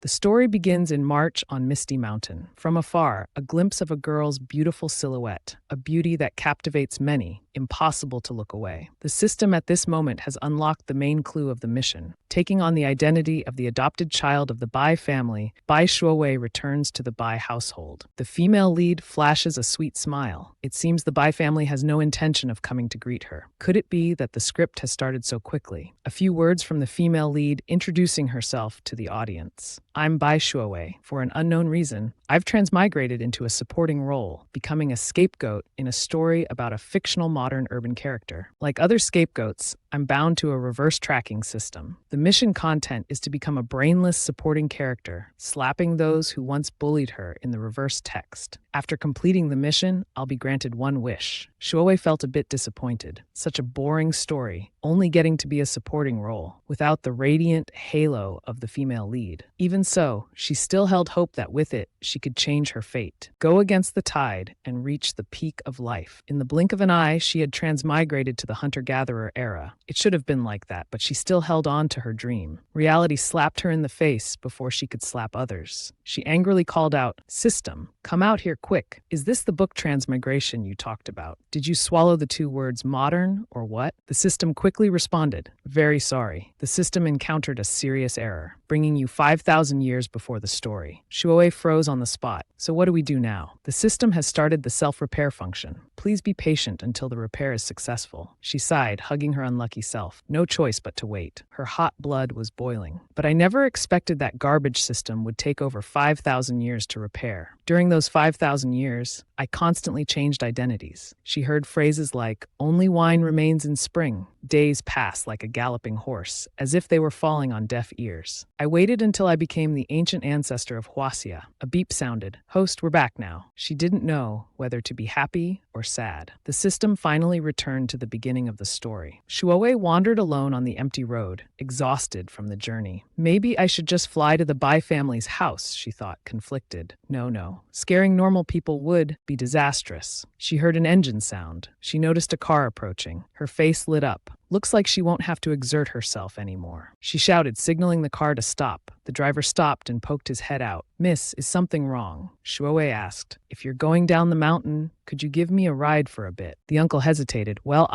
The story begins in March on Misty Mountain. From afar, a glimpse of a girl's beautiful silhouette, a beauty that captivates many, impossible to look away. The system at this moment has unlocked the main clue of the mission. Taking on the identity of the adopted child of the Bai family, Bai Shuowei returns to the Bai household. The female lead flashes a sweet smile. It seems the Bai family has no intention of coming to greet her. Could it be that the script has started so quickly? A few words from the female lead introducing herself to the audience. I'm Bai Shuowei. For an unknown reason, I've transmigrated into a supporting role, becoming a scapegoat in a story about a fictional modern urban character. Like other scapegoats, I'm bound to a reverse tracking system. The mission content is to become a brainless supporting character, slapping those who once bullied her in the reverse text. After completing the mission, I'll be granted one wish. Shuowei felt a bit disappointed. Such a boring story, only getting to be a supporting role, without the radiant halo of the female lead. Even so, she still held hope that with it, she could change her fate, go against the tide, and reach the peak of life. In the blink of an eye, she had transmigrated to the hunter-gatherer era. It should have been like that, but she still held on to her dream. Reality slapped her in the face before she could slap others. She angrily called out, "System, come out here quick. Is this the book transmigration you talked about? Did you swallow the two words modern or what?" The system quickly responded, "Very sorry. The system encountered a serious error, bringing you 5,000 years before the story." Shuowei froze on the spot. "So what do we do now?" "The system has started the self-repair function. Please be patient until the repair is successful." She sighed, hugging her unlucky self. No choice but to wait. Her hot blood was boiling. "But I never expected that garbage system would take over 5,000 years to repair. During those 5,000 years, I constantly changed identities." She heard phrases like, "Only wine remains in spring." Days passed like a galloping horse, as if they were falling on deaf ears. "I waited until I became the ancient ancestor of Huaxia." A beep sounded. "Host, we're back now." She didn't know whether to be happy or sad. The system finally returned to the beginning of the story. Shuowei wandered alone on the empty road, exhausted from the journey. "Maybe I should just fly to the Bai family's house," she thought, conflicted. No. Scaring normal people would be disastrous. She heard an engine sound. She noticed a car approaching. Her face lit up. Looks like she won't have to exert herself anymore. She shouted, signaling the car to stop. The driver stopped and poked his head out. "Miss, is something wrong?" Shuowei asked. "If you're going down the mountain, could you give me a ride for a bit?" The uncle hesitated. "Well,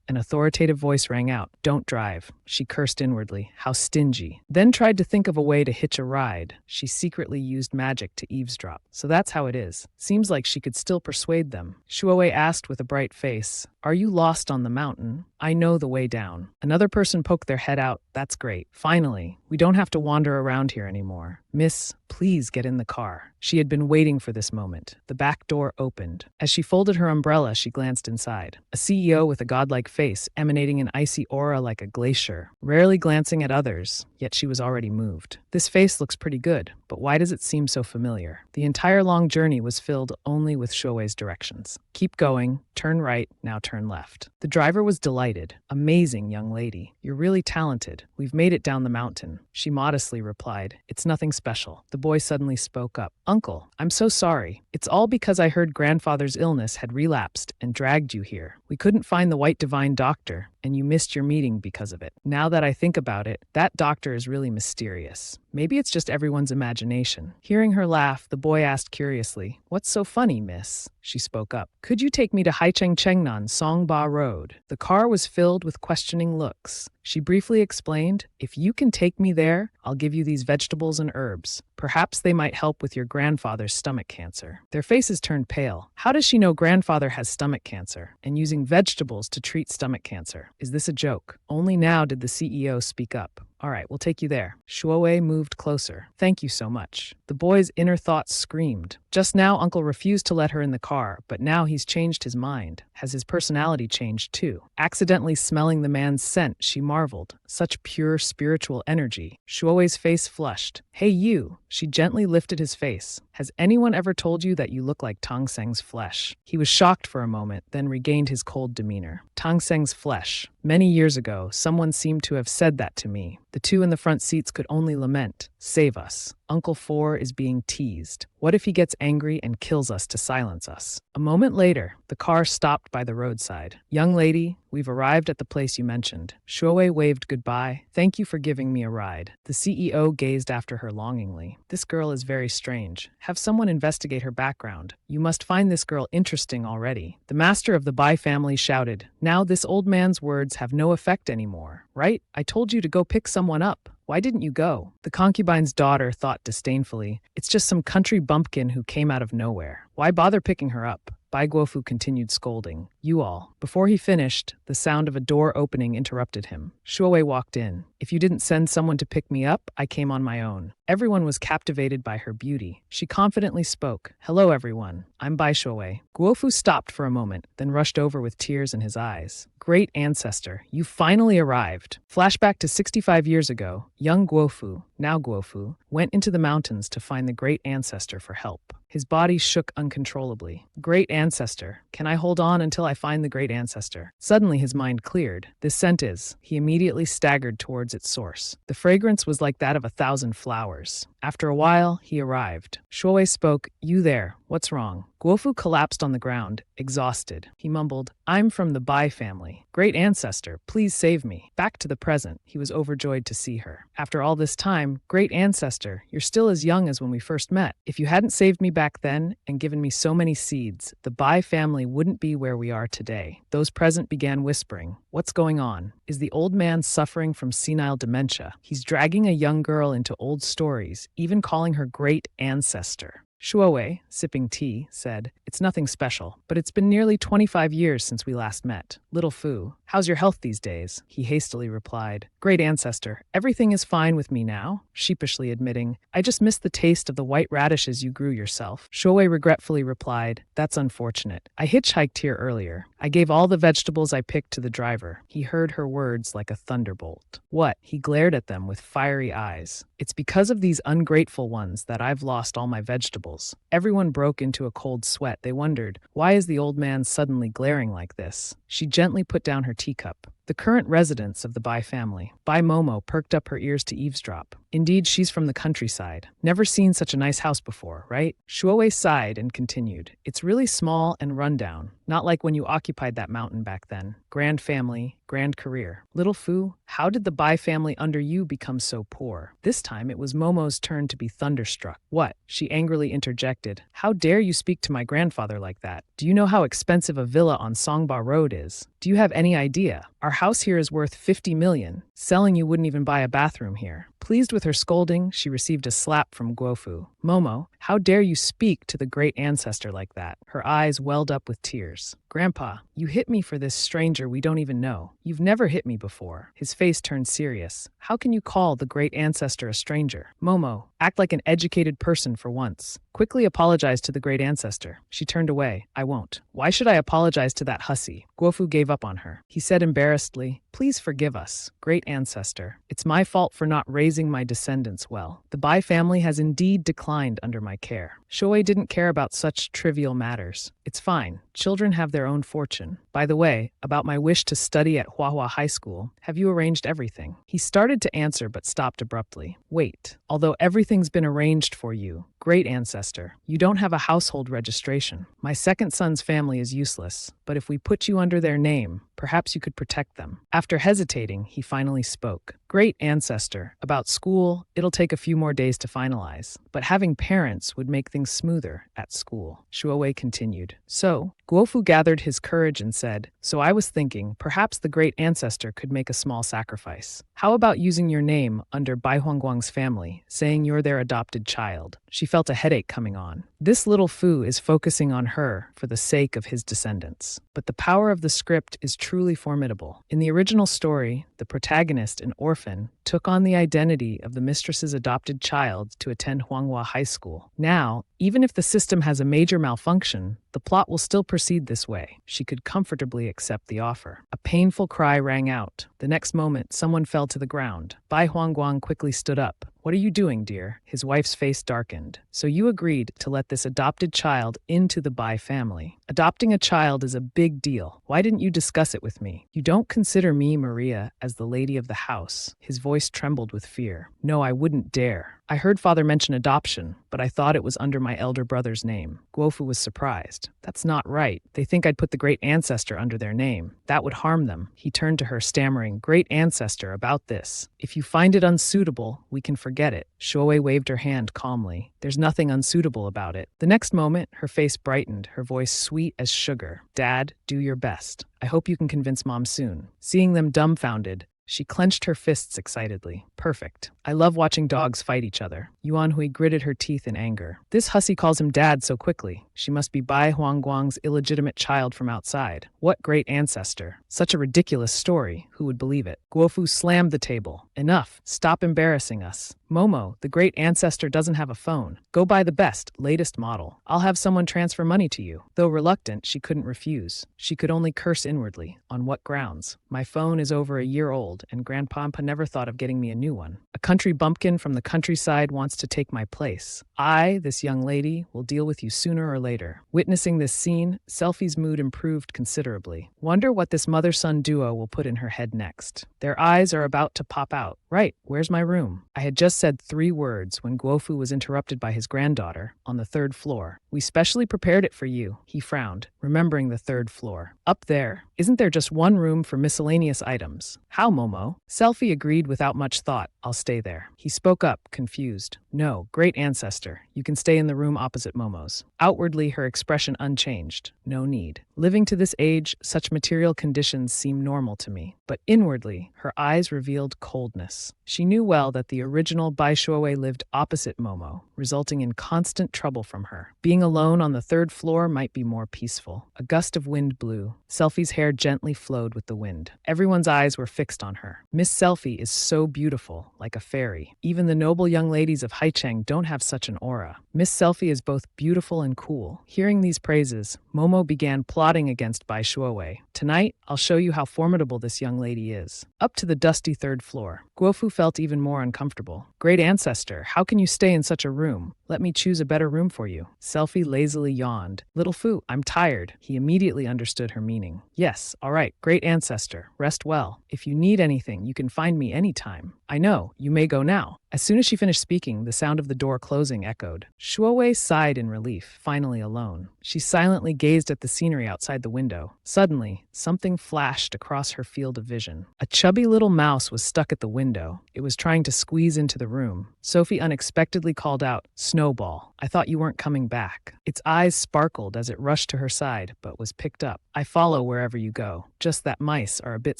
An authoritative voice rang out. "Don't drive." She cursed inwardly. How stingy. Then tried to think of a way to hitch a ride. She secretly used magic to eavesdrop. So that's how it is. Seems like she could still persuade them. Shuowei asked with a bright face, "Are you lost on the mountain? I know the way down." Another person poked their head out. "That's great. Finally, we don't have to wander around here anymore. Miss, please get in the car." She had been waiting for this moment. The back door opened. As she folded her umbrella, she glanced inside. A CEO with a godlike face, emanating an icy aura like a glacier, rarely glancing at others, yet she was already moved. This face looks pretty good, but why does it seem so familiar? The entire long journey was filled only with Shuowei's directions. "Keep going, turn right, now turn left." The driver was delighted. "Amazing, young lady. You're really talented. We've made it down the mountain." She modestly replied, "It's nothing special." The boy suddenly spoke up. "Uncle, I'm so sorry. It's all because I heard grandfather's illness had relapsed and dragged you here. We couldn't find the white divine doctor, and you missed your meeting because of it. Now that I think about it, that doctor is really mysterious. Maybe it's just everyone's imagination." Hearing her laugh, the boy asked curiously, "What's so funny, miss?" She spoke up. "Could you take me to Haicheng Chengnan Songba Road?" The car was filled with questioning looks. She briefly explained, "If you can take me there, I'll give you these vegetables and herbs. Perhaps they might help with your grandfather's stomach cancer." Their faces turned pale. How does she know grandfather has stomach cancer and using vegetables to treat stomach cancer? Is this a joke? Only now did the CEO speak up. "All right, we'll take you there." Shuowei moved closer. "Thank you so much." The boy's inner thoughts screamed. Just now, Uncle refused to let her in the car, but now he's changed his mind. Has his personality changed too? Accidentally smelling the man's scent, she marveled. Such pure spiritual energy. Shuowei's face flushed. "Hey you." She gently lifted his face. "Has anyone ever told you that you look like Tang Seng's flesh?" He was shocked for a moment, then regained his cold demeanor. "Tang Seng's flesh. Many years ago, someone seemed to have said that to me. The two in the front seats could only lament, "Save us. Uncle Four is being teased. What if he gets angry and kills us to silence us?" A moment later, the car stopped by the roadside. "Young lady, we've arrived at the place you mentioned." Shuowei waved goodbye. "Thank you for giving me a ride." The CEO gazed after her longingly. "This girl is very strange. Have someone investigate her background. You must find this girl interesting already." The master of the Bai family shouted, "Now this old man's words have no effect anymore, right? I told you to go pick someone up. Why didn't you go?" The concubine's daughter thought disdainfully, "It's just some country bumpkin who came out of nowhere. Why bother picking her up?" Bai Guofu continued scolding. "You all." Before he finished, the sound of a door opening interrupted him. Shuowei walked in. "If you didn't send someone to pick me up, I came on my own." Everyone was captivated by her beauty. She confidently spoke. "Hello, everyone. I'm Bai Shuowei." Guofu stopped for a moment, then rushed over with tears in his eyes. "Great ancestor, you finally arrived." Flashback to 65 years ago, young Guofu, now Guofu, went into the mountains to find the great ancestor for help. His body shook uncontrollably. "Great ancestor, can I hold on until I find the great ancestor?" Suddenly his mind cleared. "This scent is." He immediately staggered towards its source. The fragrance was like that of 1,000 flowers. After a while, he arrived. Shuowei spoke, "You there, what's wrong?" Guofu collapsed on the ground, exhausted. He mumbled, "I'm from the Bai family. Great ancestor, please save me." Back to the present, he was overjoyed to see her. "After all this time, great ancestor, you're still as young as when we first met. If you hadn't saved me back then and given me so many seeds, the Bai family wouldn't be where we are today." Those present began whispering, "What's going on? Is the old man suffering from senile dementia? He's dragging a young girl into old stories, even calling her great ancestor." Shuowei, sipping tea, said, "It's nothing special, but it's been nearly 25 years since we last met. Little Fu, how's your health these days?" He hastily replied, "Great ancestor, everything is fine with me now," sheepishly admitting, "I just missed the taste of the white radishes you grew yourself." Shuowei regretfully replied, "That's unfortunate. I hitchhiked here earlier. I gave all the vegetables I picked to the driver." He heard her words like a thunderbolt. "What?" He glared at them with fiery eyes. "It's because of these ungrateful ones that I've lost all my vegetables." Everyone broke into a cold sweat. They wondered, why is the old man suddenly glaring like this? She gently put down her teacup. The current residents of the Bai family. Bai Momo perked up her ears to eavesdrop. "Indeed, she's from the countryside. Never seen such a nice house before, right?" Shuowei sighed and continued, "It's really small and rundown, not like when you occupied that mountain back then. Grand family, grand career. Little Fu, how did the Bai family under you become so poor?" This time it was Momo's turn to be thunderstruck. "What?" she angrily interjected. "How dare you speak to my grandfather like that? Do you know how expensive a villa on Songba Road is? Do you have any idea? Our house here is worth 50 million. Selling you wouldn't even buy a bathroom here." Pleased with her scolding, she received a slap from Guofu. "Momo, how dare you speak to the great ancestor like that?" Her eyes welled up with tears. "Grandpa, you hit me for this stranger we don't even know. You've never hit me before." His face turned serious. "How can you call the great ancestor a stranger? Momo, act like an educated person for once. Quickly apologize to the great ancestor." She turned away. "I won't. Why should I apologize to that hussy?" Guofu gave up on her. He said embarrassedly, "Please forgive us, great ancestor. It's my fault for not raising my descendants well. The Bai family has indeed declined under my care." Shuowei didn't care about such trivial matters. "It's fine. Children have their own fortune. By the way, about my wish to study at Huahua High School, have you arranged everything?" He started to answer but stopped abruptly. "Wait. Although everything's been arranged for you, great ancestor, you don't have a household registration. My second son's family is useless, but if we put you under their name, perhaps you could protect them." After hesitating, he finally spoke. "Great ancestor, about school, it'll take a few more days to finalize, but having parents would make things smoother at school." Shuowei continued. "So, Guofu gathered his courage and said, "So I was thinking, perhaps the great ancestor could make a small sacrifice. How about using your name under Bai Huangguang's family, saying you're their adopted child?" She felt a headache coming on. This little Fu is focusing on her for the sake of his descendants. But the power of the script is truly formidable. In the original story, the protagonist, an orphan, took on the identity of the mistress's adopted child to attend Huanghua High School. Now, even if the system has a major malfunction, the plot will still proceed this way. She could comfortably accept the offer. A painful cry rang out. The next moment, someone fell to the ground. Bai Huangguang quickly stood up. What are you doing, dear? His wife's face darkened. So you agreed to let this adopted child into the Bai family. Adopting a child is a big deal. Why didn't you discuss it with me? You don't consider me, Maria, as the lady of the house. His voice trembled with fear. No, I wouldn't dare. I heard father mention adoption, but I thought it was under my elder brother's name. Guofu was surprised. That's not right. They think I'd put the great ancestor under their name. That would harm them. He turned to her, stammering, Great ancestor, about this. If you find it unsuitable, we can forget it. Shuowei waved her hand calmly. There's nothing unsuitable about it. The next moment, her face brightened, her voice sweet as sugar. Dad, do your best. I hope you can convince Mom soon. Seeing them dumbfounded, she clenched her fists excitedly. Perfect. I love watching dogs fight each other. Yuan Hui gritted her teeth in anger. This hussy calls him dad so quickly. She must be Bai Huangguang's illegitimate child from outside. What great ancestor. Such a ridiculous story. Who would believe it? Guofu slammed the table. Enough. Stop embarrassing us. Momo, the great ancestor doesn't have a phone. Go buy the best, latest model. I'll have someone transfer money to you. Though reluctant, she couldn't refuse. She could only curse inwardly. On what grounds? My phone is over a year old, and Grandpapa never thought of getting me a new one. A country bumpkin from the countryside wants to take my place. I, this young lady, will deal with you sooner or later. Witnessing this scene, Selfie's mood improved considerably. Wonder what this mother-son duo will put in her head next. Their eyes are about to pop out. Right, where's my room? I had just said 3 words when Guofu was interrupted by his granddaughter on the 3rd floor. We specially prepared it for you, he frowned, remembering the 3rd floor. Up there. Isn't there just one room for miscellaneous items? How, Momo? Selfie agreed without much thought. I'll stay there. He spoke up, confused. No, great ancestor. You can stay in the room opposite Momo's. Outwardly, her expression unchanged. No need. Living to this age, such material conditions seem normal to me. But inwardly, her eyes revealed coldness. She knew well that the original Bai Shuowei lived opposite Momo, resulting in constant trouble from her. Being alone on the 3rd floor might be more peaceful. A gust of wind blew. Selfie's hair gently flowed with the wind. Everyone's eyes were fixed on her. Miss Selfie is so beautiful, like a fairy. Even the noble young ladies of Haicheng don't have such an aura. Miss Selfie is both beautiful and cool. Hearing these praises, Momo began plotting against Bai Shuowei. Tonight, I'll show you how formidable this young lady is. Up to the dusty 3rd floor. Guofu felt even more uncomfortable. Great ancestor, how can you stay in such a room? Let me choose a better room for you. Selfie lazily yawned. Little Fu, I'm tired. He immediately understood her meaning. Yes, all right, great ancestor. Rest well. If you need anything, you can find me anytime. I know, you may go now. As soon as she finished speaking, the sound of the door closing echoed. Shuowei sighed in relief, finally alone. She silently gazed at the scenery outside the window. Suddenly, something flashed across her field of vision. A chubby little mouse was stuck at the window. It was trying to squeeze into the room. Sophie unexpectedly called out, Snowball, I thought you weren't coming back. Its eyes sparkled as it rushed to her side, but was picked up. I follow wherever you go. Just that mice are a bit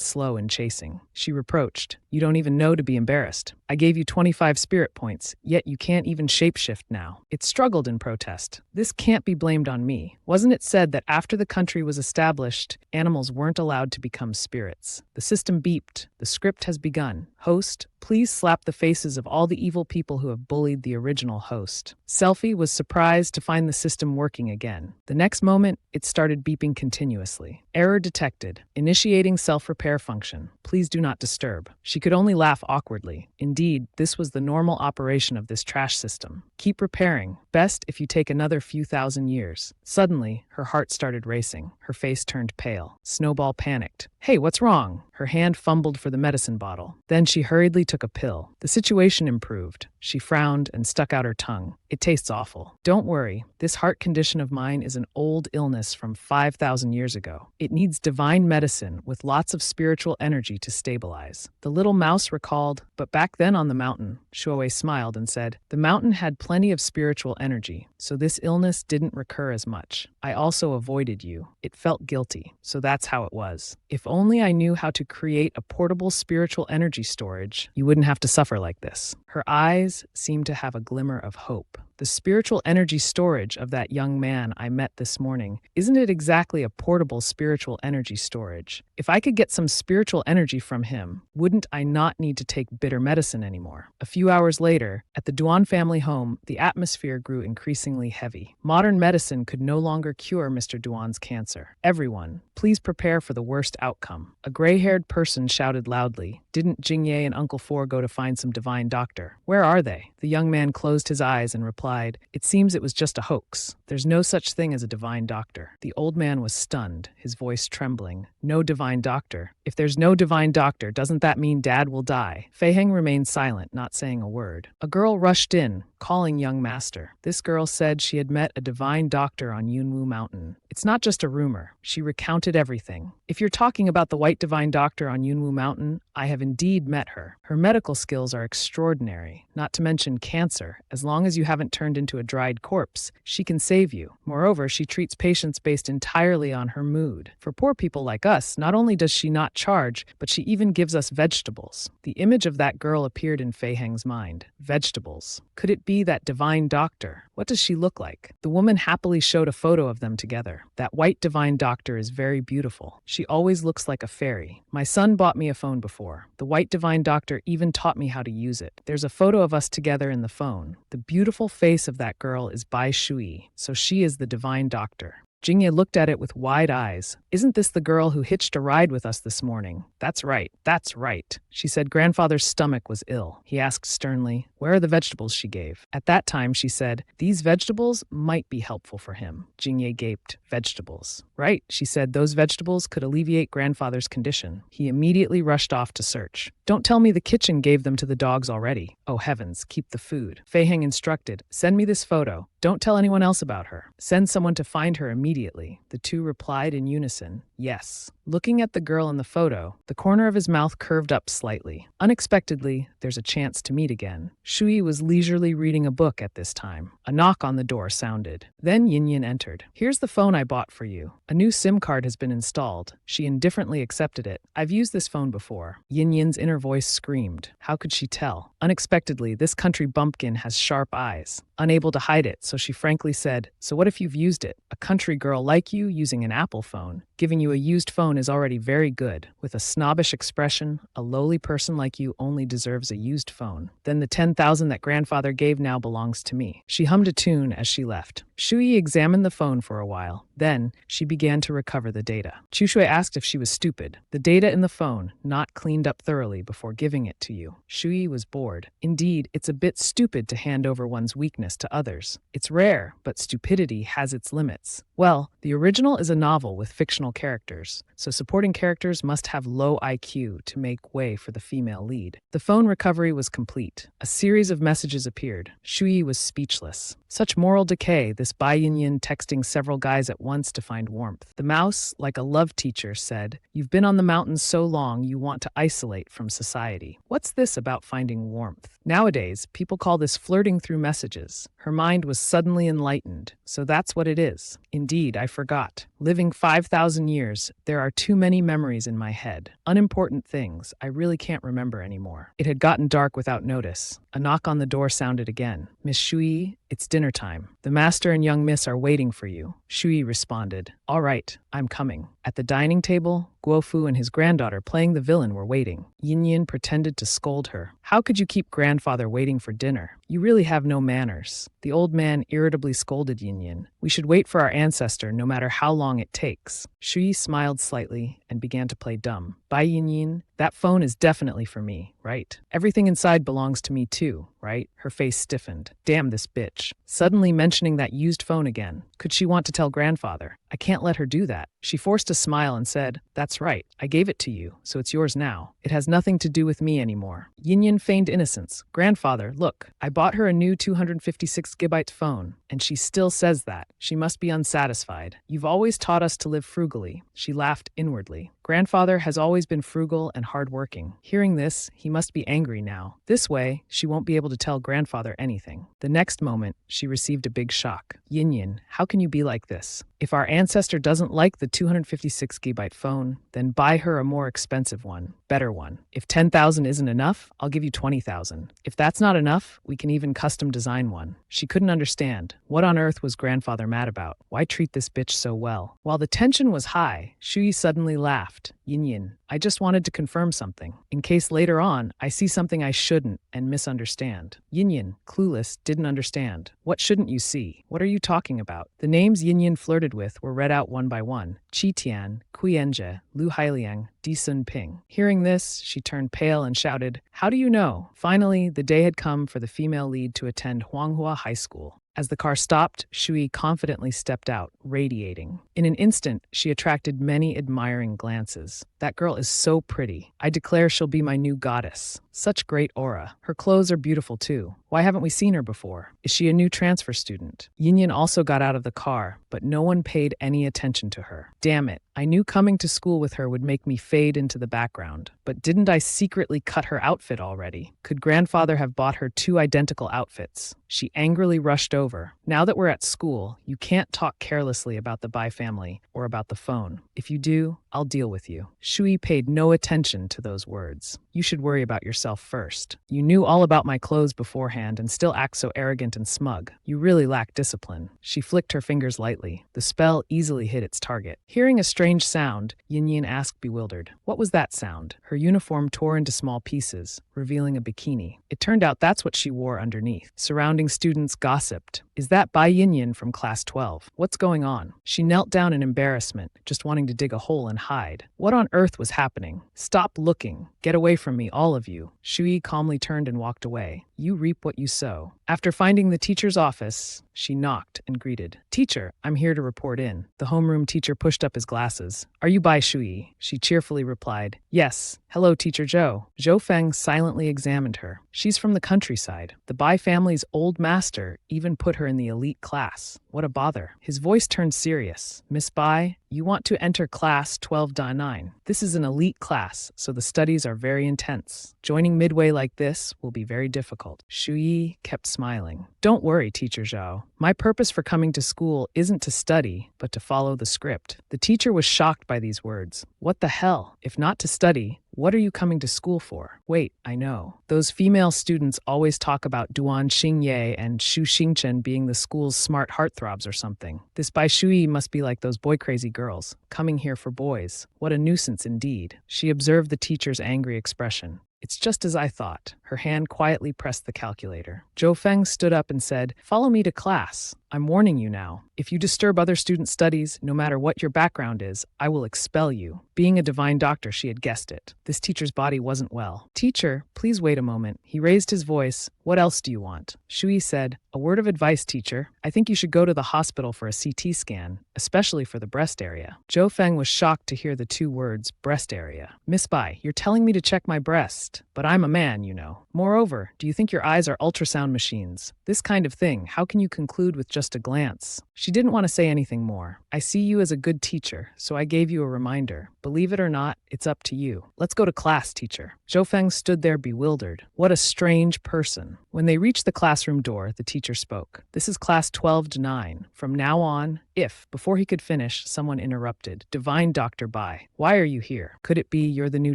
slow in chasing. She reproached. You don't even know to be embarrassed. I gave you 25 spirit points, yet you can't even shapeshift now. It struggled in protest. This can't be blamed on me. Wasn't it said that after the country was established, animals weren't allowed to become spirits? The system beeped. The script has begun. Host, please slap the faces of all the evil people who have bullied the original host. Selfie was surprised to find the system working again. The next moment, it started beeping continuously. Error detected. Initiating self-repair function. Please do not disturb. She could only laugh awkwardly. Indeed, this was the normal operation of this trash system. Keep repairing. Best if you take another few thousand years. Suddenly, her heart started racing. Her face turned pale. Snowball panicked. Hey, what's wrong? Her hand fumbled for the medicine bottle. Then she hurriedly took a pill. The situation improved. She frowned and stuck out her tongue. It tastes awful. Don't worry. This heart condition of mine is an old illness from 5,000 years ago. It needs divine medicine with lots of spiritual energy to stabilize. The little mouse recalled, but back then on the mountain, Shuowei smiled and said, the mountain had plenty of spiritual energy, so this illness didn't recur as much. I also avoided you. It felt guilty, so that's how it was. If only I knew how to create a portable spiritual energy storage, you wouldn't have to suffer like this. Her eyes seemed to have a glimmer of hope. The spiritual energy storage of that young man I met this morning, isn't it exactly a portable spiritual energy storage? If I could get some spiritual energy from him, wouldn't I not need to take bitter medicine anymore? A few hours later, at the Duan family home, the atmosphere grew increasingly heavy. Modern medicine could no longer cure Mr. Duan's cancer. Everyone, please prepare for the worst outcome. A gray-haired person shouted loudly. Didn't Jingye and Uncle Four go to find some divine doctor? Where are are they? The young man closed his eyes and replied, "It seems it was just a hoax. There's no such thing as a divine doctor." The old man was stunned, his voice trembling. No divine doctor? If there's no divine doctor, doesn't that mean Dad will die? Fei Heng remained silent, not saying a word. A girl rushed in, calling young master. This girl said she had met a divine doctor on Yunwu Mountain. It's not just a rumor. She recounted everything. If you're talking about the white divine doctor on Yunwu Mountain, I have indeed met her. Her medical skills are extraordinary, not to mention cancer. As long as you haven't turned into a dried corpse, she can save you. Moreover, she treats patients based entirely on her mood. For poor people like us, not only does she not charge, but she even gives us vegetables. The image of that girl appeared in Fei Heng's mind. Vegetables. Could it be that divine doctor? What does she look like? The woman happily showed a photo of them together. That white divine doctor is very beautiful. She always looks like a fairy. My son bought me a phone before. The white divine doctor even taught me how to use it. There's a photo of us together in the phone. The beautiful face of that girl is Bai Shui, so she is the divine doctor. Jingye looked at it with wide eyes. Isn't this the girl who hitched a ride with us this morning? That's right, that's right. She said grandfather's stomach was ill. He asked sternly, where are the vegetables she gave? At that time, she said, these vegetables might be helpful for him. Jingye gaped, vegetables. Right, she said, those vegetables could alleviate grandfather's condition. He immediately rushed off to search. Don't tell me the kitchen gave them to the dogs already. Oh heavens, keep the food. Fei Heng instructed, send me this photo. Don't tell anyone else about her. Send someone to find her immediately. The two replied in unison, yes. Looking at the girl in the photo, the corner of his mouth curved up slightly. Unexpectedly, there's a chance to meet again. Shui was leisurely reading a book at this time. A knock on the door sounded. Then Yin entered. Here's the phone I bought for you. A new SIM card has been installed. She indifferently accepted it. I've used this phone before. Yin's inner voice screamed. How could she tell? Unexpectedly, this country bumpkin has sharp eyes. Unable to hide it, so she frankly said, so what if you've used it? A country girl like you using an Apple phone. Giving you a used phone is already very good. With a snobbish expression, a lowly person like you only deserves a used phone. Then the 10,000 that grandfather gave now belongs to me. She hummed a tune as she left. Shui examined the phone for a while. Then, she began to recover the data. Chu Shui asked if she was stupid. The data in the phone, not cleaned up thoroughly before giving it to you. Shui was bored. Indeed, it's a bit stupid to hand over one's weakness to others. It's rare, but stupidity has its limits. Well, the original is a novel with fictional characters, so supporting characters must have low IQ to make way for the female lead. The phone recovery was complete. A series of messages appeared. Shui was speechless. Such moral decay, this Bai Yin texting several guys at once to find warmth. The mouse, like a love teacher, said, you've been on the mountains so long you want to isolate from society. What's this about finding warmth? Nowadays, people call this flirting through messages. Her mind was suddenly enlightened. So that's what it is. Indeed, I forgot. Living 5,000 years, there are too many memories in my head. Unimportant things I really can't remember anymore. It had gotten dark without notice. A knock on the door sounded again. Miss Shui, it's dinner time. The master and young miss are waiting for you. Shui responded, all right, I'm coming. At the dining table, Guofu and his granddaughter playing the villain were waiting. Yin pretended to scold her. How could you keep grandfather waiting for dinner? You really have no manners. The old man irritably scolded Yin. We should wait for our ancestor no matter how long it takes. Shui smiled slightly and began to play dumb. Bai Yin, that phone is definitely for me, right? Everything inside belongs to me too, right? Her face stiffened. Damn this bitch. Suddenly mentioning that used phone again. Could she want to tell grandfather? I can't let her do that. She forced a smile and said, that's right. I gave it to you, so it's yours now. It has nothing to do with me anymore. Yin feigned innocence. Grandfather, look, I bought her a new 256GB phone, and she still says that. She must be unsatisfied. You've always taught us to live frugally. She laughed inwardly. Grandfather has always been frugal and hardworking. Hearing this, he must be angry now. This way, she won't be able to tell grandfather anything. The next moment, she received a big shock. Yin, how can you be like this? If our ancestor doesn't like the 256GB phone, then buy her a more expensive one, better one. If 10,000 isn't enough, I'll give you 20,000. If that's not enough, we can even custom design one. She couldn't understand. What on earth was grandfather mad about? Why treat this bitch so well? While the tension was high, Shui suddenly laughed. Yin, I just wanted to confirm something, in case later on I see something I shouldn't and misunderstand. Yin, clueless, didn't understand. What shouldn't you see? What are you talking about? The names Yin flirted with were read out one by one. Qi Tian, Kuyenje, Lu Hailiang, Di Sun Ping. Hearing this, she turned pale and shouted, "How do you know?" Finally, the day had come for the female lead to attend Huanghua High School. As the car stopped, Shui confidently stepped out, radiating. In an instant, she attracted many admiring glances. "That girl is so pretty. I declare she'll be my new goddess. Such great aura. Her clothes are beautiful too. Why haven't we seen her before? Is she a new transfer student?" Yinyan also got out of the car, but no one paid any attention to her. Damn it, I knew coming to school with her would make me fade into the background. But didn't I secretly cut her outfit already? Could grandfather have bought her 2 identical outfits? She angrily rushed over. "Now that we're at school, you can't talk carelessly about the Bai family or about the phone. If you do, I'll deal with you." Shui paid no attention to those words. "You should worry about yourself first. You knew all about my clothes beforehand and still act so arrogant and smug. You really lack discipline." She flicked her fingers lightly. The spell easily hit its target. Hearing a strange sound, Yin Yin asked, bewildered, "What was that sound?" Her uniform tore into small pieces, revealing a bikini. It turned out that's what she wore underneath. Surrounding students gossiped. "Is that Bai Yin from class 12? What's going on?" She knelt down in embarrassment, just wanting to dig a hole and hide. What on earth was happening? "Stop looking. Get away from me, all of you." Shui calmly turned and walked away. You reap what you sow. After finding the teacher's office, she knocked and greeted. "Teacher, I'm here to report in." The homeroom teacher pushed up his glasses. "Are you Bai Shui?" She cheerfully replied, "Yes. Hello, Teacher Zhou." Zhou Feng silently examined her. She's from the countryside. The Bai family's old master even put her in the elite class. What a bother. His voice turned serious. "Miss Bai, you want to enter class 12-9. This is an elite class, so the studies are very intense. Joining midway like this will be very difficult." Shui kept smiling. "Don't worry, Teacher Zhao. My purpose for coming to school isn't to study, but to follow the script." The teacher was shocked by these words. What the hell? If not to study, what are you coming to school for? Wait, I know. Those female students always talk about Duan Xingye and Shu Xingchen being the school's smart heartthrobs or something. This Bai Shui must be like those boy-crazy girls, coming here for boys. What a nuisance indeed. She observed the teacher's angry expression. "It's just as I thought." Her hand quietly pressed the calculator. Zhou Feng stood up and said, "Follow me to class. I'm warning you now. If you disturb other students' studies, no matter what your background is, I will expel you." Being a divine doctor, she had guessed it. This teacher's body wasn't well. "Teacher, please wait a moment." He raised his voice. "What else do you want?" Shui said, "A word of advice, teacher. I think you should go to the hospital for a CT scan, especially for the breast area." Zhou Feng was shocked to hear the 2 words, breast area. "Miss Bai, you're telling me to check my breast, but I'm a man, you know. Moreover, do you think your eyes are ultrasound machines? This kind of thing, how can you conclude with just a glance?" She didn't want to say anything more. "I see you as a good teacher, so I gave you a reminder. Believe it or not, it's up to you. Let's go to class, teacher." Zhou Feng stood there bewildered. What a strange person. When they reached the classroom door, the teacher spoke. "This is class 12-9. From now on, if..." Before he could finish, someone interrupted. "Divine Dr. Bai, why are you here? Could it be you're the new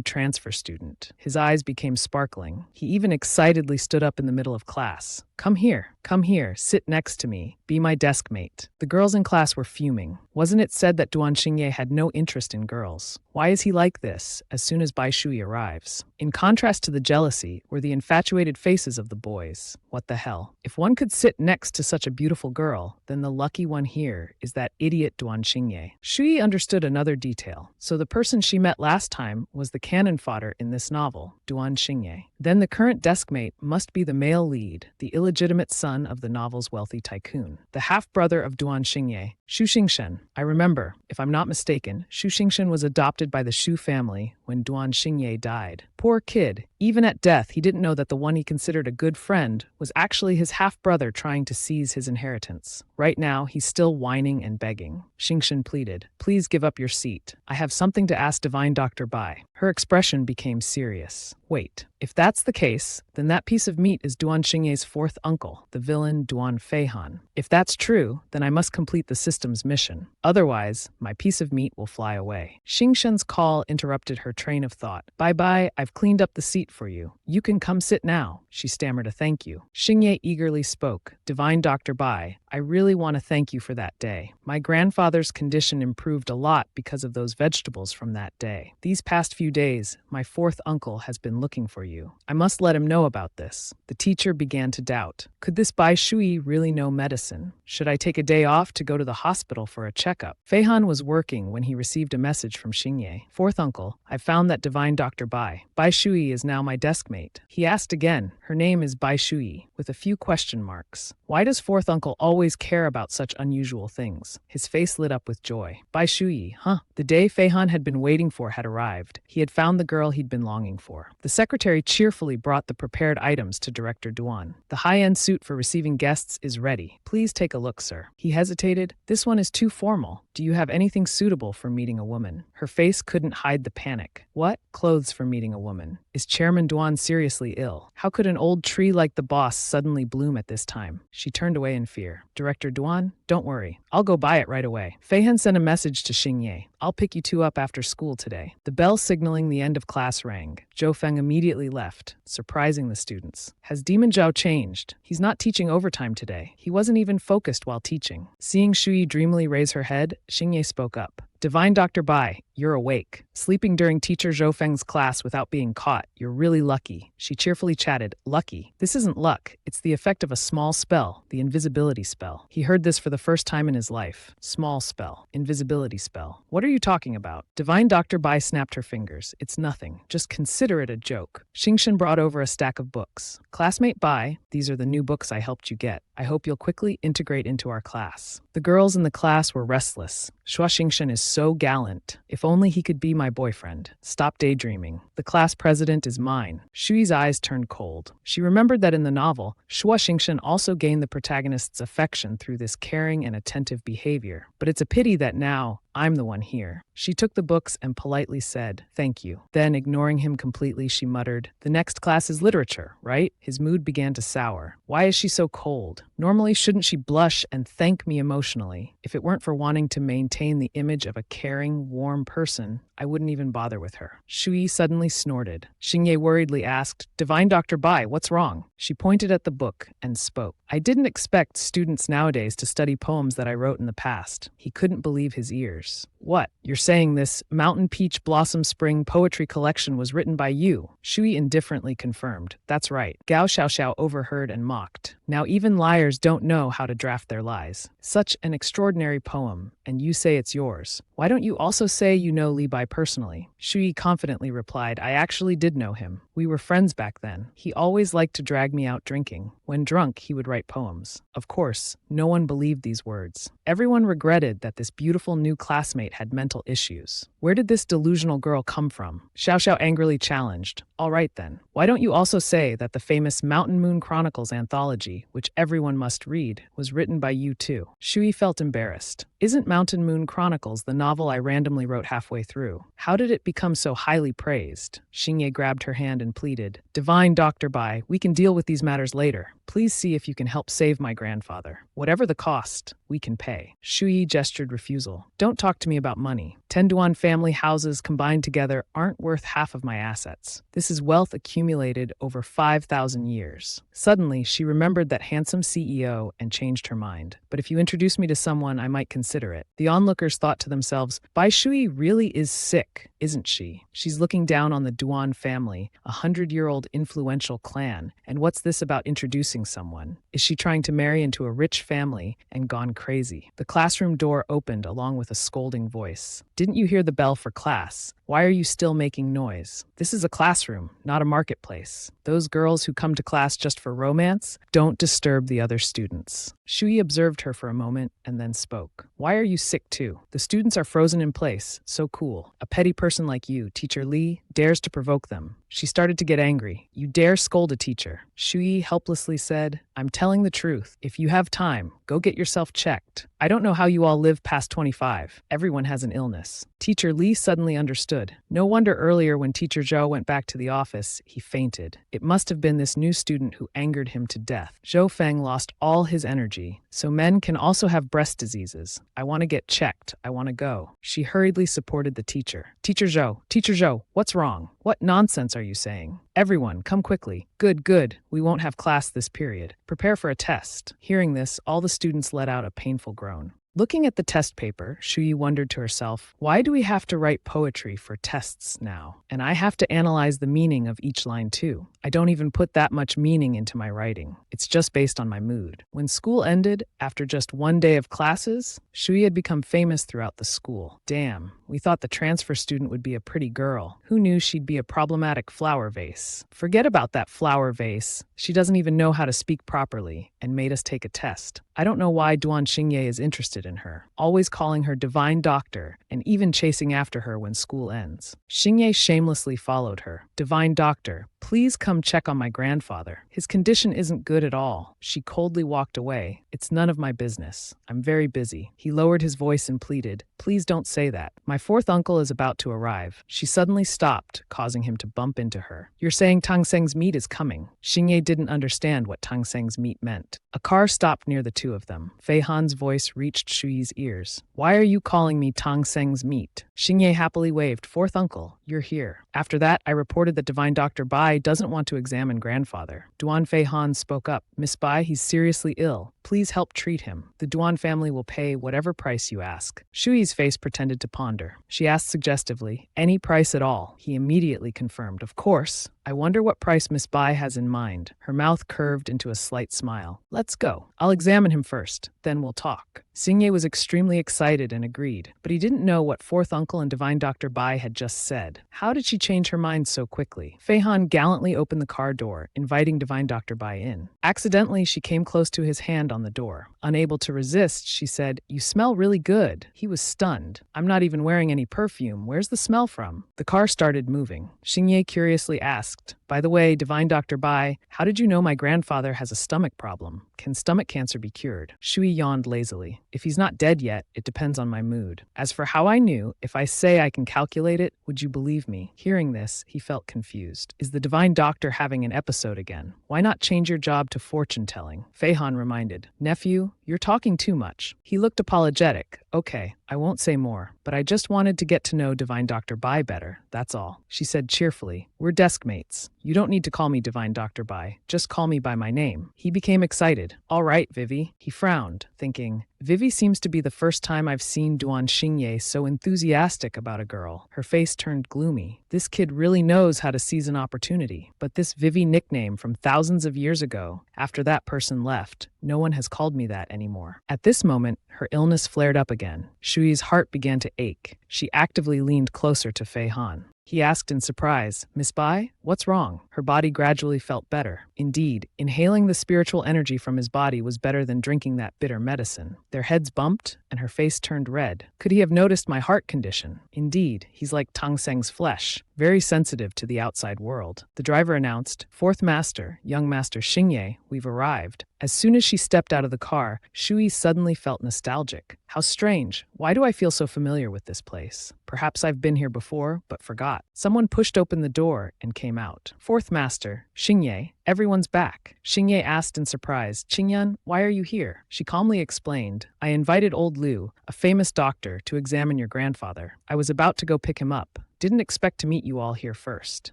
transfer student?" His eyes became sparkling. He even excitedly stood up in the middle of class. Come here, sit next to me, be my desk mate." The girls in class were fuming. Wasn't it said that Duan Xingye had no interest in girls? Why is he like this as soon as Bai Shui arrives? In contrast to the jealousy were the infatuated faces of the boys. What the hell? If one could sit next to such a beautiful girl, then the lucky one here is that idiot Duan Xingye. Shui understood another detail. So the person she met last time was the cannon fodder in this novel, Duan Xingye. Then the current deskmate must be the male lead, the illegitimate son of the novel's wealthy tycoon, the half-brother of Duan Xingye, Shu Xingshen. I remember, if I'm not mistaken, Shu Xingshen was adopted by the Shu family when Duan Xingye died. Poor kid. Even at death, he didn't know that the one he considered a good friend was actually his half-brother trying to seize his inheritance. Right now, he's still whining and begging. Xingshen pleaded, "Please give up your seat. I have something to ask Divine Dr. Bai." Her expression became serious. "Wait, if that's the case, then that piece of meat is Duan Xingye's 4th uncle, the villain Duan Feihan. If that's true, then I must complete the system's mission. Otherwise, my piece of meat will fly away." Xingshen's call interrupted her train of thought. "Bye-bye, I've cleaned up the seat for you. You can come sit now." She stammered a thank you. Xingye eagerly spoke. "Divine Dr. Bai, I really want to thank you for that day. My grandfather's condition improved a lot because of those vegetables from that day. These past few days, my fourth uncle has been looking for you. I must let him know about this. The teacher began to doubt. Could this Bai Shui really know medicine? Should I take a day off to go to the hospital for a checkup? Feihan was working when he received a message from Xingye. Fourth uncle, I found that divine Dr. Bai. Bai Shui is now my deskmate. He asked again. Her name is Bai Shui, with a few question marks. Why does fourth uncle always care about such unusual things? His face lit up with joy. Bai Shui, huh? The day Feihan had been waiting for had arrived. He had found the girl he'd been longing for. The secretary cheerfully brought the prepared items to Director Duan. The high-end suit for receiving guests is ready. Please take a look, sir. He hesitated. This one is too formal. Do you have anything suitable for meeting a woman? Her face couldn't hide the panic. What? Clothes for meeting a woman. Is Chairman Duan seriously ill? How could an old tree like the boss suddenly bloom at this time? She turned away in fear. Director Duan, don't worry. I'll go buy it right away. Feihan sent a message to Xingye. I'll pick you two up after school today. The bell signaling the end of class rang. Zhou Feng immediately left, surprising the students. Has Demon Zhao changed? He's not teaching overtime today. He wasn't even focused while teaching. Seeing Shui dreamily raise her head, Xingye spoke up. Divine Dr. Bai, you're awake. Sleeping during teacher Zhou Feng's class without being caught. You're really lucky. She cheerfully chatted, lucky. This isn't luck. It's the effect of a small spell, the invisibility spell. He heard this for the first time in his life. Small spell, invisibility spell. What are you talking about? Divine Dr. Bai snapped her fingers. It's nothing. Just consider it a joke. Xingshen brought over a stack of books. Classmate Bai, these are the new books I helped you get. I hope you'll quickly integrate into our class. The girls in the class were restless. Shua Xingshen is so gallant. If only he could be my boyfriend. Stop daydreaming. The class president is mine. Shui's eyes turned cold. She remembered that in the novel, Shua Xingshen also gained the protagonist's affection through this caring and attentive behavior. But it's a pity that now, I'm the one here. She took the books and politely said, thank you. Then, ignoring him completely, she muttered, the next class is literature, right? His mood began to sour. Why is she so cold? Normally, shouldn't she blush and thank me emotionally? If it weren't for wanting to maintain the image of a caring, warm person, I wouldn't even bother with her. Shui suddenly snorted. Xingye worriedly asked, Divine Dr. Bai, what's wrong? She pointed at the book and spoke. I didn't expect students nowadays to study poems that I wrote in the past. He couldn't believe his ears. What? You're saying this Mountain Peach Blossom Spring poetry collection was written by you? Shui indifferently confirmed. That's right. Gao Xiaoxiao overheard and mocked. Now even liars don't know how to draft their lies. Such an extraordinary poem, and you say it's yours. Why don't you also say you know Li Bai personally? Shui confidently replied, I actually did know him. We were friends back then. He always liked to drag me out drinking. When drunk, he would write poems. Of course, no one believed these words. Everyone regretted that this beautiful new classmate had mental issues. Where did this delusional girl come from? Xiao Xiao angrily challenged. All right then. Why don't you also say that the famous Mountain Moon Chronicles anthology, which everyone must read, was written by you too? Shui felt embarrassed. Isn't Mountain Moon Chronicles the novel I randomly wrote halfway through? How did it become so highly praised? Xingye grabbed her hand and pleaded, Divine Dr. Bai, we can deal with these matters later. Please see if you can help save my grandfather. Whatever the cost, we can pay. Shui gestured refusal. Don't talk to me about money. 10 Duan family houses combined together aren't worth half of my assets. This is wealth accumulated over 5,000 years. Suddenly, she remembered that handsome CEO and changed her mind. But if you introduce me to someone, I might consider it. The onlookers thought to themselves, Bai Shui really is sick, isn't she? She's looking down on the Duan family, a 100-year-old influential clan. And what's this about introducing someone? Is she trying to marry into a rich family and gone crazy? The classroom door opened along with a scolding voice. Didn't you hear the bell for class? Why are you still making noise? This is a classroom, not a marketplace. Those girls who come to class just for romance, don't disturb the other students. Shui observed her for a moment and then spoke. Why are you sick too? The students are frozen in place. So cool. A petty person like you, Teacher Li, dares to provoke them. She started to get angry. You dare scold a teacher. Shui helplessly said, I'm telling the truth. If you have time, go get yourself checked. I don't know how you all live past 25. Everyone has an illness. Teacher Li suddenly understood. No wonder earlier when Teacher Zhou went back to the office, he fainted. It must have been this new student who angered him to death. Zhou Feng lost all his energy. So men can also have breast diseases. I want to get checked. I want to go. She hurriedly supported the teacher. Teacher Zhou, what's wrong? What nonsense are you saying? Everyone, come quickly. Good, good. We won't have class this period. Prepare for a test. Hearing this, all the students let out a painful groan. Looking at the test paper, Shuyi wondered to herself, why do we have to write poetry for tests now? And I have to analyze the meaning of each line too. I don't even put that much meaning into my writing. It's just based on my mood. When school ended, after just one day of classes, Shuyi had become famous throughout the school. Damn, we thought the transfer student would be a pretty girl. Who knew she'd be a problematic flower vase? Forget about that flower vase. She doesn't even know how to speak properly and made us take a test. I don't know why Duan Xingye is interested in her, always calling her divine doctor and even chasing after her when school ends. Xingye shamelessly followed her. Divine doctor, please come check on my grandfather. His condition isn't good at all. She coldly walked away. It's none of my business. I'm very busy. He lowered his voice and pleaded, please don't say that. My fourth uncle is about to arrive. She suddenly stopped, causing him to bump into her. You're saying Tang Seng's meet is coming. Xingye didn't understand what Tang Seng's meet meant. A car stopped near the two of them. Fei Han's voice reached Shuyi's ears. Why are you calling me Tang Seng's meet? Xingye happily waved. Fourth uncle, you're here. After that, I reported that Divine Dr. Bai doesn't want to examine grandfather. Duan Fei Han spoke up. Miss Bai, he's seriously ill. Please help treat him. The Duan family will pay whatever price you ask. Shuyi's face pretended to ponder. She asked suggestively, any price at all. He immediately confirmed, of course. I wonder what price Miss Bai has in mind. Her mouth curved into a slight smile. Let's go. I'll examine him first, then we'll talk. Xingye was extremely excited and agreed, but he didn't know what fourth uncle and Divine Dr. Bai had just said. How did she change her mind so quickly? Fei Han gallantly opened the car door, inviting Divine Dr. Bai in. Accidentally, she came close to his hand on the door. Unable to resist, she said, you smell really good. He was stunned. I'm not even wearing any perfume. Where's the smell from? The car started moving. Xingye curiously asked, by the way, Divine Dr. Bai, how did you know my grandfather has a stomach problem? Can stomach cancer be cured? Shuyi yawned lazily. If he's not dead yet, it depends on my mood. As for how I knew, if I say I can calculate it, would you believe me? Hearing this, he felt confused. Is the Divine Doctor having an episode again? Why not change your job to fortune-telling? Fei Han reminded. Nephew, you're talking too much. He looked apologetic. Okay, I won't say more, but I just wanted to get to know Divine Dr. Bai better, that's all. She said cheerfully, we're desk mates. You don't need to call me Divine Dr. Bai, just call me by my name. He became excited. All right, Vivi. He frowned, thinking, Vivi seems to be the first time I've seen Duan Xingye so enthusiastic about a girl. Her face turned gloomy. This kid really knows how to seize an opportunity. But this Vivi nickname from thousands of years ago, after that person left, no one has called me that anymore. At this moment, her illness flared up again. Shuyi's heart began to ache. She actively leaned closer to Fei Han. He asked in surprise, Miss Bai, what's wrong? Her body gradually felt better. Indeed, inhaling the spiritual energy from his body was better than drinking that bitter medicine. Their heads bumped, and her face turned red. Could he have noticed my heart condition? Indeed, he's like Tang Seng's flesh, very sensitive to the outside world. The driver announced, Fourth Master, Young Master Xingye, we've arrived. As soon as she stepped out of the car, Shuyi suddenly felt nostalgic. How strange. Why do I feel so familiar with this place? Perhaps I've been here before, but forgot. Someone pushed open the door and came out. Fourth Master, Xingye, everyone's back. Xingye asked in surprise, Qingyan, why are you here? She calmly explained, I invited old Liu, a famous doctor, to examine your grandfather. I was about to go pick him up. Didn't expect to meet you all here first.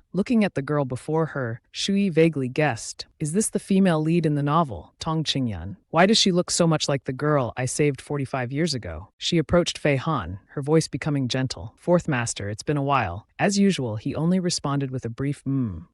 Looking at the girl before her, Shuyi vaguely guessed, is this the female lead in the novel, Tong Qingyan? Why does she look so much like the girl I saved 45 years ago? She approached Fei Han, her voice becoming gentle. Fourth Master, it's been a while. As usual, he only responded with a brief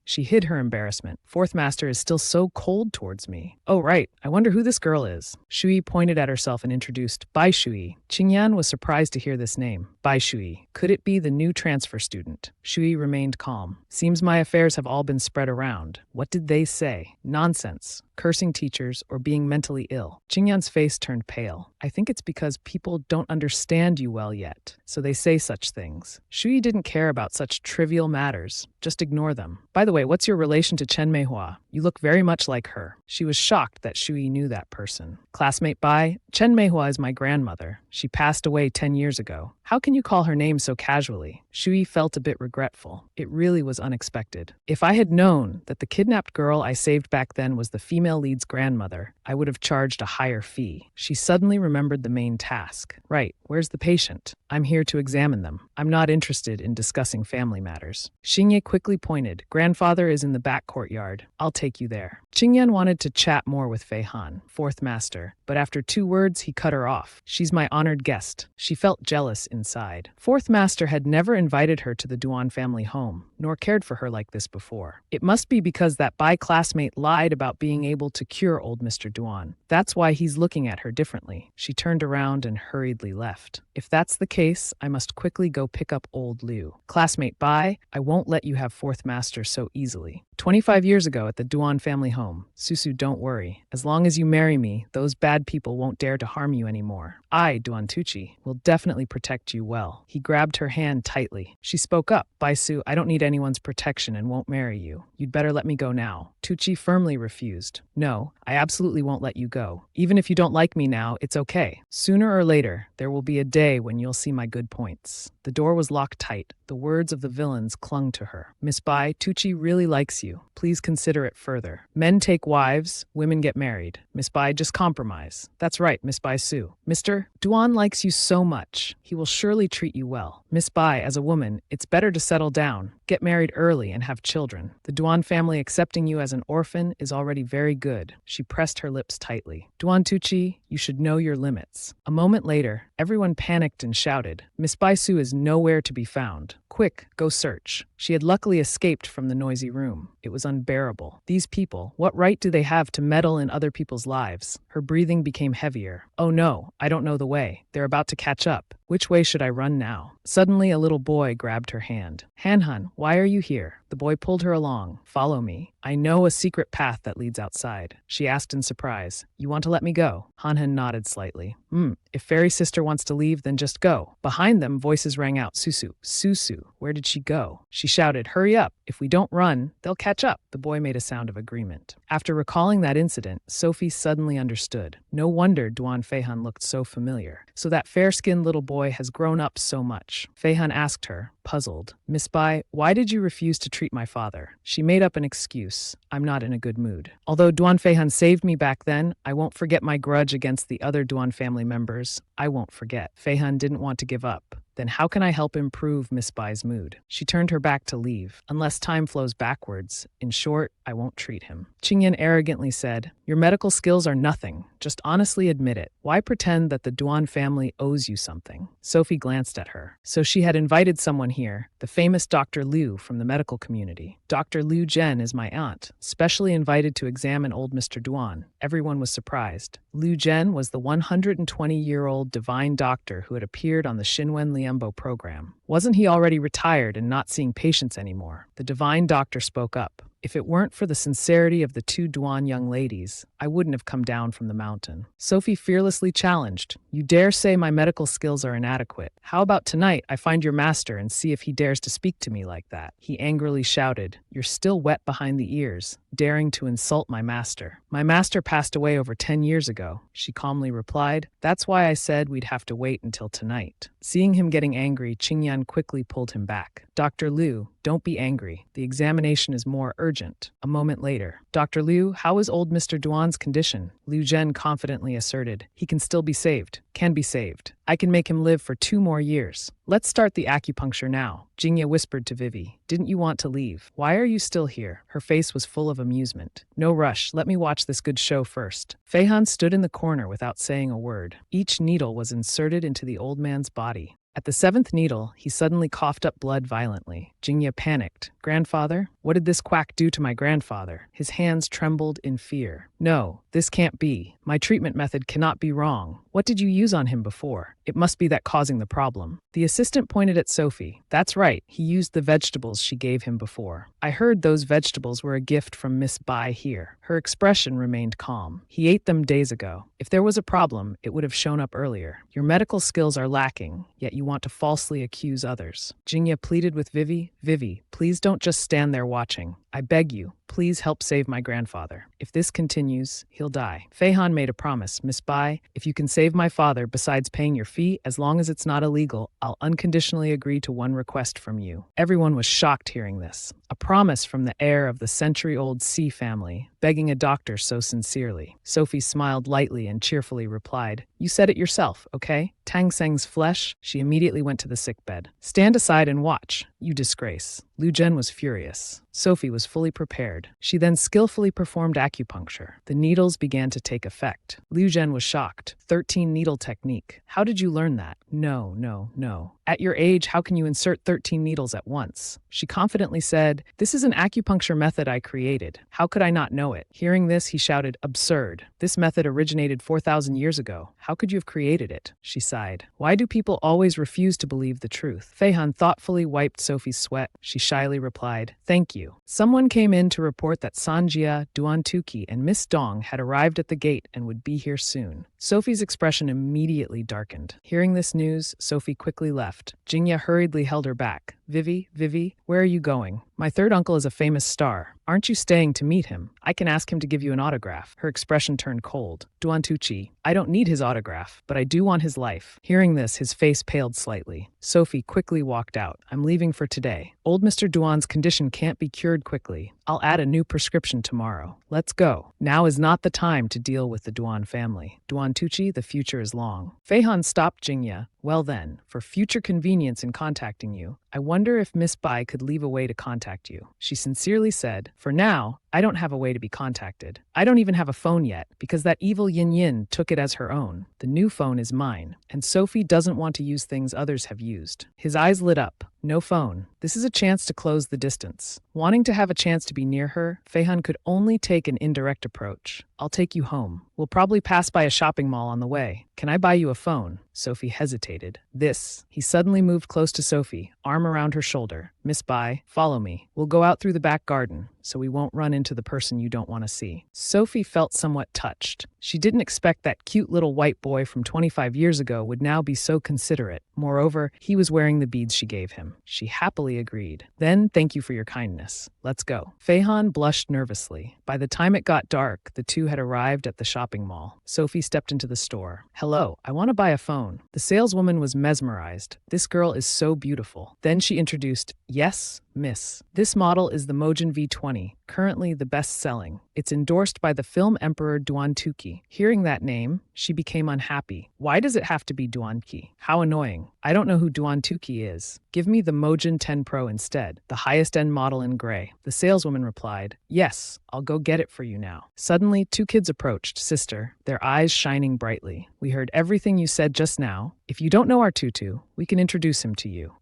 She hid her embarrassment. Fourth Master is still so cold towards me. Oh right, I wonder who this girl is. Shuyi pointed at herself and introduced, Bai Shuyi. Qingyan was surprised to hear this name. Bai Shuyi. Could it be the new transfer student? Shuyi remained calm. Seems my affairs have all been spread around. What did they say? Nonsense. Cursing teachers or being mentally ill. Qingyan's face turned pale. I think it's because people don't understand you well yet, so they say such things. Shuyi didn't care about such trivial matters. Just ignore them. By the way, what's your relation to Chen Manhwa? You look very much like her. She was shocked that Shui knew that person. Classmate Bai, Chen Meihua is my grandmother. She passed away 10 years ago. How can you call her name so casually? Shui felt a bit regretful. It really was unexpected. If I had known that the kidnapped girl I saved back then was the female lead's grandmother, I would have charged a higher fee. She suddenly remembered the main task. Right, where's the patient? I'm here to examine them. I'm not interested in discussing family matters. Xingye quickly pointed. Grandfather is in the back courtyard. I'll take you there. Qingyan wanted to chat more with Fei Han, fourth master, but after 2 words he cut her off. She's my honored guest. She felt jealous inside. Fourth master had never invited her to the Duan family home, nor cared for her like this before. It must be because that Bai classmate lied about being able to cure old Mr. Duan. That's why he's looking at her differently. She turned around and hurriedly left. If that's the case, I must quickly go pick up old Liu. Classmate Bai, I won't let you have fourth master so easily. 25 years ago at the Duan family home. Susu, don't worry. As long as you marry me, those bad people won't dare to harm you anymore. I, Duan Tucci, will definitely protect you well. He grabbed her hand tightly. She spoke up. Bai Su, I don't need anyone's protection and won't marry you. You'd better let me go now. Tucci firmly refused. No, I absolutely won't let you go. Even if you don't like me now, it's okay. Sooner or later, there will be a day when you'll see my good points. The door was locked tight. The words of the villains clung to her. Miss Bai, Tucci really likes you. Please consider it further. Men take wives, women get married. Miss Bai, just compromise. That's right, Miss Bai Su. Mr. Duan likes you so much. He will surely treat you well. Miss Bai, as a woman, it's better to settle down, get married early, and have children. The Duan family accepting you as an orphan is already very good. She pressed her lips tightly. Duan Tucci, you should know your limits. A moment later, everyone panicked and shouted. Miss Bai Su is nowhere to be found. Quick, go search. She had luckily escaped from the noisy room. It was unbearable. These people, what right do they have to meddle in other people's lives? Her breathing became heavier. Oh no, I don't know the way. They're about to catch up. Which way should I run now? Suddenly, a little boy grabbed her hand. Han, why are you here? The boy pulled her along. Follow me. I know a secret path that leads outside. She asked in surprise. You want to let me go? Han nodded slightly. If Fairy Sister wants to leave, then just go. Behind them, voices rang out. Susu, where did she go? She shouted, hurry up. If we don't run, they'll catch up. The boy made a sound of agreement. After recalling that incident, Sophie suddenly understood. No wonder Duan Feihan looked so familiar. So that fair-skinned little boy has grown up so much. Feihan asked her, puzzled. Miss Bai, why did you refuse to treat my father? She made up an excuse. I'm not in a good mood. Although Duan Feihan saved me back then, I won't forget my grudge against the other Duan family members. I won't forget. Feihan didn't want to give up. Then how can I help improve Miss Bai's mood? She turned her back to leave. Unless time flows backwards. In short, I won't treat him. Qingyan arrogantly said, your medical skills are nothing. Just honestly admit it. Why pretend that the Duan family owes you something? Sophie glanced at her. So she had invited someone here, the famous Dr. Liu from the medical community. Dr. Liu Zhen is my aunt, specially invited to examine old Mr. Duan. Everyone was surprised. Liu Zhen was the 120-year-old divine doctor who had appeared on the Xinwen Liembo program. Wasn't he already retired and not seeing patients anymore? The divine doctor spoke up. If it weren't for the sincerity of the 2 Duan young ladies, I wouldn't have come down from the mountain. Sophie fearlessly challenged, you dare say my medical skills are inadequate. How about tonight I find your master and see if he dares to speak to me like that? He angrily shouted, you're still wet behind the ears, daring to insult my master. My master passed away over 10 years ago, she calmly replied. That's why I said we'd have to wait until tonight. Seeing him getting angry, Qingyan quickly pulled him back. Dr. Liu, don't be angry. The examination is more urgent. A moment later, Dr. Liu, how is old Mr. Duan's condition? Liu Zhen confidently asserted. He can still be saved. Can be saved. I can make him live for 2 more years. Let's start the acupuncture now. Jingye whispered to Vivi. Didn't you want to leave? Why are you still here? Her face was full of amusement. No rush. Let me watch this good show first. Feihan stood in the corner without saying a word. Each needle was inserted into the old man's body. At the 7th needle, he suddenly coughed up blood violently. Jingye panicked. Grandfather? What did this quack do to my grandfather? His hands trembled in fear. No, this can't be. My treatment method cannot be wrong. What did you use on him before? It must be that causing the problem. The assistant pointed at Sophie. That's right, he used the vegetables she gave him before. I heard those vegetables were a gift from Miss Bai here. Her expression remained calm. He ate them days ago. If there was a problem, it would have shown up earlier. Your medical skills are lacking, yet you want to falsely accuse others. Jingye pleaded with Vivi. Vivi, please don't just stand there watching. I beg you, please help save my grandfather. If this continues, he'll die. Feihan made a promise. Miss Bai, if you can save my father besides paying your fee, as long as it's not illegal, I'll unconditionally agree to one request from you. Everyone was shocked hearing this. A promise from the heir of the century-old Si family, begging a doctor so sincerely. Sophie smiled lightly and cheerfully replied, "You said it yourself, okay? Tang Seng's flesh." She immediately went to the sickbed. "Stand aside and watch, you disgrace." Lu Zhen was furious. Sophie was fully prepared. She then skillfully performed acupuncture. The needles began to take effect. Lu Zhen was shocked. 13 needle technique. How did you learn that? No, no, no. At your age, how can you insert 13 needles at once? She confidently said, "This is an acupuncture method I created. How could I not know it?" Hearing this, he shouted, "Absurd. This method originated 4,000 years ago. How could you have created it?" She sighed. Why do people always refuse to believe the truth? Feihan thoughtfully wiped Sophie's sweat. She shyly replied, "Thank you." Someone came in to report that Sanjia, Duan Tuki, and Miss Dong had arrived at the gate and would be here soon. Sophie's expression immediately darkened. Hearing this news, Sophie quickly left. Jingya hurriedly held her back. Vivi, where are you going? My third uncle is a famous star. Aren't you staying to meet him? I can ask him to give you an autograph." Her expression turned cold. Duan Tuchi, I don't need his autograph, but I do want his life. Hearing this, his face paled slightly. Sophie quickly walked out. I'm leaving for today. Old Mr. Duan's condition can't be cured quickly. I'll add a new prescription tomorrow. Let's go. Now is not the time to deal with the Duan family. Duan Tuchi, the future is long. Feihan stopped Jingya. Well then, for future convenience in contacting you, I wonder if Miss Bai could leave a way to contact you. She sincerely said, "For now, I don't have a way to be contacted. I don't even have a phone yet, because that evil Yin Yin took it as her own. The new phone is mine, and Sophie doesn't want to use things others have used." His eyes lit up. No phone. This is a chance to close the distance. Wanting to have a chance to be near her, Feihan could only take an indirect approach. I'll take you home. We'll probably pass by a shopping mall on the way. Can I buy you a phone? Sophie hesitated. He suddenly moved close to Sophie, arm around her shoulder. Miss Bai, follow me. We'll go out through the back garden, so we won't run into the person you don't want to see. Sophie felt somewhat touched. She didn't expect that cute little white boy from 25 years ago would now be so considerate. Moreover, he was wearing the beads she gave him. She happily agreed. Then, thank you for your kindness. Let's go. Feihan blushed nervously. By the time it got dark, the two had arrived at the shopping mall. Sophie stepped into the store. Hello, I want to buy a phone. The saleswoman was mesmerized. This girl is so beautiful. Then she introduced, yes, miss. This model is the Mojin V20, currently the best-selling. It's endorsed by the film emperor Duan Tuki. Hearing that name, she became unhappy. Why does it have to be Duanqi? How annoying. I don't know who Duan Tuki is. Give me the Mojin 10 Pro instead, the highest-end model in gray. The saleswoman replied, yes, I'll go get it for you now. Suddenly, two kids approached, sister, their eyes shining brightly. We heard everything you said just now. If you don't know our Tutu, we can introduce him to you.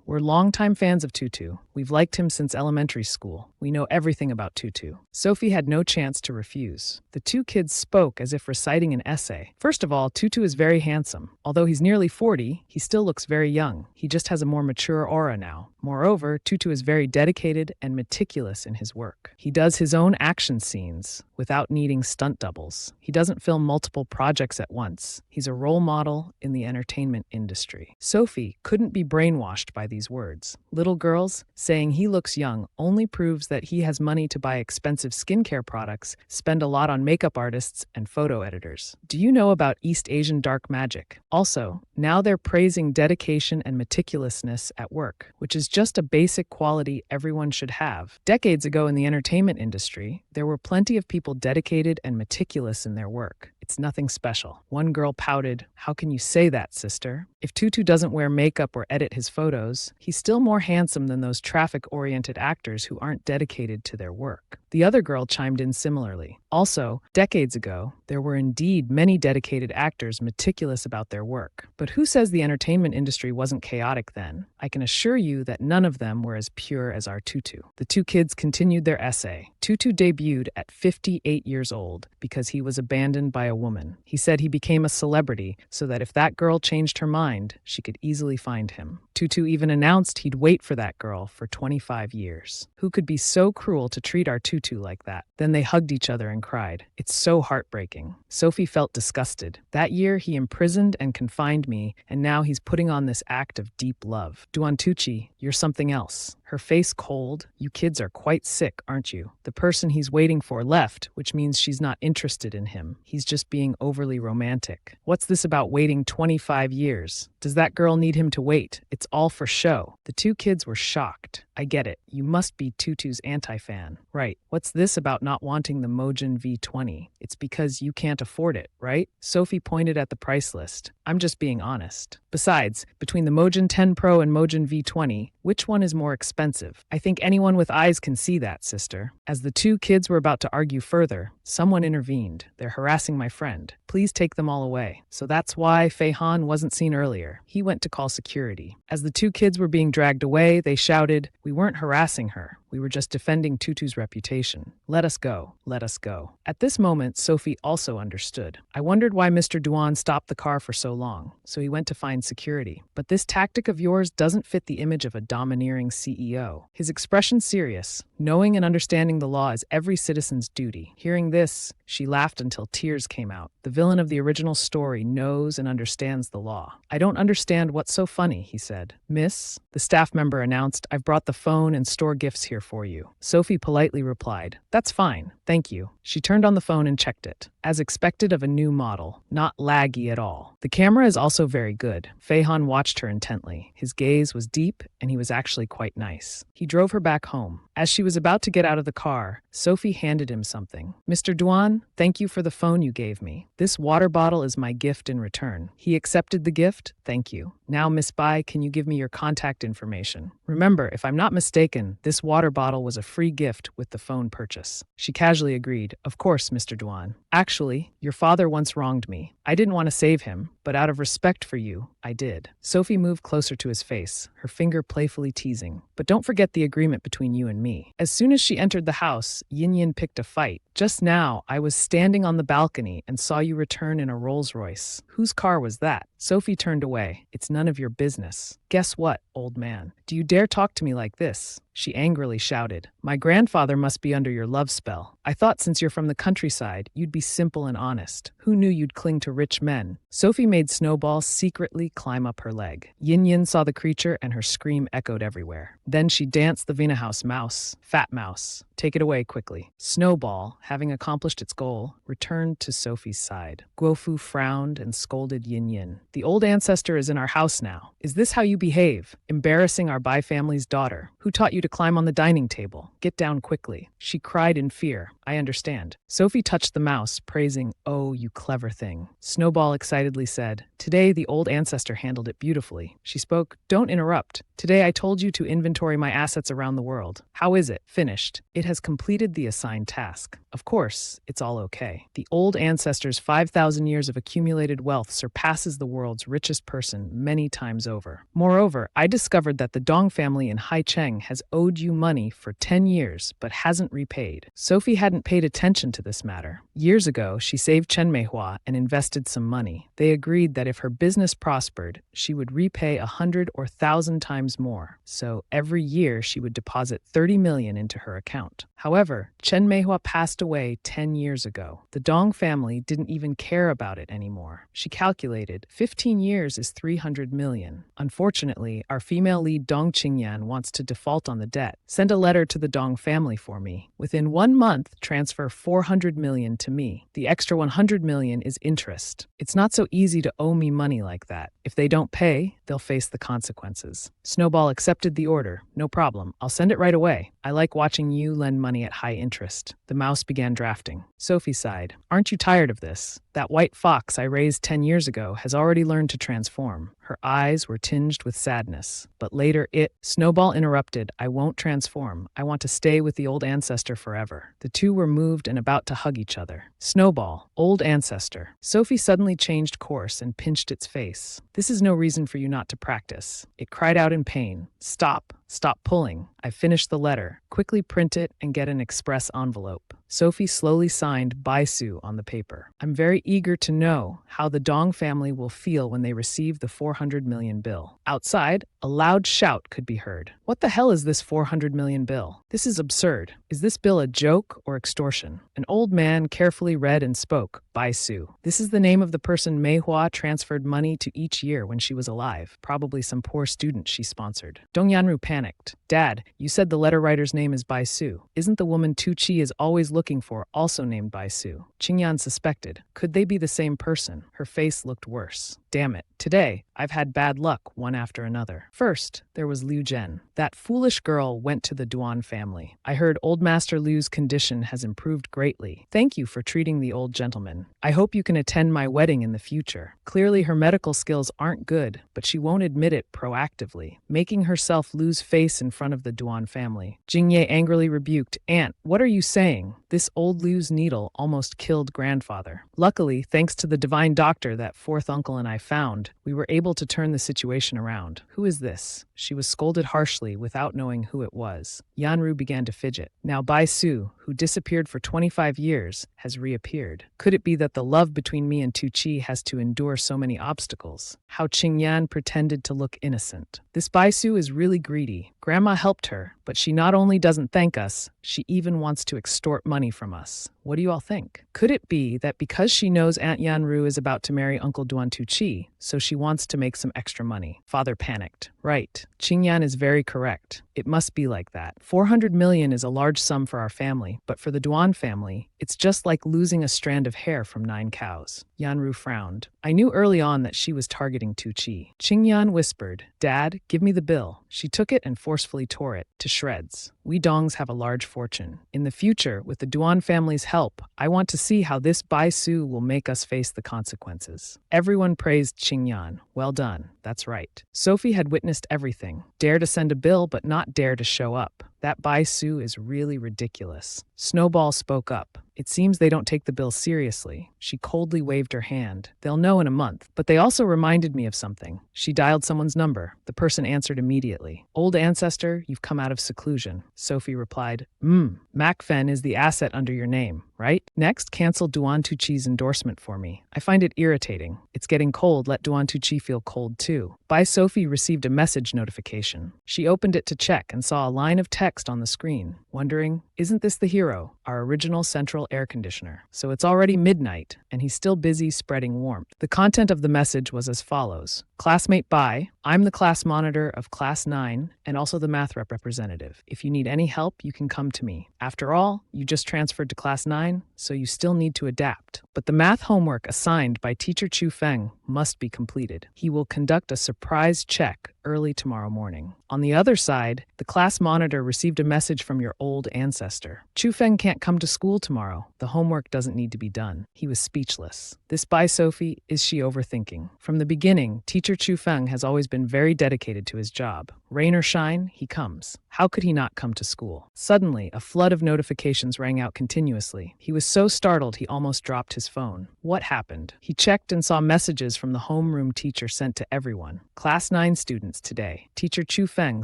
We're longtime fans of Tutu. We've liked him since elementary school. We know everything about Tutu. Sophie had no chance to refuse. The two kids spoke as if reciting an essay. First of all, Tutu is very handsome. Although he's nearly 40, he still looks very young. He just has a more mature aura now. Moreover, Tutu is very dedicated and meticulous in his work. He does his own action scenes without needing stunt doubles. He doesn't film multiple projects at once. He's a role model in the entertainment industry. Sophie couldn't be brainwashed by these words. Little girls saying he looks young only proves that he has money to buy expensive skincare products, spend a lot on makeup artists and photo editors. Do you know about East Asian dark magic? Also, now they're praising dedication and meticulousness at work, which is just a basic quality everyone should have. Decades ago in the entertainment industry, there were plenty of people dedicated and meticulous in their work. It's nothing special. One girl pouted, how can you say that, sister? If Tutu doesn't wear makeup or edit his photos, he's still more handsome than those traffic-oriented actors who aren't dedicated to their work. The other girl chimed in similarly. Also, decades ago, there were indeed many dedicated actors meticulous about their work. But who says the entertainment industry wasn't chaotic then? I can assure you that none of them were as pure as our Tutu. The two kids continued their essay. Tutu debuted at 58 years old because he was abandoned by a woman. He said he became a celebrity so that if that girl changed her mind, she could easily find him. Tutu even announced he'd wait for that girl for 25 years. Who could be so cruel to treat our Tutu like that? Then they hugged each other and cried. It's so heartbreaking. Sophie felt disgusted. That year, he imprisoned and confined me, and now he's putting on this act of deep love. Duan Tucci, you're something else. her face cold. You kids are quite sick, aren't you? The person he's waiting for left, which means she's not interested in him. He's just being overly romantic. What's this about waiting 25 years? Does that girl need him to wait? It's all for show. The two kids were shocked. I get it. You must be Tutu's anti-fan. Right. What's this about not wanting the Mojin V20? It's because you can't afford it, right? Sophie pointed at the price list. I'm just being honest. Besides, between the Mojin 10 Pro and Mojin V20, which one is more expensive? I think anyone with eyes can see that, sister. As the two kids were about to argue further, someone intervened. They're harassing my friend. Please take them all away. So that's why Fei Han wasn't seen earlier. He went to call security. As the two kids were being dragged away, they shouted, "We weren't harassing her. We were just defending Tutu's reputation. Let us go. Let us go." At this moment, Sophie also understood. I wondered why Mr. Duan stopped the car for so long, so he went to find security. But this tactic of yours doesn't fit the image of a domineering CEO. His expression serious. Knowing and understanding the law is every citizen's duty. Hearing this, she laughed until tears came out. The villain of the original story knows and understands the law. I don't understand what's so funny, he said. Miss, the staff member announced, I've brought the phone and store gifts here for you. Sophie politely replied, that's fine, thank you. She turned on the phone and checked it. As expected of a new model, not laggy at all. The camera is also very good. Fei Han watched her intently. His gaze was deep and he was actually quite nice. He drove her back home. As she was about to get out of the car, Sophie handed him something. Mr. Duan, thank you for the phone you gave me. This water bottle is my gift in return. He accepted the gift. Thank you. Now, Miss Bai, can you give me your contact information? Remember, if I'm not mistaken, this water bottle was a free gift with the phone purchase. She casually agreed. Of course, Mr. Duan. Actually, your father once wronged me. I didn't want to save him, but out of respect for you, I did. Sophie moved closer to his face, her finger playfully teasing. But don't forget the agreement between you and me. As soon as she entered the house, Yin Yin picked a fight. Just now, I was standing on the balcony and saw you return in a Rolls-Royce. Whose car was that? Sophie turned away. It's none of your business. Guess what, old man? Do you dare talk to me like this? She angrily shouted. My grandfather must be under your love spell. I thought since you're from the countryside, you'd be simple and honest. Who knew you'd cling to rich men? Sophie made Snowball secretly climb up her leg. Yin Yin saw the creature and her scream echoed everywhere. Then she danced the Vina House mouse. Fat mouse. Take it away quickly. Snowball, having accomplished its goal, returned to Sophie's side. Guofu frowned and scolded Yin Yin. The old ancestor is in our house now. Is this how you behave? Embarrassing our Bai family's daughter. Who taught you to climb on the dining table? Get down quickly. She cried in fear. I understand. Sophie touched the mouse, praising, oh, you clever thing. Snowball excitedly said, today the old ancestor handled it beautifully. She spoke, don't interrupt. Today I told you to inventory my assets around the world. How is it? Finished. It has completed the assigned task. Of course, it's all okay. The old ancestor's 5,000 years of accumulated wealth surpasses the world's richest person many times over. Moreover, I discovered that the Dong family in Haicheng has owed you money for 10 years but hasn't repaid. Sophie hadn't paid attention to this matter. Years ago, she saved Chen Meihua and invested some money. They agreed that if her business prospered, she would repay 100 or 1,000 times more. So every year she would deposit 30 million into her account. However, Chen Meihua passed away 10 years ago. The Dong family didn't even care about it anymore. She calculated 15 years is 300 million. Unfortunately, our female lead Dong Qingyan wants to default on the debt. Send a letter to the Dong family for me. Within 1 month, transfer 400 million to me. The extra 100 million is interest. It's not so easy to owe me money like that. If they don't pay, they'll face the consequences. Snowball accepted the order. No problem. I'll send it right away. I like watching you lend money at high interest. The mouse began drafting. Sophie sighed. Aren't you tired of this? That white fox I raised 10 years ago has already learned to transform. Her eyes were tinged with sadness. But later Snowball interrupted. I won't transform. I want to stay with the old ancestor forever. The two were moved and about to hug each other. Snowball, old ancestor. Sophie suddenly changed course and pinched its face. This is no reason for you not to practice. It cried out in pain. Stop. Stop pulling. I've finished the letter. Quickly print it and get an express envelope. Sophie slowly signed Baisu on the paper. I'm very eager to know how the Dong family will feel when they receive the 400 million bill. Outside, a loud shout could be heard. What the hell is this 400 million bill? This is absurd. Is this bill a joke or extortion? An old man carefully read and spoke, Baisu. This is the name of the person Manhwa transferred money to each year when she was alive, probably some poor student she sponsored. Dong Yanru panicked. Dad, you said the letter writer's name is Baisu. Isn't the woman Tu Chi is always looking for also named Baisu? Qingyan suspected. Could they be the same person? Her face looked worse. Damn it. Today, I've had bad luck one after another. First, there was Liu Zhen. That foolish girl went to the Duan family. I heard Old Master Liu's condition has improved greatly. Thank you for treating the old gentleman. I hope you can attend my wedding in the future. Clearly, her medical skills aren't good, but she won't admit it proactively, making herself lose face in front of the Duan family. Jingye angrily rebuked, Aunt, what are you saying? This old Liu's needle almost killed grandfather. Luckily, thanks to the divine doctor that fourth uncle and I found, we were able to turn the situation around. Who is this? She was scolded harshly without knowing who it was. Yanru began to fidget. Now Bai Su, who disappeared for 25 years, has reappeared. Could it be that the love between me and Tu Chi has to endure so many obstacles? How Qingyan pretended to look innocent. This Bai Su is really greedy. Grandma helped her, but she not only doesn't thank us, she even wants to extort money from us. What do you all think? Could it be that because she knows Aunt Yanru is about to marry Uncle Duan Tu Chi, so she wants to make some extra money? Father panicked. Right. Qingyan is very correct. It must be like that. 400 million is a large sum for our family, but for the Duan family, it's just like losing a strand of hair from 9 cows. Yanru frowned. I knew early on that she was targeting Tu Chi. Qingyan whispered, Dad, give me the bill. She took it and forcefully tore it to shreds. We Dongs have a large fortune. In the future, with the Duan family's help, I want to see how this Bai Su will make us face the consequences. Everyone praised Qingyan. Well done. That's right. Sophie had witnessed everything. Dare to send a bill, but not dare to show up. That Bai Su is really ridiculous. Snowball spoke up. It seems they don't take the bill seriously. She coldly waved her hand. They'll know in a month. But they also reminded me of something. She dialed someone's number. The person answered immediately. Old ancestor, you've come out of seclusion. Sophie replied, Macfen is the asset under your name, right? Next, cancel Duan Tu Chi's endorsement for me. I find it irritating. It's getting cold. Let Duan Tu Chi feel cold too. Bai Sophie received a message notification. She opened it to check and saw a line of text on the screen, wondering, isn't this the hero, our original central air conditioner? So it's already midnight, and he's still busy spreading warmth. The content of the message was as follows. Classmate Bai, I'm the class monitor of Class 9 and also the math representative. If you need any help, you can come to me. After all, you just transferred to Class 9, so you still need to adapt. But the math homework assigned by Teacher Chu Feng must be completed. He will conduct a surprise check early tomorrow morning. On the other side, the class monitor received a message from your old ancestor. Chu Feng can't come to school tomorrow. The homework doesn't need to be done. He was speechless. This Bai Sophie, is she overthinking? From the beginning, Teacher Chu Feng has always been very dedicated to his job. Rain or shine, he comes. How could he not come to school? Suddenly, a flood of notifications rang out continuously. He was so startled he almost dropped his phone. What happened? He checked and saw messages from the homeroom teacher sent to everyone. Class 9 students today. Teacher Chu Feng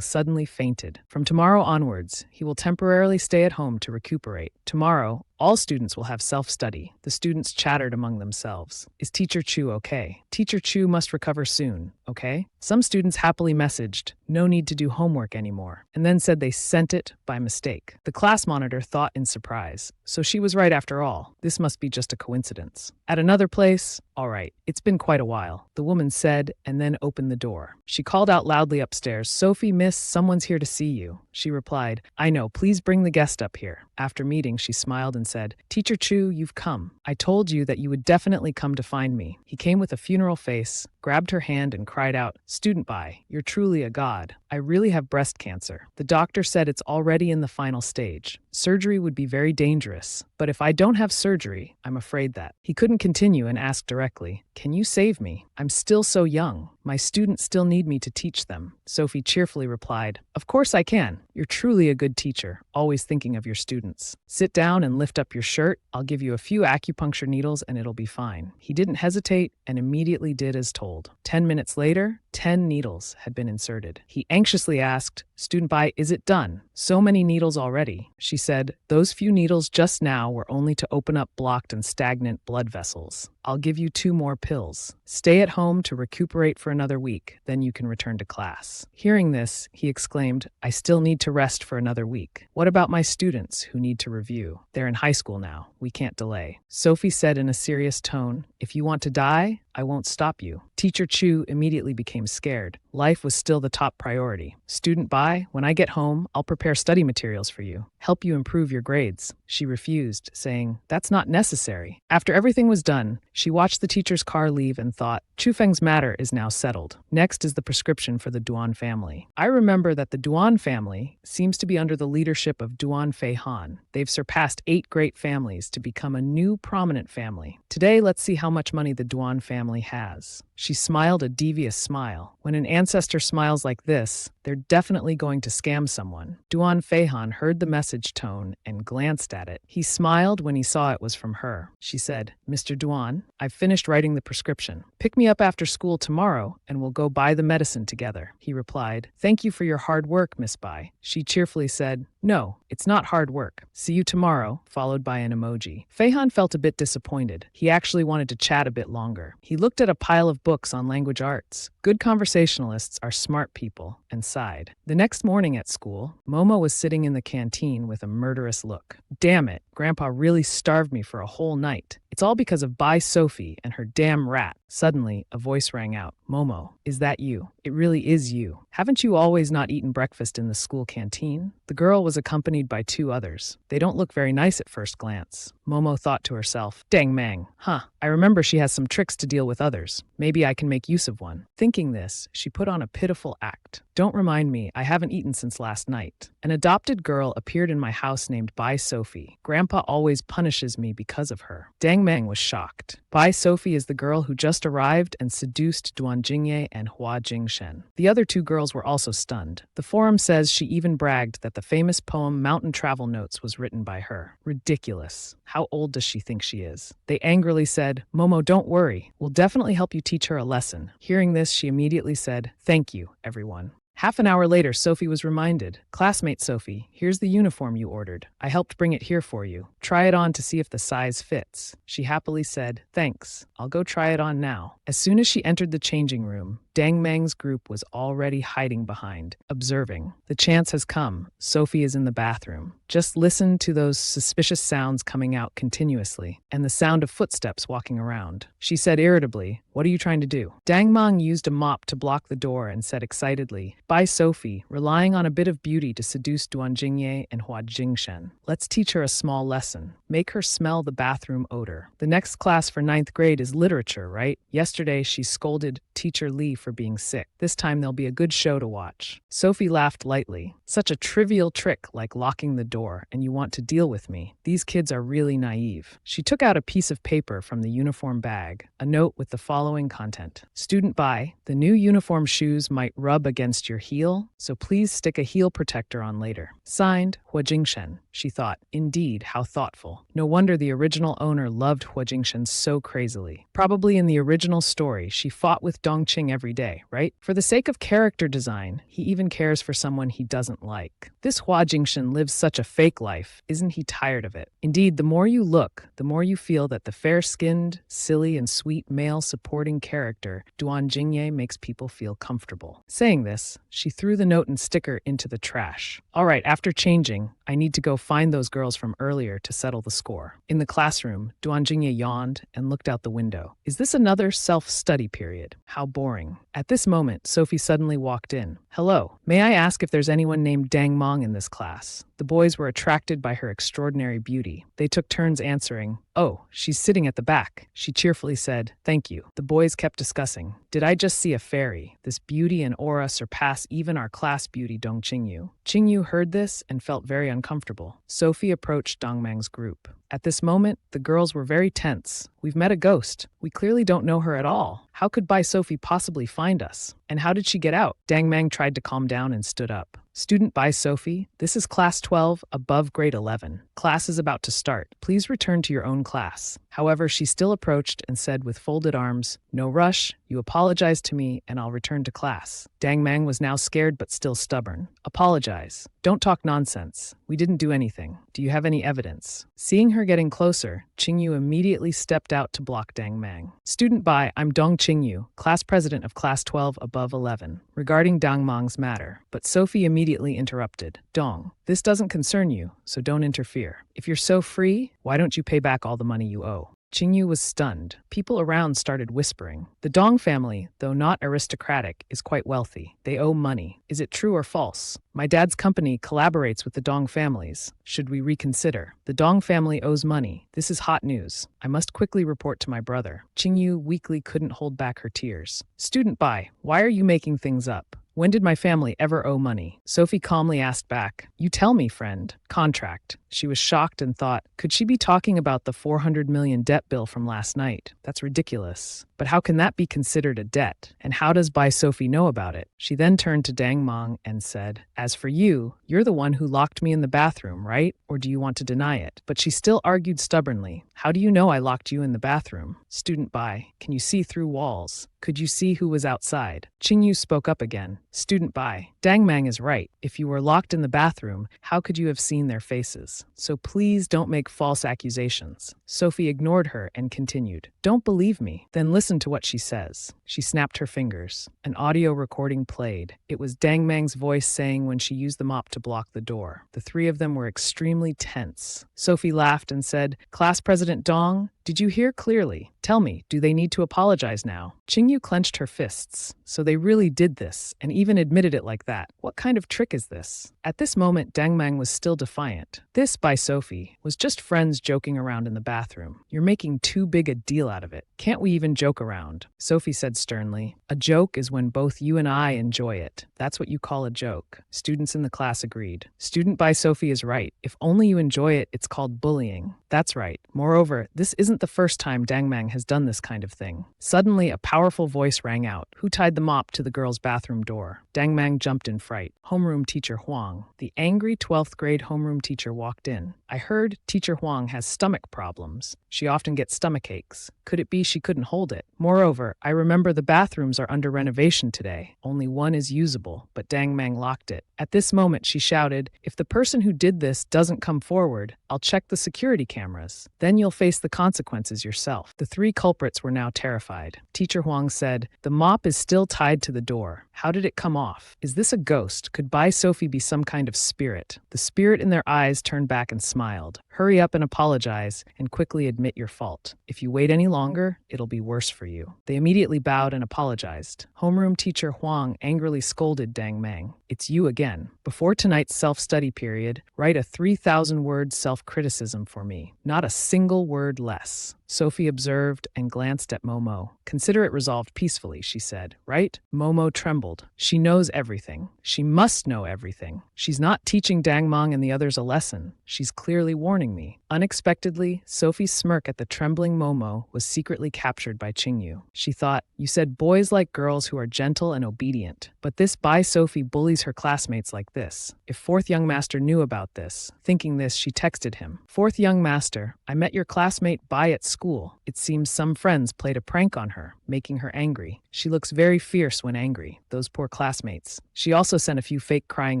suddenly fainted. From tomorrow onwards, he will temporarily stay at home to recuperate. Tomorrow, all students will have self-study. The students chattered among themselves. Is Teacher Chu okay? Teacher Chu must recover soon, okay? Some students happily messaged, no need to do homework anymore, and then said they sent it by mistake. The class monitor thought in surprise. So she was right after all. This must be just a coincidence. At another place, all right, it's been quite a while, the woman said, and then opened the door. She called out loudly upstairs, Sophie, miss, someone's here to see you. She replied, I know, please bring the guest up here. After meeting, she smiled and said, Teacher Chu, you've come. I told you that you would definitely come to find me. He came with a funeral face, grabbed her hand and cried out, Student Bai, you're truly a god. I really have breast cancer. The doctor said it's already in the final stage. Surgery would be very dangerous, but if I don't have surgery, I'm afraid that. He couldn't continue and asked directly, Can you save me? I'm still so young. My students still need me to teach them. Sophie cheerfully replied, Of course I can. You're truly a good teacher, always thinking of your students. Sit down and lift up your shirt. I'll give you a few acupuncture needles and it'll be fine. He didn't hesitate and immediately did as told. 10 minutes later, 10 needles had been inserted. He anxiously asked, "Student Bai, is it done?" "So many needles already." She said, "Those few needles just now were only to open up blocked and stagnant blood vessels. I'll give you 2 more pills. Stay at home to recuperate for another week, then you can return to class." Hearing this, he exclaimed, "I still need to rest for another week. What about my students who need to review? They're in high school now. We can't delay." Sophie said in a serious tone, "If you want to die, I won't stop you." Teacher Chu immediately became scared. Life was still the top priority. "Student Bai, when I get home, I'll prepare study materials for you, help you improve your grades." She refused, saying, "That's not necessary." After everything was done, she watched the teacher's car leave and thought, Chu Feng's matter is now settled. Next is the prescription for the Duan family. I remember that the Duan family seems to be under the leadership of Duan Fei Han. They've surpassed 8 great families to become a new prominent family. Today, let's see how much money the Duan family has. She smiled a devious smile. When an ancestor smiles like this, they're definitely going to scam someone. Duan Feihan heard the message tone and glanced at it. He smiled when he saw it was from her. She said, "Mr. Duan, I've finished writing the prescription. Pick me up after school tomorrow and we'll go buy the medicine together." He replied, "Thank you for your hard work, Miss Bai." She cheerfully said, "No, it's not hard work. See you tomorrow," followed by an emoji. Feihan felt a bit disappointed. He actually wanted to chat a bit longer. He looked at a pile of books on language arts. Good conversationalists are smart people, and sighed. The next morning at school, Momo was sitting in the canteen with a murderous look. "Damn it, Grandpa really starved me for a whole night. It's all because of Bai Sophie and her damn rat." Suddenly, a voice rang out. "Momo, is that you? It really is you. Haven't you always not eaten breakfast in the school canteen?" The girl was accompanied by 2 others. They don't look very nice at first glance. Momo thought to herself, "Dang mang, I remember she has some tricks to deal with others. Maybe I can make use of one." Thinking this, she put on a pitiful act. "Don't remind me, I haven't eaten since last night. An adopted girl appeared in my house named Bai Sophie. Grandpa always punishes me because of her." Dang Mang was shocked. Bai Sophie is the girl who just arrived and seduced Duan Jingye and Hua Jingshen. The other 2 girls were also stunned. The forum says she even bragged that the famous poem Mountain Travel Notes was written by her. Ridiculous. How old does she think she is? They angrily said, "Momo, don't worry. We'll definitely help you teach her a lesson." Hearing this, she immediately said, "Thank you, everyone." Half an hour later, Sophie was reminded, "Classmate Sophie, here's the uniform you ordered. I helped bring it here for you. Try it on to see if the size fits." She happily said, "Thanks. I'll go try it on now." As soon as she entered the changing room, Dang Mang's group was already hiding behind, observing. The chance has come. Sophie is in the bathroom. Just listen to those suspicious sounds coming out continuously, and the sound of footsteps walking around. She said irritably, "What are you trying to do?" Dang Mang used a mop to block the door and said excitedly, "By Sophie, relying on a bit of beauty to seduce Duan Jingye and Hua Jingshen. Let's teach her a small lesson. Make her smell the bathroom odor. The next class for 9th grade is literature, right? Yesterday, she scolded Teacher Lee for being sick. This time there'll be a good show to watch." Sophie laughed lightly. "Such a trivial trick like locking the door, and you want to deal with me. These kids are really naive." She took out a piece of paper from the uniform bag, a note with the following content. "Student Bai, the new uniform shoes might rub against your heel, so please stick a heel protector on later. Signed, Hua Jingshen." She thought, indeed, how thoughtful. No wonder the original owner loved Hua Jingshen so crazily. Probably in the original story, she fought with Dongqing every day, right? For the sake of character design, he even cares for someone he doesn't like. This Hua Jingshen lives such a fake life. Isn't he tired of it? Indeed, the more you look, the more you feel that the fair-skinned, silly, and sweet male supporting character, Duan Jingye, makes people feel comfortable. Saying this, she threw the note and sticker into the trash. All right, after changing, I need to go find those girls from earlier to settle the score. In the classroom, Duan Jingye yawned and looked out the window. Is this another self-study period? How boring. At this moment, Sophie suddenly walked in. "Hello, may I ask if there's anyone named Dang Mong in this class?" The boys were attracted by her extraordinary beauty. They took turns answering, "Oh, she's sitting at the back." She cheerfully said, "Thank you." The boys kept discussing. "Did I just see a fairy? This beauty and aura surpass even our class beauty Dong Qingyu." Qingyu heard this and felt very uncomfortable. Sophie approached Dongmang's group. At this moment, the girls were very tense. "We've met a ghost. We clearly don't know her at all. How could Bai Sophie possibly find us? And how did she get out?" Dang Mang tried to calm down and stood up. "Student Bai Sophie, this is class 12 above grade 11. Class is about to start. Please return to your own class." However, she still approached and said with folded arms, "No rush, you apologize to me and I'll return to class." Dang Mang was now scared but still stubborn. "Apologize. Don't talk nonsense. We didn't do anything. Do you have any evidence?" Seeing her getting closer, Qingyu immediately stepped out to block Dang Mang. "Student Bai, I'm Dong Qingyu, class president of class 12 above 11, regarding Dang Mang's matter." But Sophie immediately interrupted. "Dong, this doesn't concern you, so don't interfere. If you're so free, why don't you pay back all the money you owe?" Qingyu was stunned. People around started whispering. "The Dong family, though not aristocratic, is quite wealthy. They owe money. Is it true or false? My dad's company collaborates with the Dong families. Should we reconsider? The Dong family owes money. This is hot news. I must quickly report to my brother." Qingyu weakly couldn't hold back her tears. "Student Bai, why are you making things up? When did my family ever owe money?" Sophie calmly asked back. "You tell me, friend." "Contract." She was shocked and thought, could she be talking about the 400 million debt bill from last night? That's ridiculous. But how can that be considered a debt? And how does Bai Sophie know about it? She then turned to Dang Mang and said, "As for you, you're the one who locked me in the bathroom, right? Or do you want to deny it?" But she still argued stubbornly. "How do you know I locked you in the bathroom?" "Student Bai, can you see through walls? Could you see who was outside?" Qingyu spoke up again. "Student Bai, Dang Mang is right. If you were locked in the bathroom, how could you have seen their faces? So please don't make false accusations." Sophie ignored her and continued. "Don't believe me? Then listen to what she says." She snapped her fingers. An audio recording played. It was Dang Mang's voice saying when she used the mop to block the door. The three of them were extremely tense. Sophie laughed and said, "Class President Dong, did you hear clearly? Tell me, do they need to apologize now?" Qingyu clenched her fists. So they really did this, and even admitted it like that. What kind of trick is this? At this moment, Dang Mang was still defiant. "This, by Sophie, was just friends joking around in the bathroom. You're making too big a deal out of it. Can't we even joke around?" Sophie said sternly. "A joke is when both you and I enjoy it. That's what you call a joke." Students in the class agreed. "Student by Sophie is right. If only you enjoy it, it's called bullying." "That's right. Moreover, this isn't the first time Dang Mang has done this kind of thing." Suddenly, a powerful voice rang out. "Who tied the mop to the girl's bathroom door?" Dang Mang jumped in fright. "Homeroom teacher Huang." The angry 12th grade homeroom teacher walked in. "I heard teacher Huang has stomach problems. She often gets stomach aches. Could it be she couldn't hold it? Moreover, I remember the bathrooms are under renovation today. Only one is usable, but Dang Mang locked it." At this moment, she shouted, "If the person who did this doesn't come forward, I'll check the security cameras. Then you'll face the consequences yourself." The three culprits were now terrified. Teacher Huang said, "The mop is still tied to the door. How did it come off? Is this a ghost? Could Bai Sophie be some kind of spirit?" The spirit in their eyes turned back and smiled. "Hurry up and apologize, and quickly admit your fault. If you wait any longer, it'll be worse for you." They immediately bowed and apologized. Homeroom teacher Huang angrily scolded Dang Mang. "It's you again. Before tonight's self-study period, write a 3,000-word self-criticism for me. Not a single word less." Sophie observed and glanced at Momo. "Consider it resolved peacefully," she said, "right?" Momo trembled. She knows everything. She must know everything. She's not teaching Dang Mang and the others a lesson. She's clearly warning me. Unexpectedly, Sophie's smirk at the trembling Momo was secretly captured by Qingyu. She thought, "You said boys like girls who are gentle and obedient. But this Bai Sophie bullies her classmates like this. If fourth young master knew about this." Thinking this, she texted him. "Fourth young master, I met your classmate Bai at school. It seems some friends played a prank on her, making her angry. She looks very fierce when angry, those poor classmates." She also sent a few fake crying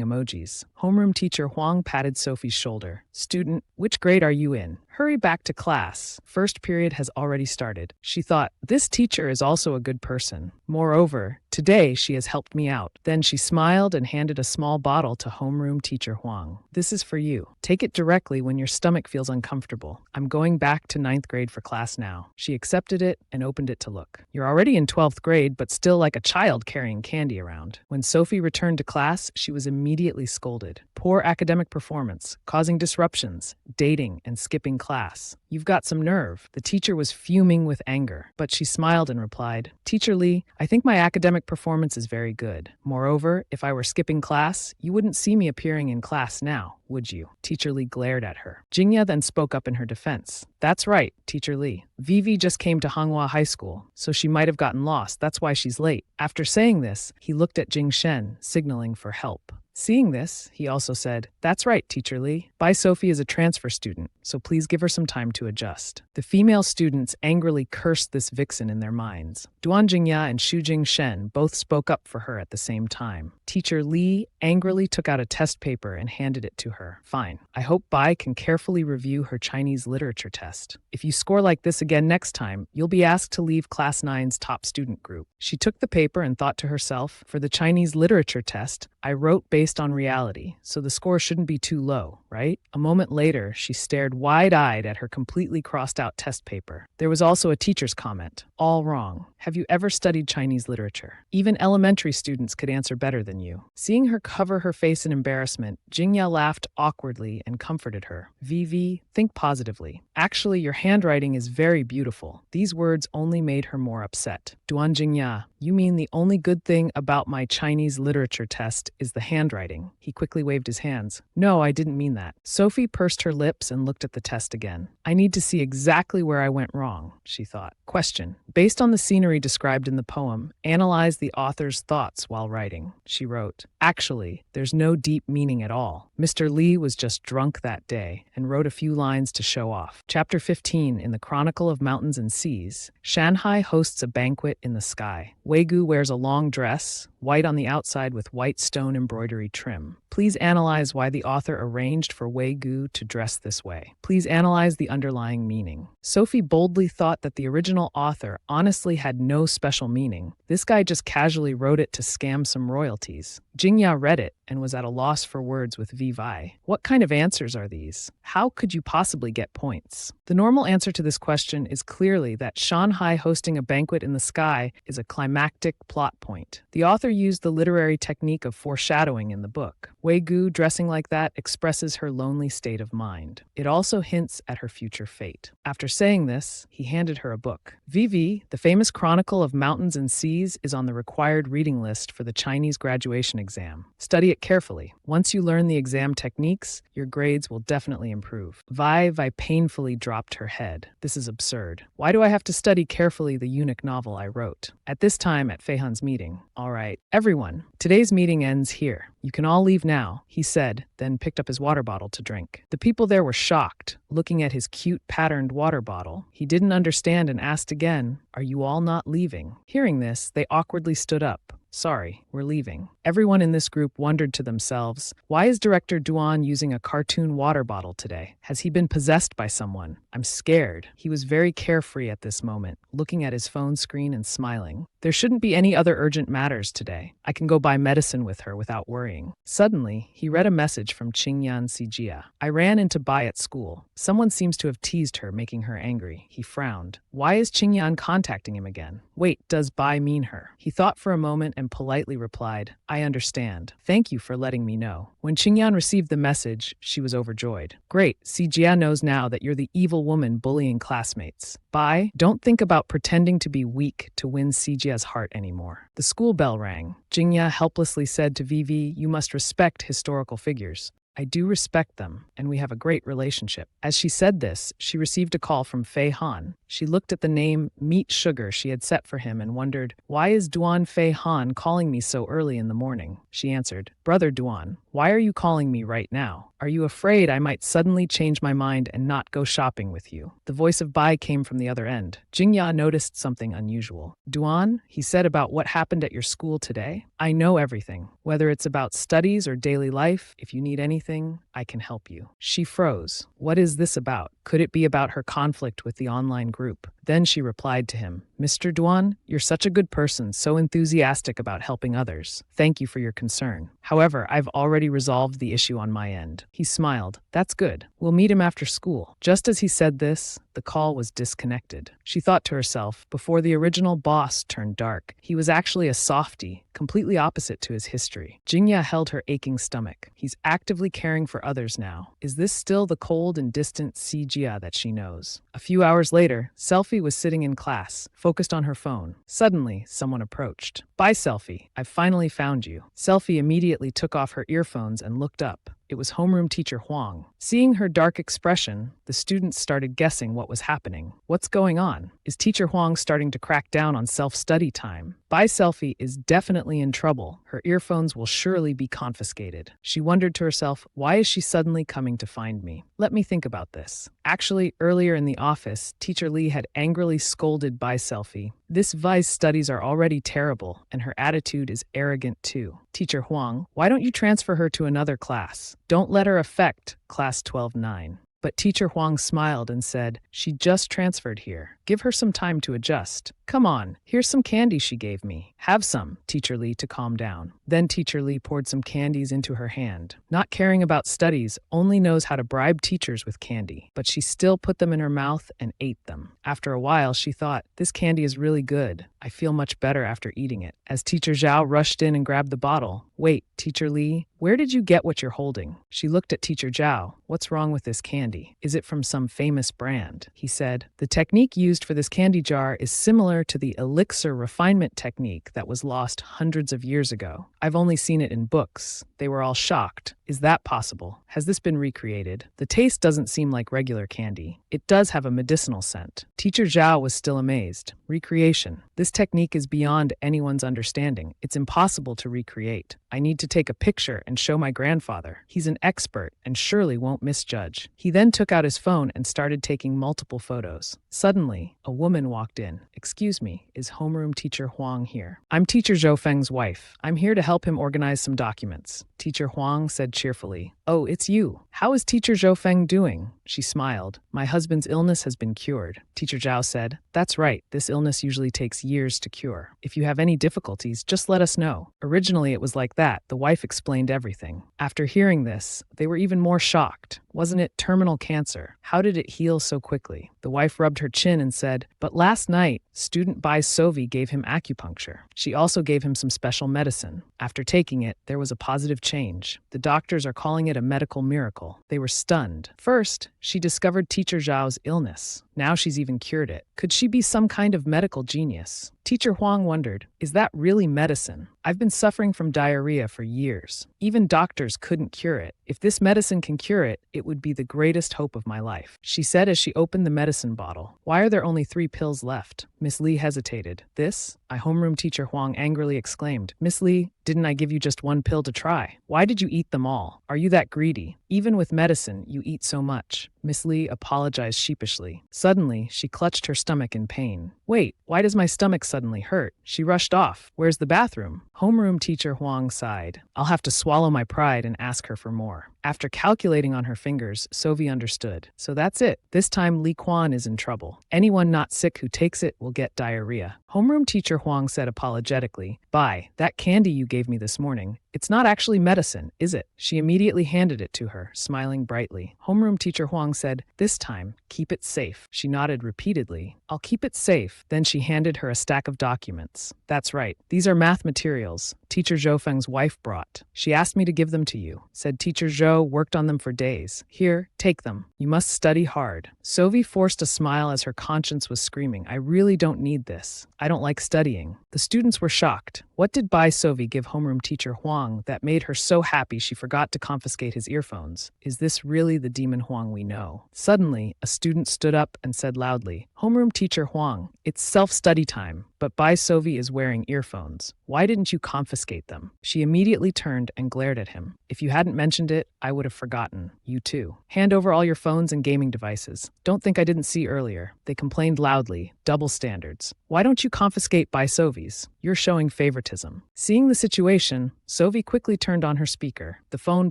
emojis. Homeroom teacher Huang patted Sophie's shoulder. "Student, which grade are you in? Hurry back to class. First period has already started." She thought, "This teacher is also a good person. Moreover, today she has helped me out." Then she smiled and handed a small bottle to homeroom teacher Huang. "This is for you. Take it directly when your stomach feels uncomfortable. I'm going back to 9th grade for class now." She accepted it and opened it to look. "You're already in 12th grade, but still like a child carrying candy around." When Sophie returned to class, she was immediately scolded. "Poor academic performance, causing disruptions, dating, and skipping class. You've got some nerve." The teacher was fuming with anger, but she smiled and replied, "Teacher Lee, I think my academic performance is very good. Moreover, if I were skipping class, you wouldn't see me appearing in class now, would you?" Teacher Lee glared at her. Jingya then spoke up in her defense. "That's right, Teacher Lee. Vivi just came to Manhwa High School, so she might have gotten lost. That's why she's late." After saying this, he looked at Jing Shen, signaling for help. Seeing this, he also said, "That's right, Teacher Lee. Bai Sophie is a transfer student, so please give her some time to adjust." The female students angrily cursed this vixen in their minds. Duan Jingya and Xu Jingshen both spoke up for her at the same time. Teacher Lee angrily took out a test paper and handed it to her. "Fine. I hope Bai can carefully review her Chinese literature test. If you score like this again next time, you'll be asked to leave Class 9's top student group." She took the paper and thought to herself, "For the Chinese literature test, I wrote based on reality, so the score shouldn't be too low, right?" A moment later, she stared wide-eyed at her completely crossed-out test paper. There was also a teacher's comment. "All wrong. Have you ever studied Chinese literature? Even elementary students could answer better than you." Seeing her cover her face in embarrassment, Jingya laughed awkwardly and comforted her. "Vivi, think positively. Actually, your handwriting is very beautiful." These words only made her more upset. "Duan Jingya, you mean the only good thing about my Chinese literature test is the handwriting?" He quickly waved his hands. "No, I didn't mean that." Sophie pursed her lips and looked at the test again. "I need to see exactly where I went wrong," she thought. Question: based on the scenery described in the poem, analyze the author's thoughts while writing. She wrote, "Actually, there's no deep meaning at all. Mr. Lee was just drunk that day and wrote a few lines to show off." Chapter 15 in the Chronicle of Mountains and Seas. Shanghai hosts a banquet in the sky. Wei-gu wears a long dress, white on the outside with white stone embroidery trim. Please analyze why the author arranged for Wei-gu to dress this way. Please analyze the underlying meaning. Sophie boldly thought that the original author honestly had no special meaning. This guy just casually wrote it to scam some royalties. Jingya read it and was at a loss for words with Vivi. What kind of answers are these? How could you possibly get points? The normal answer to this question is clearly that Shanghai hosting a banquet in the sky is a climactic plot point. The author used the literary technique of foreshadowing in the book. Wei-gu dressing like that expresses her lonely state of mind. It also hints at her future fate. After saying this, he handed her a book. Vivi, the famous Chronicle of Mountains and Seas, is on the required reading list for the Chinese graduation exam. Study it carefully. Once you learn the exam techniques, your grades will definitely improve. Vi painfully dropped her head. This is absurd. Why do I have to study carefully the eunuch novel I wrote? At this time at Fei Han's meeting. All right, everyone, today's meeting ends here. You can all leave now, he said, then picked up his water bottle to drink. The people there were shocked, looking at his cute patterned water bottle. He didn't understand and asked again, "Are you all not leaving?" Hearing this, they awkwardly stood up. "Sorry, we're leaving." Everyone in this group wondered to themselves, why is Director Duan using a cartoon water bottle today? Has he been possessed by someone? I'm scared. He was very carefree at this moment, looking at his phone screen and smiling. There shouldn't be any other urgent matters today. I can go buy medicine with her without worrying. Suddenly, he read a message from Qingyan Sijia. "I ran into Bai at school. Someone seems to have teased her, making her angry." He frowned. Why is Qingyan contacting him again? Wait, does Bai mean her? He thought for a moment and politely replied, "I understand. Thank you for letting me know." When Qingyan received the message, she was overjoyed. "Great, Sijia knows now that you're the evil woman bullying classmates. Bai, don't think about pretending to be weak to win Sijia's heart anymore." The school bell rang. Jingya helplessly said to Vivi, "You must respect historical figures." "I do respect them, and we have a great relationship." As she said this, she received a call from Fei Han. She looked at the name Meat Sugar she had set for him and wondered, "Why is Duan Fei Han calling me so early in the morning?" She answered, "Brother Duan, why are you calling me right now? Are you afraid I might suddenly change my mind and not go shopping with you?" The voice of Bai came from the other end. Jingya noticed something unusual. "Duan," he said, "about what happened at your school today? I know everything. Whether it's about studies or daily life, if you need anything, I can help you." She froze. What is this about? Could it be about her conflict with the online group? Then she replied to him, "Mr. Duan, you're such a good person, so enthusiastic about helping others. Thank you for your concern. However, I've already resolved the issue on my end." He smiled. "That's good. We'll meet him after school." Just as he said this, the call was disconnected. She thought to herself, before the original boss turned dark, he was actually a softie, completely opposite to his history. Jingya held her aching stomach. He's actively caring for others now. Is this still the cold and distant Sijia that she knows? A few hours later, Selfie was sitting in class, focused on her phone. Suddenly, someone approached. "Bye, Selfie. I've finally found you." Selfie immediately took off her earphones and looked up. It was homeroom teacher Huang. Seeing her dark expression, the students started guessing what was happening. What's going on? Is Teacher Huang starting to crack down on self-study time? Bai Selfie is definitely in trouble. Her earphones will surely be confiscated. She wondered to herself, why is she suddenly coming to find me? Let me think about this. Actually, earlier in the office, Teacher Lee had angrily scolded Bai Selfie. This Vi's studies are already terrible, and her attitude is arrogant too. Teacher Huang, why don't you transfer her to another class? Don't let her affect Class 12-9. But Teacher Huang smiled and said, she just transferred here. Give her some time to adjust. Come on, here's some candy she gave me. Have some, Teacher Lee, to calm down. Then Teacher Lee poured some candies into her hand. Not caring about studies, only knows how to bribe teachers with candy. But she still put them in her mouth and ate them. After a while, she thought, this candy is really good. I feel much better after eating it. As Teacher Zhao rushed in and grabbed the bottle. Wait, Teacher Lee, where did you get what you're holding? She looked at Teacher Zhao. What's wrong with this candy? Is it from some famous brand? He said, the technique used for this candy jar is similar to the elixir refinement technique that was lost hundreds of years ago. I've only seen it in books. They were all shocked. Is that possible? Has this been recreated? The taste doesn't seem like regular candy. It does have a medicinal scent. Teacher Zhao was still amazed. Recreation. This technique is beyond anyone's understanding. It's impossible to recreate. I need to take a picture and show my grandfather. He's an expert and surely won't misjudge. He then took out his phone and started taking multiple photos. Suddenly, a woman walked in. Excuse me, is homeroom Teacher Huang here? I'm Teacher Zhou Feng's wife. I'm here to help him organize some documents. Teacher Huang said cheerfully. Oh, it's you. How is Teacher Zhou Feng doing? She smiled. My husband's illness has been cured. Teacher Zhao said, that's right. This illness usually takes years to cure. If you have any difficulties, just let us know. Originally, it was like that. The wife explained everything. After hearing this, they were even more shocked. Wasn't it terminal cancer? How did it heal so quickly? The wife rubbed her chin and said, but last night, student Bai Sovi gave him acupuncture. She also gave him some special medicine. After taking it, there was a positive change. The doctors are calling it a medical miracle. They were stunned. First, she discovered Teacher Zhao's illness. Now she's even cured it. Could she be some kind of medical genius? Teacher Huang wondered, is that really medicine? I've been suffering from diarrhea for years. Even doctors couldn't cure it. If this medicine can cure it, it would be the greatest hope of my life, she said as she opened the medicine bottle. Why are there only 3 pills left? Miss Lee hesitated. This? Homeroom Teacher Huang angrily exclaimed. Miss Lee, didn't I give you just 1 pill to try? Why did you eat them all? Are you that greedy? Even with medicine, you eat so much. Miss Lee apologized sheepishly. Suddenly, she clutched her stomach in pain. Wait, why does my stomach suddenly hurt? She rushed off. Where's the bathroom? Homeroom Teacher Huang sighed. I'll have to swallow my pride and ask her for more. After calculating on her fingers, Sovi understood. So that's it. This time Li Quan is in trouble. Anyone not sick who takes it will get diarrhea. Homeroom Teacher Huang said apologetically, Bai, that candy you gave me this morning, it's not actually medicine, is it? She immediately handed it to her, smiling brightly. Homeroom Teacher Huang said, this time, keep it safe. She nodded repeatedly. I'll keep it safe. Then she handed her a stack of documents. That's right. These are math materials Teacher Zhou Feng's wife brought. She asked me to give them to you. Said Teacher Zhou worked on them for days. Here, take them. You must study hard. Sovi forced a smile as her conscience was screaming, I really don't need this. I don't like studying. The students were shocked. What did Bai Sovi give homeroom Teacher Huang that made her so happy she forgot to confiscate his earphones? Is this really the demon Huang we know? Suddenly, a student stood up and said loudly, Homeroom Teacher Huang, it's self-study time, but Bai Sovi is wearing earphones. Why didn't you confiscate them? She immediately turned and glared at him. If you hadn't mentioned it, I would have forgotten. You too. Hand over all your phones and gaming devices. Don't think I didn't see earlier. They complained loudly. Double standards. Why don't you confiscate Bai Sovi's? You're showing favoritism. Seeing the situation, Sovi quickly turned on her speaker. The phone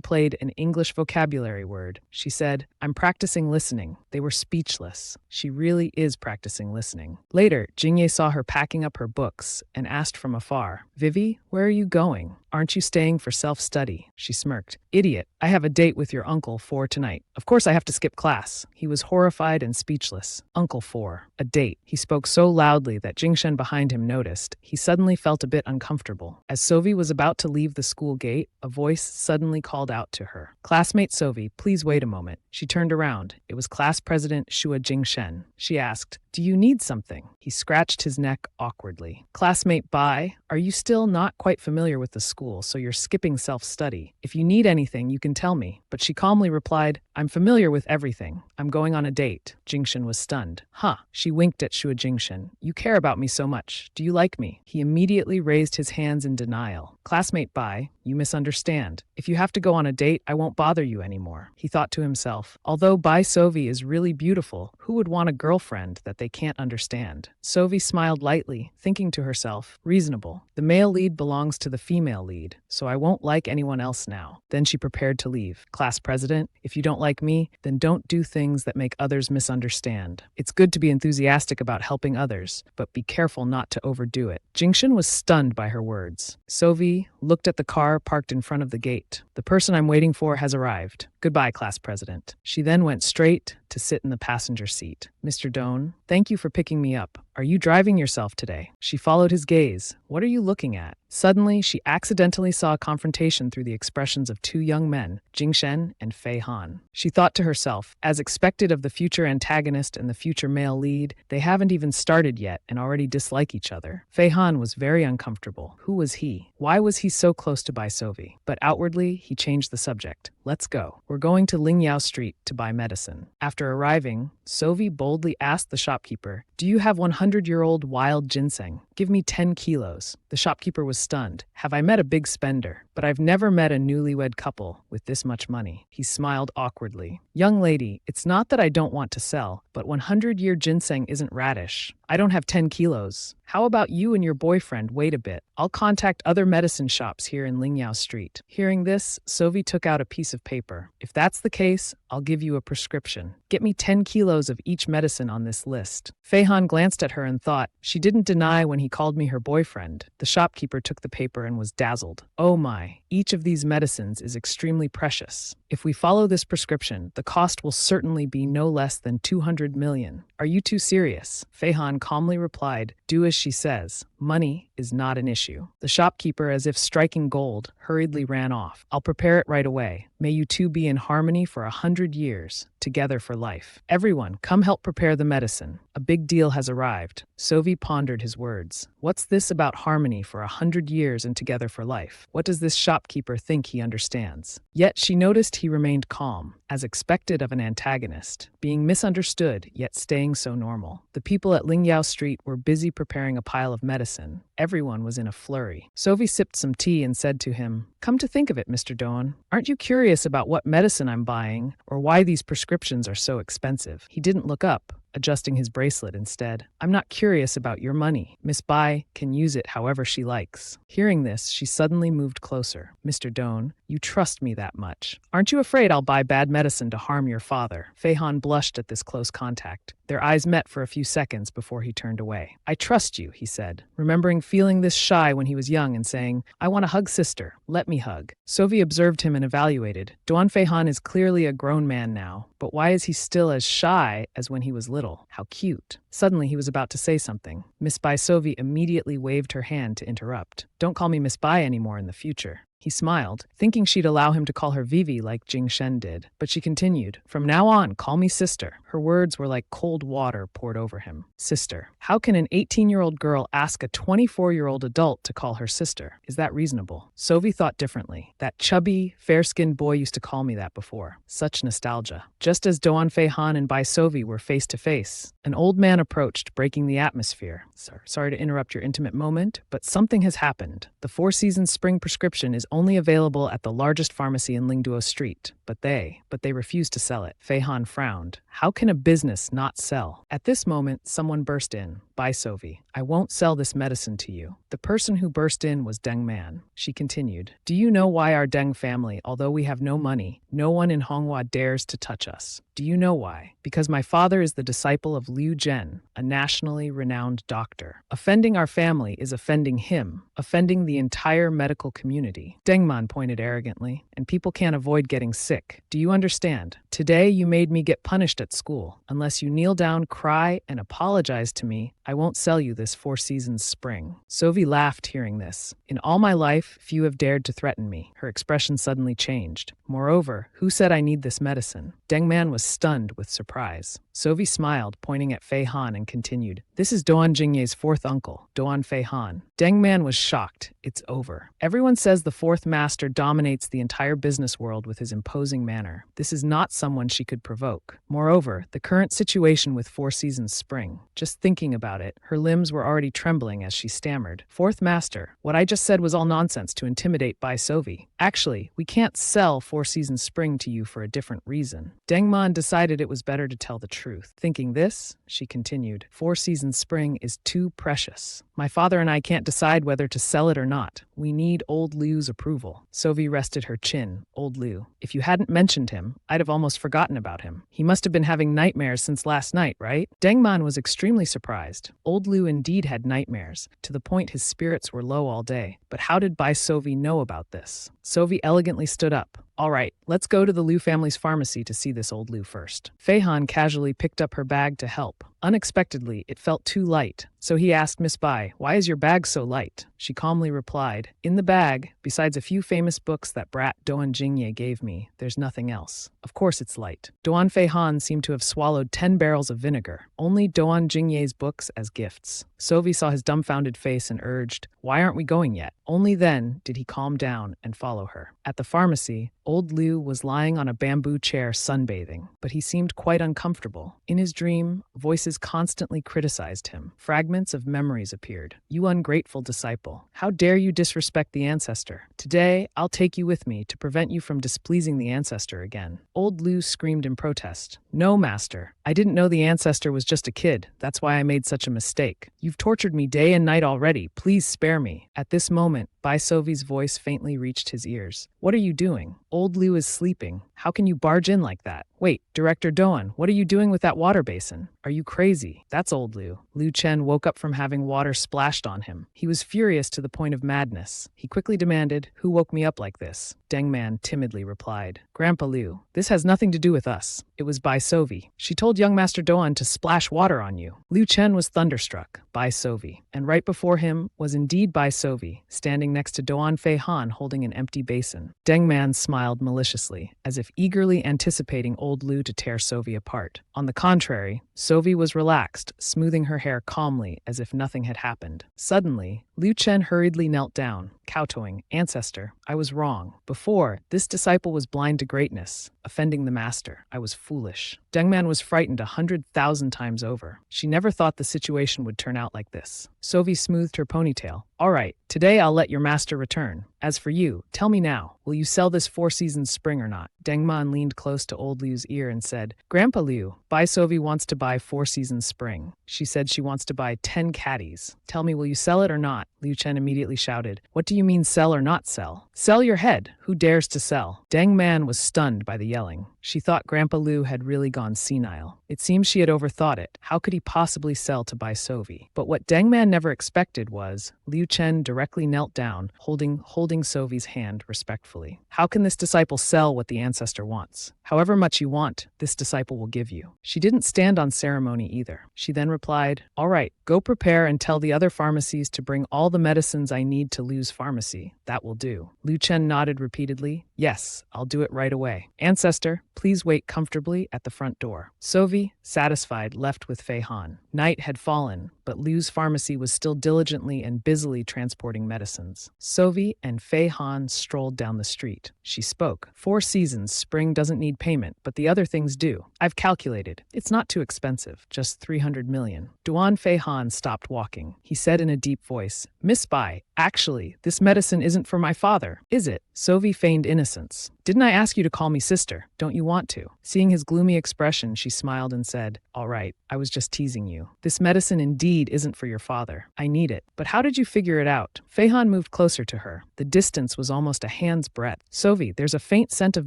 played an English vocabulary word. She said, I'm practicing listening. They were speechless. She really is practicing listening. Later, Jingye saw her packing up her books and asked from afar, Vivi, where are you going? Aren't you staying for self-study? She smirked. Idiot, I have a date with your uncle for tonight. Of course I have to skip class. He was horrified and speechless. Uncle for a date. He spoke so loudly that Jingshen behind him noticed. He suddenly felt a bit uncomfortable. As Sovi was about to leave the school gate, a voice suddenly called out to her. Classmate Sovi, please wait a moment. She turned around. It was class president Shua Jingshen. She asked, do you need something? He scratched his neck awkwardly. Classmate Bai, are you still not quite familiar with the school, so you're skipping self-study? If you need anything, you can tell me. But she calmly replied, I'm familiar with everything. I'm going on a date. Jingshan was stunned. Huh. She winked at Shua Jingshan. You care about me so much. Do you like me? He immediately raised his hands in denial. Classmate Bai, you misunderstand. If you have to go on a date, I won't bother you anymore. He thought to himself, although Bai Sovi is really beautiful, who would want a girlfriend that they can't understand? Sovi smiled lightly, thinking to herself, reasonable. The male lead belongs to the female lead, so I won't like anyone else now. Then she prepared to leave. Class president, if you don't like me, then don't do things that make others misunderstand. It's good to be enthusiastic about helping others, but be careful not to overdo it. Jingshan was stunned by her words. Sovi looked at the car parked in front of the gate. The person I'm waiting for has arrived. Goodbye, class president. She then went straight to sit in the passenger seat. Mr. Doan, thank you for picking me up. Are you driving yourself today? She followed his gaze. What are you looking at? Suddenly, she accidentally saw a confrontation through the expressions of two young men, Jingshen and Fei Han. She thought to herself, as expected of the future antagonist and the future male lead, they haven't even started yet and already dislike each other. Fei Han was very uncomfortable. Who was he? Why was he so close to Bai Sovi? But outwardly, he changed the subject. Let's go. We're going to Lingyao Street to buy medicine. After arriving, Sovi boldly asked the shopkeeper, do you have 100-year-old wild ginseng? Give me 10 kilos. The shopkeeper was stunned. Have I met a big spender? But I've never met a newlywed couple with this much money. He smiled awkwardly. Young lady, it's not that I don't want to sell, but 100-year ginseng isn't radish. I don't have 10 kilos. How about you and your boyfriend wait a bit? I'll contact other medicine shops here in Lingyao Street. Hearing this, Sovi took out a piece of paper. If that's the case, I'll give you a prescription. Get me 10 kilos of each medicine on this list. Fei Han glanced at her and thought, she didn't deny when he called me her boyfriend. The shopkeeper took the paper and was dazzled. Oh my, each of these medicines is extremely precious. If we follow this prescription, the cost will certainly be no less than 200 million. Are you too serious? Fei Han calmly replied, do as she says. Money is not an issue. The shopkeeper, as if striking gold, hurriedly ran off. I'll prepare it right away. May you two be in harmony for 100 years, together for life. Everyone, come help prepare the medicine. A big deal has arrived. Sovi pondered his words. What's this about harmony for 100 years and together for life? What does this shopkeeper think he understands? Yet she noticed he remained calm, as expected of an antagonist, being misunderstood yet staying so normal. The people at Lingyao Street were busy preparing a pile of medicine. Everyone was in a flurry. Sovi sipped some tea and said to him, come to think of it, Mr. Doan, aren't you curious about what medicine I'm buying or why these prescriptions are so expensive? He didn't look up, adjusting his bracelet instead. I'm not curious about your money. Miss Bai can use it however she likes. Hearing this, she suddenly moved closer. Mr. Doan, you trust me that much. Aren't you afraid I'll buy bad medicine to harm your father? Fei Han blushed at this close contact. Their eyes met for a few seconds before he turned away. I trust you, he said, remembering feeling this shy when he was young and saying, I want to hug sister. Let me hug. Sovi observed him and evaluated. Duan Fei Han is clearly a grown man now, but why is he still as shy as when he was little? How cute. Suddenly, he was about to say something. Miss Bai Sovi immediately waved her hand to interrupt. Don't call me Miss Bai anymore in the future. He smiled, thinking she'd allow him to call her Vivi like Jing Shen did. But she continued, from now on, call me sister. Her words were like cold water poured over him. Sister. How can an 18-year-old girl ask a 24-year-old adult to call her sister? Is that reasonable? Sovi thought differently. That chubby, fair-skinned boy used to call me that before. Such nostalgia. Just as Doan Fei Han and Bai Sovi were face to face, an old man approached, breaking the atmosphere. Sorry to interrupt your intimate moment, but something has happened. The Four Seasons spring prescription is only available at the largest pharmacy in Lingduo Street, but they refuse to sell it. Fei Han frowned. How can a business not sell? At this moment, someone burst in. Bai Sovi, I won't sell this medicine to you. The person who burst in was Deng Man. She continued, do you know why our Deng family, although we have no money, no one in Honghua dares to touch us? Do you know why? Because my father is the disciple of Liu Zhen, a nationally renowned doctor. Offending our family is offending him, offending the entire medical community. Deng Man pointed arrogantly, and people can't avoid getting sick. Do you understand? Today you made me get punished at school. Unless you kneel down, cry, and apologize to me, I won't sell you this Four Seasons spring. Sophie laughed hearing this. In all my life, few have dared to threaten me. Her expression suddenly changed. Moreover, who said I need this medicine? Deng Man was stunned with surprise. Sophie smiled, pointing at Fei Han, and continued, "This is Doan Jingye's fourth uncle, Doan Fei Han." Deng Man was shocked. It's over. Everyone says the fourth master dominates the entire business world with his imposing manner. This is not someone she could provoke. Moreover, the current situation with Four Seasons Spring. Just thinking about it, her limbs were already trembling as she stammered. "Fourth master, what I just said was all nonsense to intimidate Bai Sovi. Actually, we can't sell Four Seasons Spring to you for a different reason." Deng Man decided it was better to tell the truth. Thinking this, she continued, "Four Seasons Spring is too precious. My father and I can't decide whether to sell it or not. We need Old Liu's approval." Sophie rested her chin. Old Liu. If you hadn't mentioned him, I'd have almost forgotten about him. He must have been having nightmares since last night, right? Deng Man was extremely surprised. Old Liu indeed had nightmares, to the point his spirits were low all day. But how did Bai Sovi know about this? Sophie elegantly stood up. "All right, let's go to the Liu family's pharmacy to see this old Liu first." Fei Han casually picked up her bag to help. Unexpectedly, it felt too light, so he asked Miss Bai, "Why is your bag so light?" She calmly replied, "In the bag, besides a few famous books that brat Doan Jingye gave me, there's nothing else. Of course it's light." Doan Fei Han seemed to have swallowed 10 barrels of vinegar, only Doan Jingye's books as gifts. Sophie saw his dumbfounded face and urged, "Why aren't we going yet?" Only then did he calm down and follow her. At the pharmacy, old Liu was lying on a bamboo chair sunbathing, but he seemed quite uncomfortable. In his dream, voices constantly criticized him. Fragments of memories appeared. "You ungrateful disciple. How dare you disrespect the ancestor? Today, I'll take you with me to prevent you from displeasing the ancestor again." Old Liu screamed in protest. "No, master. I didn't know the ancestor was just a kid. That's why I made such a mistake. You've tortured me day and night already. Please spare me." At this moment, Bai Sovi's voice faintly reached his ears. "What are you doing? Old Liu is sleeping. How can you barge in like that? Wait, Director Doan, what are you doing with that water basin? Are you crazy?" "That's old Liu." Liu Chen woke up from having water splashed on him. He was furious to the point of madness. He quickly demanded, "Who woke me up like this?" Deng Man timidly replied, "Grandpa Liu, this has nothing to do with us. It was Bai Sovi. She told young Master Doan to splash water on you." Liu Chen was thunderstruck. Bai Sovi. And right before him was indeed Bai Sovi, standing next to Doan Fei Han holding an empty basin. Deng Man smiled maliciously, as if eagerly anticipating old Liu to tear Sovi apart. On the contrary, Sovi was relaxed, smoothing her hair calmly as if nothing had happened. Suddenly, Liu Chen hurriedly knelt down, kowtowing, "Ancestor, I was wrong. Before, this disciple was blind to greatness, offending the master. I was foolish." Deng Man was frightened 100,000 times over. She never thought the situation would turn out like this. Sophie smoothed her ponytail. "All right, today I'll let your master return. As for you, tell me now, will you sell this Four Seasons Spring or not?" Deng Man leaned close to old Liu's ear and said, "Grandpa Liu, Bai Sovi wants to buy Four Seasons Spring. She said she wants to buy 10 caddies. Tell me, will you sell it or not?" Liu Chen immediately shouted, "What do you mean sell or not sell? Sell your head. Who dares to sell?" Deng Man was stunned by the yelling. She thought Grandpa Liu had really gone senile. It seems she had overthought it. How could he possibly sell to Bai Sovi? But what Deng Man never expected was Liu Chen directly knelt down, holding Sovi's hand respectfully. "How can this disciple sell what the ancestor wants? However much you want, this disciple will give you." She didn't stand on ceremony either. She then replied, "All right, go prepare and tell the other pharmacies to bring all the medicines I need to Liu's pharmacy. That will do." Liu Chen nodded repeatedly. "Yes, I'll do it right away. Ancestor, please wait comfortably at the front door." Sophie, satisfied, left with Fei Han. Night had fallen, but Liu's pharmacy was still diligently and busily transporting medicines. Sophie and Fei Han strolled down the street. She spoke. "Four Seasons Spring doesn't need payment, but the other things do. I've calculated. It's not too expensive, just 300 million. Duan Fei Han stopped walking. He said in a deep voice, "Miss Bai, actually, this medicine isn't for my father, is it?" Sophie feigned innocence. "Didn't I ask you to call me sister? Don't you want to?" Seeing his gloomy expression, she smiled and said, "All right, I was just teasing you. This medicine indeed isn't for your father. I need it. But how did you figure it out?" Fei Han moved closer to her. The distance was almost a hand's breadth. "Sophie, there's a faint scent of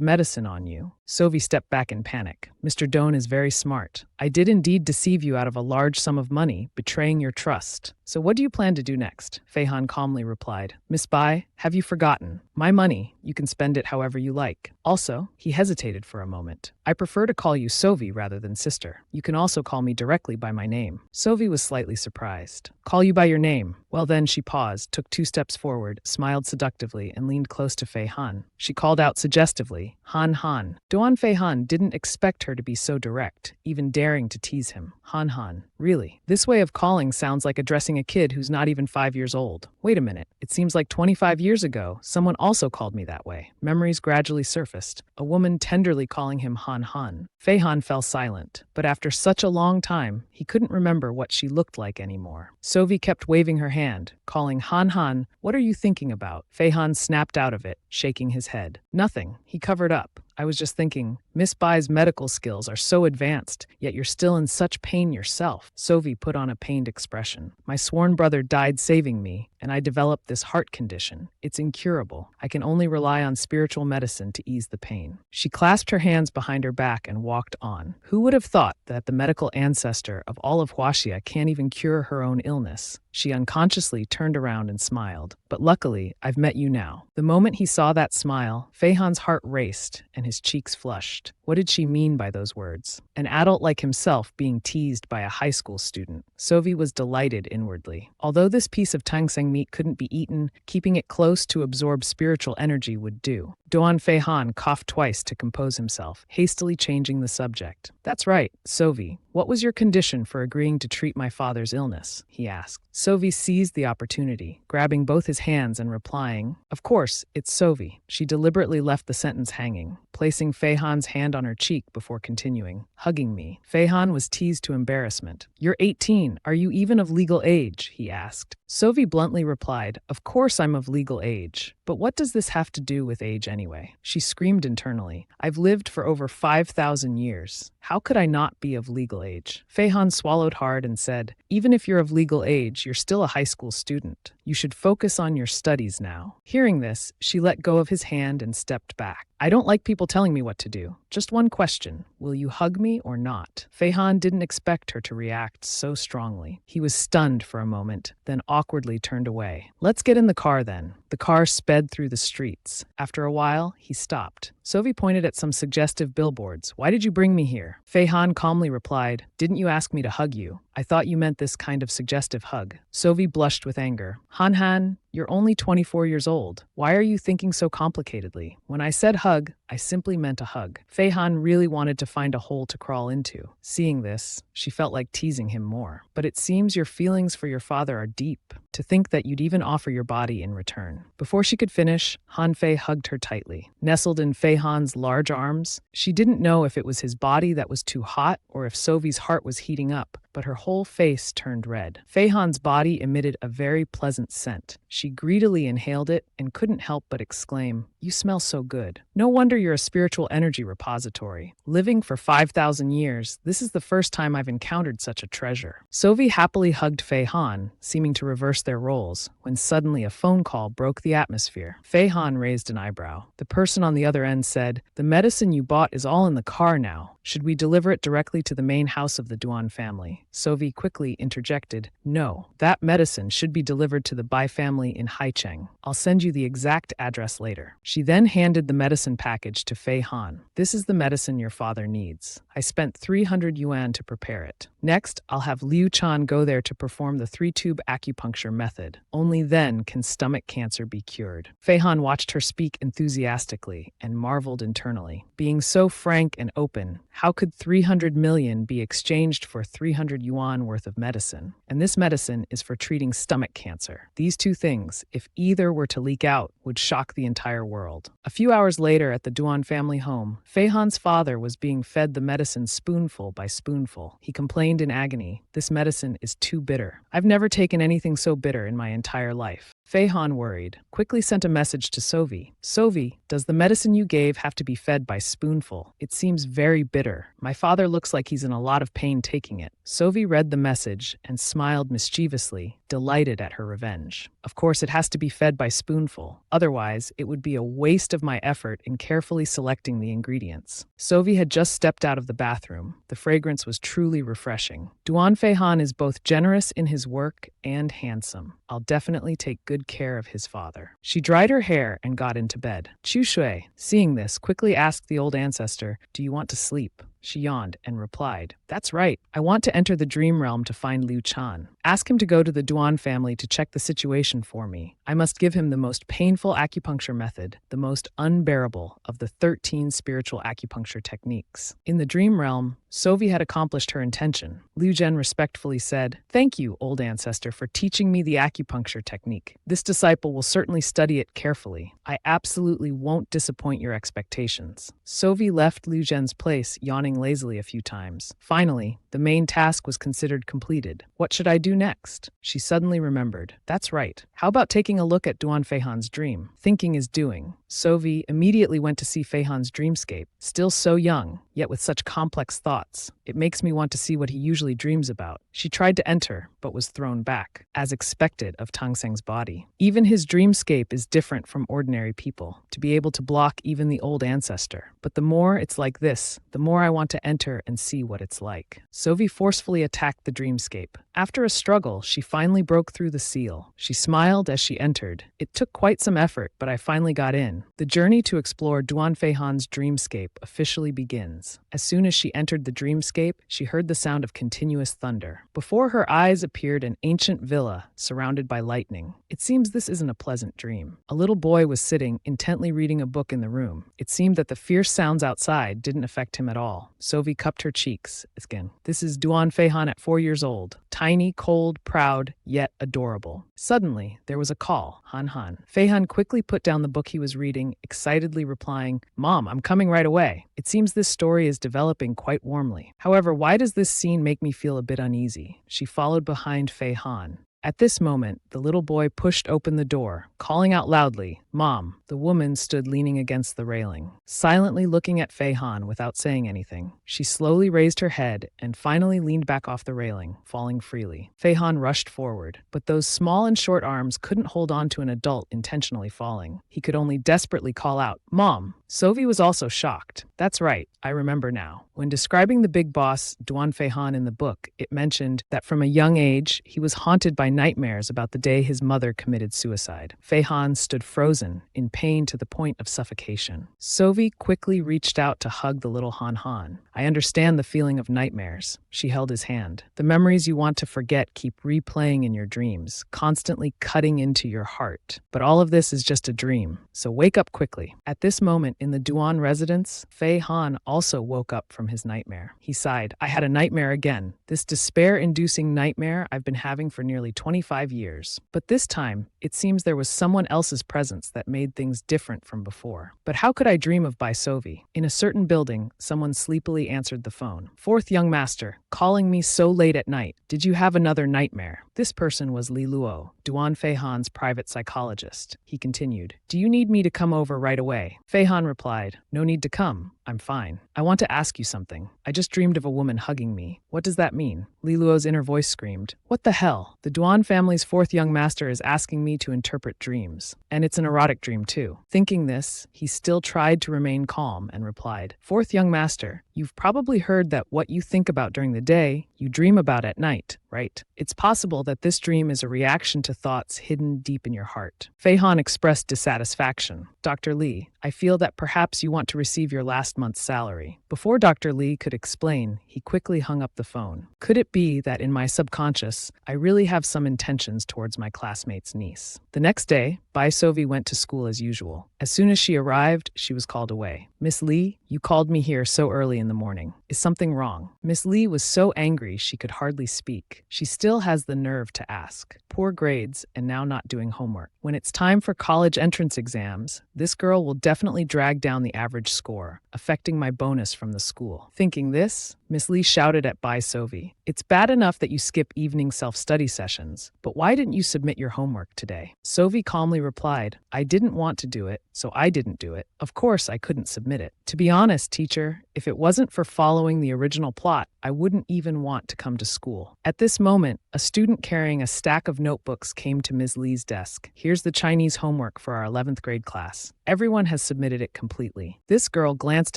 medicine on you." Sophie stepped back in panic. "Mr. Doan is very smart. I did indeed deceive you out of a large sum of money, betraying your trust. So what do you plan to do next? Feihan calmly replied. Miss Bai, have you forgotten? My money, you can spend it however you like. Also, he hesitated for a moment. I prefer to call you Sovi rather than sister. You can also call me directly by my name. Sovi was slightly surprised. Call you by your name. Well then, she paused, took 2 steps forward, smiled seductively, and leaned close to Feihan. She called out suggestively, Han Han. Duan Feihan didn't expect her to be so direct, even daring to tease him. Han Han. Really? This way of calling sounds like addressing a kid who's not even 5 years old. Wait a minute. It seems like 25 years ago, someone also called me that way. Memories gradually surfaced, a woman tenderly calling him Han Han. Feihan fell silent, but after such a long time, he couldn't remember what she looked like anymore. Sovi kept waving her hand, calling Han Han. What are you thinking about? Feihan snapped out of it, shaking his head. Nothing. He covered up. I was just thinking, Miss Bai's medical skills are so advanced, yet you're still in such pain yourself. Sovi put on a pained expression. My sworn brother died saving me, and I developed this heart condition. It's incurable. I can only rely on spiritual medicine to ease the pain. She clasped her hands behind her back and walked on. Who would have thought that the medical ancestor of all of Huaxia can't even cure her own illness? She unconsciously turned around and smiled. But luckily, I've met you now. The moment he saw that smile, Feihan's heart raced and his cheeks flushed. What did she mean by those words? An adult like himself being teased by a high school student. Sovi was delighted inwardly. Although this piece of tangseng meat couldn't be eaten, keeping it close to absorb spiritual energy would do. Duan Feihan coughed twice to compose himself, hastily changing the subject. That's right, Sovi. What was your condition for agreeing to treat my father's illness? He asked. Sovi seized the opportunity, grabbing both his hands and replying, Of course, it's Sovi. She deliberately left the sentence hanging, placing Feihan's hand on her cheek before continuing, hugging me. Feihan was teased to embarrassment. You're 18. Are you even of legal age? He asked. Sovi bluntly replied, Of course I'm of legal age. But what does this have to do with age anyway? She screamed internally. I've lived for over 5,000 years. How could I not be of legal age? Feihan swallowed hard and said, Even if you're of legal age, you're still a high school student. You should focus on your studies now. Hearing this, she let go of his hand and stepped back. I don't like people telling me what to do. Just one question. Will you hug me or not? Feihan didn't expect her to react so strongly. He was stunned for a moment, then awkwardly turned away. Let's get in the car then. The car sped through the streets. After a while, he stopped. Sovi pointed at some suggestive billboards. Why did you bring me here? Feihan calmly replied, Didn't you ask me to hug you? I thought you meant this kind of suggestive hug. Sovi blushed with anger. Han Han, you're only 24 years old. Why are you thinking so complicatedly? When I said hug, I simply meant a hug. Feihan really wanted to find a hole to crawl into. Seeing this, she felt like teasing him more. But it seems your feelings for your father are deep. To think that you'd even offer your body in return. Before she could finish, Han Fei hugged her tightly. Nestled in Feihan's large arms, she didn't know if it was his body that was too hot or if Sovi's heart was heating up, but her whole face turned red. Feihan's body emitted a very pleasant scent. She greedily inhaled it and couldn't help but exclaim, You smell so good. No wonder you're a spiritual energy repository. Living for 5,000 years, this is the first time I've encountered such a treasure. Sovi happily hugged Feihan, seeming to reverse their roles, when suddenly a phone call broke the atmosphere. Feihan raised an eyebrow. The person on the other end said, The medicine you bought is all in the car now. Should we deliver it directly to the main house of the Duan family? Sovi quickly interjected, No, that medicine should be delivered to the Bai family in Haicheng. I'll send you the exact address later. She then handed the medicine package to Feihan. This is the medicine your father needs. I spent 300 yuan to prepare it. Next, I'll have Liu Chan go there to perform the 3-tube acupuncture method. Only then can stomach cancer be cured. Feihan watched her speak enthusiastically and marveled internally. Being so frank and open, how could 300 million be exchanged for 300 yuan worth of medicine? And this medicine is for treating stomach cancer. These two things, if either were to leak out, would shock the entire world. A few hours later at the Duan family home, Feihan's father was being fed the medicine spoonful by spoonful. He complained in agony, This medicine is too bitter. I've never taken anything so bitter in my entire life. Fei Han, worried, quickly sent a message to Sovi. Sovi, does the medicine you gave have to be fed by spoonful? It seems very bitter. My father looks like he's in a lot of pain taking it. Sovi read the message and smiled mischievously, delighted at her revenge. Of course, it has to be fed by spoonful. Otherwise, it would be a waste of my effort in carefully selecting the ingredients. Sovi had just stepped out of the bathroom. The fragrance was truly refreshing. Duan Fei Han is both generous in his work and handsome. I'll definitely take good care of his father. She dried her hair and got into bed. Chu Shui, seeing this, quickly asked the old ancestor, "Do you want to sleep?" She yawned and replied, "That's right. I want to enter the dream realm to find Liu Chan. Ask him to go to the Duan family to check the situation for me. I must give him the most painful acupuncture method, the most unbearable of the 13 spiritual acupuncture techniques." In the dream realm, Sovi had accomplished her intention. Liu Zhen respectfully said, "Thank you, old ancestor, for teaching me the acupuncture technique. This disciple will certainly study it carefully. I absolutely won't disappoint your expectations." Sovi left Liu Zhen's place, yawning lazily a few times. Finally, the main task was considered completed. What should I do next? She suddenly remembered. That's right. How about taking a look at Duan Fei Han's dream? Thinking is doing. Sovi immediately went to see Fei Han's dreamscape. Still so young, yet with such complex thoughts. It makes me want to see what he usually dreams about. She tried to enter, but was thrown back, as expected of Tang Seng's body. Even his dreamscape is different from ordinary people, to be able to block even the old ancestor. But the more it's like this, the more I want to enter and see what it's like. Sovi forcefully attacked the dreamscape. After a struggle, she finally broke through the seal. She smiled as she entered. It took quite some effort, but I finally got in. The journey to explore Duan Fei Han's dreamscape officially begins. As soon as she entered the dreamscape, she heard the sound of continuous thunder. Before her eyes appeared an ancient villa surrounded by lightning. It seems this isn't a pleasant dream. A little boy was sitting, intently reading a book in the room. It seemed that the fierce sounds outside didn't affect him at all. Sovi cupped her cheeks. Again, this is Duan Fei Han at 4 years old. Tiny, cold, proud, yet adorable. Suddenly, there was a call. Han Han. Fei Han quickly put down the book he was reading, excitedly replying, "Mom, I'm coming right away." It seems this story is developing quite warmly. However, why does this scene make me feel a bit uneasy? She followed behind Fei Han. At this moment, the little boy pushed open the door, calling out loudly, "Mom." The woman stood leaning against the railing, silently looking at Fei Han without saying anything. She slowly raised her head and finally leaned back off the railing, falling freely. Fei Han rushed forward, but those small and short arms couldn't hold on to an adult intentionally falling. He could only desperately call out, "Mom." Sovi was also shocked. That's right, I remember now. When describing the big boss, Duan Fei Han, in the book, it mentioned that from a young age, he was haunted by nightmares about the day his mother committed suicide. Fei Han stood frozen, in pain to the point of suffocation. Sovi quickly reached out to hug the little Han Han. "I understand the feeling of nightmares." She held his hand. "The memories you want to forget keep replaying in your dreams, constantly cutting into your heart. But all of this is just a dream, so wake up quickly." At this moment in the Duan residence, Fei Han also woke up from his nightmare. He sighed, "I had a nightmare again. This despair-inducing nightmare I've been having for nearly 25 years. But this time, it seems there was someone else's presence that made things different from before. But how could I dream of Bai Sovi? In a certain building, someone sleepily answered the phone. "Fourth young master, calling me so late at night. Did you have another nightmare?" This person was Li Luo, Duan Fei Han's private psychologist. He continued, "Do you need me to come over right away?" Fei Han replied, "No need to come. I'm fine. I want to ask you something. I just dreamed of a woman hugging me. What does that mean?" Li Luo's inner voice screamed, "What the hell? The Duan family's fourth young master is asking me to interpret dreams. And it's an erotic dream too." Thinking this, he still tried to remain calm and replied, "Fourth young master, you've probably heard that what you think about during the day, you dream about at night, right? It's possible that this dream is a reaction to thoughts hidden deep in your heart." Fei Han expressed dissatisfaction. "Dr. Li, I feel that perhaps you want to receive your last month's salary." Before Dr. Li could explain, he quickly hung up the phone. Could it be that in my subconscious, I really have some intentions towards my classmate's niece? The next day, Bai Sovi went to school as usual. As soon as she arrived, she was called away. "Miss Li, you called me here so early in the morning. Is something wrong?" Miss Li was so angry she could hardly speak. She still has the nerve to ask. Poor grades and now not doing homework. When it's time for college entrance exams, This girl will definitely drag down the average score, affecting my bonus from the school. Thinking this, Miss Lee shouted at Bai Sovi, "It's bad enough that you skip evening self-study sessions, but why didn't you submit your homework today?" Sovi calmly replied, "I didn't want to do it, so I didn't do it. Of course I couldn't submit it. To be honest, teacher, if it wasn't for following the original plot, I wouldn't even want to come to school." At this moment, a student carrying a stack of notebooks came to Ms. Lee's desk. "Here's the Chinese homework for our 11th grade class. Everyone has submitted it completely." This girl glanced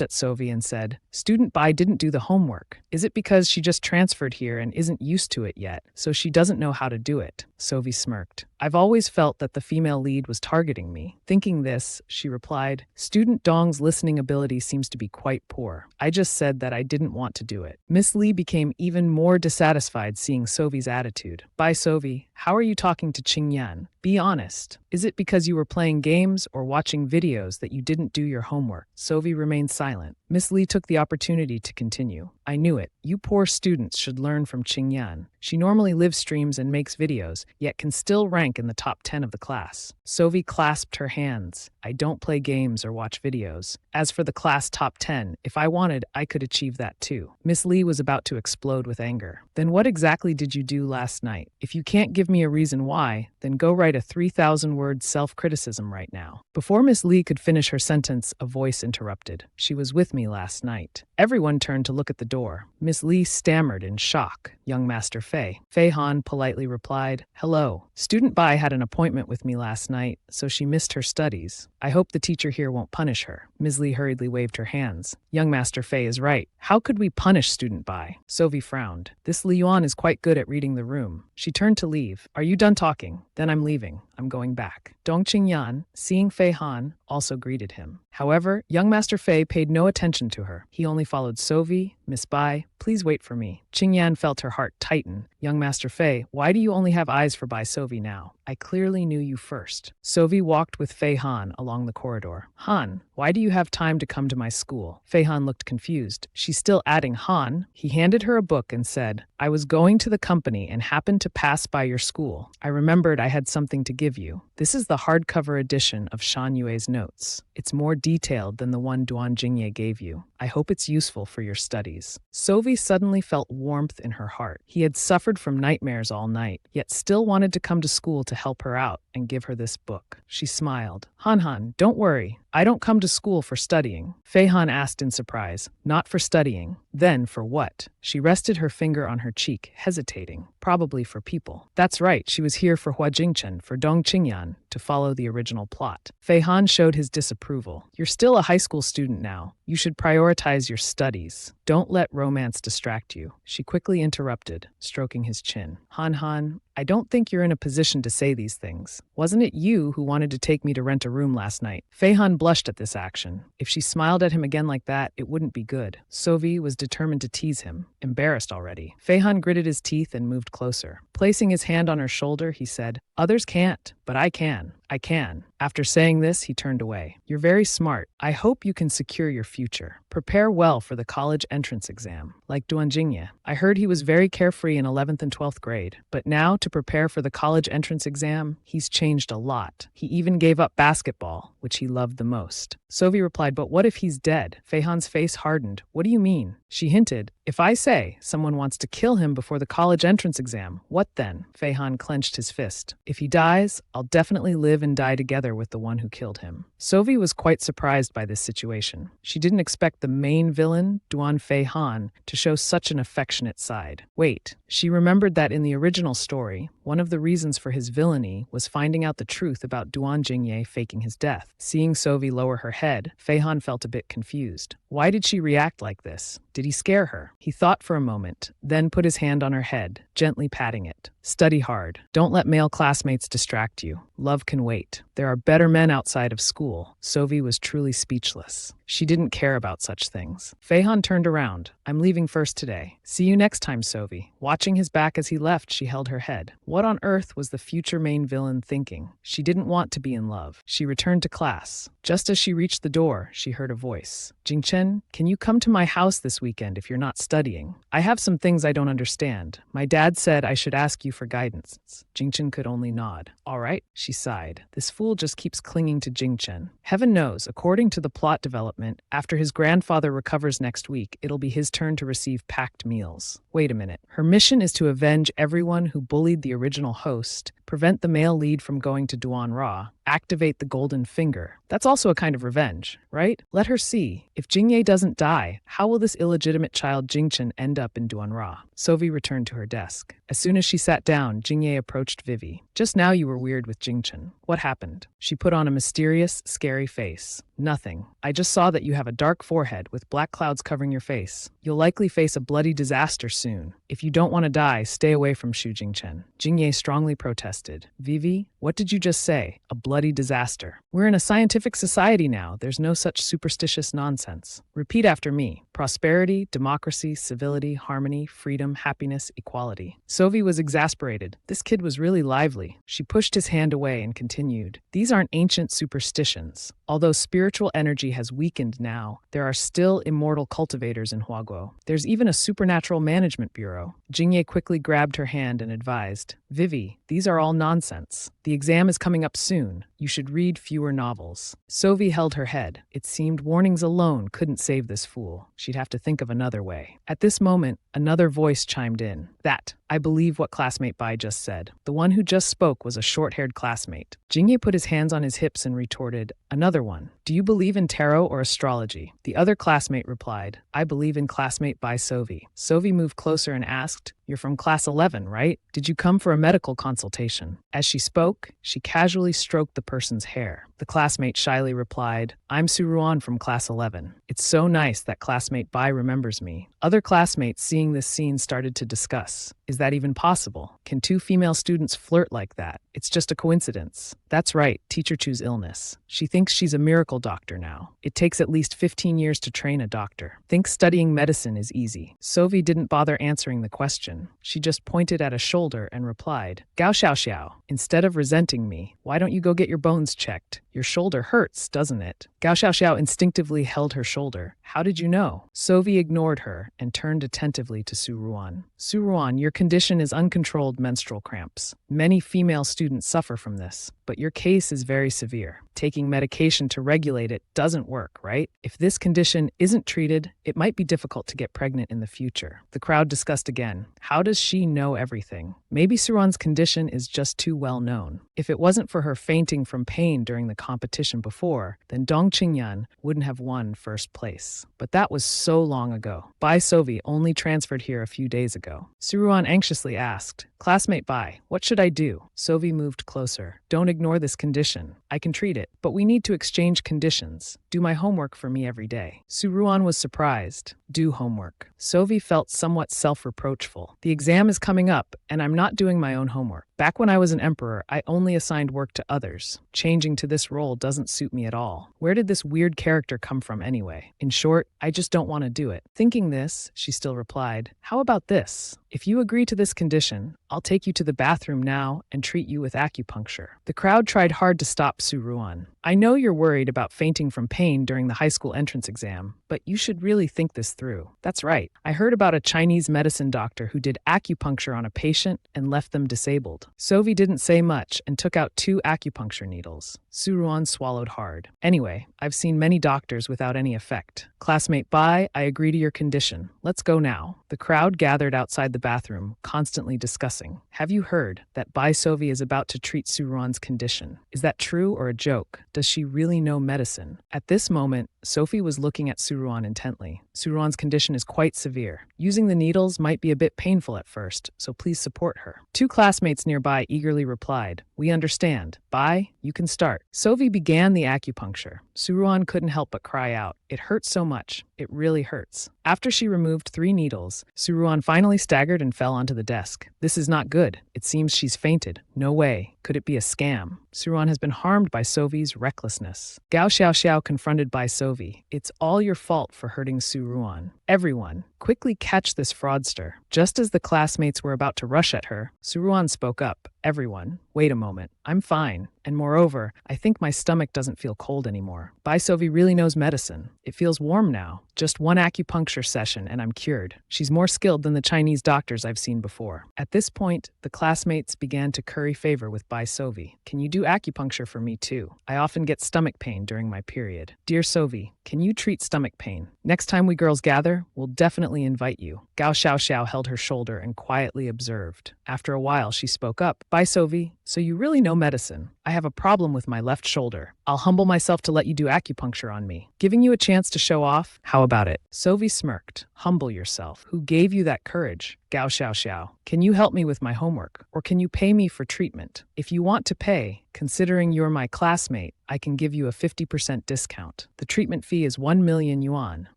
at Sovi and said, "Student Bai didn't do the homework. Is it because she just transferred here and isn't used to it yet, so she doesn't know how to do it?" Sovi smirked. "I've always felt that the female lead was targeting me." Thinking this, she replied, "Student Dong's listening ability seems to be quite poor. I just said that I didn't want to do it." Miss Lee became even more dissatisfied seeing Sovi's attitude. "Bai Sovi, how are you talking to Qingyan? Be honest. Is it because you were playing games or watching videos that you didn't do your homework?" Sovi remained silent. Miss Lee took the opportunity to continue. "I knew it. You poor students should learn from Qingyan. She normally live streams and makes videos, yet can still rank in the top 10 of the class." Sovi clasped her hands. "I don't play games or watch videos. As for the class top 10, if I wanted, I could achieve that too." Miss Lee was about to explode with anger. "Then what exactly did you do last night? If you can't give me a reason why, then go write a 3,000-word self-criticism right now." Before Miss Lee could finish her sentence, a voice interrupted. "She was with me last night." Everyone turned to look at the door. Miss Lee stammered in shock. "Young Master Fei." Fei Han politely replied, "Hello. Student Bai had an appointment with me last night, so she missed her studies. I hope the teacher here won't punish her." Ms. Lee hurriedly waved her hands. "Young Master Fei is right. How could we punish Student Bai?" Sovi frowned. "This Li Yuan is quite good at reading the room." She turned to leave. "Are you done talking? Then I'm leaving. I'm going back." Dong Qingyan, seeing Fei Han, also greeted him. However, young Master Fei paid no attention to her. He only followed Sovi, "Miss Bai, please wait for me." Qingyan felt her heart tighten. "Young Master Fei, why do you only have eyes for Bai Sovi now? I clearly knew you first." Sovi walked with Fei Han along the corridor. "Han, why do you have time to come to my school?" Fei Han looked confused. She's still adding Han. He handed her a book and said, "I was going to the company and happened to pass by your school. I remembered I had something to give you. This is the hardcover edition of Shan Yue's notes. It's more detailed than the one Duan Jingye gave you. I hope it's useful for your studies." Sovi suddenly felt warmth in her heart. He had suffered from nightmares all night, yet still wanted to come to school to help her out and give her this book. She smiled. Han, don't worry. I don't come to school for studying." Fei Han asked in surprise. "Not for studying. Then for what?" She rested her finger on her cheek, hesitating. "Probably for people." "That's right, she was here for Hua Jingchen, for Dong Qingyan, to follow the original plot." Fei Han showed his disapproval. "You're still a high school student now. You should prioritize your studies. Don't let romance distract you." She quickly interrupted, stroking his chin. Han, I don't think you're in a position to say these things. Wasn't it you who wanted to take me to rent a room last night?" Fei Han blushed at this action. If she smiled at him again like that, it wouldn't be good. Sovi was determined to tease him, embarrassed already. Fei Han gritted his teeth and moved closer. Placing his hand on her shoulder, he said, "Others can't, but I can. I can." After saying this, he turned away. "You're very smart. I hope you can secure your future. Prepare well for the college entrance exam. Like Duan Jingye. I heard he was very carefree in 11th and 12th grade. But now, to prepare for the college entrance exam, he's changed a lot. He even gave up basketball, which he loved the most." Sovi replied, "But what if he's dead?" Fei Han's face hardened. "What do you mean?" She hinted, "If I say someone wants to kill him before the college entrance exam, what then?" Fei Han clenched his fist. "If he dies, I'll definitely live and die together with the one who killed him." Sovi was quite surprised by this situation. She didn't expect the main villain, Duan Fei Han, to show such an affectionate side. Wait, she remembered that in the original story, one of the reasons for his villainy was finding out the truth about Duan Jingye faking his death. Seeing Sovi lower her head, Fei Han felt a bit confused. Why did she react like this? Did he scare her? He thought for a moment, then put his hand on her head, gently patting it. "Study hard. Don't let male classmates distract you. Love can wait. There are better men outside of school." Sovi was truly speechless. She didn't care about such things. Fei Han turned around. "I'm leaving first today. See you next time, Sovi." Watching his back as he left, she held her head. What on earth was the future main villain thinking? She didn't want to be in love. She returned to class. Just as she reached the door, she heard a voice. Jingchen, can you come to my house this weekend if you're not studying? I have some things I don't understand. My dad said I should ask you for guidance. Jingchen could only nod. All right, she sighed. This fool just keeps clinging to Jingchen. Heaven knows, according to the plot development, after his grandfather recovers next week, it'll be his turn to receive packed meals. Wait a minute. Her mission is to avenge everyone who bullied the original host, prevent the male lead from going to Duan Ra, activate the golden finger. That's also a kind of revenge, right? Let her see. If Jingye doesn't die, how will this illegitimate child Jingchen end up in Duan Ra? Sophie returned to her desk. As soon as she sat down, Jingye approached Vivi. Just now you were weird with Jingchen. What happened? She put on a mysterious, scary face. Nothing. I just saw that you have a dark forehead with black clouds covering your face. You'll likely face a bloody disaster soon. If you don't want to die, stay away from Shu Jingchen. Jingye strongly protested. Vivi, what did you just say? A bloody disaster. We're in a scientific society now. There's no such superstitious nonsense. Repeat after me. Prosperity, democracy, civility, harmony, freedom, happiness, equality. Sophie was exasperated. This kid was really lively. She pushed his hand away and continued. These aren't ancient superstitions. Although spiritual energy has weakened now, there are still immortal cultivators in Huaguo. There's even a supernatural management bureau. Jingye quickly grabbed her hand and advised, Vivi, these are all nonsense. The exam is coming up soon. You should read fewer novels. Sophie held her head. It seemed warnings alone couldn't save this fool. She'd have to think of another way. At this moment, another voice chimed in. That, I believe what classmate Bai just said. The one who just spoke was a short-haired classmate. Jingye put his hands on his hips and retorted, another one. Do you believe in tarot or astrology? The other classmate replied, I believe in classmate Bai Sophie. Sophie moved closer and asked, You're from class 11, right? Did you come for a medical consultation? As she spoke, she casually stroked the person's hair. The classmate shyly replied, I'm Su Ruan from class 11. It's so nice that classmate Bai remembers me. Other classmates seeing this scene started to discuss. Is that even possible? Can two female students flirt like that? It's just a coincidence. That's right, teacher choose illness. She thinks she's a miracle doctor now. It takes at least 15 years to train a doctor. Thinks studying medicine is easy. Sophie didn't bother answering the question. She just pointed at a shoulder and replied, Gao Xiao Xiao, instead of resenting me, why don't you go get your bones checked? Your shoulder hurts, doesn't it? Gao Xiao Xiao instinctively held her shoulder. How did you know? Sophie ignored her and turned attentively to Su Ruan. Su Ruan, your condition is uncontrolled menstrual cramps. Many female students suffer from this, but your case is very severe. Taking medication to regulate it doesn't work, right? If this condition isn't treated, it might be difficult to get pregnant in the future. The crowd discussed again. How does she know everything? Maybe Suran's condition is just too well known. If it wasn't for her fainting from pain during the competition before, then Dong Qingyan wouldn't have won first place. But that was so long ago. Bai Sophie only transferred here a few days ago. Suruan anxiously asked, Classmate Bai, what should I do? Sophie moved closer. Don't ignore this condition. I can treat it, but we need to exchange conditions. Do my homework for me every day. Suruan was surprised. Do homework. Sophie felt somewhat self-reproachful. The exam is coming up, and I'm not doing my own homework. Back when I was an emperor, I only assigned work to others. Changing to this role doesn't suit me at all. Where did this weird character come from anyway? In short, I just don't want to do it. Thinking this, she still replied, How about this? If you agree to this condition, I'll take you to the bathroom now and treat you with acupuncture. The crowd tried hard to stop Su Ruan. I know you're worried about fainting from pain during the high school entrance exam, but you should really think this through. That's right. I heard about a Chinese medicine doctor who did acupuncture on a patient and left them disabled. Sophie didn't say much and took out 2 acupuncture needles. Su Ruan swallowed hard. Anyway, I've seen many doctors without any effect. Classmate Bai, I agree to your condition. Let's go now. The crowd gathered outside the bathroom, constantly discussing. Have you heard that Bai Sophie is about to treat Su Ruan's condition? Is that true or a joke? Does she really know medicine? At this moment, Sophie was looking at Su Ruan intently. Su Ruan's condition is quite severe. Using the needles might be a bit painful at first, so please support her. 2 classmates nearby eagerly replied, We understand. Bai, you can start. Sophie began the acupuncture. Su Ruan couldn't help but cry out. It hurts so much. It really hurts. After she removed 3 needles, Su Ruan finally staggered and fell onto the desk. This is not good. It seems she's fainted. No way. Could it be a scam? Su Ruan has been harmed by Sophie's recklessness. Gao Xiao Xiao confronted by Sophie. It's all your fault for hurting Su Ruan. Everyone, quickly catch this fraudster. Just as the classmates were about to rush at her, Su Ruan spoke up. Everyone, wait a moment. I'm fine. And moreover, I think my stomach doesn't feel cold anymore. Bai Sovi really knows medicine. It feels warm now. Just one acupuncture session and I'm cured. She's more skilled than the Chinese doctors I've seen before. At this point, the classmates began to curry favor with Bai Sovi. Can you do acupuncture for me too? I often get stomach pain during my period. Dear Sovi, can you treat stomach pain? Next time we girls gather, we'll definitely invite you. Gao Xiao held her shoulder and quietly observed. After a while, she spoke up. Bai Sovi, so you really know medicine. I have a problem with my left shoulder. I'll humble myself to let you do acupuncture on me. Giving you a chance to show off? How about it? Sovi smirked. Humble yourself. Who gave you that courage? Gao Xiao, can you help me with my homework? Or can you pay me for treatment? If you want to pay, considering you're my classmate, I can give you a 50% discount. The treatment fee is 1 million yuan.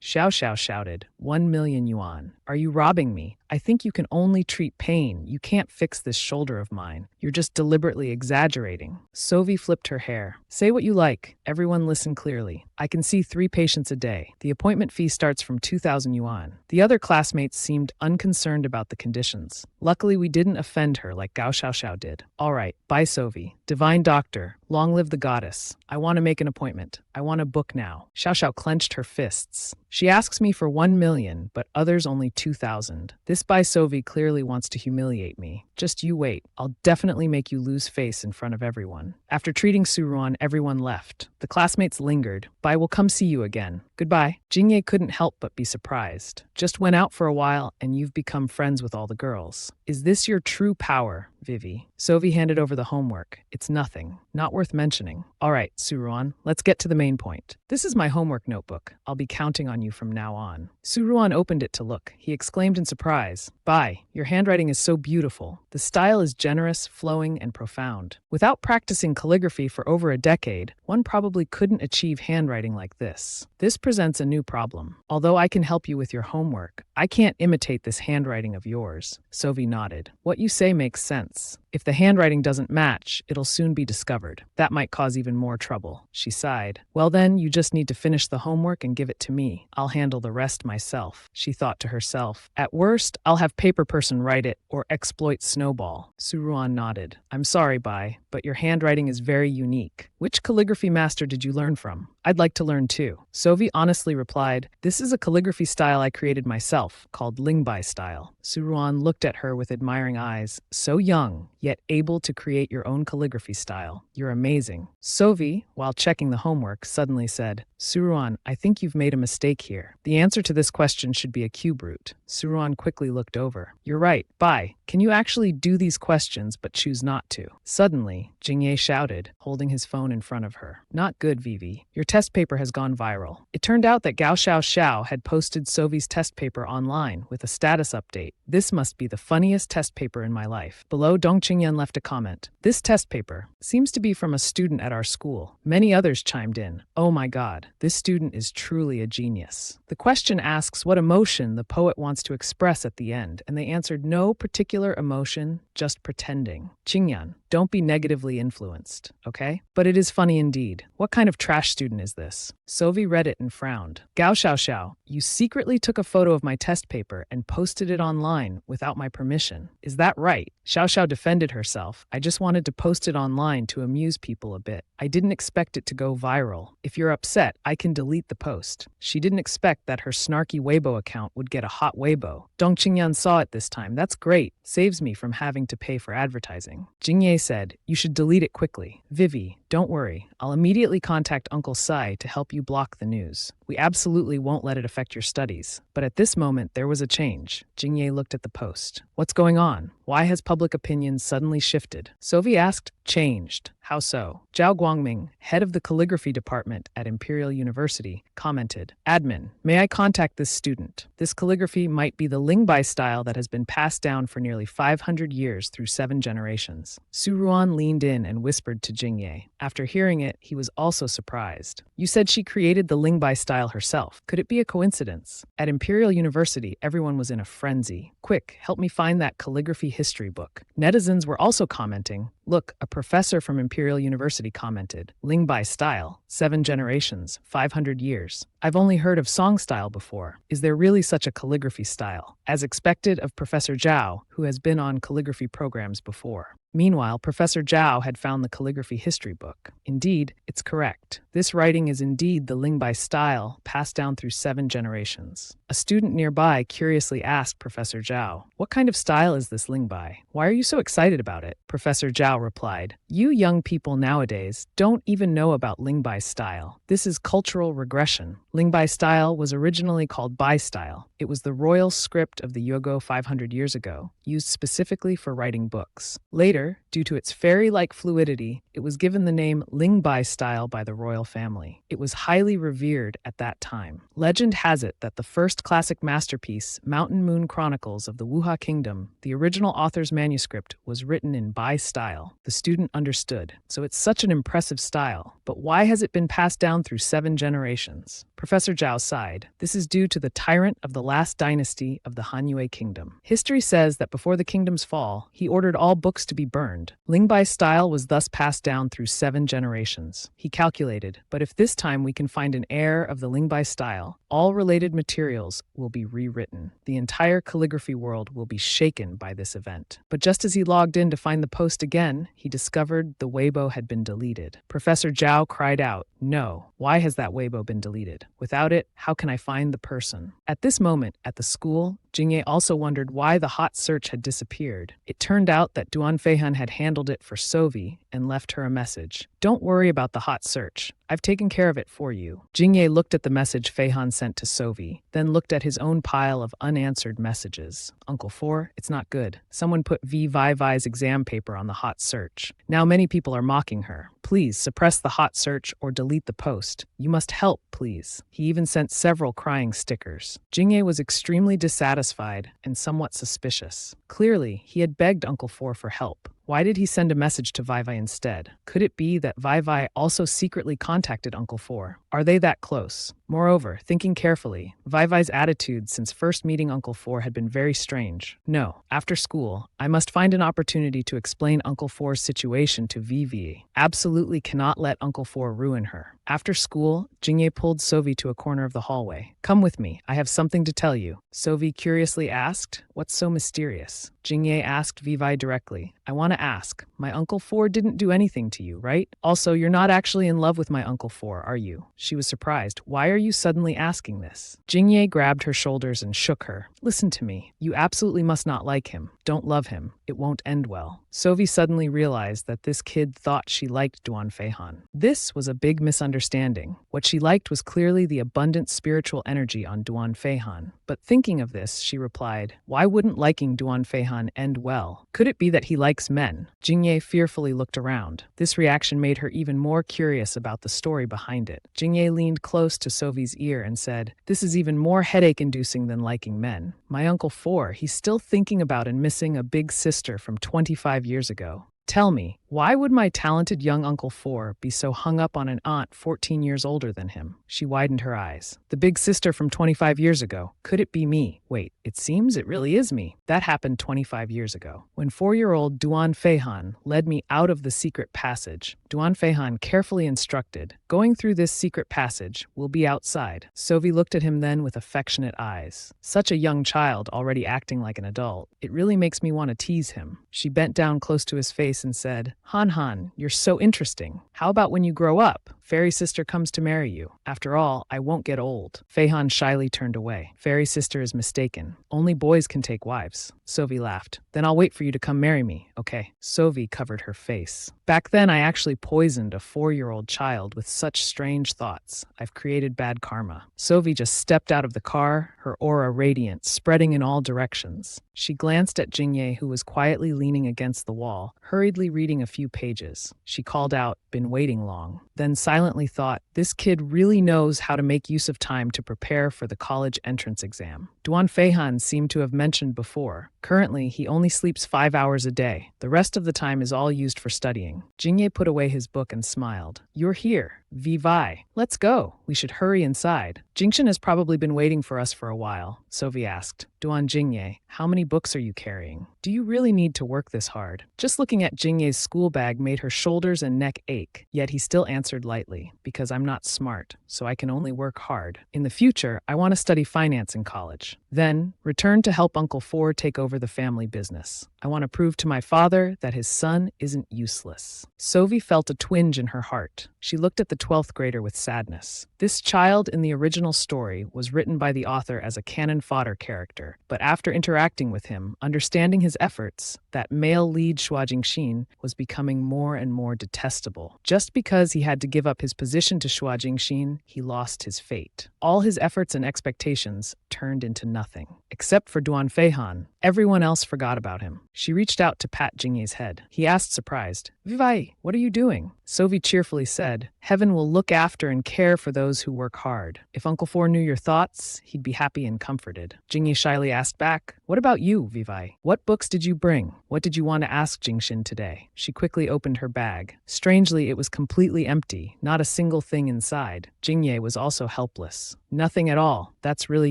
Xiao shouted, 1 million yuan. Are you robbing me? I think you can only treat pain. You can't fix this shoulder of mine. You're just deliberately exaggerating. Sovi flipped her hair. Say what you like. Everyone listen clearly. I can see 3 patients a day. The appointment fee starts from 2,000 yuan. The other classmates seemed unconcerned about the conditions. Luckily, we didn't offend her like Gao Xiao did. All right, bye Sovi. Divine doctor, long live the goddess. I want to make an appointment. I want to book now. Xiao clenched her fists. She asks me for 1 million, but others only 2,000. This Bai Sovi clearly wants to humiliate me. Just you wait. I'll definitely make you lose face in front of everyone. After treating Suruan, everyone left. The classmates lingered. Bai will come see you again. Goodbye. Jingye couldn't help but be surprised. Just went out for a while and you've become friends with all the girls. Is this your true power, Vivi? Sovi handed over the homework. It's nothing. Not worth mentioning. All right, Suruan, let's get to the main point. This is my homework notebook. I'll be counting on you from now on. Suruan opened it to look. He exclaimed in surprise, Bai, your handwriting is so beautiful. The style is generous, flowing, and profound. Without practicing calligraphy for over a decade, one probably couldn't achieve handwriting like this. This presents a new problem. Although I can help you with your homework, I can't imitate this handwriting of yours. Sovi nodded. What you say makes sense. If the handwriting doesn't match, it'll soon be discovered. That might cause even more trouble. She sighed. Well then, you just need to finish the homework and give it to me. I'll handle the rest myself, she thought to herself. At worst, I'll have paper person write it or exploit Snowball. Suruan nodded. I'm sorry, Bai, but your handwriting is very unique. Which calligraphy master did you learn from? I'd like to learn too. Sovi honestly replied, This is a calligraphy style I created myself, called Lingbai style. Suruan looked at her with admiring eyes. So young, yet able to create your own calligraphy style. You're amazing. Sovi, while checking the homework, suddenly said, Suruan, I think you've made a mistake here. The answer to this question should be a cube root. Suruan quickly looked over. You're right. Bai, can you actually do these questions but choose not to? Suddenly, Jingye shouted, holding his phone in front of her. Not good, Vivi. Your test paper has gone viral. It turned out that Gao Xiao had posted Sovi's test paper online with a status update. This must be the funniest test paper in my life. Below, Dong Qingyan left a comment. This test paper seems to be from a student at our school. Many others chimed in. Oh my God, this student is truly a genius. The question asks what emotion the poet wants to express at the end, and they answered no particular emotion, just pretending. Qingyan, don't be negatively influenced, okay? But it is funny indeed. What kind of trash student is this? Sovi read it and frowned. Gao Xiao, you secretly took a photo of my test paper and posted it online without my permission. Is that right? Xiao defended herself. I just wanted to post it online to amuse people a bit. I didn't expect it to go viral. If you're upset, I can delete the post. She didn't expect that her snarky Weibo account would get a hot Weibo. Dong Qingyan saw it this time. That's great. Saves me from having to pay for advertising. Jingye said, you should delete it quickly. Vivi, don't worry. I'll immediately contact Uncle Sai to help you block the news. We absolutely won't let it affect your studies. But at this moment, there was a change. Jingye looked at the post. What's going on? Why has public opinion suddenly shifted? Sovi asked. Changed. How so? Zhao Guangming, head of the calligraphy department at Imperial University, commented, Admin, may I contact this student? This calligraphy might be the Lingbai style that has been passed down for nearly 500 years through 7 generations. Suruan leaned in and whispered to Jingye. After hearing it, he was also surprised. You said she created the Lingbai style herself. Could it be a coincidence? At Imperial University, everyone was in a frenzy. Quick, help me find that calligraphy history book. Netizens were also commenting. Look, a professor from Imperial University commented, Lingbai style, 7 generations, 500 years. I've only heard of song style before. Is there really such a calligraphy style? As expected of Professor Zhao, who has been on calligraphy programs before. Meanwhile, Professor Zhao had found the calligraphy history book. Indeed, it's correct. This writing is indeed the Lingbai style, passed down through 7 generations. A student nearby curiously asked Professor Zhao, "What kind of style is this Lingbai? Why are you so excited about it?" Professor Zhao replied, "You young people nowadays don't even know about Lingbai style. This is cultural regression. Lingbai style was originally called Bai style. It was the royal script of the Yogo 500 years ago, used specifically for writing books. Later, due to its fairy-like fluidity, it was given the name Lingbai style by the royal family. It was highly revered at that time. Legend has it that the first classic masterpiece, Mountain Moon Chronicles of the Wuha Kingdom, the original author's manuscript, was written in Bai style." The student understood. So it's such an impressive style. But why has it been passed down through 7 generations? Professor Zhao sighed. This is due to the tyrant of the last dynasty of the Hanyue Kingdom. History says that before the kingdom's fall, he ordered all books to be burned. Lingbai's style was thus passed down through 7 generations. He calculated, but if this time we can find an heir of the Lingbai style, all related materials will be rewritten. The entire calligraphy world will be shaken by this event. But just as he logged in to find the post again, he discovered the Weibo had been deleted. Professor Zhao cried out, "No, why has that Weibo been deleted? Without it, how can I find the person?" At this moment, at the school, Jingye also wondered why the hot search had disappeared. It turned out that Duan Feihan had handled it for Sovi and left her a message. "Don't worry about the hot search. I've taken care of it for you." Jingye looked at the message Feihan sent to Sovi, then looked at his own pile of unanswered messages. "Uncle Four, it's not good. Someone put V Vai's exam paper on the hot search. Now many people are mocking her. Please suppress the hot search or delete the post. You must help, please." He even sent several crying stickers. Jingye was extremely dissatisfied and somewhat suspicious. Clearly, he had begged Uncle Four for help. Why did he send a message to Vai instead? Could it be that Vai also secretly contacted Uncle Four? Are they that close? Moreover, thinking carefully, Vai's attitude since first meeting Uncle Four had been very strange. No, after school, I must find an opportunity to explain Uncle Four's situation to Vivi. Absolutely cannot let Uncle Four ruin her. After school, Jingye pulled Sovi to a corner of the hallway. "Come with me, I have something to tell you." Sovi curiously asked, "What's so mysterious?" Jingye asked Vivi directly, "I want to ask, my Uncle Four didn't do anything to you, right? Also, you're not actually in love with my Uncle Four, are you?" She was surprised. "Why are you suddenly asking this?" Jingye grabbed her shoulders and shook her. "Listen to me. You absolutely must not like him. Don't love him. It won't end well." Sovi suddenly realized that this kid thought she liked Duan Feihan. This was a big misunderstanding. What she liked was clearly the abundant spiritual energy on Duan Feihan. But thinking of this, she replied, "Why wouldn't liking Duan Feihan end well? Could it be that he likes men?" Jingye fearfully looked around. This reaction made her even more curious about the story behind it. Jingye leaned close to Sovi's ear and said, "This is even more headache-inducing than liking men. My Uncle Four, he's still thinking about and missing a big sister from 25 years ago. Tell me, why would my talented young Uncle Four be so hung up on an aunt 14 years older than him?" She widened her eyes. "The big sister from 25 years ago. Could it be me? Wait, it seems it really is me. That happened 25 years ago. When 4-year-old Duan Feihan led me out of the secret passage. Duan Feihan carefully instructed, 'Going through this secret passage, we'll be outside.'" Sovi looked at him then with affectionate eyes. Such a young child already acting like an adult. It really makes me want to tease him. She bent down close to his face and said, Han, you're so interesting. How about when you grow up? Fairy sister comes to marry you. After all, I won't get old." Feihan shyly turned away. "Fairy sister is mistaken. Only boys can take wives." Sovi laughed. "Then I'll wait for you to come marry me, okay?" Sovi covered her face. "Back then, I actually poisoned a 4-year-old child with such strange thoughts. I've created bad karma." Sovi just stepped out of the car, her aura radiant, spreading in all directions. She glanced at Jingye, who was quietly leaning against the wall, hurriedly reading a few pages. She called out, "Been waiting long." Then silently thought, "This kid really knows how to make use of time to prepare for the college entrance exam." Duan Feihan seemed to have mentioned before. Currently, he only sleeps 5 hours a day. The rest of the time is all used for studying. Jingye put away his book and smiled. "You're here. Vivai, let's go. We should hurry inside. Jingshin has probably been waiting for us for a while, Sovi asked. Duan Jingye, how many books are you carrying? Do you really need to work this hard? Just looking at Jingye's school bag made her shoulders and neck ache, yet he still answered lightly, because I'm not smart, so I can only work hard. In the future, I want to study finance in college. Then, return to help Uncle Ford take over the family business. I want to prove to my father that his son isn't useless. Sovi felt a twinge in her heart. She looked at the 12th grader with sadness. This child in the original story was written by the author as a cannon fodder character, but after interacting with him, understanding his efforts, that male lead Shua Jingxin was becoming more and more detestable. Just because he had to give up his position to Shua Jingxin, he lost his fate. All his efforts and expectations turned into nothing. Except for Duan Feihan, everyone else forgot about him. She reached out to pat Jingye's head. He asked, surprised, Vivai, what are you doing? Sovi cheerfully said, Heaven will look after and care for those who work hard. If Uncle Four knew your thoughts, he'd be happy and comforted. Jingye shyly asked back, what about you, Vivai? What books did you bring? What did you want to ask Jingshin today? She quickly opened her bag. Strangely, it was completely empty, not a single thing inside. Jingye was also helpless. Nothing at all. That's really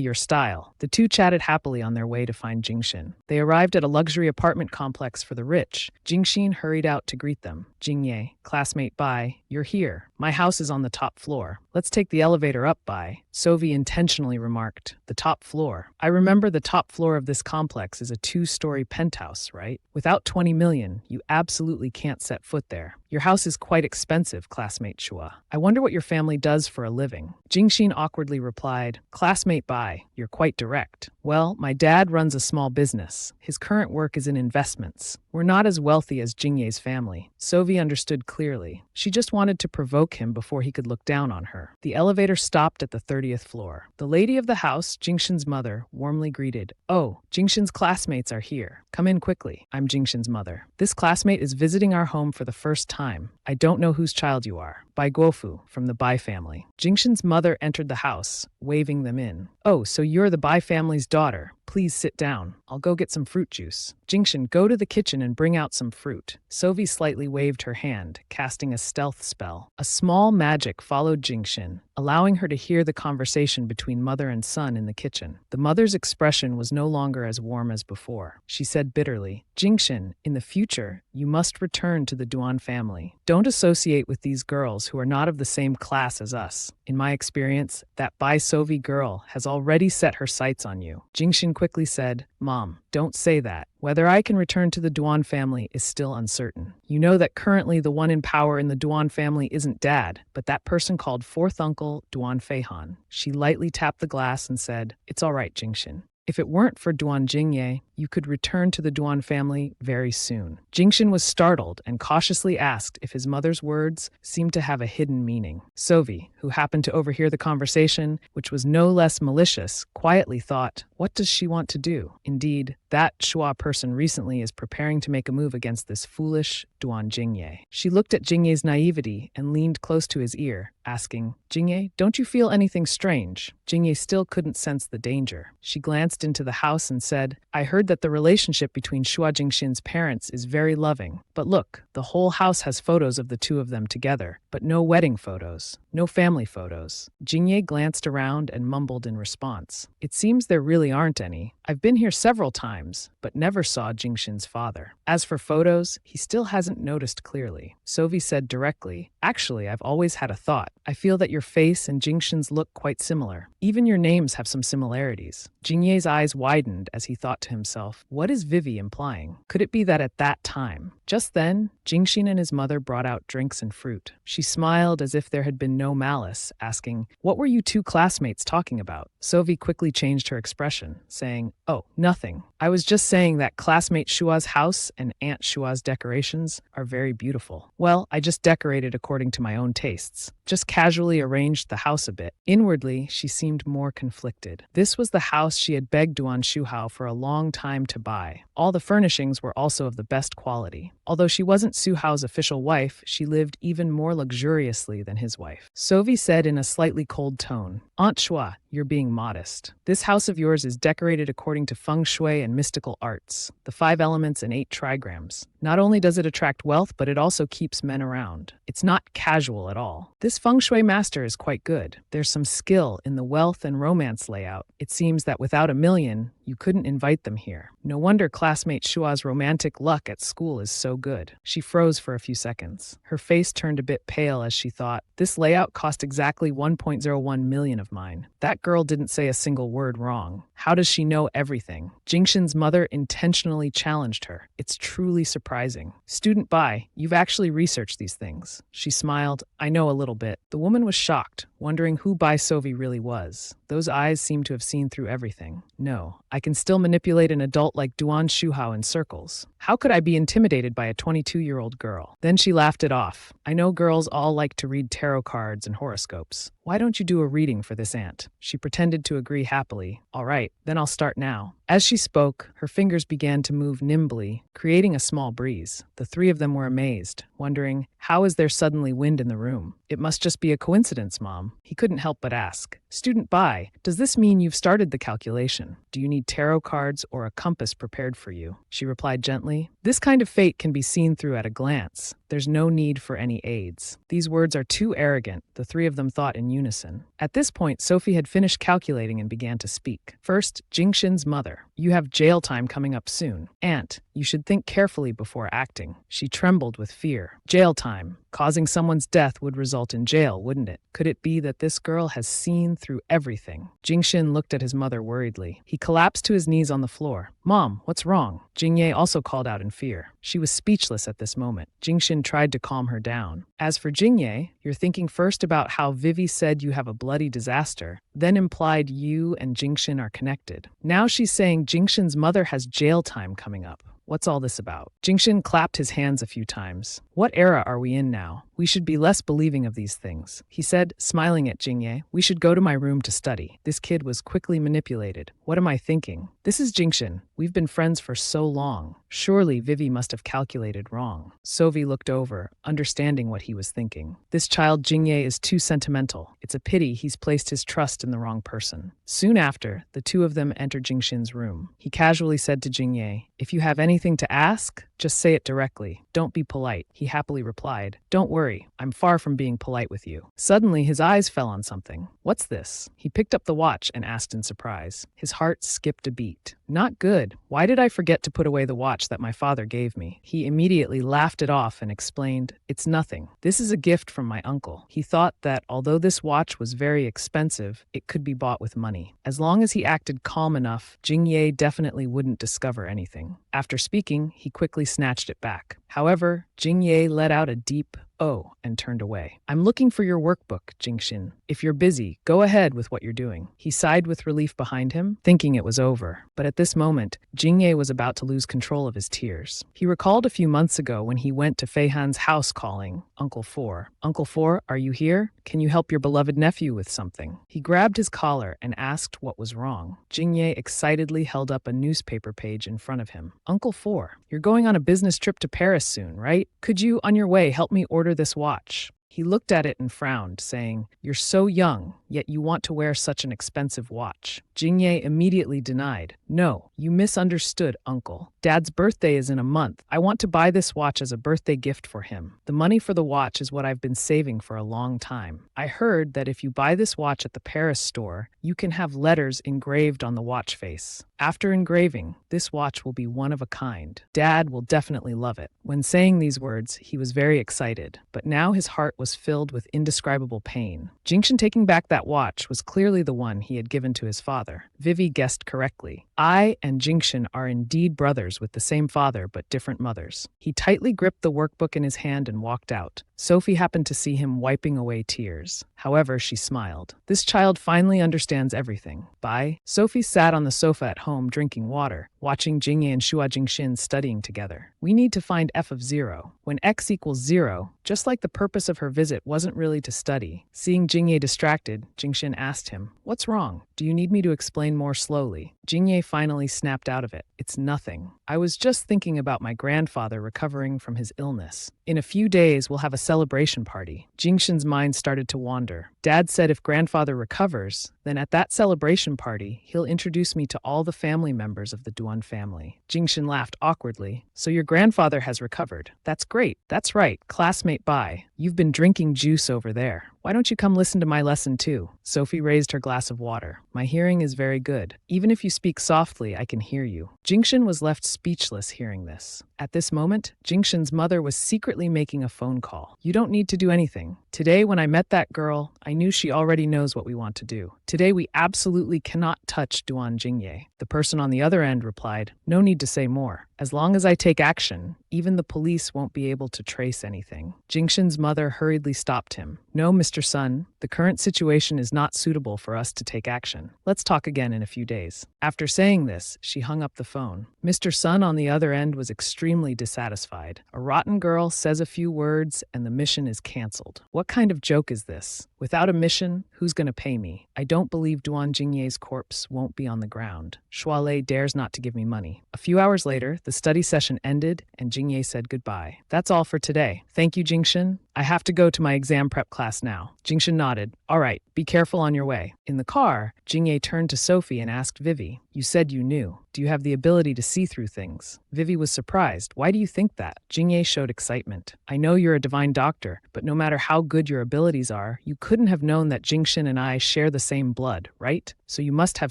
your style. The two chatted happily on their way to find Jingshin. They arrived at a luxury apartment complex for the rich. Jingshin hurried out to greet them. Jingye, classmate Bai, you're here. My house is on the top floor. Let's take the elevator up, Bai. Sovi intentionally remarked. The top floor. I remember the top floor of this complex is a 2-story penthouse, right? Without 20 million, you absolutely can't set foot there. Your house is quite expensive, classmate Shua. I wonder what your family does for a living. Jingshin awkwardly replied, classmate Bai, you're quite direct. Well, my dad runs a small business. His current work is in investments. We're not as wealthy as Jingye's family. Sovi understood clearly. She just wanted to provoke him before he could look down on her. The elevator stopped at the 30th floor. The lady of the house, Jingshin's mother, warmly greeted, Oh, Jingshin's classmates are here. Come in quickly. I'm Jingshin's mother. This classmate is visiting our home for the first time. I don't know whose child you are. Bai Guofu, from the Bai family. Jingshin's mother entered the house, waving them in. Oh, so you're the Bai family's daughter. Please sit down. I'll go get some fruit juice. Jingshin, go to the kitchen and bring out some fruit. Sovi slightly waved her hand, casting a stealth spell. A small magic followed Jingshin, allowing her to hear the conversation between mother and son in the kitchen. The mother's expression was no longer as warm as before. She said bitterly, Jingshin, in the future, you must return to the Duan family. Don't associate with these girls who are not of the same class as us. In my experience, that Bai Sovi girl has already set her sights on you. Jingshin quickly said, Mom, don't say that. Whether I can return to the Duan family is still uncertain. You know that currently the one in power in the Duan family isn't Dad, but that person called fourth uncle Duan Feihan. She lightly tapped the glass and said, It's all right, Jingshin. If it weren't for Duan Jingye, you could return to the Duan family very soon. Jingshin was startled and cautiously asked if his mother's words seemed to have a hidden meaning. Sovi, who happened to overhear the conversation, which was no less malicious, quietly thought, what does she want to do? Indeed, that Shua person recently is preparing to make a move against this foolish Duan Jingye. She looked at Jingye's naivety and leaned close to his ear, asking, Jingye, don't you feel anything strange? Jingye still couldn't sense the danger. She glanced into the house and said, I heard that the relationship between Shua Jingshin's parents is very loving. But look, the whole house has photos of the two of them together, but no wedding photos, no family photos. Jingye glanced around and mumbled in response. It seems there really aren't any. I've been here several times, but never saw Jingshin's father. As for photos, he still hasn't noticed clearly. Sovi said directly, Actually, I've always had a thought. I feel that your face and Jingshin's look quite similar. Even your names have some similarities. Jingye's eyes widened as he thought to himself, what is Vivi implying? Could it be that at that time? Just then, Jingshin and his mother brought out drinks and fruit. She smiled as if there had been no malice, asking, What were you two classmates talking about? Sovi quickly changed her expression, saying, Oh, nothing. I was just saying that classmate Shua's house and Aunt Shua's decorations are very beautiful. Well, I just decorated according to my own tastes. Just casually arranged the house a bit. Inwardly, she seemed more conflicted. This was the house she had begged Duan Shuhao for a long time to buy. All the furnishings were also of the best quality. Although she wasn't Su Hao's official wife, she lived even more luxuriously than his wife. Sovi said in a slightly cold tone, Aunt Shua, you're being modest. This house of yours is decorated according to feng shui and mystical arts, the 5 elements and 8 trigrams. Not only does it attract wealth, but it also keeps men around. It's not casual at all. This feng shui master is quite good. There's some skill in the wealth and romance layout. It seems that without a million, you couldn't invite them here. No wonder classmate Shua's romantic luck at school is so good. She froze for a few seconds. Her face turned a bit pale as she thought, this layout cost exactly 1.01 million of mine. That girl didn't say a single word wrong. How does she know everything? Jingshin's mother intentionally challenged her. It's truly surprising. Student Bai, you've actually researched these things. She smiled. I know a little bit. The woman was shocked, wondering who Bai Sovi really was. Those eyes seemed to have seen through everything. No, I can still manipulate an adult like Duan Shuhao in circles. How could I be intimidated by a 22-year-old girl? Then she laughed it off. I know girls all like to read tarot cards and horoscopes. Why don't you do a reading for this aunt? She pretended to agree happily. All right, then I'll start now. As she spoke, her fingers began to move nimbly, creating a small breeze. The 3 of them were amazed, wondering, how is there suddenly wind in the room? It must just be a coincidence, Mom. He couldn't help but ask. Student Bai, does this mean you've started the calculation? Do you need tarot cards or a compass prepared for you? She replied gently. This kind of fate can be seen through at a glance. There's no need for any aids. These words are too arrogant, the 3 of them thought in unison. At this point, Sophie had finished calculating and began to speak. First, Jingshin's mother. You have jail time coming up soon. Aunt, you should think carefully before acting. She trembled with fear. Jail time. Causing someone's death would result in jail, wouldn't it? Could it be that this girl has seen through everything? Jingshin looked at his mother worriedly. He collapsed to his knees on the floor. Mom, what's wrong? Jingye also called out in fear. She was speechless at this moment. Jingshin tried to calm her down. As for Jingye, you're thinking first about how Vivi said you have a bloody disaster, then implied you and Jingshin are connected. Now she's saying Jingshin's mother has jail time coming up. What's all this about? Jingshin clapped his hands a few times. What era are we in now? We should be less believing of these things. He said, smiling at Jingye, we should go to my room to study. This kid was quickly manipulated. What am I thinking? This is Jingshin. We've been friends for so long. Surely Vivi must have calculated wrong. Sovi looked over, understanding what he was thinking. This child Jingye is too sentimental. It's a pity he's placed his trust in the wrong person. Soon after, the 2 of them entered Jingshin's room. He casually said to Jingye, if you have anything to ask, just say it directly. Don't be polite. He happily replied, don't worry, I'm far from being polite with you. Suddenly, his eyes fell on something. What's this? He picked up the watch and asked in surprise. His heart skipped a beat. Not good. Why did I forget to put away the watch that my father gave me? He immediately laughed it off and explained, it's nothing. This is a gift from my uncle. He thought that although this watch was very expensive, it could be bought with money. As long as he acted calm enough, Jingye definitely wouldn't discover anything. After speaking, he quickly snatched it back. However, Jingye let out a deep "oh" and turned away. I'm looking for your workbook, Jingshin. If you're busy, go ahead with what you're doing. He sighed with relief behind him, thinking it was over. But at this moment, Jingye was about to lose control of his tears. He recalled a few months ago when he went to Feihan's house calling, Uncle Four. Uncle Four, are you here? Can you help your beloved nephew with something? He grabbed his collar and asked what was wrong. Jingye excitedly held up a newspaper page in front of him. Uncle Four, you're going on a business trip to Paris soon, right? Could you, on your way, help me order this watch? He looked at it and frowned, saying, you're so young, yet you want to wear such an expensive watch. Jingye immediately denied. No, you misunderstood, Uncle. Dad's birthday is in a month. I want to buy this watch as a birthday gift for him. The money for the watch is what I've been saving for a long time. I heard that if you buy this watch at the Paris store, you can have letters engraved on the watch face. After engraving, this watch will be one of a kind. Dad will definitely love it. When saying these words, he was very excited, but now his heart was filled with indescribable pain. Jingshin taking back that watch was clearly the one he had given to his father. Vivi guessed correctly. I and Jingshin are indeed brothers with the same father but different mothers. He tightly gripped the workbook in his hand and walked out. Sophie happened to see him wiping away tears. However, she smiled. This child finally understands everything. Bye. Sophie sat on the sofa at home drinking water, watching Jingye and Shua Jingshin studying together. We need to find f of 0. When x equals 0, just like the purpose of her visit wasn't really to study. Seeing Jingye distracted, Jingshin asked him, what's wrong? Do you need me to explain more slowly? Jingye finally snapped out of it. It's nothing. I was just thinking about my grandfather recovering from his illness. In a few days, we'll have a celebration party. Jingshin's mind started to wander. Dad said if grandfather recovers, then at that celebration party, he'll introduce me to all the family members of the Duan family. Jingshin laughed awkwardly. So your grandfather has recovered. That's great. That's right. Classmate Bai, you've been drinking juice over there. Why don't you come listen to my lesson too? Sophie raised her glass of water. My hearing is very good. Even if you speak softly, I can hear you. Jingshin was left speechless hearing this. At this moment, Jingshin's mother was secretly making a phone call. You don't need to do anything. Today, when I met that girl, I knew she already knows what we want to do. Today, we absolutely cannot touch Duan Jingye. The person on the other end replied, no need to say more. As long as I take action, even the police won't be able to trace anything. Jingshin's mother hurriedly stopped him. No, Mr. Sun, the current situation is not suitable for us to take action. Let's talk again in a few days. After saying this, she hung up the phone. Mr. Sun on the other end was extremely dissatisfied. A rotten girl says a few words and the mission is canceled. What kind of joke is this? Without a mission, who's going to pay me? I don't believe Duan Jingye's corpse won't be on the ground. Shualei dares not to give me money. A few hours later, the study session ended and Jingye said goodbye. That's all for today. Thank you, Jingshin. I have to go to my exam prep class now. Jingshin nodded. All right, be careful on your way. In the car, Jingye turned to Sophie and asked Vivi, you said you knew. Do you have the ability to see through things? Vivi was surprised. Why do you think that? Jingye showed excitement. I know you're a divine doctor, but no matter how good your abilities are, you couldn't have known that Jingshin and I share the same blood, right? So you must have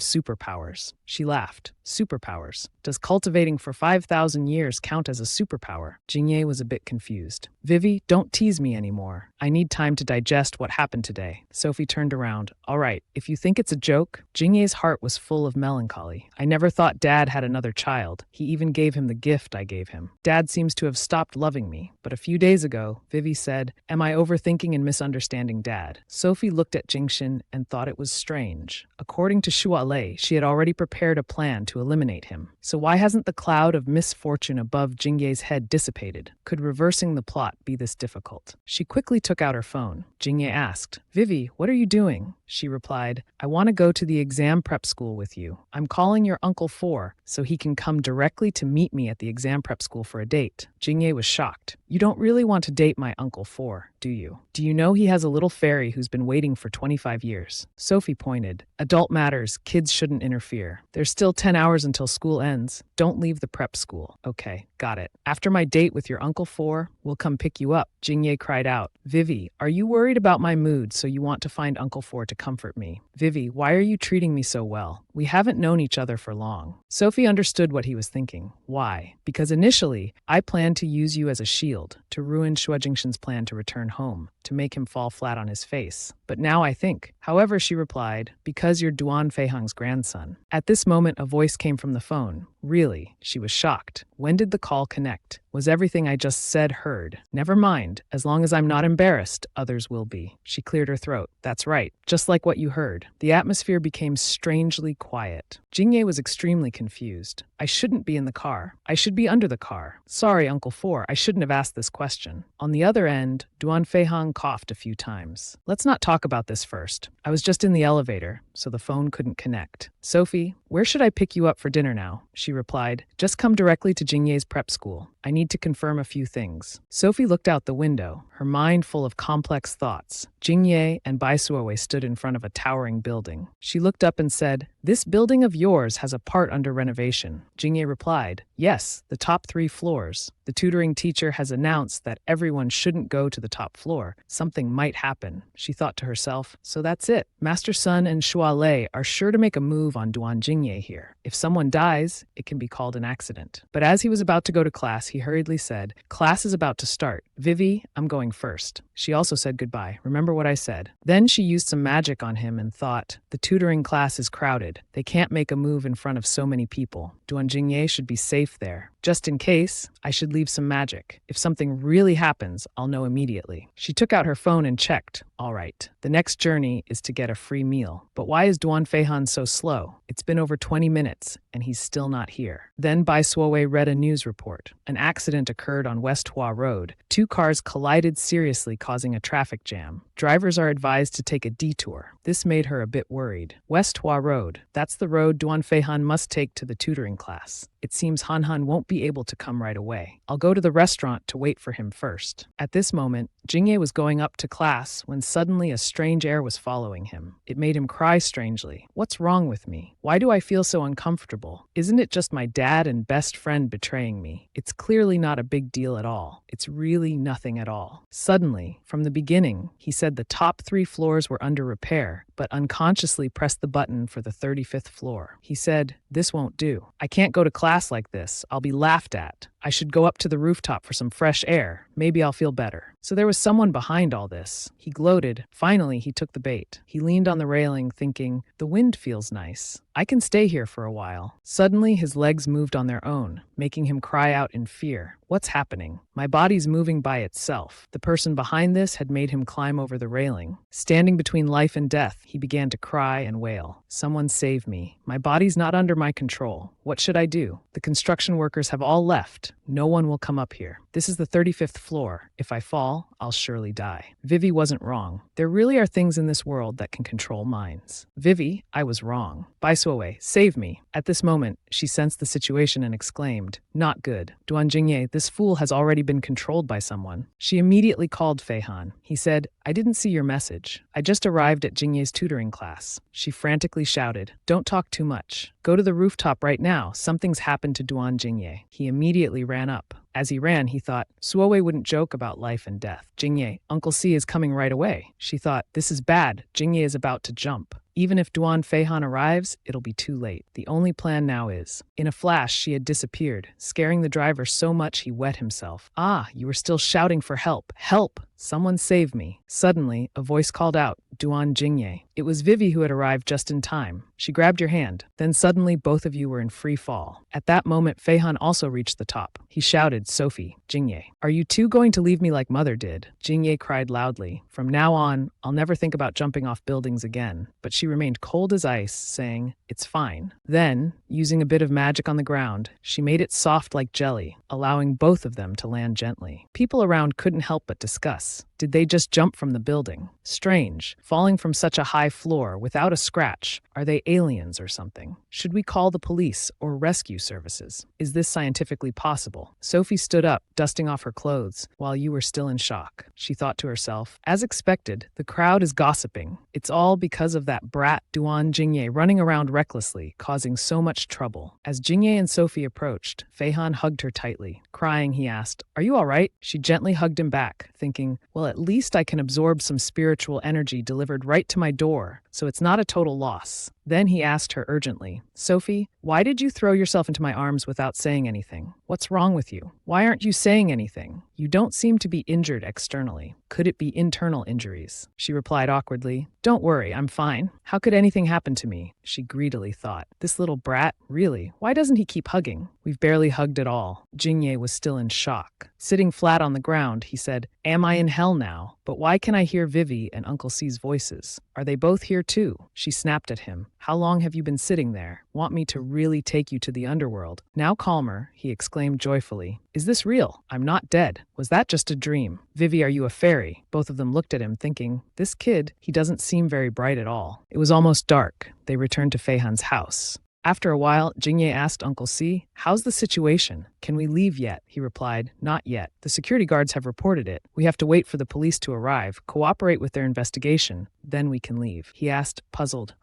superpowers. She laughed. Superpowers. Does cultivating for 5,000 years count as a superpower? Jingye was a bit confused. Vivi, don't tease me anymore. I need time to digest what happened today. Sophie turned around. All right, if you think it's a joke, Jingye's heart was full of melancholy. I never thought Dad had another child. He even gave him the gift I gave him. Dad seems to have stopped loving me. But a few days ago, Vivi said, am I overthinking and misunderstanding Dad? Sophie looked at Jingshin and thought it was strange. According to Shualei, she had already prepared a plan to eliminate him. So why hasn't the cloud of misfortune above Jingye's head dissipated? Could reversing the plot be this difficult? She quickly took out her phone. Jingye asked, Vivi, what are you doing? She replied, I want to go to the exam prep school with you. I'm calling your Uncle 4 so he can come directly to meet me at the exam prep school for a date. Jingye was shocked. You don't really want to date my Uncle 4, do you? Do you know he has a little fairy who's been waiting for 25 years? Sophie pointed. Adult matters, kids shouldn't interfere. There's still 10 hours until school ends. Don't leave the prep school. Okay, got it. After my date with your Uncle 4, we'll come pick you up. Jingye cried out. Vivi, are you worried about my mood so you want to find Uncle 4 to comfort me? Vivi, why are you treating me so well? We haven't known each other for long. Sophie understood what he was thinking. Why? Because initially, I planned to use you as a shield, to ruin Shuo Jingshin's plan to return home, to make him fall flat on his face. But now I think. However, she replied, because you're Duan Feihang's grandson. At this moment, a voice came from the phone. Really? She was shocked. When did the call connect? Was everything I just said heard? Never mind. As long as I'm not embarrassed, others will be. She cleared her throat. That's right. Just like what you heard. The atmosphere became strangely quiet. Jingye was extremely confused. I shouldn't be in the car. I should be under the car. Sorry, Uncle 4. I shouldn't have asked this question. On the other end, Duan Feihang coughed a few times. Let's not talk about this first. I was just in the elevator, so the phone couldn't connect. Sophie, where should I pick you up for dinner now? She replied, just come directly to Jingye's prep school. I need to confirm a few things. Sophie looked out the window, her mind full of complex thoughts. Jingye and Bai Suowei stood in front of a towering building. She looked up and said, this building of yours has a part under renovation. Jingye replied, yes, the top 3 floors. The tutoring teacher has announced that everyone shouldn't go to the top floor. Something might happen. She thought to herself, so that's it. Master Sun and Shualei are sure to make a move on Duan Jingye here. If someone dies, it can be called an accident. But as he was about to go to class, he hurriedly said, class is about to start. Vivi, I'm going first. She also said goodbye. Remember what I said. Then she used some magic on him and thought, the tutoring class is crowded. They can't make a move in front of so many people. Duan Jingye should be safe there. Just in case, I should leave some magic. If something really happens, I'll know immediately. She took out her phone and checked. All right, the next journey is to get a free meal. But why is Duan Feihang so slow? It's been over 20 minutes, and he's still not here. Then Bai Suowei read a news report. An accident occurred on West Hua Road. 2 cars collided seriously, causing a traffic jam. Drivers are advised to take a detour. This made her a bit worried. West Hua Road, that's the road Duan Feihang must take to the tutoring class. It seems Han won't be able to come right away. I'll go to the restaurant to wait for him first. At this moment, Jingye was going up to class when suddenly a strange air was following him. It made him cry strangely. What's wrong with me? Why do I feel so uncomfortable? Isn't it just my dad and best friend betraying me? It's clearly not a big deal at all. It's really nothing at all. Suddenly, from the beginning, he said the top 3 floors were under repair, but unconsciously pressed the button for the 35th floor. He said, "This won't do. I can't go to class like this. I'll be laughed at. I should go up to the rooftop for some fresh air. Maybe I'll feel better." So there was someone behind all this. He gloated. Finally, he took the bait. He leaned on the railing, thinking, the wind feels nice. I can stay here for a while. Suddenly, his legs moved on their own, making him cry out in fear. What's happening? My body's moving by itself. The person behind this had made him climb over the railing. Standing between life and death, he began to cry and wail. Someone save me. My body's not under my control. What should I do? The construction workers have all left. No one will come up here. This is the 35th floor. If I fall, I'll surely die. Vivi wasn't wrong. There really are things in this world that can control minds. Vivi, I was wrong. Baisuoe, save me. At this moment, she sensed the situation and exclaimed, not good. Duan Jingye, this fool has already been controlled by someone. She immediately called Feihan. He said, I didn't see your message. I just arrived at Jingye's tutoring class. She frantically shouted, don't talk too much. Go to the rooftop right now. Something's happened to Duan Jingye. He immediately ran up. As he ran, he thought, Suoe wouldn't joke about life and death. Jingye, Uncle C is coming right away. She thought, this is bad. Jingye is about to jump. Even if Duan Feihan arrives, it'll be too late. The only plan now is. In a flash, she had disappeared, scaring the driver so much he wet himself. Ah, you were still shouting for help. Help! Someone save me. Suddenly, a voice called out, Duan Jingye. It was Vivi who had arrived just in time. She grabbed your hand. Then suddenly, both of you were in free fall. At that moment, Feihan also reached the top. He shouted, Sophie, Jingye, are you two going to leave me like Mother did? Jingye cried loudly. From now on, I'll never think about jumping off buildings again. But she remained cold as ice, saying, it's fine. Then, using a bit of magic on the ground, she made it soft like jelly, allowing both of them to land gently. People around couldn't help but discuss. Did they just jump from the building? Strange, falling from such a high floor without a scratch. Are they aliens or something? Should we call the police or rescue services? Is this scientifically possible? Sophie stood up, dusting off her clothes, while you were still in shock. She thought to herself, as expected, the crowd is gossiping. It's all because of that brat Duan Jingye running around recklessly, causing so much trouble. As Jingye and Sophie approached, Feihan hugged her tightly. Crying, he asked, are you all right? She gently hugged him back, thinking, well, at least I can absorb some spiritual energy delivered right to my door, so it's not a total loss. Then he asked her urgently, Sophie, why did you throw yourself into my arms without saying anything? What's wrong with you? Why aren't you saying anything? You don't seem to be injured externally. Could it be internal injuries? She replied awkwardly, don't worry, I'm fine. How could anything happen to me? She greedily thought. This little brat, really? Why doesn't he keep hugging? We've barely hugged at all. Jingye was still in shock. Sitting flat on the ground, he said, am I in hell now? But why can I hear Vivi and Uncle C's voices? Are they both here too? She snapped at him. How long have you been sitting there? Want me to really take you to the underworld? Now calmer, he exclaimed joyfully. Is this real? I'm not dead. Was that just a dream? Vivi, are you a fairy? Both of them looked at him, thinking, this kid, he doesn't seem very bright at all. It was almost dark. They returned to Feihan's house. After a while, Jingye asked Uncle C, how's the situation? Can we leave yet? He replied, not yet. The security guards have reported it. We have to wait for the police to arrive, cooperate with their investigation, then we can leave. He asked, puzzled,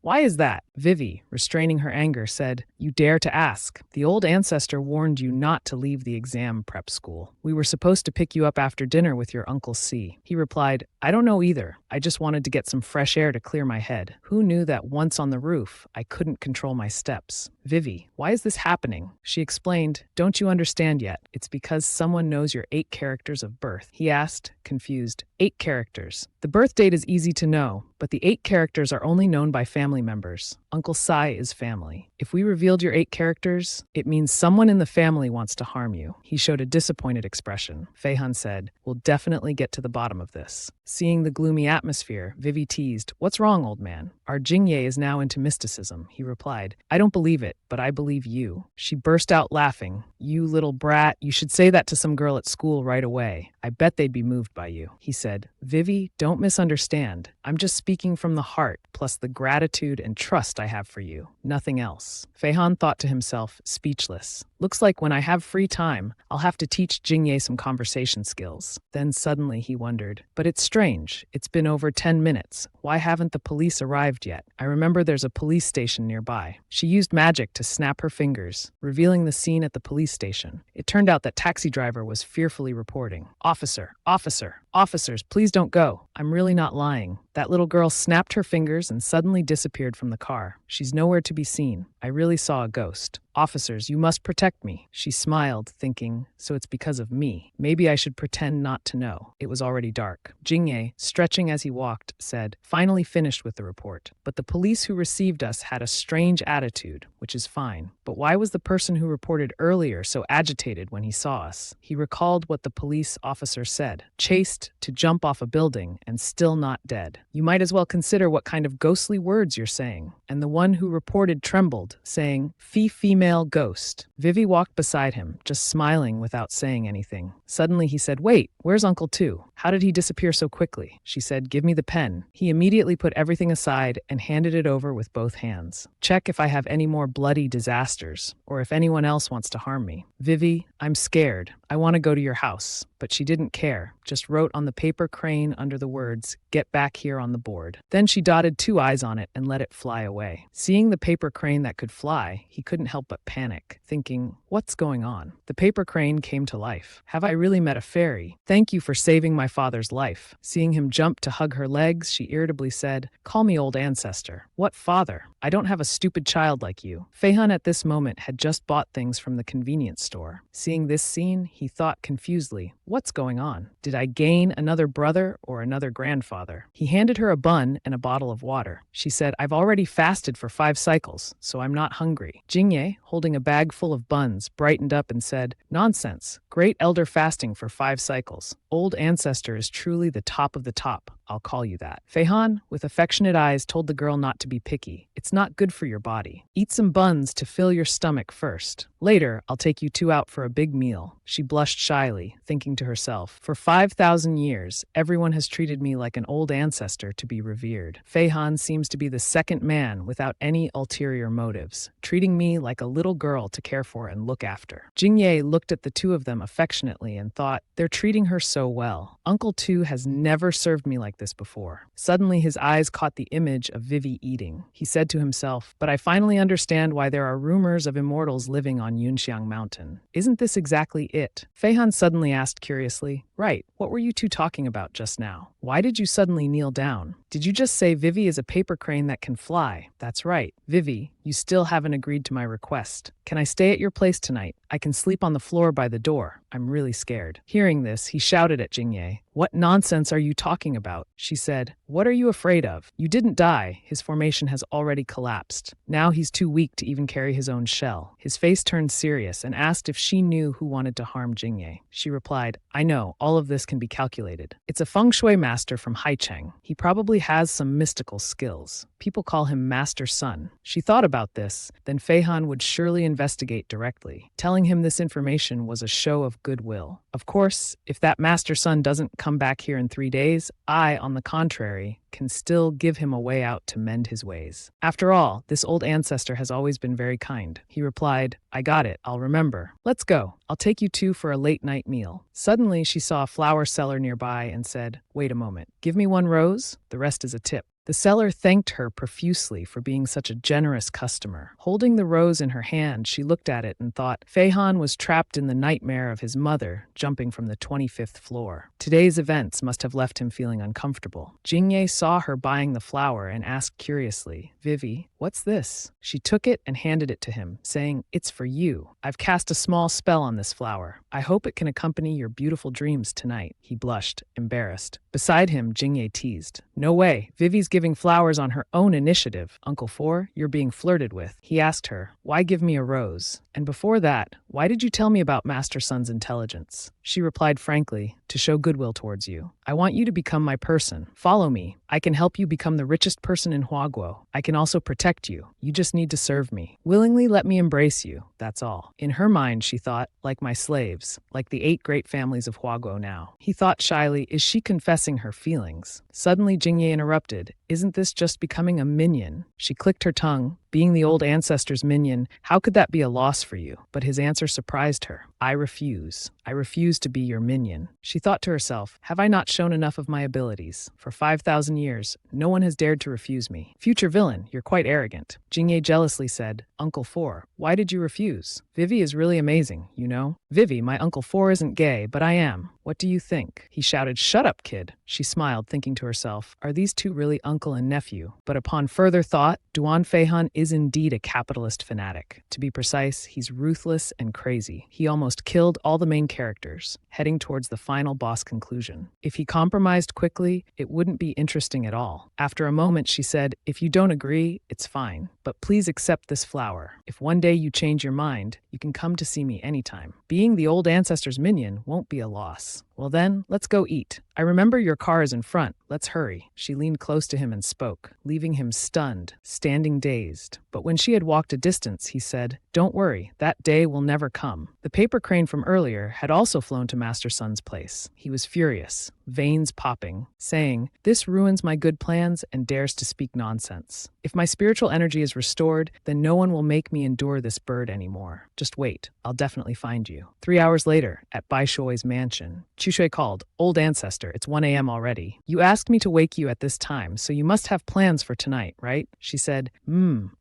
why is that? Vivi, restraining her anger, said, you dare to ask. The old ancestor warned you not to leave the exam prep school. We were supposed to pick you up after dinner with your Uncle C. He replied, I don't know either. I just wanted to get some fresh air to clear my head. Who knew that once on the roof, I couldn't control my steps? Vivi, why is this happening? She explained, don't you understand yet? It's because someone knows your 8 characters of birth. He asked, confused, 8 characters. The birth date is easy to know, but the 8 characters are only known by family members. Uncle Sai is family. If we revealed your 8 characters, it means someone in the family wants to harm you. He showed a disappointed expression. Feihan said, we'll definitely get to the bottom of this. Seeing the gloomy atmosphere, Vivi teased, what's wrong, old man? Our Jingye is now into mysticism. He replied, I don't believe it, but I believe you. She burst out laughing. You little brat, you should say that to some girl at school right away. I bet they'd be moved by you. He said, Vivi, don't misunderstand. I'm just speaking from the heart, plus the gratitude and trust I I have for you. Nothing else. Feihan thought to himself, speechless. Looks like when I have free time, I'll have to teach Jingye some conversation skills. Then suddenly he wondered, but it's strange. It's been over 10 minutes. Why haven't the police arrived yet? I remember there's a police station nearby. She used magic to snap her fingers, revealing the scene at the police station. It turned out that taxi driver was fearfully reporting. Officer, officer, officers, please don't go. I'm really not lying. That little girl snapped her fingers and suddenly disappeared from the car. She's nowhere to be seen. I really saw a ghost. Officers, you must protect me. She smiled, thinking, so it's because of me. Maybe I should pretend not to know. It was already dark. Jingye, stretching as he walked, said, finally finished with the report. But the police who received us had a strange attitude, which is fine. But why was the person who reported earlier so agitated when he saw us? He recalled what the police officer said. Chased to jump off a building and still not dead. You might as well consider what kind of ghostly words you're saying. And the one who reported trembled, saying, female ghost. Vivi walked beside him, just smiling without saying anything. Suddenly he said, wait, where's Uncle Tu? How did he disappear so quickly? She said, give me the pen. He immediately put everything aside and handed it over with both hands. Check if I have any more bloody disasters, or if anyone else wants to harm me. Vivi, I'm scared. I want to go to your house. But she didn't care, just wrote on the paper crane under the words, get back here on the board. Then she dotted 2 eyes on it and let it fly away. Seeing the paper crane that could fly, he couldn't help but panic, thinking, what's going on? The paper crane came to life. Have I really met a fairy? Thank you for saving my father's life. Seeing him jump to hug her legs, she irritably said, call me old ancestor. What father? I don't have a stupid child like you. Feihan at this moment had just bought things from the convenience store. Seeing this scene, he thought confusedly, what's going on? Did I gain another brother or another grandfather? He handed her a bun and a bottle of water. She said, I've already fasted for 5 cycles, so I'm not hungry. Jingye, holding a bag full of buns, brightened up and said, nonsense. Great elder fasting for 5 cycles. Old ancestor is truly the top of the top. I'll call you that. Feihan, with affectionate eyes, told the girl not to be picky. It's not good for your body. Eat some buns to fill your stomach first. Later, I'll take you 2 out for a big meal. She blushed shyly, thinking to herself, for 5,000 years, everyone has treated me like an old ancestor to be revered. Feihan seems to be the second man without any ulterior motives, treating me like a little girl to care for and look after. Jingye looked at the 2 of them affectionately and thought, they're treating her so well. Uncle Tu has never served me like this before. Suddenly his eyes caught the image of Vivi eating. He said to himself, but I finally understand why there are rumors of immortals living on Yunxiang Mountain. Isn't this exactly it? Feihan suddenly asked curiously, right, what were you 2 talking about just now? Why did you suddenly kneel down? Did you just say Vivi is a paper crane that can fly? That's right. Vivi, you still haven't agreed to my request. Can I stay at your place tonight? I can sleep on the floor by the door. I'm really scared. Hearing this, he shouted at Jingye. What nonsense are you talking about? She said, what are you afraid of? You didn't die. His formation has already collapsed. Now he's too weak to even carry his own shell. His face turned serious and asked if she knew who wanted to harm Jingye. She replied, I know, all of this can be calculated. It's a feng shui master from Haicheng. He probably has some mystical skills. People call him Master Sun. She thought about this, then Feihan would surely investigate directly. Telling him this information was a show of goodwill. Of course, if that Master Sun doesn't come back here in 3 days, I, on the contrary, can still give him a way out to mend his ways. After all, this old ancestor has always been very kind. He replied, I got it, I'll remember. Let's go. I'll take you 2 for a late-night meal. Suddenly, she saw a flower seller nearby and said, wait a moment. Give me 1 rose, the rest is a tip. The seller thanked her profusely for being such a generous customer. Holding the rose in her hand, she looked at it and thought, Feihan was trapped in the nightmare of his mother jumping from the 25th floor. Today's events must have left him feeling uncomfortable. Jingye saw her buying the flower and asked curiously, Vivi, what's this? She took it and handed it to him, saying, it's for you. I've cast a small spell on this flower. I hope it can accompany your beautiful dreams tonight. He blushed, embarrassed. Beside him, Jingye teased, no way, Vivi's giving flowers on her own initiative. Uncle Four, you're being flirted with. He asked her, why give me a rose? And before that, why did you tell me about Master Sun's intelligence? She replied frankly, to show goodwill towards you. I want you to become my person. Follow me. I can help you become the richest person in Huaguo. I can also protect protect you. You just need to serve me. Willingly let me embrace you, that's all. In her mind, she thought, like my slaves, like the 8 great families of Huaguo now. He thought shyly, is she confessing her feelings? Suddenly, Jingye interrupted. Isn't this just becoming a minion? She clicked her tongue. Being the old ancestor's minion, how could that be a loss for you? But his answer surprised her. I refuse. I refuse to be your minion. She thought to herself, have I not shown enough of my abilities? For 5,000 years, no one has dared to refuse me. Future villain, you're quite arrogant. Jingye jealously said, Uncle Four, why did you refuse? Vivi is really amazing, you know? Vivi, my Uncle Four isn't gay, but I am. What do you think? He shouted, shut up, kid. She smiled, thinking to herself, are these two really uncle and nephew? But upon further thought, Duan Feihan is indeed a capitalist fanatic. To be precise, he's ruthless and crazy. He almost killed all the main characters, heading towards the final boss conclusion. If he compromised quickly, it wouldn't be interesting at all. After a moment, she said, if you don't agree, it's fine. But please accept this flower. If one day you change your mind, you can come to see me anytime. Being the old ancestor's minion won't be a loss. Well then, let's go eat. I remember your car is in front. Let's hurry. She leaned close to him and spoke, leaving him stunned, standing dazed. But when she had walked a distance, he said, don't worry, that day will never come. The paper crane from earlier had also flown to Master Sun's place. He was furious, veins popping, saying, this ruins my good plans and dares to speak nonsense. If my spiritual energy is restored, then no one will make me endure this bird anymore. Just wait, I'll definitely find you. 3 hours later, at Bai Shui's mansion, Chushui called, old ancestor, it's 1 a.m. already. You asked me to wake you at this time, so you must have plans for tonight, right? She said,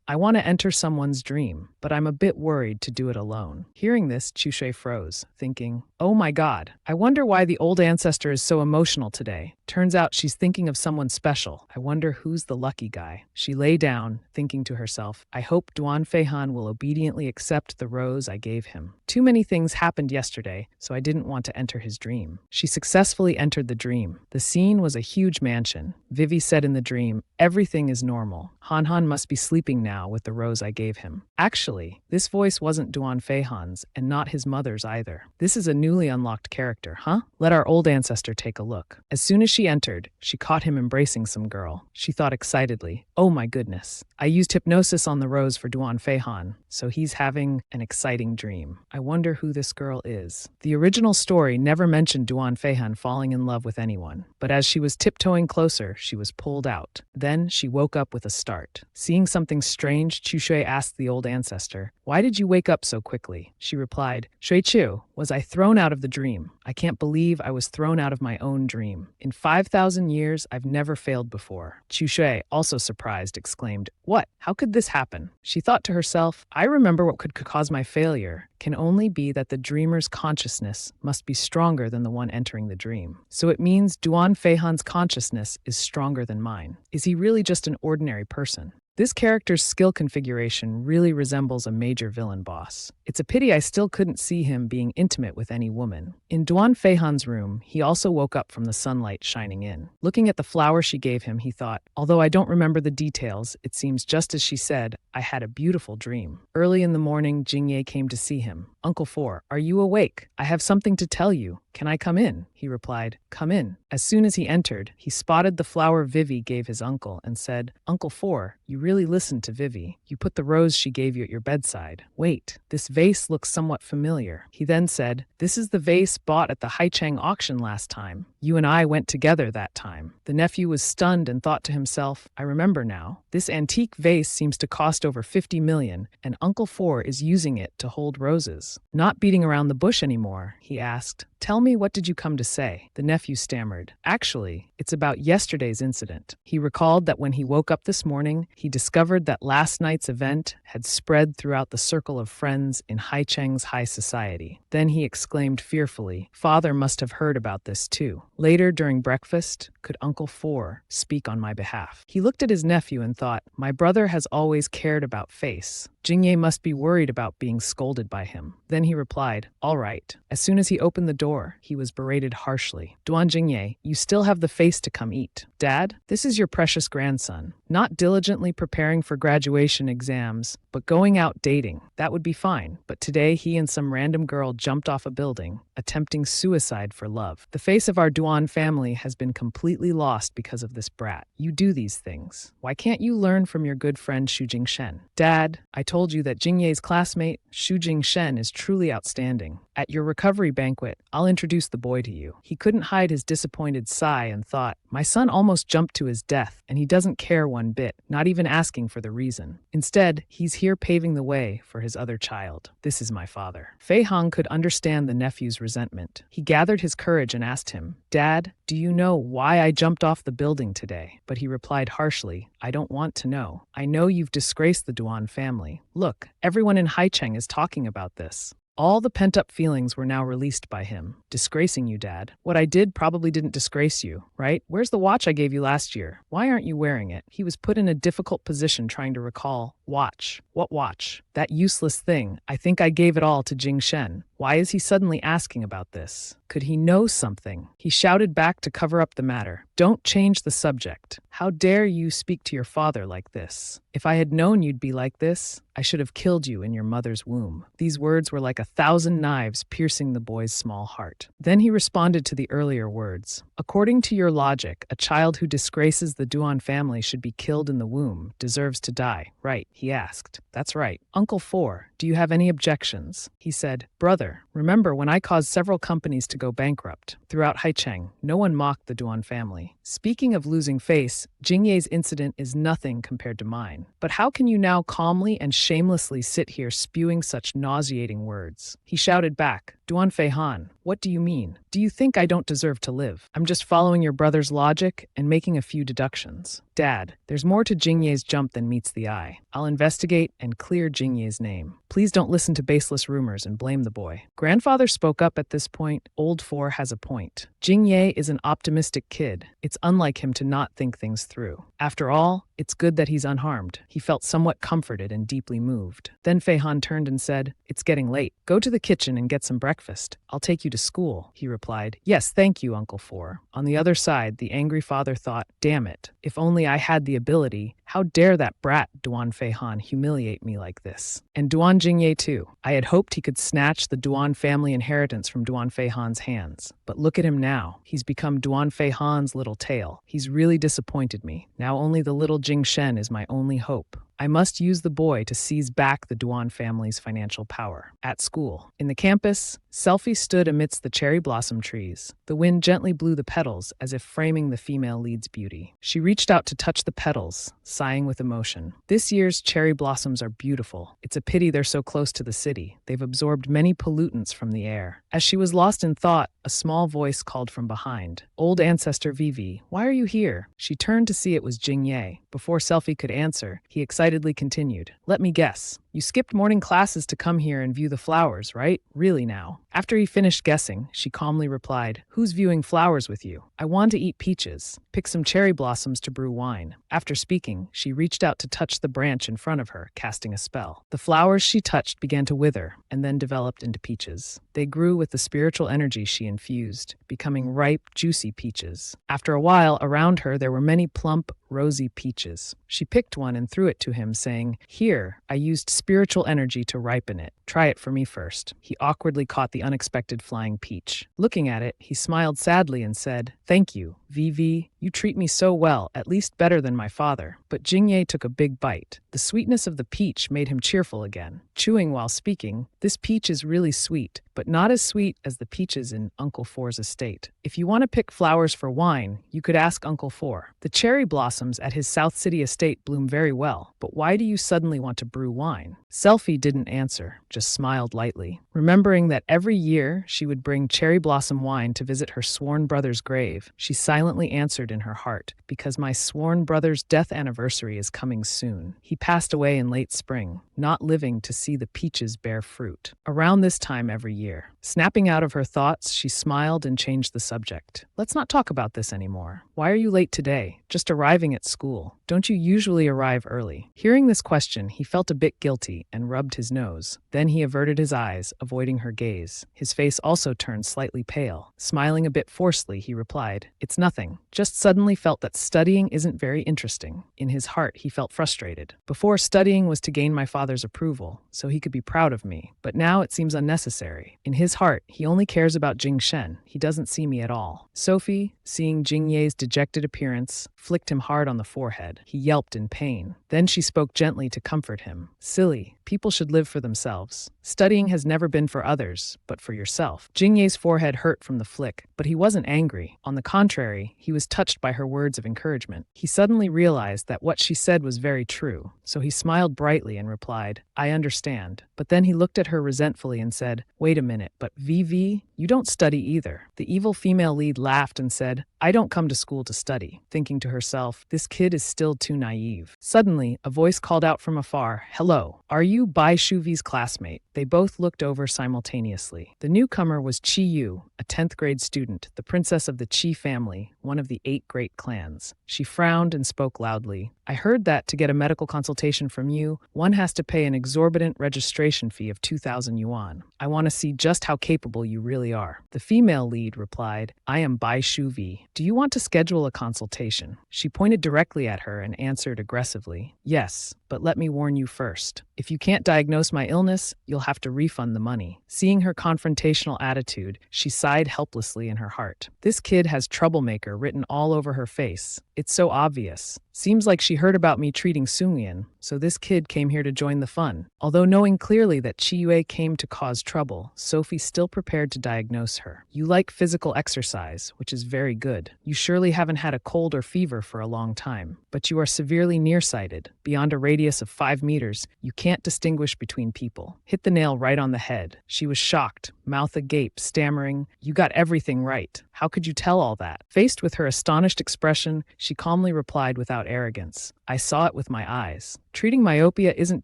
I want to enter someone's dream, but I'm a bit worried to do it alone. Hearing this, Chushui froze, thinking, oh my god, I wonder why the old ancestor is so emotional today. Turns out she's thinking of someone special. I wonder who's the lucky guy. She lay down, thinking to herself, I hope Duan Feihan will obediently accept the rose I gave him. Too many things happened yesterday, so I didn't want to enter his dream. She successfully entered the dream. The scene was a huge mansion. Vivi said in the dream, everything is normal. Han must be sleeping now with the rose I gave him. Actually, this voice wasn't Duan Feihan's, and not his mother's either. This is a newly unlocked character, huh? Let our old ancestor take a look. As soon as she entered, she caught him embracing some girl. She thought excitedly, oh my goodness. I used hypnosis on the rose for Duan Feihan, so he's having an exciting dream. I wonder who this girl is. The original story never mentioned Duan Feihan falling in love with anyone, but as she was tiptoeing closer, she was pulled out. Then she woke up with a start. Seeing something strange, Chushui asked the old ancestor, why did you wake up so quickly? She replied, Shui Chu, was I thrown out of the dream? I can't believe I was thrown out of my own dream. In 5,000 years, I've never failed before. Chushui, also surprised, exclaimed, what? How could this happen? She thought to herself, I remember what could cause my failure can only be that the dreamer's consciousness must be stronger than the one entering the dream. So it means Duan Feihan's consciousness is stronger than mine. Is he really just an ordinary person? This character's skill configuration really resembles a major villain boss. It's a pity I still couldn't see him being intimate with any woman. In Duan Feihan's room, he also woke up from the sunlight shining in. Looking at the flower she gave him, he thought, although I don't remember the details, it seems just as she said, I had a beautiful dream. Early in the morning, Jingye came to see him. Uncle Four, are you awake? I have something to tell you. Can I come in? He replied, come in. As soon as he entered, he spotted the flower Vivi gave his uncle and said, Uncle Four, you really listened to Vivi. You put the rose she gave you at your bedside. Wait, this vase looks somewhat familiar. He then said, this is the vase bought at the Haicheng auction last time. You and I went together that time. The nephew was stunned and thought to himself, I remember now. This antique vase seems to cost over 50 million, and Uncle Four is using it to hold roses. Not beating around the bush anymore, he asked, tell me, what did you come to say? The nephew stammered. Actually, it's about yesterday's incident. He recalled that when he woke up this morning, he discovered that last night's event had spread throughout the circle of friends in Haicheng's high society. Then he exclaimed fearfully, Father must have heard about this too. Later, during breakfast, could Uncle Four speak on my behalf? He looked at his nephew and thought, my brother has always cared about face. Jingye must be worried about being scolded by him. Then he replied, all right. As soon as he opened the door, he was berated harshly. Duan Jingye, you still have the face to come eat. Dad, this is your precious grandson. Not diligently preparing for graduation exams, but going out dating. That would be fine. But today he and some random girl jumped off a building. attempting suicide for love. The face of our Duan family has been completely lost because of this brat. You do these things. Why can't you learn from your good friend Xu Jingshen? Dad, I told you that Jingye's classmate, Xu Jingshen, is truly outstanding. At your recovery banquet, I'll introduce the boy to you. He couldn't hide his disappointed sigh and thought, my son almost jumped to his death, and he doesn't care one bit, not even asking for the reason. Instead, he's here paving the way for his other child. This is my father. Fei Hong could understand the nephew's resentment. He gathered his courage and asked him, Dad, do you know why I jumped off the building today? But he replied harshly, I don't want to know. I know you've disgraced the Duan family. Look, everyone in Haicheng is talking about this. All the pent-up feelings were now released by him. Disgracing you, Dad. What I did probably didn't disgrace you, right? Where's the watch I gave you last year? Why aren't you wearing it? He was put in a difficult position trying to recall. Watch. What watch? That useless thing. I think I gave it all to Jing Shen. Why is he suddenly asking about this? Could he know something? He shouted back to cover up the matter. Don't change the subject. How dare you speak to your father like this? If I had known you'd be like this, I should have killed you in your mother's womb. These words were like 1,000 knives piercing the boy's small heart. Then he responded to the earlier words. According to your logic, a child who disgraces the Duan family should be killed in the womb, deserves to die, right? He asked. That's right. Uncle Four, do you have any objections? He said, Brother, remember when I caused several companies to go bankrupt? Throughout Haicheng, no one mocked the Duan family. Speaking of losing face, Jingye's incident is nothing compared to mine. But how can you now calmly and shamelessly sit here spewing such nauseating words? He shouted back, Duan Fei Han, what do you mean? Do you think I don't deserve to live? I'm just following your brother's logic and making a few deductions. Dad, there's more to Jingye's jump than meets the eye. I'll investigate and clear Jingye's name. Please don't listen to baseless rumors and blame the boy. Grandfather spoke up at this point. Old Four has a point. Jingye is an optimistic kid. It's unlike him to not think things through. After all, it's good that he's unharmed. He felt somewhat comforted and deeply moved. Then Fei Han turned and said, It's getting late. Go to the kitchen and get some breakfast. I'll take you to school, he replied. Yes, thank you, Uncle Four. On the other side, the angry father thought, Damn it, if only I had the ability. How dare that brat Duan Fei Han humiliate me like this? And Duan Jingye too. I had hoped he could snatch the Duan family inheritance from Duan Fei Han's hands. But look at him now. He's become Duan Fei Han's little tail. He's really disappointed me. Now only the little Jing Shen is my only hope. I must use the boy to seize back the Duan family's financial power. At school. In the campus, Selfie stood amidst the cherry blossom trees. The wind gently blew the petals as if framing the female lead's beauty. She reached out to touch the petals, sighing with emotion. This year's cherry blossoms are beautiful. It's a pity they're so close to the city. They've absorbed many pollutants from the air. As she was lost in thought, a small voice called from behind. Old ancestor Vivi, why are you here? She turned to see it was Jingye. Before Selfie could answer, he excitedly continued. Let me guess. You skipped morning classes to come here and view the flowers, right? Really now. After he finished guessing, she calmly replied, Who's viewing flowers with you? I want to eat peaches. Pick some cherry blossoms to brew wine. After speaking, she reached out to touch the branch in front of her, casting a spell. The flowers she touched began to wither and then developed into peaches. They grew with the spiritual energy she infused, becoming ripe, juicy peaches. After a while, around her there were many plump, rosy peaches. She picked one and threw it to him, saying, Here, I used spiritual energy to ripen it. Try it for me first. He awkwardly caught the unexpected flying peach. Looking at it, he smiled sadly and said, Thank you, Vivi. You treat me so well, at least better than my father. But Jingye took a big bite. The sweetness of the peach made him cheerful again. Chewing while speaking, This peach is really sweet, but not as sweet as the peaches in Uncle Four's estate. If you want to pick flowers for wine, you could ask Uncle Four. The cherry blossoms at his South City estate bloom very well, but why do you suddenly want to brew wine? Selfie didn't answer, just smiled lightly. Remembering that every year she would bring cherry blossom wine to visit her sworn brother's grave, she silently answered in her heart, Because my sworn brother's death anniversary is coming soon. He passed away in late spring, not living to see the peaches bear fruit. Around this time every year. Snapping out of her thoughts, she smiled and changed the subject. Let's not talk about this anymore. Why are you late today? Just arriving at school. Don't you usually arrive early? Hearing this question, he felt a bit guilty and rubbed his nose. Then he averted his eyes, avoiding her gaze. His face also turned slightly pale. Smiling a bit forcefully, he replied, It's nothing. Just suddenly felt that studying isn't very interesting. In his heart, he felt frustrated. Before, studying was to gain my father's approval, so he could be proud of me. But now it seems unnecessary. In his his heart, he only cares about Jing Shen. He doesn't see me at all. Sophie, seeing Jing Ye's dejected appearance, flicked him hard on the forehead. He yelped in pain. Then she spoke gently to comfort him. Silly, people should live for themselves. Studying has never been for others, but for yourself. Jing Ye's forehead hurt from the flick, but he wasn't angry. On the contrary, he was touched by her words of encouragement. He suddenly realized that what she said was very true, so he smiled brightly and replied, I understand. But then he looked at her resentfully and said, wait a minute, but Vivi, you don't study either. The evil female lead laughed and said, I don't come to school to study, thinking to herself, this kid is still too naive. Suddenly, a voice called out from afar, hello, are you Bai Shuvi's classmate? They both looked over simultaneously. The newcomer was Chi Yu, a 10th grade student, the princess of the Chi family, one of the 8 great clans. She frowned and spoke loudly. I heard that to get a medical consultation from you, one has to pay an exorbitant registration fee of 2,000 yuan. I want to see just how capable you really are. The female lead replied, I am Bai Shuvi. Do you want to schedule a consultation? She pointed directly at her and answered aggressively, yes, but let me warn you first. If you can't diagnose my illness, you'll have to refund the money. Seeing her confrontational attitude, she sighed helplessly in her heart. This kid has troublemaker written all over her face. It's so obvious. Seems like she heard about me treating Sungyeon, so this kid came here to join the fun. Although knowing clearly that Chi Yue came to cause trouble, Sophie still prepared to diagnose her. You like physical exercise, which is very good. You surely haven't had a cold or fever for a long time, but you are severely nearsighted. Beyond a radius of 5 meters, you can't distinguish between people. Hit the nail right on the head. She was shocked, mouth agape, stammering, you got everything right. How could you tell all that? Faced with her astonished expression, she calmly replied without arrogance, I saw it with my eyes. Treating myopia isn't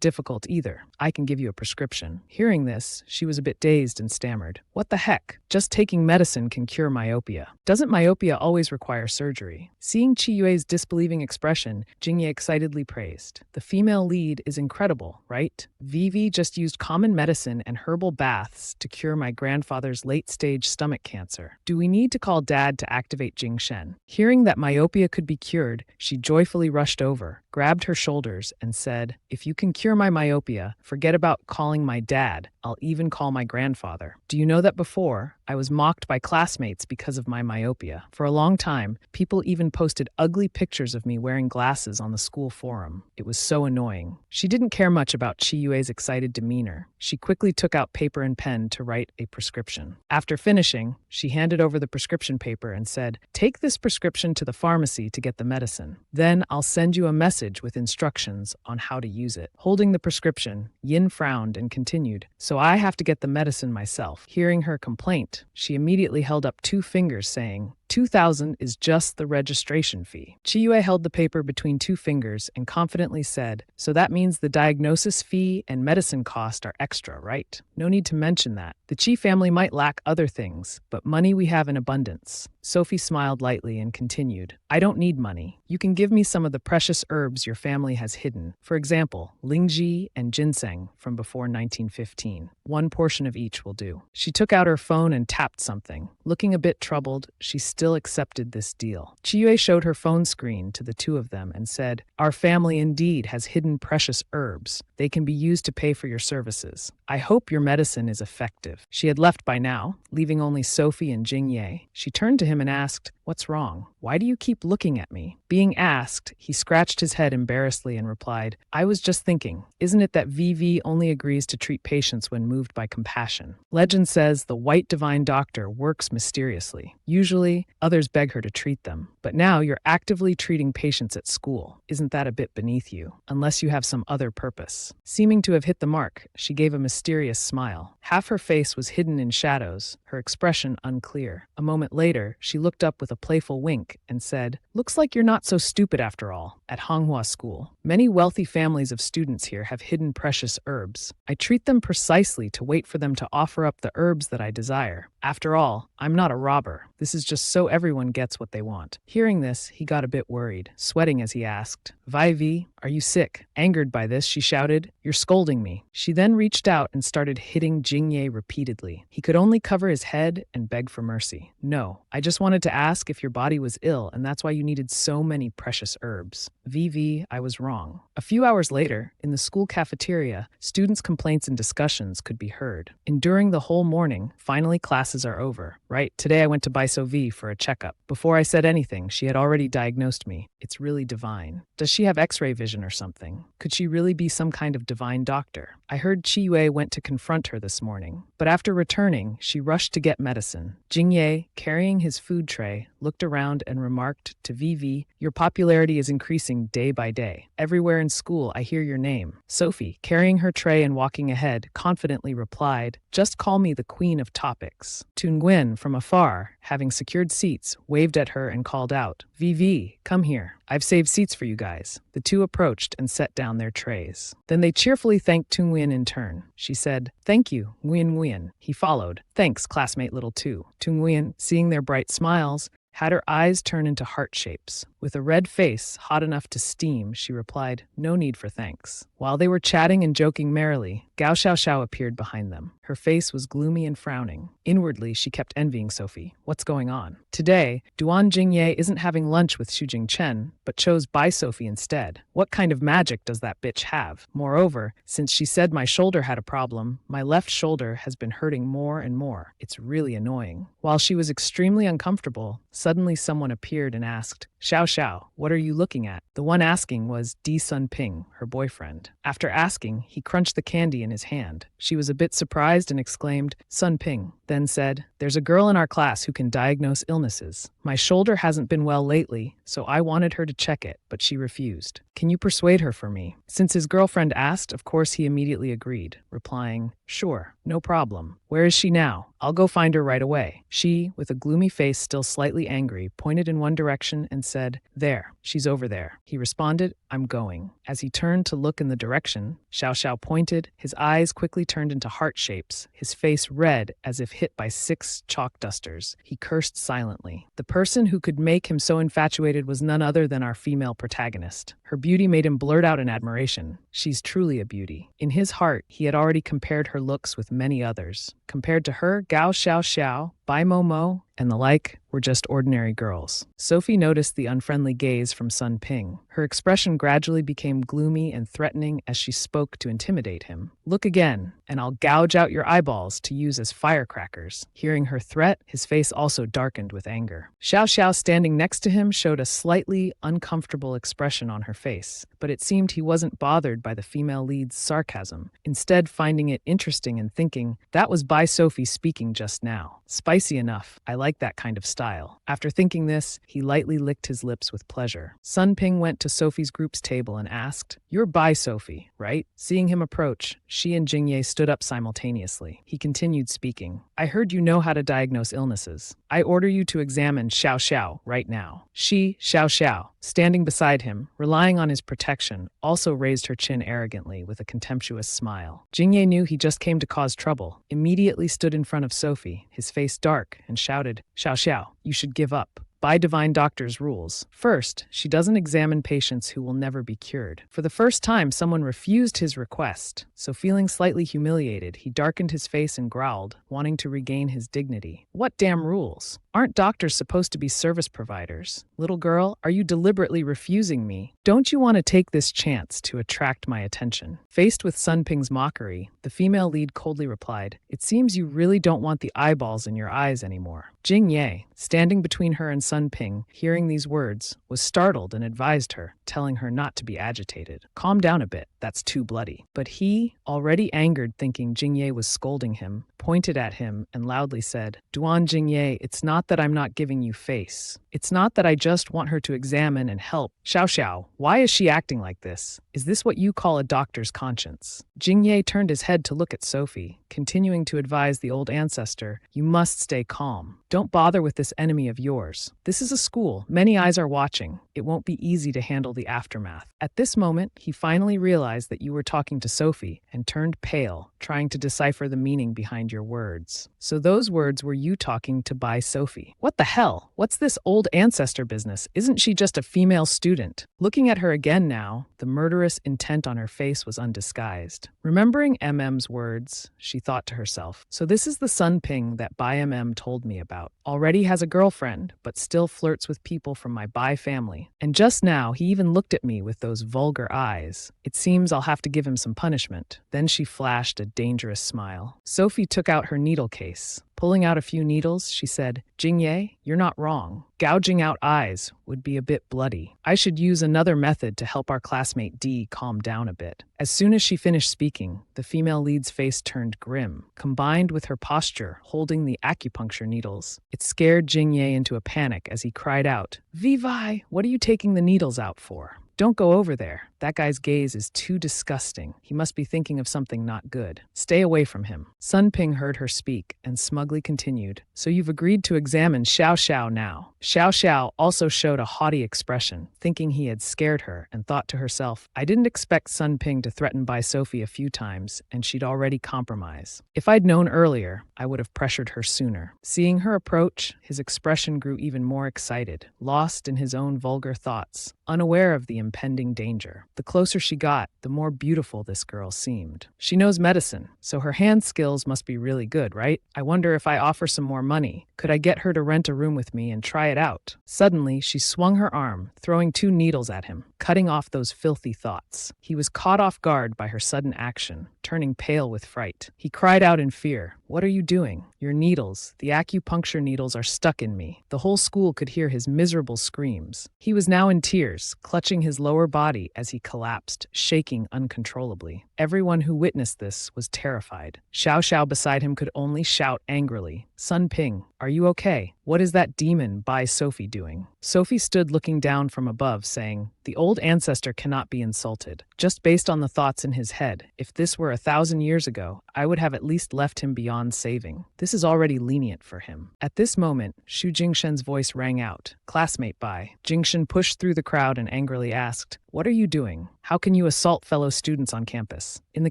difficult either. I can give you a prescription. Hearing this, she was a bit dazed and stammered. What the heck? Just taking medicine can cure myopia. Doesn't myopia always require surgery? Seeing Chi Yue's disbelieving expression, Jingye excitedly praised. The female lead is incredible, right? Vivi just used common medicine and herbal baths to cure my grandfather's late-stage stomach cancer. Do we need to call Dad to activate Jing Shen? Hearing that myopia could be cured, she joyfully rushed over, grabbed her shoulders, and said, if you can cure my myopia, forget about calling my dad. I'll even call my grandfather. Do you know that before, I was mocked by classmates because of my myopia? For a long time, people even posted ugly pictures of me wearing glasses on the school forum. It was so annoying. She didn't care much about Chi Yue's excited demeanor. She quickly took out paper and pen to write a prescription. After finishing, she handed over the prescription paper and said, take this prescription to the pharmacy to get the medicine. Then I'll send you a message with instructions on how to use it. Holding the prescription, Yin frowned and continued, so I have to get the medicine myself. Hearing her complaint, she immediately held up 2 fingers saying, 2,000 is just the registration fee. Chi Yue held the paper between 2 fingers and confidently said, so that means the diagnosis fee and medicine cost are extra, right? No need to mention that. The Chi family might lack other things, but money we have in abundance. Sophie smiled lightly and continued, I don't need money. You can give me some of the precious herbs your family has hidden. For example, lingji and ginseng from before 1915. 1 portion of each will do. She took out her phone and tapped something. Looking a bit troubled, she still accepted this deal. Chi Yue showed her phone screen to the 2 of them and said, our family indeed has hidden precious herbs. They can be used to pay for your services. I hope your medicine is effective. She had left by now, leaving only Sophie and Jingye. She turned to him and asked, what's wrong? Why do you keep looking at me? Being asked, he scratched his head embarrassedly and replied, I was just thinking, isn't it that VV only agrees to treat patients when moved by compassion? Legend says the white divine doctor works mysteriously. Usually, others beg her to treat them. But now you're actively treating patients at school. Isn't that a bit beneath you? Unless you have some other purpose. Seeming to have hit the mark, she gave a mysterious smile. Half her face was hidden in shadows, her expression unclear. A moment later, she looked up with a playful wink and said, looks like you're not so stupid after all. At Manhwa School, many wealthy families of students here have hidden precious herbs. I treat them precisely to wait for them to offer up the herbs that I desire. After all, I'm not a robber. This is just so everyone gets what they want. Hearing this, he got a bit worried, sweating as he asked, Vi, are you sick? Angered by this, she shouted, You're scolding me. She then reached out and started hitting Jingye repeatedly. He could only cover his head and beg for mercy. No, I just wanted to ask if your body was ill and that's why you needed so many precious herbs. VV, I was wrong. A few hours later, in the school cafeteria, students' complaints and discussions could be heard. Enduring the whole morning, finally classes are over. Right, today I went to Biso V for a checkup. Before I said anything, she had already diagnosed me. It's really divine. Does she have x-ray vision or something? Could she really be some kind of divine doctor? I heard Chi Yue went to confront her this morning, but after returning, she rushed to get medicine. Jingye, carrying his food tray, looked around and remarked to Vivi, Your popularity is increasing day by day. Everywhere in school, I hear your name. Sophie, carrying her tray and walking ahead, confidently replied, Just call me the queen of topics. Nguyen, from afar, having secured seats, waved at her and called out, Vivi, come here. I've saved seats for you guys. The two approached and set down their trays. Then they cheerfully thanked Nguyen in turn. She said, Thank you, Nguyen. He followed, Thanks, classmate little two. Nguyen, seeing their bright smiles, had her eyes turn into heart shapes. With a red face, hot enough to steam, she replied, No need for thanks. While they were chatting and joking merrily, Gao Xiao appeared behind them. Her face was gloomy and frowning. Inwardly, she kept envying Sophie. What's going on? Today, Duan Jingye isn't having lunch with Xu Jingchen, but chose Bai Sophie instead. What kind of magic does that bitch have? Moreover, since she said my shoulder had a problem, my left shoulder has been hurting more and more. It's really annoying. While she was extremely uncomfortable, suddenly someone appeared and asked, Xiao, what are you looking at? The one asking was Di Sun Ping, her boyfriend. After asking, he crunched the candy in his hand. She was a bit surprised and exclaimed, Sun Ping, then said, There's a girl in our class who can diagnose illnesses. My shoulder hasn't been well lately, so I wanted her to check it, but she refused. Can you persuade her for me? Since his girlfriend asked, of course he immediately agreed, replying, Sure, no problem. Where is she now? I'll go find her right away. She, with a gloomy face still slightly angry, pointed in one direction and said, There, she's over there. He responded, I'm going. As he turned to look in the direction, Xiao pointed, his eyes quickly turned into heart shapes, his face red as if hit by 6 chalk dusters. He cursed silently. The person who could make him so infatuated was none other than our female protagonist. Her beauty made him blurt out in admiration. She's truly a beauty. In his heart, he had already compared her looks with many others. Compared to her, Gao Xiao, Bai Mo, and the like were just ordinary girls. Sophie noticed the unfriendly gaze from Sun Ping. Her expression gradually became gloomy and threatening as she spoke to intimidate him. Look again, and I'll gouge out your eyeballs to use as firecrackers. Hearing her threat, his face also darkened with anger. Xiao, standing next to him, showed a slightly uncomfortable expression on her face, but it seemed he wasn't bothered by the female lead's sarcasm, instead finding it interesting and thinking, that was Bai Sophie speaking just now. Spicy enough. I like that kind of style. After thinking this, he lightly licked his lips with pleasure. Sun Ping went to Sophie's group's table and asked, You're Bai Sophie, right? Seeing him approach, she and Jingye stood up simultaneously. He continued speaking. I heard you know how to diagnose illnesses. I order you to examine Xiao right now. She, Xiao, standing beside him, relying on his protection, also raised her chin arrogantly with a contemptuous smile. Jingye knew he just came to cause trouble, immediately stood in front of Sophie, his face dark, and shouted, Xiao, you should give up. By divine doctor's rules. First, she doesn't examine patients who will never be cured. For the first time, someone refused his request, so feeling slightly humiliated, he darkened his face and growled, wanting to regain his dignity. What damn rules? Aren't doctors supposed to be service providers? Little girl, are you deliberately refusing me? Don't you want to take this chance to attract my attention? Faced with Sun Ping's mockery, the female lead coldly replied, It seems you really don't want the eyeballs in your eyes anymore. Jingye, standing between her and Sun Ping, hearing these words, was startled and advised her, telling her not to be agitated. Calm down a bit, that's too bloody. But he, already angered thinking Jingye was scolding him, pointed at him and loudly said, Duan Jingye, it's not that I'm not giving you face. It's not that I just want her to examine and help. Xiao, why is she acting like this? Is this what you call a doctor's conscience? Jingye turned his head to look at Sophie, continuing to advise the old ancestor, you must stay calm. Don't bother with this enemy of yours. This is a school. Many eyes are watching. It won't be easy to handle the aftermath. At this moment, he finally realized that you were talking to Sophie and turned pale, trying to decipher the meaning behind your words. So those words were you talking to Bai Sophie. What the hell? What's this old ancestor business? Isn't she just a female student? Looking at her again now, the murderous intent on her face was undisguised. Remembering MM's words, she thought to herself, so this is the Sun Ping that Bai MM told me about. Already has a girlfriend, but still flirts with people from my Bai family. And just now, he even looked at me with those vulgar eyes. It seems I'll have to give him some punishment. Then she flashed a dangerous smile. Sophie took out her needle case. Pulling out a few needles, she said, Jingye, you're not wrong. Gouging out eyes would be a bit bloody. I should use another method to help our classmate D calm down a bit. As soon as she finished speaking, the female lead's face turned grim. Combined with her posture, holding the acupuncture needles, it scared Jingye into a panic as he cried out, Vivi, what are you taking the needles out for? Don't go over there. That guy's gaze is too disgusting. He must be thinking of something not good. Stay away from him. Sun Ping heard her speak and smugly continued. So you've agreed to examine Xiao Xiao now. Xiao Xiao also showed a haughty expression, thinking he had scared her, and thought to herself, I didn't expect Sun Ping to threaten Bai Sophie a few times, and she'd already compromise. If I'd known earlier, I would have pressured her sooner. Seeing her approach, his expression grew even more excited, lost in his own vulgar thoughts, unaware of the impending danger. The closer she got, the more beautiful this girl seemed. She knows medicine, so her hand skills must be really good, right? I wonder if I offer some more money, could I get her to rent a room with me and try it out? Suddenly, she swung her arm, throwing 2 needles at him, cutting off those filthy thoughts. He was caught off guard by her sudden action, turning pale with fright. He cried out in fear, What are you doing? Your needles, the acupuncture needles, are stuck in me. The whole school could hear his miserable screams. He was now in tears, clutching his lower body as he collapsed, shaking uncontrollably. Everyone who witnessed this was terrified. Xiao Xiao beside him could only shout angrily, Sun Ping, are you okay? What is that demon Bai Sophie doing? Sophie stood looking down from above, saying, The old ancestor cannot be insulted. Just based on the thoughts in his head, if this were 1,000 years ago, I would have at least left him beyond saving. This is already lenient for him. At this moment, Xu Jingshen's voice rang out. Classmate Bai. Jingshen pushed through the crowd and angrily asked, What are you doing? How can you assault fellow students on campus? In the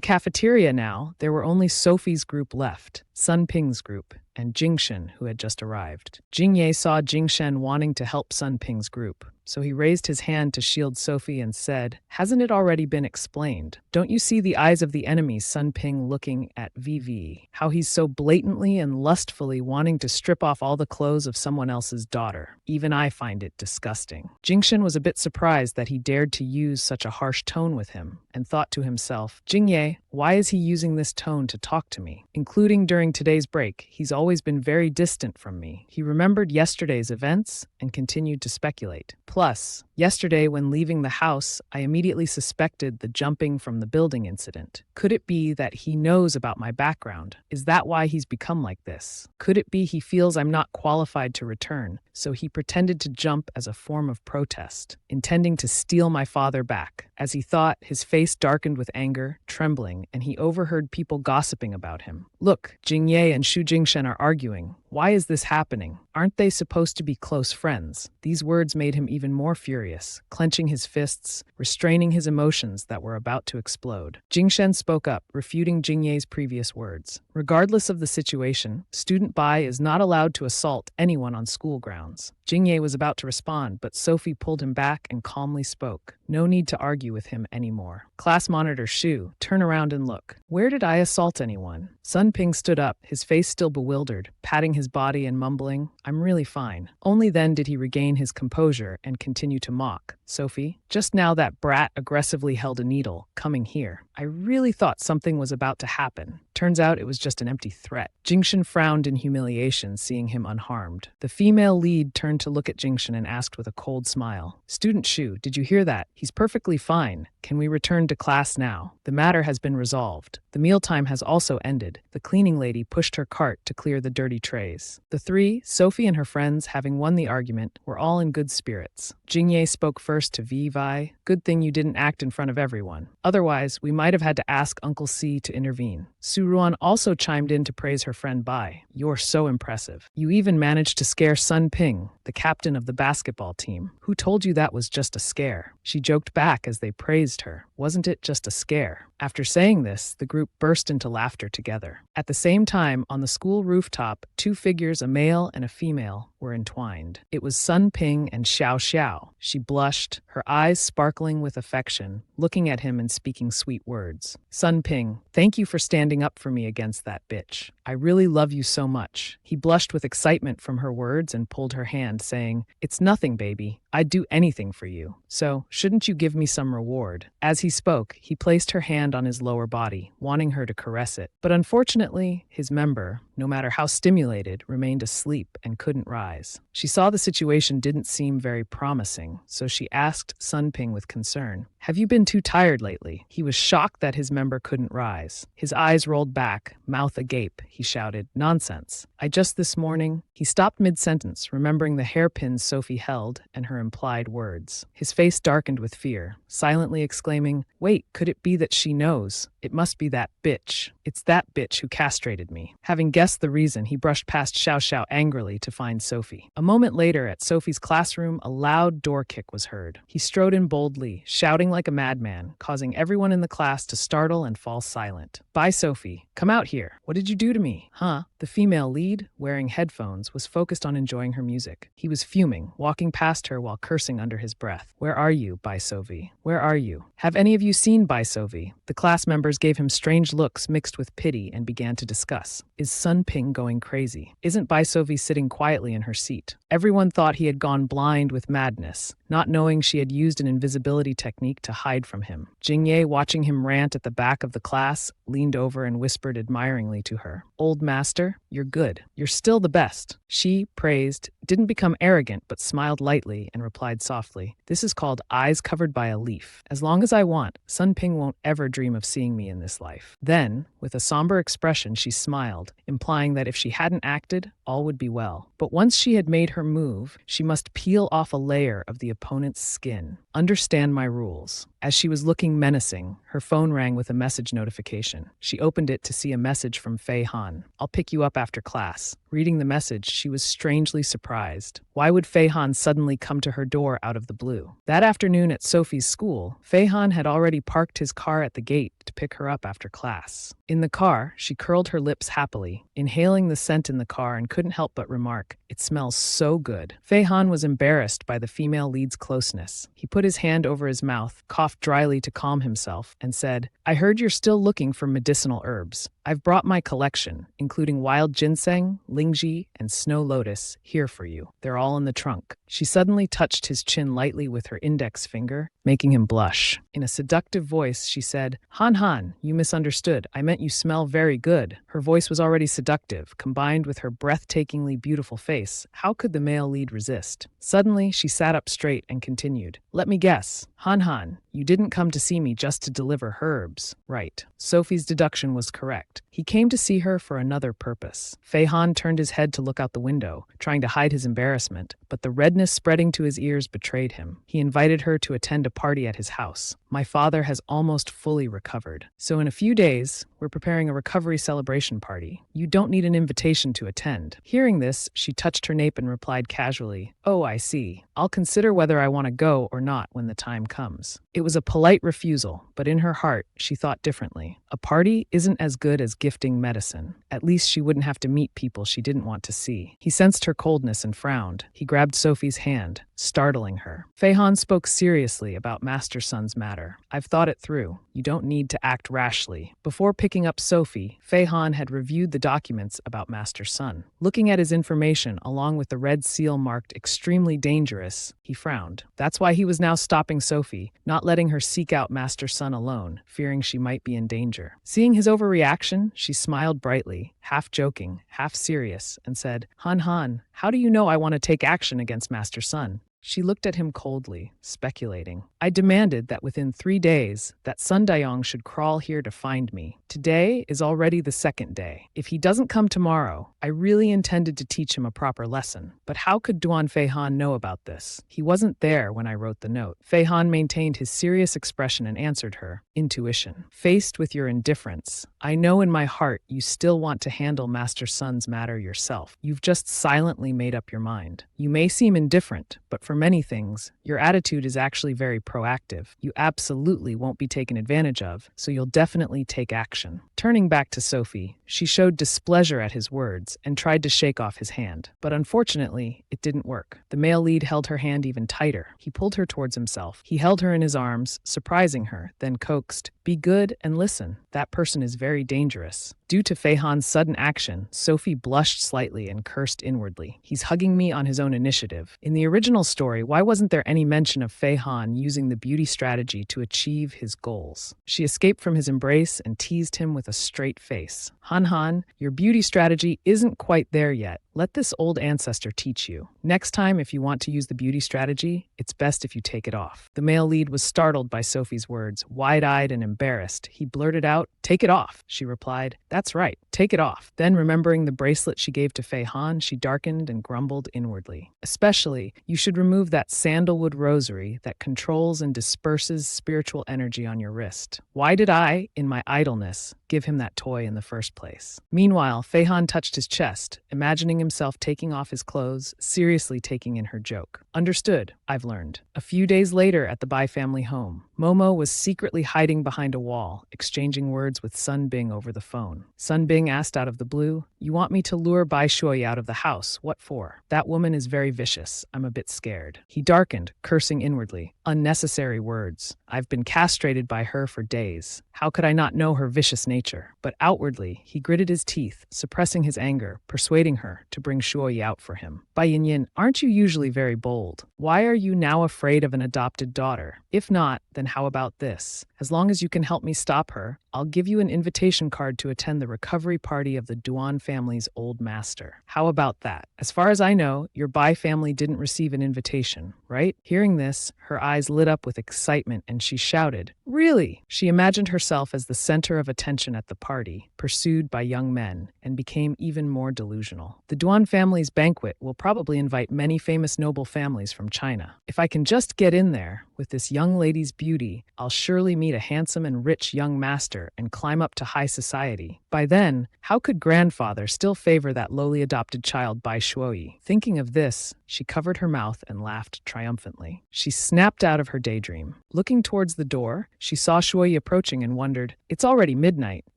cafeteria now, there were only Sophie's group left, Sun Ping's group, and Jingshen, who had just arrived. Jingye saw Jingshen wanting to help Sun Ping's group, so he raised his hand to shield Sophie and said, Hasn't it already been explained? Don't you see the eyes of the enemy, Sun Ping looking at VV? How he's so blatantly and lustfully wanting to strip off all the clothes of someone else's daughter. Even I find it disgusting. Jingshen was a bit surprised that he dared to use such a harsh tone with him, and thought to himself, Jingye, why is he using this tone to talk to me? Including during today's break, he's always been very distant from me. He remembered yesterday's events and continued to speculate. Plus, yesterday when leaving the house, I immediately suspected the jumping from the building incident. Could it be that he knows about my background? Is that why he's become like this? Could it be he feels I'm not qualified to return, so he pretended to jump as a form of protest, intending to steal my father back? As he thought, his face darkened with anger, trembling, and he overheard people gossiping about him. Look, Jingye and Xu Jingshen are arguing. Why is this happening? Aren't they supposed to be close friends? These words made him even more furious, clenching his fists, restraining his emotions that were about to explode. Jingshen spoke up, refuting Jingye's previous words. Regardless of the situation, student Bai is not allowed to assault anyone on school grounds. Jingye was about to respond, but Sophie pulled him back and calmly spoke. No need to argue with him anymore. Class monitor Xu, turn around and look. Where did I assault anyone? Sun Ping stood up, his face still bewildered, patting his body and mumbling, I'm really fine. Only then did he regain his composure and continue to mock. Sophie, just now that brat aggressively held a needle, coming here. I really thought something was about to happen. Turns out it was just an empty threat. Jingshen frowned in humiliation, seeing him unharmed. The female lead turned to look at Jingshen and asked with a cold smile, Student Xu, did you hear that? He's perfectly fine. Can we return to class now? The matter has been resolved. The mealtime has also ended. The cleaning lady pushed her cart to clear the dirty trays. The three, Sophie and her friends, having won the argument, were all in good spirits. Jingye spoke first first to Vi. Good thing you didn't act in front of everyone. Otherwise, we might have had to ask Uncle C to intervene. Suruan also chimed in to praise her friend Bai. You're so impressive. You even managed to scare Sun Ping, the captain of the basketball team. Who told you that was just a scare? She joked back as they praised her. Wasn't it just a scare? After saying this, the group burst into laughter together. At the same time, on the school rooftop, two figures, a male and a female, were entwined. It was Sun Ping and Xiao Xiao. She blushed, her eyes sparkling with affection, looking at him and speaking sweet words. Sun Ping, thank you for standing up for me against that bitch. I really love you so much. He blushed with excitement from her words and pulled her hand, saying, It's nothing, baby. I'd do anything for you. So, shouldn't you give me some reward? As he spoke, he placed her hand on his lower body, wanting her to caress it. But unfortunately, his member, no matter how stimulated, remained asleep and couldn't rise. She saw the situation didn't seem very promising, so she asked Sun Ping with concern, Have you been too tired lately? He was shocked that his member couldn't rise. His eyes rolled back, mouth agape. He shouted, Nonsense. I just this morning. He stopped mid-sentence, remembering the hairpins Sophie held and her implied words. His face darkened with fear, silently exclaiming, Wait, could it be that she knows? It must be that bitch. It's that bitch who castrated me. Having guessed the reason, he brushed past Xiao Xiao angrily to find Sophie. A moment later, at Sophie's classroom, a loud door kick was heard. He strode in boldly, shouting like a madman, causing everyone in the class to startle and fall silent. Bye, Sophie. Come out here. What did you do to me? Huh? The female lead, wearing headphones, was focused on enjoying her music. He was fuming, walking past her while cursing under his breath. Where are you, Bai Sophie? Where are you? Have any of you seen Bai Sophie? The class members gave him strange looks mixed with pity and began to discuss. Is Sun Ping going crazy? Isn't Bai Sophie sitting quietly in her seat? Everyone thought he had gone blind with madness, not knowing she had used an invisibility technique to hide from him. Jingye, watching him rant at the back of the class, leaned over and whispered admiringly to her, Old master, you're good. You're still the best. She, praised, didn't become arrogant but smiled lightly and replied softly, This is called eyes covered by a leaf. As long as I want, Sun Ping won't ever dream of seeing me in this life. Then, with a somber expression, she smiled, implying that if she hadn't acted, all would be well. But once she had made her move, she must peel off a layer of the opponent's skin. Understand my rules. As she was looking menacing, her phone rang with a message notification. She opened it to see a message from Fei Han. I'll pick you up after class. Reading the message, she was strangely surprised. Why would Fei Han suddenly come to her door out of the blue? That afternoon at Sophie's school, Fei Han had already parked his car at the gate to pick her up after class. In the car, she curled her lips happily, inhaling the scent in the car, and couldn't help but remark, It smells so good. Fei Han was embarrassed by the female lead's closeness. He put his hand over his mouth, coughed dryly to calm himself, and said, I heard you're still looking for medicinal herbs. I've brought my collection, including wild ginseng, lingji, and snow lotus, here for you. They're all in the trunk. She suddenly touched his chin lightly with her index finger, making him blush. In a seductive voice, she said, Han, you misunderstood. I meant you smell very good. Her voice was already seductive, combined with her breathtakingly beautiful face. How could the male lead resist? Suddenly, she sat up straight and continued, Let me guess. Han, you didn't come to see me just to deliver herbs. Right. Sophie's deduction was correct. He came to see her for another purpose. Fei Han turned his head to look out the window, trying to hide his embarrassment, but the redness spreading to his ears betrayed him. He invited her to attend a party at his house. My father has almost fully recovered. So in a few days, we're preparing a recovery celebration party. You don't need an invitation to attend. Hearing this, she touched her nape and replied casually, Oh, I see. I'll consider whether I want to go or not when the time comes. It was a polite refusal, but in her heart, she thought differently. A party isn't as good as gifting medicine. At least she wouldn't have to meet people she didn't want to see. He sensed her coldness and frowned. He grabbed Sophie's hand, startling her. Fei Han spoke seriously about Master Sun's matter. I've thought it through. You don't need to act rashly. Before picking up Sophie, Fei Han had reviewed the documents about Master Sun. Looking at his information, along with the red seal marked extremely dangerous, he frowned. That's why he was now stopping Sophie, not letting her seek out Master Sun alone, fearing she might be in danger. Seeing his overreaction, she smiled brightly, half joking, half serious, and said, Han, how do you know I want to take action against Master Sun? She looked at him coldly, speculating. I demanded that within 3 days, that Sun Dayong should crawl here to find me. Today is already the second day. If he doesn't come tomorrow, I really intended to teach him a proper lesson. But how could Duan Feihan know about this? He wasn't there when I wrote the note. Feihan maintained his serious expression and answered her, intuition. Faced with your indifference, I know in my heart you still want to handle Master Sun's matter yourself. You've just silently made up your mind. You may seem indifferent, but for many things, your attitude is actually very proactive. You absolutely won't be taken advantage of, so you'll definitely take action. Turning back to Sophie, she showed displeasure at his words and tried to shake off his hand. But unfortunately, it didn't work. The male lead held her hand even tighter. He pulled her towards himself. He held her in his arms, surprising her, then coaxed, "Be good and listen. That person is very dangerous." Due to Feihan's sudden action, Sophie blushed slightly and cursed inwardly. He's hugging me on his own initiative. In the original story, why wasn't there any mention of Feihan using the beauty strategy to achieve his goals? She escaped from his embrace and teased him with a straight face. Han, your beauty strategy isn't quite there yet. Let this old ancestor teach you. Next time, if you want to use the beauty strategy, it's best if you take it off. The male lead was startled by Sophie's words. Wide-eyed and embarrassed, he blurted out, "Take it off," she replied. "That's right, take it off." Then, remembering the bracelet she gave to Feihan, she darkened and grumbled inwardly. Especially, you should remove that sandalwood rosary that controls and disperses spiritual energy on your wrist. Why did I, in my idleness, give him that toy in the first place? Meanwhile, Feihan touched his chest, imagining himself taking off his clothes, seriously taking in her joke. Understood, I've learned. A few days later at the Bai family home, Momo was secretly hiding behind a wall, exchanging words with Sun Bing over the phone. Sun Bing asked out of the blue, "You want me to lure Bai Shui out of the house? What for? That woman is very vicious. I'm a bit scared." He darkened, cursing inwardly. Unnecessary words. I've been castrated by her for days. How could I not know her vicious nature? But outwardly, he gritted his teeth, suppressing his anger, persuading her to bring Shuoyi out for him. Bai Yin, aren't you usually very bold? Why are you now afraid of an adopted daughter? If not, then how about this? As long as you can help me stop her, I'll give you an invitation card to attend the recovery party of the Duan family's old master. How about that? As far as I know, your Bai family didn't receive an invitation, right? Hearing this, her eyes lit up with excitement and she shouted, "Really?" She imagined herself as the center of attention at the party, pursued by young men, and became even more delusional. The Duan family's banquet will probably invite many famous noble families from China. If I can just get in there with this young lady's beauty, I'll surely meet a handsome and rich young master and climb up to high society. By then, how could grandfather still favor that lowly adopted child Bai Shuoyi? Thinking of this, she covered her mouth and laughed triumphantly. She snapped out of her daydream. Looking towards the door, she saw Shuoyi approaching and wondered, it's already midnight,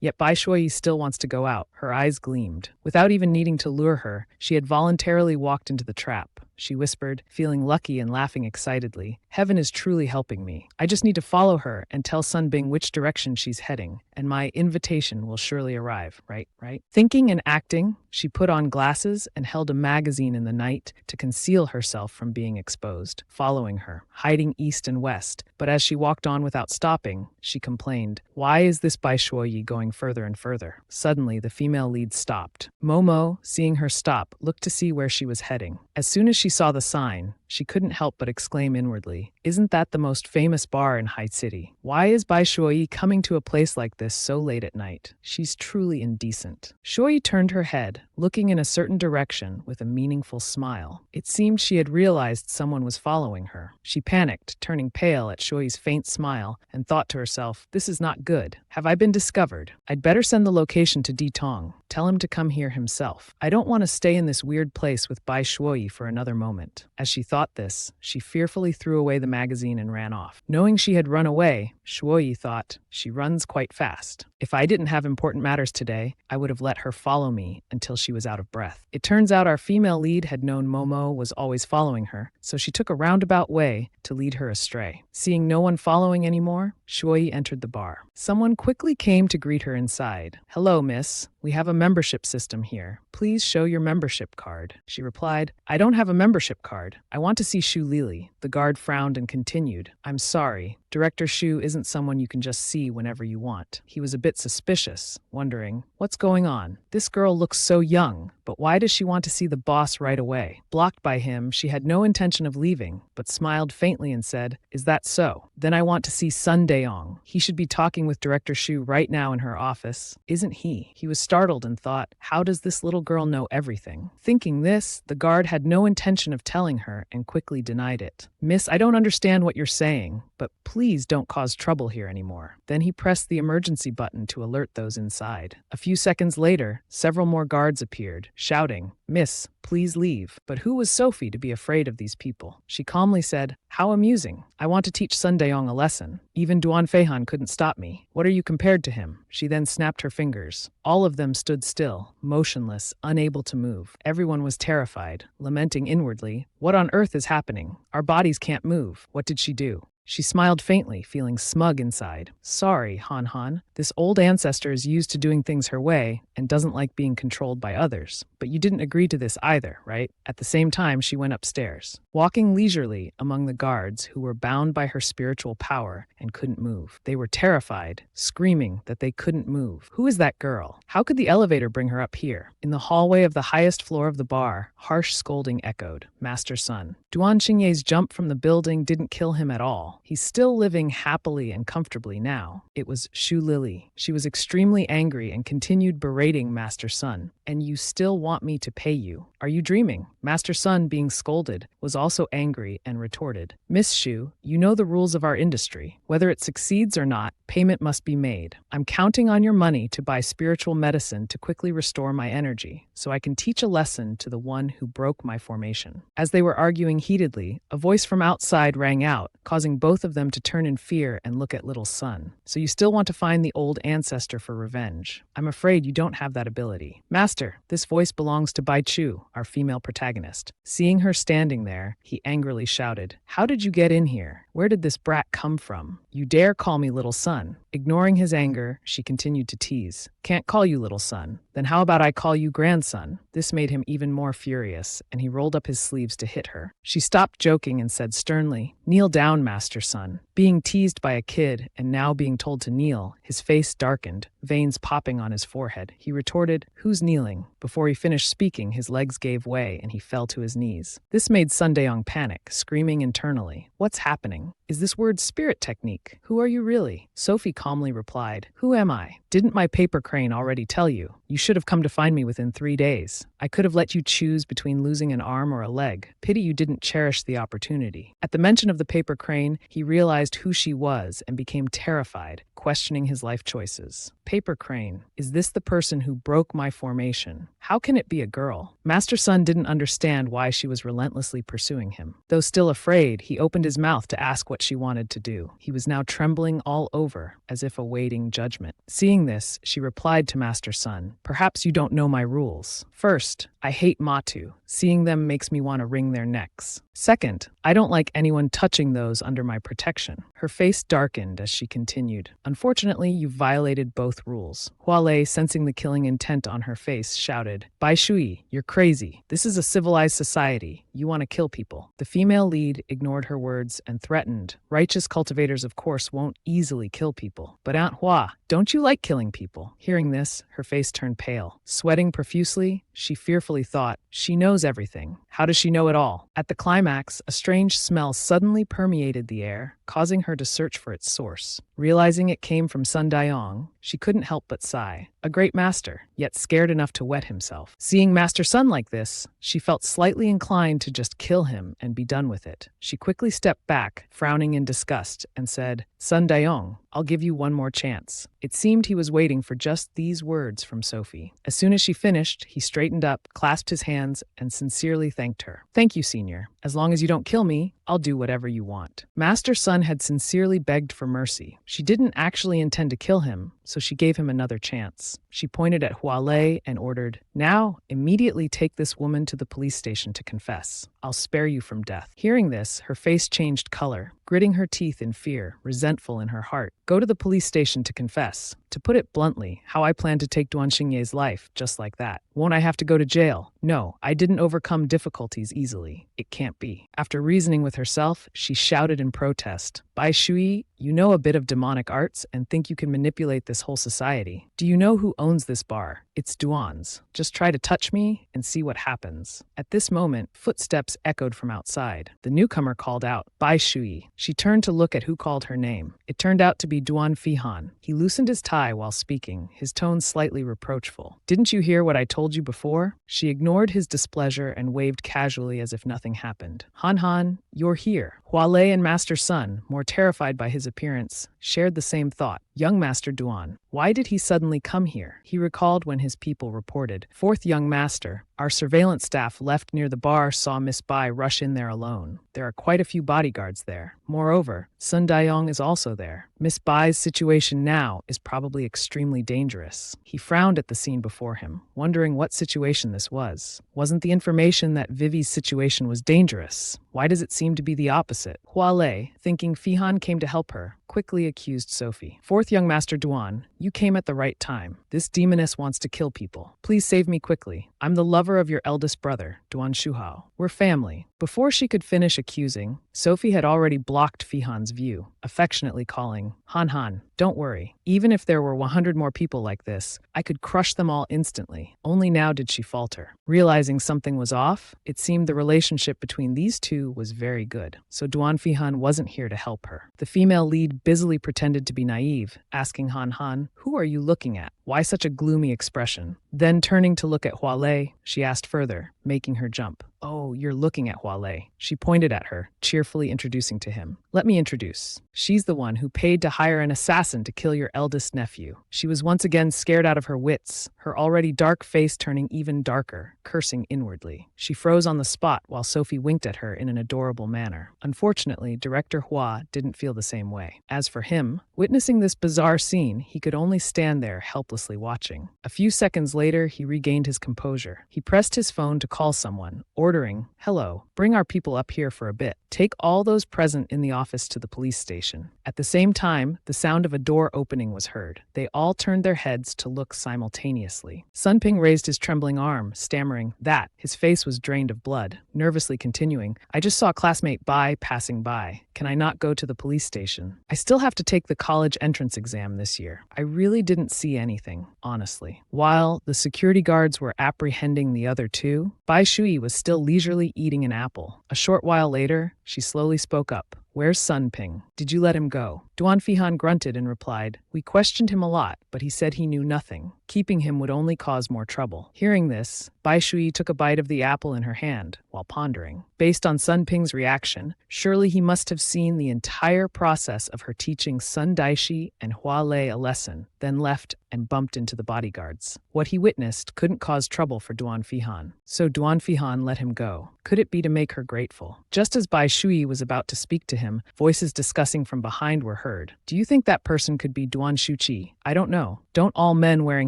yet Bai Shuoyi still wants to go out. Her eyes gleamed. Without even needing to lure her, she had voluntarily walked into the trap. She whispered, feeling lucky and laughing excitedly. Heaven is truly helping me. I just need to follow her and tell Sun Bing which direction she's heading, and my invitation will surely arrive, right? Thinking and acting, she put on glasses and held a magazine in the night to conceal herself from being exposed, following her, hiding east and west. But as she walked on without stopping, she complained, "Why is this Bai Shuoyi going further and further?" Suddenly, the female lead stopped. Momo, seeing her stop, looked to see where she was heading. As soon as she saw the sign, she couldn't help but exclaim inwardly, "Isn't that the most famous bar in Hai City? Why is Bai Shuoyi coming to a place like this so late at night? She's truly indecent." Shuoyi turned her head, looking in a certain direction with a meaningful smile. It seemed she had realized someone was following her. She panicked, turning pale at Shuoyi's faint smile, and thought to herself, "This is not good. Have I been discovered? I'd better send the location to Di Tong. Tell him to come here himself. I don't want to stay in this weird place with Bai Shuoyi for another moment." As she thought this, she fearfully threw away the magazine and ran off. Knowing she had run away, Shuoyi thought, "She runs quite fast. If I didn't have important matters today, I would have let her follow me until she was out of breath." It turns out our female lead had known Momo was always following her, so she took a roundabout way to lead her astray. Seeing no one following anymore, Shuoyi entered the bar. Someone quickly came to greet her inside. "Hello, miss. We have a membership system here. Please show your membership card." She replied, "I don't have a membership card. I want to see Shu Lili." The guard frowned and continued, "I'm sorry. Director Shu isn't someone you can just see whenever you want. He was a bit suspicious, wondering, what's going on? This girl looks so young, but why does she want to see the boss right away? Blocked by him, she had no intention of leaving, but smiled faintly and said, is that so? Then I want to see Sun Daeong. He should be talking with Director Shu right now in her office. Isn't he? He was startled and thought, how does this little girl know everything? Thinking this, the guard had no intention of telling her and quickly denied it. Miss, I don't understand what you're saying, but please don't cause trouble here anymore. Then he pressed the emergency button to alert those inside. A few seconds later, several more guards appeared, shouting, Miss, please leave. But who was Sophie to be afraid of these people? She calmly said, how amusing. I want to teach Sun Daeong a lesson. Even Duan Feihan couldn't stop me. What are you compared to him? She then snapped her fingers. All of them stood still, motionless, unable to move. Everyone was terrified, lamenting inwardly, what on earth is happening? Our bodies can't move. What did she do? She smiled faintly, feeling smug inside. Sorry, Han Han. This old ancestor is used to doing things her way and doesn't like being controlled by others. But you didn't agree to this either, right? At the same time, she went upstairs, walking leisurely among the guards who were bound by her spiritual power and couldn't move. They were terrified, screaming that they couldn't move. Who is that girl? How could the elevator bring her up here? In the hallway of the highest floor of the bar, harsh scolding echoed, Master Sun. Duan Xingye's jump from the building didn't kill him at all. He's still living happily and comfortably now. It was Shu Lily. She was extremely angry and continued berating Master Sun. And you still want me to pay you? Are you dreaming? Master Sun, being scolded, was also angry and retorted, Miss Shu, you know the rules of our industry. Whether it succeeds or not, payment must be made. I'm counting on your money to buy spiritual medicine to quickly restore my energy, so I can teach a lesson to the one who broke my formation. As they were arguing heatedly, a voice from outside rang out, causing both of them to turn in fear and look at little Sun. So you still want to find the old ancestor for revenge? I'm afraid you don't have that ability. Master, this voice belongs to Bai Chu, our female protagonist. Seeing her standing there, he angrily shouted, how did you get in here? Where did this brat come from? You dare call me little Sun? Ignoring his anger, she continued to tease. Can't call you little Sun. Then how about I call you grandson? This made him even more furious, and he rolled up his sleeves to hit her. She stopped joking and said sternly, kneel down, Master Sun. Being teased by a kid and now being told to kneel, his face darkened, veins popping on his forehead. He retorted, who's kneeling? Before he finished speaking, his legs gave way and he fell to his knees. This made Sun Daeong panic, screaming internally, what's happening? Is this word spirit technique? Who are you really? Sophie calmly replied, who am I? Didn't my paper crane already tell you? You should have come to find me within 3 days. I could have let you choose between losing an arm or a leg. Pity you didn't cherish the opportunity. At the mention of the paper crane, he realized who she was and became terrified, questioning his life choices. Paper crane, is this the person who broke my formation? How can it be a girl? Master Sun didn't understand why she was relentlessly pursuing him. Though still afraid, he opened his mouth to ask what she wanted to do. He was now trembling all over, as if awaiting judgment. Seeing this, she replied to Master Sun, perhaps you don't know my rules. First, I hate Matu. Seeing them makes me want to wring their necks. Second, I don't like anyone touching those under my protection. Her face darkened as she continued. Unfortunately, you violated both rules. Hualei, sensing the killing intent on her face, shouted, Bai Shui, you're crazy. This is a civilized society. You want to kill people. The female lead ignored her words and threatened, righteous cultivators of course won't easily kill people. But Aunt Hua, don't you like killing people? Hearing this, her face turned pale. Sweating profusely, she fearfully thought, she knows everything. How does she know it all? At the climax, a strange smell suddenly permeated the air, causing her to search for its source. Realizing it came from Sun Daeong, she couldn't help but sigh. A great master, yet scared enough to wet himself. Seeing Master Sun like this, she felt slightly inclined to just kill him and be done with it. She quickly stepped back, frowning in disgust, and said, Sun Daeong, I'll give you one more chance. It seemed he was waiting for just these words from Sophie. As soon as she finished, he straightened up, clasped his hands, and sincerely thanked her. Thank you, Senior. As long as you don't kill me, I'll do whatever you want. Master Sun had sincerely begged for mercy. She didn't actually intend to kill him, so she gave him another chance. She pointed at Hualei and ordered, now, immediately take this woman to the police station to confess. I'll spare you from death. Hearing this, her face changed color, gritting her teeth in fear, resentful in her heart. Go to the police station to confess. To put it bluntly, how I plan to take Duan Xingye's life, just like that. Won't I have to go to jail? No, I didn't overcome difficulties easily. It can't be. After reasoning with herself, she shouted in protest, Bai Shui, You know a bit of demonic arts and think you can manipulate this whole society. Do you know who owns this bar? It's Duan's. Just try to touch me and see what happens. At this moment, footsteps echoed from outside. The newcomer called out, Bai Shui. She turned to look at who called her name. It turned out to be Duan Fihan. He loosened his tie while speaking, his tone slightly reproachful. Didn't you hear what I told you before? She ignored his displeasure and waved casually as if nothing happened. Han Han, you're here. Hua Lei and Master Sun, more terrified by his appearance, shared the same thought. Young Master Duan, why did he suddenly come here? He recalled when his people reported. Fourth young master, our surveillance staff left near the bar saw Miss Bai rush in there alone. There are quite a few bodyguards there. Moreover, Sun Daiyong is also there. Miss Bai's situation now is probably extremely dangerous. He frowned at the scene before him, wondering what situation this was. Wasn't the information that Vivi's situation was dangerous? Why does it seem to be the opposite? Hua Lei, thinking Fihan came to help her, quickly accused Sophie. Fourth young master Duan, you came at the right time. This demoness wants to kill people. Please save me quickly. I'm the lover of your eldest brother, Duan Shuhao. We're family. Before she could finish accusing, Sophie had already blocked Fihan's view, affectionately calling, Han Han, don't worry. Even if there were 100 more people like this, I could crush them all instantly. Only now did she falter. Realizing something was off, it seemed the relationship between these two was very good. So Duan Fihan wasn't here to help her. The female lead busily pretended to be naive, asking Han Han, who are you looking at? Why such a gloomy expression? Then turning to look at Hua Lei, she asked further, making her jump. Oh, you're looking at Hua Lei. She pointed at her, cheerfully introducing to him. Let me introduce. She's the one who paid to hire an assassin to kill your eldest nephew. She was once again scared out of her wits, her already dark face turning even darker, cursing inwardly. She froze on the spot while Sophie winked at her in an adorable manner. Unfortunately, Director Hua didn't feel the same way. As for him, witnessing this bizarre scene, he could only stand there helplessly watching. A few seconds later, he regained his composure. He pressed his phone to call someone, ordering, hello, bring our people up here for a bit. Take all those present in the office to the police station. At the same time, the sound of a door opening was heard. They all turned their heads to look simultaneously. Sun Ping raised his trembling arm, stammering, that. His face was drained of blood, nervously continuing, I just saw classmate Bai passing by. Can I not go to the police station? I still have to take the college entrance exam this year. I really didn't see anything, honestly. While the security guards were apprehending the other two, Bai Shui was still leisurely eating an apple. A short while later, she slowly spoke up. Where's Sun Ping? Did you let him go? Duan Fihan grunted and replied, we questioned him a lot, but he said he knew nothing. Keeping him would only cause more trouble. Hearing this, Bai Shui took a bite of the apple in her hand, while pondering. Based on Sun Ping's reaction, surely he must have seen the entire process of her teaching Sun Daishi and Hua Lei a lesson, then left and bumped into the bodyguards. What he witnessed couldn't cause trouble for Duan Fihan, so Duan Fihan let him go. Could it be to make her grateful? Just as Bai Shui was about to speak to him, voices discussing from behind were heard. Do you think that person could be Duan Shuqi? I don't know. Don't all men wearing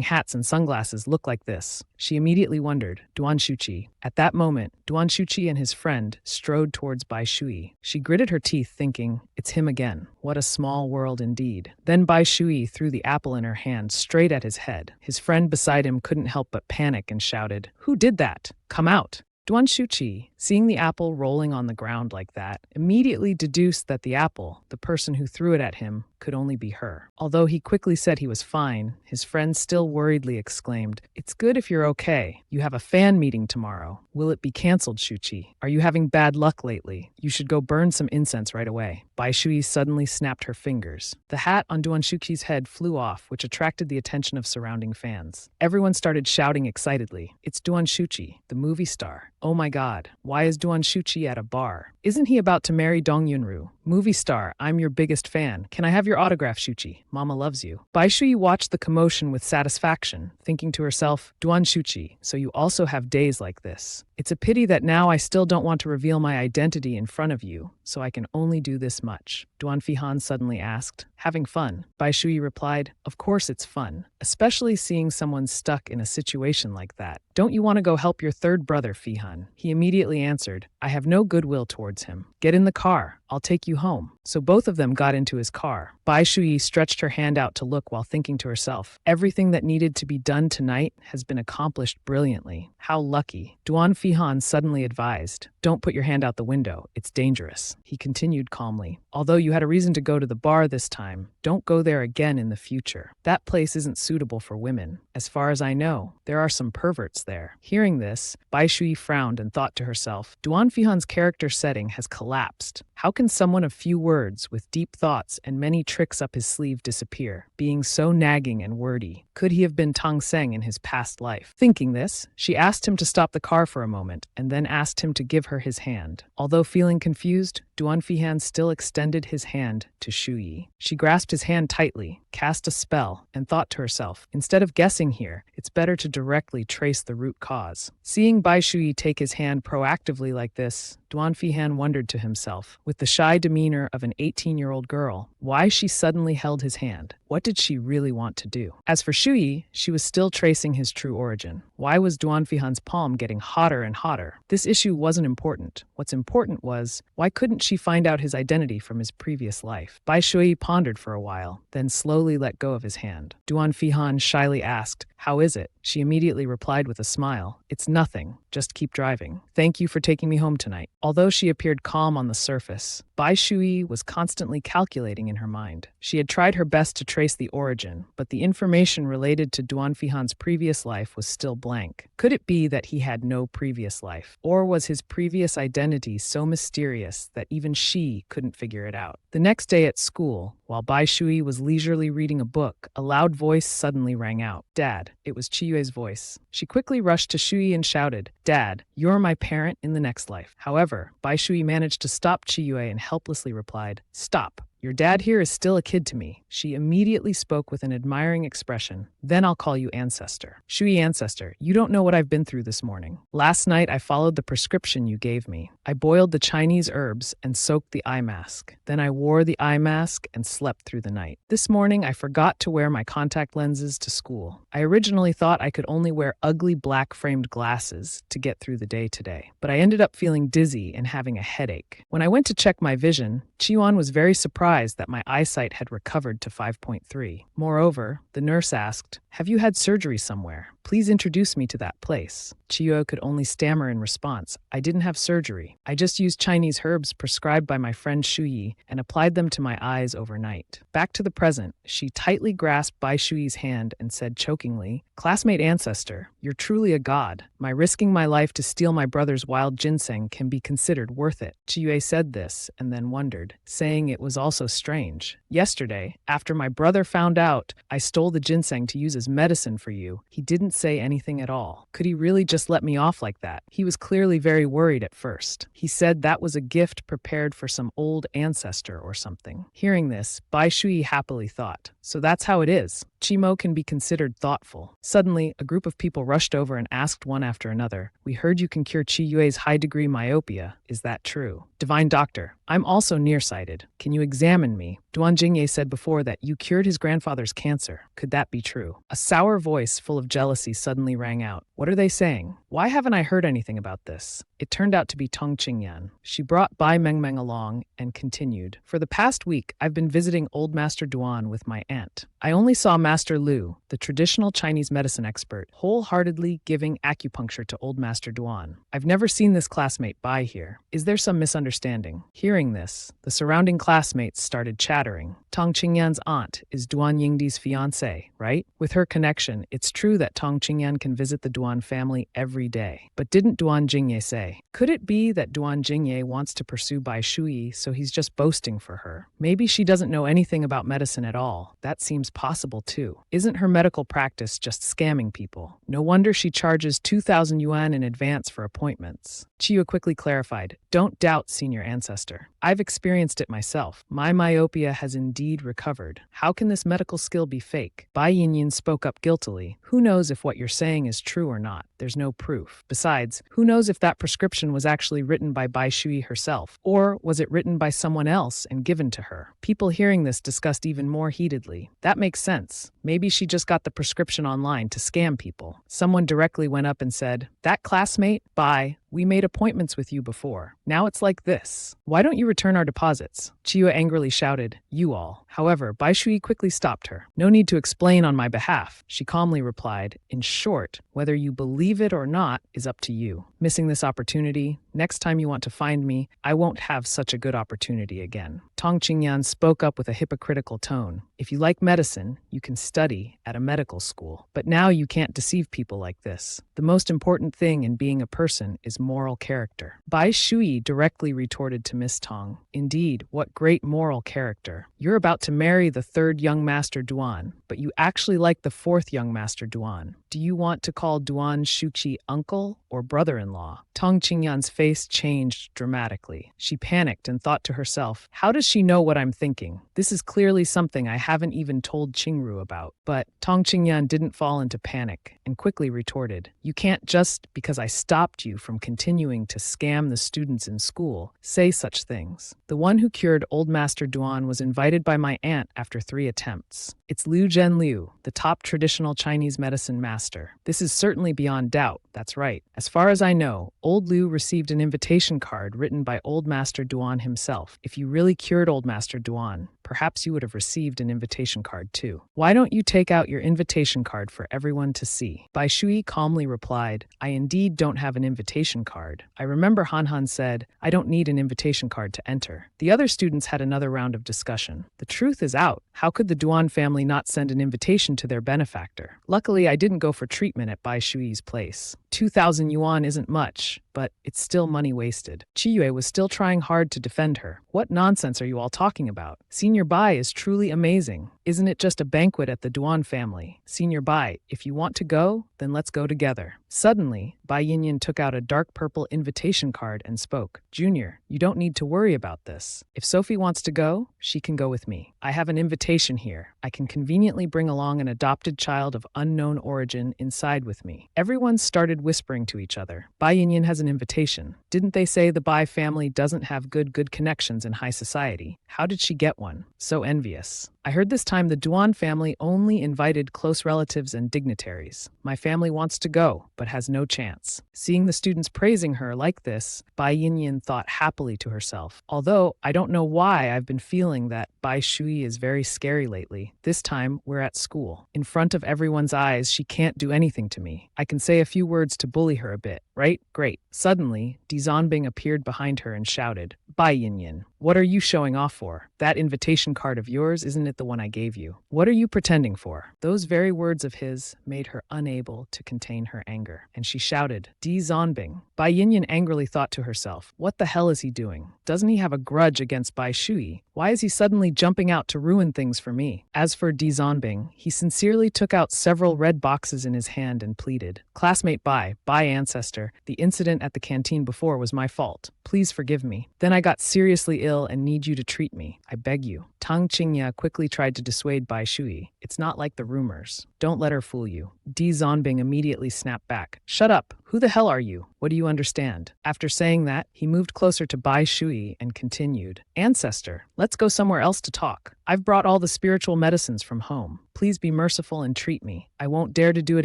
hats and sunglasses look like this? She immediately wondered, Duan Shuqi. At that moment, Duan Shuqi and his friend strode towards Bai Shui. She gritted her teeth, thinking, it's him again. What a small world indeed. Then Bai Shui threw the apple in her hand straight at his head. His friend beside him couldn't help but panic and shouted, who did that? Come out. Duan Shuqi, seeing the apple rolling on the ground like that, immediately deduced that the apple, the person who threw it at him, could only be her. Although he quickly said he was fine, his friend still worriedly exclaimed, it's good if you're okay. You have a fan meeting tomorrow. Will it be cancelled, Shuqi? Are you having bad luck lately? You should go burn some incense right away. Bai Shui suddenly snapped her fingers. The hat on Duan Shuqi's head flew off, which attracted the attention of surrounding fans. Everyone started shouting excitedly, it's Duan Shuqi, the movie star. Oh my god, why is Duan Shuqi at a bar? Isn't he about to marry Dong Yunru? Movie star, I'm your biggest fan. Can I have your autograph, Shuqi? Mama loves you. Bai Shui watched the commotion with satisfaction, thinking to herself, Duan Shuqi, so you also have days like this. It's a pity that now I still don't want to reveal my identity in front of you, so I can only do this much. Duan Fihan suddenly asked, having fun? Bai Shui replied, of course it's fun, especially seeing someone stuck in a situation like that. Don't you want to go help your third brother, Fihan? He immediately answered, I have no goodwill towards him. Get in the car. I'll take you home. So both of them got into his car. Bai Shui stretched her hand out to look while thinking to herself, everything that needed to be done tonight has been accomplished brilliantly. How lucky. Duan Fihan suddenly advised, don't put your hand out the window. It's dangerous. He continued calmly. Although you had a reason to go to the bar this time, don't go there again in the future. That place isn't suitable for women. As far as I know, there are some perverts there. Hearing this, Bai Shui frowned and thought to herself, Duan Fihan's character setting has collapsed. How can someone of few words, with deep thoughts and many tricks up his sleeve disappear, being so nagging and wordy? Could he have been Tang Seng in his past life? Thinking this, she asked him to stop the car for a moment and then asked him to give her his hand. Although feeling confused, Duan Fihan still extended his hand to Shu Yi. She grasped his hand tightly, cast a spell, and thought to herself, instead of guessing here, it's better to directly trace the root cause. Seeing Bai Shui take his hand proactively like this, Duan Fihan wondered to himself, with the shy demeanor of an 18-year-old girl, why she suddenly held his hand. What did she really want to do? As for Shu Yi, she was still tracing his true origin. Why was Duan Fihan's palm getting hotter and hotter? This issue wasn't important. What's important was, why couldn't she find out his identity from his previous life? Bai Shui pondered for a while, then slowly let go of his hand. Duan Fihan shyly asked, how is it? She immediately replied with a smile, it's nothing, just keep driving. Thank you for taking me home tonight. Although she appeared calm on the surface, Bai Shui was constantly calculating in her mind. She had tried her best to trace the origin, but the information related to Duan Fihan's previous life was still blank. Could it be that he had no previous life? Or was his previous identity so mysterious that even she couldn't figure it out? The next day at school, while Bai Shui was leisurely reading a book, a loud voice suddenly rang out. Dad, it was Chiyue's voice. She quickly rushed to Shui and shouted, Dad, you're my parent in the next life. However, Bai Shui managed to stop Chiyue and helplessly replied, Stop. Your dad here is still a kid to me. She immediately spoke with an admiring expression. Then I'll call you Ancestor. Shui Ancestor, you don't know what I've been through this morning. Last night I followed the prescription you gave me. I boiled the Chinese herbs and soaked the eye mask. Then I wore the eye mask and slept through the night. This morning I forgot to wear my contact lenses to school. I originally thought I could only wear ugly black-framed glasses to get through the day today, but I ended up feeling dizzy and having a headache. When I went to check my vision, Chiwan was very surprised that my eyesight had recovered to 5.3. Moreover, the nurse asked, Have you had surgery somewhere? Please introduce me to that place. Chiyo could only stammer in response. I didn't have surgery. I just used Chinese herbs prescribed by my friend Shuyi and applied them to my eyes overnight. Back to the present, she tightly grasped Bai Shuyi's hand and said chokingly, Classmate Ancestor, you're truly a god. My risking my life to steal my brother's wild ginseng can be considered worth it. Chiyue said this and then wondered, saying it was also strange. Yesterday, after my brother found out I stole the ginseng to use as medicine for you, he didn't say anything at all. Could he really just let me off like that? He was clearly very worried at first. He said that was a gift prepared for some old ancestor or something. Hearing this, Bai Shui happily thought, so that's how it is. Chimo can be considered thoughtful. Suddenly, a group of people rushed over and asked one after another, We heard you can cure Chi Yue's high-degree myopia. Is that true? Divine Doctor, I'm also nearsighted. Can you examine me? Duan Jingye said before that you cured his grandfather's cancer. Could that be true? A sour voice full of jealousy suddenly rang out. What are they saying? Why haven't I heard anything about this? It turned out to be Tong Qingyan. She brought Bai Mengmeng along and continued. For the past week, I've been visiting Old Master Duan with my aunt. I only saw Master Lu, the traditional Chinese medicine expert, wholeheartedly giving acupuncture to Old Master Duan. I've never seen this classmate Bai here. Is there some misunderstanding? Hearing this, the surrounding classmates started chattering. Tong Qingyan's aunt is Duan Yingdi's fiancée, right? With her connection, it's true that Tong Qingyan can visit the Duan family every day. But didn't Duan Jingye say? Could it be that Duan Jingye wants to pursue Bai Shui, so he's just boasting for her? Maybe she doesn't know anything about medicine at all. That seems possible too. Isn't her medical practice just scamming people? No wonder she charges 2,000 yuan in advance for appointments. Chiyo quickly clarified, Don't doubt, Senior Ancestor. I've experienced it myself. My myopia has indeed recovered. How can this medical skill be fake? Bai Yinyin spoke up guiltily. Who knows if what you're saying is true or not? There's no proof. Besides, who knows if that prescription was actually written by Bai Shui herself? Or was it written by someone else and given to her? People hearing this discussed even more heatedly. That makes sense. Maybe she just got the prescription online to scam people. Someone directly went up and said, That classmate, Bai, We made appointments with you before. Now it's like this. Why don't you return our deposits? Chiyue angrily shouted, you all. However, Bai Shui quickly stopped her. No need to explain on my behalf, she calmly replied. In short, whether you believe it or not is up to you. Missing this opportunity, next time you want to find me, I won't have such a good opportunity again. Tong Qingyan spoke up with a hypocritical tone. If you like medicine, you can study at a medical school. But now you can't deceive people like this. The most important thing in being a person is moral character. Bai Shui directly retorted to Miss Tong. Indeed, what great moral character. You're about to marry the third young master Duan, but you actually like the fourth young master Duan. Do you want to call Duan Shuqi uncle or brother-in-law? Tong Qingyan's face changed dramatically. She panicked and thought to herself, how does she know what I'm thinking? This is clearly something I haven't even told Qingru about. But Tong Qingyan didn't fall into panic and quickly retorted, you can't just because I stopped you from continuing to scam the students in school, say such things. The one who cured Old Master Duan was invited by my aunt after 3 attempts. It's Liu Zhenliu, the top traditional Chinese medicine master. This is certainly beyond doubt, that's right. As far as I know, Old Liu received an invitation card written by Old Master Duan himself. If you really cured Old Master Duan, perhaps you would have received an invitation card too. Why don't you take out your invitation card for everyone to see? Bai Shui calmly replied, I indeed don't have an invitation card. I remember Han Han said, I don't need an invitation card to enter. The other students had another round of discussion. The truth is out. How could the Duan family not send an invitation to their benefactor? Luckily, I didn't go for treatment at Bai Shui's place. 2,000 yuan isn't much, but it's still money wasted. Chiyue was still trying hard to defend her. What nonsense are you all talking about? Senior Bai is truly amazing. Isn't it just a banquet at the Duan family? Senior Bai, if you want to go, then let's go together. Suddenly, Bai Yinyan took out a dark purple invitation card and spoke. Junior, you don't need to worry about this. If Sophie wants to go, she can go with me. I have an invitation here. I can conveniently bring along an adopted child of unknown origin inside with me. Everyone started whispering to each other. Bai Yinyan has an invitation. Didn't they say the Bai family doesn't have good connections in high society? How did she get one? So envious. I heard this time the Duan family only invited close relatives and dignitaries. My family wants to go, but has no chance. Seeing the students praising her like this, Bai Yinyan thought happily to herself. Although, I don't know why I've been feeling that Bai Shui is very scary lately. This time, we're at school. In front of everyone's eyes, she can't do anything to me. I can say a few words to bully her a bit, right? Great. Suddenly, Di Zonbing appeared behind her and shouted, Bai Yinyan, what are you showing off for? That invitation card of yours, isn't it the one I gave you? What are you pretending for? Those very words of his made her unable to contain her anger, and she shouted, Di Zonbing. Bai Yinyan angrily thought to herself, what the hell is he doing? Doesn't he have a grudge against Bai Shui? Why is he suddenly jumping out to ruin things for me? As for Di Zonbing, he sincerely took out several red boxes in his hand and pleaded, Classmate Bai ancestor, the incident at the canteen before was my fault. Please forgive me. Then I got seriously ill and need you to treat me. I beg you. Tang Qingya quickly tried to dissuade Bai Shui. It's not like the rumors. Don't let her fool you. Di Zonbing immediately snapped back. Shut up. Who the hell are you? What do you understand? After saying that, he moved closer to Bai Shui and continued. Ancestor, let's go somewhere else to talk. I've brought all the spiritual medicines from home. Please be merciful and treat me. I won't dare to do it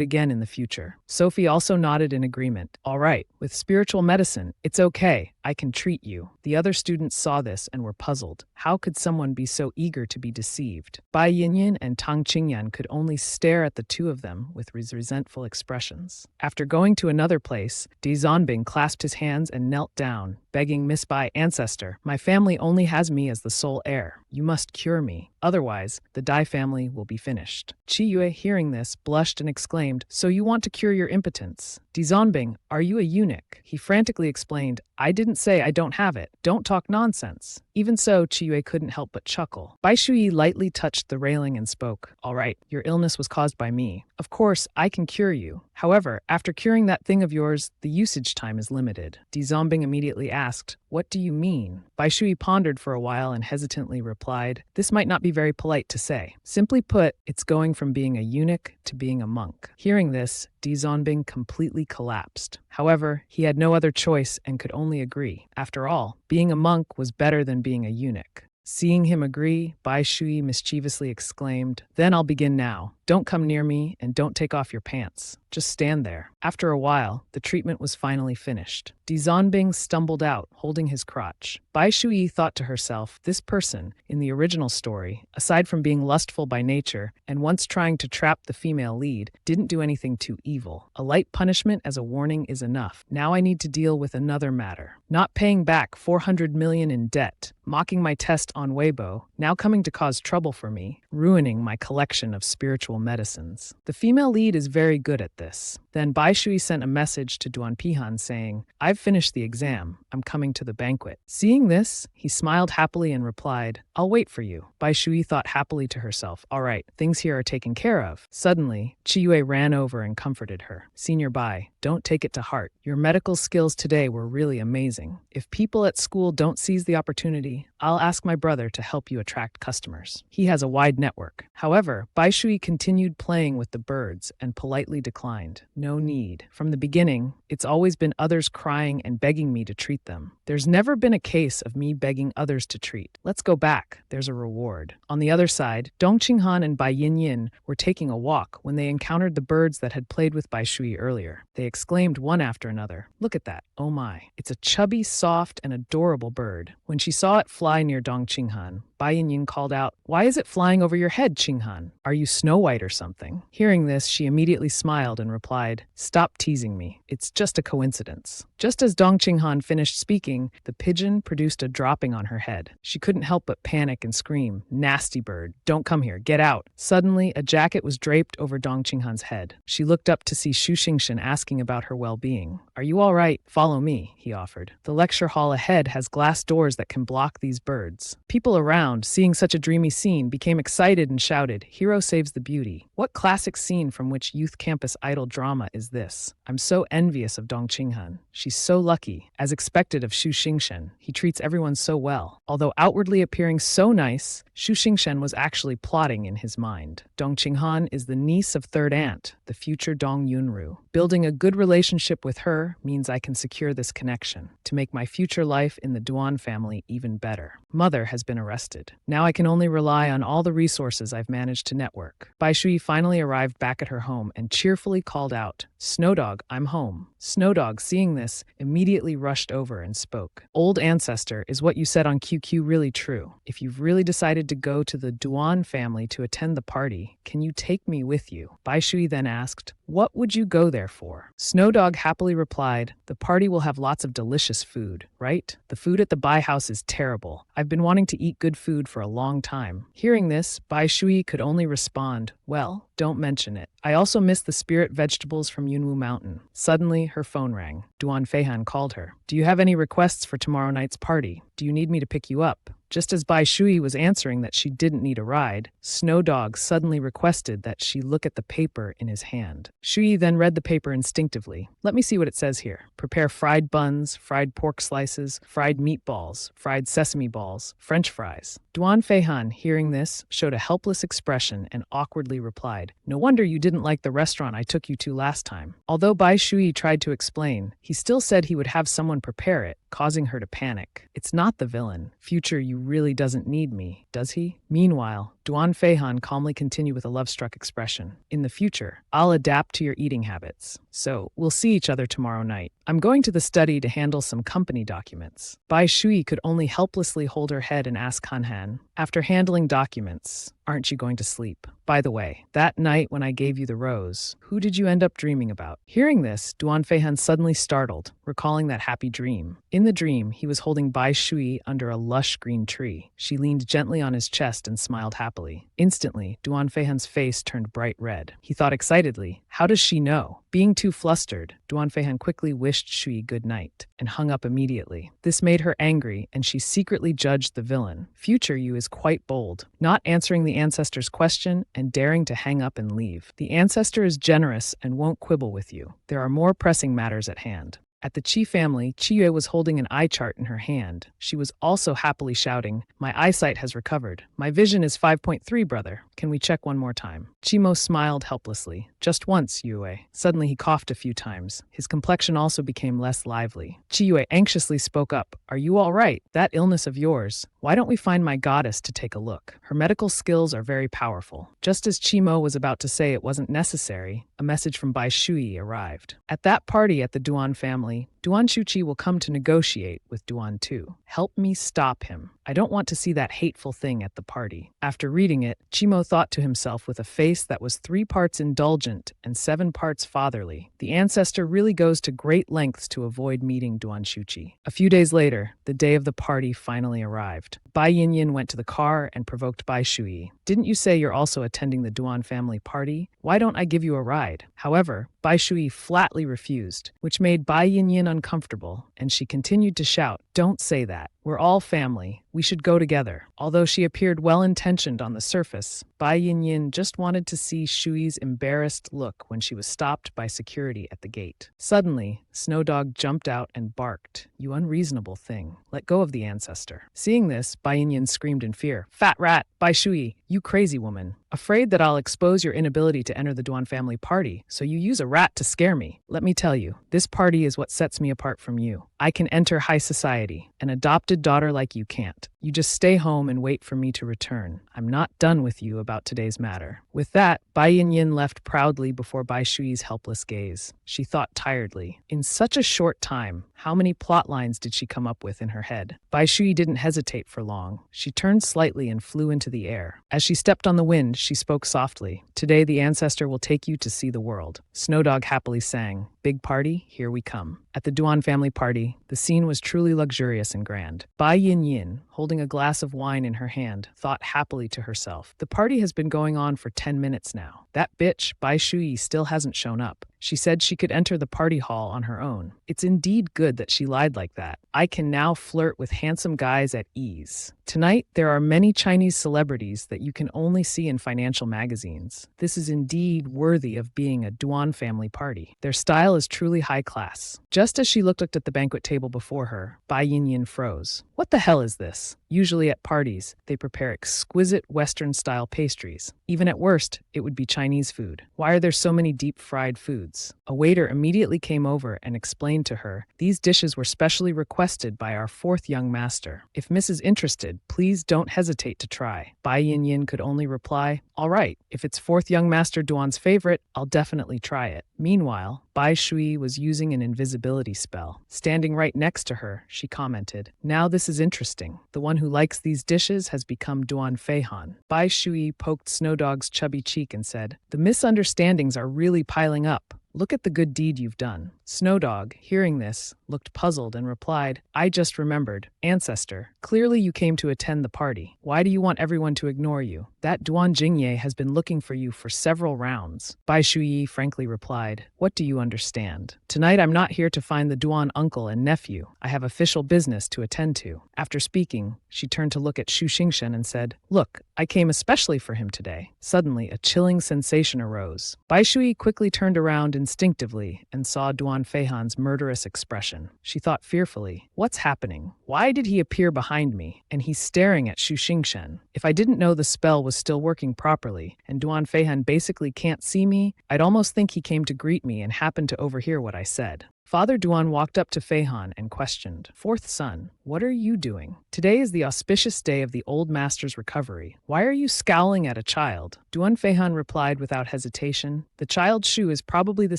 again in the future. Sophie also nodded in agreement. All right, with spiritual medicine, it's okay. I can treat you. The other students saw this and were puzzled. How could someone be so eager to be deceived? Bai Yinyan and Tang Qingyan could only stare at the two of them with resentful expressions. After going to another place, Di Zonbing clasped his hands and knelt down, begging Miss Bai, ancestor, my family only has me as the sole heir. You must cure me. Otherwise, the Dai family will be finished. Chiyue, hearing this, blushed and exclaimed, so you want to cure your impotence? Di Zonbing, are you a eunuch? He frantically explained, I didn't say I don't have it. Don't talk nonsense. Even so, Chiyue couldn't help but chuckle. Bai Shui lightly touched the railing and spoke, all right, your illness was caused by me. Of course, I can cure you. However, after curing that thing of yours, the usage time is limited. Di Zonbing immediately asked, what do you mean? Bai Shui pondered for a while and hesitantly replied, this might not be very polite to say. Simply put, it's going from being a eunuch to being a monk. Hearing this, Di Zonbing completely collapsed. However, he had no other choice and could only agree. After all, being a monk was better than being a eunuch. Seeing him agree, Bai Shui mischievously exclaimed, then I'll begin now. Don't come near me and don't take off your pants. Just stand there. After a while, the treatment was finally finished. Di Zonbing stumbled out, holding his crotch. Bai Shui thought to herself, this person, in the original story, aside from being lustful by nature and once trying to trap the female lead, didn't do anything too evil. A light punishment as a warning is enough. Now I need to deal with another matter. Not paying back 400 million in debt, mocking my test on Weibo, now coming to cause trouble for me, ruining my collection of spiritual medicines. The female lead is very good at this. Then Bai Shui sent a message to Duan Pihan saying, I've finished the exam. I'm coming to the banquet. Seeing this, he smiled happily and replied, I'll wait for you. Bai Shui thought happily to herself, all right, things here are taken care of. Suddenly, Chi Yue ran over and comforted her. Senior Bai, don't take it to heart. Your medical skills today were really amazing. If people at school don't seize the opportunity, I'll ask my brother to help you attract customers. He has a wide network. However, Bai Shui continued playing with the birds and politely declined. No need. From the beginning, it's always been others crying and begging me to treat them. There's never been a case of me begging others to treat. Let's go back. There's a reward. On the other side, Dong Qinghan and Bai Yin were taking a walk when they encountered the birds that had played with Bai Shui earlier. They exclaimed one after another, look at that. Oh my. It's a chubby, soft, and adorable bird. When she saw it fly near Dong Qinghan, Bai Yin called out, why is it flying over your head, Qinghan? Are you Snow White or something? Hearing this, she immediately smiled and replied, stop teasing me. It's just a coincidence. Just as Dong Qinghan finished speaking, the pigeon produced a dropping on her head. She couldn't help but panic and scream, nasty bird, don't come here, get out. Suddenly, a jacket was draped over Dong Qinghan's head. She looked up to see Xu Xingshan asking about her well-being. Are you all right? Follow me, he offered. The lecture hall ahead has glass doors that can block these birds. People around, seeing such a dreamy scene, became excited and shouted, hero saves the beauty. What classic scene from which youth campus idol drama is this? I'm so envious of Dong Qinghan. She's so lucky. As expected of Xu Xingshan, he treats everyone so well. Although outwardly appearing so nice, Xu Xingshan was actually plotting in his mind. Dong Qinghan is the niece of third aunt, the future Dong Yunru. Building a good relationship with her means I can secure this connection to make my future life in the Duan family even better. Mother has been arrested. Now I can only rely on all the resources I've managed to network. Bai Shui finally arrived back at her home and cheerfully called out, Snowdog, I'm home. Snowdog, seeing this, immediately rushed over and spoke. Old ancestor, is what you said on QQ really true? If you've really decided to go to the Duan family to attend the party, can you take me with you? Bai Shui then asked, what would you go there for? Snowdog happily replied, the party will have lots of delicious food, right? The food at the Bai house is terrible. I've been wanting to eat good food for a long time. Hearing this, Bai Shui could only respond, well, don't mention it. I also miss the spirit vegetables from Yunwu Mountain. Suddenly, her phone rang. Duan Feihan called her. Do you have any requests for tomorrow night's party? Do you need me to pick you up? Just as Bai Shui was answering that she didn't need a ride, Snowdog suddenly requested that she look at the paper in his hand. Shui then read the paper instinctively. Let me see what it says here. Prepare fried buns, fried pork slices, fried meatballs, fried sesame balls, French fries. Duan Feihan, hearing this, showed a helpless expression and awkwardly replied, no wonder you didn't like the restaurant I took you to last time. Although Bai Shui tried to explain, he still said he would have someone prepare it, causing her to panic. It's not the villain. Future you really doesn't need me, does he? Meanwhile, Duan Feihan calmly continued with a love-struck expression. In the future, I'll adapt to your eating habits. So, we'll see each other tomorrow night. I'm going to the study to handle some company documents. Bai Shui could only helplessly hold her head and ask Han Han, after handling documents, aren't you going to sleep? By the way, that night when I gave you the rose, who did you end up dreaming about? Hearing this, Duan Feihan suddenly startled, recalling that happy dream. In the dream, he was holding Bai Shui under a lush green tree. She leaned gently on his chest and smiled happily. Instantly, Duan Feihan's face turned bright red. He thought excitedly, how does she know? Being too flustered, Duan Feihan quickly wished Shui good night and hung up immediately. This made her angry, and she secretly judged the villain. Future you is quite bold, not answering the ancestor's question and daring to hang up and leave. The ancestor is generous and won't quibble with you. There are more pressing matters at hand. At the Chi family, Chiyue was holding an eye chart in her hand. She was also happily shouting, "My eyesight has recovered. My vision is 5.3, brother. Can we check one more time?" Chimo smiled helplessly. "Just once, Yue." Suddenly he coughed a few times. His complexion also became less lively. Chiyue anxiously spoke up, "Are you all right? That illness of yours? Why don't we find my goddess to take a look? Her medical skills are very powerful." Just as Chimo was about to say it wasn't necessary, a message from Bai Shui arrived. At that party at the Duan family, Duan Shuqi will come to negotiate with Duan Tu. Help me stop him. I don't want to see that hateful thing at the party. After reading it, Chimo thought to himself with a face that was 3 parts indulgent and 7 parts fatherly. The ancestor really goes to great lengths to avoid meeting Duan Shuqi. A few days later, the day of the party finally arrived. Bai Yinyin went to the car and provoked Bai Shui. "Didn't you say you're also attending the Duan family party? Why don't I give you a ride?" However, Bai Shui flatly refused, which made Bai Yinyin uncomfortable, and she continued to shout, "Don't say that. We're all family. We should go together." Although she appeared well-intentioned on the surface, Bai Yinyin just wanted to see Shui's embarrassed look when she was stopped by security at the gate. Suddenly, Snowdog jumped out and barked, "You unreasonable thing. Let go of the ancestor." Seeing this, Bai Yinyin screamed in fear, "Fat rat! Bai Shui, you crazy woman. Afraid that I'll expose your inability to enter the Duan family party, so you use a rat to scare me. Let me tell you, this party is what sets me apart from you. I can enter high society. An adopted daughter like you can't. You just stay home and wait for me to return. I'm not done with you about today's matter." With that, Bai Yinyin left proudly before Bai Shui's helpless gaze. She thought tiredly. In such a short time, how many plot lines did she come up with in her head? Bai Shui didn't hesitate for long. She turned slightly and flew into the air. As she stepped on the wind, she spoke softly. "Today the ancestor will take you to see the world." Snowdog happily sang, "Big party, here we come." At the Duan family party, the scene was truly luxurious and grand. Bai Yinyin, holding a glass of wine in her hand, thought happily to herself, "The party has been going on for 10 minutes now. That bitch, Bai Shui, still hasn't shown up. She said she could enter the party hall on her own. It's indeed good that she lied like that. I can now flirt with handsome guys at ease." Tonight, there are many Chinese celebrities that you can only see in financial magazines. This is indeed worthy of being a Duan family party. Their style is truly high class. Just as she looked at the banquet table before her, Bai Yinyin froze. What the hell is this? Usually at parties, they prepare exquisite Western-style pastries. Even at worst, it would be Chinese food. Why are there so many deep-fried foods? A waiter immediately came over and explained to her, "These dishes were specially requested by our 4th young master. If Miss is interested, please don't hesitate to try." Bai Yinyin could only reply, "All right, if it's 4th young master Duan's favorite, I'll definitely try it." Meanwhile, Bai Shui was using an invisibility spell. Standing right next to her, she commented, "Now this is interesting. The one who likes these dishes has become Duan Feihan." Bai Shui poked Snowdog's chubby cheek and said, "The misunderstandings are really piling up. Look at the good deed you've done." Snowdog, hearing this, looked puzzled and replied, "I just remembered. Ancestor, clearly you came to attend the party. Why do you want everyone to ignore you? That Duan Jingye has been looking for you for several rounds." Bai Shuyi frankly replied, "What do you understand? Tonight I'm not here to find the Duan uncle and nephew. I have official business to attend to." After speaking, she turned to look at Shu Xingshen and said, "Look, I came especially for him today." Suddenly, a chilling sensation arose. Bai Shui quickly turned around instinctively and saw Duan Feihan's murderous expression. She thought fearfully, "What's happening? Why did he appear behind me? And he's staring at Shu Xingshen. If I didn't know the spell was still working properly, and Duan Feihan basically can't see me, I'd almost think he came to greet me and happened to overhear what I said." Father Duan walked up to Feihan and questioned, "Fourth son, what are you doing? Today is the auspicious day of the old master's recovery. Why are you scowling at a child?" Duan Feihan replied without hesitation, "The child Shu is probably the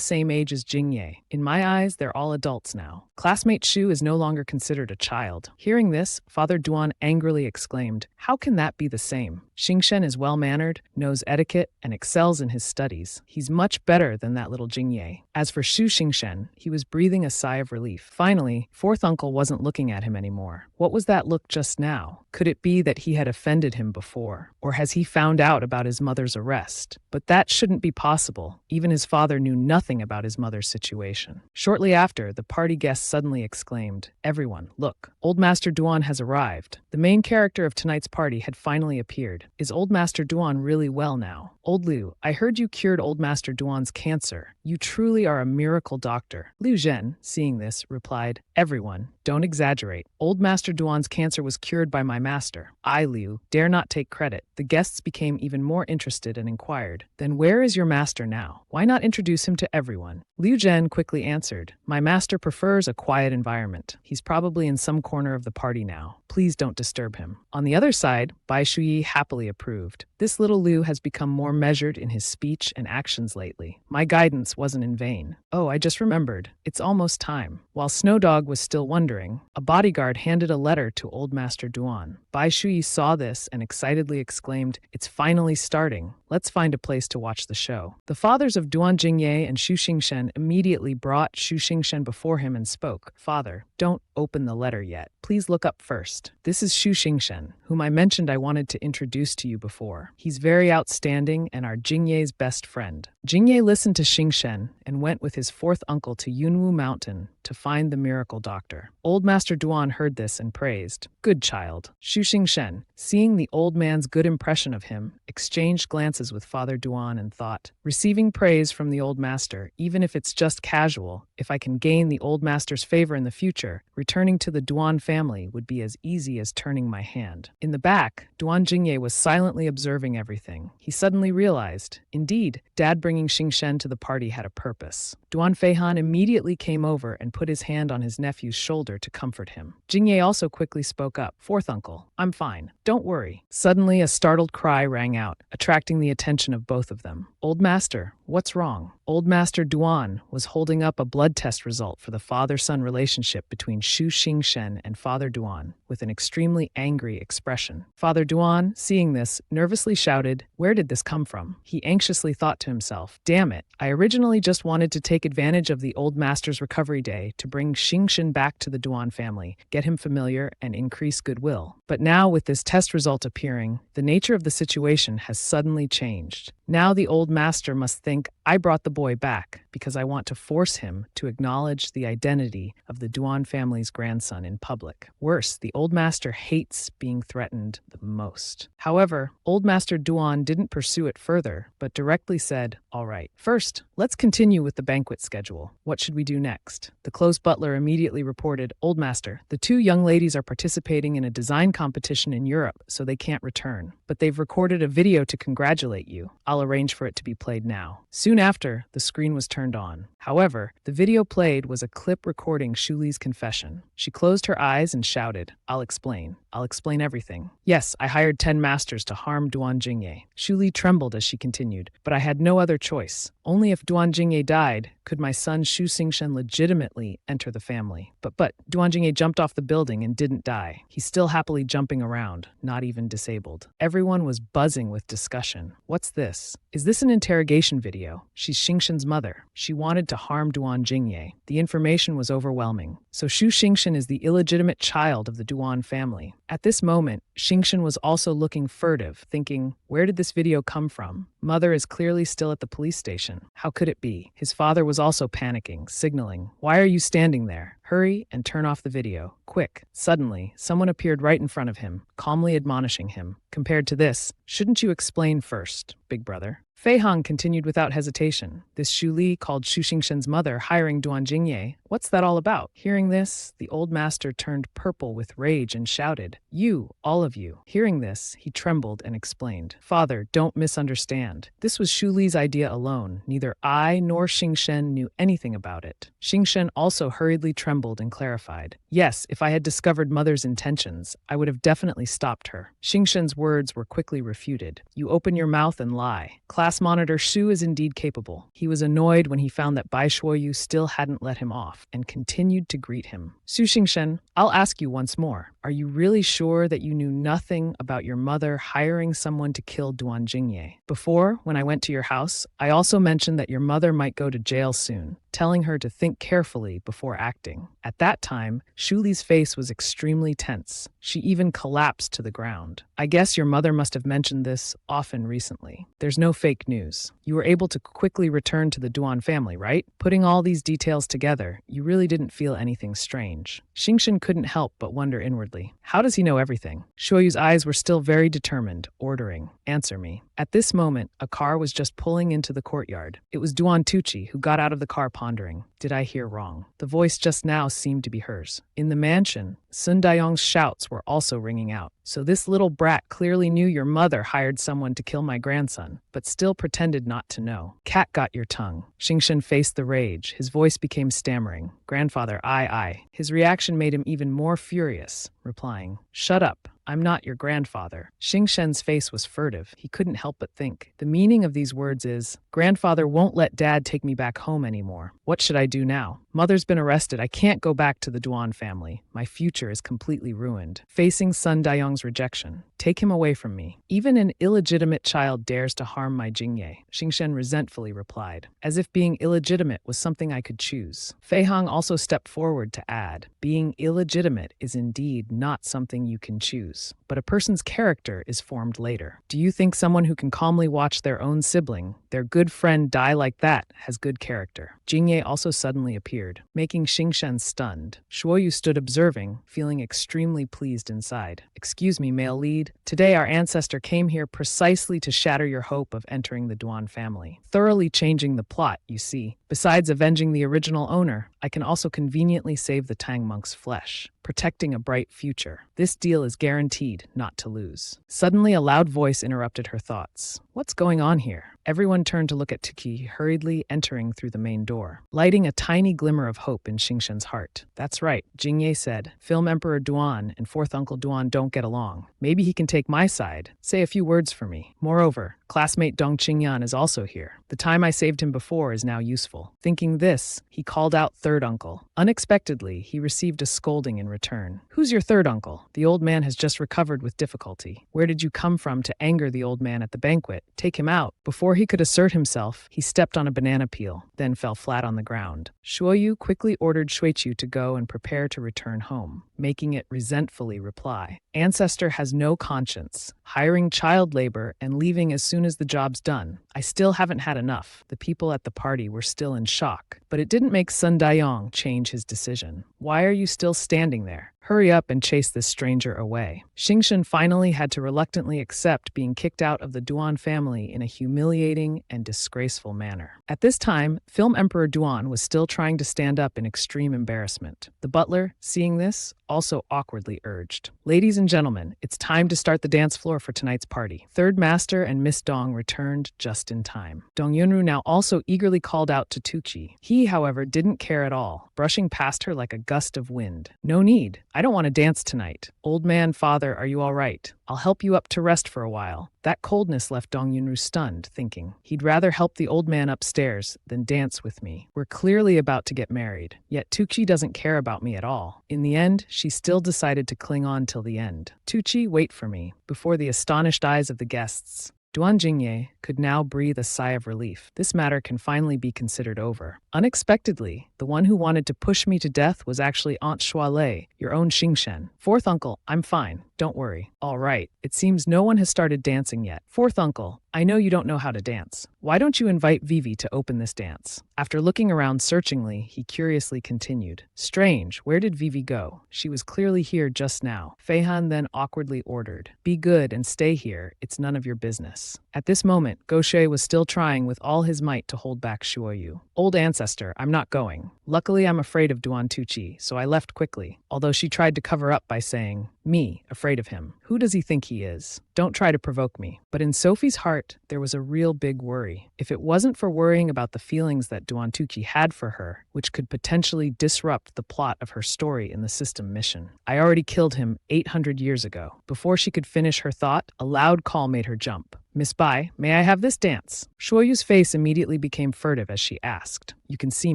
same age as Jingye. In my eyes, they're all adults now. Classmate Shu is no longer considered a child." Hearing this, Father Duan angrily exclaimed, "How can that be the same? Xingshen is well-mannered, knows etiquette, and excels in his studies. He's much better than that little Jingye." As for Shu Xingshen, he was breathing a sigh of relief. Finally, fourth uncle wasn't looking at him anymore. What was that look just now? Could it be that he had offended him before? Or has he found out about his mother's arrest? But that shouldn't be possible. Even his father knew nothing about his mother's situation. Shortly after, the party guests suddenly exclaimed, "Everyone, look, Old Master Duan has arrived." The main character of tonight's party had finally appeared. Is Old Master Duan really well now? "Old Liu, I heard you cured Old Master Duan's cancer. You truly are a miracle doctor. Liu Zhen, seeing this, replied, Everyone, don't exaggerate. Old Master Duan's cancer was cured by my master. I, Liu, dare not take credit. The guests became even more interested and inquired, Then where is your master now? Why not introduce him to everyone? Liu Zhen quickly answered, My master prefers a quiet environment. He's probably in some corner of the party now. Please don't disturb him. On the other side, Bai Shuyi happily approved. This little Liu has become more measured in his speech and actions lately. My guidance wasn't in vain. Oh, I just remembered. It's almost time. While Snowdog was still wondering, a bodyguard handed a letter to Old Master Duan. Bai Shuyi saw this and excitedly exclaimed, It's finally starting. Let's find a place to watch the show. The fathers of Duan Jingye and Xu Xingshen immediately brought Xu Xingshen before him and spoke. Father, don't open the letter yet. Please look up first. This is Xu Xingshen, whom I mentioned I wanted to introduce to you before. He's very outstanding and our Jingye's best friend. Jingye listened to Xingshen and went with his fourth uncle to Yunwu Mountain to find the miracle doctor. Old Master Duan heard this and praised. Good child. Xu Xingshen, seeing the old man's good impression of him, exchanged glances with Father Duan and thought, receiving praise from the old master, even if it's just casual, if I can gain the old master's favor in the future, returning to the Duan family would be as easy as turning my hand. In the back, Duan Jingye was silently observing everything. He suddenly realized, indeed, Dad bringing Xingshen to the party had a purpose. Duan Feihan immediately came over and put his hand on his nephew's shoulder to comfort him. Jingye also quickly spoke up. Fourth uncle, I'm fine. Don't worry. Suddenly, a startled cry rang out, attracting the attention of both of them. Old Master, what's wrong? Old Master Duan was holding up a blood test result for the father-son relationship between Xu Xingshen and Father Duan with an extremely angry expression. Father Duan, seeing this, nervously shouted, Where did this come from? He anxiously thought to himself, Damn it, I originally just wanted to take advantage of the old master's recovery day to bring Xingshen back to the Duan family, get him familiar, and increase goodwill. But now with this test result appearing, the nature of the situation has suddenly changed. Now the old master must think, I brought the boy back because I want to force him to acknowledge the identity of the Duan family's grandson in public. Worse, the old master hates being threatened the most. However, old Master Duan didn't pursue it further, but directly said, All right, first, let's continue with the banquet schedule. What should we do next? The close butler immediately reported, Old Master, the two young ladies are participating in a design competition in Europe, so they can't return. But they've recorded a video to congratulate you. I'll arrange for it to be played now. Soon after, the screen was turned on. However, the video played was a clip recording Shuli's confession. She closed her eyes and shouted, I'll explain. I'll explain everything. Yes, I hired 10 masters to harm Duan Jingye. Shuli trembled as she continued, but I had no other choice. Only if Duan Jingye died could my son Xu Xingshen legitimately enter the family. But Duan Jingye jumped off the building and didn't die. He's still happily jumping around, not even disabled. Everyone was buzzing with discussion. What's this? Is this an interrogation video? She's Xingshen's mother. She wanted to harm Duan Jingye. The information was overwhelming. So Xu Xingshen is the illegitimate child of the Duan family. At this moment, Xingshen was also looking furtive, thinking, where did this video come from? Mother is clearly still at the police station. How could it be? His father was also panicking, signaling, Why are you standing there? Hurry and turn off the video. Quick. Suddenly, someone appeared right in front of him, calmly admonishing him. Compared to this, shouldn't you explain first, big brother? Fei Hong continued without hesitation. This Xu Li called Xu Xingshen's mother hiring Duan Jingye. What's that all about? Hearing this, the old master turned purple with rage and shouted, You, all of you. Hearing this, he trembled and explained, Father, don't misunderstand. This was Xu Li's idea alone. Neither I nor Xingshen knew anything about it. Xingshen also hurriedly trembled and clarified, Yes, if I had discovered mother's intentions, I would have definitely stopped her. Xingshen's words were quickly refuted. You open your mouth and lie. Class monitor Xu is indeed capable. He was annoyed when he found that Bai Shuoyu still hadn't let him off and continued to greet him. Xu Xingshen, I'll ask you once more. Are you really sure that you knew nothing about your mother hiring someone to kill Duan Jingye? Before, when I went to your house, I also mentioned that your mother might go to jail soon, telling her to think carefully before acting. At that time, Xu Li's face was extremely tense. She even collapsed to the ground. I guess your mother must have mentioned this often recently. There's no fake news. You were able to quickly return to the Duan family, right? Putting all these details together, you really didn't feel anything strange. Xingshen couldn't help but wonder inwardly. sadly. How does he know everything? Shuoyu's eyes were still very determined, ordering, "Answer me." At this moment, a car was just pulling into the courtyard. It was Duan Tucci who got out of the car pondering, "Did I hear wrong?" The voice just now seemed to be hers. In the mansion, Sun Dayong's shouts were also ringing out. "So this little brat clearly knew your mother hired someone to kill my grandson, but still pretended not to know. Cat got your tongue." Xingshen faced the rage. His voice became stammering. "Grandfather, I." His reaction made him even more furious, replying, "Shut up. I'm not your grandfather." Xingshen's face was furtive. He couldn't help but think. The meaning of these words is, "Grandfather won't let Dad take me back home anymore. What should I do now? Mother's been arrested. I can't go back to the Duan family. My future is completely ruined." Facing Sun Dayong's rejection, "Take him away from me. Even an illegitimate child dares to harm my Jingye," Xingshen resentfully replied, as if being illegitimate was something I could choose. Fei Hong also stepped forward to add, "Being illegitimate is indeed not something you can choose, but a person's character is formed later. Do you think someone who can calmly watch their own sibling, their good friend, die like that has good character?" Jingye also suddenly appeared, making Xingshen stunned. Shuoyu stood observing, feeling extremely pleased inside. "Excuse me, male lead. Today our ancestor came here precisely to shatter your hope of entering the Duan family. Thoroughly changing the plot, you see. Besides avenging the original owner, I can also conveniently save the Tang monk's flesh, protecting a bright future. This deal is guaranteed not to lose." Suddenly, a loud voice interrupted her thoughts. "What's going on here?" Everyone turned to look at Tuki hurriedly entering through the main door, lighting a tiny glimmer of hope in Xingshen's heart. "That's right," Jingye said. "Film Emperor Duan and fourth uncle Duan don't get along. Maybe he can take my side, say a few words for me. Moreover, classmate Dong Qingyan is also here. The time I saved him before is now useful." Thinking this, he called out third uncle. Unexpectedly, he received a scolding in return. "Who's your third uncle?" The old man has just recovered with difficulty. "Where did you come from to anger the old man at the banquet? Take him out." Before he could assert himself, he stepped on a banana peel, then fell flat on the ground. Shuoyu quickly ordered Shuichu to go and prepare to return home, making it resentfully reply, "Ancestor has no conscience, hiring child labor and leaving as soon as the job's done. I still haven't had enough." The people at the party were still in shock, but it didn't make Sun Dayong change his decision. "Why are you still standing there? Hurry up and chase this stranger away." Xingshen finally had to reluctantly accept being kicked out of the Duan family in a humiliating and disgraceful manner. At this time, Film Emperor Duan was still trying to stand up in extreme embarrassment. The butler, seeing this, also awkwardly urged, "Ladies and gentlemen, it's time to start the dance floor for tonight's party." Third Master and Miss Dong returned just in time. Dong Yunru now also eagerly called out to Tuqi. He, however, didn't care at all, brushing past her like a gust of wind. "No need. I don't want to dance tonight. Old man, father, are you all right? I'll help you up to rest for a while." That coldness left Dong Yunru stunned, thinking, he'd rather help the old man upstairs than dance with me. We're clearly about to get married, yet Tucci doesn't care about me at all. In the end, she still decided to cling on till the end. "Tucci, wait for me." Before the astonished eyes of the guests, Duan Jingye could now breathe a sigh of relief. This matter can finally be considered over. Unexpectedly, the one who wanted to push me to death was actually Aunt Shualei, your own Xingshen. "Fourth uncle, I'm fine. Don't worry." "All right. It seems no one has started dancing yet. Fourth uncle, I know you don't know how to dance. Why don't you invite Vivi to open this dance?" After looking around searchingly, he curiously continued, "Strange, where did Vivi go? She was clearly here just now." Feihan then awkwardly ordered, "Be good and stay here. It's none of your business." At this moment, Gaucher was still trying with all his might to hold back Shuoyu. "Old ancestor, I'm not going. Luckily, I'm afraid of Duan Tucci, so I left quickly," although she tried to cover up by saying, "Me, afraid of him. Who does he think he is? Don't try to provoke me." But in Sophie's heart, there was a real big worry. If it wasn't for worrying about the feelings that Duan Tucci had for her, which could potentially disrupt the plot of her story in the system mission. "I already killed him 800 years ago." Before she could finish her thought, a loud call made her jump. "Miss Bai, may I have this dance?" Shuoyu's face immediately became furtive as she asked, "You can see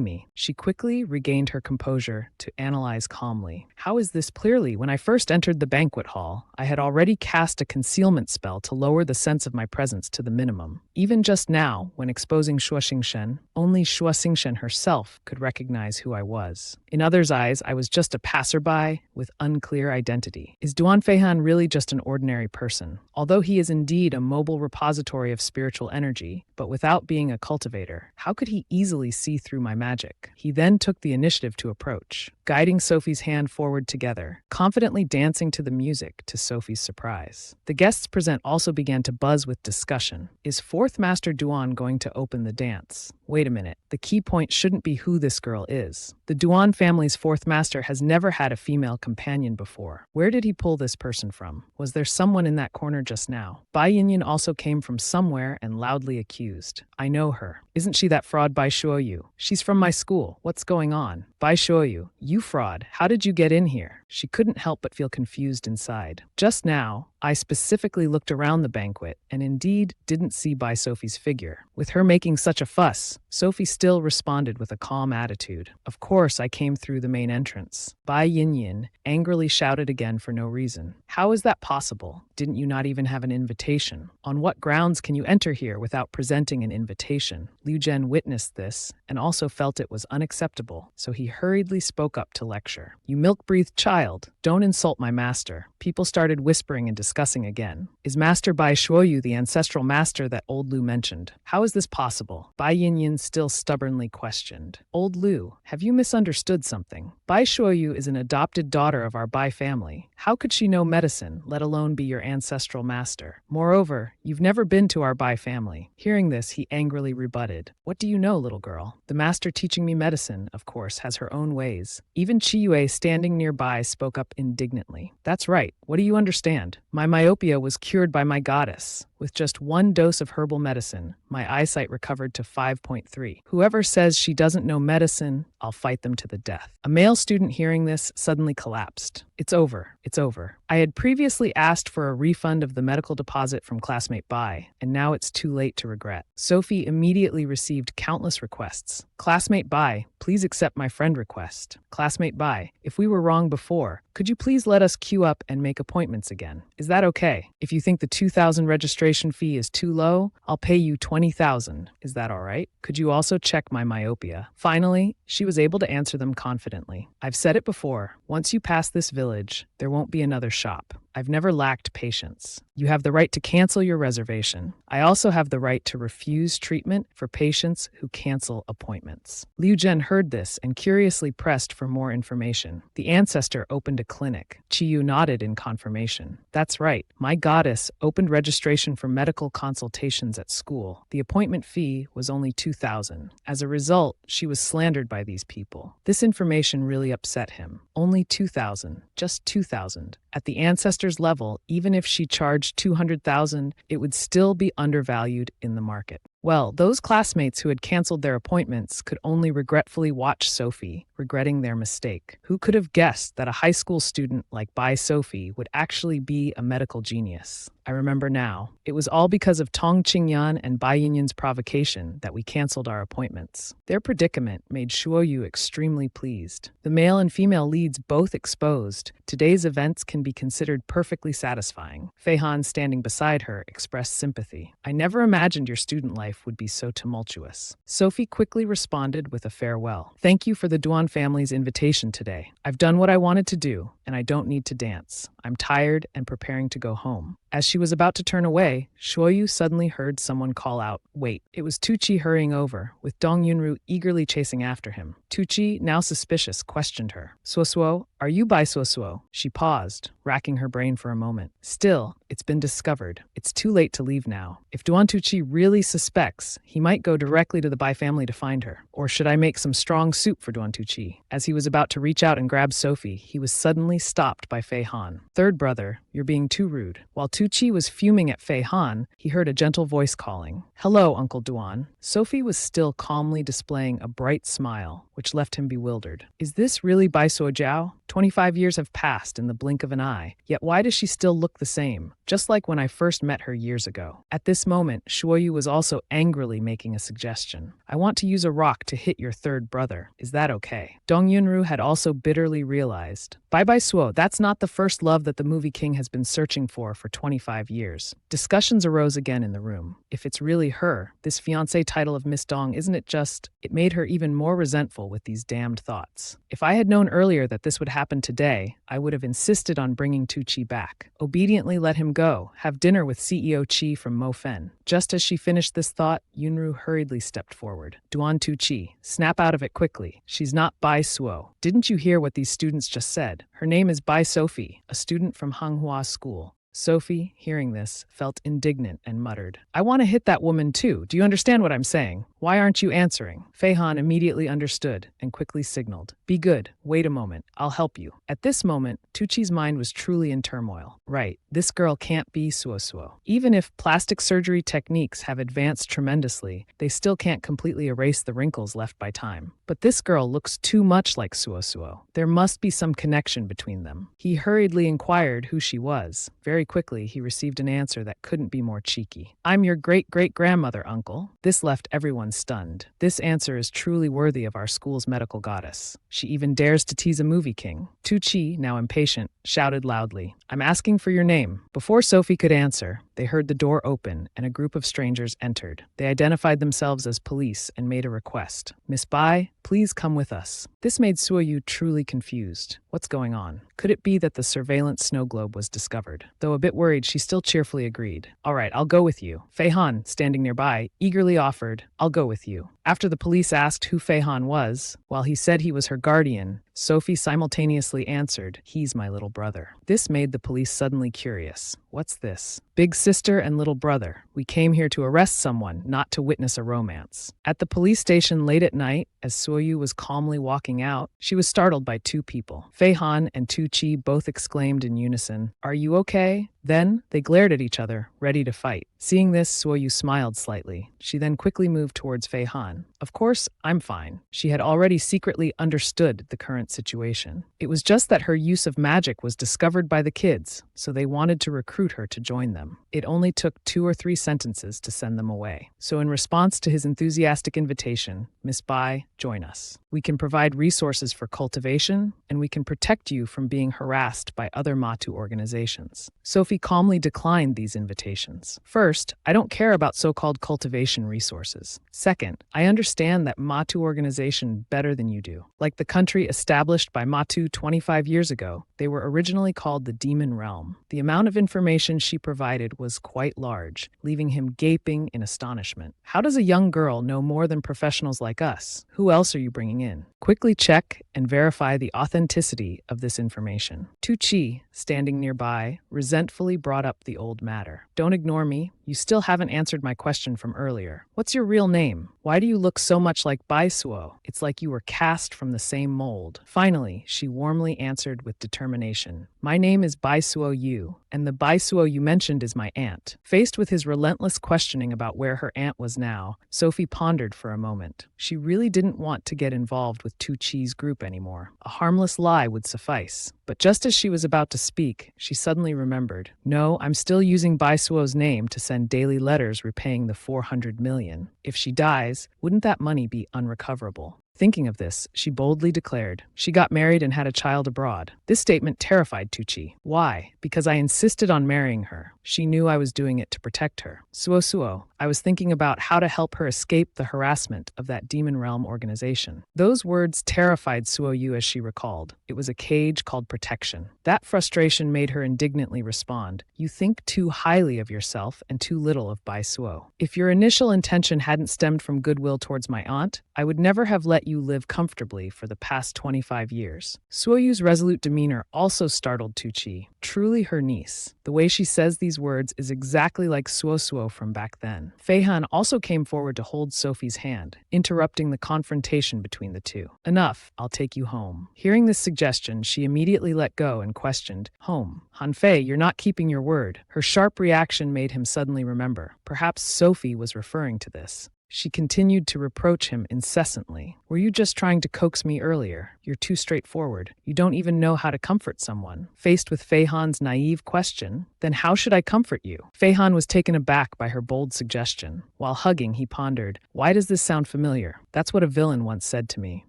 me." She quickly regained her composure to analyze calmly. "How is this clearly? When I first entered the banquet hall, I had already cast a concealment concealment spell to lower the sense of my presence to the minimum. Even just now, when exposing Shuo Xingshen, only Shuo Xingshen herself could recognize who I was. In others' eyes, I was just a passerby with unclear identity. Is Duan Feihan really just an ordinary person? Although he is indeed a mobile repository of spiritual energy, but without being a cultivator, how could he easily see through my magic? He then took the initiative to approach, guiding Sophie's hand forward together, confidently dancing to the music to Sophie's surprise. The guests present also began to buzz with discussion. Is Fourth Master Duan going to open the dance? Wait a minute, the key point shouldn't be who this girl is. The Duan family's fourth master has never had a female companion before. Where did he pull this person from? Was there someone in that corner just now? Bai Yinyan also came from somewhere and loudly accused. I know her. Isn't she that fraud Bai Shuoyu? She's from my school. What's going on? Bai Shuoyu, you fraud. How did you get in here? She couldn't help but feel confused inside. Just now, I specifically looked around the banquet and indeed didn't see Bai Sophie's figure. With her making such a fuss, Sophie still responded with a calm attitude. Of course, I came through the main entrance. Bai Yinyan angrily shouted again for no reason. How is that possible? Didn't you not even have an invitation? On what grounds can you enter here without presenting an invitation? Liu Zhen witnessed this and also felt it was unacceptable, so he hurriedly spoke up to lecture. You milk-breathed child, don't insult my master. People started whispering and discussing again. Is Master Bai Shuoyu the ancestral master that old Lu mentioned? How is this possible? Bai Yinyan still stubbornly questioned. Old Lu, have you misunderstood something? Bai Shuoyu is an adopted daughter of our Bai family. How could she know medicine, let alone be your ancestral master? Moreover, you've never been to our Bai family. Hearing this, he angrily rebutted. What do you know, little girl? The master teaching me medicine, of course, has her own ways. Even Chiyue, standing nearby, spoke up indignantly. That's right. What do you understand? My myopia was cured by my goddess. With just one dose of herbal medicine, my eyesight recovered to 5.3. Whoever says she doesn't know medicine, I'll fight them to the death. A male student hearing this suddenly collapsed. It's over. It's over. I had previously asked for a refund of the medical deposit from classmate Bai, and now it's too late to regret. Sophie immediately received countless requests. Classmate Bai, please accept my friend request. Classmate Bai, if we were wrong before, could you please let us queue up and make appointments again? Is that okay? If you think the 2,000 registration fee is too low, I'll pay you 20,000. Is that all right? Could you also check my myopia? Finally, she was able to answer them confidently. I've said it before, once you pass this village, there won't be another shop. I've never lacked patience. You have the right to cancel your reservation. I also have the right to refuse treatment for patients who cancel appointments. Liu Zhen heard this and curiously pressed for more information. The ancestor opened a clinic. Qiyu nodded in confirmation. That's right. My goddess opened registration for medical consultations at school. The appointment fee was only 2,000. As a result, she was slandered by these people. This information really upset him. Only 2,000. Just 2,000. At the ancestor's level, even if she charged 200,000, it would still be undervalued in the market. Well, those classmates who had canceled their appointments could only regretfully watch Sophie, regretting their mistake. Who could have guessed that a high school student like Bai Sophie would actually be a medical genius? I remember now. It was all because of Tong Qingyan and Bai Yinyan's provocation that we canceled our appointments. Their predicament made Shuoyu extremely pleased. The male and female leads both exposed. Today's events can be considered perfectly satisfying. Fei Han, standing beside her, expressed sympathy. I never imagined your student life would be so tumultuous. Sophie quickly responded with a farewell. Thank you for the Duan family's invitation today. I've done what I wanted to do, and I don't need to dance. I'm tired and preparing to go home. As she was about to turn away, Shuoyu suddenly heard someone call out, "Wait." It was Tuqi hurrying over, with Dong Yunru eagerly chasing after him. Tuqi, now suspicious, questioned her. "Suosuo, are you Bai Suosuo?" She paused, racking her brain for a moment. Still, it's been discovered. It's too late to leave now. If Duan Tuqi really suspects, he might go directly to the Bai family to find her. Or should I make some strong soup for Duan Tuqi? As he was about to reach out and grab Sophie, he was suddenly stopped by Fei Han. "Third brother, you're being too rude." While Tuqi was fuming at Fei Han, he heard a gentle voice calling, "Hello, Uncle Duan." Sophie was still calmly displaying a bright smile, which left him bewildered. Is this really Bai Suojiao? 25 years have passed in the blink of an eye, yet why does she still look the same? Just like when I first met her years ago. At this moment, Shuoyu was also angrily making a suggestion. I want to use a rock to hit your third brother. Is that okay? Dong Yunru had also bitterly realized. Bai Bai Suo, that's not the first love that the movie king has been searching for 25 years. Discussions arose again in the room. If it's really her, this fiancé title of Miss Dong, isn't it just? It made her even more resentful with these damned thoughts. If I had known earlier that this would happen today, I would have insisted on bringing Tu Chi back. Obediently let him go, have dinner with CEO Chi from Mo Fen. Just as she finished this thought, Yunru hurriedly stepped forward. Duan Tu Chi, snap out of it quickly. She's not Bai Suo. Didn't you hear what these students just said? Her name is Bai Sophie, a student from Manhwa school. Sophie, hearing this, felt indignant and muttered, I want to hit that woman too. Do you understand what I'm saying? Why aren't you answering? Fei Han immediately understood and quickly signaled. Be good. Wait a moment. I'll help you. At this moment, Tu Chi's mind was truly in turmoil. Right, this girl can't be Suo Suo. Even if plastic surgery techniques have advanced tremendously, they still can't completely erase the wrinkles left by time. But this girl looks too much like Suo Suo. There must be some connection between them. He hurriedly inquired who she was. Very quickly, he received an answer that couldn't be more cheeky. I'm your great-great-grandmother, uncle. This left everyone stunned. This answer is truly worthy of our school's medical goddess. She even dares to tease a movie king. Tu Chi, now impatient, shouted loudly, I'm asking for your name. Before Sophie could answer, they heard the door open and a group of strangers entered. They identified themselves as police and made a request. Miss Bai, please come with us. This made Suo Yu truly confused. What's going on? Could it be that the surveillance snow globe was discovered? Though a bit worried, she still cheerfully agreed. All right, I'll go with you. Fei Han, standing nearby, eagerly offered, I'll go with you. After the police asked who Fei Han was, while he said he was her guardian, Sophie simultaneously answered, he's my little brother. This made the police suddenly curious. What's this? Big sister and little brother. We came here to arrest someone, not to witness a romance. At the police station late at night, as Suo Yu was calmly walking out, she was startled by two people. Fei Han and Tu Chi both exclaimed in unison, Are you okay? Then, they glared at each other, ready to fight. Seeing this, Suo Yu smiled slightly. She then quickly moved towards Fei Han. Of course, I'm fine. She had already secretly understood the current situation. It was just that her use of magic was discovered by the kids, so they wanted to recruit her to join them. It only took 2 or 3 sentences to send them away. So in response to his enthusiastic invitation, Miss Bai, join us. We can provide resources for cultivation, and we can protect you from being harassed by other Matu organizations. Sophie calmly declined these invitations. First, I don't care about so-called cultivation resources. Second, I understand that Matu organization better than you do. Like the country established by Matu 25 years ago, they were originally called the Demon Realm. The amount of information she provided was quite large, leaving him gaping in astonishment. How does a young girl know more than professionals like us? Who else are you bringing in? Quickly check and verify the authenticity of this information. Tu Chi, standing nearby, resentfully brought up the old matter. Don't ignore me. You still haven't answered my question from earlier. What's your real name? Why do you look so much like Bai Suo? It's like you were cast from the same mold. Finally, she warmly answered with determination. My name is Bai Suo Yu, and the Bai Suo you mentioned is my aunt. Faced with his relentless questioning about where her aunt was now, Sophie pondered for a moment. She really didn't want to get involved with Tu Chi's group anymore. A harmless lie would suffice. But just as she was about to speak, she suddenly remembered. No, I'm still using Bai Suo's name to send daily letters repaying the 400 million. If she dies, wouldn't that money be unrecoverable? Thinking of this, she boldly declared, she got married and had a child abroad. This statement terrified Tu Chi. Why? Because I insisted on marrying her. She knew I was doing it to protect her. Suo Suo, I was thinking about how to help her escape the harassment of that Demon Realm organization. Those words terrified Suo Yu as she recalled. It was a cage called protection. That frustration made her indignantly respond. You think too highly of yourself and too little of Bai Suo. If your initial intention hadn't stemmed from goodwill towards my aunt, I would never have let you live comfortably for the past 25 years. Suo Yu's resolute demeanor also startled Tu Chi, truly her niece. The way she says these words is exactly like Suo Suo from back then. Fei Han also came forward to hold Sophie's hand, interrupting the confrontation between the two. Enough, I'll take you home. Hearing this suggestion, she immediately let go and questioned, Home? Han Fei, you're not keeping your word. Her sharp reaction made him suddenly remember. Perhaps Sophie was referring to this. She continued to reproach him incessantly. Were you just trying to coax me earlier? You're too straightforward. You don't even know how to comfort someone. Faced with Fei Han's naive question, then how should I comfort you? Fei Han was taken aback by her bold suggestion. While hugging, he pondered, why does this sound familiar? That's what a villain once said to me.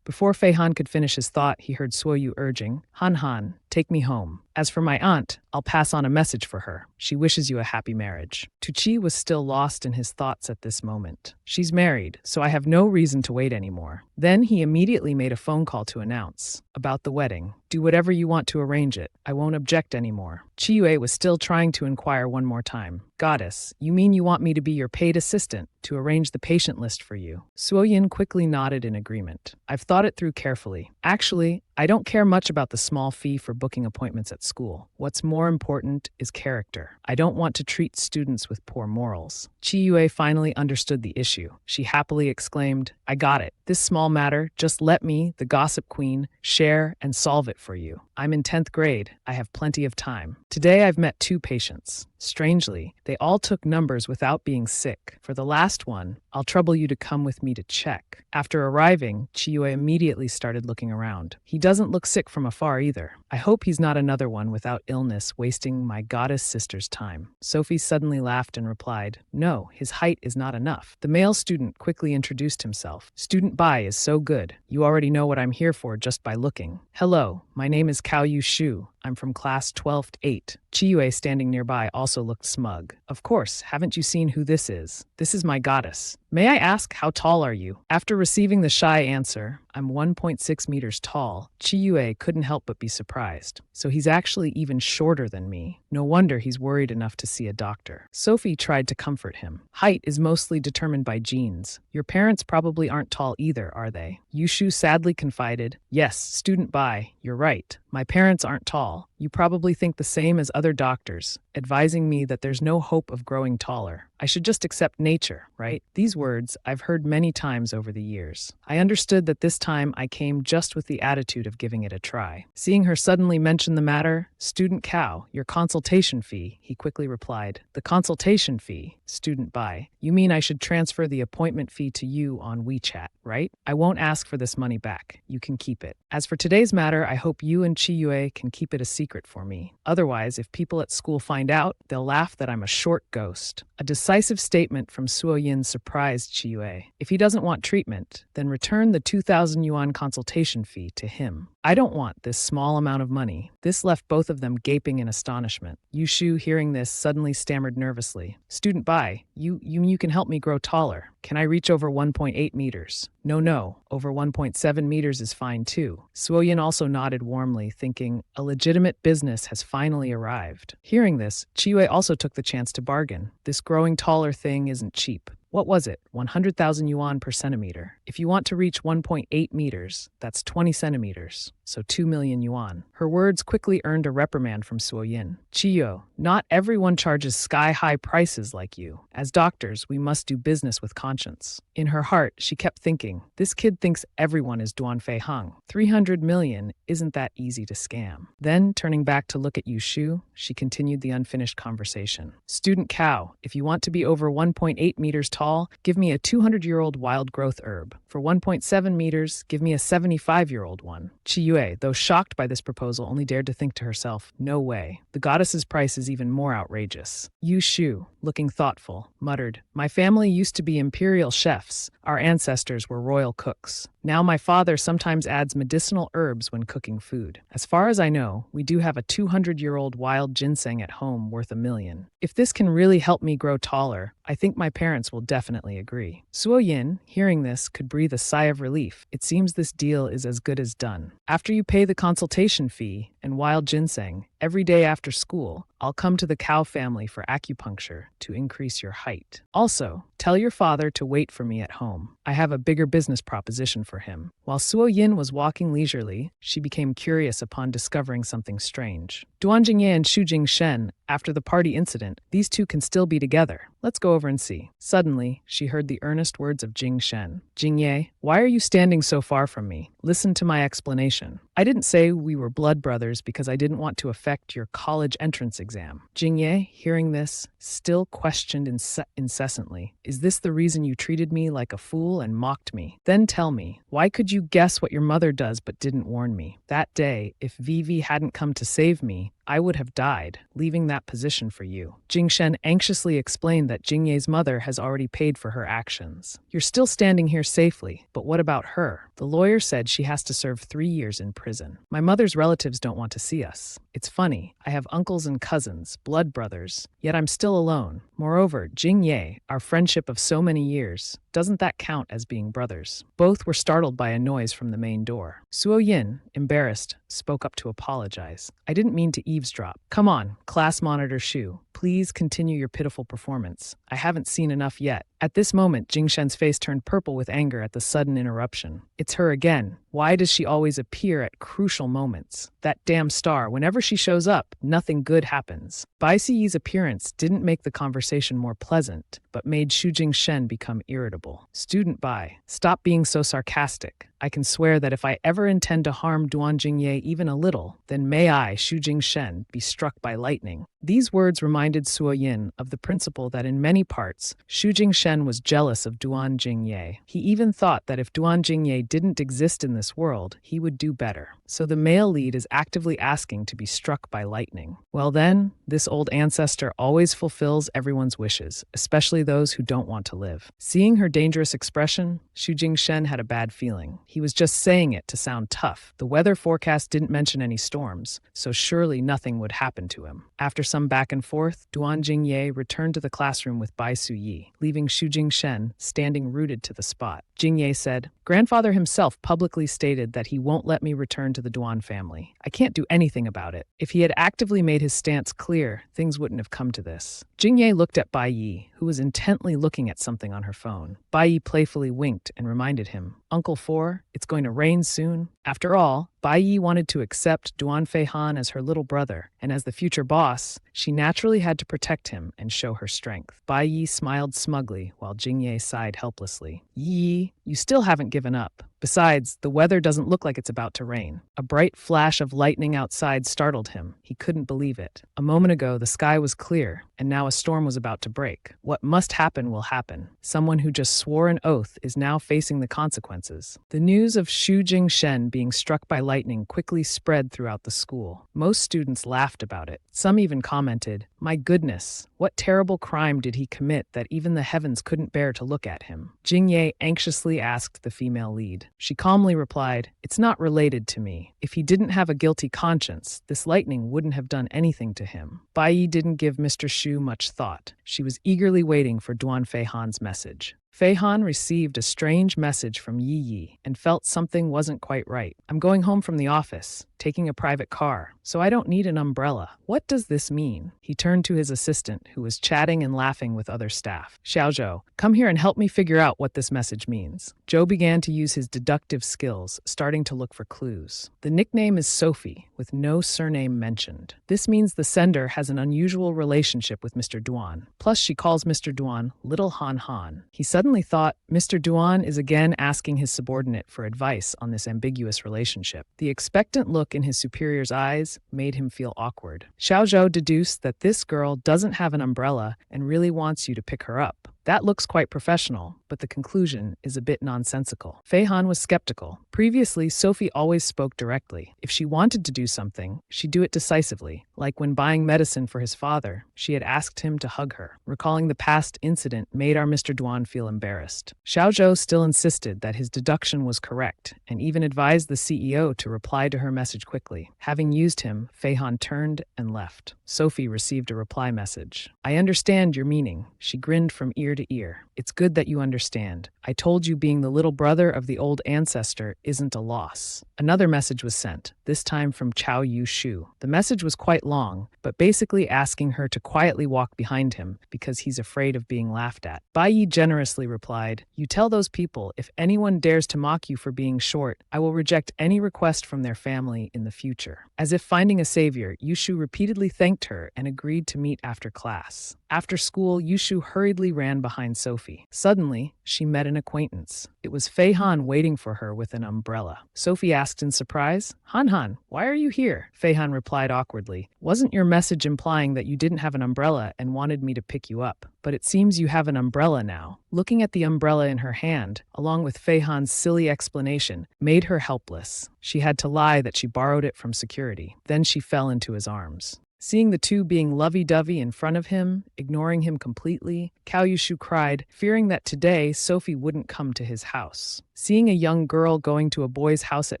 Before Fei Han could finish his thought, he heard Suo Yu urging, Han Han, take me home. As for my aunt, I'll pass on a message for her. She wishes you a happy marriage. Tucci was still lost in his thoughts at this moment. She's married, so I have no reason to wait anymore. Then he immediately made a phone call to announce about the wedding. Do whatever you want to arrange it. I won't object anymore. Chiyue was still trying to inquire one more time. Goddess, you mean you want me to be your paid assistant to arrange the patient list for you? Suo Yin quickly nodded in agreement. I've thought it through carefully. Actually, I don't care much about the small fee for booking appointments at school. What's more important is character. I don't want to treat students with poor morals. Chiyue finally understood the issue. She happily exclaimed, I got it. This small matter, just let me, the gossip queen, share and solve it for you. I'm in 10th grade. I have plenty of time. Today I've met 2 patients. Strangely, they all took numbers without being sick. For the last one, I'll trouble you to come with me to check. After arriving, Chiyue immediately started looking around. He doesn't look sick from afar either. I hope he's not another one without illness wasting my goddess sister's time. Sophie suddenly laughed and replied, no, his height is not enough. The male student quickly introduced himself. Student Bai is so good. You already know what I'm here for just by looking. Hello, my name is Cao Yu Shu. I'm from class 12-8. Chiyue, standing nearby, also looked smug. Of course, haven't you seen who this is? This is my goddess. May I ask, how tall are you? After receiving the shy answer, I'm 1.6 meters tall, Chiyue couldn't help but be surprised. So he's actually even shorter than me. No wonder he's worried enough to see a doctor. Sophie tried to comfort him. Height is mostly determined by genes. Your parents probably aren't tall either, are they? Yushu sadly confided, yes, student Bai, you're right. My parents aren't tall. You probably think the same as other doctors, advising me that there's no hope of growing taller. I should just accept nature, right? These words I've heard many times over the years. I understood that this time I came just with the attitude of giving it a try. Seeing her suddenly mention the matter, student Cao, your consultation fee, he quickly replied. The consultation fee, student Bai. You mean I should transfer the appointment fee to you on WeChat, right? I won't ask for this money back. You can keep it. As for today's matter, I hope you and Chiyue can keep it a secret for me. Otherwise, if people at school find out, they'll laugh that I'm a short ghost. A decisive statement from Suo Yin surprised Chiyue. If he doesn't want treatment, then return the 2,000 yuan consultation fee to him. I don't want this small amount of money. This left both of them gaping in astonishment. Yushu, hearing this, suddenly stammered nervously. Student Bai, you can help me grow taller. Can I reach over 1.8 meters? No, over 1.7 meters is fine too. Suo Yin also nodded warmly, thinking, a legitimate business has finally arrived. Hearing this, Chiyue also took the chance to bargain. This growing taller thing isn't cheap. What was it? 100,000 yuan per centimeter. If you want to reach 1.8 meters, that's 20 centimeters, so 2 million yuan. Her words quickly earned a reprimand from Suo Yin. Chiyo, not everyone charges sky-high prices like you. As doctors, we must do business with conscience. In her heart, she kept thinking, this kid thinks everyone is Duan Fei Heng. 300 million isn't that easy to scam. Then, turning back to look at Yushu, she continued the unfinished conversation. Student Cao, if you want to be over 1.8 meters tall, give me a 200-year-old wild growth herb. For 1.7 meters, give me a 75-year-old one. Chiyue, though shocked by this proposal, only dared to think to herself, no way. The goddess's price is even more outrageous. Yu Shu, looking thoughtful, muttered, my family used to be imperial chefs. Our ancestors were royal cooks. Now my father sometimes adds medicinal herbs when cooking food. As far as I know, we do have a 200-year-old wild ginseng at home worth $1 million. If this can really help me grow taller, I think my parents will definitely agree. Suo Yin, hearing this, could breathe a sigh of relief. It seems this deal is as good as done. After you pay the consultation fee and wild ginseng, every day after school, I'll come to the Cao family for acupuncture to increase your height. Also, tell your father to wait for me at home. I have a bigger business proposition for him. While Suo Yin was walking leisurely, she became curious upon discovering something strange. Duan Jingye and Xu Jingshen, after the party incident, these two can still be together. Let's go over and see. Suddenly, she heard the earnest words of Jingshen. Jingye, why are you standing so far from me? Listen to my explanation. I didn't say we were blood brothers because I didn't want to affect your college entrance exam. Jingye, hearing this, still questioned incessantly, is this the reason you treated me like a fool and mocked me? Then tell me, why could you guess what your mother does but didn't warn me? That day, if Vivi hadn't come to save me, I would have died, leaving that position for you. Jingshen anxiously explained that Jingye's mother has already paid for her actions. You're still standing here safely, but what about her? The lawyer said she has to serve 3 years in prison. My mother's relatives don't want to see us. It's funny, I have uncles and cousins, blood brothers, yet I'm still alone. Moreover, Jingye, our friendship of so many years, doesn't that count as being brothers? Both were startled by a noise from the main door. Suo Yin, embarrassed, spoke up to apologize. I didn't mean to eavesdrop. Come on, class monitor Shu. Please continue your pitiful performance. I haven't seen enough yet. At this moment, Jingshen's face turned purple with anger at the sudden interruption. It's her again. Why does she always appear at crucial moments? That damn star, whenever she shows up, nothing good happens. Bai Siyi's appearance didn't make the conversation more pleasant, but made Shu Jingshen become irritable. Student Bai, stop being so sarcastic. I can swear that if I ever intend to harm Duan Jingye even a little, then may I, Shu Jingshen, be struck by lightning. These words reminded Suo Yin of the principle that in many parts, Shu Jingshen was jealous of Duan Jingye. He even thought that if Duan Jingye didn't exist in this world, he would do better. So the male lead is actively asking to be struck by lightning. Well then, this old ancestor always fulfills everyone's wishes, especially those who don't want to live. Seeing her dangerous expression, Shu Jingshen had a bad feeling. He was just saying it to sound tough. The weather forecast didn't mention any storms, so surely nothing would happen to him. After some back and forth, Duan Jingye returned to the classroom with Bai Suyi, leaving Shu Jingshen standing rooted to the spot. Jingye said, "Grandfather himself publicly stated that he won't let me return to the Duan family. I can't do anything about it. If he had actively made his stance clear, things wouldn't have come to this." Jingye looked at Bai Yi, who was intently looking at something on her phone. Bai Yi playfully winked and reminded him, "Uncle Four, it's going to rain soon." After all, Bai Yi wanted to accept Duan Fei Han as her little brother, and as the future boss, she naturally had to protect him and show her strength. Bai Yi smiled smugly while Jingye sighed helplessly. "Yi, you still haven't given up. Besides, the weather doesn't look like it's about to rain." A bright flash of lightning outside startled him. He couldn't believe it. A moment ago, the sky was clear, and now a storm was about to break. What must happen will happen. Someone who just swore an oath is now facing the consequences. The news of Shu Jingshen being struck by lightning quickly spread throughout the school. Most students laughed about it. Some even commented, "My goodness, what terrible crime did he commit that even the heavens couldn't bear to look at him?" Jingye anxiously asked the female lead. She calmly replied, "It's not related to me. If he didn't have a guilty conscience, this lightning wouldn't have done anything to him." Bai Yi didn't give Mr. Shu much thought. She was eagerly waiting for Duan Fei Han's message. Fei Han received a strange message from Yi Yi and felt something wasn't quite right. "I'm going home from the office, taking a private car, so I don't need an umbrella. What does this mean?" He turned to his assistant, who was chatting and laughing with other staff. "Xiaozhou, come here and help me figure out what this message means." Zhou began to use his deductive skills, starting to look for clues. The nickname is Sophie, with no surname mentioned. This means the sender has an unusual relationship with Mr. Duan. Plus, she calls Mr. Duan Little Han Han. He suddenly thought Mr. Duan is again asking his subordinate for advice on this ambiguous relationship. The expectant look in his superior's eyes made him feel awkward. Xiaozhou deduced that this girl doesn't have an umbrella and really wants you to pick her up. That looks quite professional, but the conclusion is a bit nonsensical. Fei Han was skeptical. Previously, Sophie always spoke directly. If she wanted to do something, she'd do it decisively. Like when buying medicine for his father, she had asked him to hug her. Recalling the past incident made our Mr. Duan feel embarrassed. Xiaozhou still insisted that his deduction was correct, and even advised the CEO to reply to her message quickly. Having used him, Fei Han turned and left. Sophie received a reply message. "I understand your meaning." She grinned from ear to ear. "It's good that you understand. I told you being the little brother of the old ancestor isn't a loss." Another message was sent, this time from Chao Yu Shu. The message was quite long, but basically asking her to quietly walk behind him because he's afraid of being laughed at. Bai Yi generously replied, "You tell those people if anyone dares to mock you for being short, I will reject any request from their family in the future." As if finding a savior, Yushu repeatedly thanked her and agreed to meet after class. After school, Yushu hurriedly ran ran behind Sophie. Suddenly, she met an acquaintance. It was Fei Han waiting for her with an umbrella. Sophie asked in surprise, Han Han, why are you here? Fei Han replied awkwardly, wasn't your message implying that you didn't have an umbrella and wanted me to pick you up? But it seems you have an umbrella now. Looking at the umbrella in her hand, along with Fei Han's silly explanation, made her helpless. She had to lie that she borrowed it from security. Then she fell into his arms. Seeing the two being lovey-dovey in front of him, ignoring him completely, Cao Yushu cried, fearing that today Sophie wouldn't come to his house. Seeing a young girl going to a boy's house at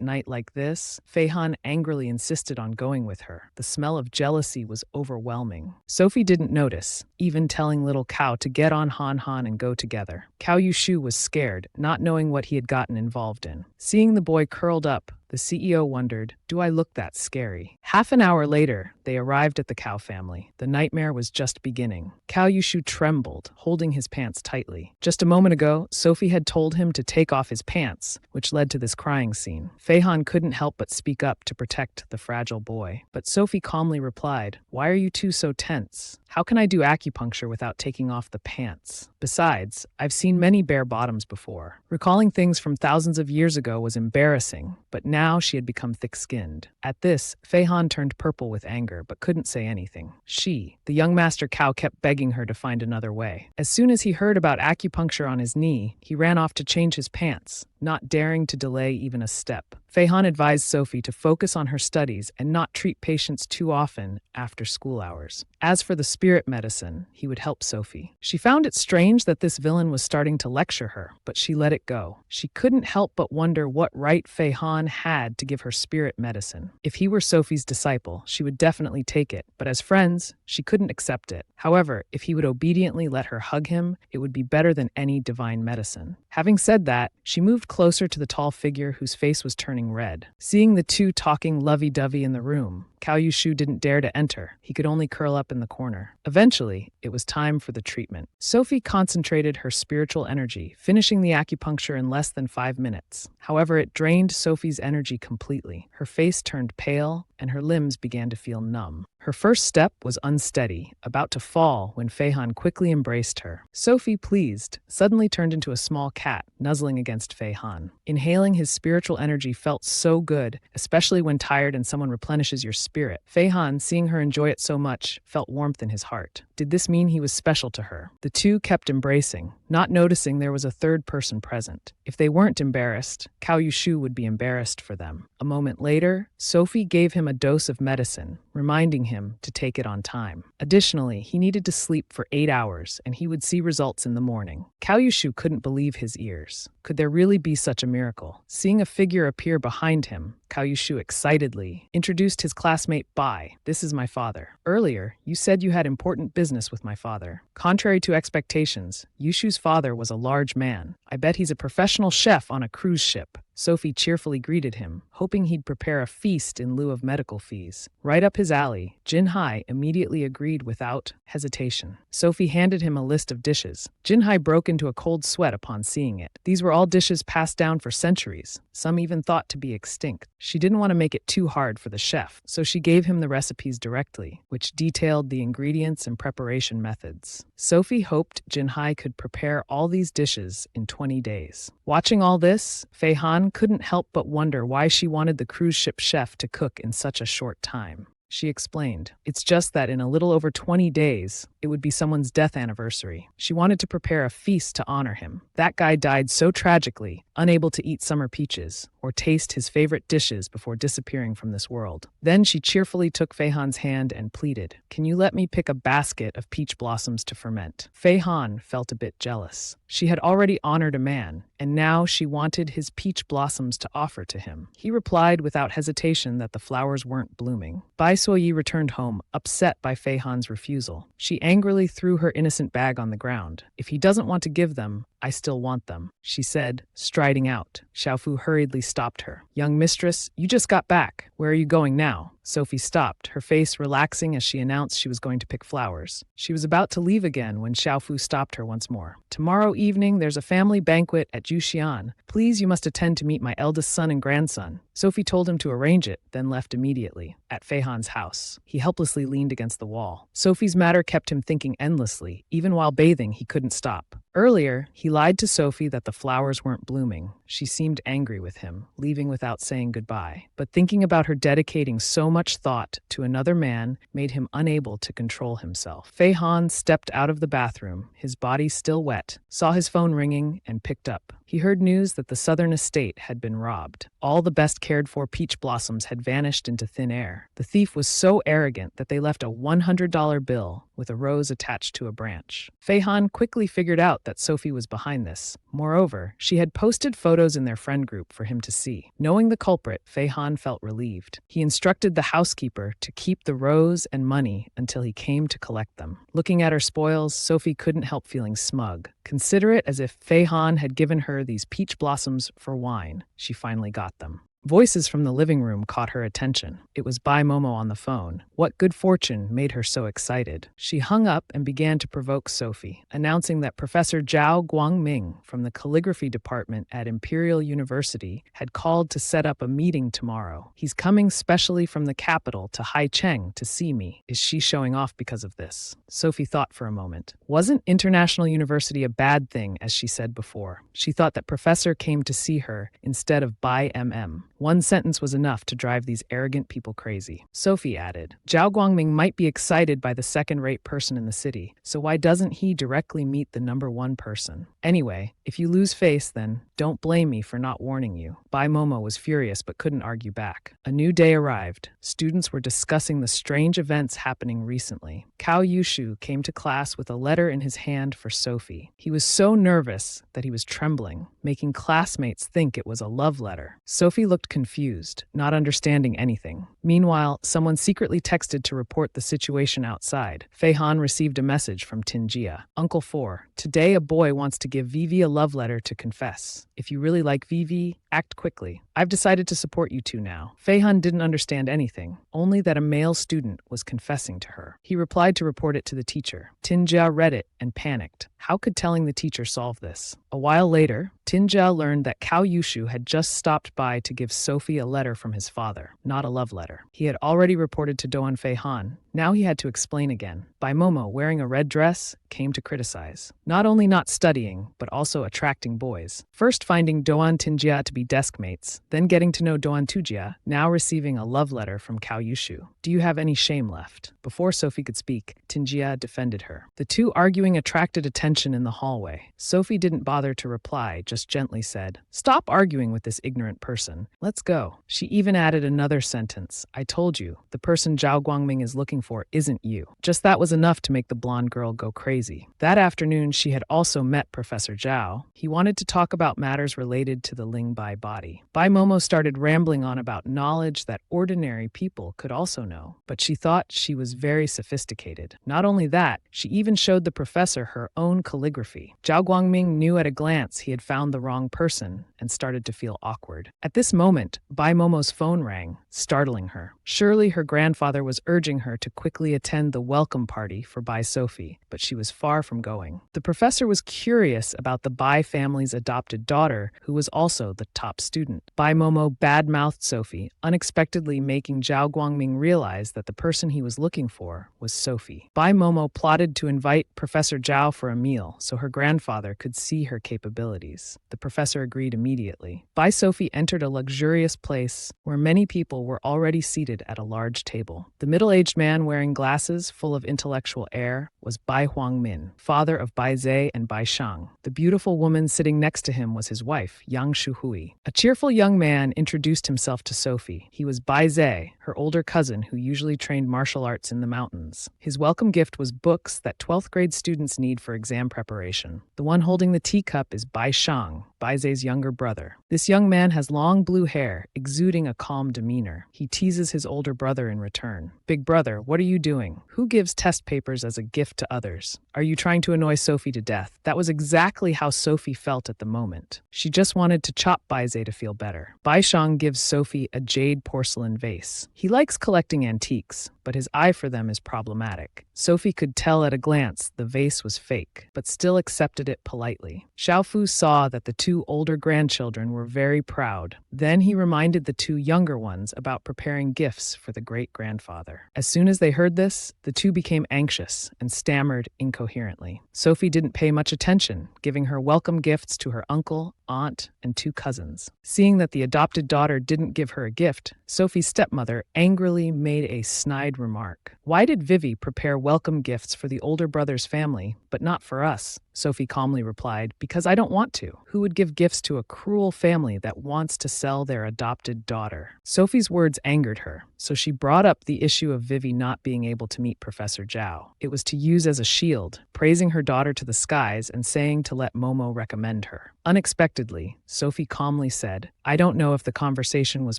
night like this, Fei Han angrily insisted on going with her. The smell of jealousy was overwhelming. Sophie didn't notice, even telling little Cao to get on Han Han and go together. Cao Yushu was scared, not knowing what he had gotten involved in. Seeing the boy curled up, the CEO wondered, do I look that scary? Half an hour later, they arrived at the Cao family. The nightmare was just beginning. Cao Yushu trembled, holding his pants tightly. Just a moment ago, Sophie had told him to take off his pants, which led to this crying scene. Fei Han couldn't help but speak up to protect the fragile boy. But Sophie calmly replied, why are you two so tense? How can I do acupuncture without taking off the pants? Besides, I've seen many bare bottoms before. Recalling things from thousands of years ago was embarrassing, but now she had become thick-skinned. At this, Fei Han turned purple with anger, but couldn't say anything. The young master Cao, kept begging her to find another way. As soon as he heard about acupuncture on his knee, he ran off to change his pants, not daring to delay even a step. Fei Han advised Sophie to focus on her studies and not treat patients too often after school hours. As for the spirit medicine, he would help Sophie. She found it strange that this villain was starting to lecture her, but she let it go. She couldn't help but wonder what right Fei Han had to give her spirit medicine. If he were Sophie's disciple, she would definitely take it, but as friends, she couldn't accept it. However, if he would obediently let her hug him, it would be better than any divine medicine. Having said that, she moved closer to the tall figure whose face was turning red. Seeing the two talking lovey-dovey in the room, Cao Yushu didn't dare to enter. He could only curl up in the corner. Eventually, it was time for the treatment. Sophie concentrated her spiritual energy, finishing the acupuncture in less than 5 minutes. However, it drained Sophie's energy completely. Her face turned pale, and her limbs began to feel numb. Her first step was unsteady, about to fall when Fei Han quickly embraced her. Sophie, pleased, suddenly turned into a small cat, nuzzling against Fei Han. Inhaling his spiritual energy felt so good, especially when tired and someone replenishes your spirit. Fei Han, seeing her enjoy it so much, felt warmth in his heart. Did this mean he was special to her? The two kept embracing, not noticing there was a third person present. If they weren't embarrassed, Cao Yushu would be embarrassed for them. A moment later, Sophie gave him a dose of medicine, reminding him to take it on time. Additionally, he needed to sleep for 8 hours, and he would see results in the morning. Cao Yushu couldn't believe his ears. Could there really be such a miracle? Seeing a figure appear behind him, Cao Yushu excitedly introduced his classmate Bai. This is my father. Earlier, you said you had important business with my father. Contrary to expectations, Yushu's father was a large man. I bet he's a professional chef on a cruise ship. Sophie cheerfully greeted him, hoping he'd prepare a feast in lieu of medical fees. Right up his alley, Jinhai immediately agreed without hesitation. Sophie handed him a list of dishes. Jinhai broke into a cold sweat upon seeing it. These were all dishes passed down for centuries, some even thought to be extinct. She didn't want to make it too hard for the chef, so she gave him the recipes directly, which detailed the ingredients and preparation methods. Sophie hoped Jinhai could prepare all these dishes in 20 days. Watching all this, Fei Han couldn't help but wonder why she wanted the cruise ship chef to cook in such a short time. She explained, it's just that in a little over 20 days, it would be someone's death anniversary. She wanted to prepare a feast to honor him. That guy died so tragically, unable to eat summer peaches or taste his favorite dishes before disappearing from this world. Then she cheerfully took Fei Han's hand and pleaded, can you let me pick a basket of peach blossoms to ferment? Fei Han felt a bit jealous. She had already honored a man, and now she wanted his peach blossoms to offer to him. He replied without hesitation that the flowers weren't blooming. Bai Suoyi returned home, upset by Fei Han's refusal. She angrily threw her innocent bag on the ground. If he doesn't want to give them, I still want them," she said, striding out. Xiaofu hurriedly stopped her. "Young mistress, you just got back. Where are you going now?" Sophie stopped, her face relaxing as she announced she was going to pick flowers. She was about to leave again when Xiaofu stopped her once more. "Tomorrow evening there's a family banquet at Juxian. Please, you must attend to meet my eldest son and grandson." Sophie told him to arrange it, then left immediately. At Fei Han's house, he helplessly leaned against the wall. Sophie's matter kept him thinking endlessly. Even while bathing, he couldn't stop. Earlier, he lied to Sophie that the flowers weren't blooming. She seemed angry with him, leaving without saying goodbye. But thinking about her dedicating so much thought to another man made him unable to control himself. Fei Han stepped out of the bathroom, his body still wet, saw his phone ringing, and picked up. He heard news that the southern estate had been robbed. All the best cared-for peach blossoms had vanished into thin air. The thief was so arrogant that they left a $100 bill with a rose attached to a branch. Fei Han quickly figured out that Sophie was behind this. Moreover, she had posted photos in their friend group for him to see. Knowing the culprit, Fei Han felt relieved. He instructed the housekeeper to keep the rose and money until he came to collect them. Looking at her spoils, Sophie couldn't help feeling smug. Considerate as if Fei Han had given her these peach blossoms for wine, she finally got them. Voices from the living room caught her attention. It was Bai Momo on the phone. What good fortune made her so excited? She hung up and began to provoke Sophie, announcing that Professor Zhao Guangming from the calligraphy department at Imperial University had called to set up a meeting tomorrow. "He's coming specially from the capital to Haicheng to see me. Is she showing off because of this?" Sophie thought for a moment. Wasn't International University a bad thing, as she said before? She thought that Professor came to see her instead of Bai MM. One sentence was enough to drive these arrogant people crazy. Sophie added, "Zhao Guangming might be excited by the second-rate person in the city, so why doesn't he directly meet the number one person? Anyway, if you lose face, then don't blame me for not warning you." Bai Momo was furious but couldn't argue back. A new day arrived. Students were discussing the strange events happening recently. Cao Yushu came to class with a letter in his hand for Sophie. He was so nervous that he was trembling, making classmates think it was a love letter. Sophie looked confused, not understanding anything. Meanwhile, someone secretly texted to report the situation outside. Fei Han received a message from Tinjia. "Uncle 4, today a boy wants to give Vivi a love letter to confess. If you really like Vivi, act quickly. I've decided to support you two now." Fei Han didn't understand anything, only that a male student was confessing to her. He replied to report it to the teacher. Tinjia read it and panicked. How could telling the teacher solve this? A while later, Tinjia learned that Cao Yushu had just stopped by to give Sophie a letter from his father, not a love letter. He had already reported to Doan Fei Han. Now he had to explain again. Bai Momo, wearing a red dress, came to criticize. Not only not studying, but also attracting boys. First finding Doan Tinjia to be desk mates, then getting to know Doan Tujia, now receiving a love letter from Cao Yushu. Do you have any shame left? Before Sophie could speak, Tinjia defended her. The two arguing attracted attention in the hallway. Sophie didn't bother to reply, just gently said, "Stop arguing with this ignorant person. Let's go." She even added another sentence. "I told you, the person Zhao Guangming is looking for isn't you." Just that was enough to make the blonde girl go crazy. That afternoon, she had also met Professor Zhao. He wanted to talk about matters related to the Lingbai body. Bai Momo started rambling on about knowledge that ordinary people could also know, but she thought she was very sophisticated. Not only that, she even showed the professor her own calligraphy. Zhao Guangming knew at a glance he had found the wrong person and started to feel awkward. At this moment, Bai Momo's phone rang, startling her. Surely her grandfather was urging her to quickly attend the welcome party for Bai Sophie, but she was far from going. The professor was curious about the Bai family's adopted daughter, who was also the top student. Bai Momo bad-mouthed Sophie, unexpectedly making Zhao Guangming realize that the person he was looking for was Sophie. Bai Momo plotted to invite Professor Zhao for a meal so her grandfather could see her capabilities. The professor agreed immediately. Bai Sophie entered a luxurious place where many people were already seated at a large table. The middle-aged man wearing glasses full of intellectual air was Bai Huangmin, father of Bai Zhe and Bai Shang. The beautiful woman sitting next to him was his wife, Yang Shuhui. A cheerful young man introduced himself to Sophie. He was Bai Zhe, her her older cousin who usually trained martial arts in the mountains. His welcome gift was books that 12th grade students need for exam preparation. The one holding the teacup is Bai Shang, Baize's younger brother. This young man has long blue hair, exuding a calm demeanor. He teases his older brother in return. "Big brother, what are you doing? Who gives test papers as a gift to others? Are you trying to annoy Sophie to death?" That was exactly how Sophie felt at the moment. She just wanted to chop Baize to feel better. Bai Shang gives Sophie a jade porcelain vase. He likes collecting antiques, but his eye for them is problematic. Sophie could tell at a glance the vase was fake, but still accepted it politely. Xiaofu saw that the two older grandchildren were very proud. Then he reminded the two younger ones about preparing gifts for the great-grandfather. As soon as they heard this, the two became anxious and stammered incoherently. Sophie didn't pay much attention, giving her welcome gifts to her uncle, aunt, and two cousins. Seeing that the adopted daughter didn't give her a gift, Sophie's stepmother angrily made a snide remark. "Why did Vivi prepare welcome gifts for the older brother's family, but not for us?" Sophie calmly replied, "Because I don't want to. Who would give gifts to a cruel family that wants to sell their adopted daughter?" Sophie's words angered her, so she brought up the issue of Vivi not being able to meet Professor Zhao. It was to use as a shield, praising her daughter to the skies and saying to let Momo recommend her. Unexpectedly, Sophie calmly said, "I don't know if the conversation was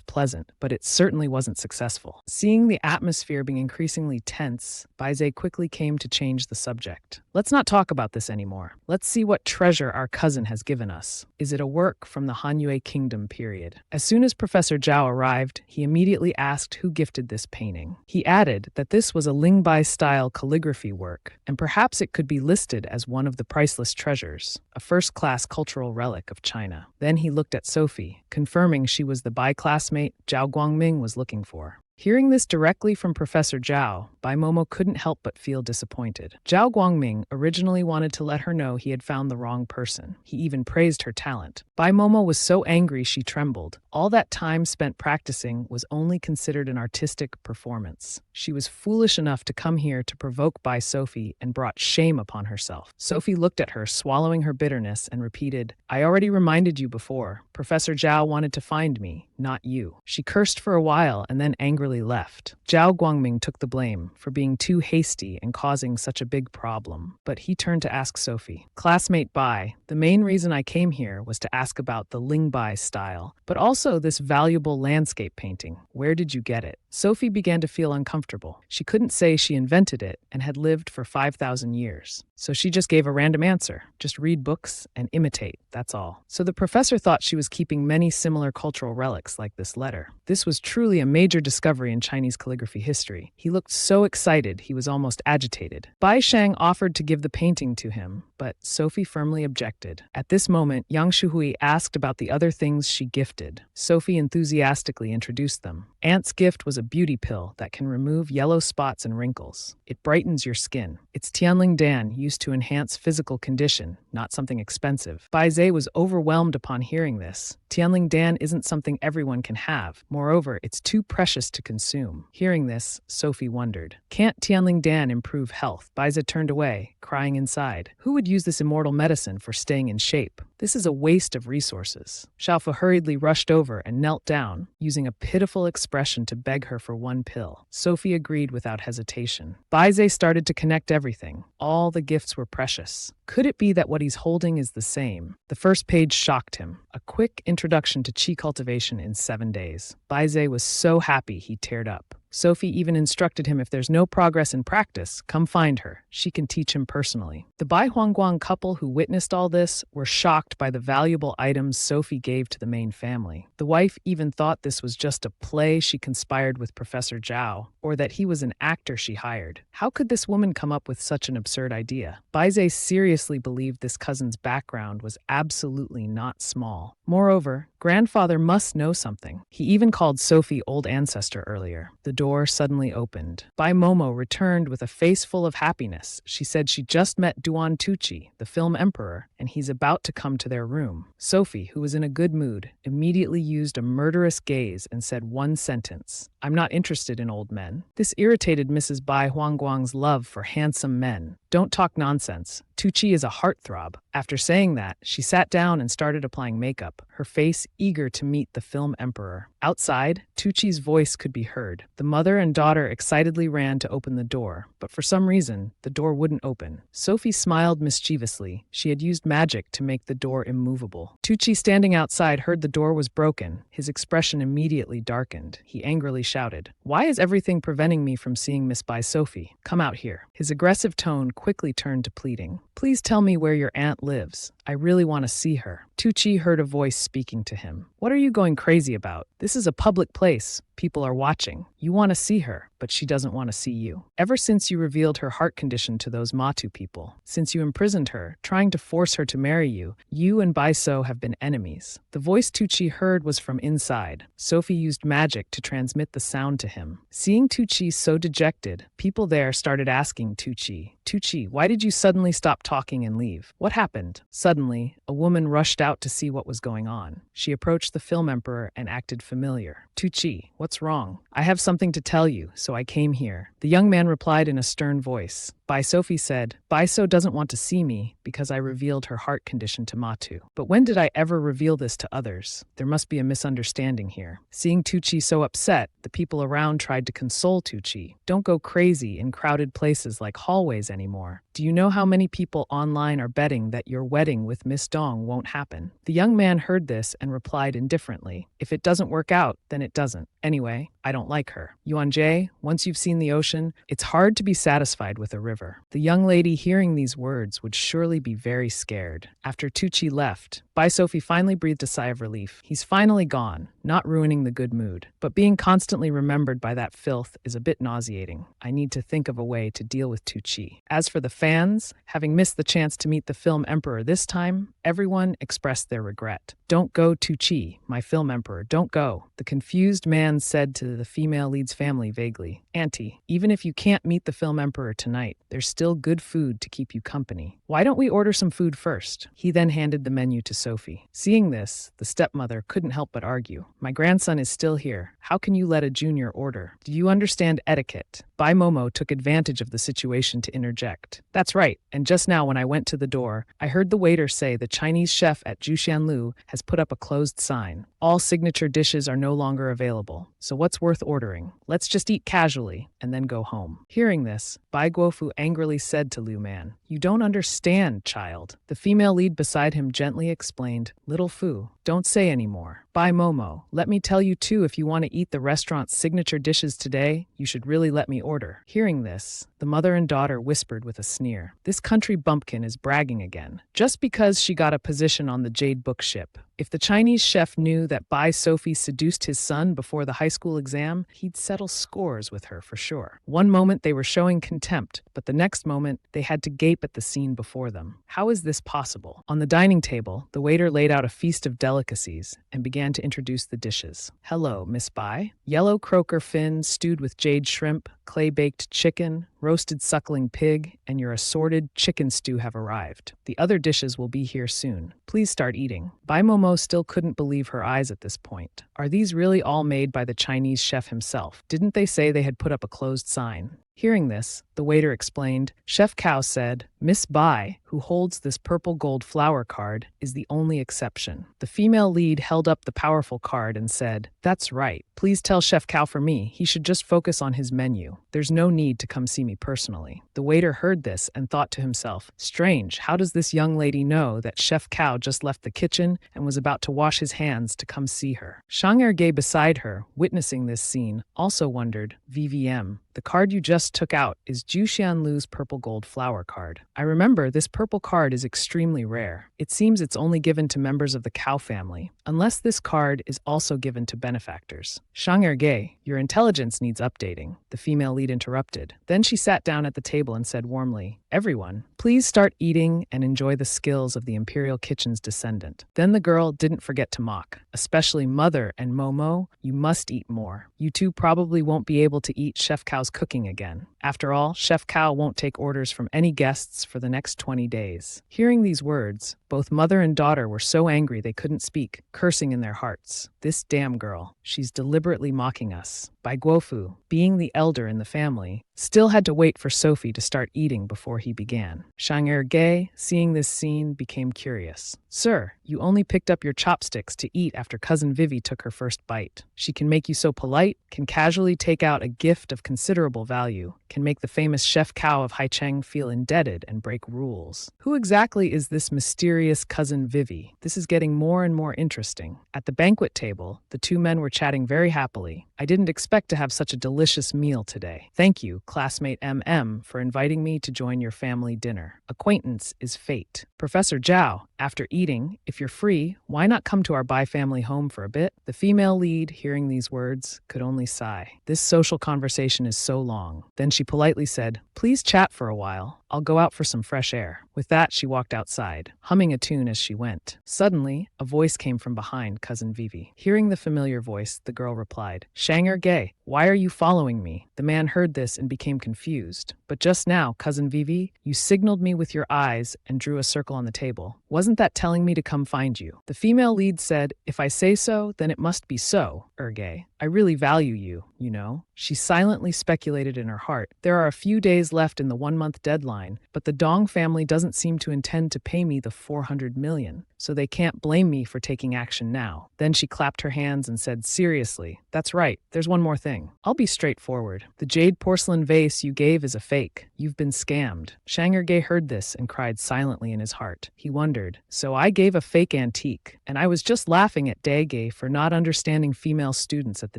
pleasant, but it certainly wasn't successful." Seeing the atmosphere being increasingly tense, Baize quickly came to change the subject. "Let's not talk about this anymore. Let's see what treasure our cousin has given us. Is it a work from the Hanyue Kingdom period?" As soon as Professor Zhao arrived, he immediately asked who gifted this painting. He added that this was a Lingbai-style calligraphy work, and perhaps it could be listed as one of the priceless treasures, a first-class cultural relic of China. Then he looked at Sophie, confirming she was the Bai classmate Zhao Guangming was looking for. Hearing this directly from Professor Zhao, Bai Momo couldn't help but feel disappointed. Zhao Guangming originally wanted to let her know he had found the wrong person. He even praised her talent. Bai Momo was so angry she trembled. All that time spent practicing was only considered an artistic performance. She was foolish enough to come here to provoke Bai Sophie and brought shame upon herself. Sophie looked at her, swallowing her bitterness, and repeated, "I already reminded you before. Professor Zhao wanted to find me, not you." She cursed for a while and then angrily left. Zhao Guangming took the blame for being too hasty and causing such a big problem. But he turned to ask Sophie, "Classmate Bai, the main reason I came here was to ask about the Lingbai style, but also this valuable landscape painting. Where did you get it?" Sophie began to feel uncomfortable. She couldn't say she invented it and had lived for 5,000 years. So she just gave a random answer. Just read books and imitate, that's all. So the professor thought she was keeping many similar cultural relics like this letter. This was truly a major discovery in Chinese calligraphy history. He looked so excited he was almost agitated. Bai Shang offered to give the painting to him, but Sophie firmly objected. At this moment, Yang Shuhui asked about the other things she gifted. Sophie enthusiastically introduced them. Aunt's gift was a beauty pill that can remove yellow spots and wrinkles. It brightens your skin. It's Tianling Dan, used to enhance physical condition, not something expensive. Baize was overwhelmed upon hearing this. Tianling Dan isn't something everyone can have. Moreover, it's too precious to consume. Hearing this, Sophie wondered, can't Tianling Dan improve health? Baize turned away, crying inside. Who would use this immortal medicine for staying in shape? This is a waste of resources. Xiaofu hurriedly rushed over and knelt down, using a pitiful expression to beg her for one pill. Sophie agreed without hesitation. Baize started to connect everything. All the gifts were precious. Could it be that what he's holding is the same? The first page shocked him. A quick introduction to qi cultivation in 7 days. Baize was so happy he teared up. Sophie even instructed him if there's no progress in practice, come find her. She can teach him personally. The Bai Huangguang couple who witnessed all this were shocked by the valuable items Sophie gave to the main family. The wife even thought this was just a play she conspired with Professor Zhao, or that he was an actor she hired. How could this woman come up with such an absurd idea? Baize seriously believed this cousin's background was absolutely not small. Moreover, grandfather must know something. He even called Sophie old ancestor earlier. The door suddenly opened. Bai Momo returned with a face full of happiness. She said she just met Duan Tucci, the film emperor, and he's about to come to their room. Sophie, who was in a good mood, immediately used a murderous gaze and said one sentence, "I'm not interested in old men." This irritated Mrs. Bai Huangguang's love for handsome men. Don't talk nonsense. Tucci is a heartthrob. After saying that, she sat down and started applying makeup, her face eager to meet the film emperor. Outside, Tucci's voice could be heard. The mother and daughter excitedly ran to open the door, but for some reason, the door wouldn't open. Sophie smiled mischievously. She had used magic to make the door immovable. Tucci, standing outside, heard the door was broken. His expression immediately darkened. He angrily shouted, "Why is everything preventing me from seeing Miss Bai Sophie? Come out here." His aggressive tone quickly turned to pleading. "Please tell me where your aunt lives. I really want to see her." Tucci heard a voice speaking to him. "What are you going crazy about? This is a public place. People are watching. You want to see her, but she doesn't want to see you. Ever since you revealed her heart condition to those Matu people, since you imprisoned her, trying to force her to marry you, you and Baiso have been enemies." The voice Tucci heard was from inside. Sophie used magic to transmit the sound to him. Seeing Tucci so dejected, people there started asking Tucci, "Tucci, why did you suddenly stop talking and leave? What happened?" Suddenly, a woman rushed out to see what was going on. She approached the film emperor and acted familiar. "Tucci, what's wrong? I have something to tell you, so I came here." The young man replied in a stern voice. Sophie said, "Baiso doesn't want to see me because I revealed her heart condition to Matu. But when did I ever reveal this to others? There must be a misunderstanding here." Seeing Tucci so upset, the people around tried to console Tucci. "Don't go crazy in crowded places like hallways anymore. Do you know how many people online are betting that your wedding with Miss Dong won't happen?" The young man heard this and replied indifferently, "If it doesn't work out, then it doesn't. Anyway, I don't like her. Yuan Jie, once you've seen the ocean, it's hard to be satisfied with a river." The young lady hearing these words would surely be very scared. After Tucci left, Sophie finally breathed a sigh of relief. He's finally gone, not ruining the good mood. But being constantly remembered by that filth is a bit nauseating. I need to think of a way to deal with Tucci. As for the fans, having missed the chance to meet the film emperor this time, everyone expressed their regret. "Don't go, Tucci, my film emperor, don't go." The confused man said to the female lead's family vaguely, "Auntie, even if you can't meet the film emperor tonight, there's still good food to keep you company. Why don't we order some food first?" He then handed the menu to Sophie. Seeing this, the stepmother couldn't help but argue. "My grandson is still here. How can you let a junior order? Do you understand etiquette?" Bai Momo took advantage of the situation to interject. "That's right, and just now when I went to the door, I heard the waiter say the Chinese chef at Jushanlu has put up a closed sign. All signature dishes are no longer available, so what's worth ordering? Let's just eat casually and then go home." Hearing this, Bai Guofu angrily said to Liu Man, "You don't understand, child." The female lead beside him gently explained, "Little Fu, don't say any more. Bai Momo, let me tell you too, if you want to eat the restaurant's signature dishes today, you should really let me order." Hearing this, the mother and daughter whispered with a sneer, "This country bumpkin is bragging again, just because she got a position on the Jade Book ship. If the Chinese chef knew that Bai Sophie seduced his son before the high school exam, he'd settle scores with her for sure." One moment they were showing contempt, but the next moment they had to gape at the scene before them. How is this possible? On the dining table, the waiter laid out a feast of delicacies and began to introduce the dishes. "Hello, Miss Bai. Yellow croaker fin stewed with jade shrimp, clay-baked chicken, roasted suckling pig, and your assorted chicken stew have arrived. The other dishes will be here soon. Please start eating." Bai Momo still couldn't believe her eyes at this point. Are these really all made by the Chinese chef himself? Didn't they say they had put up a closed sign? Hearing this, the waiter explained, "Chef Cao said, Miss Bai, who holds this purple gold flower card, is the only exception." The female lead held up the powerful card and said, "That's right. Please tell Chef Cao for me. He should just focus on his menu. There's no need to come see me personally." The waiter heard this and thought to himself, "Strange, how does this young lady know that Chef Cao just left the kitchen and was about to wash his hands to come see her?" Shang Ergay beside her, witnessing this scene, also wondered, "VVM, the card you just took out is Zhu Xianlu's purple gold flower card. I remember this purple card is extremely rare. It seems it's only given to members of the Cao family, unless this card is also given to benefactors." "Shang Ergay, your intelligence needs updating," the female lead interrupted. Then she sat down at the table and said warmly, "Everyone, please start eating and enjoy the skills of the Imperial Kitchen's descendant." Then the girl didn't forget to mock, "Especially Mother and Momo, you must eat more. You two probably won't be able to eat Chef Cao's cooking again. After all, Chef Cao won't take orders from any guests for the next 20 days. Hearing these words, both mother and daughter were so angry they couldn't speak, cursing in their hearts. "This damn girl, she's deliberately mocking us." Bai Guofu, being the elder in the family, still had to wait for Sophie to start eating before he began. Shang Er-ge, seeing this scene, became curious. Sir, you only picked up your chopsticks to eat after Cousin Vivi took her first bite. She can make you so polite, can casually take out a gift of considerable value, can make the famous chef cow of Haicheng feel indebted and break rules. Who exactly is this mysterious Cousin Vivi? This is getting more and more interesting. At the banquet table, the two men were chatting very happily. I didn't expect to have such a delicious meal today. Thank you, classmate MM, for inviting me to join your family dinner. Acquaintance is fate. Professor Zhao, after eating, if you're free, why not come to our bi-family home for a bit? The female lead, hearing these words, could only sigh. This social conversation is so long. Then she politely said, please chat for a while. I'll go out for some fresh air. With that, she walked outside, humming a tune as she went. Suddenly, a voice came from behind Cousin Vivi. Hearing the familiar voice, the girl replied, Shang Er-ge, why are you following me? The man heard this and became confused. But just now, Cousin Vivi, you signaled me with your eyes and drew a circle on the table. Wasn't that telling me to come find you? The female lead said, if I say so, then it must be so, Er-ge. I really value you, you know. She silently speculated in her heart. There are a few days left in the 1-month deadline, but the Dong family doesn't seem to intend to pay me the 400 million, so they can't blame me for taking action now. Then she clapped her hands and said, seriously, that's right, there's one more thing. I'll be straightforward. The jade porcelain vase you gave is a fake. You've been scammed. Shang Er-ge heard this and cried silently in his heart. He wondered, so I gave a fake antique, and I was just laughing at Dae-ge for not understanding female students at the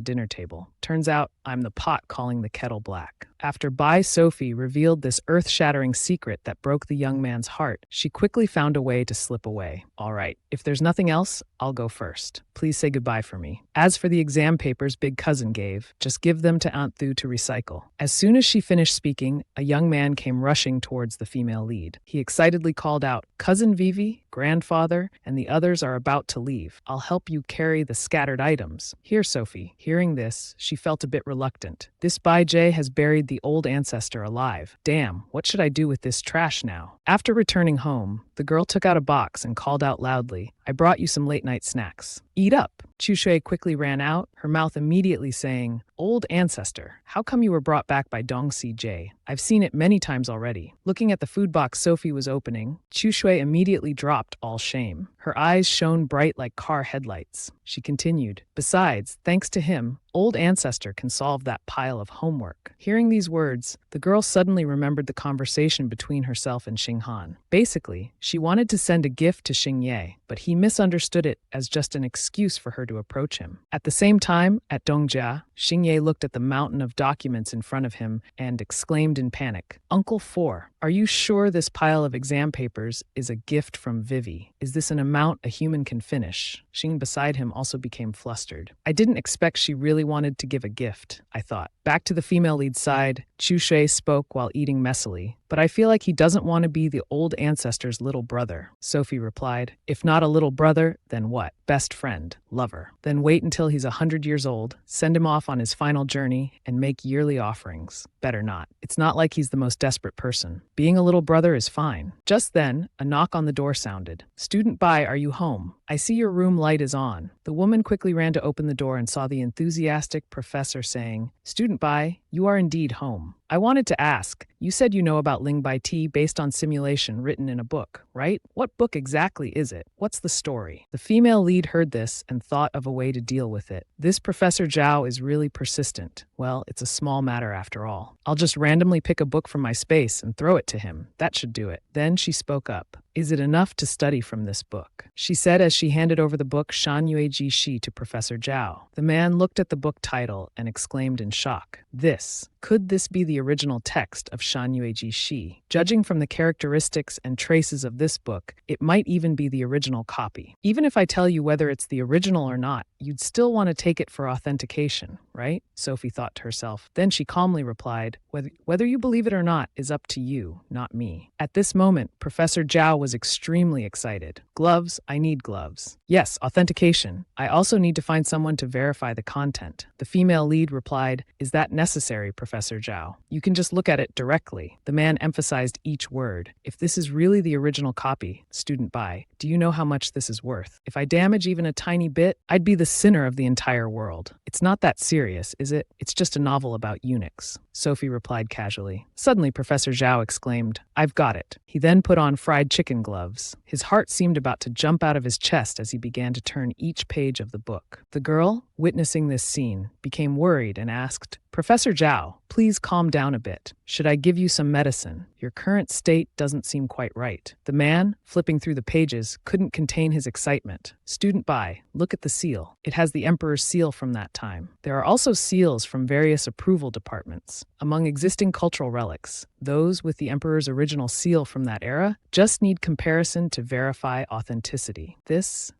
dinner table. Turns out I'm the pot calling the kettle black. After Bai Sophie revealed this earth-shattering secret that broke the young man's heart, she quickly found a way to slip away. All right, if there's nothing else, I'll go first. Please say goodbye for me. As for the exam papers Big Cousin gave, just give them to Aunt Thu to recycle. As soon as she finished speaking, a young man came rushing towards the female lead. He excitedly called out, Cousin Vivi, grandfather, and the others are about to leave. I'll help you carry the scattered items. Here, Sophie. Hearing this, she felt a bit reluctant. This Bai Jie has buried the old ancestor alive. Damn, what should I do with this trash now? After returning home, the girl took out a box and called out loudly, I brought you some late-night snacks. Eat up. Chu Shui quickly ran out, her mouth immediately saying, Old ancestor, how come you were brought back by Dong Si-jae? I've seen it many times already. Looking at the food box Sophie was opening, Chu Shui immediately dropped all shame. Her eyes shone bright like car headlights. She continued, besides, thanks to him, old ancestor can solve that pile of homework. Hearing these words, the girl suddenly remembered the conversation between herself and Xing Han. Basically, she wanted to send a gift to Xing Ye, but he misunderstood it as just an excuse for her to approach him. At the same time, at Dongjia, Xing Ye looked at the mountain of documents in front of him and exclaimed in panic, Uncle Four, are you sure this pile of exam papers is a gift from Vivi? Is this an amount a human can finish? Xing beside him also became flustered. I didn't expect she really wanted to give a gift, I thought. Back to the female lead side, Chu Shui spoke while eating messily, but I feel like he doesn't want to be the old ancestor's little brother. Sophie replied, if not a little brother, then what? Best friend, lover. Then wait until he's 100 years old, send him off on his final journey, and make yearly offerings. Better not. It's not like he's the most desperate person. Being a little brother is fine. Just then, a knock on the door sounded. Student Bai, are you home? I see your room light is on. The woman quickly ran to open the door and saw the enthusiastic professor saying, Student Bai, you are indeed home. I wanted to ask, you said you know about Ling Bai Ti based on simulation written in a book, right? What book exactly is it? What's the story? The female lead heard this and thought of a way to deal with it. This Professor Zhao is really persistent. Well, it's a small matter after all. I'll just randomly pick a book from my space and throw it to him. That should do it. Then she spoke up. Is it enough to study from this book? She said as she handed over the book Shan Yue Ji Shi to Professor Zhao. The man looked at the book title and exclaimed in shock, Could this be the original text of Shan Yue Ji Shi? Judging from the characteristics and traces of this book, it might even be the original copy. Even if I tell you whether it's the original or not, you'd still want to take it for authentication, right? Sophie thought to herself. Then she calmly replied, whether you believe it or not is up to you, not me. At this moment, Professor Zhao was extremely excited. Gloves, I need gloves. Yes, authentication. I also need to find someone to verify the content. The female lead replied, is that necessary, Professor Zhao? You can just look at it directly. The man emphasized each word. If this is really the original copy, Student Bai, do you know how much this is worth? If I damage even a tiny bit, I'd be the sinner of the entire world. It's not that serious, is it? It's just a novel about eunuchs. Sophie replied casually. Suddenly, Professor Zhao exclaimed, I've got it. He then put on fried chicken gloves. His heart seemed about to jump out of his chest as he began to turn each page of the book. The girl, witnessing this scene, became worried and asked, Professor Zhao, please calm down a bit. Should I give you some medicine? Your current state doesn't seem quite right. The man, flipping through the pages, couldn't contain his excitement. Student Bai, look at the seal. It has the Emperor's seal from that time. There are also seals from various approval departments. Among existing cultural relics, those with the Emperor's original seal from that era just need comparison to verify authenticity. This.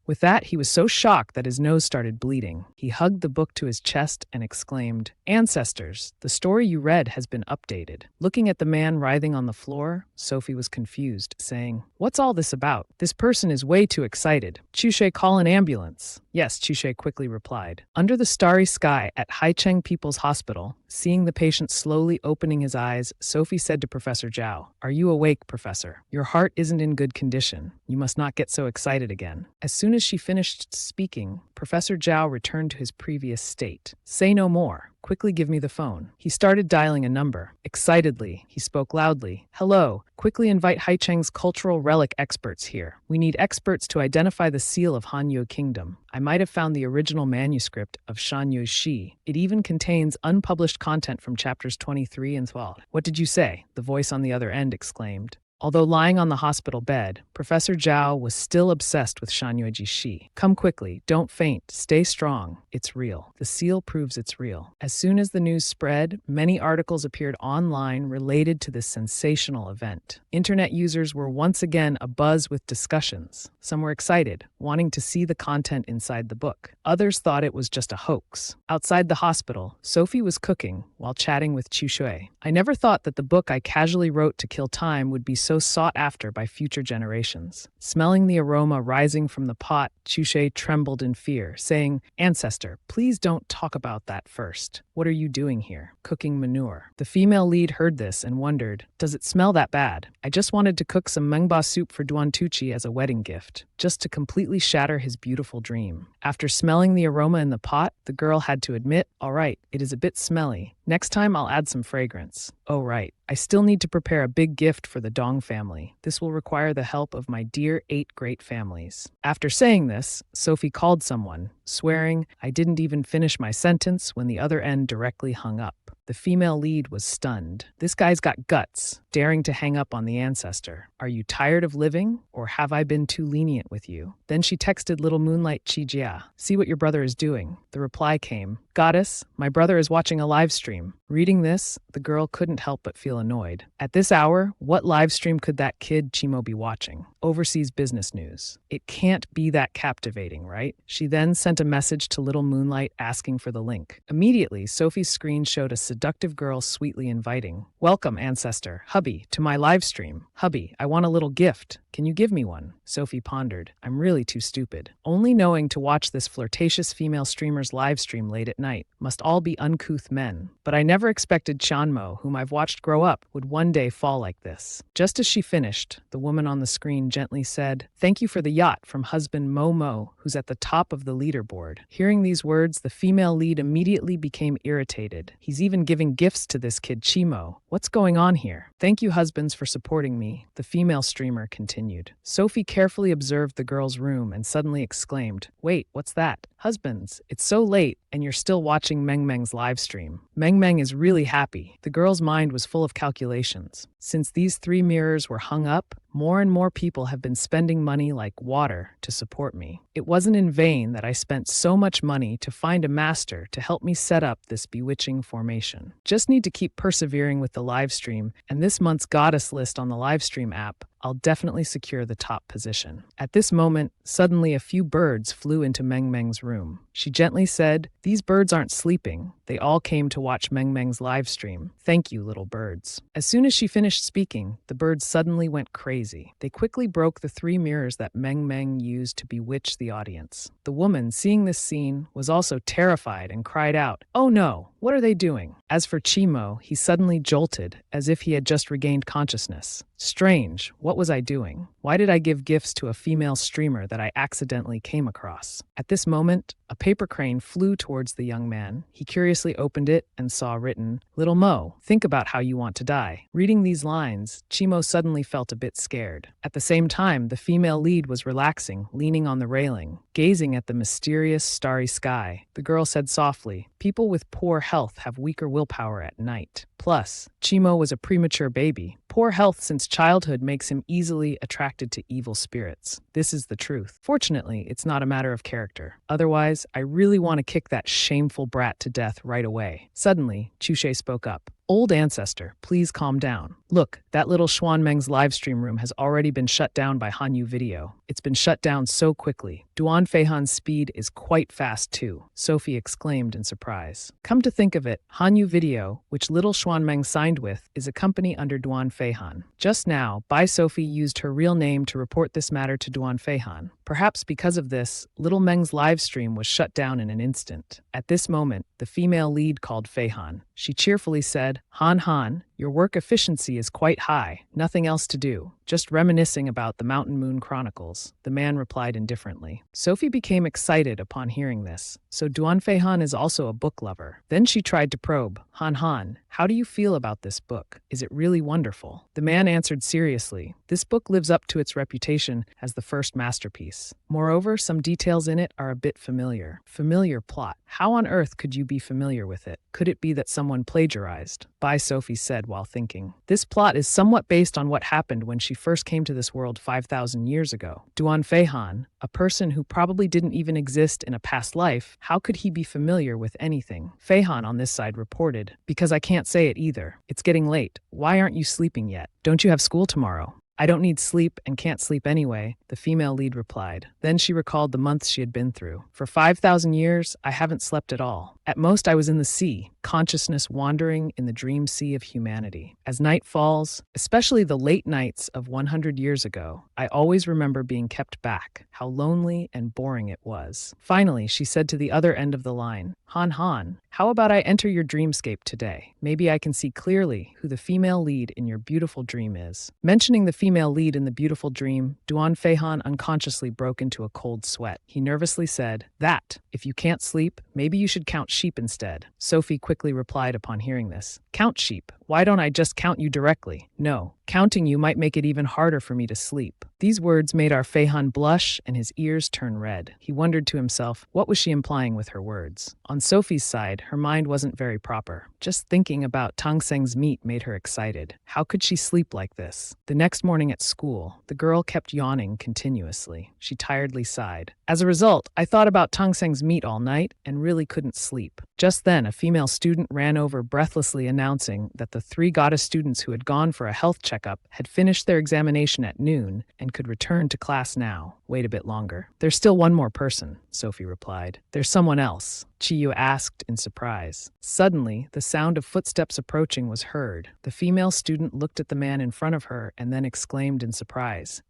With that, he was so shocked that his nose started bleeding. He hugged the book to his chest and exclaimed, Ancestors, the story you read has been updated. Looking at the man writhing on the floor, Sophie was confused, saying, What's all this about? This person is way too excited. Chushe, call an ambulance. Yes, Chushe quickly replied. Under the starry sky at Haicheng People's Hospital, seeing the patient slowly opening his eyes, Sophie said to Professor Zhao, Are you awake, Professor? Your heart isn't in good condition. You must not get so excited again. As soon as she finished speaking, Professor Zhao returned to his previous state. Say no more. Quickly give me the phone. He started dialing a number. Excitedly, he spoke loudly. Hello, quickly invite Haicheng's cultural relic experts here. We need experts to identify the seal of Hanyu Kingdom. I might have found the original manuscript of Shanyu Shi. It even contains unpublished content from chapters 23 and 12. What did you say? The voice on the other end exclaimed. Although lying on the hospital bed, Professor Zhao was still obsessed with Shanyueji Shi. Come quickly, don't faint, stay strong. It's real. The seal proves it's real. As soon as the news spread, many articles appeared online related to this sensational event. Internet users were once again abuzz with discussions. Some were excited, wanting to see the content inside the book. Others thought it was just a hoax. Outside the hospital, Sophie was cooking while chatting with Chu Shui. I never thought that the book I casually wrote to kill time would be so sought after by future generations. Smelling the aroma rising from the pot, Chushe trembled in fear, saying, Ancestor, please don't talk about that first. What are you doing here? Cooking manure. The female lead heard this and wondered, does it smell that bad? I just wanted to cook some Mengba soup for Duan Tuchi as a wedding gift, just to completely shatter his beautiful dream. After smelling the aroma in the pot, the girl had to admit, all right, it is a bit smelly. Next time I'll add some fragrance. Oh right, I still need to prepare a big gift for the Dong family. This will require the help of my dear 8 great families. After saying this, Sophie called someone, swearing, I didn't even finish my sentence when the other end directly hung up. The female lead was stunned. This guy's got guts, daring to hang up on the ancestor. Are you tired of living, or have I been too lenient with you? Then she texted little Moonlight Chijia, see what your brother is doing. The reply came, Goddess, my brother is watching a live stream. Reading this, the girl couldn't help but feel annoyed. At this hour, what live stream could that kid Chimo be watching? Overseas business news. It can't be that captivating, right? She then sent a message to little Moonlight asking for the link. Immediately, Sophie's screen showed a seductive girl sweetly inviting. Welcome, ancestor, hubby, to my live stream. Hubby, I want a little gift. Can you give me one? Sophie pondered. I'm really too stupid. Only knowing to watch this flirtatious female streamer's live stream late at night must all be uncouth men. But I never expected Chanmo, whom I've watched grow up, would one day fall like this. Just as she finished, the woman on the screen gently said, Thank you for the yacht from husband Mo, who's at the top of the leaderboard. Hearing these words, the female lead immediately became irritated. He's even giving gifts to this kid Chimo. What's going on here? Thank you, husbands, for supporting me, the female streamer continued. Sophie carefully observed the girl's room and suddenly exclaimed, Wait, what's that? Husbands, it's so late and you're still watching Meng's live stream. Meng is really happy. The girl's mind was full of calculations. Since these 3 mirrors were hung up, more and more people have been spending money like water to support me. It wasn't in vain that I spent so much money to find a master to help me set up this bewitching formation. Just need to keep persevering with the live stream, and this month's goddess list on the live stream app, I'll definitely secure the top position. At this moment, suddenly a few birds flew into Meng's room. She gently said, These birds aren't sleeping. They all came to watch Meng's live stream. Thank you, little birds. As soon as she finished speaking, the birds suddenly went crazy. They quickly broke the 3 mirrors that Meng used to bewitch the audience. The woman, seeing this scene, was also terrified and cried out, Oh no, what are they doing? As for Chimo, he suddenly jolted, as if he had just regained consciousness. Strange, what was I doing? Why did I give gifts to a female streamer that I accidentally came across? At this moment, a paper crane flew towards the young man. He curiously opened it and saw written, "Little Mo, think about how you want to die." Reading these lines, Chimo suddenly felt a bit scared. At the same time, the female lead was relaxing, leaning on the railing, gazing at the mysterious, starry sky. The girl said softly, "People with poor health have weaker willpower at night." Plus, Chimo was a premature baby. Poor health since childhood makes him easily attracted to evil spirits. This is the truth. Fortunately, it's not a matter of character. Otherwise, I really want to kick that shameful brat to death right away. Suddenly, Chushe spoke up. "Old ancestor, please calm down. Look, that little Xuanmeng's livestream room has already been shut down by Hanyu Video. It's been shut down so quickly. Duan Feihan's speed is quite fast too," Sophie exclaimed in surprise. Come to think of it, Hanyu Video, which little Xuanmeng signed with, is a company under Duan Feihan. Just now, Bai Sophie used her real name to report this matter to Duan Feihan. Perhaps because of this, little Meng's livestream was shut down in an instant. At this moment, the female lead called Feihan. She cheerfully said, Han, your work efficiency is quite high. Nothing else to do. Just reminiscing about the Mountain Moon Chronicles. The man replied indifferently. Sophie became excited upon hearing this. So Duan Feihan is also a book lover. Then she tried to probe. Han, how do you feel about this book? Is it really wonderful? The man answered seriously. This book lives up to its reputation as the first masterpiece. Moreover, some details in it are a bit familiar. Familiar plot. How on earth could you be familiar with it? Could it be that someone plagiarized? Bai Sophie said while thinking. This plot is somewhat based on what happened when she first came to this world 5,000 years ago. Duan Feihan, a person who probably didn't even exist in a past life, how could he be familiar with anything? Feihan on this side reported, "Because I can't say it either. It's getting late. Why aren't you sleeping yet? Don't you have school tomorrow?" "I don't need sleep and can't sleep anyway," the female lead replied. Then she recalled the months she had been through. "For 5,000 years, I haven't slept at all. At most, I was in the sea, consciousness wandering in the dream sea of humanity. As night falls, especially the late nights of 100 years ago, I always remember being kept back, how lonely and boring it was." Finally, she said to the other end of the line, Han, how about I enter your dreamscape today? Maybe I can see clearly who the female lead in your beautiful dream is." Mentioning the female lead in the beautiful dream, Duan Feihan unconsciously broke into a cold sweat. He nervously said, "That, if you can't sleep, maybe you should count sheep instead." Sophie quickly replied upon hearing this. "Count sheep? Why don't I just count you directly?" "No, counting you might make it even harder for me to sleep." These words made our Feihan blush and his ears turn red. He wondered to himself, what was she implying with her words? On Sophie's side, her mind wasn't very proper. Just thinking about Tang Seng's meat made her excited. How could she sleep like this? The next morning at school, the girl kept yawning continuously. She tiredly sighed. "As a result, I thought about Tang Seng's meat all night and really couldn't sleep." Just then, a female student ran over breathlessly announcing that the 3 goddess students who had gone for a health checkup had finished their examination at noon and could return to class now. "Wait a bit longer." "There's still one more person," Sophie replied. "There's someone else," Chiyu asked in surprise. Suddenly, the sound of footsteps approaching was heard. The female student looked at the man in front of her and then exclaimed in surprise,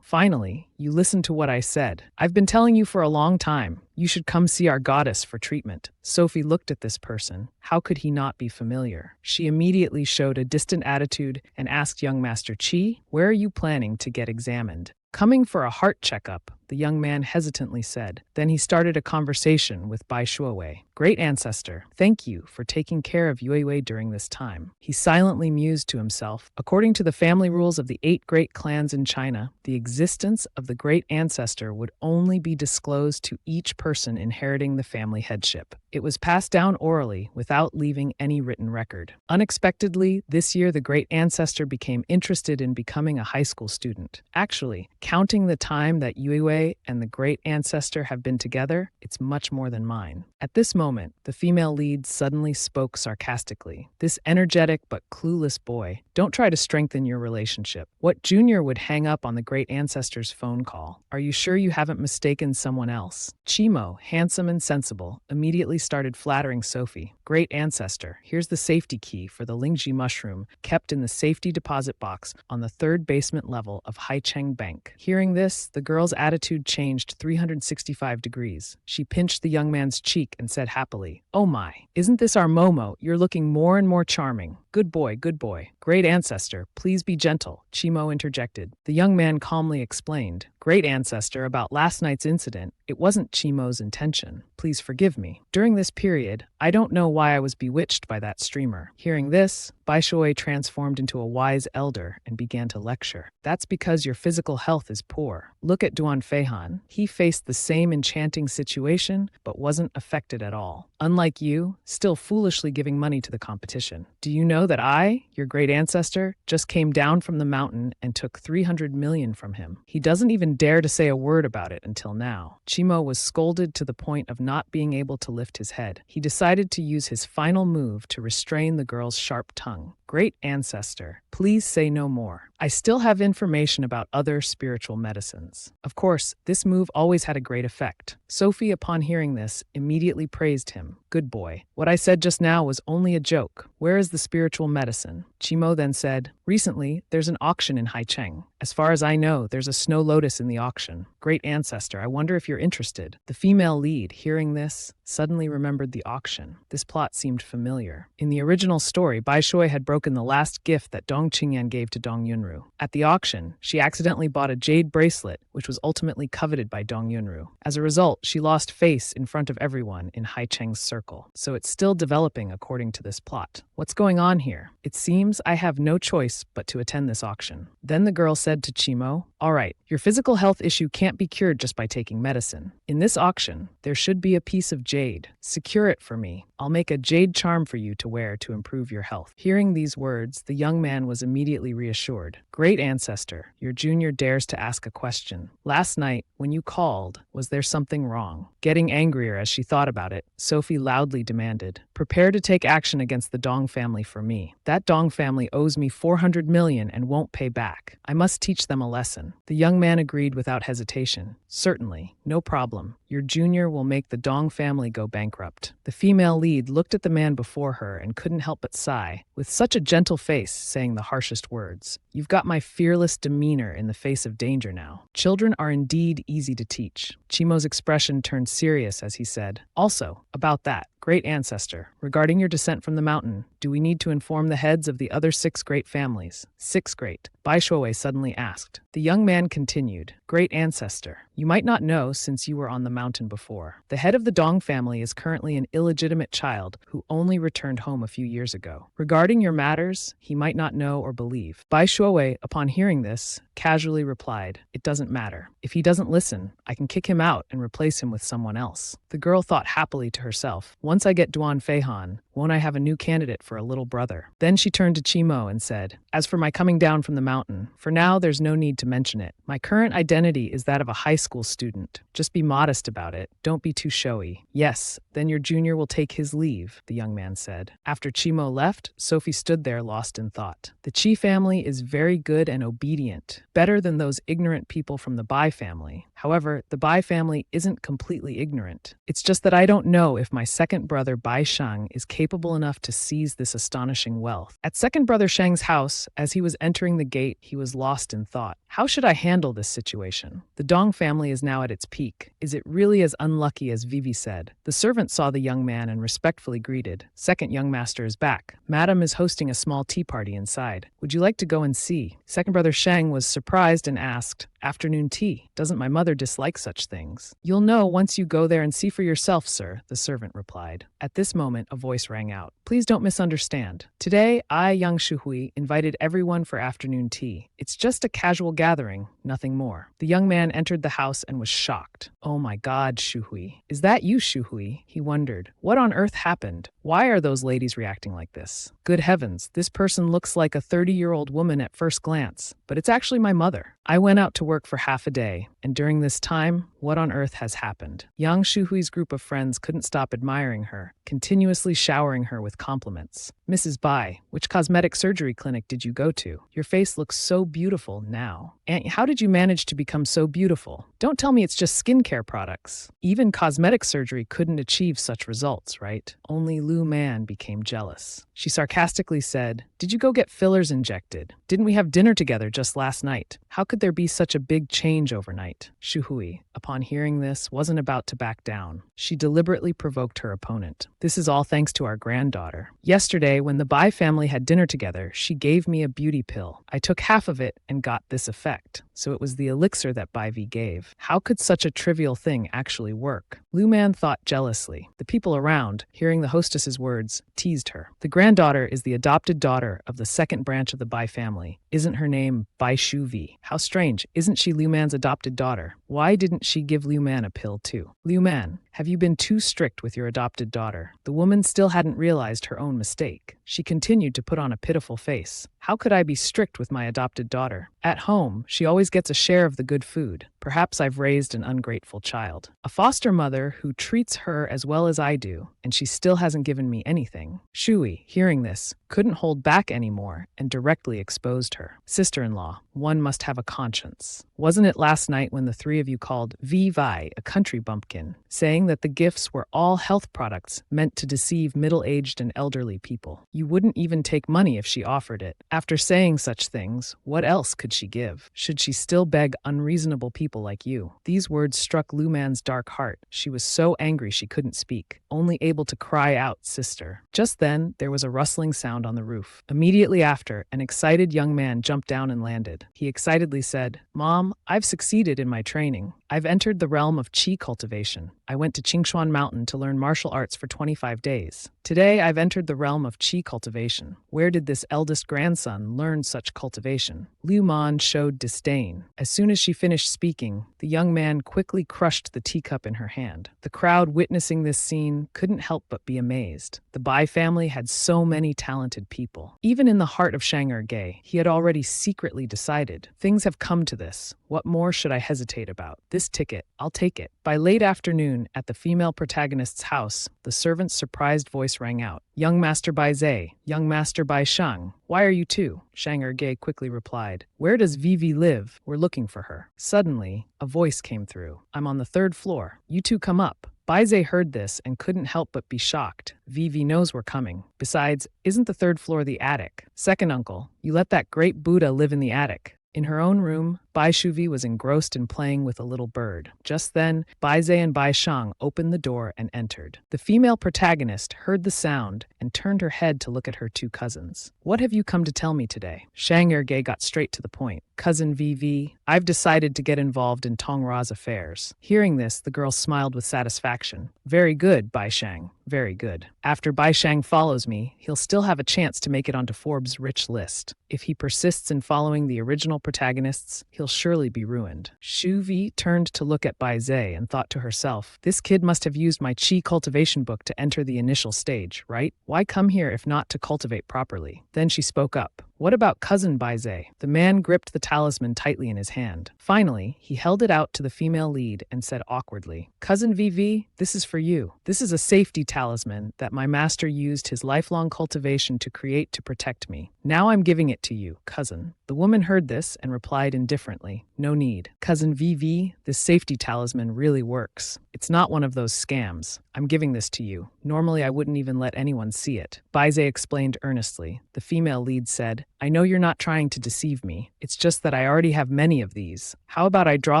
Finally, you listened to what I said. I've been telling you for a long time. You should come see our goddess for treatment." Sophie looked at this person. How could he not be familiar? She immediately showed a distant attitude and asked young Master Qi, "Where are you planning to get examined?" "Coming for a heart checkup," the young man hesitantly said. Then he started a conversation with Bai Shuowei. "Great ancestor, thank you for taking care of Yuewei during this time." He silently mused to himself. According to the family rules of the 8 great clans in China, the existence of the great ancestor would only be disclosed to each person inheriting the family headship. It was passed down orally without leaving any written record. Unexpectedly, this year the great ancestor became interested in becoming a high school student. Actually, counting the time that Yuewei and the great ancestor have been together, it's much more than mine. At this moment, the female lead suddenly spoke sarcastically. "This energetic but clueless boy, don't try to strengthen your relationship. What junior would hang up on the great ancestor's phone call? Are you sure you haven't mistaken someone else?" Chimo, handsome and sensible, immediately started flattering Sophie. Great ancestor, here's the safety key for the Lingji mushroom kept in the safety deposit box on the third basement level of Haicheng Bank. Hearing this, the girl's attitude changed 365 degrees. She pinched the young man's cheek and said happily, "Oh my, isn't this our Momo? You're looking more and more charming. Good boy, good boy. Great ancestor, please be gentle," Chimo interjected. The young man calmly explained, "Great ancestor, about last night's incident, it wasn't Chimo's intention. Please forgive me. During this period, I don't know why I was bewitched by that streamer." Hearing this, Bai Shui transformed into a wise elder and began to lecture. "That's because your physical health is poor. Look at Duan Feihan. He faced the same enchanting situation, but wasn't affected at all. Unlike you, still foolishly giving money to the competition. Do you know that I, your great ancestor, just came down from the mountain and took 300 million from him? He doesn't even dare to say a word about it until now." Chimo was scolded to the point of not being able to lift his head. He decided to use his final move to restrain the girl's sharp tongue. "Great ancestor, please say no more. I still have information about other spiritual medicines." Of course, this move always had a great effect. Sophie, upon hearing this, immediately praised him. "Good boy. What I said just now was only a joke. Where is the spiritual medicine?" Chimo then said, "Recently, there's an auction in Haicheng. As far as I know, there's a snow lotus in the auction. Great ancestor, I wonder if you're interested." The female lead, hearing this, suddenly remembered the auction. This plot seemed familiar. In the original story, Bai Shui had broken the last gift that Dong Qingyan gave to Dong Yunru. At the auction, she accidentally bought a jade bracelet, which was ultimately coveted by Dong Yunru. As a result, she lost face in front of everyone in Haicheng's circle. So it's still developing according to this plot. What's going on here? It seems I have no choice but to attend this auction. Then the girl said to Chimo, "All right, your physical health issue can't be cured just by taking medicine. In this auction, there should be a piece of jade. Secure it for me. I'll make a jade charm for you to wear to improve your health." Hearing these words, the young man was immediately reassured. "Great ancestor, your junior dares to ask a question. Last night, when you called, was there something wrong?" Getting angrier as she thought about it, Sophie loudly demanded, "Prepare to take action against the Dong family for me. That Dong family owes me 400 million and won't pay back. I must teach them a lesson." The young man agreed without hesitation. "Certainly, no problem. Your junior will make the Dong family go bankrupt." The female lead looked at the man before her and couldn't help but sigh, with such a gentle face, saying the harshest words. "You've got my fearless demeanor in the face of danger now. Children are indeed easy to teach." Chimo's expression turned serious as he said, "Also, about that, great ancestor, regarding your descent from the mountain, do we need to inform the heads of the other 6 great families?" "6 great?" Bai Shui suddenly asked. The young man continued, "Great ancestor, you might not know since you were on the mountain before. The head of the Dong family is currently an illegitimate child who only returned home a few years ago. Regarding your matters, he might not know or believe." Bai Shui, upon hearing this, casually replied, "It doesn't matter. If he doesn't listen, I can kick him out and replace him with someone else." The girl thought happily to herself, "Once I get Duan Feihan, won't I have a new candidate for a little brother?" Then she turned to Chimo and said, "As for my coming down from the mountain, for now there's no need to mention it. My current identity is that of a high school student. Just be modest about it. Don't be too showy." "Yes, then your junior will take his leave," the young man said. After Chimo left, Sophie stood there lost in thought. The Chi family is very good and obedient, better than those ignorant people from the Bai family. However, the Bai family isn't completely ignorant. It's just that I don't know if my second brother Bai Shang is capable enough to seize this astonishing wealth. At second brother Shang's house, as he was entering the gate, he was lost in thought. How should I handle this situation? The Dong family is now at its peak. Is it really as unlucky as Vivi said? The servant saw the young man and respectfully greeted. "Second young master is back. Madam is hosting a small tea party inside. Would you like to go and see?" Second brother Shang was surprised and asked, "Afternoon tea? Doesn't my mother dislike such things?" "You'll know once you go there and see for yourself, sir," the servant replied. At this moment, a voice rang out. "Please don't misunderstand. Today, I, Yang Shuhui, invited everyone for afternoon tea. It's just a casual gathering, nothing more." The young man entered the house and was shocked. "Oh my God, Shuhui. Is that you, Shuhui?" He wondered. What on earth happened? Why are those ladies reacting like this? Good heavens, this person looks like a 30-year-old woman at first glance, but it's actually my mother. I went out to work for half a day, and during this time, what on earth has happened? Yang Shuhui's group of friends couldn't stop admiring her, continuously showering her with compliments. "Mrs. Bai, which cosmetic surgery clinic did you go to? Your face looks so beautiful now. Aunt, how did you manage to become so beautiful? Don't tell me it's just skincare skincare products. Even cosmetic surgery couldn't achieve such results, right? Only Lu Man became jealous. She sarcastically said, "Did you go get fillers injected? Didn't we have dinner together just last night? How could there be such a big change overnight?" Shu Hui, upon hearing this, wasn't about to back down. She deliberately provoked her opponent. "This is all thanks to our granddaughter. Yesterday, when the Bai family had dinner together, she gave me a beauty pill. I took half of it and got this effect. So it was the elixir that Bai Vi gave. How could such a trivial thing actually work?" Lu Man thought jealously. The people around, hearing the hostess's words, teased her. "The granddaughter is the adopted daughter of the second branch of the Bai family. Isn't her name Bai Shu Vi? How strange. Isn't she Lu Man's adopted daughter? Why didn't she give Lu Man a pill too? Lu Man, have you been too strict with your adopted daughter?" The woman still hadn't realized her own mistake. She continued to put on a pitiful face. "How could I be strict with my adopted daughter? At home, she always gets a share of the good food. Perhaps I've raised an ungrateful child. A foster mother who treats her as well as I do, and she still hasn't given me anything." Shui, hearing this, couldn't hold back anymore and directly exposed her. "Sister-in-law, one must have a conscience. Wasn't it last night when the three of you called Vi Vi a country bumpkin, saying that the gifts were all health products meant to deceive middle-aged and elderly people? You wouldn't even take money if she offered it. After saying such things, what else could she give? Should she still beg unreasonable people like you?" These words struck Lu Man's dark heart. She was so angry she couldn't speak, only able to cry out, "Sister." Just then, there was a rustling sound on the roof. Immediately after, an excited young man jumped down and landed. He excitedly said, "Mom, I've succeeded in my training. I've entered the realm of qi cultivation. I went to Qingshuan Mountain to learn martial arts for 25 days. Today, I've entered the realm of qi cultivation. Where did this eldest grandson learn such cultivation?" Liu Man showed disdain. As soon as she finished speaking, the young man quickly crushed the teacup in her hand. The crowd witnessing this scene couldn't help but be amazed. The Bai family had so many talented people. Even in the heart of Shang'er-Gei, he had already secretly decided, "Things have come to this. What more should I hesitate about? This ticket, I'll take it." By late afternoon, at the female protagonist's house, the servant's surprised voice rang out. "Young Master Bai Zhe, young Master Bai Shang, why are you two?" Shang'er-Gei quickly replied, "Where does Vivi live? We're looking for her." Suddenly, a voice came through. "I'm on the 3rd floor. You two come up." Bai Zhe heard this and couldn't help but be shocked. "Vivi knows we're coming. Besides, isn't the 3rd floor the attic?" "Second uncle, you let that great Buddha live in the attic." In her own room, Bai Shuvi was engrossed in playing with a little bird. Just then, Bai Zhe and Bai Shang opened the door and entered. The female protagonist heard the sound and turned her head to look at her two cousins. "What have you come to tell me today?" Shang Erge got straight to the point. "Cousin VV, I've decided to get involved in Tong Ra's affairs." Hearing this, the girl smiled with satisfaction. "Very good, Bai Shang. Very good. After Bai Shang follows me, he'll still have a chance to make it onto Forbes' rich list. If he persists in following the original protagonists, he'll surely be ruined." Shu Vi turned to look at Bai Zhe and thought to herself, "This kid must have used my Qi cultivation book to enter the initial stage, right? Why come here if not to cultivate properly?" Then she spoke up. "What about cousin Bai Zhe?" The man gripped the talisman tightly in his hand. Finally, he held it out to the female lead and said awkwardly, "Cousin VV, this is for you. This is a safety talisman that my master used his lifelong cultivation to create to protect me. Now I'm giving it to you, cousin." The woman heard this and replied indifferently, "No need. Cousin VV, this safety talisman really works. It's not one of those scams. I'm giving this to you. Normally I wouldn't even let anyone see it." Bai Zhe explained earnestly. The female lead said, "I know you're not trying to deceive me. It's just that I already have many of these. How about I draw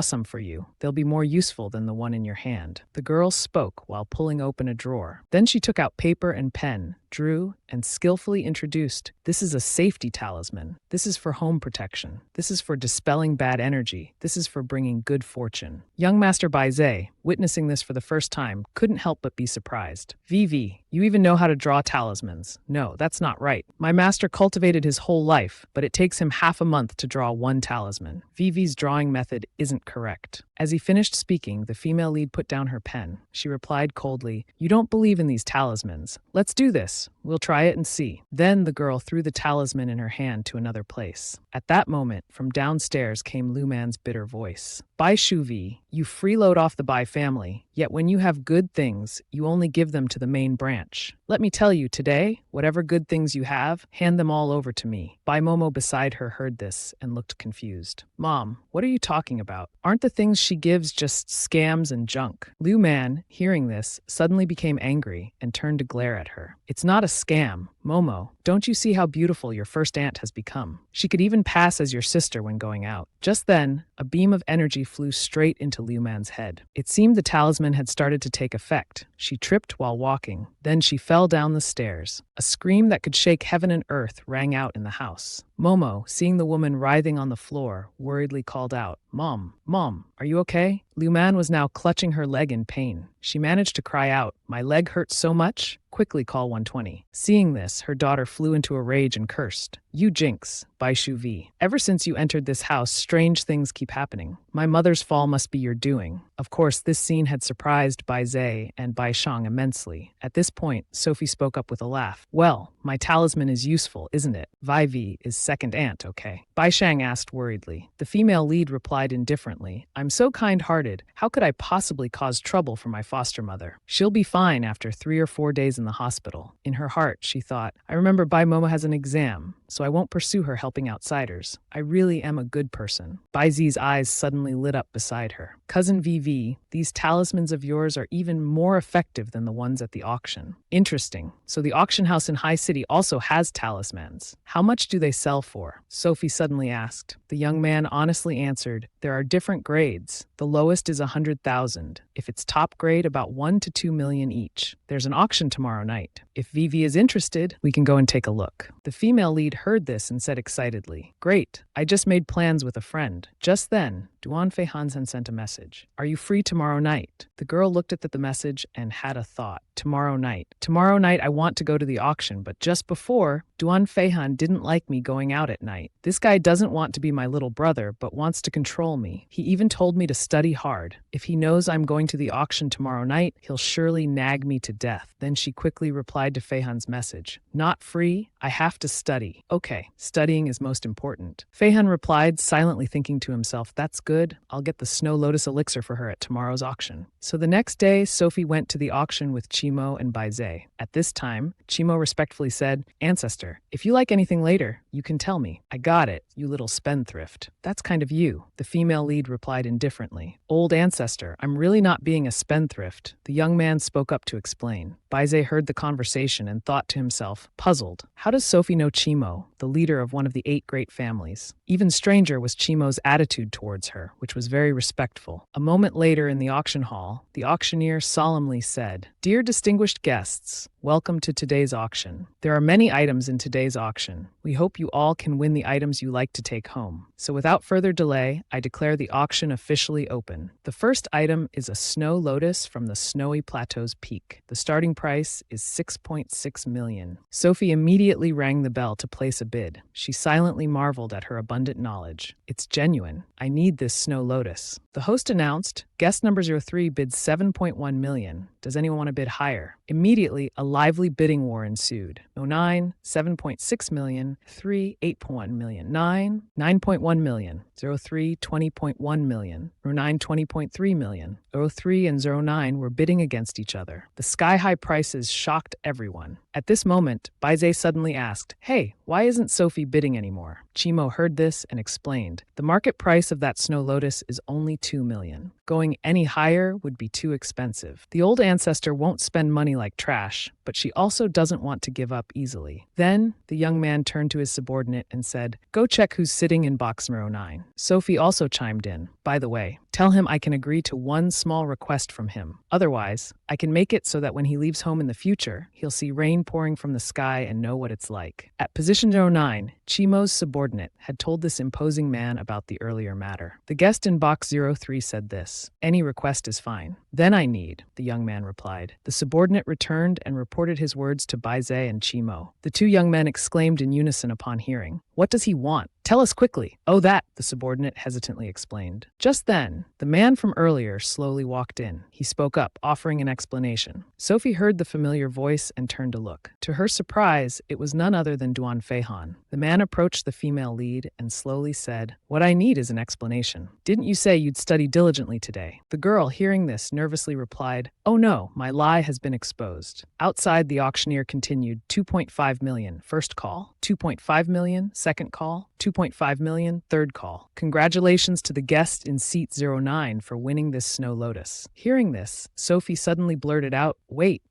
some for you? They'll be more useful than the one in your hand." The girl spoke while pulling open a drawer. Then she took out paper and pen, drew, and skillfully introduced, "This is a safety talisman. This is for home protection. This is for dispelling bad energy. This is for bringing good fortune." Young Master Bai Zhe, witnessing this for the first time, couldn't help but be surprised. "VV, you even know how to draw talismans. No, that's not right. My master cultivated his whole life, but it takes him half a month to draw one talisman. VV's drawing method isn't correct." As he finished speaking, the female lead put down her pen. She replied coldly, "You don't believe in these talismans. Let's do this. We'll try it and see. Then the girl threw the talisman in her hand to another place. At that moment, from downstairs came Lu Man's bitter voice. Bai Shuvi, you freeload off the Bai family, yet when you have good things, you only give them to the main branch. Let me tell you, today, whatever good things you have, hand them all over to me. Bai Momo beside her heard this and looked confused. Mom, what are you talking about? Aren't the things she gives just scams and junk? Lu Man, hearing this, suddenly became angry and turned to glare at her. It's not a scam. Momo, don't you see how beautiful your first aunt has become? She could even pass as your sister when going out. Just then, a beam of energy flew straight into Liu Man's head. It seemed the talisman had started to take effect. She tripped while walking. Then she fell down the stairs. A scream that could shake heaven and earth rang out in the house. Momo, seeing the woman writhing on the floor, worriedly called out, Mom, are you okay? Liu Man was now clutching her leg in pain. She managed to cry out, My leg hurts so much? Quickly call 120. Seeing this, her daughter flew into a rage and cursed. You jinx, Bai Shu Vi. Ever since you entered this house, strange things keep happening. My mother's fall must be your doing. Of course, this scene had surprised Bai Zhe and Bai Shang immensely. At this point, Sophie spoke up with a laugh. Well, my talisman is useful, isn't it? Vai Vi is second aunt, okay? Bai Shang asked worriedly. The female lead replied indifferently. I'm so kind-hearted. How could I possibly cause trouble for my foster mother? She'll be fine after 3 or 4 days in the hospital. In her heart, she thought, I remember Bai Momo has an exam, so I won't pursue her helping outsiders. I really am a good person. Bai Zi's eyes suddenly lit up beside her. Cousin VV, these talismans of yours are even more effective than the ones at the auction. Interesting. So the auction house in High City also has talismans. How much do they sell for? Sophie suddenly asked. The young man honestly answered, there are different grades. The lowest is 100,000. If it's top grade, about 1 to 2 million each. There's an auction tomorrow night. If VV is interested, we can go and take a look. The female lead heard this and said excitedly, Great, I just made plans with a friend. Just then, Duan Fei Hansen sent a message. Are you free tomorrow night? The girl looked at the message and had a thought. Tomorrow night. Tomorrow night I want to go to the auction, but just before, Duan Feihan didn't like me going out at night. This guy doesn't want to be my little brother, but wants to control me. He even told me to study hard. If he knows I'm going to the auction tomorrow night, he'll surely nag me to death. Then she quickly replied to Feihan's message. Not free? I have to study. Okay, studying is most important. Feihan replied, silently thinking to himself, that's good. I'll get the Snow Lotus elixir for her at tomorrow's auction. So the next day, Sophie went to the auction with Chimo and Baize. At this time, Chimo respectfully said, Ancestor, if you like anything later, you can tell me. I got it, you little spendthrift. That's kind of you. The female lead replied indifferently. Old Ancestor, I'm really not being a spendthrift. The young man spoke up to explain. Baize heard the conversation and thought to himself, puzzled, how does Sophie know Chimo, the leader of one of the 8 great families? Even stranger was Chimo's attitude towards her, which was very respectful. A moment later in the auction hall, the auctioneer solemnly said, Dear distinguished guests, welcome to today's auction. There are many items in today's auction. We hope you all can win the items you like to take home. So without further delay, I declare the auction officially open. The first item is a snow lotus from the Snowy Plateau's peak. The starting price is 6.6 million. Sophie immediately rang the bell to place a bid. She silently marveled at her abundant knowledge. It's genuine. I need this snow lotus. The host announced, guest number 03 bids 7.1 million. Does anyone want to bid higher? Immediately, a lively bidding war ensued. 09, 7.6 million, 3, 8.1 million, 9, 9.1 million, 03, 20.1 million, 09, 20.3 million. 03 and 09 were bidding against each other. The sky-high prices shocked everyone. At this moment, Baize suddenly asked, Hey, why isn't Sophie bidding anymore? Chimo heard this and explained, the market price of that snow lotus is only 2 million. Going any higher would be too expensive. The old ancestor won't spend money like trash, but she also doesn't want to give up easily. Then, the young man turned to his subordinate and said, Go check who's sitting in box 09. Sophie also chimed in. By the way, tell him I can agree to one small request from him. Otherwise, I can make it so that when he leaves home in the future, he'll see rain pouring from the sky and know what it's like. At position 09, Chimo's subordinate had told this imposing man about the earlier matter. The guest in box 03 said this, Any request is fine. Then I need, the young man replied. The subordinate returned and reported his words to Baize and Chimo. The 2 young men exclaimed in unison upon hearing, What does he want? Tell us quickly. Oh, that, the subordinate hesitantly explained. Just then, the man from earlier slowly walked in. He spoke up, offering an explanation. Sophie heard the familiar voice and turned to look. To her surprise, it was none other than Duan Feihan. The man approached the female lead and slowly said, "What I need is an explanation. Didn't you say you'd study diligently today?" The girl, hearing this, nervously replied, "Oh no, my lie has been exposed." Outside, the auctioneer continued, 2.5 million, first call. 2.5 million, second call. 2.5 million, third call. Congratulations to the guest in seat 09 for winning this Snow Lotus. Hearing this, Sophie suddenly blurted out, wait,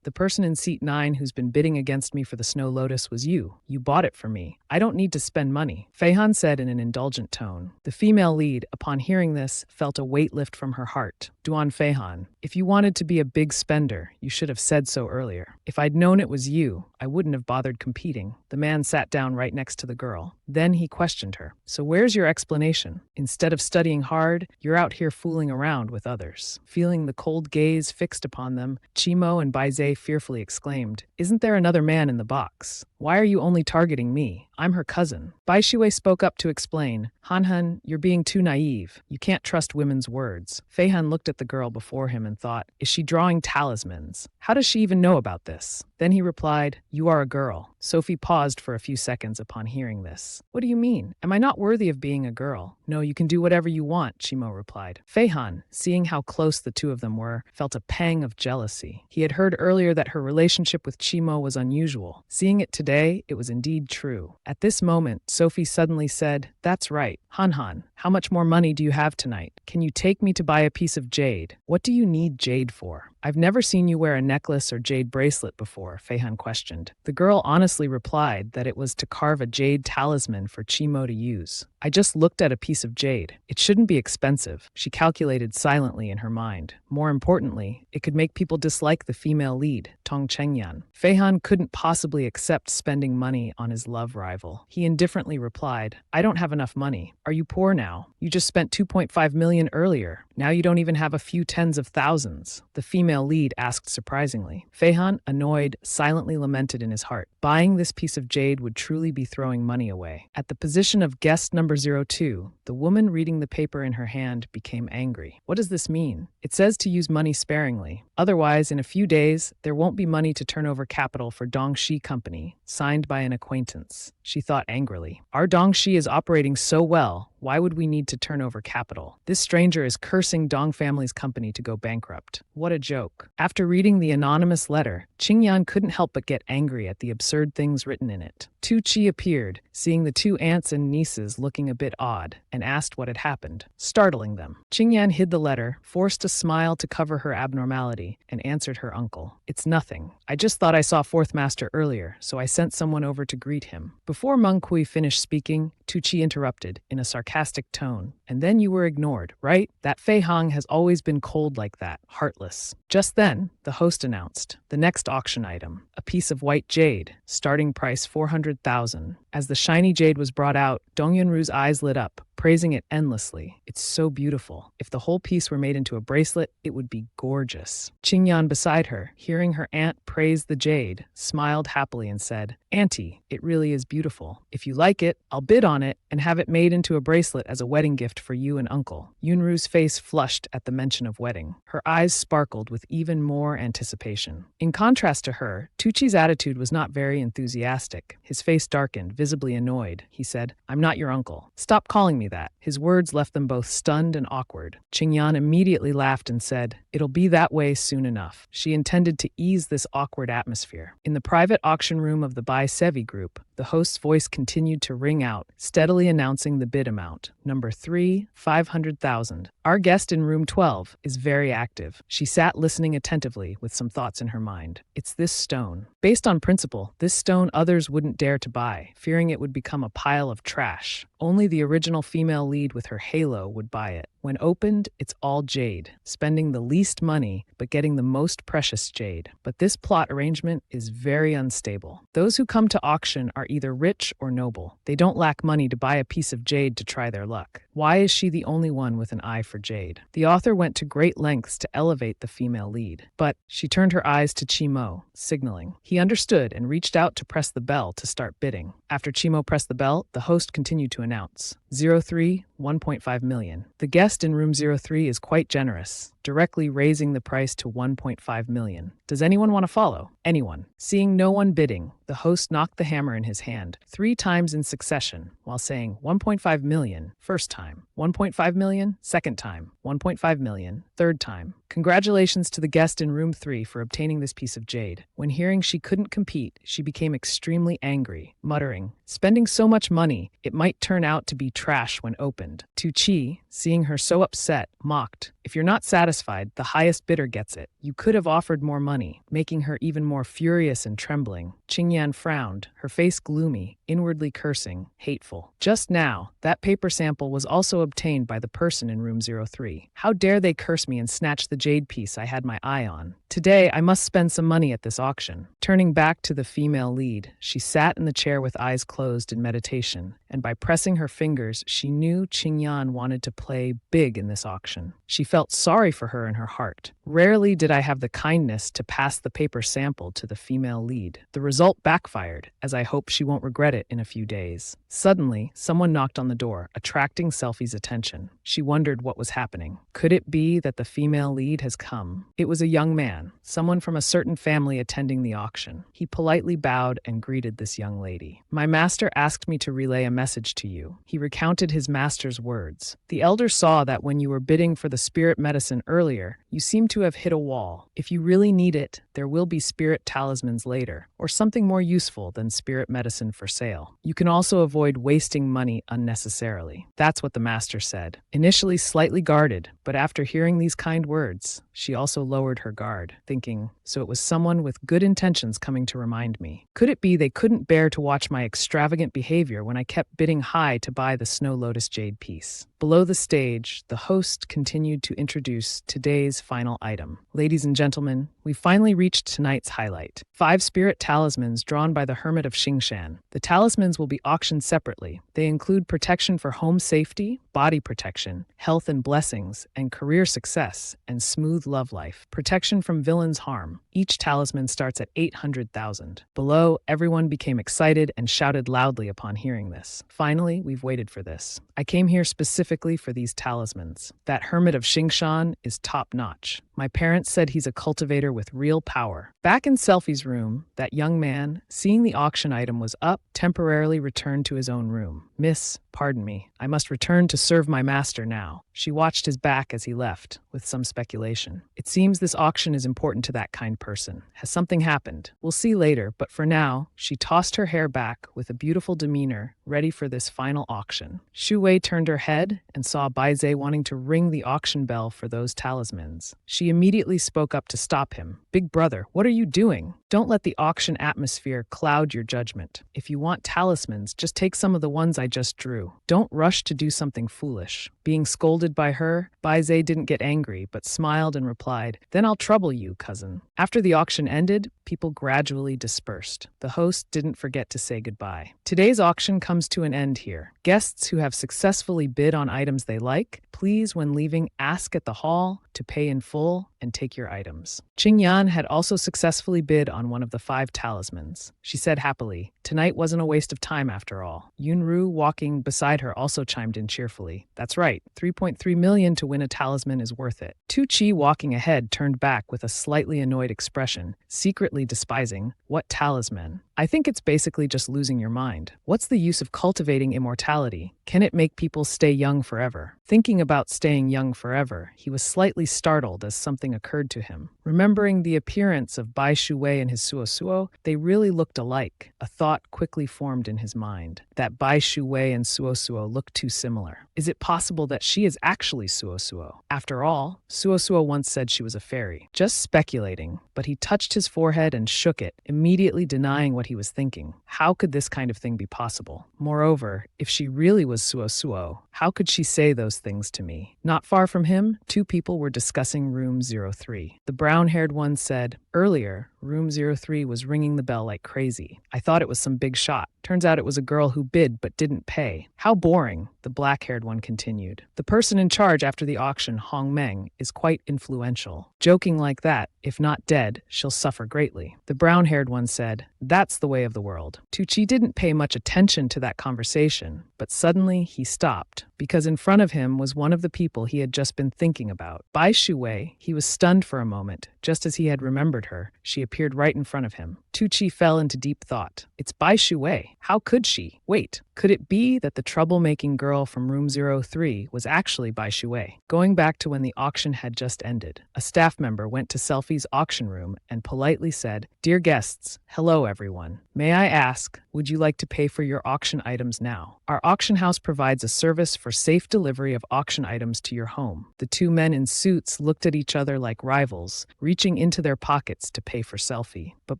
the person in seat 9 who's been bidding against me for the Snow Lotus was you. You bought it for me. I don't need to spend money," Feihan said in an indulgent tone. The female lead, upon hearing this, felt a weight lift from her heart. Duan Feihan, if you wanted to be a big spender, you should have said so earlier. If I'd known it was you, I wouldn't have bothered competing. The man sat down right next to the girl. Then he questioned her. So where's your explanation? Instead of studying hard, you're out here fooling around with others. Feeling the cold gaze fixed upon them, Chimo and Baize fearfully exclaimed, "Isn't there another man in the box? Why are you only targeting me? I'm her cousin." Bai Shui spoke up to explain, "Han, you're being too naive. You can't trust women's words." Feihan looked at the girl before him and thought, is she drawing talismans? How does she even know about this? Then he replied, "You are a girl." Sophie paused for a few seconds upon hearing this. "What do you mean? Am I not worthy of being a girl?" "No, you can do whatever you want," Chimo replied. Feihan, seeing how close the two of them were, felt a pang of jealousy. He had heard earlier that her relationship with Chimo was unusual. Seeing it today, it was indeed true. At this moment, Sophie suddenly said, "That's right. Han, how much more money do you have tonight? Can you take me to buy a piece of jade?" "What do you need jade for? I've never seen you wear a necklace or jade bracelet before," Feihan questioned. The girl honestly replied that it was to carve a jade talisman for Chimo to use. "I just looked at a piece of jade. It shouldn't be expensive," she calculated silently in her mind. More importantly, it could make people dislike the female lead, Tong Chengyan. Feihan couldn't possibly accept spending money on his love rival. He indifferently replied, "I don't have enough money. Are you poor now? You just spent 2.5 million earlier. Now you don't even have a few tens of thousands." The female lead asked surprisingly. Feihan, annoyed, silently lamented in his heart. Buying this piece of jade would truly be throwing money away. At the position of guest number 02, the woman reading the paper in her hand became angry. "What does this mean? It says to use money sparingly. Otherwise, in a few days, there won't be money to turn over capital for Dongxi Company, signed by an acquaintance," she thought angrily. "Our Dongxi is operating so well. Why would we need to turn over capital? This stranger is cursing Dong family's company to go bankrupt. What a joke." After reading the anonymous letter, Qingyan couldn't help but get angry at the absurd things written in it. Tu Chi appeared, seeing the two aunts and nieces looking a bit odd, and asked what had happened, startling them. Qingyan hid the letter, forced a smile to cover her abnormality, and answered her uncle. "It's nothing. I just thought I saw Fourth Master earlier, so I sent someone over to greet him." Before Meng Kui finished speaking, Tu Chi interrupted, in a sarcastic tone, "And then you were ignored, right? That Fei Hong has always been cold like that, heartless." Just then, the host announced, the next auction item, a piece of white jade, starting price 400,000. As the shiny jade was brought out, Dong Yunru's eyes lit up, praising it endlessly. "It's so beautiful. If the whole piece were made into a bracelet, it would be gorgeous." Qingyan beside her, hearing her aunt praise the jade, smiled happily and said, "Auntie, it really is beautiful. If you like it, I'll bid on it and have it made into a bracelet as a wedding gift for you and uncle." Yunru's face flushed at the mention of wedding. Her eyes sparkled with even more anticipation. In contrast to her, Tucci's attitude was not very enthusiastic. His face darkened, visibly annoyed. He said, "I'm not your uncle. Stop calling me that." His words left them both stunned and awkward. Qingyan immediately laughed and said, "It'll be that way soon enough." She intended to ease this awkward atmosphere. In the private auction room of the Bai Sevi group, the host's voice continued to ring out, steadily announcing the bid amount. Number 3, 500,000. Our guest in room 12 is very active. She sat listening attentively with some thoughts in her mind. It's this stone. Based on principle, this stone others wouldn't dare to buy, fearing it would become a pile of trash. Only the original female lead with her halo would buy it. When opened, it's all jade, spending the least money but getting the most precious jade. But this plot arrangement is very unstable. Those who come to auction are either rich or noble. They don't lack money to buy a piece of jade to try their luck. Why is she the only one with an eye for jade? The author went to great lengths to elevate the female lead, but she turned her eyes to Chimo, signaling. He understood and reached out to press the bell to start bidding. After Chimo pressed the bell, the host continued to announce, 03, 1.5 million. The guest in room 03 is quite generous, directly raising the price to 1.5 million. Does anyone want to follow? Anyone. Seeing no one bidding, the host knocked the hammer in his hand 3 times in succession while saying 1.5 million first time, 1.5 million second time, 1.5 million third time. Congratulations to the guest in room 3 for obtaining this piece of jade. When hearing she couldn't compete, she became extremely angry, muttering, spending so much money, it might turn out to be trash when opened. Tu Chi, seeing her so upset, mocked, if you're not satisfied, the highest bidder gets it. You could have offered more money, making her even more furious and trembling. Qingyan frowned, her face gloomy, inwardly cursing, hateful. Just now, that paper sample was also obtained by the person in room 03. How dare they curse me and snatch the jade piece I had my eye on? Today, I must spend some money at this auction. Turning back to the female lead, she sat in the chair with eyes closed in meditation, and by pressing her fingers, she knew Qingyan wanted to play big in this auction. She felt sorry for her in her heart. Rarely did I have the kindness to pass the paper sample to the female lead. The result backfired, as I hope she won't regret it in a few days. Suddenly, someone knocked on the door, attracting Selfie's attention. She wondered what was happening. Could it be that the female lead has come? It was a young man, someone from a certain family attending the auction. He politely bowed and greeted this young lady. My master asked me to relay a message to you. He recounted his master's words. The elder saw that when you were bidding for the spirit medicine earlier, you seem to have hit a wall. If you really need it, there will be spirit talismans later, or something more useful than spirit medicine for sale. You can also avoid wasting money unnecessarily. That's what the master said. Initially slightly guarded, but after hearing these kind words, she also lowered her guard, thinking, so it was someone with good intentions coming to remind me. Could it be they couldn't bear to watch my extravagant behavior when I kept bidding high to buy the Snow Lotus jade piece? Below the stage, the host continued to introduce today's final item. Ladies and gentlemen, we finally reached tonight's highlight. 5 spirit talismans drawn by the Hermit of Xingshan. The talismans will be auctioned separately. They include protection for home safety, body protection, health and blessings, and career success, and smooth love life. Protection from villains' harm. Each talisman starts at 800,000. Below, everyone became excited and shouted loudly upon hearing this. Finally, we've waited for this. I came here specifically for these talismans. That Hermit of Xingshan is top-notch. My parents said he's a cultivator with real power. Back in Selfie's room, that young man, seeing the auction item was up, temporarily returned to his own room. Miss, pardon me, I must return to serve my master now. She watched his back as he left, with some speculation. It seems this auction is important to that kind person. Has something happened? We'll see later, but for now, she tossed her hair back with a beautiful demeanor, ready for this final auction. Shu Wei turned her head and saw Bai Zhe wanting to ring the auction bell for those talismans. She immediately spoke up to stop him. Big brother, what are you doing? Don't let the auction atmosphere cloud your judgment. If you want talismans, just take some of the ones I just drew. Don't rush to do something foolish. Being scolded by her, Bai Zhe didn't get angry, but smiled and replied, then I'll trouble you, cousin. After the auction ended, people gradually dispersed. The host didn't forget to say goodbye. Today's auction comes to an end here. Guests who have successfully bid on items they like, please, when leaving, ask at the hall to pay in full and take your items. Qingyan had also successfully bid on one of the 5 talismans. She said happily, tonight wasn't a waste of time after all. Yunru, walking beside her, also chimed in cheerfully. That's right, 3.3 million to win a talisman is worth it. Tu Chi, walking ahead, turned back with a slightly annoyed expression, secretly despising, what talisman? I think it's basically just losing your mind. What's the use of cultivating immortality? Can it make people stay young forever? Thinking about staying young forever, he was slightly startled as something occurred to him. Remembering the appearance of Bai Shuwei and his Suosuo, they really looked alike. A thought quickly formed in his mind, that Bai Shuwei and Suosuo looked too similar. Is it possible that she is actually Suosuo? After all, Suosuo once said she was a fairy. Just speculating, but he touched his forehead and shook it, immediately denying what he was thinking. How could this kind of thing be possible? Moreover, if she really was Suosuo, how could she say those things to me? Not far from him, 2 people were discussing room 03. The brown-haired one said, earlier, Room 03 was ringing the bell like crazy. I thought it was some big shot. Turns out it was a girl who bid but didn't pay. How boring, the black-haired one continued. The person in charge after the auction, Hong Meng, is quite influential. Joking like that, if not dead, she'll suffer greatly. The brown-haired one said, that's the way of the world. Tucci didn't pay much attention to that conversation, but suddenly he stopped, because in front of him was one of the people he had just been thinking about. Bai Shuwei. He was stunned for a moment. Just as he had remembered her, she appeared right in front of him. Tucci fell into deep thought. It's Bai Shuwei. How could she? Wait, could it be that the troublemaking girl from room 03 was actually Bai Shuwei? Going back to when the auction had just ended, a staff member went to Selfie's auction room and politely said, "Dear guests, hello everyone. May I ask, would you like to pay for your auction items now? Our auction house provides a service for safe delivery of auction items to your home." The two men in suits looked at each other like rivals, reaching into their pockets to pay for Selfie. But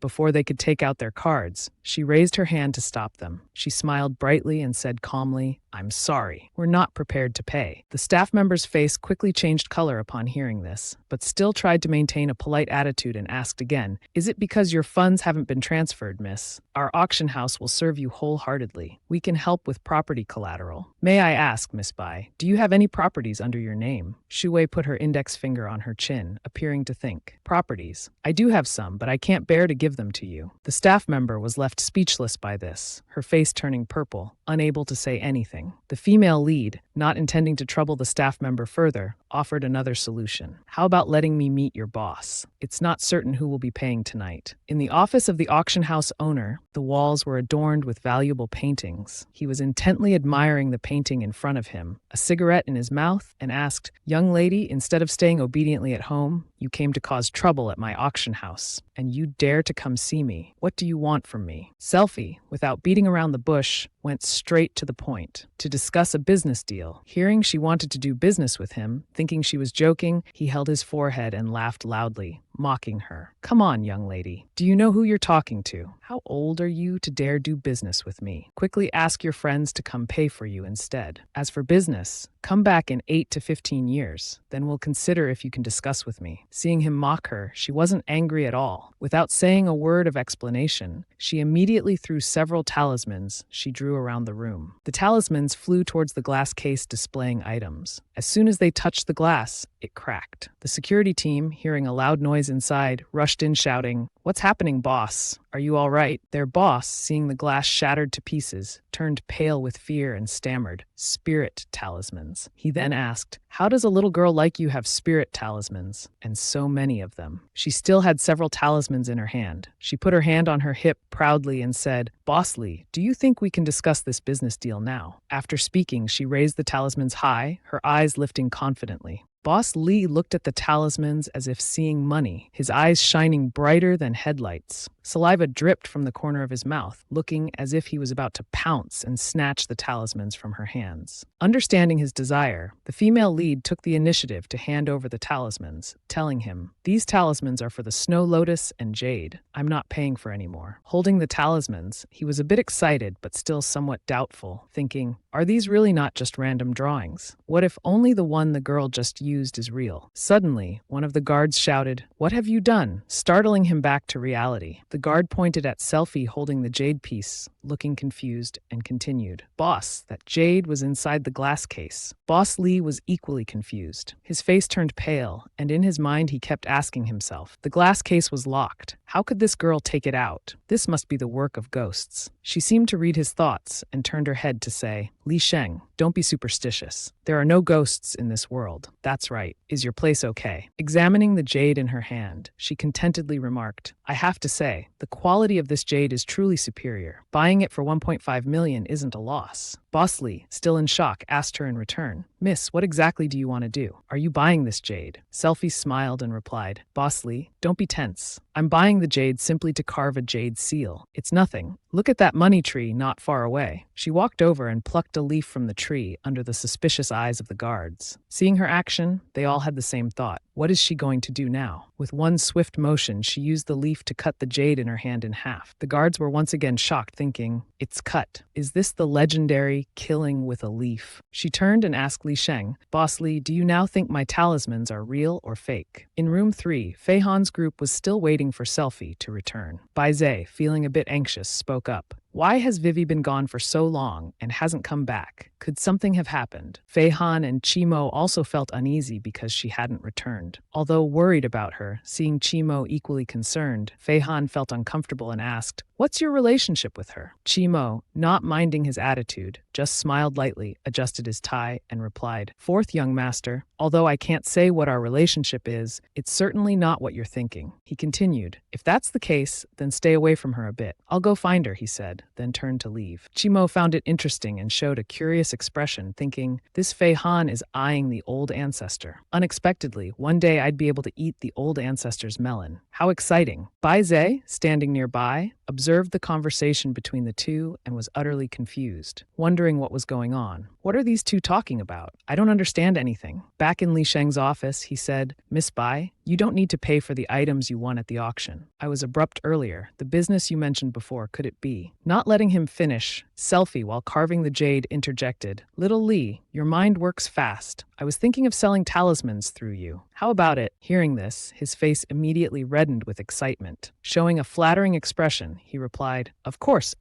before they could take out their cards, she raised her hand to stop them. She smiled brightly and said calmly, "I'm sorry. We're not prepared to pay." The staff member's face quickly changed color upon hearing this, but still tried to maintain a polite attitude and asked again, "Is it because your funds haven't been transferred, miss? Our auction house will serve you wholeheartedly. We can help with property collateral. May I ask, Miss Bai, do you have any properties under your name?" Shuwei put her index finger on her chin, appearing to think. "Properties? I do have some, but I can't bear to give them to you." The staff member was left speechless by this, her face turning purple, unable to say anything. The female lead, not intending to trouble the staff member further, offered another solution. "How about letting me meet your boss? It's not certain who will be paying tonight." In the office of the auction house owner, the walls were adorned with valuable paintings. He was intently admiring the painting in front of him, a cigarette in his mouth, and asked, "Young lady, instead of staying obediently at home, you came to cause trouble at my auction house, and you dare to come see me. What do you want from me?" Selfie, without beating around the bush, went straight to the point, to discuss a business deal. Hearing she wanted to do business with him, thinking she was joking, he held his forehead and laughed loudly, mocking her. "Come on, young lady. Do you know who you're talking to? How old are you to dare do business with me? Quickly ask your friends to come pay for you instead. As for business, come back in 8 to 15 years. Then we'll consider if you can discuss with me." Seeing him mock her, she wasn't angry at all. Without saying a word of explanation, she immediately threw several talismans she drew around the room. The talismans flew towards the glass case displaying items. As soon as they touched the glass, it cracked. The security team, hearing a loud noise inside, rushed in shouting, "What's happening, boss? Are you all right?" Their boss, seeing the glass shattered to pieces, turned pale with fear and stammered, "Spirit talismans." He then asked, "How does a little girl like you have spirit talismans, and so many of them?" She still had several talismans in her hand. She put her hand on her hip proudly and said, "Boss Lee, do you think we can discuss this business deal now?" After speaking, she raised the talismans high, her eyes lifting confidently. Boss Lee looked at the talismans as if seeing money, his eyes shining brighter than headlights. Saliva dripped from the corner of his mouth, looking as if he was about to pounce and snatch the talismans from her hands. Understanding his desire, the female lead took the initiative to hand over the talismans, telling him, "These talismans are for the Snow Lotus and Jade. I'm not paying for any more." Holding the talismans, he was a bit excited but still somewhat doubtful, thinking, are these really not just random drawings? What if only the one the girl just used is real? Suddenly, one of the guards shouted, "What have you done?" startling him back to reality. The guard pointed at Selfie holding the jade piece, looking confused, and continued, "Boss, that jade was inside the glass case." Boss Lee was equally confused. His face turned pale, and in his mind he kept asking himself, the glass case was locked. How could this girl take it out? This must be the work of ghosts. She seemed to read his thoughts and turned her head to say, "Li Sheng, don't be superstitious. There are no ghosts in this world. That's right. Is your place okay?" Examining the jade in her hand, she contentedly remarked, "I have to say, the quality of this jade is truly superior. Buying it for 1.5 million isn't a loss." Boss Lee, still in shock, asked her in return, "Miss, what exactly do you want to do? Are you buying this jade?" Selfie smiled and replied, "Boss Lee, don't be tense. I'm buying the jade simply to carve a jade seal. It's nothing. Look at that money tree not far away." She walked over and plucked a leaf from the tree under the suspicious eyes of the guards. Seeing her action, they all had the same thought. What is she going to do now? With one swift motion, she used the leaf to cut the jade in her hand in half. The guards were once again shocked, thinking, "It's cut. Is this the legendary killing with a leaf?" She turned and asked Li Sheng, "Boss Li, do you now think my talismans are real or fake?" In room 3, Fei Han's group was still waiting for Selfie to return. Bai Zhe, feeling a bit anxious, spoke up. "Why has Vivi been gone for so long and hasn't come back? Could something have happened?" Fei Han and Chimo also felt uneasy because she hadn't returned. Although worried about her, seeing Chimo equally concerned, Fei Han felt uncomfortable and asked, "What's your relationship with her?" Chimo, not minding his attitude, just smiled lightly, adjusted his tie, and replied, "Fourth young master, although I can't say what our relationship is, it's certainly not what you're thinking." He continued, "If that's the case, then stay away from her a bit. I'll go find her," he said, then turned to leave. Chimo found it interesting and showed a curious expression, thinking, this Fei Han is eyeing the old ancestor. Unexpectedly, one day I'd be able to eat the old ancestor's melon. How exciting. Bai Zhe, standing nearby, observed the conversation between the two and was utterly confused, wondering what was going on. What are these two talking about? I don't understand anything. Back in Li Sheng's office, he said, "Miss Bai, you don't need to pay for the items you won at the auction. I was abrupt earlier. The business you mentioned before, could it be?" Not letting him finish, Selfie, while carving the jade, interjected, "Little Li, your mind works fast. I was thinking of selling talismans through you. How about it?" Hearing this, his face immediately reddened with excitement. Showing a flattering expression, he replied, of course,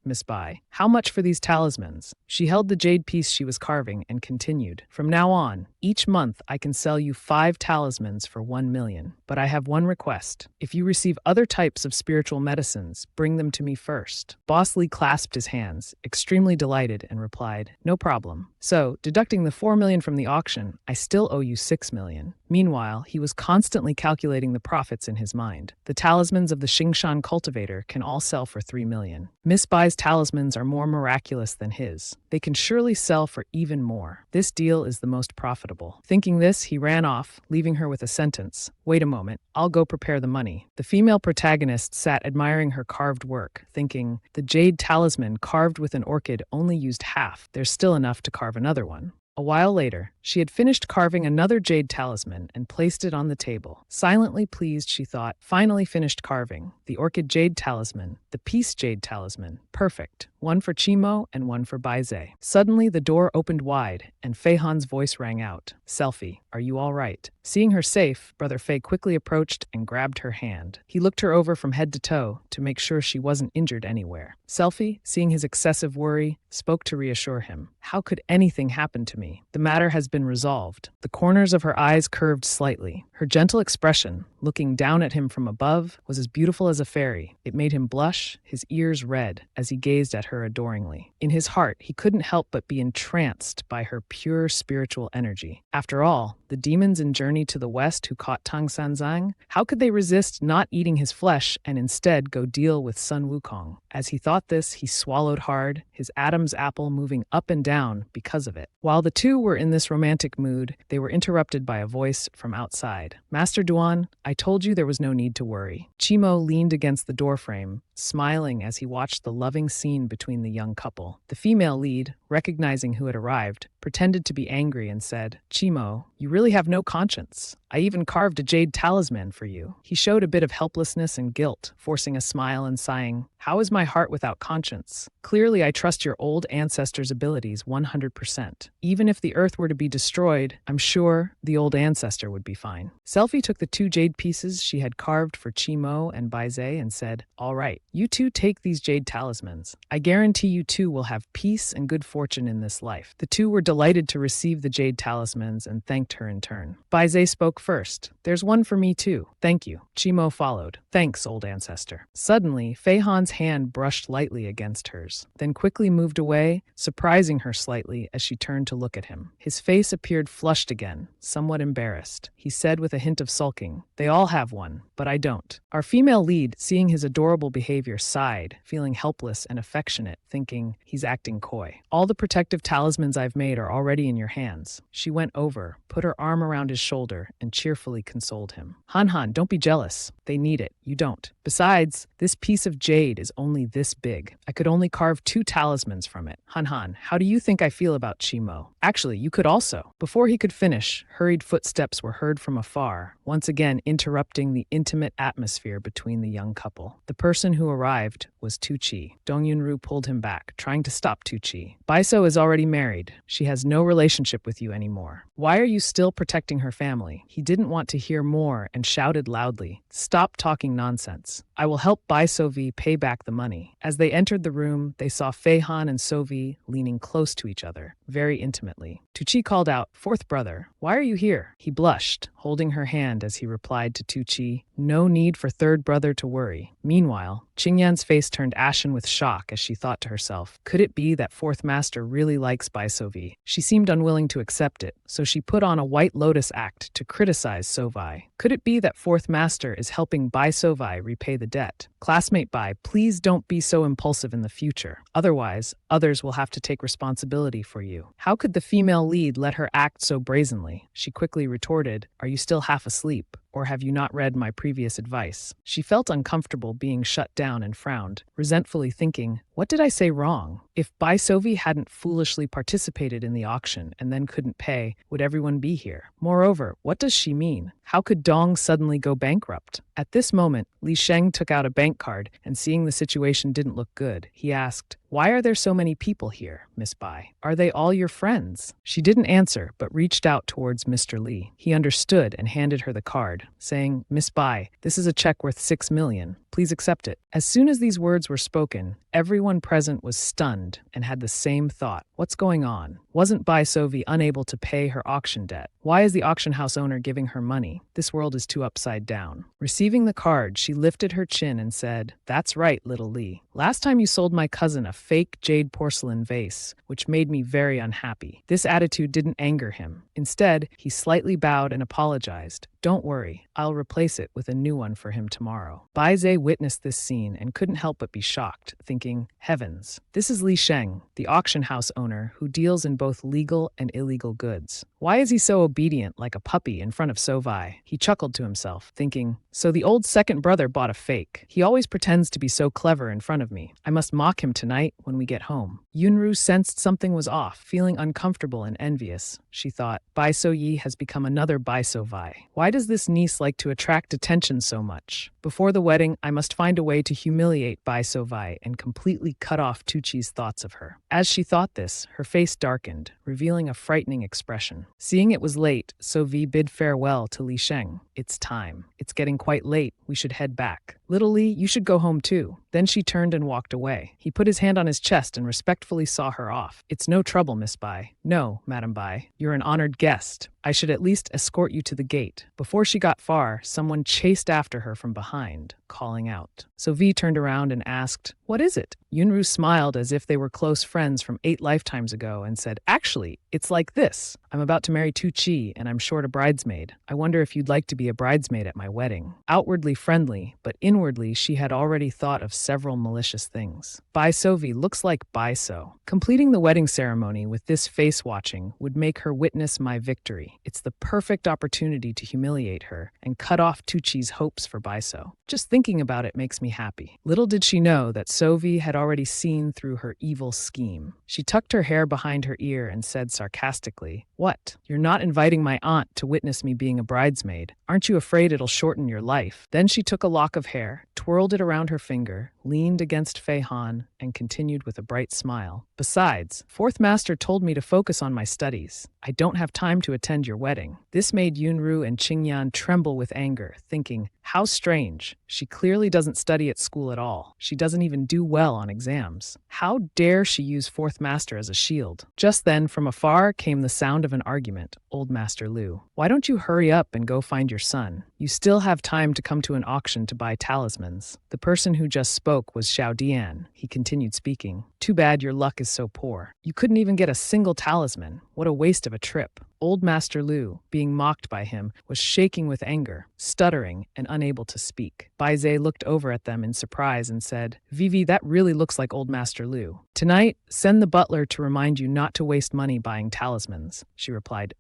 Miss Bai. How much for these talismans?" She held the jade piece she was carving and continued, "From now on, each month I can sell you 5 talismans for 1 million. But I have one request. If you receive other types of spiritual medicines, bring them to me first." Boss Lee clasped his hands, extremely delighted, and replied, "No problem. So, deducting the 4 million from the auction, I still owe you 6 million. Meanwhile, he was constantly calculating the profits in his mind. The talismans of the Xingshan cultivator can all sell for 3 million. Miss Bai's talismans are more miraculous than his. They can surely sell for even more. This deal is the most profitable. Thinking this, he ran off, leaving her with a sentence. "Wait a moment, I'll go prepare the money." The female protagonist sat admiring her carved work, thinking, the jade talisman carved with an orchid only used half. There's still enough to carve another one. A while later, she had finished carving another jade talisman and placed it on the table. Silently pleased, she thought, finally finished carving. The orchid jade talisman, the peace jade talisman. Perfect. One for Chimo and one for Baize. Suddenly, the door opened wide, and Fei Han's voice rang out. "Selfie, are you all right?" Seeing her safe, Brother Fei quickly approached and grabbed her hand. He looked her over from head to toe to make sure she wasn't injured anywhere. Selfie, seeing his excessive worry, spoke to reassure him. "How could anything happen to me? The matter has been resolved." The corners of her eyes curved slightly. Her gentle expression, looking down at him from above, was as beautiful as a fairy. It made him blush, his ears red, as he gazed at her adoringly. In his heart, he couldn't help but be entranced by her pure spiritual energy. After all, the demons in Journey to the West who caught Tang Sanzang, how could they resist not eating his flesh and instead go deal with Sun Wukong? As he thought this, he swallowed hard, his Adam's apple moving up and down because of it. While the two were in this romantic mood, they were interrupted by a voice from outside. "Master Duan, I told you there was no need to worry." Chimo leaned against the doorframe, smiling as he watched the loving scene between the young couple. The female lead, recognizing who had arrived, pretended to be angry and said, "Chimo, you really have no conscience. I even carved a jade talisman for you." He showed a bit of helplessness and guilt, forcing a smile and sighing, "How is my heart without conscience? Clearly I trust your old ancestor's abilities 100%. Even if the earth were to be destroyed, I'm sure the old ancestor would be fine." Selfie took the 2 jade pieces she had carved for Chimo and Baize and said, "All right, you two take these jade talismans. I guarantee you two will have peace and good fortune in this life." The two were delighted to receive the jade talismans and thanked her in turn. Baize spoke first. "There's one for me too. Thank you." Chimo followed. "Thanks, old ancestor." Suddenly, Fei Han's hand brushed lightly against hers, then quickly moved away, surprising her slightly as she turned to look at him. His face appeared flushed again, somewhat embarrassed. He said with a hint of sulking, "They all have one, but I don't. Our female lead, seeing his adorable behavior, sighed, feeling helpless and affectionate, thinking he's acting coy. All the protective talismans I've made are already in your hands. She went over, put her arm around his shoulder, and cheerfully consoled him. Han, don't be jealous. They need it. You don't. Besides, this piece of jade is only this big. I could only carve 2 talismans from it. Han, how do you think I feel about Chimo? Actually, you could also. Before he could finish, hurried footsteps were heard from afar, once again interrupting the intimate atmosphere between the young couple. The person who arrived was Tuchi. Dong Yunru pulled him back, trying to stop Tuchi. Baiso is already married. She has no relationship with you anymore. Why are you still protecting her family? He didn't want to hear more and shouted loudly, "Stop talking nonsense. I will help Bai Sovi pay back the money." As they entered the room, they saw Feihan and Sovi leaning close to each other, very intimately. Tuchi called out, "Fourth brother, why are you here?" He blushed, holding her hand as he replied to Tuchi, "No need for third brother to worry." Meanwhile, Qingyan's face turned ashen with shock as she thought to herself, could it be that fourth master really likes Bai Sovi? She seemed unwilling to accept it, so she put on a white lotus act to criticize Sovai. Could it be that fourth master is helping Bai Sovai repay the debt? Classmate Bai, please don't be so impulsive in the future. Otherwise, others will have to take responsibility for you. How could the female lead let her act so brazenly? She quickly retorted, "Are you still half asleep? Or have you not read my previous advice?" She felt uncomfortable being shut down and frowned, resentfully thinking, what did I say wrong? If Bai Sovi hadn't foolishly participated in the auction and then couldn't pay, would everyone be here? Moreover, what does she mean? How could Dong suddenly go bankrupt? At this moment, Li Sheng took out a bank card and seeing the situation didn't look good, he asked, "Why are there so many people here, Miss Bai? Are they all your friends?" She didn't answer, but reached out towards Mr. Li. He understood and handed her the card, saying, "Miss Bai, this is a check worth 6 million. Please accept it." As soon as these words were spoken, everyone present was stunned and had the same thought. What's going on? Wasn't Bai Sovi unable to pay her auction debt? Why is the auction house owner giving her money? This world is too upside down. Receiving the card, she lifted her chin and said, "That's right, little Li. Last time you sold my cousin a fake jade porcelain vase, which made me very unhappy." This attitude didn't anger him. Instead, he slightly bowed and apologized. "Don't worry, I'll replace it with a new one for him tomorrow." Bai Zhe witnessed this scene and couldn't help but be shocked, thinking, heavens, this is Li Sheng, the auction house owner who deals in both legal and illegal goods. Why is he so obedient like a puppy in front of Sovai? He chuckled to himself, thinking, so the old second brother bought a fake. He always pretends to be so clever in front of me. I must mock him tonight when we get home. Yunru sensed something was off, feeling uncomfortable and envious. She thought, Bai So Yi has become another Bai Sovai. Why does this niece like to attract attention so much? Before the wedding, I must find a way to humiliate Bai Sovai and completely cut off Tuchi's thoughts of her. As she thought this, her face darkened, revealing a frightening expression. Seeing it was late, Sovi bid farewell to Li Sheng. It's time. It's getting quite late. We should head back. Little Li, you should go home too. Then she turned and walked away. He put his hand on his chest and respectfully saw her off. It's no trouble, Miss Bai. No, Madam Bai. You're an honored guest. I should at least escort you to the gate. Before she got far, someone chased after her from behind, calling out. So V turned around and asked, what is it? Yunru smiled as if they were close friends from 8 lifetimes ago and said, actually, it's like this. I'm about to marry Tu Chi and I'm short a bridesmaid. I wonder if you'd like to be a bridesmaid at my wedding. Outwardly friendly, but inwardly she had already thought of several malicious things. Bai Sovi looks like Bai So. Completing the wedding ceremony with this face watching would make her witness my victory. It's the perfect opportunity to humiliate her and cut off Tu Chi's hopes for Bai So. Just thinking about it makes me happy. Little did she know that Sovi had already seen through her evil scheme. She tucked her hair behind her ear and said sarcastically, what? You're not inviting my aunt to witness me being a bridesmaid. Aren't you afraid it'll shorten your life? Then she took a lock of hair, twirled it around her finger, leaned against Fei Han, and continued with a bright smile. Besides, Fourth Master told me to focus on my studies. I don't have time to attend your wedding. This made Yunru and Qingyan tremble with anger, thinking, how strange. She clearly doesn't study at school at all. She doesn't even do well on exams. How dare she use Fourth Master as a shield? Just then, from afar, came the sound of an argument. Old Master Lu, why don't you hurry up and go find your son? You still have time to come to an auction to buy talismans. The person who just spoke was Xiao Dian. He continued speaking. Too bad your luck is so poor. You couldn't even get a single talisman. What a waste of a trip. Old Master Lu, being mocked by him, was shaking with anger, stuttering, and unable to speak. Bai Zhe looked over at them in surprise and said, Vivi, that really looks like Old Master Lu. Tonight, send the butler to remind you not to waste money buying talismans. She replied,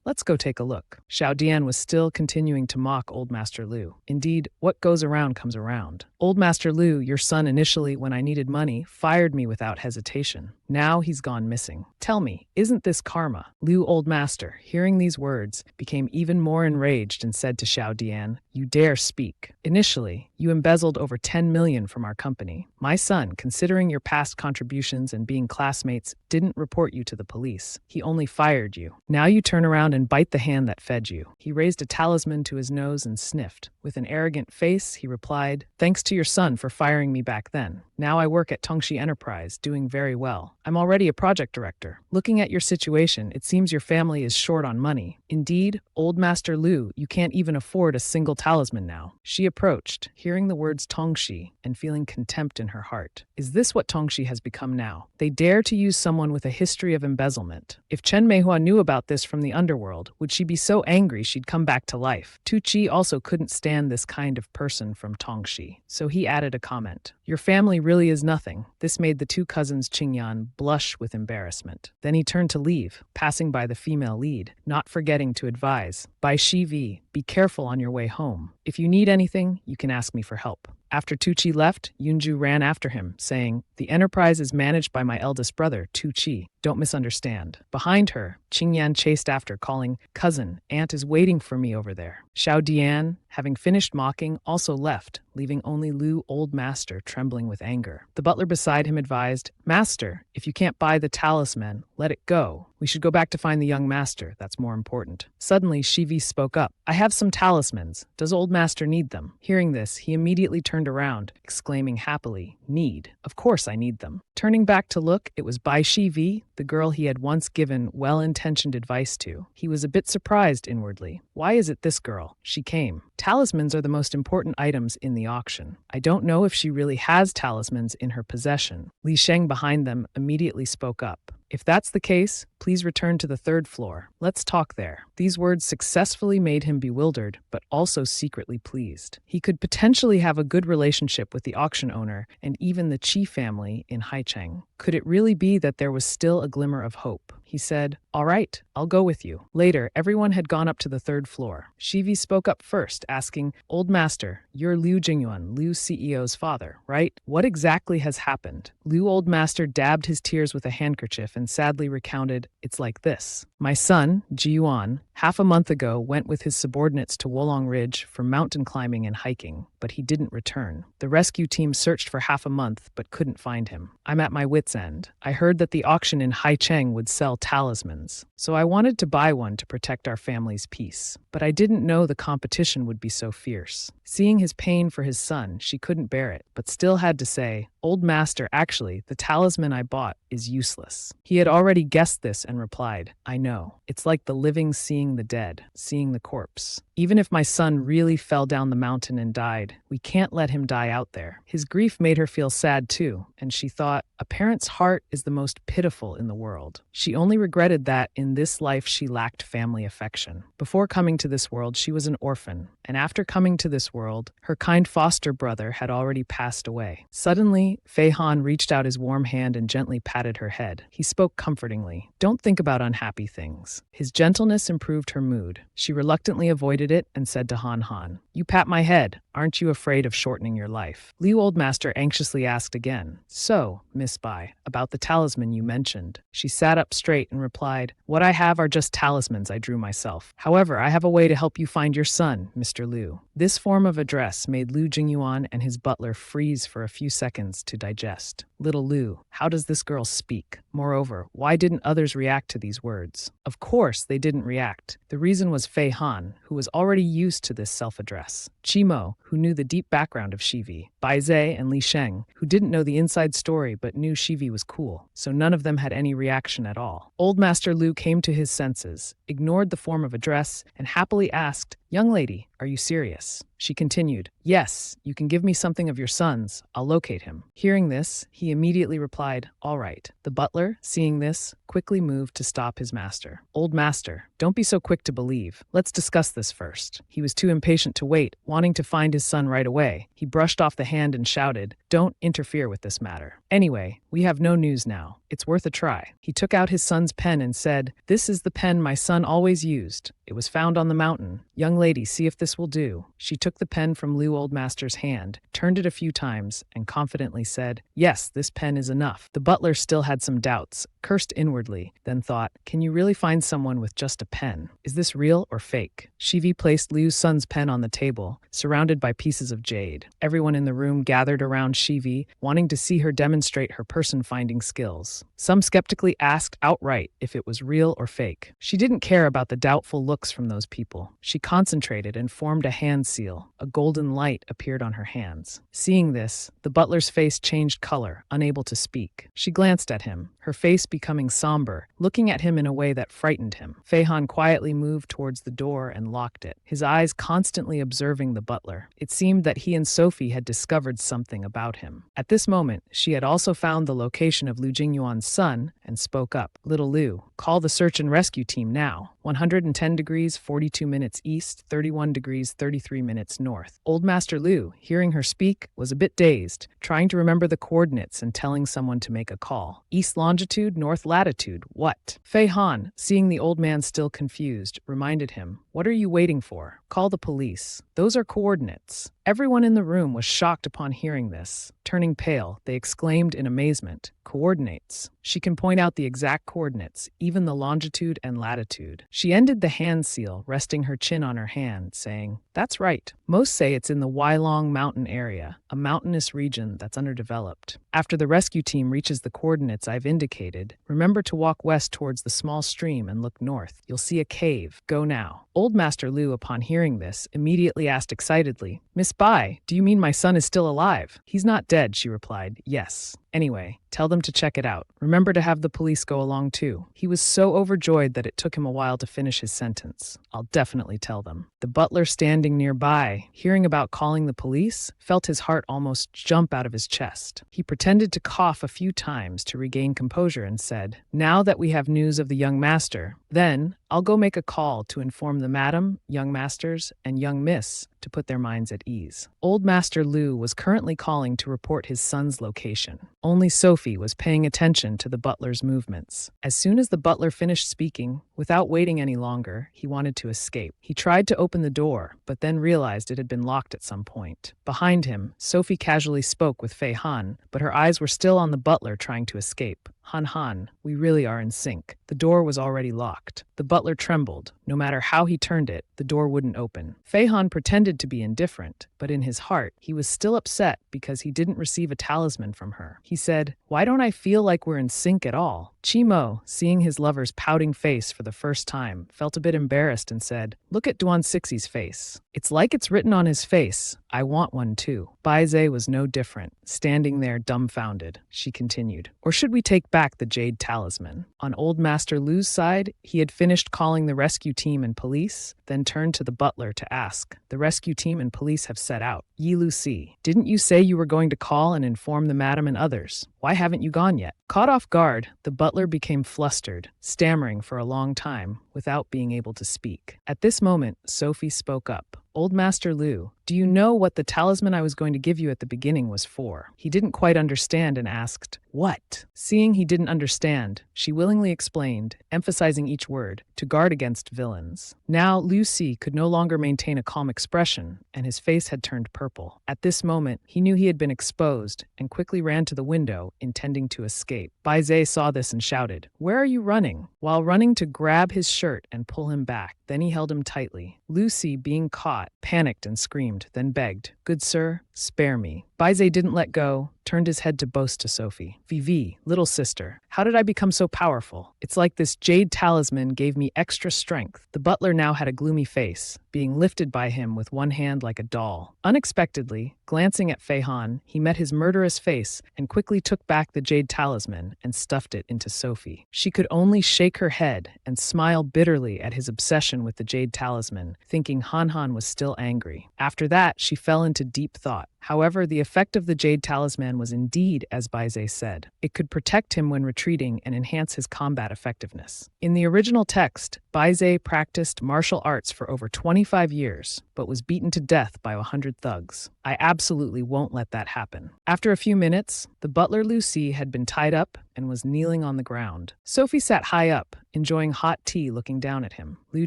let's go take a look. Xiao Dian was still continuing to mock Old Master Lu. Indeed, what goes around comes around. Old Master Lu, your son initially, when I needed money, fired me without hesitation. Now he's gone missing. Tell me, isn't this karma? Lu, Old Master, hearing these words, became even more enraged and said to Xiao Dian, you dare speak. Initially, you embezzled over 10 million from our company. My son, considering your past contributions and being classmates, didn't report you to the police. He only fired you. Now you turn around and bite the hand that fed you. He raised a talisman to his nose and sniffed. With an arrogant face, he replied, thanks to your son for firing me back then. Now I work at Tongxi Enterprise, doing very well. I'm already a project director. Looking at your situation, it seems your family is short on money. Indeed, Old Master Lu, you can't even afford a single talisman now. She approached, hearing the words Tongxi and feeling contempt in her heart. Is this what Tongxi has become now? They dare to use someone with a history of embezzlement. If Chen Meihua knew about this from the underworld, would she be so angry she'd come back to life? Tu Chi also couldn't stand this kind of person from Tongxi, so he added a comment. Your family really is nothing. This made the two cousins Qingyan blush with embarrassment. Then he turned to leave, passing by the female lead, not forgetting to advise, Bai Shivi, be careful on your way home. If you need anything, you can ask me for help. After Tu Chi left, Yunju ran after him, saying, the enterprise is managed by my eldest brother, Tu Chi. Don't misunderstand. Behind her, Qingyan chased after, calling, cousin, aunt is waiting for me over there. Xiao Dian, having finished mocking, also left, leaving only Lu, Old Master, trembling with anger. The butler beside him advised, Master, if you can't buy the talisman, let it go. We should go back to find the young master. That's more important. Suddenly, Shivi spoke up. I have some talismans. Does Old Master need them? Hearing this, he immediately turned around, exclaiming happily, need. Of course I need them. Turning back to look, it was Bai Shivi, the girl he had once given well-intentioned advice to. He was a bit surprised inwardly. Why is it this girl? She came. Talismans are the most important items in the auction. I don't know if she really has talismans in her possession. Li Sheng behind them immediately spoke up. If that's the case, please return to the third floor. Let's talk there. These words successfully made him bewildered, but also secretly pleased. He could potentially have a good relationship with the auction owner and even the Qi family in Haicheng. Could it really be that there was still a glimmer of hope? He said, all right, I'll go with you. Later, everyone had gone up to the third floor. Shivi spoke up first, asking, Old Master, you're Liu Jingyuan, Liu's CEO's father, right? What exactly has happened? Liu Old Master dabbed his tears with a handkerchief and sadly recounted, it's like this. My son, Jiyuan, half a month ago went with his subordinates to Wolong Ridge for mountain climbing and hiking, but he didn't return. The rescue team searched for half a month but couldn't find him. I'm at my wit's end. I heard that the auction in Haicheng would sell talismans, so I wanted to buy one to protect our family's peace. But I didn't know the competition would be so fierce. Seeing his pain for his son, she couldn't bear it, but still had to say, Old Master, actually, the talisman I bought is useless. He had already guessed this and replied, I know. It's like the living seeing the dead, seeing the corpse. Even if my son really fell down the mountain and died, we can't let him die out there. His grief made her feel sad too, and she thought, a parent's heart is the most pitiful in the world. She only regretted that in this life she lacked family affection. Before coming to this world, she was an orphan, and after coming to this world, her kind foster brother had already passed away. Suddenly, Fei Han reached out his warm hand and gently patted her head. He spoke comfortingly. Don't think about unhappy things. His gentleness improved her mood. She reluctantly avoided it and said to Han Han, You pat my head. Aren't you afraid of shortening your life? Liu Old Master anxiously asked again, So, Miss Bai, about the talisman you mentioned. She sat up straight and replied, What I have are just talismans I drew myself. However, I have a way to help you find your son, Mr. Liu. This form of address made Liu Jingyuan and his butler freeze for a few seconds to digest. Little Liu, how does this girl speak? Moreover, why didn't others react to these words? Of course, they didn't react. The reason was Fei Han, who was already used to this self-address. Qimo, who knew the deep background of Shivi. Bai Zhe and Li Sheng, who didn't know the inside story but knew Shivi was cool. So none of them had any reaction at all. Old Master Liu came to his senses, ignored the form of address, and happily asked, Young lady, Are you serious? She continued, yes, you can give me something of your son's. I'll locate him. Hearing this, he immediately replied, all right. The butler, seeing this, quickly moved to stop his master. Old master, don't be so quick to believe. Let's discuss this first. He was too impatient to wait, wanting to find his son right away. He brushed off the hand and shouted, don't interfere with this matter. Anyway, we have no news now. It's worth a try. He took out his son's pen and said, this is the pen my son always used. It was found on the mountain. Young lady, see if this will do. She took the pen from Liu Old Master's hand, turned it a few times, and confidently said, yes, this pen is enough. The butler still had some doubts, cursed inwardly, then thought, can you really find someone with just a pen? Is this real or fake? Shivi placed Liu's son's pen on the table, surrounded by pieces of jade. Everyone in the room gathered around Shivi, wanting to see her demonstrate her person-finding skills. Some skeptically asked outright if it was real or fake. She didn't care about the doubtful looks from those people. She concentrated and formed a hand seal. A golden light appeared on her hands. Seeing this, the butler's face changed color, unable to speak. She glanced at him, her face becoming somber, looking at him in a way that frightened him. Feihan quietly moved towards the door and locked it, his eyes constantly observing the butler. It seemed that he and Sophie had discovered something about him. At this moment, she had also found the location of Lu Jingyuan's son and spoke up. Little Liu, call the search and rescue team now. 110 degrees, 42 minutes east, 31 degrees, 33 minutes north. Old Master Liu, hearing her speak, was a bit dazed, trying to remember the coordinates and telling someone to make a call. East longitude, north latitude, what? Fei Han, seeing the old man still confused, reminded him, what are you waiting for? Call the police. Those are coordinates. Everyone in the room was shocked upon hearing this. Turning pale, they exclaimed in amazement, coordinates. She can point out the exact coordinates, even the longitude and latitude. She ended the hand seal, resting her chin on her hand, saying, that's right. Most say it's in the Weilong Mountain area, a mountainous region that's underdeveloped. After the rescue team reaches the coordinates I've indicated, remember to walk west towards the small stream and look north. You'll see a cave. Go now. Old Master Liu, upon hearing this, immediately asked excitedly, Miss Bai, do you mean my son is still alive? He's not dead, she replied. Yes. Anyway, tell them to check it out. Remember to have the police go along too. He was so overjoyed that it took him a while to finish his sentence. I'll definitely tell them. The butler standing nearby, hearing about calling the police, felt his heart almost jump out of his chest. He pretended to cough a few times to regain composure and said, now that we have news of the young master, then I'll go make a call to inform the madam, young masters, and young miss to put their minds at ease. Old Master Liu was currently calling to report his son's location. Only Sophie was paying attention to the butler's movements. As soon as the butler finished speaking, without waiting any longer, he wanted to escape. He tried to open the door, but then realized it had been locked at some point. Behind him, Sophie casually spoke with Fei Han, but her eyes were still on the butler trying to escape. Han, we really are in sync. The door was already locked. The butler trembled. No matter how he turned it, the door wouldn't open. Fei Han pretended to be indifferent, but in his heart, he was still upset because he didn't receive a talisman from her. He said, why don't I feel like we're in sync at all? Chi Mo, seeing his lover's pouting face for the first time, felt a bit embarrassed and said, look at Duan Sixie's face. It's like it's written on his face. I want one too. Bai Zhe was no different, standing there dumbfounded. She continued, or should we take back the jade talisman? On Old Master Lu's side, he had finished calling the rescue team and police, then turned to the butler to ask, the rescue team and police have set out. Yi Lucy, didn't you say you were going to call and inform the madam and others? Why haven't you gone yet? Caught off guard, the butler became flustered, stammering for a long time without being able to speak. At this moment, Sophie spoke up. Old Master Liu, do you know what the talisman I was going to give you at the beginning was for? He didn't quite understand and asked, what? Seeing he didn't understand, she willingly explained, emphasizing each word, to guard against villains. Now Liu Si could no longer maintain a calm expression, and his face had turned purple. At this moment, he knew he had been exposed and quickly ran to the window, intending to escape. Bai Zhe saw this and shouted, where are you running? While running to grab his shirt and pull him back. Then he held him tightly. Lucy, being caught, panicked and screamed, then begged, good sir, spare me. Bai Zhe didn't let go, turned his head to boast to Sophie. Vivi, little sister, how did I become so powerful? It's like this jade talisman gave me extra strength. The butler now had a gloomy face, being lifted by him with one hand like a doll. Unexpectedly, glancing at Fei Han, he met his murderous face and quickly took back the jade talisman and stuffed it into Sophie. She could only shake her head and smile bitterly at his obsession with the jade talisman, thinking Han Han was still angry. After that, she fell into deep thought. However, the effect of the jade talisman was indeed as Baize said. It could protect him when retreating and enhance his combat effectiveness. In the original text, Baize practiced martial arts for over 25 years, but was beaten to death by 100 thugs. I absolutely won't let that happen. After a few minutes, the butler Lucy had been tied up and was kneeling on the ground. Sophie sat high up, enjoying hot tea, looking down at him. Liu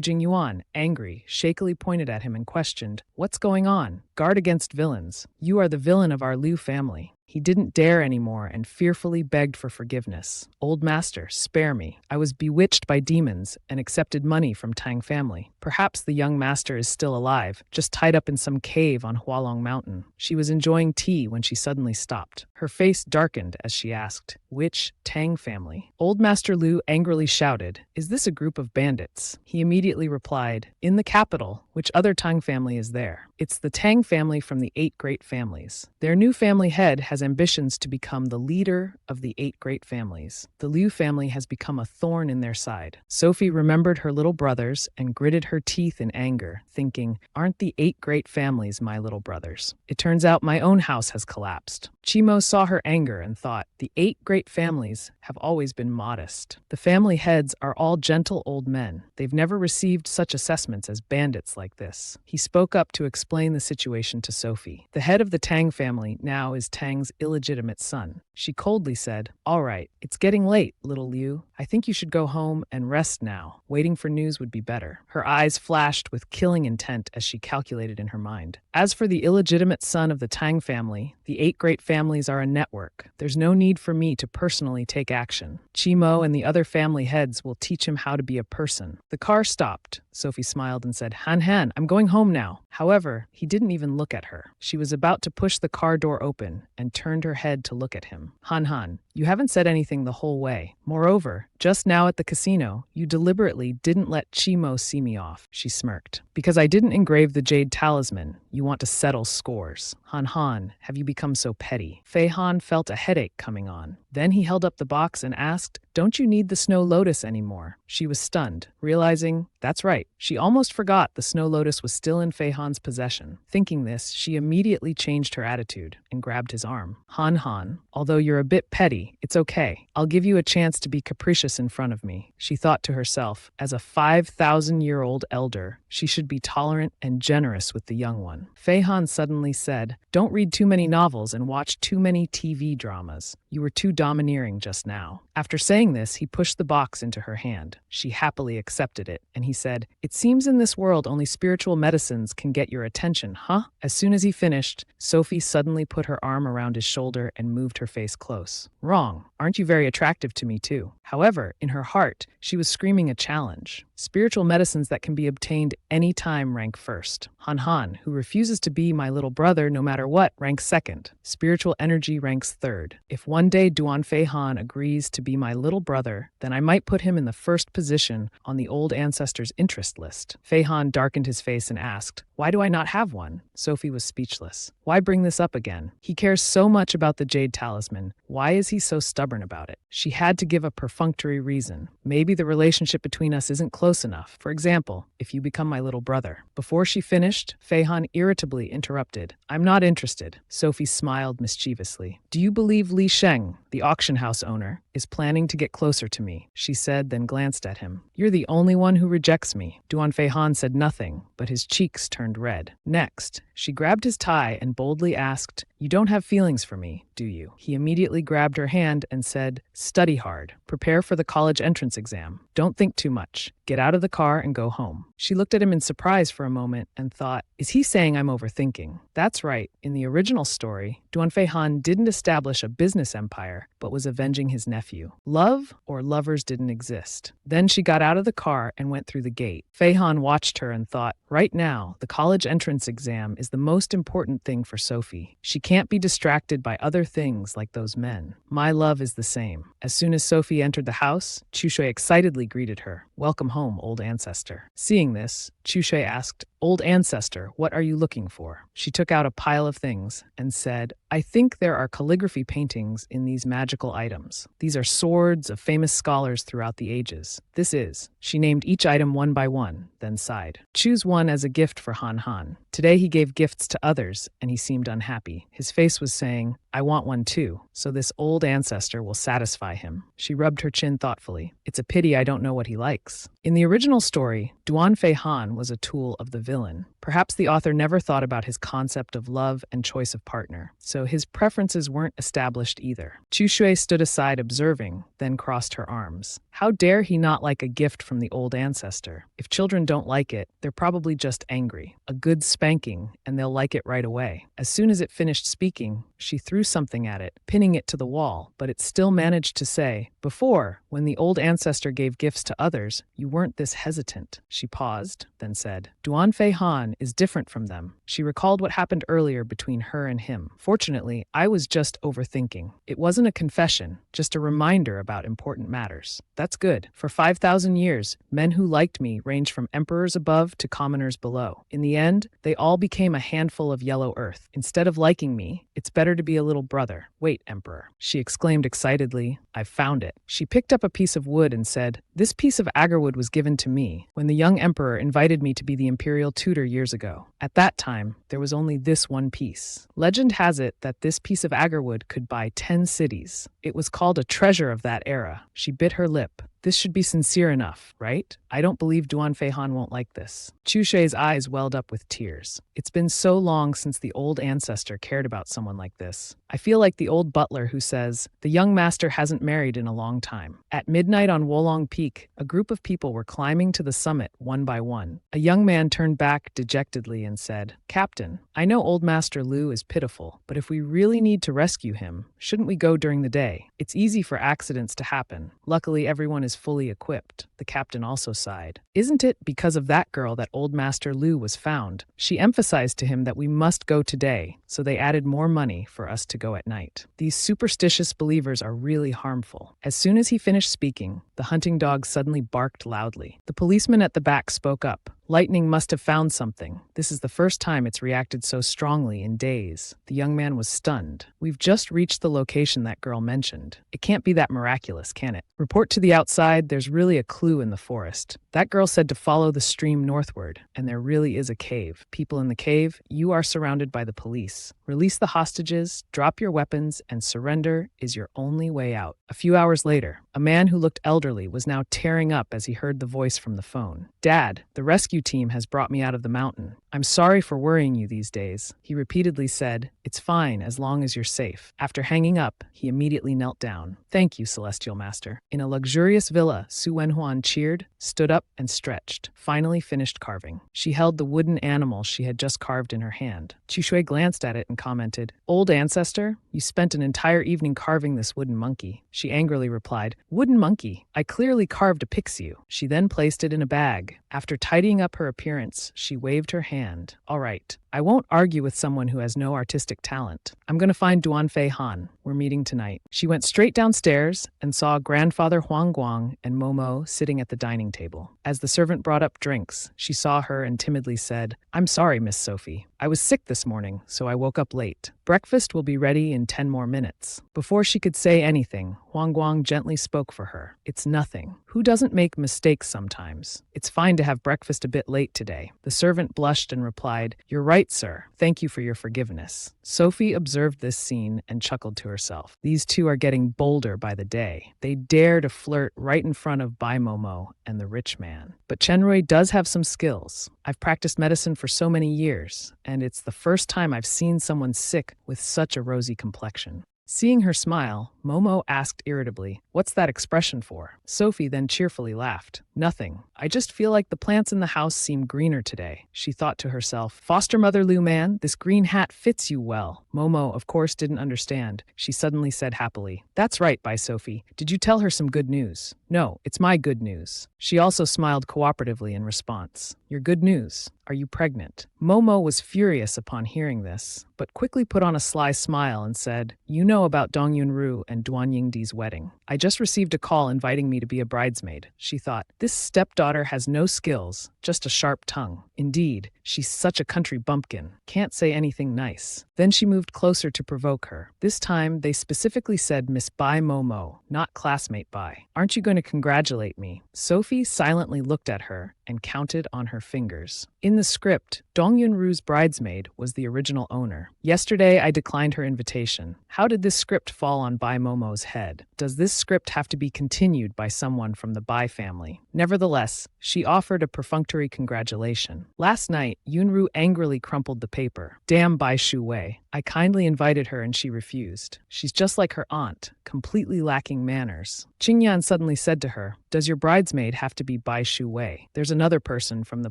Jingyuan, angry, shakily pointed at him and questioned, "What's going on? Guard against villains. You are the villain of our Liu family." He didn't dare anymore and fearfully begged for forgiveness. "Old master, spare me. I was bewitched by demons and accepted money from Tang family. Perhaps the young master is still alive, just tied up in some cave on Hualong Mountain." She was enjoying tea when she suddenly stopped. Her face darkened as she asked, "Which Tang family?" Old Master Liu angrily shouted, "Is this a group of bandits?" He immediately replied, "In the capital. Which other Tang family is there? It's the Tang family from the 8 great families. Their new family head has ambitions to become the leader of the 8 great families. The Liu family has become a thorn in their side." Sophie remembered her little brothers and gritted her teeth in anger, thinking, "Aren't the 8 great families my little brothers? It turns out my own house has collapsed." Chimo saw her anger and thought, "The 8 great families have always been modest. The family heads are all gentle old men. They've never received such assessments as bandits like this." He spoke up to explain the situation to Sophie. "The head of the Tang family now is Tang's illegitimate son." She coldly said, "All right, it's getting late, little Liu. I think you should go home and rest now. Waiting for news would be better." Her eyes flashed with killing intent as she calculated in her mind. "As for the illegitimate son of the Tang family, the 8 great families are a network. There's no need for me to personally take action. Chimo and the other family heads will teach him how to be a person." The car stopped. Sophie smiled and said, "Han Han, I'm going home now." However, he didn't even look at her. She was about to push the car door open and turned her head to look at him. "Han Han, you haven't said anything the whole way. Moreover, just now at the casino, you deliberately didn't let Chimo see me off." She smirked. "Because I didn't engrave the jade talisman, you want to settle scores. Han Han, have you become so petty?" Fei Han felt a headache coming on. Then he held up the box and asked, "Don't you need the snow lotus anymore?" She was stunned, realizing, that's right, she almost forgot the snow lotus was still in Fei Han's possession. Thinking this, she immediately changed her attitude and grabbed his arm. "Han Han, although you're a bit petty, it's okay. I'll give you a chance to be capricious in front of me." She thought to herself, as a 5,000-year-old elder, she should be tolerant and generous with the young one. Fei Han suddenly said, "Don't read too many novels and watch too many TV dramas. You were too domineering just now." After saying this, he pushed the box into her hand. She happily accepted it, and he said, "It seems in this world only spiritual medicines can get your attention, huh?" As soon as he finished, Sophie suddenly put her arm around his shoulder and moved her face close. "Wrong. Aren't you very attractive to me too?" However, in her heart, she was screaming a challenge. Spiritual medicines that can be obtained any time rank first. Han Han, who refuses to be my little brother no matter what, ranks second. Spiritual energy ranks third. If one day Duan Fei Han agrees to be my little brother, then I might put him in the first position on the old ancestors' interest list. Fei Han darkened his face and asked, "Why do I not have one?" Sophie was speechless. Why bring this up again? He cares so much about the jade talisman. Why is he so stubborn about it? She had to give a perfunctory reason. Maybe the relationship between us isn't close enough. For example, if you become my little brother. Before she finished, Fei Han irritably interrupted. "I'm not interested." Sophie smiled mischievously. "Do you believe Li Sheng, the auction house owner, is planning to get closer to me?" she said, then glanced at him. "You're the only one who rejects me." Duan Fei Han said nothing, but his cheeks turned red. Next, she grabbed his tie and boldly asked, "You don't have feelings for me, do you?" He immediately grabbed her hand and said, "Study hard. Prepare for the college entrance exam. Don't think too much. Get out of the car and go home." She looked at him in surprise for a moment and thought, is he saying I'm overthinking? That's right. In the original story, Duan Fei Han didn't establish a business empire, but was avenging his nephew. Love or lovers didn't exist. Then she got out of the car and went through the gate. Fei Han watched her and thought, right now, the college entrance exam is the most important thing for Sophie. She can't be distracted by other things like those men. My love is the same. As soon as Sophie entered the house, Chu Shui excitedly greeted her. Welcome home, old ancestor. Seeing this, Chu Shui asked, Old ancestor, what are you looking for? She took out a pile of things and said, I think there are calligraphy paintings in these magical items. These are swords of famous scholars throughout the ages. This is. She named each item one by one, then sighed. Choose one as a gift for Han Han. Today he gave gifts to others, and he seemed unhappy. His face was saying, I want one too, so this old ancestor will satisfy him. She rubbed her chin thoughtfully. It's a pity I don't know what he likes. In the original story, Duan Fei Han was a tool of the villain. Perhaps the author never thought about his concept of love and choice of partner, so his preferences weren't established either. Chu Shui stood aside observing, then crossed her arms. How dare he not like a gift from the old ancestor? If children don't like it, they're probably just angry. A good spanking, and they'll like it right away. As soon as it finished speaking, she threw something at it, pinning it to the wall, but it still managed to say, Before, when the old ancestor gave gifts to others, you weren't this hesitant. She paused, then said, Duan Fei Han is different from them. She recalled what happened earlier between her and him. Fortunately, I was just overthinking. It wasn't a confession, just a reminder about important matters. That's good. For 5,000 years, men who liked me ranged from emperors above to commoners below. In the end, they all became a handful of yellow earth. Instead of liking me, it's better to be a little brother. Wait, Emperor, she exclaimed excitedly. I've found it. She picked up a piece of wood and said, This piece of agarwood was given to me when the young emperor invited me to be the imperial tutor years ago. At that time, there was only this one piece. Legend has it that this piece of agarwood could buy 10 cities. It was called a treasure of that era. She bit her lip. This should be sincere enough, right? I don't believe Duan Fei Han won't like this. Chu Shui's eyes welled up with tears. It's been so long since the old ancestor cared about someone like this. I feel like the old butler who says, the young master hasn't married in a long time. At midnight on Wolong Peak, a group of people were climbing to the summit one by one. A young man turned back dejectedly and said, Captain, I know old Master Lu is pitiful, but if we really need to rescue him, shouldn't we go during the day? It's easy for accidents to happen. Luckily, everyone is fully equipped. The captain also sighed. Isn't it because of that girl that old Master Lu was found? She emphasized to him that we must go today, so they added more money for us to go at night. These superstitious believers are really harmful. As soon as he finished speaking, the hunting dog suddenly barked loudly. The policeman at the back spoke up. Lightning must have found something. This is the first time it's reacted so strongly in days. The young man was stunned. We've just reached the location that girl mentioned. It can't be that miraculous, can it? Report to the outside, there's really a clue in the forest. That girl said to follow the stream northward, and there really is a cave. People in the cave, you are surrounded by the police. Release the hostages, drop your weapons, and surrender is your only way out. A few hours later, a man who looked elderly was now tearing up as he heard the voice from the phone. Dad, the rescue team has brought me out of the mountain. I'm sorry for worrying you these days. He repeatedly said, It's fine as long as you're safe. After hanging up, he immediately knelt down. Thank you, Celestial Master. In a luxurious villa, Su Wenhuan cheered, stood up, and stretched, finally finished carving. She held the wooden animal she had just carved in her hand. Chu Shui glanced at it and commented, Old ancestor, you spent an entire evening carving this wooden monkey. She angrily replied, Wooden monkey? I clearly carved a pixiu. She then placed it in a bag. After tidying up her appearance, she waved her hand. All right, I won't argue with someone who has no artistic talent. I'm going to find Duan Fei Han. We're meeting tonight. She went straight downstairs and saw grandfather Huang Guang and Momo sitting at the dining table. As the servant brought up drinks, she saw her and timidly said, I'm sorry, Miss Sophie. I was sick this morning, so I woke up late. Breakfast will be ready in 10 more minutes. Before she could say anything, Huang Guang gently spoke for her. It's nothing. Who doesn't make mistakes sometimes? It's fine to have breakfast a bit late today. The servant blushed and replied, You're right, sir. Thank you for your forgiveness. Sophie observed this scene and chuckled to herself. These two are getting bolder by the day. They dare to flirt right in front of Bai Momo and the rich man. But Chenrui does have some skills. I've practiced medicine for so many years, and it's the first time I've seen someone sick with such a rosy complexion. Seeing her smile, Momo asked irritably, "What's that expression for?" Sophie then cheerfully laughed. "Nothing. I just feel like the plants in the house seem greener today," she thought to herself. "Foster mother Lu Man, this green hat fits you well." Momo, of course, didn't understand. She suddenly said happily, "That's right, by Sophie. Did you tell her some good news?" "No, it's my good news." She also smiled cooperatively in response. "Your good news? Are you pregnant?" Momo was furious upon hearing this, but quickly put on a sly smile and said, "You know about Dong Yun-ru and Duan Yingdi's wedding. I just received a call inviting me to be a bridesmaid." She thought, "This stepdaughter has no skills, just a sharp tongue. Indeed, she's such a country bumpkin. Can't say anything nice." Then she moved closer to provoke her. This time, they specifically said Miss Bai Momo, not classmate Bai. "Aren't you going to congratulate me?" Sophie silently looked at her and counted on her fingers. In the script, Dong Yun-ru's bridesmaid was the original owner. Yesterday, I declined her invitation. How did this script fall on Bai Momo's head? Does this script have to be continued by someone from the Bai family? Nevertheless, she offered a perfunctory congratulation. Last night, Yun-ru angrily crumpled the paper. "Damn Bai Shu-wei. I kindly invited her and she refused. She's just like her aunt, completely lacking manners." Qingyan suddenly said to her, "Does your bridesmaid have to be Bai Shu-wei? There's another person from the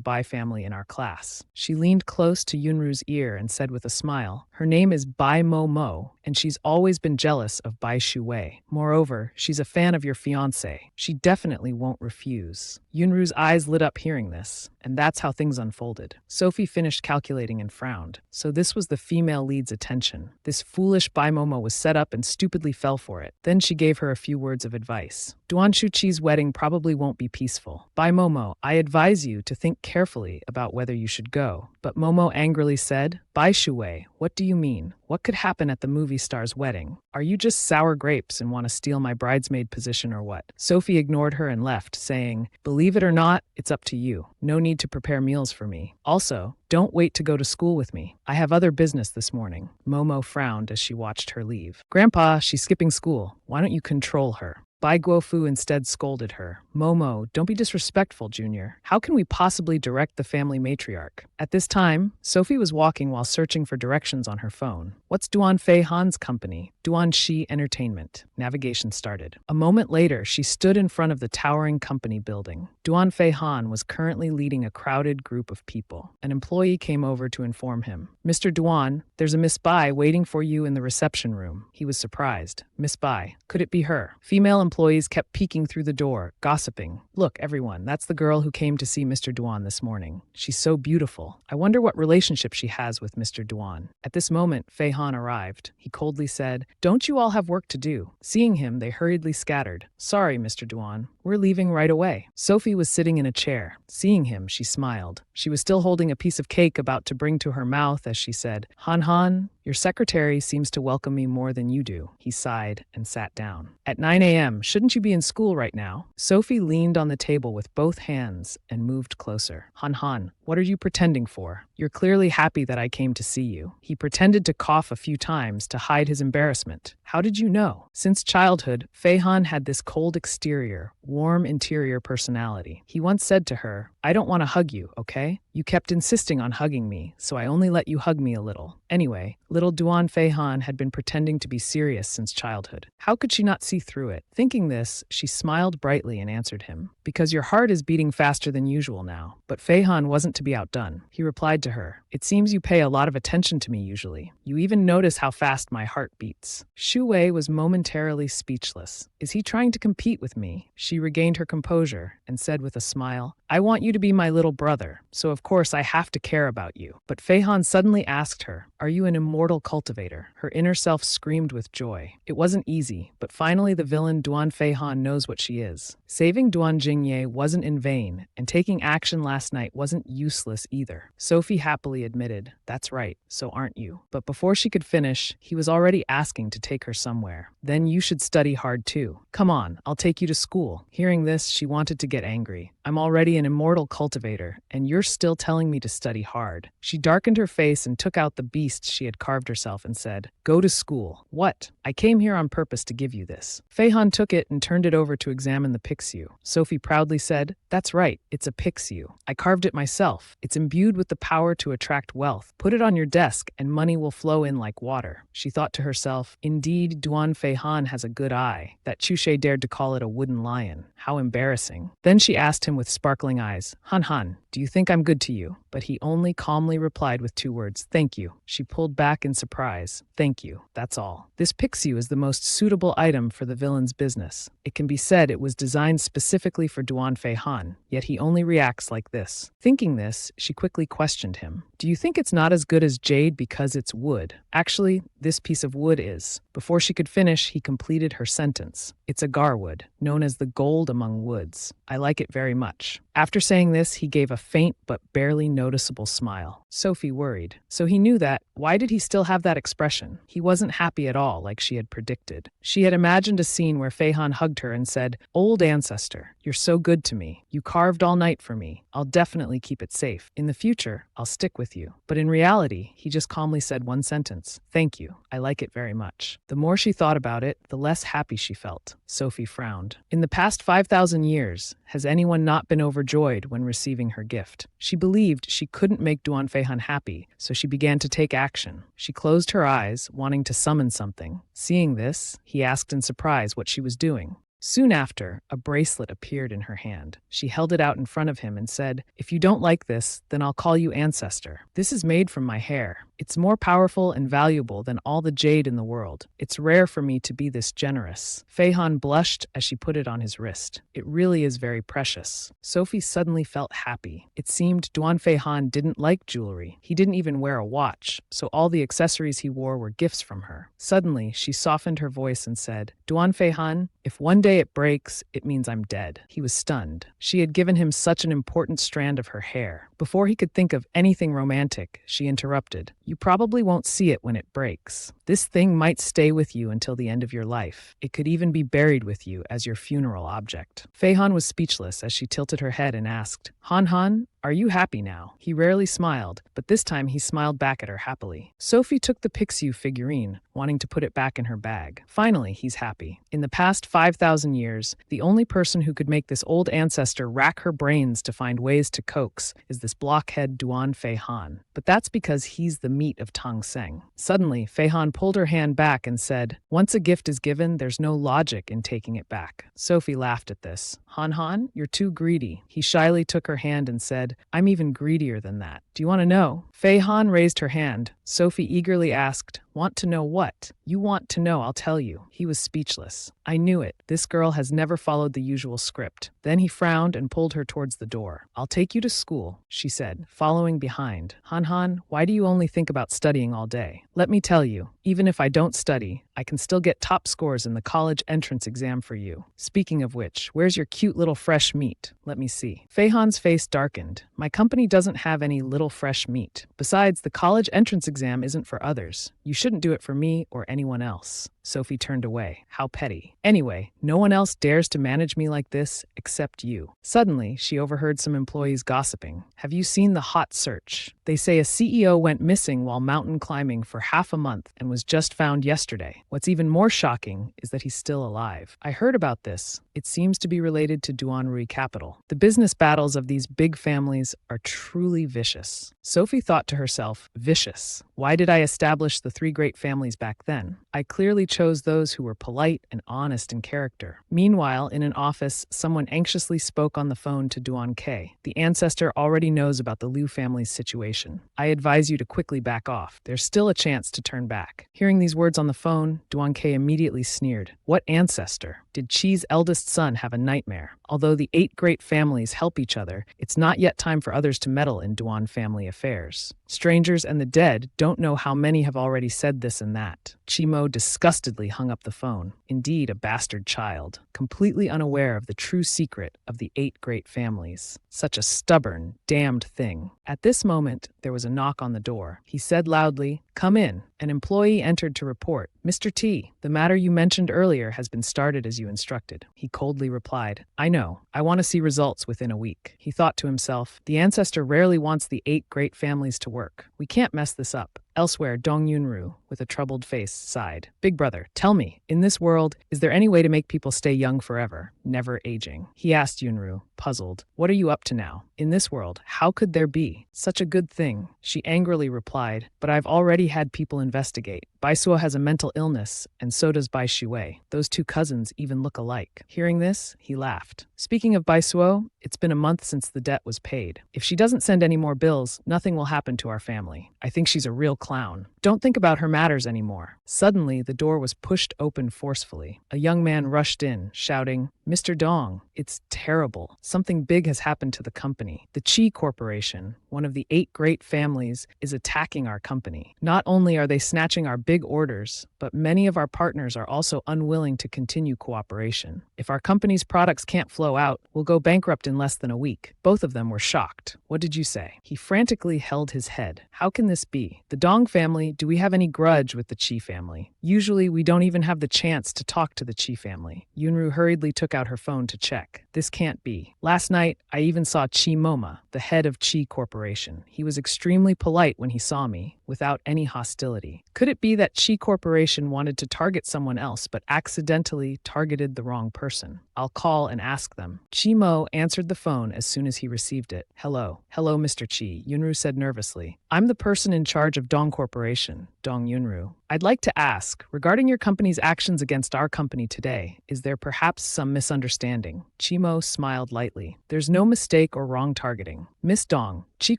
Bai family in our class." She leaned close to Yunru's ear and said with a smile, "Her name is Bai Mo, and she's always been jealous of Bai Shu-wei. Moreover, she's a fan of your fiancé. She definitely won't refuse." Yunru's eyes lit up hearing this, and that's how things unfolded. Sophie finished calculating and frowned. So this was the female lead's attention. This foolish Bai Momo was set up and stupidly fell for it. Then she gave her a few words of advice. "Duan Shuqi's wedding probably won't be peaceful. Bai Momo, I advise you to think carefully about whether you should go." But Momo angrily said, "Bai Shu-wei, what do you mean? What could happen at the movie star's wedding? Are you just sour grapes and want to steal my bridesmaid position or what?" Sophie ignored her and left, saying, "Believe it or not, it's up to you. No need to prepare meals for me. Also, don't wait to go to school with me. I have other business this morning." Momo frowned as she watched her leave. "Grandpa, she's skipping school. Why don't you control her?" Bai Guofu instead scolded her. "Momo, don't be disrespectful, Junior. How can we possibly direct the family matriarch?" At this time, Sophie was walking while searching for directions on her phone. "What's Duan Fei Han's company?" "Duan Shi Entertainment." Navigation started. A moment later, she stood in front of the towering company building. Duan Fei Han was currently leading a crowded group of people. An employee came over to inform him. "Mr. Duan, there's a Miss Bai waiting for you in the reception room." He was surprised. Miss Bai. Could it be her? Female employees kept peeking through the door, gossiping. "Look, everyone, that's the girl who came to see Mr. Duan this morning. She's so beautiful. I wonder what relationship she has with Mr. Duan." At this moment, Fei Han arrived. He coldly said, "Don't you all have work to do?" Seeing him, they hurriedly scattered. "Sorry, Mr. Duan. We're leaving right away." Sophie was sitting in a chair. Seeing him, she smiled. She was still holding a piece of cake about to bring to her mouth as she said, Han, your secretary seems to welcome me more than you do." He sighed and sat down. "At 9 a.m., shouldn't you be in school right now?" Sophie leaned on the table with both hands and moved closer. Han, what are you pretending for? You're clearly happy that I came to see you." He pretended to cough a few times to hide his embarrassment. "How did you know?" Since childhood, Fei Han had this cold exterior, warm interior personality. He once said to her, "I don't want to hug you, okay? You kept insisting on hugging me, so I only let you hug me a little." Anyway, little Duan Fei Han had been pretending to be serious since childhood. How could she not see through it? Thinking this, she smiled brightly and answered him, "Because your heart is beating faster than usual now." But Fei Han wasn't to be outdone. He replied to her, "It seems you pay a lot of attention to me usually. You even notice how fast my heart beats." Shu Wei was momentarily speechless. Is he trying to compete with me? She regained her composure and said with a smile, "I want you to be my little brother, so of course I have to care about you." But Fei Han suddenly asked her, "Are you an immortal cultivator?" Her inner self screamed with joy. It wasn't easy, but finally the villain Duan Fei Han knows what she is. Saving Duan Jingye wasn't in vain, and taking action last night wasn't useless either. Sophie happily admitted, "That's right, so aren't you?" But before she could finish, he was already asking to take her somewhere. "Then you should study hard too. Come on, I'll take you to school." Hearing this, she wanted to get angry. I'm already an immortal cultivator, and you're still telling me to study hard. She darkened her face and took out the beast she had carved herself and said, Go to school. What? I came here on purpose to give you this. Feihan took it and turned it over to examine the Pixiu. Sophie proudly said, That's right, it's a Pixiu. I carved it myself. It's imbued with the power to attract wealth. Put it on your desk and money will flow in like water. She thought to herself, Indeed, Duan Feihan has a good eye. That Chushe dared to call it a wooden lion. How embarrassing. Then she asked him with sparkling eyes, Han, do you think I'm good to you? But he only calmly replied with 2 words, Thank you. She pulled back in surprise. Thank you. That's all. This Pixiu is the most suitable item for the villain's business. It can be said it was designed specifically for Duan Feihan, yet he only reacts like this. Thinking this, she quickly questioned him. Do you think it's not as good as jade because it's wood? Actually, this piece of wood is. Before she could finish, he completed her sentence. It's a garwood, known as the gold among woods. I like it very much. After saying this, he gave a faint but barely noticeable smile. Sophie worried. So he knew that. Why did he still have that expression? He wasn't happy at all, like she had predicted. She had imagined a scene where Feihan hugged her and said, Old ancestor, you're so good to me. You carved all night for me. I'll definitely keep it safe. In the future, I'll stick with you. But in reality, he just calmly said one sentence, Thank you. I like it very much. The more she thought about it, the less happy she felt. Sophie frowned. In the past 5,000 years, has anyone not been overjoyed when receiving her gift? She believed she couldn't make Duan Feihan happy, so she began to take action. She closed her eyes, wanting to summon something. Seeing this, he asked in surprise what she was doing. Soon after, a bracelet appeared in her hand. She held it out in front of him and said, If you don't like this, then I'll call you ancestor. This is made from my hair. It's more powerful and valuable than all the jade in the world. It's rare for me to be this generous. Feihan blushed as she put it on his wrist. It really is very precious. Sophie suddenly felt happy. It seemed Duan Feihan didn't like jewelry. He didn't even wear a watch, so all the accessories he wore were gifts from her. Suddenly, she softened her voice and said, Duan Feihan, if one day it breaks, it means I'm dead. He was stunned. She had given him such an important strand of her hair. Before he could think of anything romantic, she interrupted. You probably won't see it when it breaks. This thing might stay with you until the end of your life. It could even be buried with you as your funeral object. Feihan was speechless as she tilted her head and asked, Han, are you happy now? He rarely smiled, but this time he smiled back at her happily. Sophie took the Pixiu figurine, wanting to put it back in her bag. Finally, he's happy. In the past 5,000 years, the only person who could make this old ancestor rack her brains to find ways to coax is this blockhead Duan Feihan. But that's because he's the meat of Tang Seng. Suddenly, Feihan pulled her hand back and said, Once a gift is given, there's no logic in taking it back. Sophie laughed at this. Han, you're too greedy. He shyly took her hand and said, I'm even greedier than that. Do you want to know? Feihan raised her hand. Sophie eagerly asked, Want to know what? You want to know, I'll tell you. He was speechless. I knew it. This girl has never followed the usual script. Then he frowned and pulled her towards the door. I'll take you to school, she said, following behind. Han, why do you only think about studying all day? Let me tell you, even if I don't study, I can still get top scores in the college entrance exam for you. Speaking of which, where's your cute little fresh meat? Let me see. Feihan's face darkened. My company doesn't have any little fresh meat. Besides, the college entrance exam isn't for others. You shouldn't do it for me or anyone else. Sophie turned away. How petty. Anyway, no one else dares to manage me like this except you. Suddenly, she overheard some employees gossiping. Have you seen the hot search? They say a CEO went missing while mountain climbing for half a month and was just found yesterday. What's even more shocking is that he's still alive. I heard about this. It seems to be related to Duanrui Capital. The business battles of these big families are truly vicious. Sophie thought to herself, vicious. Why did I establish the 3 great families back then? I clearly chose those who were polite and honest in character. Meanwhile, in an office, someone anxiously spoke on the phone to Duan K. The ancestor already knows about the Liu family's situation. I advise you to quickly back off. There's still a chance to turn back. Hearing these words on the phone, Duan K immediately sneered. What ancestor? Did Qi's eldest son have a nightmare? Although the 8 great families help each other, it's not yet time for others to meddle in Duan family affairs. Strangers and the dead don't know how many have already said this and that. Chimo disgustedly hung up the phone. Indeed, a bastard child, completely unaware of the true secret of the 8 great families. Such a stubborn, damned thing. At this moment, there was a knock on the door. He said loudly, "Come in." An employee entered to report, "Mr. T, the matter you mentioned earlier has been started as you instructed." He coldly replied, "I know. I want to see results within a week." He thought to himself, the ancestor rarely wants the 8 great families to work. We can't mess this up. Elsewhere, Dong Yunru, with a troubled face, sighed. "Big brother, tell me, in this world, is there any way to make people stay young forever, never aging?" He asked Yunru, puzzled. "What are you up to now? In this world, how could there be such a good thing?" She angrily replied, "But I've already had people investigate. Baisuo has a mental illness, and so does Bai Shui. Those 2 cousins even look alike." Hearing this, he laughed. "Speaking of Baisuo, it's been a month since the debt was paid. If she doesn't send any more bills, nothing will happen to our family. I think she's a real clown. Don't think about her matters anymore." Suddenly, the door was pushed open forcefully. A young man rushed in, shouting, "Mr. Dong, it's terrible. Something big has happened to the company. The Qi Corporation, one of the 8 great families, is attacking our company. Not only are they snatching our big orders, but many of our partners are also unwilling to continue cooperation. If our company's products can't flow out, we'll go bankrupt in less than a week." Both of them were shocked. "What did you say?" He frantically held his head. "How can this be? The Dong family, do we have any grudge with the Qi family? Usually we don't even have the chance to talk to the Qi family." Yunru hurriedly took out her phone to check. "This can't be. Last night, I even saw Qi Moma, the head of Qi Corporation. He was extremely polite when he saw me, without any hostility. Could it be that Qi Corporation wanted to target someone else but accidentally targeted the wrong person? I'll call and ask them." Qi Mo answered the phone as soon as he received it. "Hello. Hello, Mr. Qi," Yunru said nervously. "I'm the person in charge of Dong Corporation, Dong Yunru. I'd like to ask, regarding your company's actions against our company today, is there perhaps some misunderstanding?" Chimo smiled lightly. "There's no mistake or wrong targeting. Miss Dong, Qi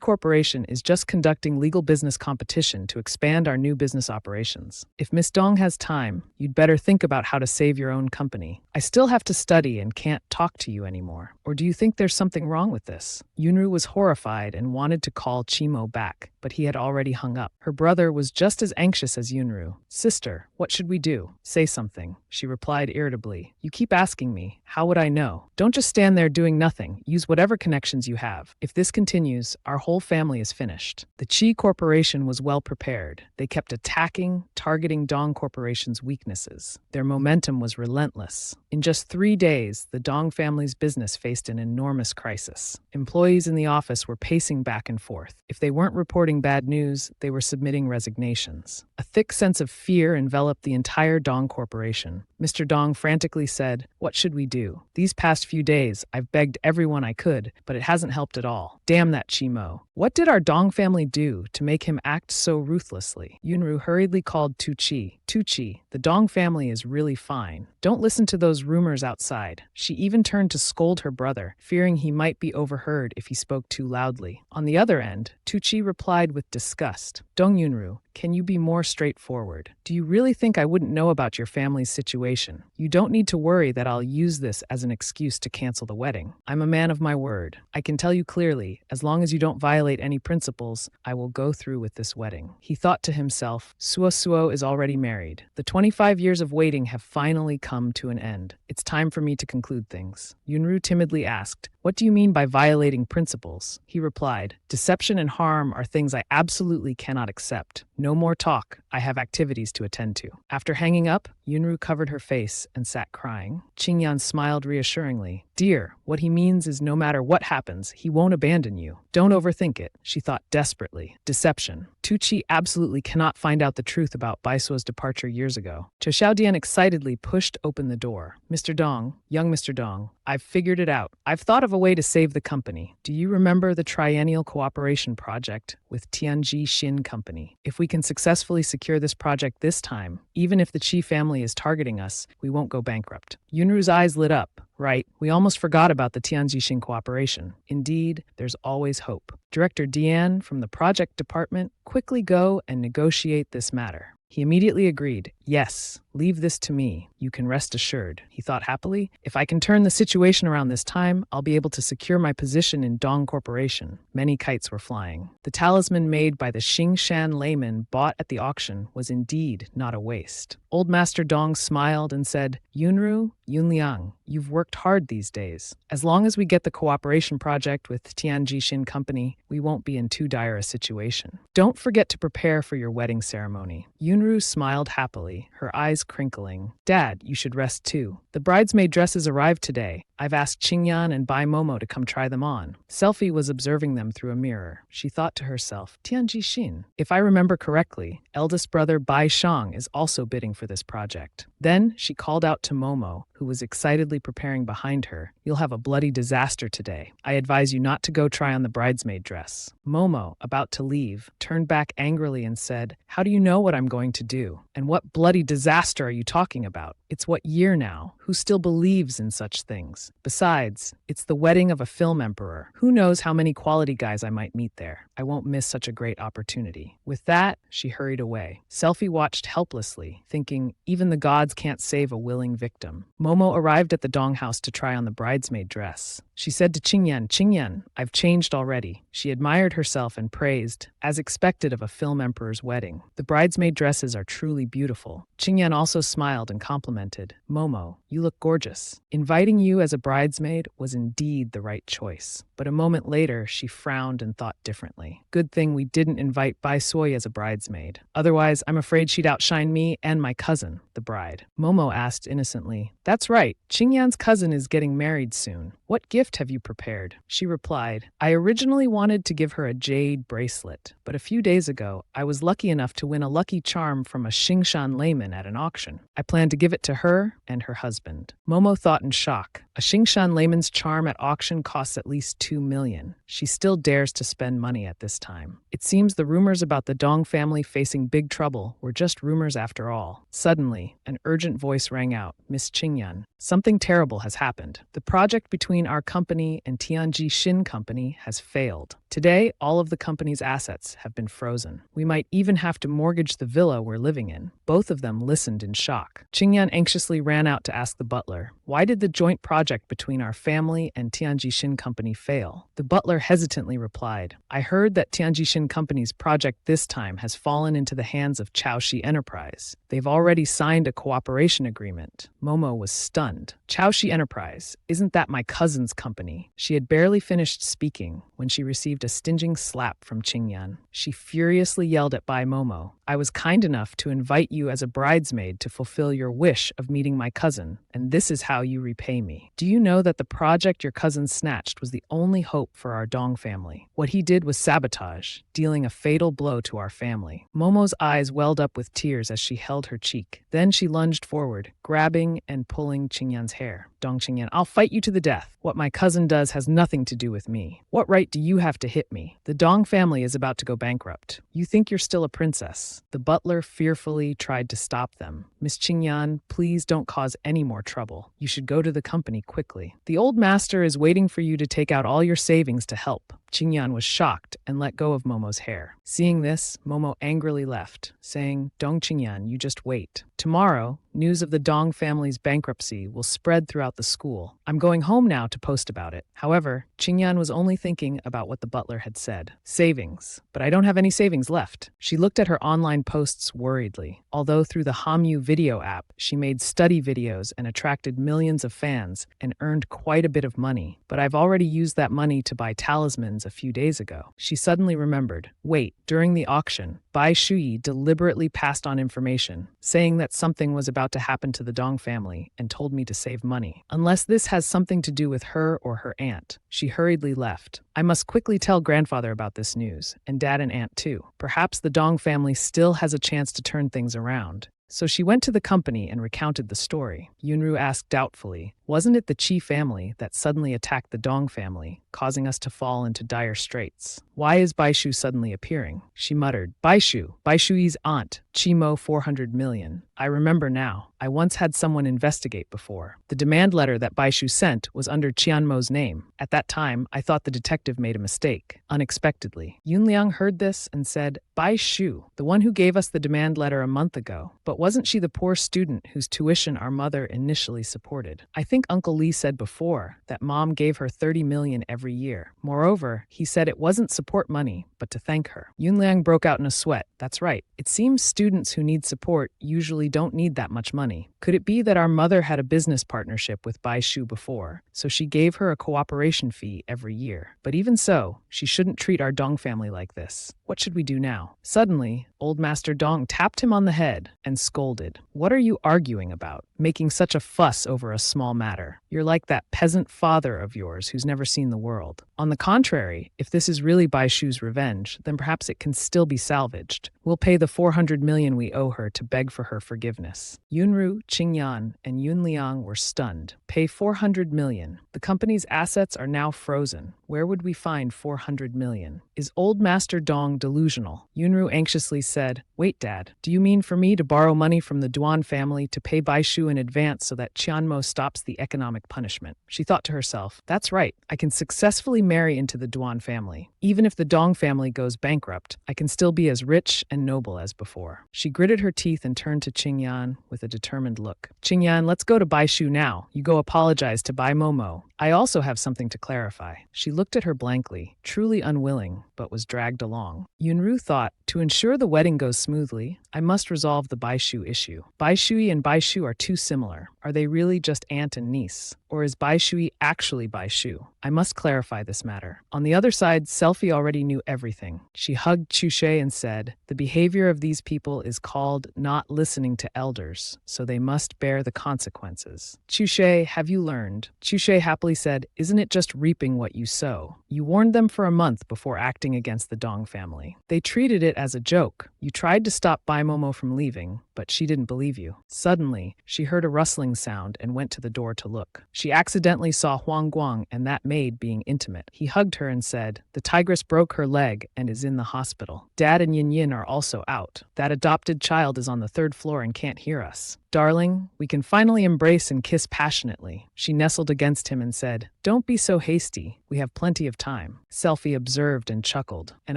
Corporation is just conducting legal business competition to expand our new business operations. If Miss Dong has time, you'd better think about how to save your own company. I still have to study and can't talk to you anymore. Or do you think there's something wrong with this?" Yunru was horrified and wanted to call Chimo back, but he had already hung up. Her brother was just as anxious as Yunru. "Sister, what should we do? Say something," she replied irritably. "You keep asking me. How would I know? Don't just stand there doing nothing. Use whatever connections you have. If this continues, our whole family is finished." The Qi Corporation was well prepared. They kept attacking, targeting Dong Corporation's weaknesses. Their momentum was relentless. In just 3 days, the Dong family's business faced an enormous crisis. Employees in the office were pacing back and forth. If they weren't reporting bad news, they were submitting resignations. A thick sense of fear enveloped the entire Dong Corporation. Mr. Dong frantically said, "What should we do? These past few days, I've begged everyone I could, but it hasn't helped at all. Damn that Chimo. What did our Dong family do to make him act so ruthlessly?" Yunru hurriedly called Tu Chi. "Tu Chi, the Dong family is really fine. Don't listen to those rumors outside." She even turned to scold her brother, fearing he might be overheard if he spoke too loudly. On the other end, Tu Chi replied with disgust, "Dong Yunru, can you be more straightforward? Do you really think I wouldn't know about your family's situation? You don't need to worry that I'll use this as an excuse to cancel the wedding. I'm a man of my word. I can tell you clearly, as long as you don't violate any principles, I will go through with this wedding." He thought to himself, Suo Suo is already married. The 25 years of waiting have finally come to an end. It's time for me to conclude things. Yunru timidly asked, "What do you mean by violating principles?" He replied, "Deception and harm are things I absolutely cannot accept. No more talk. I have activities to attend to." After hanging up, Yunru covered her face and sat crying. Qingyan smiled reassuringly. "Dear, what he means is no matter what happens, he won't abandon you. Don't overthink it," she thought desperately. Deception. Tu Chi absolutely cannot find out the truth about Baisuo's departure years ago. Cho Xiaodian excitedly pushed open the door. "Mr. Dong, young Mr. Dong, I've figured it out. I've thought of a way to save the company. Do you remember the triennial cooperation project with Tianji Xin Company? If we can successfully secure this project this time, even if the Qi family is targeting us, we won't go bankrupt." Yunru's eyes lit up. "Right, we almost forgot about the Tianji Xin cooperation. Indeed, there's always hope. Director Dian from the project department, quickly go and negotiate this matter." He immediately agreed. Yes, leave this to me. You can rest assured, he thought happily. If I can turn the situation around this time, I'll be able to secure my position in Dong Corporation. Many kites were flying. The talisman made by the Xingshan layman bought at the auction was indeed not a waste. Old Master Dong smiled and said, Yunru, Yunliang, you've worked hard these days. As long as we get the cooperation project with Tianji Shin Company, we won't be in too dire a situation. Don't forget to prepare for your wedding ceremony. Yunru smiled happily, her eyes crinkling. Dad, you should rest too. The bridesmaid dresses arrived today. I've asked Qingyan and Bai Momo to come try them on. Selfie was observing them through a mirror. She thought to herself, Tianji Shin. If I remember correctly, eldest brother Bai Shang is also bidding for this project. Then she called out to Momo, who was excitedly preparing behind her. You'll have a bloody disaster today. I advise you not to go try on the bridesmaid dress. Momo, about to leave, turned back angrily and said, How do you know what I'm going to do? And what bloody disaster are you talking about? It's what year now? Who still believes in such things? Besides, it's the wedding of a film emperor. Who knows how many quality guys I might meet there? I won't miss such a great opportunity. With that, she hurried away. Selfie watched helplessly, thinking, even the gods can't save a willing victim. Momo arrived at the Dong house to try on the bridesmaid dress. She said to Qingyan, I've changed already. She admired herself and praised, as expected of a film emperor's wedding. The bridesmaid dresses are truly beautiful. Qingyan also smiled and complimented, Momo, you look gorgeous. Inviting you as a bridesmaid was indeed the right choice. But a moment later, she frowned and thought differently. Good thing we didn't invite Bai Sui as a bridesmaid. Otherwise, I'm afraid she'd outshine me and my cousin, the bride. Momo asked innocently, That's right, Qingyan's cousin is getting married soon. What gift have you prepared? She replied, I originally wanted to give her a jade bracelet, but a few days ago, I was lucky enough to win a lucky charm from a Xingshan layman at an auction. I plan to give it to her and her husband. Momo thought in shock. A Xingshan layman's charm at auction costs at least 2 million. She still dares to spend money at this time. It seems the rumors about the Dong family facing big trouble were just rumors after all. Suddenly, an urgent voice rang out, Miss Qingyan, something terrible has happened. The project between our company and Tianji Shin Company has failed. Today, all of the company's assets have been frozen. We might even have to mortgage the villa we're living in. Both of them listened in shock. Qingyan anxiously ran out to ask the butler, why did the joint project between our family and Tianji Shin Company fail? The butler hesitantly replied, I heard that Tianji Shin Company's project this time has fallen into the hands of Chaoshi Enterprise. They've already signed a cooperation agreement. Momo was stunned. Chaoshi Enterprise, isn't that my cousin's company? She had barely finished speaking when she received a stinging slap from Qingyan. She furiously yelled at Bai Momo, I was kind enough to invite you as a bridesmaid to fulfill your wish of meeting my cousin, and this is how you repay me. Do you know that the project your cousin snatched was the only hope for our Dong family? What he did was sabotage, dealing a fatal blow to our family. Momo's eyes welled up with tears as she held her cheek. Then she lunged forward, grabbing and pulling Qingyan's hair. Dong Qingyan, I'll fight you to the death. What my cousin does has nothing to do with me. What right do you have to hit me? The Dong family is about to go bankrupt. You think you're still a princess. The butler fearfully tried to stop them. Miss Qingyan, please don't cause any more trouble. You should go to the company quickly. The old master is waiting for you to take out all your savings to help. Qingyan was shocked and let go of Momo's hair. Seeing this, Momo angrily left, saying, Dong Qingyan, you just wait. Tomorrow, news of the Dong family's bankruptcy will spread throughout the school. I'm going home now to post about it. However, Qingyan was only thinking about what the butler had said. Savings. But I don't have any savings left. She looked at her online posts worriedly. Although through the Hangyu video app, she made study videos and attracted millions of fans and earned quite a bit of money. But I've already used that money to buy talismans a few days ago. She suddenly remembered, wait, during the auction, Bai Shuyi deliberately passed on information, saying that something was about to happen to the Dong family and told me to save money. Unless this has something to do with her or her aunt. She hurriedly left. I must quickly tell grandfather about this news, and dad and aunt too. Perhaps the Dong family still has a chance to turn things around. So she went to the company and recounted the story. Yunru asked doubtfully, Wasn't it the Qi family that suddenly attacked the Dong family, causing us to fall into dire straits? Why is Baishu suddenly appearing? She muttered, Baishui's aunt, Chimo 400 million. I remember now. I once had someone investigate before. The demand letter that Baishu sent was under Qianmo's name. At that time, I thought the detective made a mistake, unexpectedly. Yunliang heard this and said, Baishu, the one who gave us the demand letter a month ago. But wasn't she the poor student whose tuition our mother initially supported? I think Uncle Lee said before that Mom gave her 30 million every year. Moreover, he said it wasn't support money, but to thank her. Yunliang broke out in a sweat. That's right. It seems students who need support usually don't need that much money. Could it be that our mother had a business partnership with Baishu before, so she gave her a cooperation fee every year? But even so, she shouldn't treat our Dong family like this. What should we do now? Suddenly, old Master Dong tapped him on the head and scolded. What are you arguing about, making such a fuss over a small matter? You're like that peasant father of yours who's never seen the world. On the contrary, if this is really Baishu's revenge, then perhaps it can still be salvaged. We'll pay the 400 million we owe her to beg for her forgiveness. Yunru, Qingyan, and Yunliang were stunned. Pay 400 million. The company's assets are now frozen. Where would we find 400 million? Is old Master Dong delusional? Yunru anxiously said, Wait, Dad, do you mean for me to borrow money from the Duan family to pay Baishu in advance so that Qianmo stops the economic punishment? She thought to herself, that's right, I can successfully marry into the Duan family. Even if the Dong family goes bankrupt, I can still be as rich and noble as before. She gritted her teeth and turned to Qingyan with a determined look. Qingyan, let's go to Baishu now. You go apologize to Bai Momo. I also have something to clarify. She looked at her blankly, truly unwilling, but was dragged along. Yunru thought, to ensure the wedding goes smoothly, I must resolve the Baishu issue. Baishui and Baishu are too similar. Are they really just aunt and niece? Or is Baishui actually Baishu? I must clarify this matter. On the other side, Selfie already knew everything. She hugged Chushe and said, the behavior of these people is called not listening to elders, so they must bear the consequences. Chushe, have you learned? Chushe happily said, isn't it just reaping what you sow? You warned them for a month before acting against the Dong family. They treated it as a joke. You tried to stop Bai Momo from leaving, but she didn't believe you. Suddenly, she heard a rustling sound and went to the door to look. She accidentally saw Huang Guang and that maid being intimate. He hugged her and said, the tigress broke her leg and is in the hospital. Dad and Yin Yin are also out. That adopted child is on the 3rd floor and can't hear us. Darling, we can finally embrace and kiss passionately. She nestled against him and said, don't be so hasty. We have plenty of time. Selfie observed and chuckled. An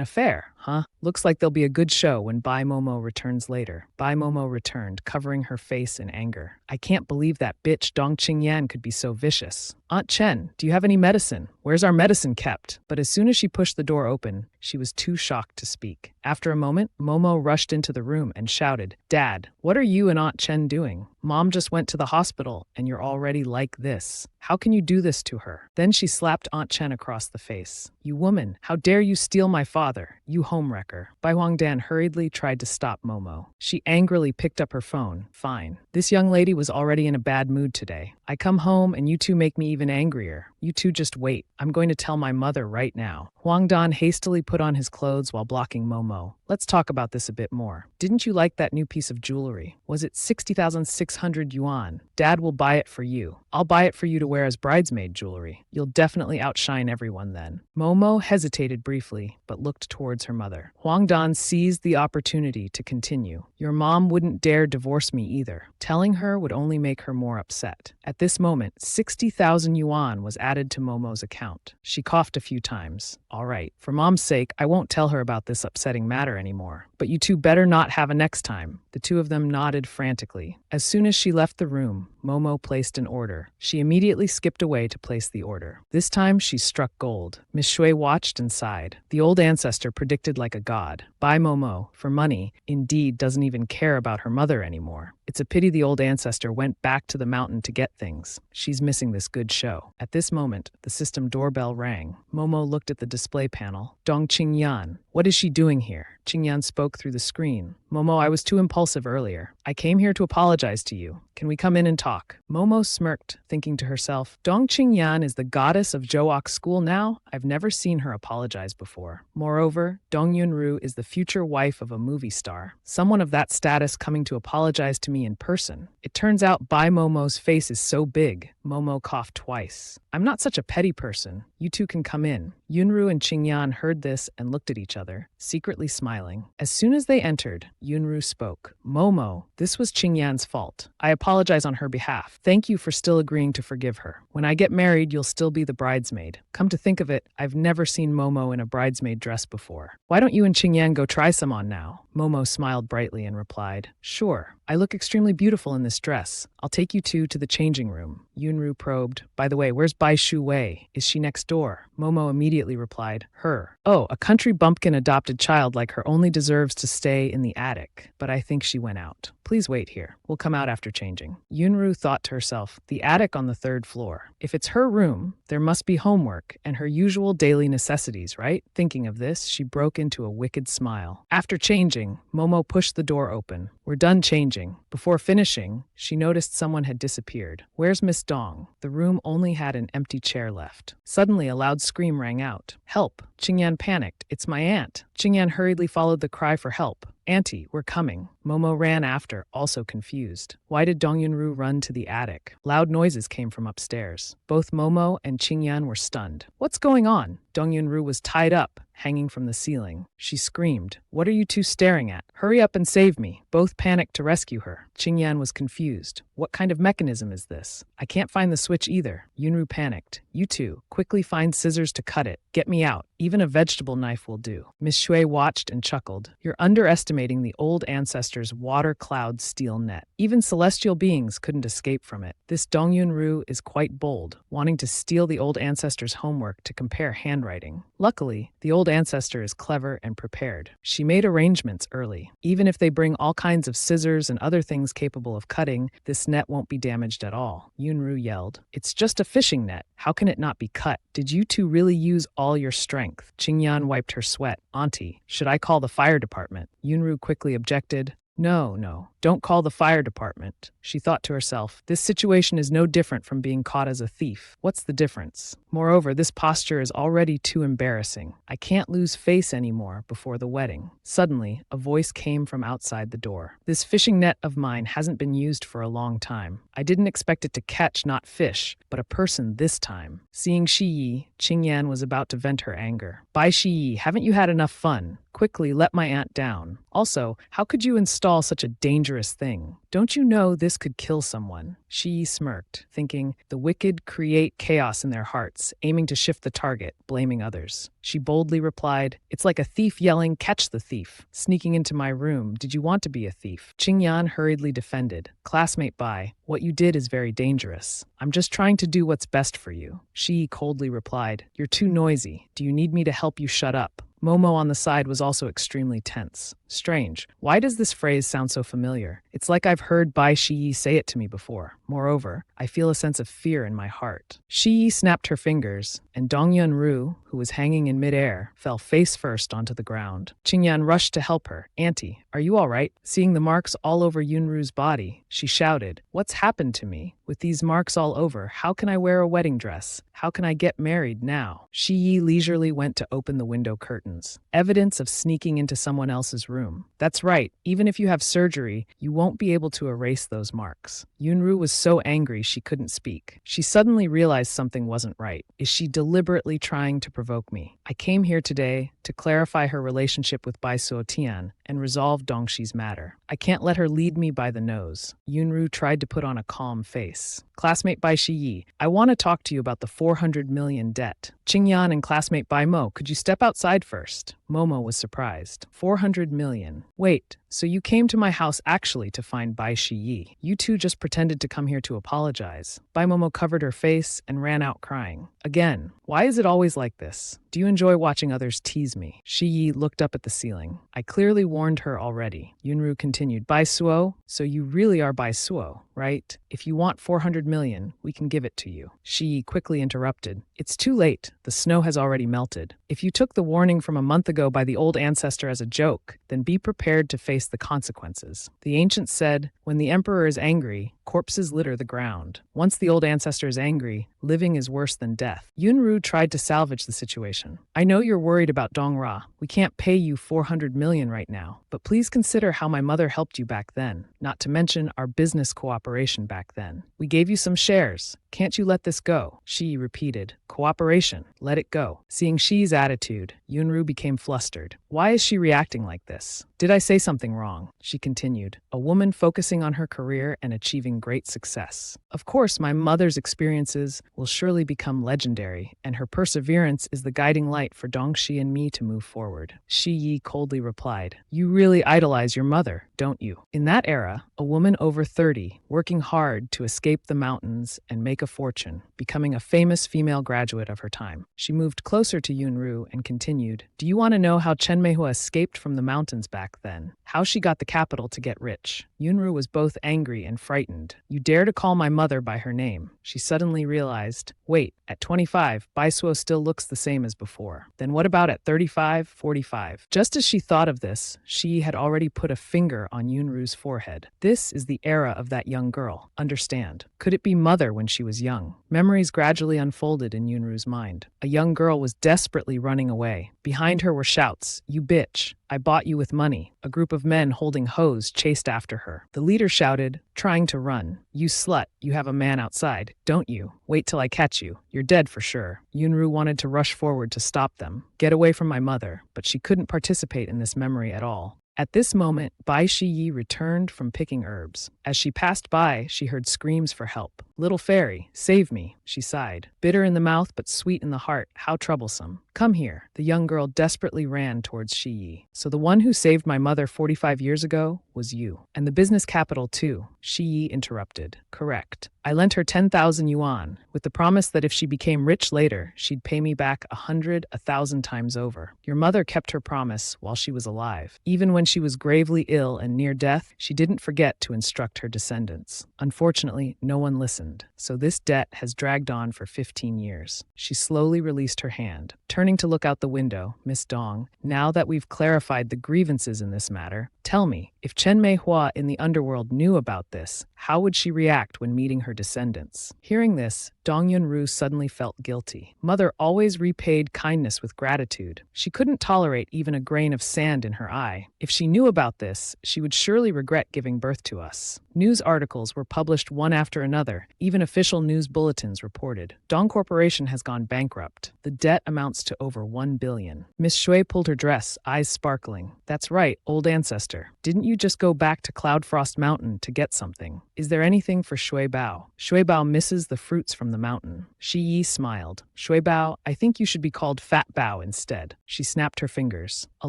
affair, huh? Looks like there'll be a good show when Bai Momo returns later. Bai Momo returned, covering her face in anger. I can't believe that bitch Dong Qingyan could be so vicious. Aunt Chen, do you have any medicine? Where's our medicine kept? But as soon as she pushed the door open, she was too shocked to speak. After a moment, Momo rushed into the room and shouted, Dad, what are you and Aunt Chen doing? Mom just went to the hospital and you're already like this. How can you do this to her? Then she slapped Aunt Chen across the face. You woman, how dare you steal my father, you homewrecker. Bai Huangdan hurriedly tried to stop Momo. She angrily picked up her phone. Fine. This young lady was already in a bad mood today. I come home and you two make me even angrier. You two just wait. I'm going to tell my mother right now. Huangdan hastily put on his clothes while blocking Momo. Let's talk about this a bit more. Didn't you like that new piece of jewelry? Was it 60,600 yuan? Dad will buy it for you. I'll buy it for you to wear as bridesmaid jewelry. You'll definitely outshine everyone then. Momo hesitated briefly, but looked towards her mother. Huangdan seized the opportunity to continue. Your mom wouldn't dare divorce me either. Telling her would only make her more upset. At this moment, 60,000 yuan was added to Momo's account. She coughed a few times. All right, for Mom's sake, I won't tell her about this upsetting matter anymore. But you two better not have a next time. The two of them nodded frantically. As soon as she left the room, Momo placed an order. She immediately skipped away to place the order. This time she struck gold. Miss Shui watched and sighed. The old ancestor predicted like a god. Bai Momo, for money, indeed doesn't even care about her mother anymore. It's a pity the old ancestor went back to the mountain to get things. She's missing this good show. At this moment, the system doorbell rang. Momo looked at the display panel. Dong Qingyan. What is she doing here? Qingyan spoke through the screen. Momo, I was too impulsive earlier. I came here to apologize to you. Can we come in and talk? Momo smirked, thinking to herself, Dong Qingyan is the goddess of Jook's school now? I've never seen her apologize before. Moreover, Dong Yunru is the future wife of a movie star. Someone of that status coming to apologize to me in person. It turns out Bai Momo's face is so big. Momo coughed twice. I'm not such a petty person. You two can come in. Yunru and Qingyan heard this and looked at each other, secretly smiling. As soon as they entered, Yunru spoke. Momo, this was Qingyan's fault. I apologize on her behalf. Thank you for still agreeing to forgive her. When I get married, you'll still be the bridesmaid. Come to think of it, I've never seen Momo in a bridesmaid dress before. Why don't you and Qingyan go try some on now? Momo smiled brightly and replied, Sure. I look extremely beautiful in this dress. I'll take you two to the changing room. Yunru probed, By the way, where's Bai Shu Wei? Is she next door? Momo immediately replied, Her. Oh, a country bumpkin adopted child like her only deserves to stay in the attic. But I think she went out. Please wait here. We'll come out after changing. Yunru thought to herself, the attic on the 3rd floor. If it's her room, there must be homework and her usual daily necessities, right? Thinking of this, she broke into a wicked smile. After changing, Momo pushed the door open. We're done changing. Before finishing, she noticed someone had disappeared. Where's Miss Dong? The room only had an empty chair left. Suddenly, a loud scream rang out. Help! Qingyan panicked. It's my aunt. Qingyan hurriedly followed the cry for help. Auntie, we're coming. Momo ran after, also confused. Why did Dong Yunru run to the attic? Loud noises came from upstairs. Both Momo and Qingyan were stunned. What's going on? Dong Yunru was tied up, hanging from the ceiling. She screamed, What are you two staring at? Hurry up and save me. Both panicked to rescue her. Qingyan was confused. What kind of mechanism is this? I can't find the switch either. Yunru panicked. You two, quickly find scissors to cut it. Get me out. Even a vegetable knife will do. Miss Shui watched and chuckled. You're underestimating the old ancestors' water cloud steel net. Even celestial beings couldn't escape from it. This Dong Yunru is quite bold, wanting to steal the old ancestors' homework to compare handwriting. Luckily, the old ancestor is clever and prepared. She made arrangements early. Even if they bring all kinds of scissors and other things capable of cutting, this net won't be damaged at all. Yunru yelled. It's just a fishing net. How can it not be cut? Did you two really use all your strength? Qingyan wiped her sweat. Auntie, should I call the fire department? Yunru quickly objected. No, don't call the fire department. She thought to herself, this situation is no different from being caught as a thief. What's the difference? Moreover, this posture is already too embarrassing. I can't lose face anymore before the wedding. Suddenly, a voice came from outside the door. This fishing net of mine hasn't been used for a long time. I didn't expect it to catch not fish, but a person this time. Seeing Shi Yi, Qingyan was about to vent her anger. Bai Shi Yi, haven't you had enough fun? Quickly, let my aunt down. Also, how could you install such a dangerous thing? Don't you know this could kill someone? She smirked, thinking, the wicked create chaos in their hearts, aiming to shift the target, blaming others. She boldly replied, it's like a thief yelling, catch the thief. Sneaking into my room, did you want to be a thief? Qingyan hurriedly defended. Classmate Bai, what you did is very dangerous. I'm just trying to do what's best for you. She coldly replied, you're too noisy. Do you need me to help you shut up? Momo on the side was also extremely tense. Strange. Why does this phrase sound so familiar? It's like I've heard Bai Shi say it to me before. Moreover, I feel a sense of fear in my heart. Shi snapped her fingers, and Dong Yunru, who was hanging in midair, fell face first onto the ground. Qingyan rushed to help her. Auntie, are you all right? Seeing the marks all over Yunru's body, she shouted, What's happened to me? With these marks all over, how can I wear a wedding dress? How can I get married now? Shi Yi leisurely went to open the window curtains. Evidence of sneaking into someone else's room. That's right, even if you have surgery, you won't be able to erase those marks. Yunru was so angry she couldn't speak. She suddenly realized something wasn't right. Is she deliberately trying to provoke me? I came here today to clarify her relationship with Bai Suotian and resolve Dongshi's matter. I can't let her lead me by the nose. Yunru tried to put on a calm face. Classmate Bai Shiyi, I want to talk to you about the 400 million debt. Qingyan and classmate Bai Mo, could you step outside first? Momo was surprised. 400 million. Wait, so you came to my house actually to find Bai Shiyi. You two just pretended to come here to apologize. Bai Momo covered her face and ran out crying. Again, why is it always like this? Do you enjoy watching others tease me? Shiyi looked up at the ceiling. I clearly warned her already. Yunru continued, Bai Suo, so you really are Bai Suo, right? If you want 400 million, we can give it to you. Shiyi quickly interrupted. It's too late. The snow has already melted. If you took the warning from a month ago, ago by the old ancestor as a joke, then be prepared to face the consequences. The ancients said, when the emperor is angry, corpses litter the ground. Once the old ancestor is angry, living is worse than death. Yunru tried to salvage the situation. I know you're worried about Dongra. We can't pay you 400 million right now, but please consider how my mother helped you back then, not to mention our business cooperation back then. We gave you some shares. Can't you let this go? Shi repeated. Cooperation. Let it go. Seeing Shi's attitude, Yunru became flustered. Why is she reacting like this? Did I say something wrong? She continued. A woman focusing on her career and achieving great success. Of course, my mother's experiences will surely become legendary, and her perseverance is the guiding light for Dongxi and me to move forward. Shi Yi coldly replied. You really idolize your mother, don't you? In that era, a woman over 30, working hard to escape the mountains and make a fortune, becoming a famous female graduate of her time. She moved closer to Yunru and continued, do you want to know how Chen Meihua escaped from the mountains back then? How she got the capital to get rich? Yunru was both angry and frightened. You dare to call my mother by her name. She suddenly realized, wait, at 25, Baisuo still looks the same as before. Then what about at 35, 45? Just as she thought of this, she had already put a finger on Yunru's forehead. This is the era of that young girl. Understand. Could it be mother when she was young? Memories gradually unfolded in Yunru's mind. A young girl was desperately running away. Behind her were shouts, you bitch. I bought you with money. A group of men holding hoes chased after her. The leader shouted, trying to run. You slut, you have a man outside, don't you? Wait till I catch you. You're dead for sure. Yunru wanted to rush forward to stop them. Get away from my mother, but she couldn't participate in this memory at all. At this moment, Bai Shiyi returned from picking herbs. As she passed by, she heard screams for help. Little fairy, save me, she sighed. Bitter in the mouth but sweet in the heart, how troublesome. Come here. The young girl desperately ran towards Shiyi. So the one who saved my mother 45 years ago was you. And the business capital too, Shiyi interrupted. Correct. I lent her 10,000 yuan, with the promise that if she became rich later, she'd pay me back 100, 1,000 times over. Your mother kept her promise while she was alive. Even when she was gravely ill and near death, she didn't forget to instruct her descendants. Unfortunately, no one listened, so this debt has dragged on for 15 years. She slowly released her hand. Turning to look out the window, Miss Dong, now that we've clarified the grievances in this matter, tell me, if Chen Meihua in the underworld knew about this, how would she react when meeting her descendants? Hearing this, Dong Yunru suddenly felt guilty. Mother always repaid kindness with gratitude. She couldn't tolerate even a grain of sand in her eye. If she knew about this, she would surely regret giving birth to us. News articles were published one after another. Even official news bulletins reported. Dong Corporation has gone bankrupt. The debt amounts to over 1 billion. Miss Shui pulled her dress, eyes sparkling. That's right, old ancestor. Didn't you just go back to Cloudfrost Mountain to get something? Is there anything for Shui Bao? Shui Bao misses the fruits from the mountain. Shi Yi smiled. Shui Bao, I think you should be called Fat Bao instead. She snapped her fingers. A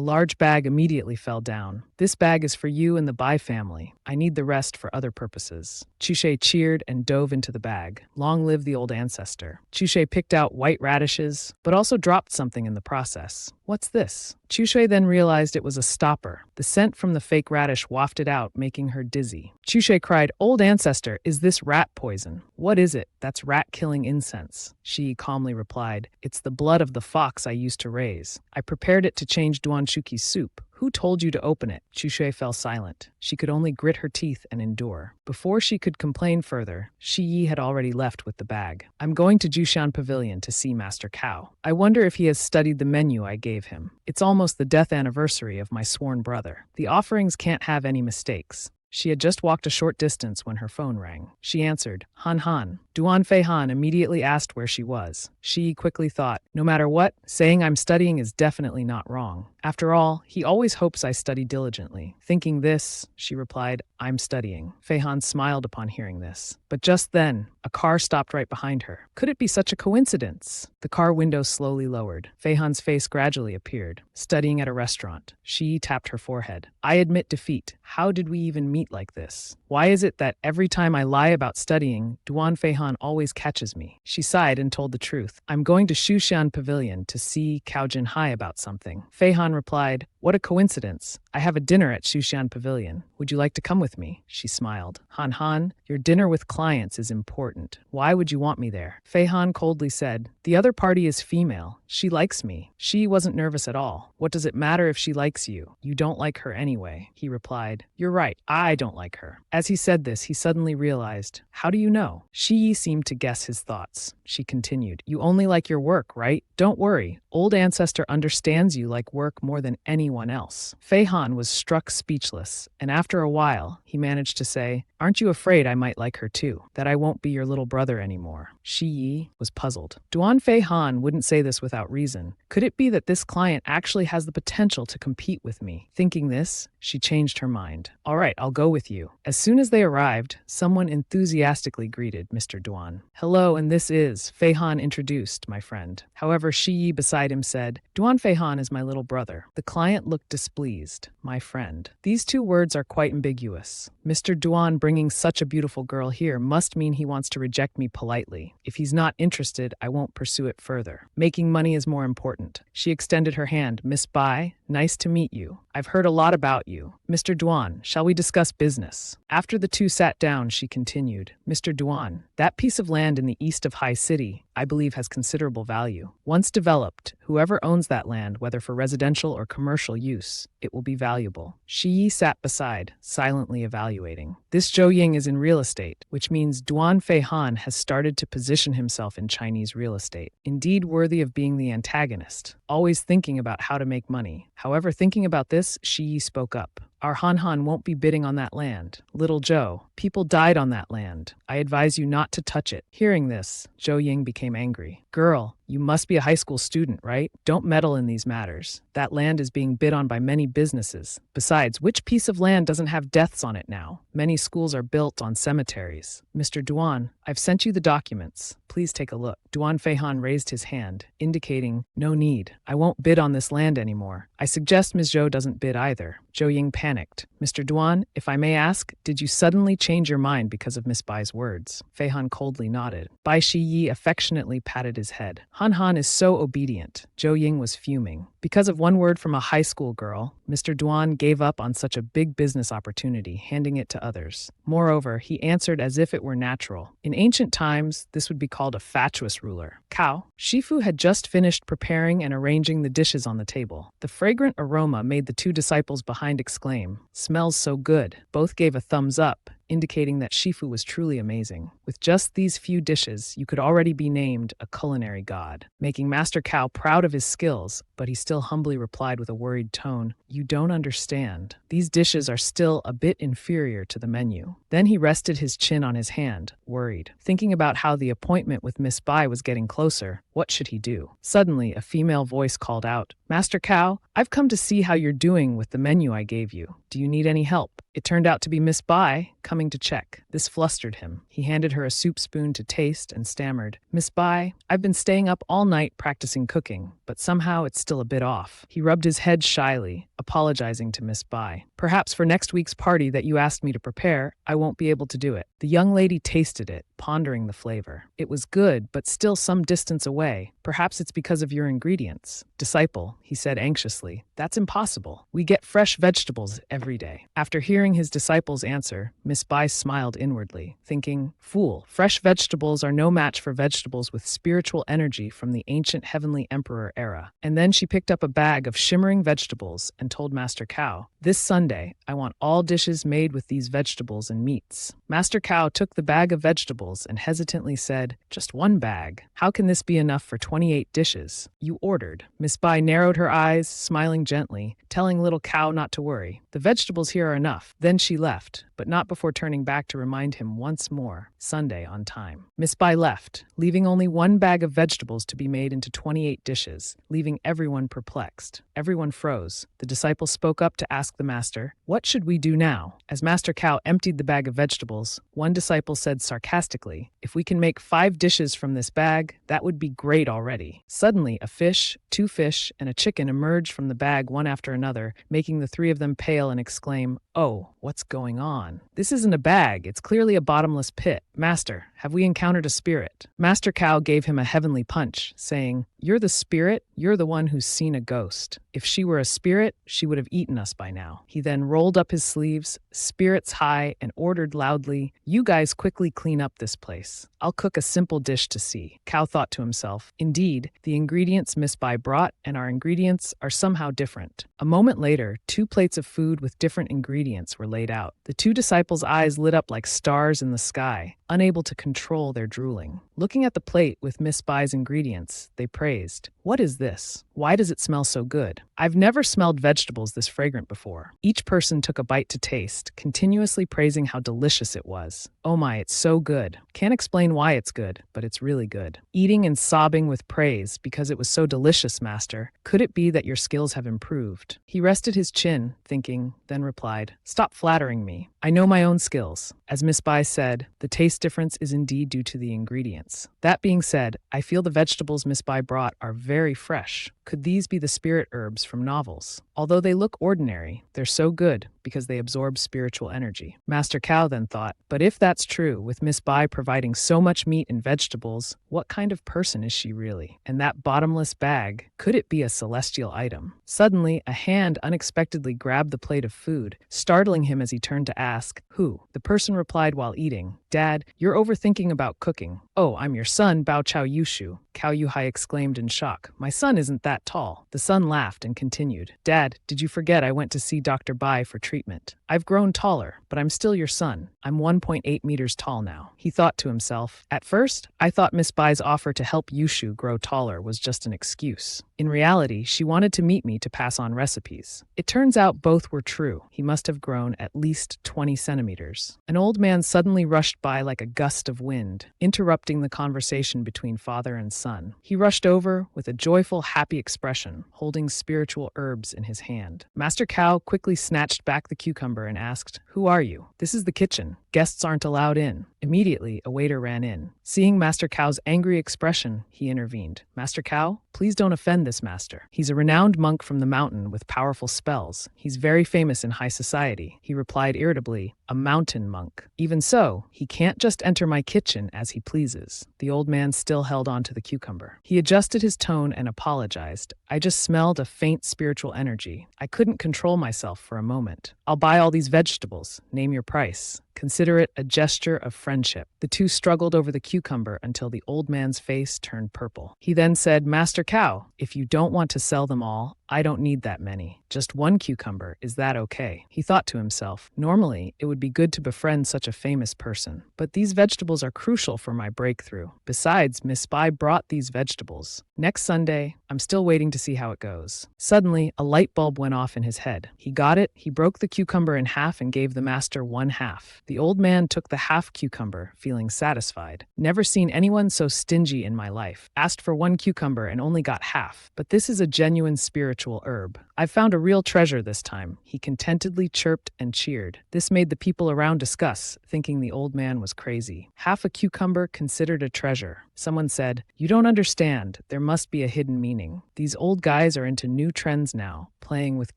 large bag immediately fell down. This bag is for you and the Bai family. I need the rest for other purposes. Chushe cheered and dove into the bag. Long live the old ancestor. Chushe picked out white radishes, but also dropped something in the process. What's this? Chushe then realized it was a stopper. The scent from the fake radish wafted out, making her dizzy. Chushe cried, Old ancestor, is this rat poison? What is it? That's rat-killing incense. She calmly replied, It's the blood of the fox I used to raise. I prepared it to change Duanshuki's soup. Who told you to open it? Chushe fell silent. She could only grit her teeth and endure. Before she could complain further, Shi Yi had already left with the bag. I'm going to Jushan Pavilion to see Master Cao. I wonder if he has studied the menu I gave him. It's almost the death anniversary of my sworn brother. The offerings can't have any mistakes. She had just walked a short distance when her phone rang. She answered, Han Han. Duan Fei Han immediately asked where she was. She quickly thought, no matter what, saying I'm studying is definitely not wrong. After all, he always hopes I study diligently. Thinking this, she replied, I'm studying. Fei Han smiled upon hearing this. But just then, a car stopped right behind her. Could it be such a coincidence? The car window slowly lowered. Fei Han's face gradually appeared. Studying at a restaurant. She tapped her forehead. I admit defeat. How did we even meet like this? Why is it that every time I lie about studying, Duan Feihan always catches me? She sighed and told the truth. I'm going to Shushan Pavilion to see Cao Jinhai about something. Feihan replied, what a coincidence. I have a dinner at Shushan Pavilion. Would you like to come with me? She smiled. Han Han, your dinner with clients is important. Why would you want me there? Feihan coldly said, the other party is female. She likes me. She wasn't nervous at all. What does it matter if she likes you? You don't like her anyway. He replied, you're right. I don't like her. As he said this, he suddenly realized, how do you know? Shi Yi seemed to guess his thoughts. She continued, you only like your work, right? Don't worry. Old ancestor understands you like work more than anyone else. Feihan was struck speechless, and after a while, he managed to say, aren't you afraid I might like her too? That I won't be your little brother anymore? Shi Yi was puzzled. Duan Feihan wouldn't say this without reason. Could it be that this client actually has the potential to compete with me? Thinking this, she changed her mind. All right, I'll go with you. As soon as they arrived, someone enthusiastically greeted Mr. Duan. Hello, and this is, Feihan introduced, my friend. However, Shi Yi beside him said, Duan Feihan is my little brother. The client looked displeased. My friend. These two words are quite ambiguous. Mr. Duan bringing such a beautiful girl here must mean he wants to reject me politely. If he's not interested, I won't pursue it further. Making money is more important. She extended her hand. Miss Bai, nice to meet you. I've heard a lot about you. Mr. Duan, shall we discuss business? After the two sat down, she continued, Mr. Duan, that piece of land in the east of Hai City, I believe has considerable value. Once developed, whoever owns that land, whether for residential or commercial use, it will be valuable. Shi Yi sat beside, silently evaluating. This Zhou Ying is in real estate, which means Duan Feihan has started to position himself in Chinese real estate. Indeed worthy of being the antagonist, always thinking about how to make money. However, thinking about this, Shi Yi spoke up. Our Han Han won't be bidding on that land. Little Zhou, people died on that land. I advise you not to touch it. Hearing this, Zhou Ying became angry. Girl, you must be a high school student, right? Don't meddle in these matters. That land is being bid on by many businesses. Besides, which piece of land doesn't have deaths on it now? Many schools are built on cemeteries. Mr. Duan, I've sent you the documents. Please take a look. Duan Feihan raised his hand, indicating, no need. I won't bid on this land anymore. I suggest Ms. Zhou doesn't bid either. Zhou Ying panicked. Mr. Duan, if I may ask, did you suddenly change your mind because of Miss Bai's words? Feihan coldly nodded. Bai Shi Yi affectionately patted his head. Han Han is so obedient. Zhou Ying was fuming. Because of one word from a high school girl, Mr. Duan gave up on such a big business opportunity, handing it to others. Moreover, he answered as if it were natural. In ancient times, this would be called a fatuous ruler. Cao, Shifu had just finished preparing and arranging the dishes on the table. The fragrant aroma made the two disciples behind exclaim, smells so good. Both gave a thumbs up, indicating that Shifu was truly amazing. With just these few dishes, you could already be named a culinary god, making Master Cao proud of his skills, but he still humbly replied with a worried tone, you don't understand. These dishes are still a bit inferior to the menu. Then he rested his chin on his hand, worried. Thinking about how the appointment with Miss Bai was getting closer, what should he do? Suddenly, a female voice called out, Master Cao, I've come to see how you're doing with the menu I gave you. Do you need any help? It turned out to be Miss Bai, coming to check. This flustered him. He handed her a soup spoon to taste and stammered, Miss Bai, I've been staying up all night practicing cooking, but somehow it's still a bit off. He rubbed his head shyly, apologizing to Miss Bai. Perhaps for next week's party that you asked me to prepare, I won't be able to do it. The young lady tasted it, pondering the flavor. It was good, but still some distance away. Perhaps it's because of your ingredients. Disciple, he said anxiously, that's impossible. We get fresh vegetables every day. After hearing his disciple's answer, Miss Bai smiled inwardly, thinking, fool, fresh vegetables are no match for vegetables with spiritual energy from the ancient heavenly emperor era. And then she picked up a bag of shimmering vegetables and told Master Cao, this Sunday, I want all dishes made with these vegetables and meats. Master Cao took the bag of vegetables and hesitantly said, just one bag. How can this be enough for 28 dishes? You ordered. Miss Bai narrowed her eyes, smiling gently, telling little Cao not to worry. The vegetables here are enough. Then she left, but not before turning back to remind him once more, Sunday on time. Miss Bai left, leaving only one bag of vegetables to be made into 28 dishes, leaving everyone perplexed. Everyone froze. The disciple spoke up to ask the master, what should we do now? As Master Cao emptied the bag of vegetables, vegetables, one disciple said sarcastically, "If we can make 5 dishes from this bag, that would be great already." Suddenly, a fish, 2 fish, and a chicken emerged from the bag one after another, making the 3 of them pale and exclaim, "Oh, what's going on? This isn't a bag, it's clearly a bottomless pit. Master, have we encountered a spirit?" Master Cow gave him a heavenly punch, saying, "You're the spirit, you're the one who's seen a ghost. If she were a spirit, she would have eaten us by now." He then rolled up his sleeves, spirits high, and ordered loudly, "You guys quickly clean up this place. I'll cook a simple dish to see." Cow thought to himself, "Indeed, the ingredients Miss Bai brought and our ingredients are somehow different." A moment later, 2 plates of food with different ingredients were laid out. The 2 disciples' eyes lit up like stars in the sky, unable to control their drooling. Looking at the plate with Miss Bai's ingredients, they praised, "What is this? Why does it smell so good? I've never smelled vegetables this fragrant before." Each person took a bite to taste, continuously praising how delicious it was. "Oh my, it's so good. Can't explain why it's good, but it's really good." Eating and sobbing with praise because it was so delicious, Master. Could it be that your skills have improved? He rested his chin, thinking, then replied, "Stop flattering me. I know my own skills." As Miss Bai said, the taste difference is indeed due to the ingredients. That being said, I feel the vegetables Miss Bai brought are very fresh. Could these be the spirit herbs from novels? Although they look ordinary, they're so good because they absorb spiritual energy. Master Cow then thought, but if that's true, with Miss Bai providing so much meat and vegetables, what kind of person is she really? And that bottomless bag, could it be a celestial item? Suddenly, a hand unexpectedly grabbed the plate of food, startling him as he turned to ask, "Who?" The person replied while eating, "Dad, you're overthinking about cooking." "Oh, I'm your son, Bao Chao Yushu," Cao Yuhai exclaimed in shock. "My son isn't that tall." The son laughed and continued, "Dad, did you forget I went to see Dr. Bai for treatment? I've grown taller, but I'm still your son. I'm 1.8 meters tall now." He thought to himself, "At first, I thought Miss Bai's offer to help Yushu grow taller was just an excuse. In reality, she wanted to meet me to pass on recipes. It turns out both were true. He must have grown at least 20 centimeters." An old man suddenly rushed by like a gust of wind, interrupting the conversation between father and son. He rushed over with a joyful, happy expression, holding spiritual herbs in his hand. Master Cow quickly snatched back the cucumber and asked, "Who are you?" "This is the kitchen. Guests aren't allowed in." Immediately, a waiter ran in. Seeing Master Cow's angry expression, he intervened. "Master Cow, please don't offend this master. He's a renowned monk from the mountain with powerful spells. He's very famous in high society." He replied irritably, "A mountain monk. Even so, he can't just enter my kitchen as he pleases." The old man still held on to the cucumber. He adjusted his tone and apologized. "I just smelled a faint spiritual energy. I couldn't control myself for a moment. I'll buy all these vegetables. Name your price. Consider it a gesture of friendship." The two struggled over the cucumber until the old man's face turned purple. He then said, "Master Cow, if you don't want to sell them all, I don't need that many. Just 1 cucumber, is that okay?" He thought to himself, normally it would be good to befriend such a famous person, but these vegetables are crucial for my breakthrough. Besides, Miss Bai brought these vegetables. Next Sunday, I'm still waiting to see how it goes. Suddenly, a light bulb went off in his head. He got it, he broke the cucumber in half and gave the master 1/2. The old man took the half cucumber, feeling satisfied. "Never seen anyone so stingy in my life. Asked for 1 cucumber and only got half. But this is a genuine spiritual herb. I've found a real treasure this time." He contentedly chirped and cheered. This made the people around discuss, thinking the old man was crazy. Half a cucumber considered a treasure. Someone said, "You don't understand. There must be a hidden meaning. These old guys are into new trends now, playing with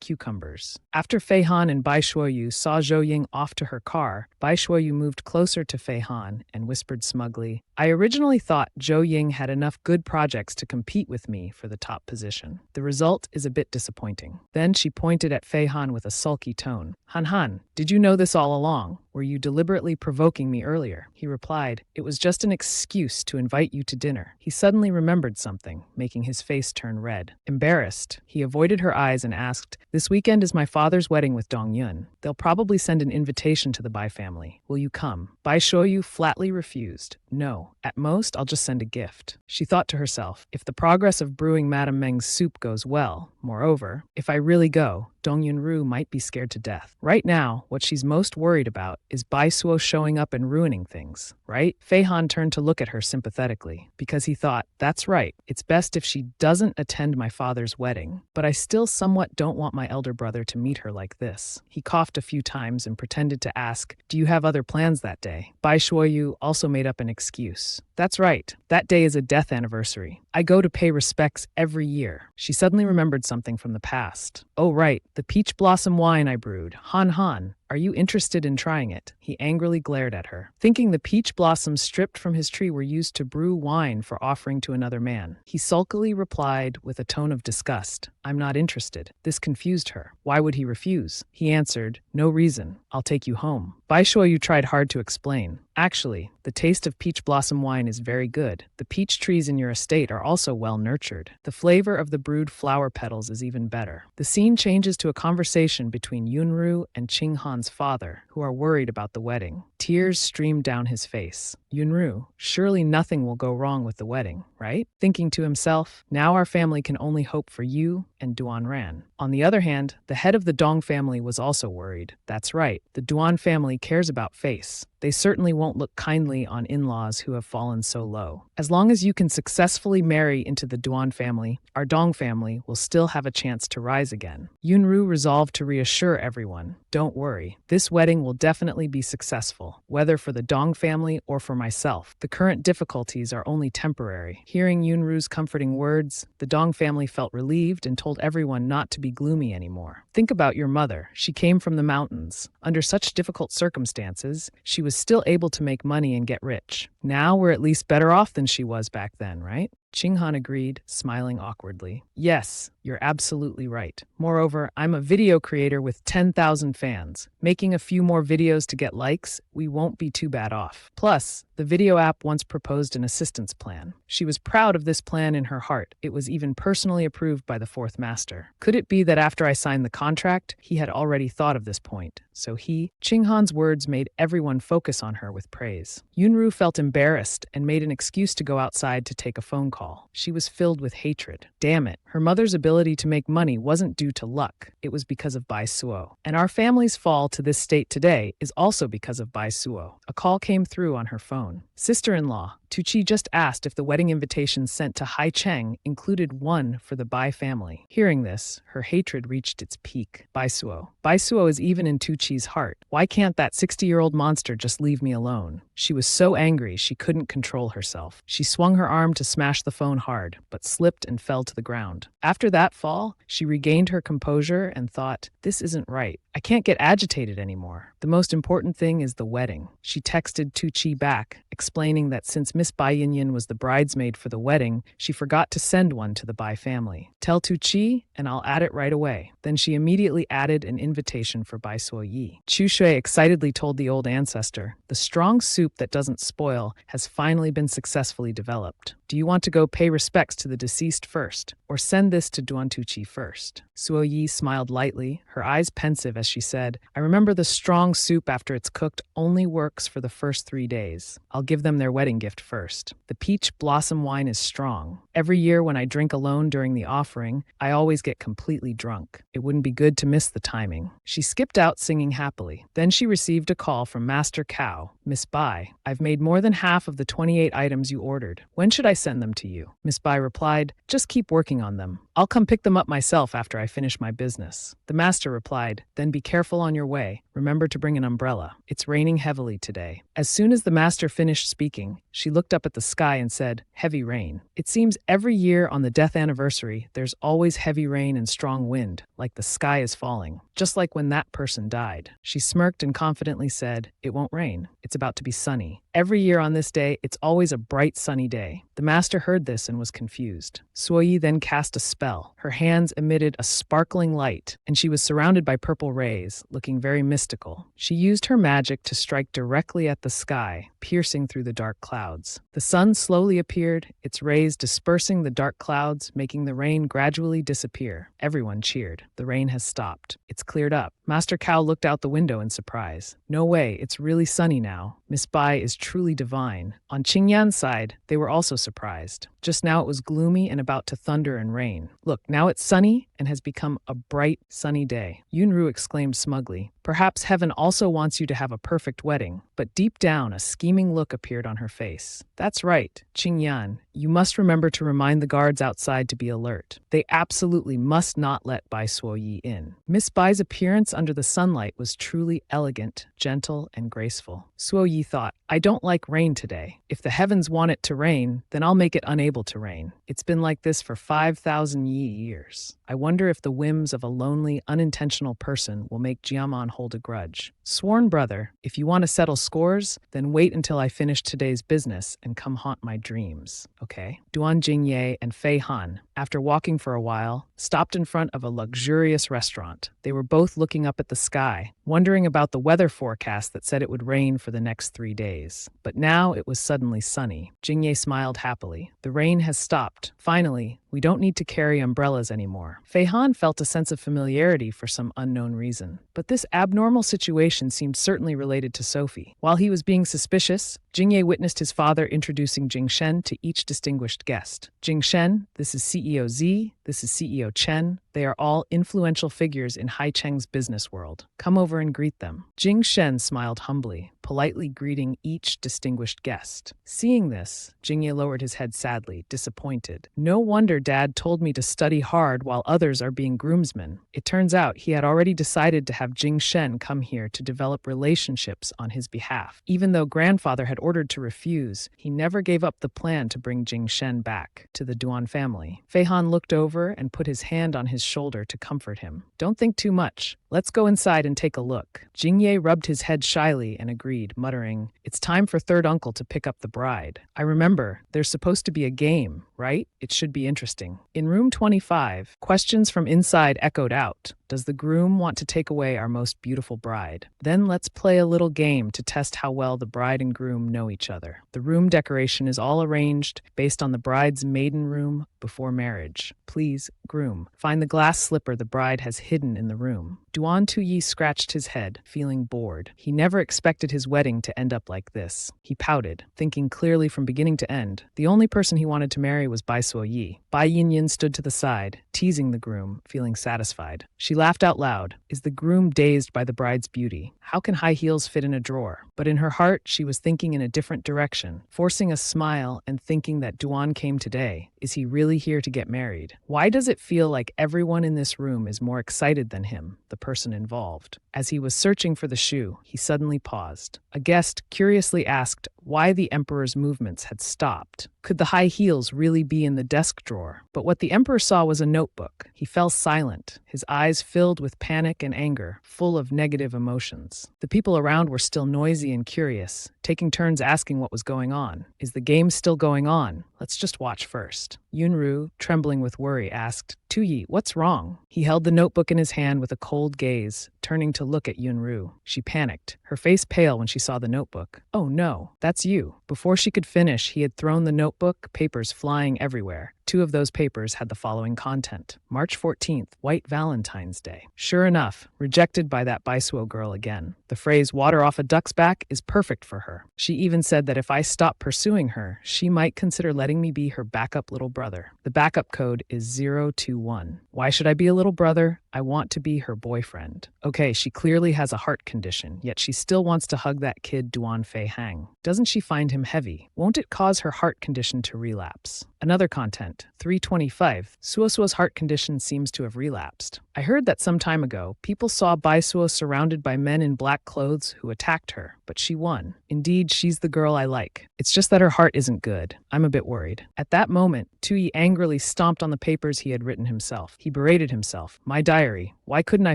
cucumbers." After Fei Han and Bai Shuoyu saw Zhou Ying off to her car, Bai Shuoyu moved closer to Fei Han and whispered smugly, "I originally thought Zhou Ying had enough good projects to compete with me for the top position. The result is a bit disappointing." Then she pointed at Fei Han with a sulky tone. "Han Han, did you know this all along? Were you deliberately provoking me earlier?" He replied, "It was just an excuse to invite you to dinner." He suddenly remembered something, making his face turn red. Embarrassed, he avoided her eyes and asked, "This weekend is my father's wedding with Dong Yun. They'll probably send an invitation to the Bai family. Will you come?" Bai Shuoyu flatly refused. "No, at most I'll just send a gift." She thought to herself, if the progress of brewing Madame Meng's soup goes well, moreover, if I really go, Dong Yunru might be scared to death. Right now, what she's most worried about is Bai Suo showing up and ruining things, right? Fei Han turned to look at her sympathetically, because he thought, that's right, it's best if she doesn't attend my father's wedding, but I still somewhat don't want my elder brother to meet her like this. He coughed a few times and pretended to ask, do you have other plans that day? Bai Shuoyu also made up an excuse. That's right, that day is a death anniversary. I go to pay respects every year. She suddenly remembered something from the past. Oh right, the peach blossom wine I brewed. Han Han, are you interested in trying it? He angrily glared at her, thinking the peach blossoms stripped from his tree were used to brew wine for offering to another man. He sulkily replied with a tone of disgust, I'm not interested. This confused her. Why would he refuse? He answered, no reason. I'll take you home. Bai Shuoyu tried hard to explain. Actually, the taste of peach blossom wine is very good. The peach trees in your estate are also well nurtured. The flavor of the brewed flower petals is even better. The scene changes to a conversation between Yunru and Qing Han's father, who are worried about the wedding. Tears streamed down his face. Yunru, surely nothing will go wrong with the wedding, right? Thinking to himself, now our family can only hope for you and Duan Ran. On the other hand, the head of the Dong family was also worried. That's right, the Duan family cares about face. They certainly won't look kindly on in-laws who have fallen so low. As long as you can successfully marry into the Duan family, our Dong family will still have a chance to rise again. Yunru resolved to reassure everyone, don't worry, this wedding will definitely be successful, whether for the Dong family or for myself. The current difficulties are only temporary. Hearing Yunru's comforting words, the Dong family felt relieved and told everyone not to be gloomy anymore. Think about your mother. She came from the mountains. Under such difficult circumstances, she was still able to make money and get rich. Now we're at least better off than she was back then, right? Qing Han agreed, smiling awkwardly. Yes, you're absolutely right. Moreover, I'm a video creator with 10,000 fans. Making a few more videos to get likes, we won't be too bad off. Plus, the video app once proposed an assistance plan. She was proud of this plan in her heart. It was even personally approved by the fourth master. Could it be that after I signed the contract, he had already thought of this point? So Qing Han's words made everyone focus on her with praise. Yunru felt embarrassed and made an excuse to go outside to take a phone call. She was filled with hatred. Damn it, her mother's ability to make money wasn't due to luck. It was because of Bai Suo. And our family's fall to this state today is also because of Bai Suo. A call came through on her phone. Sister-in-law, Tuqi just asked if the wedding invitations sent to Hai Cheng included one for the Bai family. Hearing this, her hatred reached its peak. Bai Suo. Bai Suo is even in Tuqi's heart. Why can't that 60-year-old monster just leave me alone? She was so angry she couldn't control herself. She swung her arm to smash the phone hard, but slipped and fell to the ground. After that fall, she regained her composure and thought, this isn't right. I can't get agitated anymore. The most important thing is the wedding. She texted Tuqi back, explaining that since Miss Bai Yinyin was the bridesmaid for the wedding, she forgot to send one to the Bai family. Tell Tuqi, and I'll add it right away. Then she immediately added an invitation for Bai Suo Yi. Chu Shui excitedly told the old ancestor, the strong soup that doesn't spoil has finally been successfully developed. Do you want to go pay respects to the deceased first, or send this to Duan Tuqi first? Suo Yi smiled lightly, her eyes pensive as she said, I remember the strong soup after it's cooked only works for the first 3 days. I'll give them their wedding gift first. The peach blossom wine is strong. Every year when I drink alone during the offering, I always get completely drunk. It wouldn't be good to miss the timing. She skipped out singing happily. Then she received a call from Master Cao. Miss Bai, I've made more than half of the 28 items you ordered. When should I send them to you? Miss Bai replied, just keep working on them. I'll come pick them up myself after I finish my business. The master replied, then be careful on your way. Remember to bring an umbrella. It's raining heavily today. As soon as the master finished speaking, she looked up at the sky and said, heavy rain. It seems every year on the death anniversary, there's always heavy rain and strong wind, like the sky is falling, just like when that person died. She smirked and confidently said, it won't rain. It's about to be sunny. Every year on this day, it's always a bright sunny day. The master heard this and was confused. Suo Yi then cast a spell. Her hands emitted a sparkling light, and she was surrounded by purple rays, looking very mystical. She used her magic to strike directly at the sky, piercing through the dark clouds. The sun slowly appeared, its rays dispersing the dark clouds, making the rain gradually disappear. Everyone cheered. The rain has stopped. It's cleared up. Master Cao looked out the window in surprise. No way, it's really sunny now. Miss Bai is truly divine. On Qingyan's side, they were also surprised. Just now it was gloomy and about to thunder and rain. Look, now it's sunny and has become a bright, sunny day. Yunru exclaimed smugly. Perhaps heaven also wants you to have a perfect wedding. But deep down, a scheming look appeared on her face. That's right, Qingyan. You must remember to remind the guards outside to be alert. They absolutely must not let Bai Suoyi in. Miss Bai's appearance under the sunlight was truly elegant, gentle, and graceful. Suoyi thought, I don't like rain today. If the heavens want it to rain, then I'll make it unable to rain. It's been like this for 5,000 years. I wonder if the whims of a lonely, unintentional person will make Jiaman hold a grudge. Sworn brother, if you want to settle scores, then wait until I finish today's business and come haunt my dreams, okay? Duan Jingye and Fei Han, after walking for a while, stopped in front of a luxurious restaurant. They were both looking up at the sky, wondering about the weather forecast that said it would rain for the next 3 days. But now it was suddenly sunny. Jingye smiled happily. The rain has stopped. Finally, we don't need to carry umbrellas anymore. Fei Han felt a sense of familiarity for some unknown reason. But this abnormal situation seemed certainly related to Sophie. While he was being suspicious, Jingye witnessed his father introducing Jing Shen to each distinguished guest. Jing Shen, this is CEO Z, this is CEO Chen. They are all influential figures in Hai Cheng's business world. Come over and greet them. Jing Shen smiled humbly, politely greeting each distinguished guest. Seeing this, Jingye lowered his head sadly, disappointed. No wonder Dad told me to study hard while others are being groomsmen. It turns out he had already decided to have Jing Shen come here to develop relationships on his behalf. Even though grandfather had ordered to refuse, he never gave up the plan to bring Jing Shen back to the Duan family. Fei Han looked over and put his hand on his shoulder to comfort him. Don't think too much. Let's go inside and take a look. Jingye rubbed his head shyly and agreed, muttering, It's time for third uncle to pick up the bride. I remember, there's supposed to be a game, right? It should be interesting. In room 25, questions from inside echoed out. Does the groom want to take away our most beautiful bride? Then let's play a little game to test how well the bride and groom know each other. The room decoration is all arranged based on the bride's maiden room before marriage. Please, groom, find the glass slipper the bride has hidden in the room. Duan Tuyi scratched his head, feeling bored. He never expected his wedding to end up like this. He pouted, thinking clearly from beginning to end. The only person he wanted to marry was Bai Suoyi. Bai Yinyin stood to the side, teasing the groom, feeling satisfied. She laughed out loud. Is the groom dazed by the bride's beauty? How can high heels fit in a drawer? But in her heart, she was thinking in a different direction, forcing a smile and thinking that Duan came today. Is he really here to get married? Why does it feel like everyone in this room is more excited than him, the person involved? As he was searching for the shoe, he suddenly paused. A guest curiously asked why the emperor's movements had stopped. Could the high heels really be in the desk drawer? But what the emperor saw was a notebook. He fell silent, his eyes filled with panic and anger, full of negative emotions. The people around were still noisy and curious, taking turns asking what was going on. Is the game still going on? Let's just watch first. Yunru, trembling with worry, asked, Tuyi, what's wrong? He held the notebook in his hand with a cold gaze, turning to look at Yunru. She panicked, her face pale when she saw the notebook. Oh no, that's you. Before she could finish, he had thrown the notebook, papers flying everywhere. 2 of those papers had the following content. March 14th, White Valentine's Day. Sure enough, rejected by that Baisuo girl again. The phrase water off a duck's back is perfect for her. She even said that if I stopped pursuing her, she might consider letting me be her backup little brother. The backup code is 021. Why should I be a little brother? I want to be her boyfriend. Okay, she clearly has a heart condition, yet she still wants to hug that kid Duan Fei Hang. Doesn't she find him heavy? Won't it cause her heart condition to relapse? Another content, 325. Suosuo's heart condition seems to have relapsed. I heard that some time ago, people saw Baisuo surrounded by men in black clothes who attacked her, but she won. Indeed, she's the girl I like. It's just that her heart isn't good. I'm a bit worried. At that moment, Tuyi angrily stomped on the papers he had written himself. He berated himself. My diary. Why couldn't I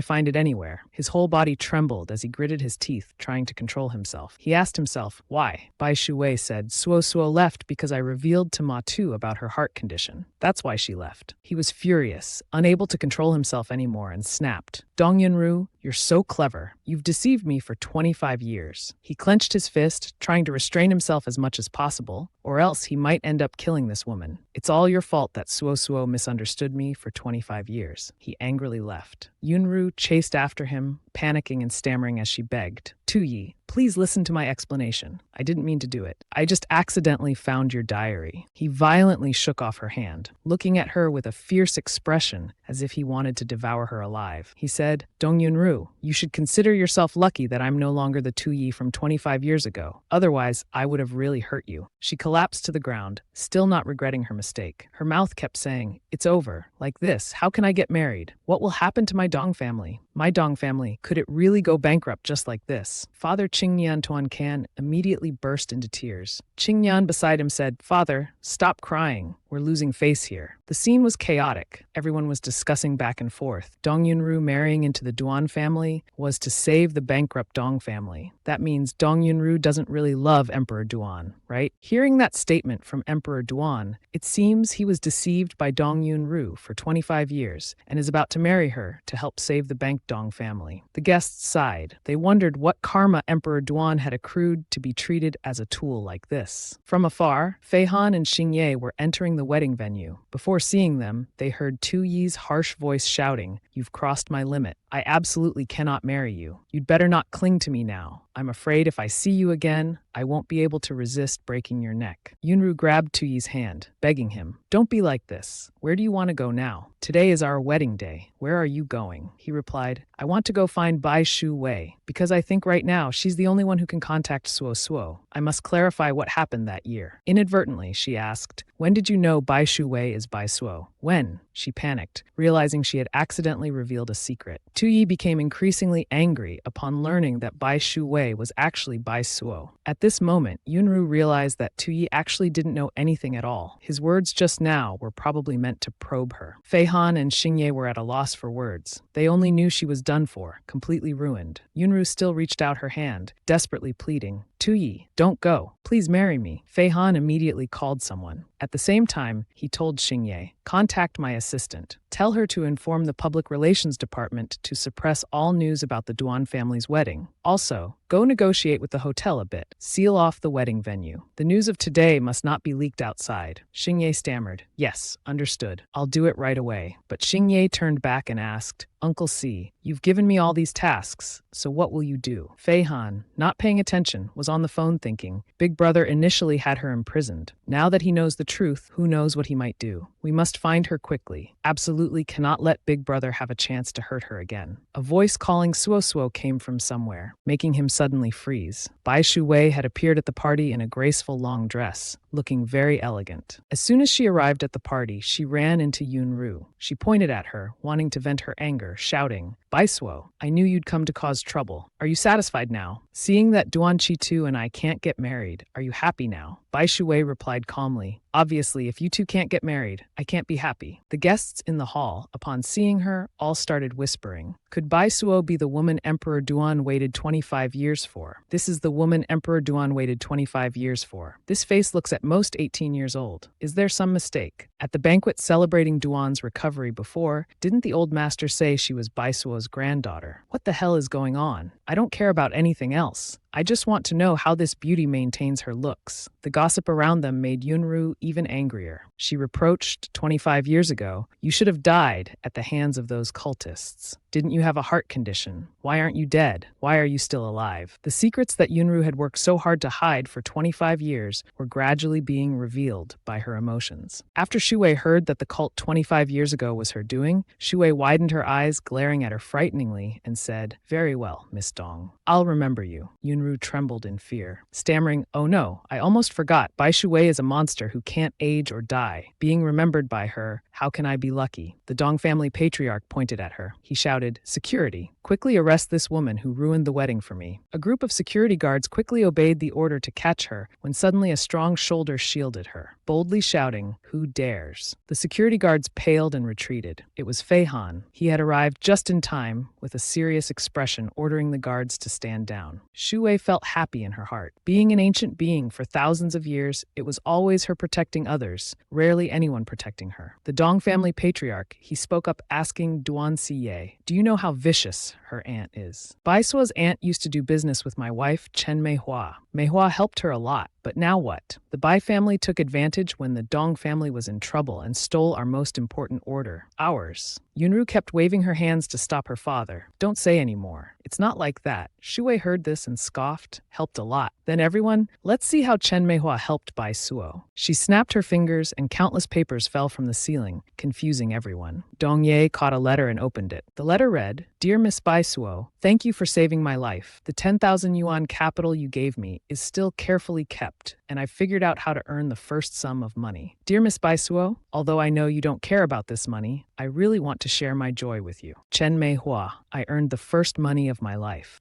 find it anywhere? His whole body trembled as he gritted his teeth, trying to control himself. He asked himself, why? Bai Shuwei said, Suosuo left because I revealed to Ma Tu about her heart condition. That's why she left. He was furious, unable to control himself anymore, and snapped. Dong Yunru, you're so clever. You've deceived me for 25 years. He clenched his fist, trying to restrain himself as much as possible, or else he might end up killing this woman. It's all your fault that Suosuo misunderstood me for 25 years. He angrily left. Yunru chased after him, panicking and stammering as she begged. Tuyi, Please listen to my explanation. I didn't mean to do it. I just accidentally found your diary. He violently shook off her hand, looking at her with a fierce expression as if he wanted to devour her alive. He said, Dong Yunru, you should consider yourself lucky that I'm no longer the Tu-Yi from 25 years ago. Otherwise, I would have really hurt you. She collapsed to the ground, still not regretting her mistake. Her mouth kept saying, it's over. Like this, how can I get married? What will happen to my Dong family? My Dong family, could it really go bankrupt just like this? Father Qingyan Tuan Kan immediately burst into tears. Qingyan beside him said, Father, stop crying. We're losing face here. The scene was chaotic. Everyone was discussing back and forth. Dong Yunru marrying into the Duan family was to save the bankrupt Dong family. That means Dong Yunru doesn't really love Emperor Duan, right? Hearing that statement from Emperor Duan, it seems he was deceived by Dong Yunru for 25 years and is about to marry her to help save the bank Dong family. The guests sighed. They wondered what karma Emperor Duan had accrued to be treated as a tool like this. From afar, Fei Han and Xingye were entering the wedding venue. Before seeing them, they heard Tu-Yi's harsh voice shouting, You've crossed my limit. I absolutely cannot marry you. You'd better not cling to me now. I'm afraid if I see you again, I won't be able to resist breaking your neck. Yunru grabbed Tu-Yi's hand, begging him, Don't be like this. Where do you want to go now? Today is our wedding day. Where are you going? He replied, I want to go find Bai Shu Wei, because I think right now she's the only one who can contact Suo Suo. I must clarify what happened that year. Inadvertently, she asked, When did you know Bai Shu Wei is Bai Suo? When? She panicked, realizing she had accidentally revealed a secret. Tu-Yi became increasingly angry upon learning that Bai Shu Wei was actually Bai Suo. At this moment, Yunru realized that Tu-Yi actually didn't know anything at all. His words just now were probably meant to probe her. Fei Han and Xingye were at a loss for words. They only knew she was done for, completely ruined. Yunru still reached out her hand, desperately pleading, Tu-Yi, don't go. Please marry me. Fei Han immediately called someone. At the same time, he told Xingye, Contact my assistant. Tell her to inform the public relations department to suppress all news about the Duan family's wedding. Also, go negotiate with the hotel a bit. Seal off the wedding venue. The news of today must not be leaked outside. Xingye stammered, Yes, understood. I'll do it right away. But Xingye turned back and asked, Uncle C, you've given me all these tasks, so what will you do? Fei Han, not paying attention, was on the phone thinking, Big Brother initially had her imprisoned. Now that he knows the truth, who knows what he might do? We must find her quickly. Absolutely cannot let Big Brother have a chance to hurt her again. A voice calling Suo Suo came from somewhere, making him suddenly freeze. Bai Shu Wei had appeared at the party in a graceful long dress, looking very elegant. As soon as she arrived at the party, she ran into Yunru. She pointed at her, wanting to vent her anger, shouting, Bai Suo, I knew you'd come to cause trouble. Are you satisfied now? Seeing that Duan Chi-tu and I can't get married, are you happy now? Bai Shu Wei replied calmly, Obviously, if you two can't get married, I can't be happy. The guests in the hall, upon seeing her, all started whispering. Could Bai Suo be the woman Emperor Duan waited 25 years for? This is the woman Emperor Duan waited 25 years for. This face looks at most 18 years old. Is there some mistake? At the banquet celebrating Duan's recovery before, didn't the old master say she was Bai Suo's granddaughter? What the hell is going on? I don't care about anything else. I just want to know how this beauty maintains her looks. The gossip around them made Yunru even angrier. She reproached 25 years ago, You should have died at the hands of those cultists. Didn't you have a heart condition? Why aren't you dead? Why are you still alive? The secrets that Yunru had worked so hard to hide for 25 years were gradually being revealed by her emotions. After Shu Wei heard that the cult 25 years ago was her doing, Shu Wei widened her eyes, glaring at her frighteningly, and said, Very well, Miss Dong. I'll remember you. Yunru trembled in fear, stammering, Oh no, I almost forgot. Bai Shu Wei is a monster who can't age or die. Being remembered by her, how can I be lucky? The Dong family patriarch pointed at her. He shouted, Security, quickly arrest this woman who ruined the wedding for me. A group of security guards quickly obeyed the order to catch her when suddenly a strong shoulder shielded her, boldly shouting, Who dares? The security guards paled and retreated. It was Fei Han. He had arrived just in time, with a serious expression ordering the guards to stand down. Shu Wei felt happy in her heart. Being an ancient being for thousands of years, it was always her protecting others, rarely anyone protecting her. The Dong family patriarch, he spoke up asking Duan Siye, Do you know how vicious her aunt is? Bai Suo's aunt used to do business with my wife, Chen Mei Hua. Manhwa helped her a lot, but now what? The Bai family took advantage when the Dong family was in trouble and stole our most important order, ours. Yunru kept waving her hands to stop her father. Don't say any more. It's not like that. Shuwei heard this and scoffed. Helped a lot. Then everyone, let's see how Chen Meihua helped Bai Suo. She snapped her fingers and countless papers fell from the ceiling, confusing everyone. Dong Ye caught a letter and opened it. The letter read, Dear Miss Bai Suo, thank you for saving my life. The 10,000 yuan capital you gave me is still carefully kept, and I've figured out how to earn the first sum of money. Dear Miss Bai Suo, although I know you don't care about this money, I really want to share my joy with you. Chen Meihua, I earned the first money of my life.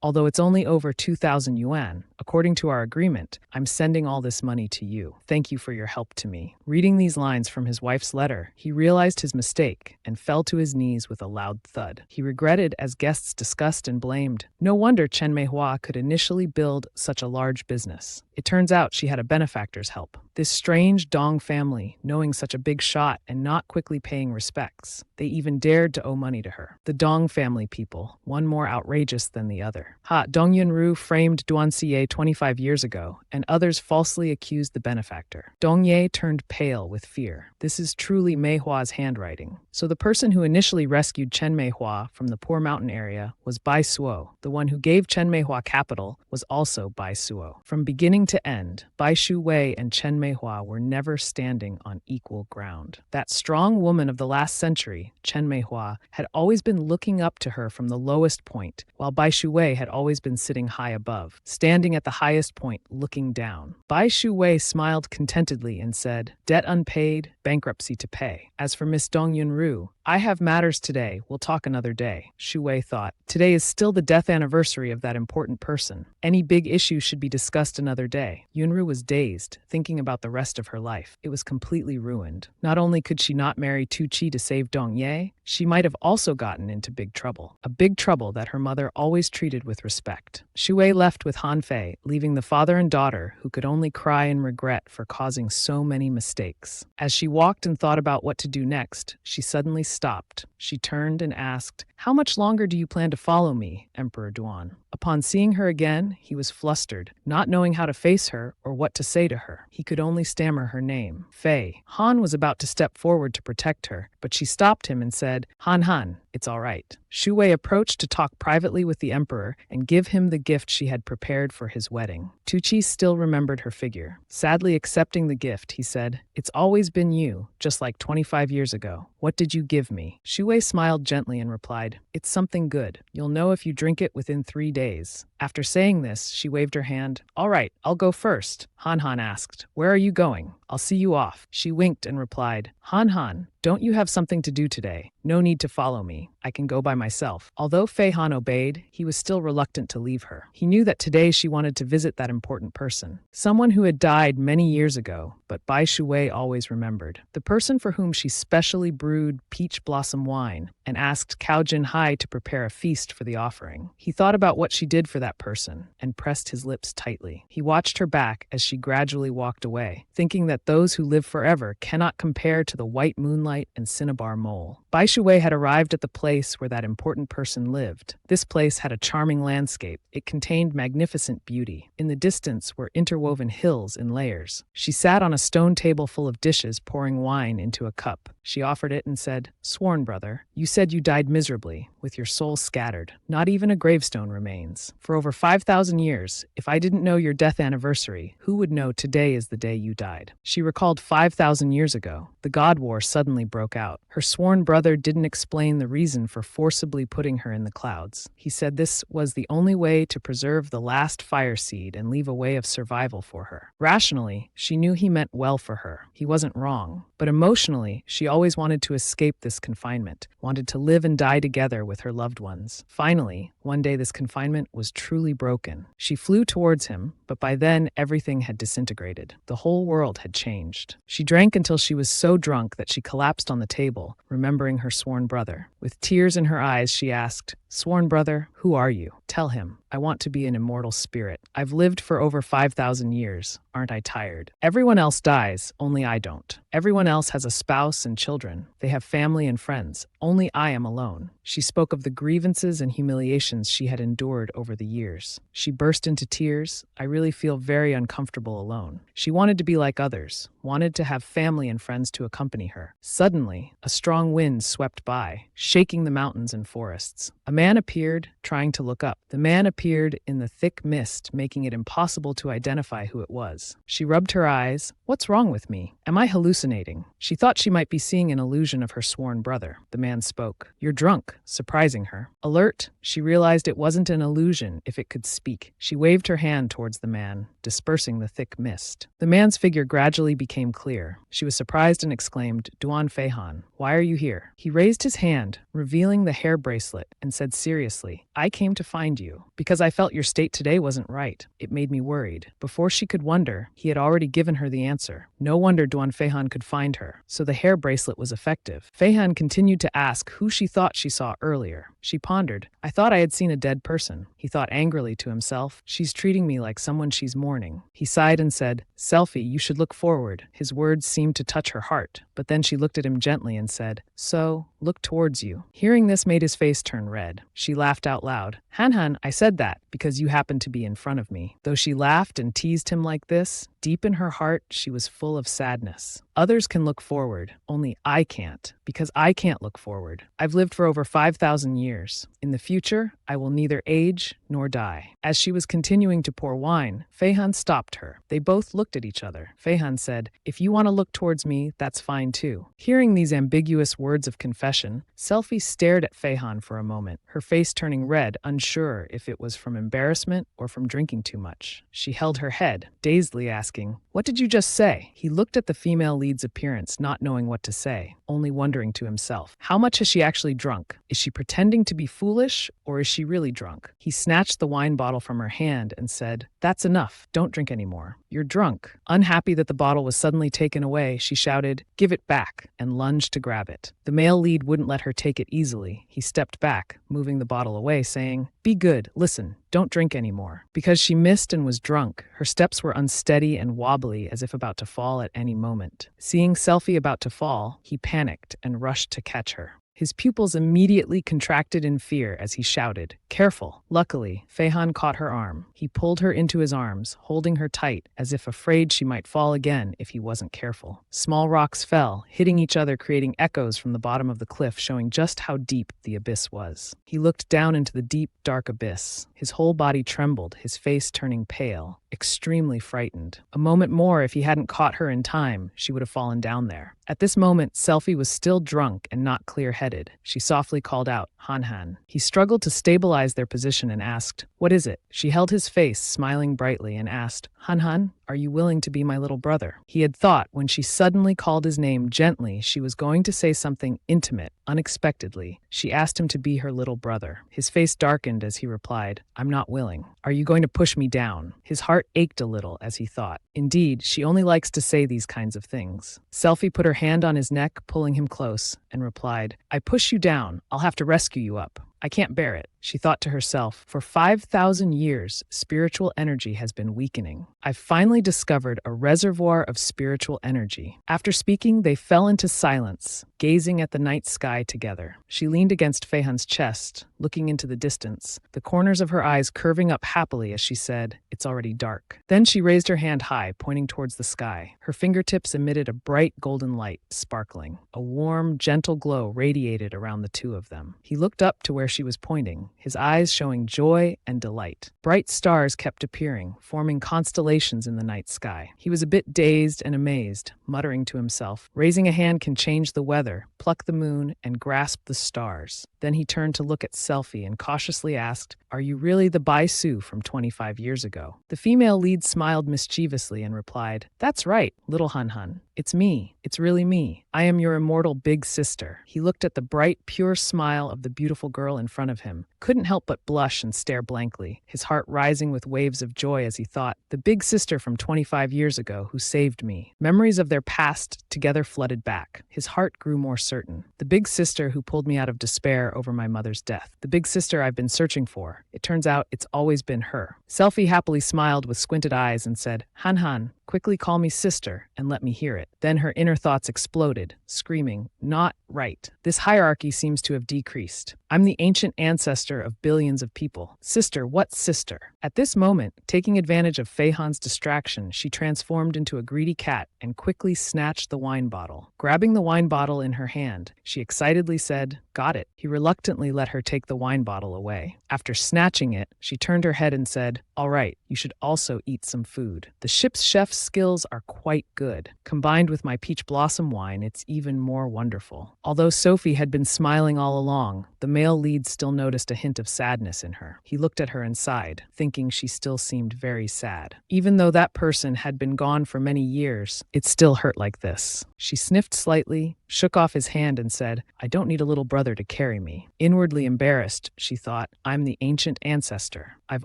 Although it's only over 2,000 yuan, according to our agreement, I'm sending all this money to you. Thank you for your help to me. Reading these lines from his wife's letter, he realized his mistake and fell to his knees with a loud thud. He regretted as guests discussed and blamed. No wonder Chen Meihua could initially build such a large business. It turns out she had a benefactor's help. This strange Dong family, knowing such a big shot and not quickly paying respects, they even dared to owe money to her. The Dong family people, one more outrageous than the other. Dong Yunru framed Duan Siye 25 years ago, and others falsely accused the benefactor. Dong Ye turned pale with fear. This is truly Meihua's handwriting. So the person who initially rescued Chen Meihua from the poor mountain area was Bai Suo. The one who gave Chen Meihua capital was also Bai Suo. From beginning to end, Bai Shu Wei and Chen Meihua were never standing on equal ground. That strong woman of the last century, Chen Meihua, had always been looking up to her from the lowest point, while Bai Shu Wei had always been sitting high above, standing at the highest point, looking down. Bai Shu Wei smiled contentedly and said, Debt unpaid, bankruptcy to pay. As for Miss Dong Yunru, I have matters today, we'll talk another day. Shu Wei thought, today is still the death anniversary of that important person. Any big issue should be discussed another day. Yunru was dazed, thinking about the rest of her life. It was completely ruined. Not only could she not marry Tu Chi to save Dong Ye, she might have also gotten into big trouble. A big trouble that her mother always treated with respect. Shu Wei left with Han Fei, leaving the father and daughter who could only cry in regret for causing so many mistakes. As she walked and thought about what to do next, she suddenly stopped. She turned and asked, How much longer do you plan to follow me, Emperor Duan? Upon seeing her again, he was flustered, not knowing how to face her or what to say to her. He could only stammer her name, Fei. Han was about to step forward to protect her, but she stopped him and said, Han, it's all right. Shu Wei approached to talk privately with the emperor and give him the gift she had prepared for his wedding. Tu Chi still remembered her figure. Sadly accepting the gift, he said, It's always been you, just like 25 years ago. What did you give me? Shu Wei smiled gently and replied, It's something good. You'll know if you drink it within 3 days. After saying this, she waved her hand. All right, I'll go first. Han asked, Where are you going? I'll see you off. She winked and replied, Han, don't you have something to do today? No need to follow me. I can go by myself. Although Fei Han obeyed, he was still reluctant to leave her. He knew that today she wanted to visit that important person. Someone who had died many years ago, but Bai Shu Wei always remembered. The person for whom she specially brewed peach blossom wine and asked Cao Jin Hai to prepare a feast for the offering. He thought about what she did for that person and pressed his lips tightly. He watched her back as she gradually walked away, thinking that those who live forever cannot compare to the white moonlight and cinnabar mole. Bai Shu Wei had arrived at the place where that important person lived. This place had a charming landscape. It contained magnificent beauty. In the distance were interwoven hills in layers. She sat on a stone table full of dishes, pouring wine into a cup. She offered it and said, Sworn brother, you said you died miserably, with your soul scattered. Not even a gravestone remains. For over 5,000 years, if I didn't know your death anniversary, who would know today is the day you died? She recalled 5,000 years ago. The God War suddenly broke out. Her sworn brother didn't explain the reason for forcibly putting her in the clouds. He said this was the only way to preserve the last fire seed and leave a way of survival for her. Rationally, she knew he meant well for her. He wasn't wrong. But emotionally, she always wanted to escape this confinement, wanted to live and die together with her loved ones. Finally, one day this confinement was truly broken. She flew towards him, but by then everything had disintegrated. The whole world had changed. She drank until she was so drunk that she collapsed on the table, remembering her sworn brother. With tears in her eyes, she asked, Sworn brother, who are you? Tell him. I want to be an immortal spirit. I've lived for over 5,000 years. Aren't I tired? Everyone else dies, only I don't. Everyone else has a spouse and children. They have family and friends. Only I am alone. She spoke of the grievances and humiliations she had endured over the years. She burst into tears. I really feel very uncomfortable alone. She wanted to be like others, wanted to have family and friends to accompany her. Suddenly, a strong wind swept by, shaking the mountains and forests. A man appeared, trying to look up. The man appeared in the thick mist, making it impossible to identify who it was. She rubbed her eyes. What's wrong with me? Am I hallucinating? She thought she might be seeing an illusion of her sworn brother. The man spoke. You're drunk, surprising her. Alert, she realized it wasn't an illusion if it could speak. She waved her hand towards the man, dispersing the thick mist. The man's figure gradually became clear. She was surprised and exclaimed, Duan Feihan, why are you here? He raised his hand, revealing the hair bracelet, and said seriously, I came to find you because I felt your state today wasn't right. It made me worried. Before she could wonder, he had already given her the answer. No wonder Duan Feihan could find her, so the hair bracelet was effective. Feihan continued to ask who she thought she saw earlier. She pondered, I thought I had seen a dead person. He thought angrily to himself, she's treating me like someone she's mourning. He sighed and said, Selfie, you should look forward. His words seemed to touch her heart, but then she looked at him gently and said, So, look towards you. Hearing this made his face turn red. She laughed out loud. Han, I said that because you happened to be in front of me. Though she laughed and teased him like this, deep in her heart, she was full of sadness. Others can look forward, only I can't, because I can't look forward. I've lived for over 5,000 years. In the future, I will neither age nor die. As she was continuing to pour wine, Feihan stopped her. They both looked at each other. Feihan said, If you want to look towards me, that's fine too. Hearing these ambiguous words of confession, Selfie stared at Feihan for a moment, her face turning red, unsure if it was from embarrassment or from drinking too much. She held her head, dazedly asking, What did you just say? He looked at the female lead's appearance, not knowing what to say, only wondering to himself, how much has she actually drunk? Is she pretending to be foolish, or is she really drunk? He snatched the wine bottle from her hand and said, That's enough. Don't drink anymore. You're drunk. Unhappy that the bottle was suddenly taken away, she shouted, Give it back, and lunged to grab it. The male lead wouldn't let her take it easily. He stepped back, moving the bottle away, saying, Be good. Listen. Don't drink anymore. Because she missed and was drunk, her steps were unsteady and wobbly as if about to fall at any moment. Seeing Selfie about to fall, he panicked and rushed to catch her. His pupils immediately contracted in fear as he shouted, Careful! Luckily, Feihan caught her arm. He pulled her into his arms, holding her tight, as if afraid she might fall again if he wasn't careful. Small rocks fell, hitting each other, creating echoes from the bottom of the cliff, showing just how deep the abyss was. He looked down into the deep, dark abyss. His whole body trembled, his face turning pale, extremely frightened. A moment more, if he hadn't caught her in time, she would have fallen down there. At this moment, Selfie was still drunk and not clear-headed. She softly called out, Han. He struggled to stabilize their position and asked, What is it? She held his face, smiling brightly, and asked, Han, are you willing to be my little brother? He had thought, when she suddenly called his name gently, she was going to say something intimate. Unexpectedly, she asked him to be her little brother. His face darkened as he replied, I'm not willing. Are you going to push me down? His heart ached a little as he thought. Indeed, she only likes to say these kinds of things. Selfie put her hand on his neck, pulling him close, and replied, I push you down. I'll have to rescue you up. I can't bear it. She thought to herself, for 5,000 years, spiritual energy has been weakening. I've finally discovered a reservoir of spiritual energy. After speaking, they fell into silence, gazing at the night sky together. She leaned against Feihan's chest, looking into the distance, the corners of her eyes curving up happily as she said, It's already dark. Then she raised her hand high, pointing towards the sky. Her fingertips emitted a bright golden light, sparkling. A warm, gentle glow radiated around the two of them. He looked up to where she was pointing, his eyes showing joy and delight. Bright stars kept appearing, forming constellations in the night sky. He was a bit dazed and amazed, muttering to himself, Raising a hand can change the weather, pluck the moon, and grasp the stars. Then he turned to look at Selfie and cautiously asked, Are you really the Bai Su from 25 years ago? The female lead smiled mischievously and replied, That's right, little Han. It's me. It's really me. I am your immortal big sister. He looked at the bright, pure smile of the beautiful girl in front of him, couldn't help but blush and stare blankly, his heart rising with waves of joy as he thought, the big sister from 25 years ago who saved me. Memories of their past together flooded back. His heart grew more certain. The big sister who pulled me out of despair over my mother's death. The big sister I've been searching for. It turns out it's always been her. Selfie happily smiled with squinted eyes and said, Han Han, quickly call me sister and let me hear it. Then her inner thoughts exploded, screaming, not right. This hierarchy seems to have decreased. I'm the ancient ancestor of billions of people. Sister, what sister? At this moment, taking advantage of Fei Han's distraction, she transformed into a greedy cat and quickly snatched the wine bottle. Grabbing the wine bottle in her hand, she excitedly said, got it. He reluctantly let her take the wine bottle away. After snatching it, she turned her head and said, all right, you should also eat some food. The ship's chef's skills are quite good. Combined with my peach blossom wine, it's even more wonderful. Although Sophie had been smiling all along, the male lead still noticed a hint of sadness in her. He looked at her and sighed, thinking she still seemed very sad. Even though that person had been gone for many years, it still hurt like this. She sniffed slightly, shook off his hand and said, I don't need a little brother to carry me. Inwardly embarrassed, she thought, I'm the ancient ancestor. I've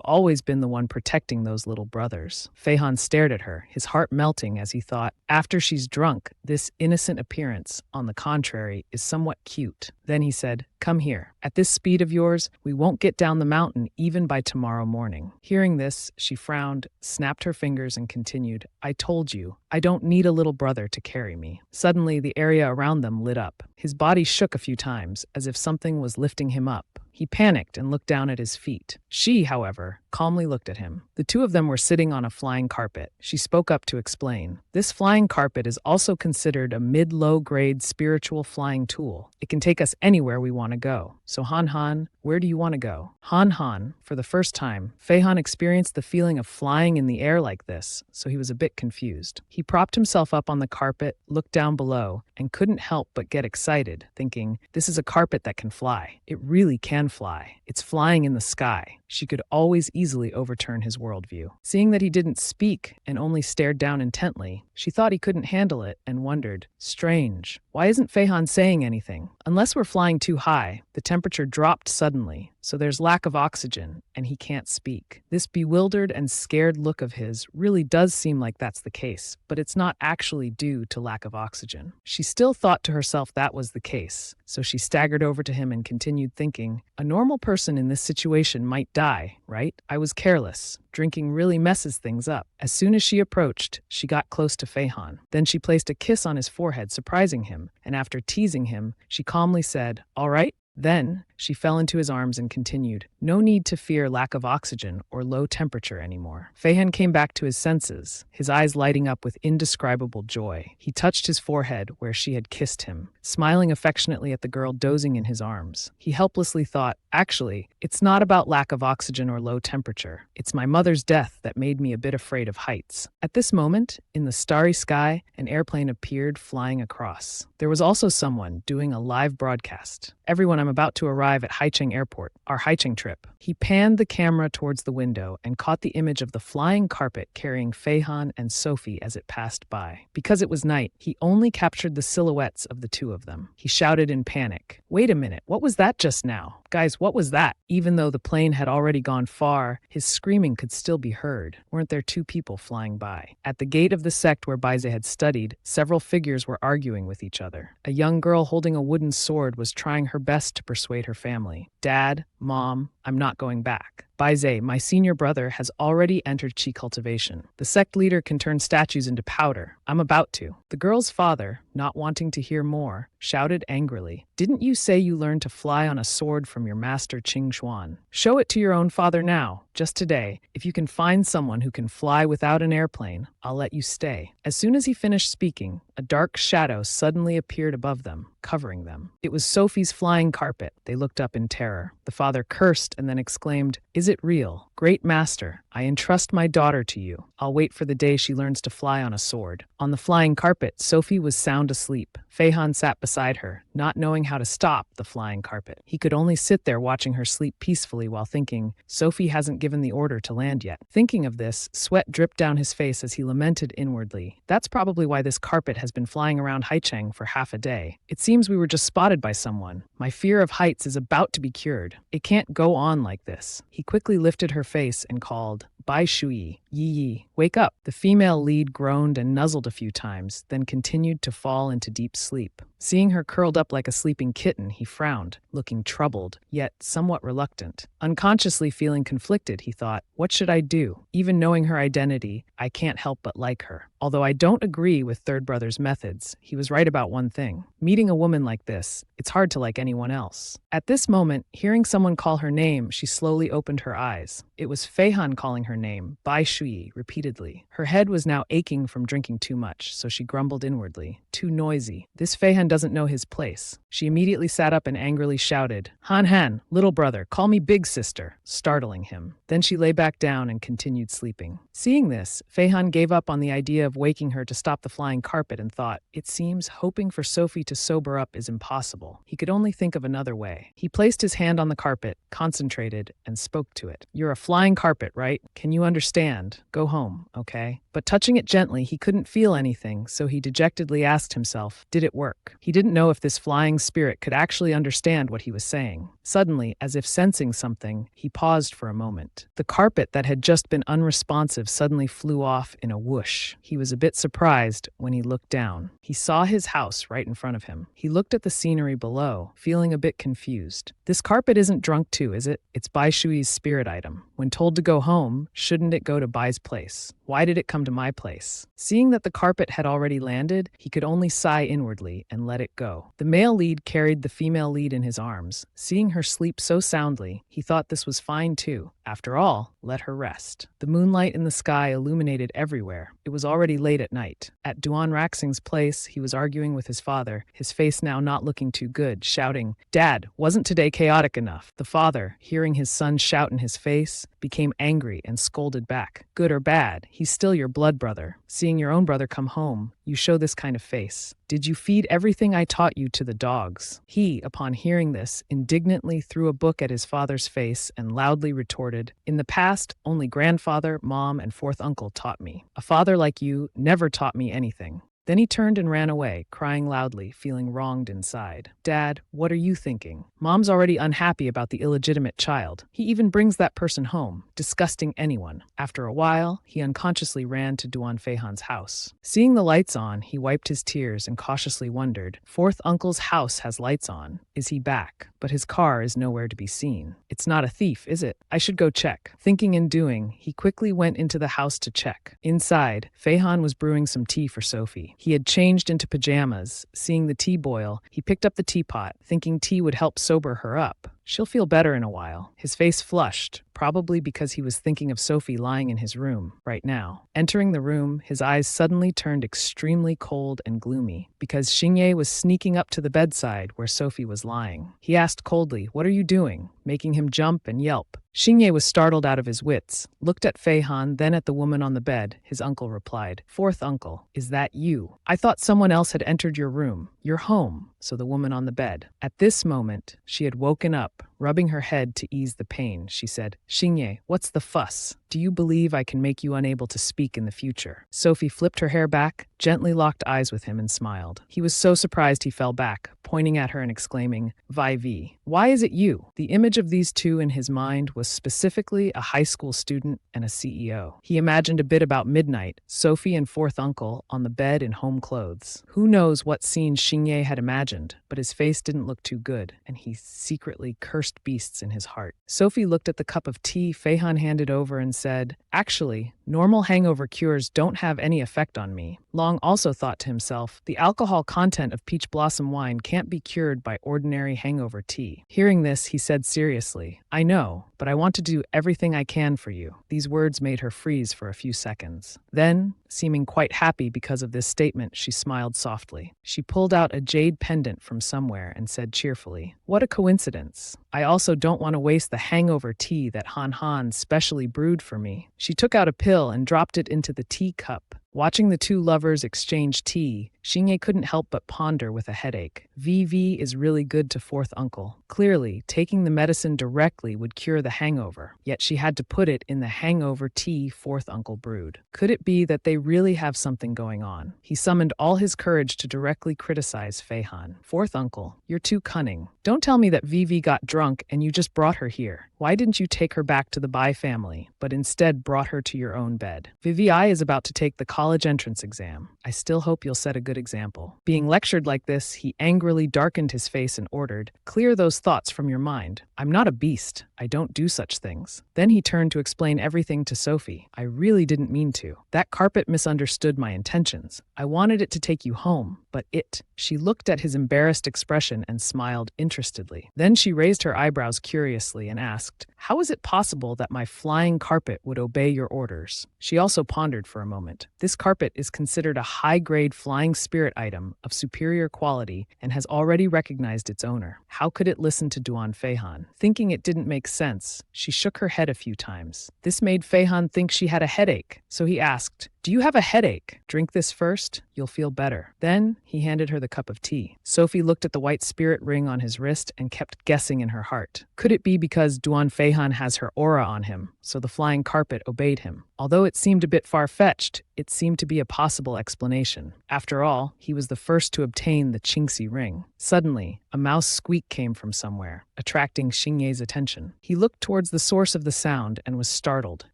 always been the one protecting those little brothers. Fei Han stared at her, his heart melting as he thought, after she's drunk, this innocent appearance, on the contrary, is somewhat cute. Then he said, come here. At this speed of yours, we won't get down the mountain even by tomorrow morning. Hearing this, she frowned, snapped her fingers and continued, I told you, I don't need a little brother to carry me. Suddenly, the area around them lit up. His body shook a few times, as if something was lifting him up. He panicked and looked down at his feet. She, however, calmly looked at him. The two of them were sitting on a flying carpet. She spoke up to explain. This flying carpet is also considered a mid-low grade spiritual flying tool. It can take us anywhere we want to go. So Han Han, where do you want to go? Han Han, for the first time, Fei Han experienced the feeling of flying in the air like this, so he was a bit confused. He propped himself up on the carpet, looked down below, and couldn't help but get excited, thinking, this is a carpet that can fly. It really can fly. It's flying in the sky. She could always easily overturn his worldview. Seeing that he didn't speak and only stared down intently, she thought he couldn't handle it and wondered, strange, why isn't Fei Han saying anything? Unless we're flying too high, the temperature dropped suddenly, so there's lack of oxygen, and he can't speak. This bewildered and scared look of his really does seem like that's the case, but it's not actually due to lack of oxygen. She still thought to herself that was the case, so she staggered over to him and continued thinking, a normal person in this situation might die, right? I was careless. Drinking really messes things up. As soon as she approached, she got close to Fei Han. Then she placed a kiss on his forehead, surprising him, and after teasing him, she calmly said, all right? Then she fell into his arms and continued, no need to fear lack of oxygen or low temperature anymore. Fei Han came back to his senses, his eyes lighting up with indescribable joy. He touched his forehead where she had kissed him, smiling affectionately at the girl dozing in his arms. He helplessly thought, actually, it's not about lack of oxygen or low temperature. It's my mother's death that made me a bit afraid of heights. At this moment, in the starry sky, an airplane appeared flying across. There was also someone doing a live broadcast. Everyone, I'm about to arrive at Haicheng Airport, our Haicheng trip. He panned the camera towards the window and caught the image of the flying carpet carrying Fei Han and Sophie as it passed by. Because it was night, he only captured the silhouettes of the two of them. He shouted in panic, wait a minute, what was that just now? Guys, what was that? Even though the plane had already gone far, his screaming could still be heard. Weren't there two people flying by? At the gate of the sect where Baize had studied, several figures were arguing with each other. A young girl holding a wooden sword was trying her best to persuade her family. Dad, Mom, I'm not going back. Baize, my senior brother, has already entered Qi cultivation. The sect leader can turn statues into powder. I'm about to. The girl's father, not wanting to hear more, shouted angrily, didn't you say you learned to fly on a sword from your master Qing Xuan? Show it to your own father now, just today. If you can find someone who can fly without an airplane, I'll let you stay. As soon as he finished speaking, a dark shadow suddenly appeared above them, covering them. It was Sophie's flying carpet. They looked up in terror. The father cursed and then exclaimed, is it real? Great master, I entrust my daughter to you. I'll wait for the day she learns to fly on a sword. On the flying carpet, Sophie was sound asleep. Fei Han sat beside her, not knowing how to stop the flying carpet. He could only sit there watching her sleep peacefully while thinking, Sophie hasn't given given the order to land yet. Thinking of this, sweat dripped down his face as he lamented inwardly. That's probably why this carpet has been flying around Haicheng for half a day. It seems we were just spotted by someone. My fear of heights is about to be cured. It can't go on like this. He quickly lifted her face and called, Bai Shui, Yi, wake up. The female lead groaned and nuzzled a few times, then continued to fall into deep sleep. Seeing her curled up like a sleeping kitten, he frowned, looking troubled, yet somewhat reluctant. Unconsciously feeling conflicted, he thought, what should I do? Even knowing her identity, I can't help but like her. Although I don't agree with Third Brother's methods, he was right about one thing. Meeting a woman like this, it's hard to like anyone else. At this moment, hearing someone call her name, she slowly opened her eyes. It was Feihan calling her name, Bai Shui, repeatedly. Her head was now aching from drinking too much, so she grumbled inwardly. Too noisy. This Feihan doesn't know his place. She immediately sat up and angrily shouted, Han, little brother, call me big sister, startling him. Then she lay back down and continued sleeping. Seeing this, Feihan gave up on the idea of waking her to stop the flying carpet and thought, it seems hoping for Sophie to sober up is impossible. He could only think of another way. He placed his hand on the carpet, concentrated, and spoke to it. You're a flying carpet, right? Can you understand? Go home, okay? But touching it gently, he couldn't feel anything, so he dejectedly asked himself, did it work? He didn't know if this flying spirit could actually understand what he was saying. Suddenly, as if sensing something, he paused for a moment. The carpet that had just been unresponsive suddenly flew off in a whoosh. He was a bit surprised when he looked down. He saw his house right in front of him. He looked at the scenery below, feeling a bit confused. This carpet isn't drunk too, is it? It's Bai Shui's spirit item. When told to go home, shouldn't it go to Bai's place? Why did it come to my place? Seeing that the carpet had already landed, he could only sigh inwardly and let it go. The male lead carried the female lead in his arms. Seeing her sleep so soundly, he thought this was fine too. After all, let her rest. The moonlight in the sky illuminated everywhere. It was already late at night. At Duan Raxing's place, he was arguing with his father, his face now not looking too good, shouting, Dad, wasn't today chaotic enough? The father, hearing his son shout in his face, became angry and scolded back. Good or bad, he's still your blood brother. Seeing your own brother come home, you show this kind of face. Did you feed everything I taught you to the dogs? He, upon hearing this, indignantly threw a book at his father's face and loudly retorted, in the past, only grandfather, mom, and fourth uncle taught me. A father like you never taught me anything. Then he turned and ran away, crying loudly, feeling wronged inside. Dad, what are you thinking? Mom's already unhappy about the illegitimate child. He even brings that person home, disgusting anyone. After a while, he unconsciously ran to Duan Feihan's house. Seeing the lights on, he wiped his tears and cautiously wondered, fourth uncle's house has lights on. Is he back? But his car is nowhere to be seen. It's not a thief, is it? I should go check. Thinking and doing, he quickly went into the house to check. Inside, Feihan was brewing some tea for Sophie. He had changed into pajamas. Seeing the tea boil, he picked up the teapot, thinking tea would help sober her up. She'll feel better in a while. His face flushed, probably because he was thinking of Sophie lying in his room right now. Entering the room, his eyes suddenly turned extremely cold and gloomy, because Xingye was sneaking up to the bedside where Sophie was lying. He asked coldly, "What are you doing?" making him jump and yelp. Xingye was startled out of his wits, looked at Feihan, then at the woman on the bed. His uncle replied, "Fourth uncle, is that you? I thought someone else had entered your room. You're home." So the woman on the bed. At this moment, she had woken up. Rubbing her head to ease the pain, she said, "Xingye, what's the fuss? Do you believe I can make you unable to speak in the future?" Sophie flipped her hair back, gently locked eyes with him and smiled. He was so surprised he fell back, pointing at her and exclaiming, "Vai Vi, why is it you?" The image of these two in his mind was specifically a high school student and a CEO. He imagined a bit about midnight, Sophie and fourth uncle on the bed in home clothes. Who knows what scene Xingye had imagined, but his face didn't look too good, and he secretly cursed beasts in his heart. Sophie looked at the cup of tea Feihan handed over and said, "Actually, normal hangover cures don't have any effect on me." Long also thought to himself, the alcohol content of peach blossom wine can't be cured by ordinary hangover tea. Hearing this, he said seriously, "I know, but I want to do everything I can for you." These words made her freeze for a few seconds. Then, seeming quite happy because of this statement, she smiled softly. She pulled out a jade pendant from somewhere and said cheerfully, "What a coincidence. I also don't want to waste the hangover tea that Han specially brewed for me." She took out a pill and dropped it into the tea cup. Watching the two lovers exchange tea, Xingye couldn't help but ponder with a headache. VV is really good to fourth uncle. Clearly, taking the medicine directly would cure the hangover, yet she had to put it in the hangover tea fourth uncle brewed. Could it be that they really have something going on? He summoned all his courage to directly criticize Feihan. Fourth uncle, you're too cunning. Don't tell me that VV got drunk and you just brought her here. Why didn't you take her back to the Bai family, but instead brought her to your own bed? VVI is about to take the college entrance exam. I still hope you'll set a good example. Being lectured like this, he angrily darkened his face and ordered, "Clear those thoughts from your mind. I'm not a beast. I don't do such things." Then he turned to explain everything to Sophie. "I really didn't mean to. That carpet misunderstood my intentions. I wanted it to take you home, but it..." She looked at his embarrassed expression and smiled interestedly. Then she raised her eyebrows curiously and asked, "How is it possible that my flying carpet would obey your orders?" She also pondered for a moment. This carpet is considered a high-grade flying spirit item of superior quality and has already recognized its owner. How could it listen to Duan Feihan? Thinking it didn't make sense, she shook her head a few times. This made Feihan think she had a headache, so he asked, "Do you have a headache? Drink this first. You'll feel better." Then he handed her the cup of tea. Sophie looked at the white spirit ring on his wrist and kept guessing in her heart. Could it be because Duan Feihan has her aura on him, so the flying carpet obeyed him? Although it seemed a bit far-fetched, it seemed to be a possible explanation. After all, he was the first to obtain the Qingxi ring. Suddenly, a mouse squeak came from somewhere, attracting Xingye's attention. He looked towards the source of the sound and was startled,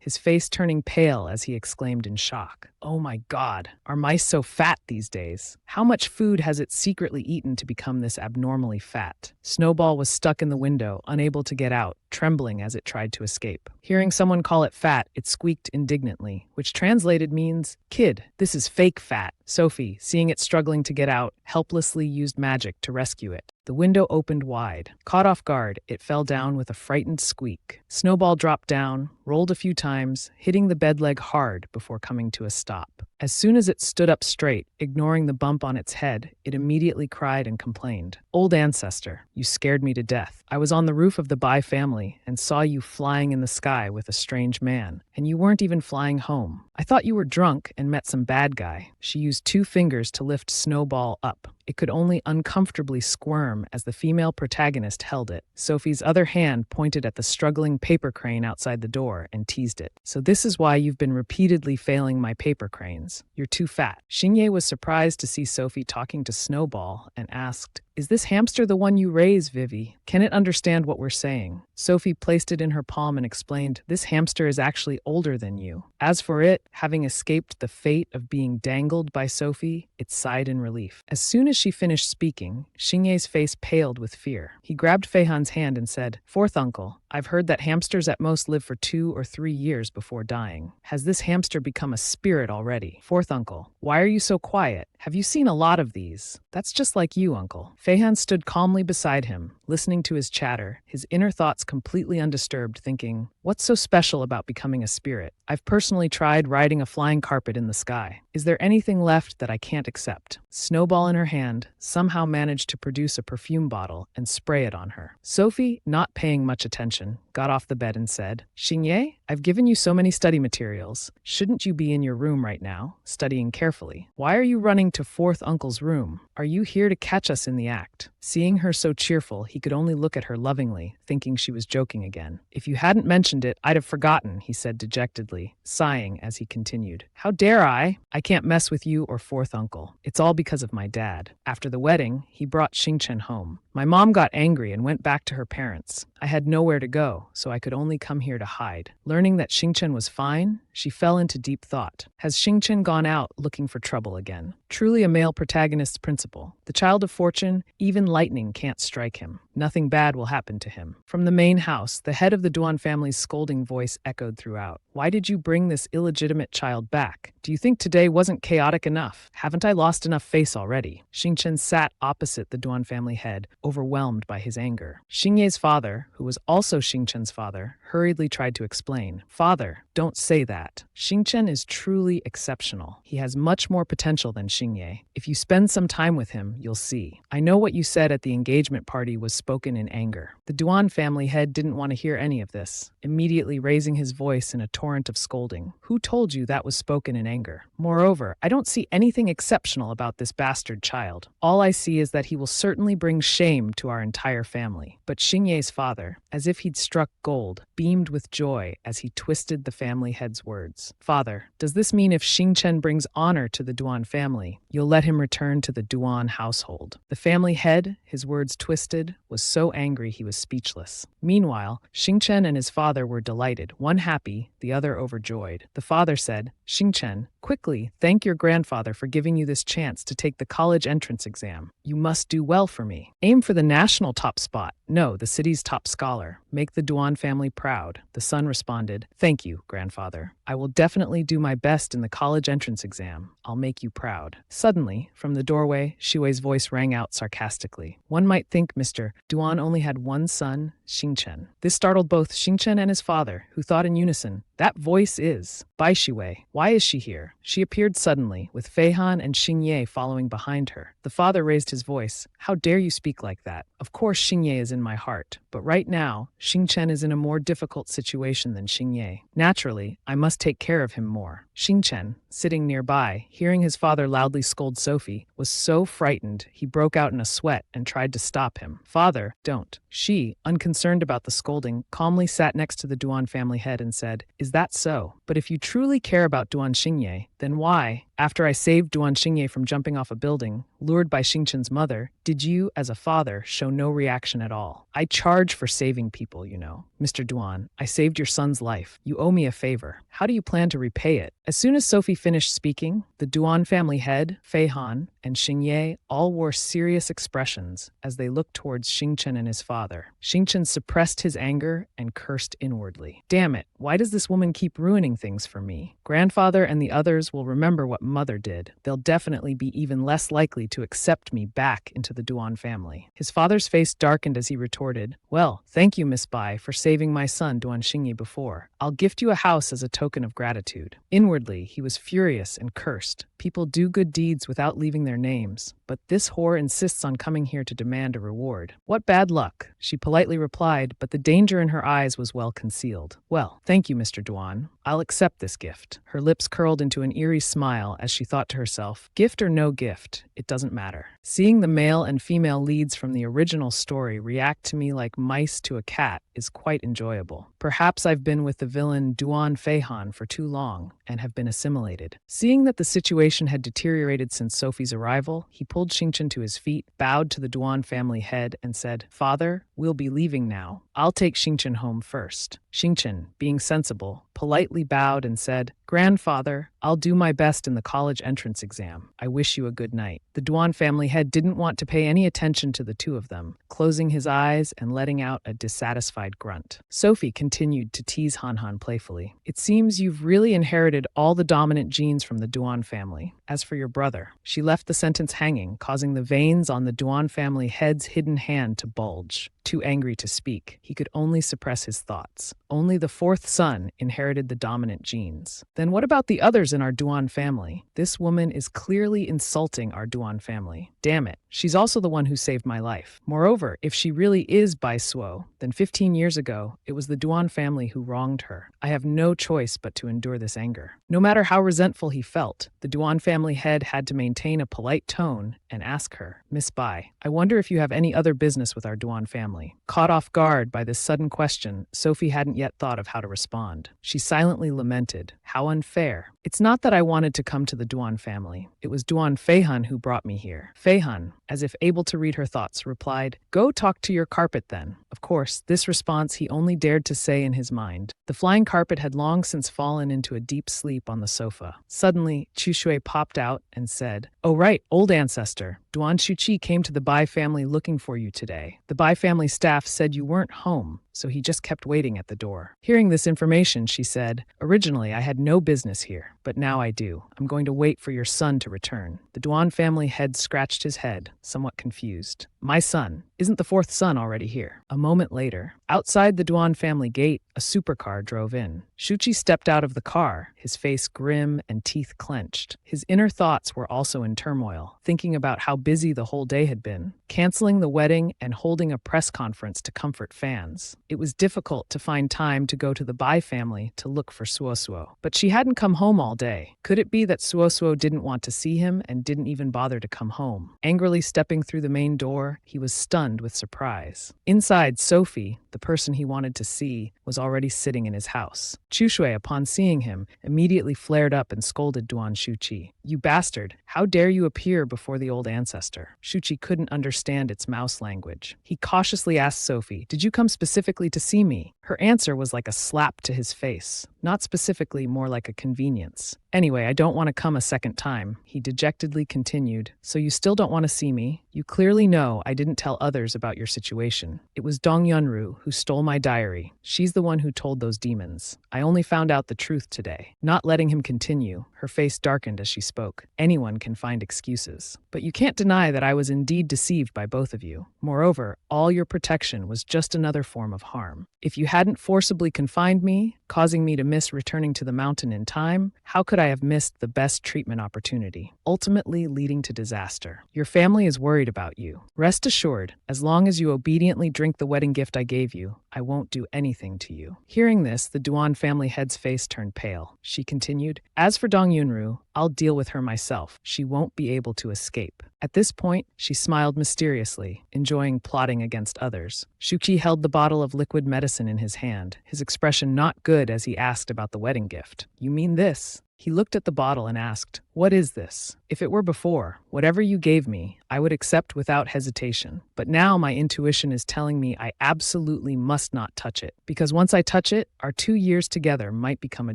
his face turning pale as he exclaimed in shock, "Oh my God, are mice so fat these days? How much food has it secretly eaten to become this abnormally fat?" Snowball was stuck in the window, unable to get out, trembling as it tried to escape. Hearing someone call it fat, it squeaked indignantly, which translated means, "Kid, this is fake fat." Sophie, seeing it struggling to get out, helplessly used magic to rescue it. The window opened wide. Caught off guard, it fell down with a frightened squeak. Snowball dropped down, rolled a few times, hitting the bed leg hard before coming to a stop. As soon as it stood up straight, ignoring the bump on its head, it immediately cried and complained. "Old ancestor, you scared me to death. I was on the roof of the Bai family and saw you flying in the sky with a strange man, and you weren't even flying home. I thought you were drunk and met some bad guy." She used 2 fingers to lift Snowball up. It could only uncomfortably squirm as the female protagonist held it. Sophie's other hand pointed at the struggling paper crane outside the door and teased it. "So this is why you've been repeatedly failing my paper cranes. You're too fat." Xingye was surprised to see Sophie talking to Snowball and asked, "Is this hamster the one you raise, Vivi? Can it understand what we're saying?" Sophie placed it in her palm and explained, "This hamster is actually older than you." As for it, having escaped the fate of being dangled by Sophie, it sighed in relief. As soon as she finished speaking, Xingye's face paled with fear. He grabbed Feihan's hand and said, "Fourth uncle, I've heard that hamsters at most live for 2 or 3 years before dying. Has this hamster become a spirit already? Fourth uncle, why are you so quiet? Have you seen a lot of these?" "That's just like you, uncle." Feihan stood calmly beside him, listening to his chatter, his inner thoughts completely undisturbed, thinking, "What's so special about becoming a spirit? I've personally tried riding a flying carpet in the sky. Is there anything left that I can't accept?" Snowball in her hand somehow managed to produce a perfume bottle and spray it on her. Sophie, not paying much attention, got off the bed and said, "Xingye, I've given you so many study materials. Shouldn't you be in your room right now, studying carefully? Why are you running to fourth uncle's room? Are you here to catch us in the act?" Seeing her so cheerful, he could only look at her lovingly, thinking she was joking again. "If you hadn't mentioned it, I'd have forgotten," he said dejectedly, sighing as he continued. "How dare I? I can't mess with you or fourth uncle. It's all because of my dad. After the wedding, he brought Xingchen home. My mom got angry and went back to her parents. I had nowhere to go, so I could only come here to hide. Learning that Xingchen was fine, she fell into deep thought. Has Xingchen gone out looking for trouble again? Truly a male protagonist's principle. The child of fortune, even lightning can't strike him. Nothing bad will happen to him. From the main house, the head of the Duan family's scolding voice echoed throughout. Why did you bring this illegitimate child back? Do you think today wasn't chaotic enough? Haven't I lost enough face already? Xingchen sat opposite the Duan family head, overwhelmed by his anger. Xingye's father, who was also Xingchen's father, hurriedly tried to explain. Father, don't say that. Xingchen is truly exceptional. He has much more potential than Xingchen. Xingye. If you spend some time with him, you'll see. I know what you said at the engagement party was spoken in anger. The Duan family head didn't want to hear any of this, immediately raising his voice in a torrent of scolding. Who told you that was spoken in anger? Moreover, I don't see anything exceptional about this bastard child. All I see is that he will certainly bring shame to our entire family. But Xingye's father, as if he'd struck gold, beamed with joy as he twisted the family head's words. Father, does this mean if Xingchen brings honor to the Duan family, you'll let him return to the Duan household? The family head, his words twisted, was so angry he was speechless. Meanwhile, Xingchen and his father were delighted, one happy, the other overjoyed. The father said, Xingchen, quickly, thank your grandfather for giving you this chance to take the college entrance exam. You must do well for me. Aim for the national top spot. No, the city's top scholar. Make the Duan family proud. The son responded, Thank you, grandfather. I will definitely do my best in the college entrance exam. I'll make you proud. Suddenly, from the doorway, Shui's voice rang out sarcastically. One might think Mr. Duan only had one son, Xingchen. This startled both Xingchen and his father, who thought in unison, That voice is Bai Shui. Why is she here? She appeared suddenly, with Fei Han and Xingye following behind her. The father raised his voice. How dare you speak like that? Of course Xingye is in my heart, but right now, Xingchen is in a more difficult situation than Xingye. Naturally, I must take care of him more. Xingchen, sitting nearby, hearing his father loudly scold Sophie, was so frightened he broke out in a sweat and tried to stop him. Father, don't. She, unconcerned about the scolding, calmly sat next to the Duan family head and said, Is that so? But if you truly care about Duan Xingye, then why, after I saved Duan Xingye from jumping off a building, lured by Xingchen's mother, did you, as a father, show no reaction at all? I charge for saving people, you know. Mr. Duan, I saved your son's life. You owe me a favor. How do you plan to repay it? As soon as Sophie finished speaking, the Duan family head, Fei Han, and Xingye all wore serious expressions as they looked towards Xingchen and his father. Xingchen suppressed his anger and cursed inwardly. Damn it, why does this woman keep ruining things for me? Grandfather and the others will remember what mother did. They'll definitely be even less likely to accept me back into the Duan family. His father's face darkened as he retorted, Well, thank you, Miss Bai, for saving my son Duan Xingye before. I'll gift you a house as a token of gratitude. Inwardly, he was furious and cursed. People do good deeds without leaving their names, but this whore insists on coming here to demand a reward. What bad luck, she politely replied, but the danger in her eyes was well concealed. Well, thank you, Mr. Duan. I'll accept this gift. Her lips curled into an eerie smile as she thought to herself, gift or no gift, it doesn't matter. Seeing the male and female leads from the original story react to me like mice to a cat is quite enjoyable. Perhaps I've been with the villain Duan Fei Han for too long and have been assimilated. Seeing that the situation had deteriorated since Sophie's arrival, he pulled Xingchen to his feet, bowed to the Duan family head, and said, Father, we'll be leaving now. I'll take Xingchen home first. Xingchen, being sensible, politely bowed and said, Grandfather, I'll do my best in the college entrance exam. I wish you a good night. The Duan family head didn't want to pay any attention to the two of them, closing his eyes and letting out a dissatisfied grunt. Sophie continued to tease Han Han playfully. It seems you've really inherited all the dominant genes from the Duan family. As for your brother, she left the sentence hanging, causing the veins on the Duan family head's hidden hand to bulge. Too angry to speak, he could only suppress his thoughts. Only the fourth son inherited the dominant genes. Then what about the others in our Duan family? This woman is clearly insulting our Duan family. Damn it, she's also the one who saved my life. Moreover, if she really is Bai Suo, then 15 years ago, it was the Duan family who wronged her. I have no choice but to endure this anger. No matter how resentful he felt, the Duan family head had to maintain a polite tone and ask her, Miss Bai, I wonder if you have any other business with our Duan family. Caught off guard by this sudden question, Sophie hadn't yet thought of how to respond. She silently lamented, How unfair. It's not that I wanted to come to the Duan family. It was Duan Feihan who brought me here. Feihan, as if able to read her thoughts, replied, Go talk to your carpet then. Of course, this response he only dared to say in his mind. The flying carpet had long since fallen into a deep sleep on the sofa. Suddenly, Chu Shui popped out and said, Oh right, old ancestor. Duan Shuqi came to the Bai family looking for you today. The Bai family staff said you weren't home, so he just kept waiting at the door. Hearing this information, she said, Originally, I had no business here, but now I do. I'm going to wait for your son to return. The Duan family head scratched his head, somewhat confused. My son, isn't the fourth son already here? A moment later, outside the Duan family gate, a supercar drove in. Shuchi stepped out of the car, his face grim and teeth clenched. His inner thoughts were also in turmoil, thinking about how busy the whole day had been, canceling the wedding and holding a press conference to comfort fans. It was difficult to find time to go to the Bai family to look for Suosuo. But she hadn't come home all day. Could it be that Suosuo didn't want to see him and didn't even bother to come home? Angrily stepping through the main door, he was stunned with surprise. Inside, Sophie, the person he wanted to see, was already sitting in his house. Chushui, upon seeing him, immediately flared up and scolded Duan Shuchi. "You bastard! How dare you appear before the old ancestor?" Shuchi couldn't understand its mouse language. He cautiously asked Sophie, "Did you come specifically to see me?" Her answer was like a slap to his face. Not specifically, more like a convenience. "Anyway, I don't want to come a second time," he dejectedly continued. "So you still don't want to see me? You clearly know I didn't tell others about your situation. It was Dong Yunru who stole my diary. She's the one who told those demons. I only found out the truth today." Not letting him continue, her face darkened as she spoke. "Anyone can find excuses. But you can't deny that I was indeed deceived by both of you. Moreover, all your protection was just another form of harm. If you hadn't forcibly confined me, causing me to miss returning to the mountain in time, how could I have missed the best treatment opportunity, ultimately leading to disaster? Your family is worried about you. Rest assured, as long as you obediently drink the wedding gift I gave you, I won't do anything to you." Hearing this, the Duan family head's face turned pale. She continued, "As for Dong Yunru, I'll deal with her myself. She won't be able to escape." At this point, she smiled mysteriously, enjoying plotting against others. Shuchi held the bottle of liquid medicine in his hand, his expression not good as he asked about the wedding gift. "You mean this?" He looked at the bottle and asked, "What is this? If it were before, whatever you gave me, I would accept without hesitation. But now my intuition is telling me I absolutely must not touch it, because once I touch it, our 2 years together might become a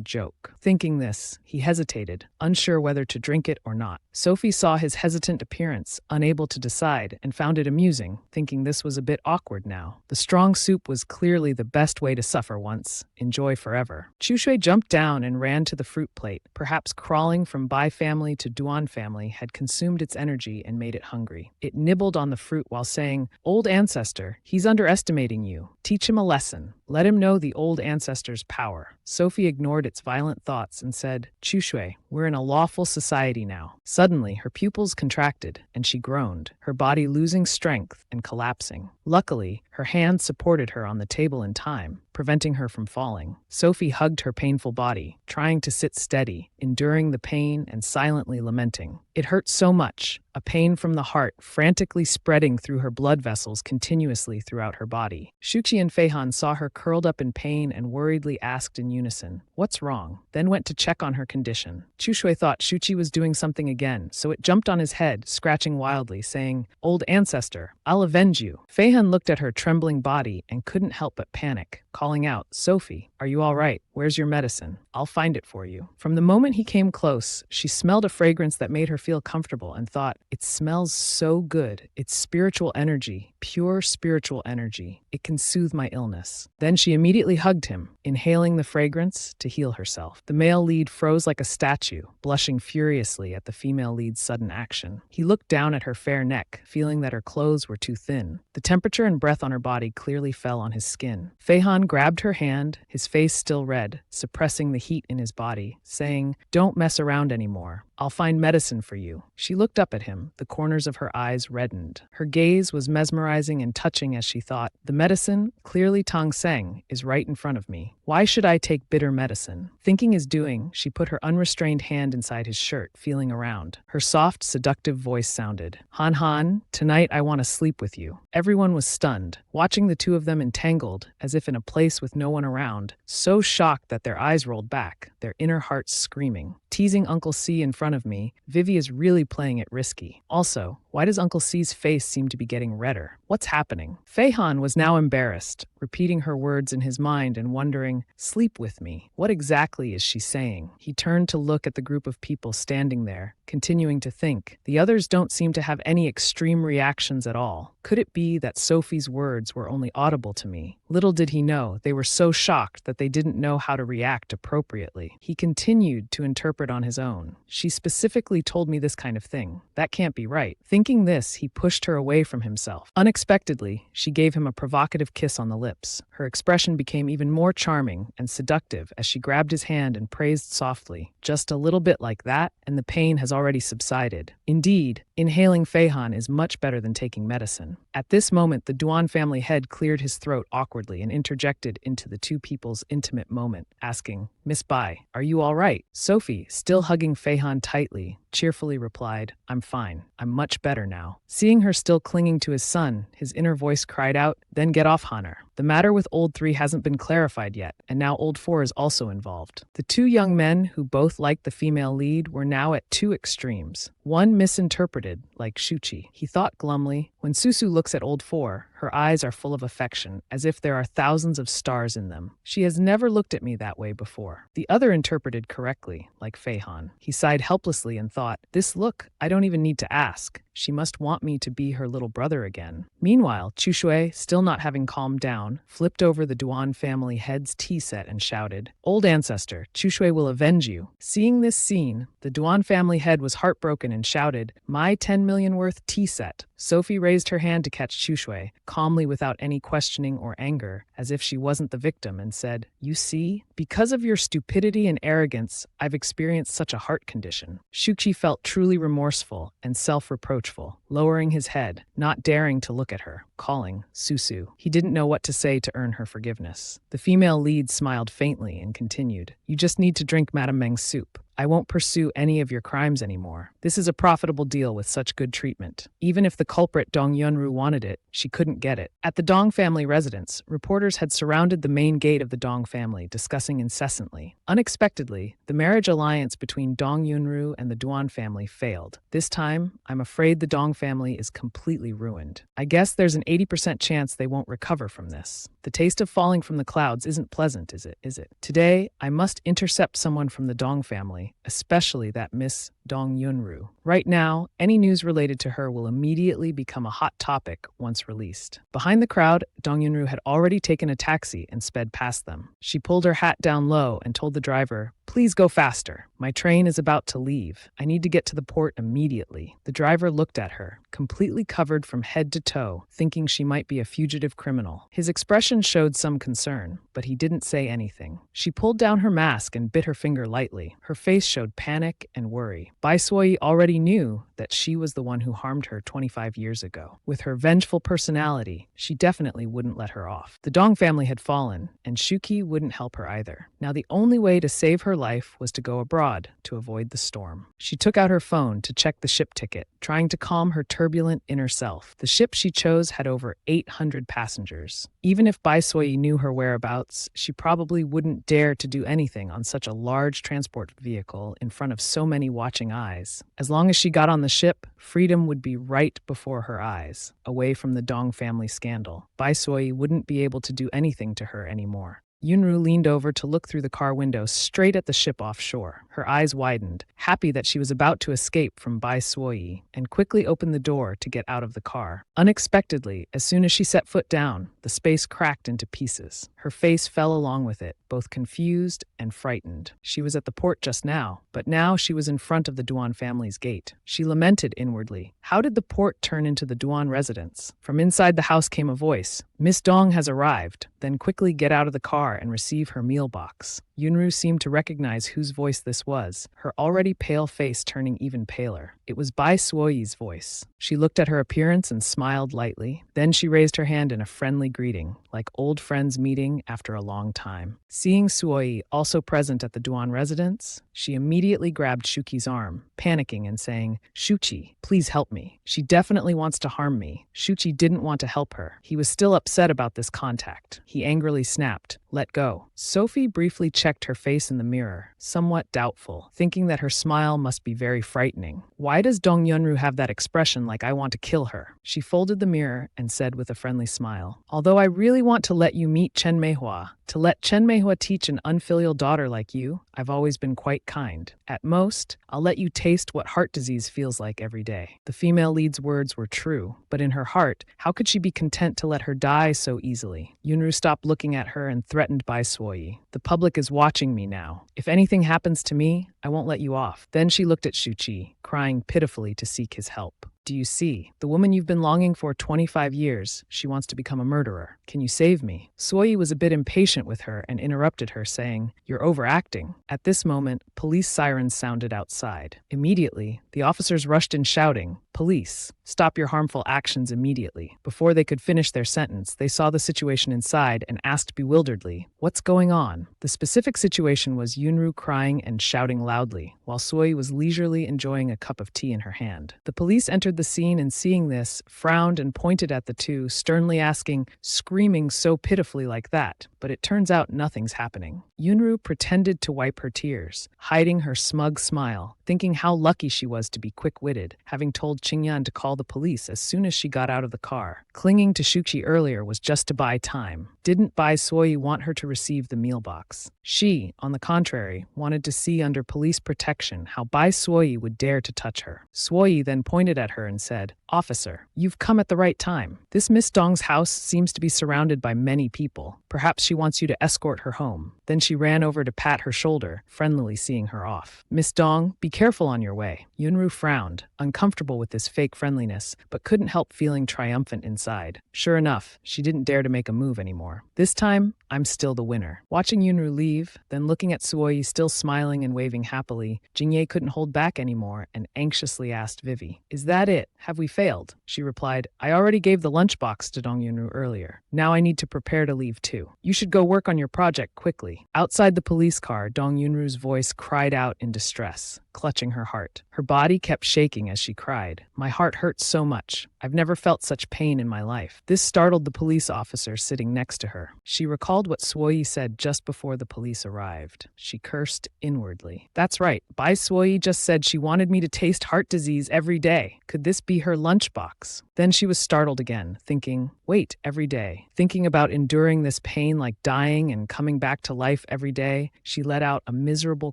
joke." Thinking this, he hesitated, unsure whether to drink it or not. Sophie saw his hesitant appearance, unable to decide, and found it amusing, thinking this was a bit awkward now. The strong soup was clearly the best way to suffer once, enjoy forever. Chushui jumped down and ran to the fruit plate. Perhaps crawling from Bai family to Duan family had consumed its energy and made it hungry. It nibbled on the fruit while saying, "Old ancestor, he's underestimating you. Teach him a lesson. Let him know the old ancestor's power." Sophie ignored its violent thoughts and said, "Chushui, we're in a lawful society now." Suddenly, her pupils contracted, and she groaned, her body losing strength and collapsing. Luckily, her hands supported her on the table in time, preventing her from falling. Sophie hugged her painful body, trying to sit steady, enduring the pain and silently lamenting. It hurt so much, a pain from the heart frantically spreading through her blood vessels continuously throughout her body. Shuchi and Feihan saw her curled up in pain and worriedly asked in unison, "What's wrong?" Then went to check on her condition. Chushui thought Shuchi was doing something again, so it jumped on his head, scratching wildly, saying, "Old ancestor, I'll avenge you." Feihan looked at her trembling body and couldn't help but panic, calling out, "Sophie, are you all right? Where's your medicine? I'll find it for you." From the moment he came close, she smelled a fragrance that made her feel comfortable and thought, "It smells so good. It's spiritual energy, pure spiritual energy. It can soothe my illness." Then she immediately hugged him, inhaling the fragrance to heal herself. The male lead froze like a statue, blushing furiously at the female lead's sudden action. He looked down at her fair neck, feeling that her clothes were too thin. The temperature and breath on her body clearly fell on his skin. Feihan grabbed her hand, his face still red, suppressing the heat in his body, saying, "Don't mess around anymore. I'll find medicine for you." She looked up at him, the corners of her eyes reddened. Her gaze was mesmerizing and touching as she thought, "The medicine, clearly Tong Seng, is right in front of me. Why should I take bitter medicine?" Thinking is doing, she put her unrestrained hand inside his shirt, feeling around. Her soft, seductive voice sounded, "Han Han, tonight I want to sleep with you." Everyone was stunned, watching the two of them entangled, as if in a place with no one around, so shocked that their eyes rolled back, their inner hearts screaming. Teasing Uncle C in front of me, Vivi is really playing it risky. Also, why does Uncle C's face seem to be getting redder? What's happening? Feihan was now embarrassed, repeating her words in his mind and wondering, "Sleep with me. What exactly is she saying?" He turned to look at the group of people standing there, continuing to think. The others don't seem to have any extreme reactions at all. Could it be that Sophie's words were only audible to me? Little did he know, they were so shocked that they didn't know how to react appropriately. He continued to interpret on his own. "She specifically told me this kind of thing. That can't be right." Thinking this, he pushed her away from himself. Unexpectedly, she gave him a provocative kiss on the lips. Her expression became even more charming charming and seductive as she grabbed his hand and praised softly, "Just a little bit like that, and the pain has already subsided." Indeed, inhaling Feihan is much better than taking medicine. At this moment, the Duan family head cleared his throat awkwardly and interjected into the two people's intimate moment, asking, "Miss Bai, are you all right?" Sophie, still hugging Feihan tightly, cheerfully replied, "I'm fine. I'm much better now." Seeing her still clinging to his son, his inner voice cried out, "Then get off, Hunter. The matter with Old 3 hasn't been clarified yet, and now Old 4 is also involved." The two young men, who both liked the female lead, were now at two extremes. One misinterpreted, like Shuchi. He thought glumly, "When Susu looks at Old 4, her eyes are full of affection, as if there are thousands of stars in them. She has never looked at me that way before." The other interpreted correctly, like Feihan. He sighed helplessly and thought, "This look, I don't even need to ask. She must want me to be her little brother again." Meanwhile, Chushui, still not having calmed down, flipped over the Duan family head's tea set and shouted, "Old ancestor, Chushui will avenge you." Seeing this scene, the Duan family head was heartbroken and shouted, "My 10 million worth tea set." Sophie raised her hand to catch Chushui, calmly without any questioning or anger, as if she wasn't the victim, and said, "You see, because of your stupidity and arrogance, I've experienced such a heart condition." Shuchi felt truly remorseful and self-reproachful, lowering his head, not daring to look at her, calling, "Susu." He didn't know what to say to earn her forgiveness. The female lead smiled faintly and continued, "You just need to drink Madame Meng's soup. I won't pursue any of your crimes anymore. This is a profitable deal with such good treatment. Even if the culprit Dong Yunru wanted it, she couldn't get it." At the Dong family residence, reporters had surrounded the main gate of the Dong family, discussing incessantly. Unexpectedly, the marriage alliance between Dong Yunru and the Duan family failed. This time, I'm afraid the Dong family is completely ruined. I guess there's an 80% chance they won't recover from this. The taste of falling from the clouds isn't pleasant, is it? Today, I must intercept someone from the Dong family, especially that Miss Dong Yunru. Right now, any news related to her will immediately become a hot topic once released. Behind the crowd, Dong Yunru had already taken a taxi and sped past them. She pulled her hat down low and told the driver, "Please go faster. My train is about to leave. I need to get to the port immediately." The driver looked at her, completely covered from head to toe, thinking she might be a fugitive criminal. His expression showed some concern, but he didn't say anything. She pulled down her mask and bit her finger lightly. Her face showed panic and worry. Bai Suoi already knew that she was the one who harmed her 25 years ago. With her vengeful personality, she definitely wouldn't let her off. The Dong family had fallen, and Shuki wouldn't help her either. Now the only way to save her life was to go abroad to avoid the storm. She took out her phone to check the ship ticket, trying to calm her turbulent inner self. The ship she chose had over 800 passengers. Even if Bai Suoi knew her whereabouts, she probably wouldn't dare to do anything on such a large transport vehicle in front of so many watching eyes. As long as she got on the ship, freedom would be right before her eyes, away from the Dong family scandal. Bai Suoi wouldn't be able to do anything to her anymore. Yunru leaned over to look through the car window straight at the ship offshore. Her eyes widened, happy that she was about to escape from Bai Suoi, and quickly opened the door to get out of the car. Unexpectedly, as soon as she set foot down, the space cracked into pieces. Her face fell along with it, both confused and frightened. She was at the port just now, but now she was in front of the Duan family's gate. She lamented inwardly. How did the port turn into the Duan residence? From inside the house came a voice. "Miss Dong has arrived. Then quickly get out of the car and receive her meal box." Yunru seemed to recognize whose voice this was, her already pale face turning even paler. It was Bai Suoyi's voice. She looked at her appearance and smiled lightly. Then she raised her hand in a friendly greeting, like old friends meeting after a long time. Seeing Suoyi also present at the Duan residence, she immediately grabbed Shuki's arm, panicking and saying, "Shuchi, please help me. She definitely wants to harm me." Shuchi didn't want to help her. He was still upset about this contact. He angrily snapped, "Let go." Sophie briefly checked her face in the mirror, somewhat doubtful, thinking that her smile must be very frightening. Why does Dong Yunru have that expression like I want to kill her? She folded the mirror and said with a friendly smile, "Although I really want to let you meet Chen Meihua, to let Chen Meihua teach an unfilial daughter like you, I've always been quite kind. At most, I'll let you taste what heart disease feels like every day." The female lead's words were true, but in her heart, how could she be content to let her die so easily? Yunru stopped looking at her and threatened Bai Suoyi. "The public is watching me now. If anything happens to me, I won't let you off." Then she looked at Shuchi, crying pitifully to seek his help. Do you see? The woman you've been longing for 25 years, she wants to become a murderer. Can you save me? Suoyi was a bit impatient with her and interrupted her, saying, "You're overacting." At this moment, police sirens sounded outside. Immediately, the officers rushed in shouting, "Police, stop your harmful actions immediately." Before they could finish their sentence, they saw the situation inside and asked bewilderedly, "What's going on?" The specific situation was Yunru crying and shouting loudly, while Suoyi was leisurely enjoying a cup of tea in her hand. The police entered the scene and, seeing this, frowned and pointed at the two, sternly asking, "Screaming so pitifully like that?" But it turns out nothing's happening. Yunru pretended to wipe her tears, hiding her smug smile, thinking how lucky she was to be quick-witted, having told Qingyan to call the police as soon as she got out of the car. Clinging to Shuqi earlier was just to buy time. Didn't Bai Suoyi want her to receive the meal box? She, on the contrary, wanted to see under police protection how Bai Suoyi would dare to touch her. Suoyi then pointed at her and said, "Officer, you've come at the right time. This Miss Dong's house seems to be surrounded by many people. Perhaps she wants you to escort her home." Then she ran over to pat her shoulder, friendlily seeing her off. "Miss Dong, be careful on your way." Yunru frowned, uncomfortable with this fake friendliness, but couldn't help feeling triumphant inside. Sure enough, she didn't dare to make a move anymore. This time, I'm still the winner. Watching Yunru leave, then looking at Suoyi still smiling and waving happily, Jingye couldn't hold back anymore and anxiously asked Vivi, "Is that it? Have we failed?" She replied, "I already gave the lunchbox to Dong Yunru earlier. Now I need to prepare to leave too. You should go work on your project quickly." Outside the police car, Dong Yunru's voice cried out in distress, clutching her heart. Her body kept shaking as she cried, "My heart hurts so much. I've never felt such pain in my life." This startled the police officer sitting next to her. She recalled what Suoyi said just before the police arrived. She cursed inwardly. "That's right. Bai Suoyi just said she wanted me to taste heart disease every day. Could this be her lunchbox?" Then she was startled again, thinking, wait, every day. Thinking about enduring this pain like dying and coming back to life every day, she let out a miserable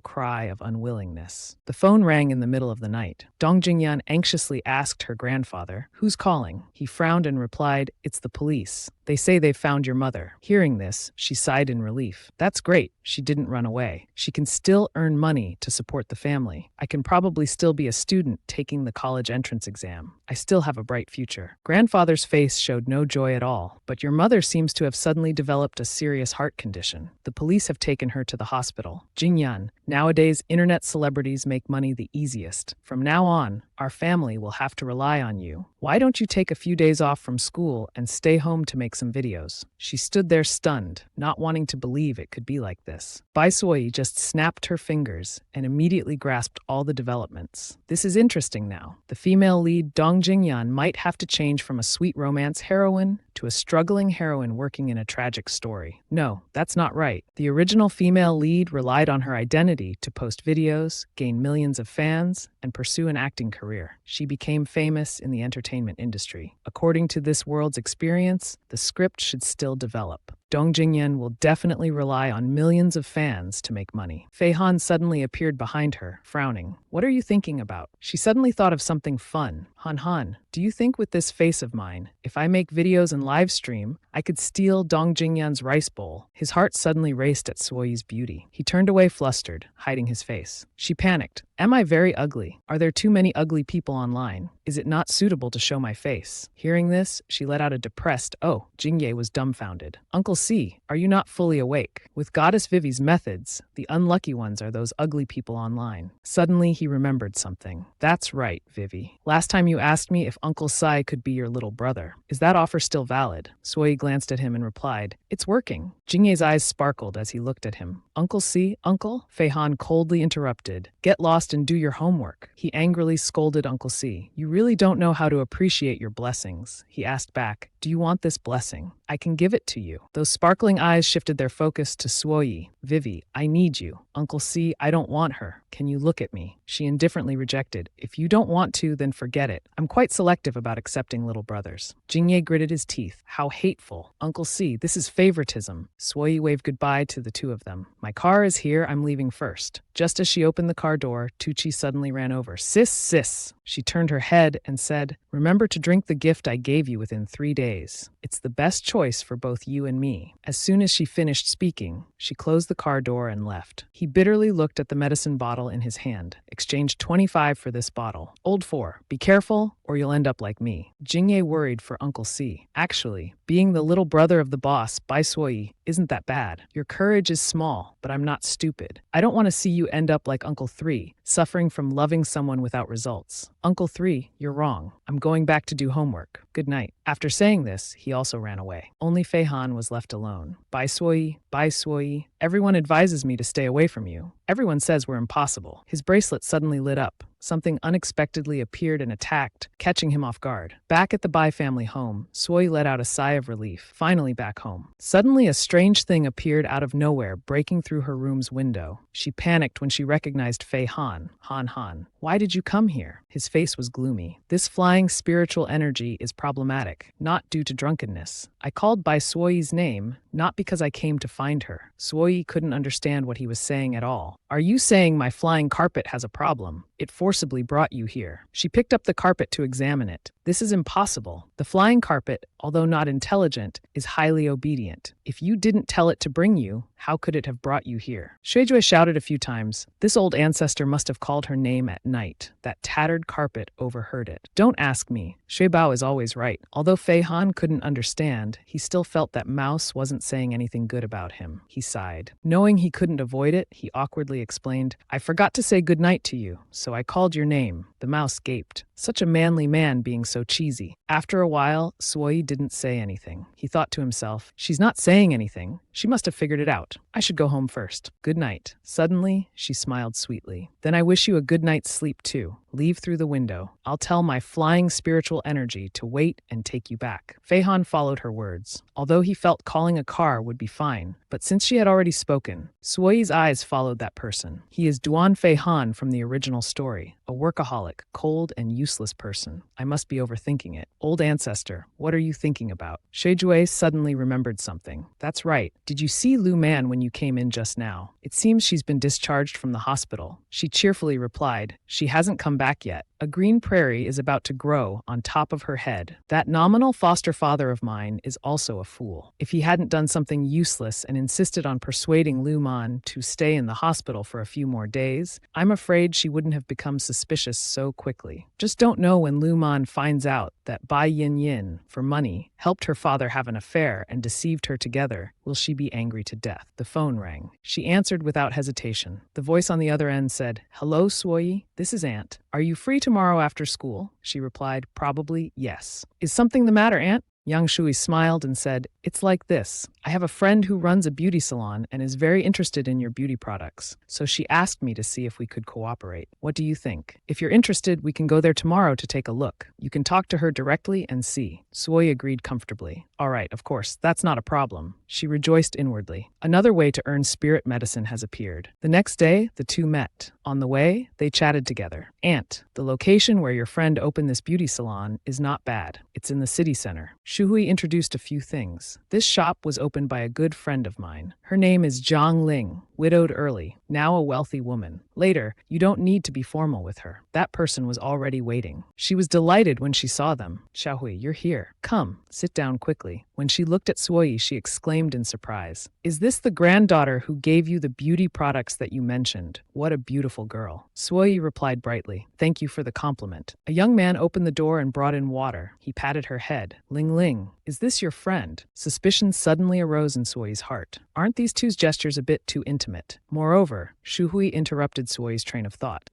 cry of unwillingness. The phone rang in the middle of the night. Dong Jingyan anxiously asked her grandfather, "Who's calling?" He frowned and replied, "It's the police. They say they've found your mother." Hearing this, she sighed in relief. "That's great. She didn't run away. She can still earn money to support the family. I can probably still be a student taking the college entrance exam. I still have a bright future." Grandfather's face showed no joy at all, but your mother seems to have suddenly developed a serious heart condition. The police have taken her to the hospital. Jingyan, nowadays internet celebrities make money the easiest. From now on, our family will have to rely on you. Why don't you take a few days off from school and stay home to make some videos? She stood there stunned, not wanting to believe it could be like this. Bai Suoyi just snapped her fingers and immediately grasped all the developments. This is interesting now. The female lead, Dong Jingyan, might have to change from a sweet romance heroine to a struggling heroine working in a tragic story. No, that's not right. The original female lead relied on her identity to post videos, gain millions of fans, and pursue an acting career. She became famous in the entertainment industry. According to this world's experience, the script should still develop. Dong Jingyan will definitely rely on millions of fans to make money. Fei Han suddenly appeared behind her, frowning. "What are you thinking about?" She suddenly thought of something fun. Han, do you think with this face of mine, if I make videos and live stream, I could steal Dong Jingyan's rice bowl? His heart suddenly raced at Suoyi's beauty. He turned away flustered, hiding his face. She panicked. "Am I very ugly? Are there too many ugly people online? Is it not suitable to show my face?" Hearing this, she let out a depressed, "Oh." Jingye was dumbfounded. "Uncle C, are you not fully awake? With Goddess Vivi's methods, the unlucky ones are those ugly people online." Suddenly, he remembered something. "That's right, Vivi. Last time you asked me if Uncle Sai could be your little brother. Is that offer still valid?" Suoyi glanced at him and replied, "It's working." Jingye's eyes sparkled as he looked at him. "Uncle C, Uncle?" Fei Han coldly interrupted. "Get lost and do your homework." He angrily scolded Uncle C. "You really don't know how to appreciate your blessings." He asked back, "Do you want this blessing? I can give it to you." Those sparkling eyes shifted their focus to Suoyi. "Vivi, I need you." "Uncle C, I don't want her. Can you look at me?" She indifferently rejected. "If you don't want to, then forget it. I'm quite selective about accepting little brothers." Jingye gritted his teeth. How hateful. "Uncle C, this is favoritism." Suoyi waved goodbye to the two of them. "My car is here. I'm leaving first." Just as she opened the car door, Tucci suddenly ran over. Sis. She turned her head and said, "Remember to drink the gift I gave you within 3 days. days. It's the best choice for both you and me. As soon as she finished speaking, she closed the car door and left. He bitterly looked at the medicine bottle in his hand. Exchanged 25 for this bottle. Old 4. Be careful, or you'll end up like me. Jingye worried for Uncle C. Actually, being the little brother of the boss, Bai Suoyi, isn't that bad. Your courage is small, but I'm not stupid. I don't want to see you end up like Uncle 3, suffering from loving someone without results. Uncle 3, you're wrong. I'm going back to do homework. Good night. After saying this, he also ran away. Only Fei Han was left alone. Bai Suoyi, everyone advises me to stay away from you. Everyone says we're impossible. His bracelet suddenly lit up. Something unexpectedly appeared and attacked, catching him off guard. Back at the Bai family home, Suoyi let out a sigh of relief, finally back home. Suddenly, a strange thing appeared out of nowhere, breaking through her room's window. She panicked when she recognized Fei Han. Han, why did you come here? His face was gloomy. This flying spiritual energy is problematic, not due to drunkenness. I called by Suoyi's name, not because I came to find her. Suoyi couldn't understand what he was saying at all. Are you saying my flying carpet has a problem? It forcibly brought you here. She picked up the carpet to examine it. This is impossible. The flying carpet, although not intelligent, is highly obedient. If you didn't tell it to bring you, how could it have brought you here? Shuijue shouted a few times. This old ancestor must have called her name at night. That tattered carpet overheard it. Don't ask me. Shui Bao is always right. Although Fei Han couldn't understand, he still felt that Mouse wasn't saying anything good about him. He sighed. Knowing he couldn't avoid it, he awkwardly explained, I forgot to say goodnight to you, so I called your name. The mouse gaped. Such a manly man being so cheesy. After a while, Suoyi didn't say anything. He thought to himself, she's not saying anything. She must have figured it out. I should go home first. Good night. Suddenly, she smiled sweetly. Then I wish you a good night's sleep too. Leave through the window. I'll tell my flying spiritual energy to wait and take you back. Fei Han followed her words. Although he felt calling a car would be fine, but since she had already spoken, Suoyi's eyes followed that person. He is Duan Fei Han from the original story, a workaholic, cold and useless person. I must be overthinking it. Old ancestor, what are you thinking about? Shuijue suddenly remembered something. That's right. Did you see Lu Man when you came in just now? It seems she's been discharged from the hospital. She cheerfully replied, she hasn't come back yet. A green prairie is about to grow on top of her head. That nominal foster father of mine is also a fool. If he hadn't done something useless and insisted on persuading Lu Man to stay in the hospital for a few more days, I'm afraid she wouldn't have become suspicious so quickly. Just don't know when Lu Man finds out that Bai Yin, for money, helped her father have an affair and deceived her together, will she be angry to death. The phone rang. She answered without hesitation. The voice on the other end said, Hello, Suoyi. This is Aunt. Are you free tomorrow after school? She replied, probably yes. Is something the matter, Aunt? Yang Shui smiled and said, It's like this. I have a friend who runs a beauty salon and is very interested in your beauty products, so she asked me to see if we could cooperate. What do you think? If you're interested, we can go there tomorrow to take a look. You can talk to her directly and see. Suoyi agreed comfortably. All right, of course, that's not a problem. She rejoiced inwardly. Another way to earn spirit medicine has appeared. The next day, the two met. On the way, they chatted together. Aunt, the location where your friend opened this beauty salon is not bad. It's in the city center. Shuhui introduced a few things. This shop was opened by a good friend of mine. Her name is Zhang Ling, widowed early, now a wealthy woman. Later, you don't need to be formal with her. That person was already waiting. She was delighted when she saw them. Xiaohui, you're here. Come, sit down quickly. When she looked at Suoyi, she exclaimed in surprise, Is this the granddaughter who gave you the beauty products that you mentioned? What a beautiful girl. Suoyi replied brightly, Thank you for the compliment. A young man opened the door and brought in water. He patted her head. Ling, is this your friend? Suspicion suddenly arose in Suoyi's heart. Aren't these two's gestures a bit too intimate? Moreover, Shuhui interrupted Suoyi's train of thought.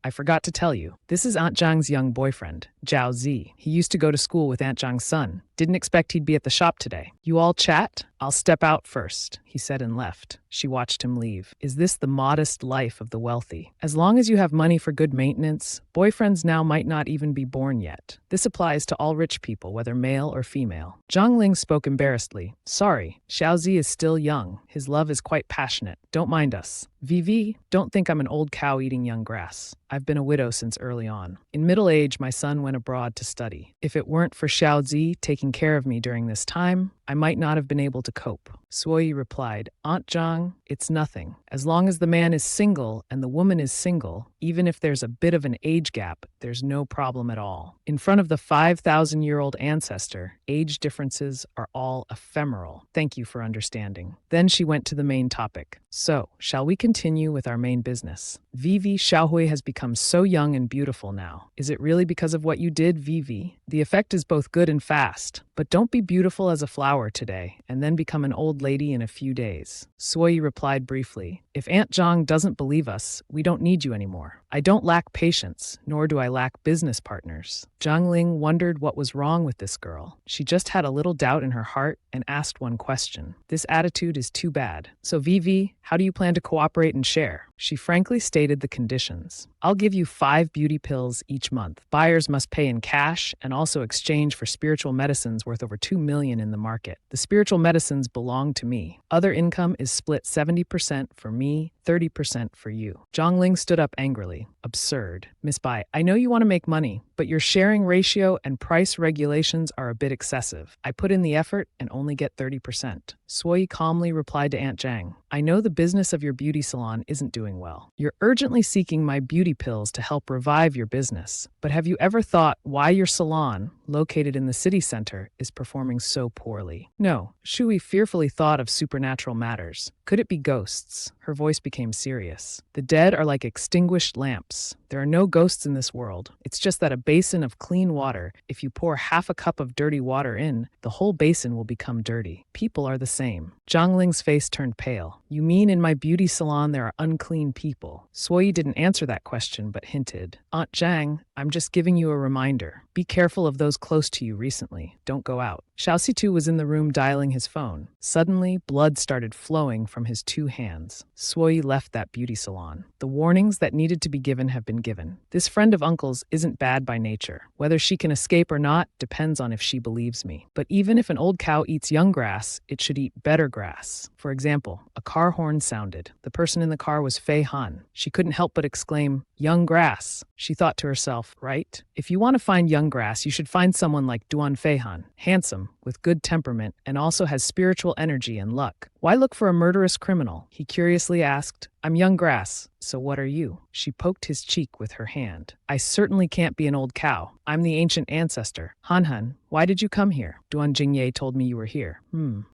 I forgot to tell you. This is Aunt Zhang's young boyfriend, Zhao Zi. He used to go to school with Aunt Zhang's son. Didn't expect he'd be at the shop today. You all chat? I'll step out first, he said and left. She watched him leave. Is this the modest life of the wealthy? As long as you have money for good maintenance, boyfriends now might not even be born yet. This applies to all rich people, whether male or female. Zhang Ling spoke embarrassedly. Sorry, Xiaozi is still young. His love is quite passionate. Don't mind us. Vivi, don't think I'm an old cow eating young grass. I've been a widow since early on. In middle age, my son went abroad to study. If it weren't for Xiaozi taking care of me during this time, I might not have been able to cope. Suoyi replied, Aunt Zhang, it's nothing. As long as the man is single and the woman is single, Even if there's a bit of an age gap, there's no problem at all. In front of the 5,000-year-old ancestor, age differences are all ephemeral. Thank you for understanding. Then she went to the main topic. So, shall we continue with our main business? Vivi Xiaohui has become so young and beautiful now. Is it really because of what you did, Vivi? The effect is both good and fast. But don't be beautiful as a flower today, and then become an old lady in a few days. Suoyi replied briefly, if Aunt Zhang doesn't believe us, we don't need you anymore. I don't lack patience, nor do I lack business partners. Zhang Ling wondered what was wrong with this girl. She just had a little doubt in her heart and asked one question. This attitude is too bad. So Vivi, how do you plan to cooperate and share? She frankly stated the conditions. I'll give you 5 beauty pills each month. Buyers must pay in cash and also exchange for spiritual medicines worth over 2 million in the market. The spiritual medicines belong to me. Other income is split 70% for me, 30% for you. Zhang Ling stood up angrily. Absurd. Miss Bai, I know you want to make money, but your sharing ratio and price regulations are a bit excessive. I put in the effort and only get 30%. Suoyi calmly replied to Aunt Zhang, I know the business of your beauty salon isn't doing well. You're urgently seeking my beauty pills to help revive your business. But have you ever thought why your salon, located in the city center, is performing so poorly? No, Shui fearfully thought of supernatural matters. Could it be ghosts? Her voice became serious. The dead are like extinguished lamps. There are no ghosts in this world. It's just that a basin of clean water, if you pour half a cup of dirty water in, the whole basin will become dirty. People are the same. Zhang Ling's face turned pale. You mean in my beauty salon there are unclean people? Suoyi didn't answer that question but hinted. Aunt Zhang, I'm just giving you a reminder. Be careful of those close to you recently. Don't go out. Xiao Situ was in the room dialing his phone. Suddenly, blood started flowing from his 2 hands. Suoyi left that beauty salon. The warnings that needed to be given have been given. This friend of uncle's isn't bad by nature. Whether she can escape or not depends on if she believes me. But even if an old cow eats young grass, it should eat better grass. For example, a car horn sounded. The person in the car was Fei Han. She couldn't help but exclaim, young grass. She thought to herself, right? If you want to find young grass, you should find someone like Duan Fei Han, handsome, with good temperament, and also has spiritual energy and luck. Why look for a murderous criminal? He curiously asked. I'm young grass, so what are you? She poked his cheek with her hand. I certainly can't be an old cow. I'm the ancient ancestor. Han, why did you come here? Duan Jingye told me you were here.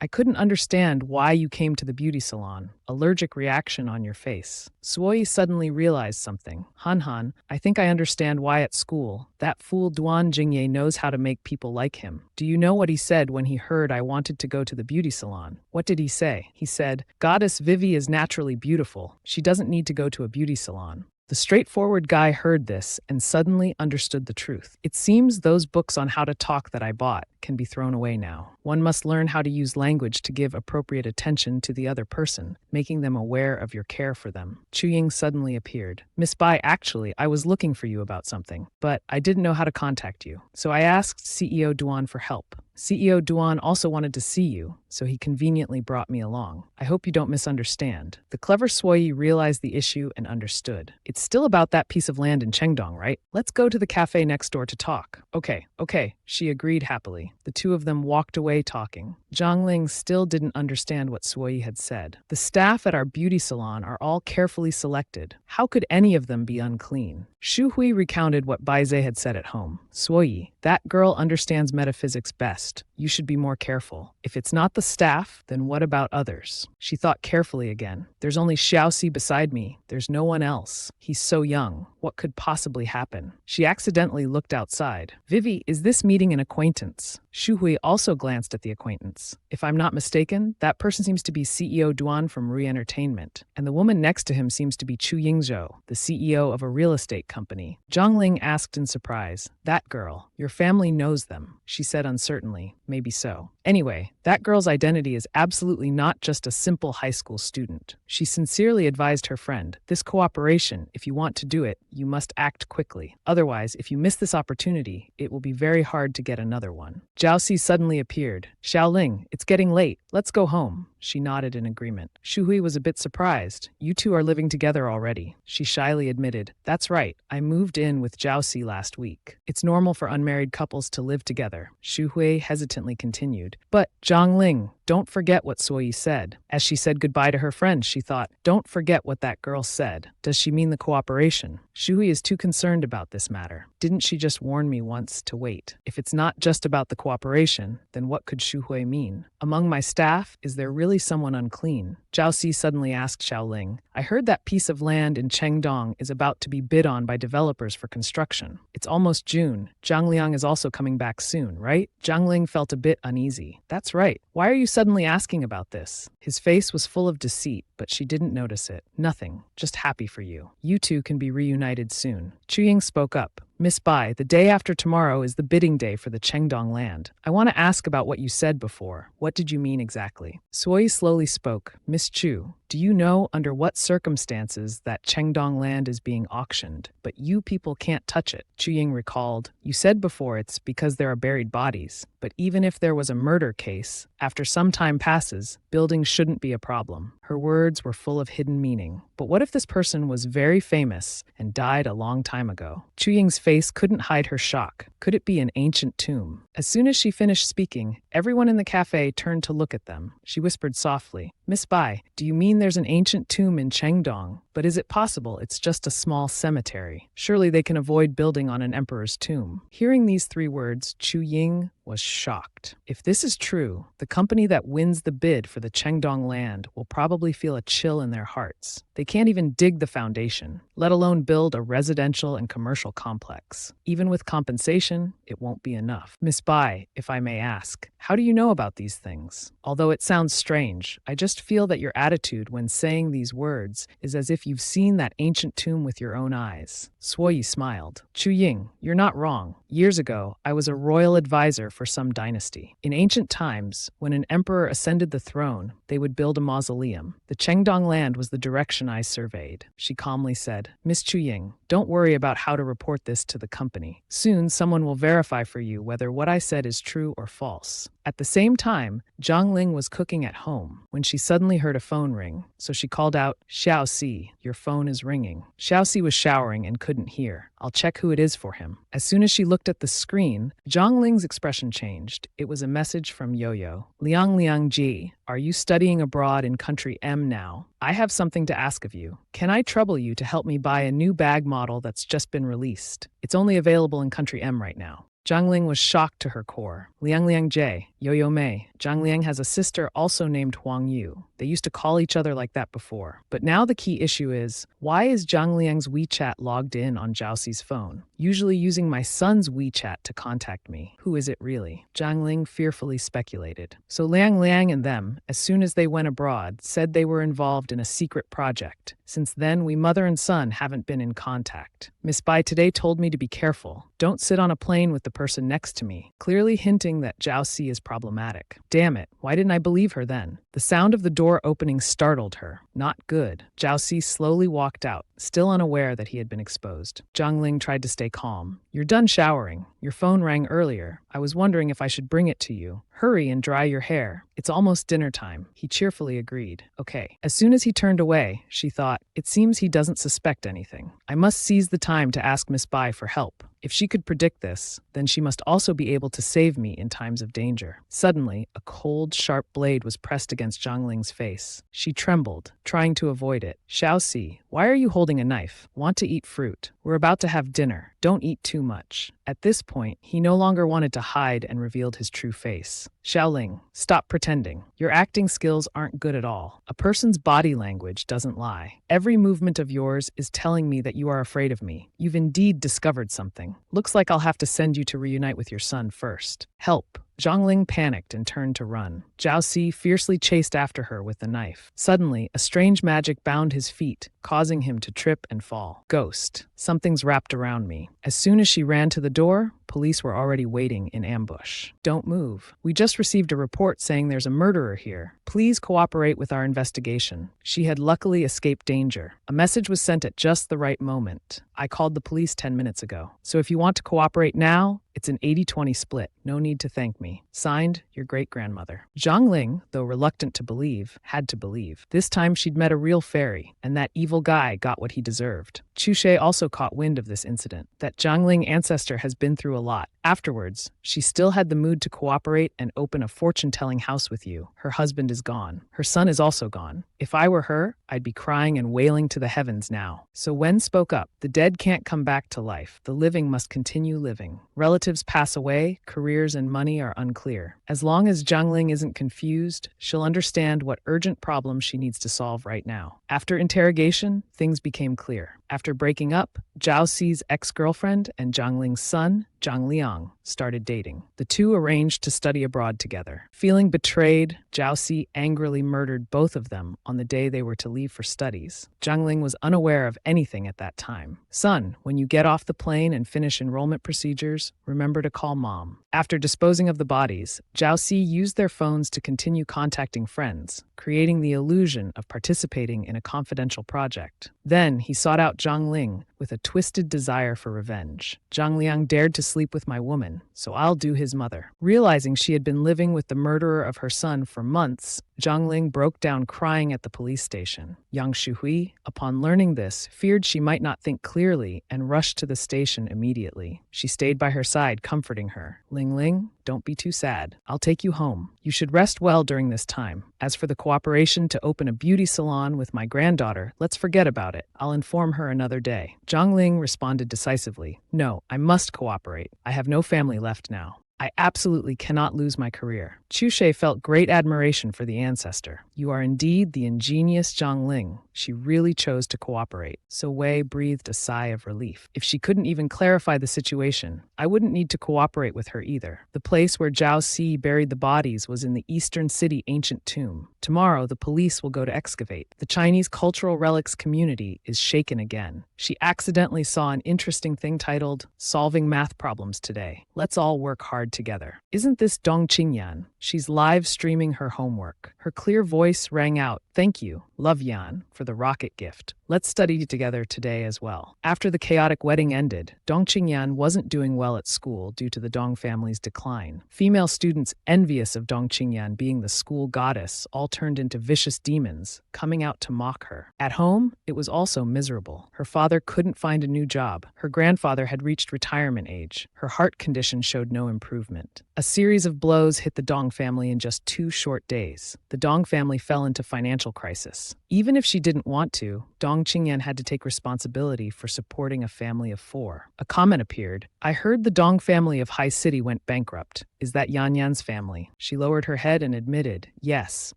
I couldn't understand why you came to the beauty salon. Allergic reaction on your face. Suoyi suddenly realized something. Han, I think I understand why at school. That fool Duan Jingye knows how to make people like him. Do you know what he said when he heard I wanted to go to the beauty salon? What did he say? He said, Goddess Vivi is naturally beautiful. She doesn't need to go to a beauty salon. The straightforward guy heard this and suddenly understood the truth. It seems those books on how to talk that I bought can be thrown away now. One must learn how to use language to give appropriate attention to the other person, making them aware of your care for them. Chu Ying suddenly appeared. Miss Bai, actually, I was looking for you about something, but I didn't know how to contact you. So I asked CEO Duan for help. CEO Duan also wanted to see you, so he conveniently brought me along. I hope you don't misunderstand. The clever Suoyi realized the issue and understood. It's still about that piece of land in Chengdong, right? Let's go to the cafe next door to talk. Okay, she agreed happily. The two of them walked away talking. Zhang Ling still didn't understand what Suoyi had said. The staff at our beauty salon are all carefully selected. How could any of them be unclean? Shu Hui recounted what Baize had said at home. Suoyi, that girl understands metaphysics best. You should be more careful. If it's not the staff, then what about others? She thought carefully again. There's only Xiaoxi beside me. There's no one else. He's so young. What could possibly happen? She accidentally looked outside. Vivi, is this meeting an acquaintance? Shu Hui also glanced at the acquaintance. If I'm not mistaken, that person seems to be CEO Duan from Re-Entertainment, and the woman next to him seems to be Chu Yingzhou, the CEO of a real estate company. Zhang Ling asked in surprise, that girl, your family knows them, she said uncertainly. Maybe so. Anyway, that girl's identity is absolutely not just a simple high school student. She sincerely advised her friend, this cooperation, if you want to do it, you must act quickly. Otherwise, if you miss this opportunity, it will be very hard to get another one. Jiaoxi suddenly appeared. Xiaoling, it's getting late. Let's go home. She nodded in agreement. Shu Hui was a bit surprised. You two are living together already. She shyly admitted, that's right. I moved in with Jiaoxi last week. It's normal for unmarried couples to live together. Shu Hui hesitantly continued. But, Zhang Ling, don't forget what Suoyi said. As she said goodbye to her friend, she thought, don't forget what that girl said. Does she mean the cooperation? Shuhui is too concerned about this matter. Didn't she just warn me once to wait? If it's not just about the cooperation, then what could Shuhui mean? Among my staff, is there really someone unclean? Zhao Si suddenly asked Xiaoling. I heard that piece of land in Chengdong is about to be bid on by developers for construction. It's almost June. Zhang Liang is also coming back soon, right? Zhang Ling felt a bit uneasy. That's right. Why are you suddenly asking about this? His face was full of deceit, but she didn't notice it. Nothing. Just happy for you. You two can be reunited soon. Chu Ying spoke up. Miss Bai, the day after tomorrow is the bidding day for the Chengdong land. I want to ask about what you said before. What did you mean exactly? Sui slowly spoke. Miss Chu, do you know under what circumstances that Chengdong land is being auctioned, but you people can't touch it? Chu Ying recalled. You said before it's because there are buried bodies, but even if there was a murder case, after some time passes, building shouldn't be a problem. Her words were full of hidden meaning. But what if this person was very famous and died a long time ago? Chu Ying's face couldn't hide her shock. Could it be an ancient tomb? As soon as she finished speaking, everyone in the cafe turned to look at them. She whispered softly, Miss Bai, do you mean there's an ancient tomb in Chengdong? But is it possible it's just a small cemetery? Surely they can avoid building on an emperor's tomb. Hearing these three words, Chu Ying was shocked. If this is true, the company that wins the bid for the Chengdong land will probably feel a chill in their hearts. They can't even dig the foundation, let alone build a residential and commercial complex. Even with compensation, it won't be enough. Miss Bai, if I may ask, how do you know about these things? Although it sounds strange, I just feel that your attitude when saying these words is as if you've seen that ancient tomb with your own eyes. Suoyi smiled. Chu Ying, you're not wrong. Years ago, I was a royal advisor for some dynasty. In ancient times, when an emperor ascended the throne, they would build a mausoleum. The Chengdong land was the direction I surveyed. She calmly said, Miss Chu Ying, don't worry about how to report this to the company. Soon, someone will verify for you whether what I said is true or false. At the same time, Zhang Ling was cooking at home when she suddenly heard a phone ring, so she called out, Xiao Si, your phone is ringing. Xiao Si was showering and couldn't hear. I'll check who it is for him. As soon as she looked at the screen, Zhang Ling's expression changed. It was a message from Yo-Yo. Liang Ji, are you studying abroad in country M now? I have something to ask of you. Can I trouble you to help me buy a new bag model that's just been released? It's only available in country M right now. Zhang Ling was shocked to her core. Liang Jie, Yo-Yo Mei. Zhang Liang has a sister also named Huang Yu. They used to call each other like that before. But now the key issue is, why is Zhang Liang's WeChat logged in on Zhao Si's phone? Usually using my son's WeChat to contact me. Who is it really? Zhang Ling fearfully speculated. So Liang and them, as soon as they went abroad, said they were involved in a secret project. Since then, we mother and son haven't been in contact. Miss Bai today told me to be careful. Don't sit on a plane with the person next to me, clearly hinting that Zhao Si is problematic. Damn it, why didn't I believe her then? The sound of the door opening startled her. Not good. Zhao Si slowly walked out, still unaware that he had been exposed. Zhang Ling tried to stay calm. You're done showering. Your phone rang earlier. I was wondering if I should bring it to you. Hurry and dry your hair. It's almost dinner time. He cheerfully agreed. Okay. As soon as he turned away, she thought, it seems he doesn't suspect anything. I must seize the time to ask Miss Bai for help. If she could predict this, then she must also be able to save me in times of danger. Suddenly, a cold, sharp blade was pressed against Zhang Ling's face. She trembled, trying to avoid it. Xiao Si, why are you holding a knife? Want to eat fruit? We're about to have dinner. Don't eat too much. At this point, he no longer wanted to hide and revealed his true face. Xiaoling, stop pretending. Your acting skills aren't good at all. A person's body language doesn't lie. Every movement of yours is telling me that you are afraid of me. You've indeed discovered something. Looks like I'll have to send you to reunite with your son first. Help. Zhang Ling panicked and turned to run. Zhao Si fiercely chased after her with the knife. Suddenly, a strange magic bound his feet, causing him to trip and fall. Ghost. Something's wrapped around me. As soon as she ran to the door, police were already waiting in ambush. Don't move. We just received a report saying there's a murderer here. Please cooperate with our investigation. She had luckily escaped danger. A message was sent at just the right moment. I called the police 10 minutes ago. So if you want to cooperate now, it's an 80-20 split. No need to thank me. Signed, your great-grandmother. Zhang Ling, though reluctant to believe, had to believe. This time she'd met a real fairy, and that evil guy got what he deserved. Chushe also caught wind of this incident, that Zhangling ancestor has been through a lot. Afterwards, she still had the mood to cooperate and open a fortune-telling house with you. Her husband is gone. Her son is also gone. If I were her, I'd be crying and wailing to the heavens now. So Wen spoke up. The dead can't come back to life. The living must continue living. Relatives pass away, careers and money are unclear. As long as Zhangling isn't confused, she'll understand what urgent problem she needs to solve right now. After interrogation, things became clear. After breaking up, Zhao Xi's ex-girlfriend and Zhangling's son, Zhang Liang, started dating. The two arranged to study abroad together. Feeling betrayed, Zhao Xi angrily murdered both of them on the day they were to leave for studies. Zhangling was unaware of anything at that time. Son, when you get off the plane and finish enrollment procedures, remember to call Mom. After disposing of the bodies, Zhao Xi used their phones to continue contacting friends, creating the illusion of participating in a confidential project. Then he sought out Zhang Ling with a twisted desire for revenge. Zhang Liang dared to sleep with my woman, so I'll do his mother. Realizing she had been living with the murderer of her son for months, Zhang Ling broke down crying at the police station. Yang Shuhui, upon learning this, feared she might not think clearly and rushed to the station immediately. She stayed by her side, comforting her. Ling Ling, don't be too sad. I'll take you home. You should rest well during this time. As for the cooperation to open a beauty salon with my granddaughter, let's forget about it. I'll inform her another day. Zhang Ling responded decisively. No, I must cooperate. I have no family left now. I absolutely cannot lose my career. Chushe felt great admiration for the ancestor. You are indeed the ingenious Zhang Ling. She really chose to cooperate. So Wei breathed a sigh of relief. If she couldn't even clarify the situation, I wouldn't need to cooperate with her either. The place where Zhao Xi buried the bodies was in the Eastern City ancient tomb. Tomorrow, the police will go to excavate. The Chinese cultural relics community is shaken again. She accidentally saw an interesting thing titled, Solving Math Problems Today. Let's all work hard together. Isn't this Dong Qingyan? She's live streaming her homework. Her clear voice rang out, thank you, love Yan, for the rocket gift. Let's study together today as well. After the chaotic wedding ended, Dong Qingyan wasn't doing well at school due to the Dong family's decline. Female students envious of Dong Qingyan being the school goddess all turned into vicious demons, coming out to mock her. At home, it was also miserable. Her father couldn't find a new job. Her grandfather had reached retirement age. Her heart condition showed no improvement. A series of blows hit the Dong family in just 2 short days. The Dong family fell into financial crisis. Even if she didn't want to, Dong Qingyan had to take responsibility for supporting a family of 4. A comment appeared. I heard the Dong family of High City went bankrupt. Is that Yan Yan's family? She lowered her head and admitted, yes,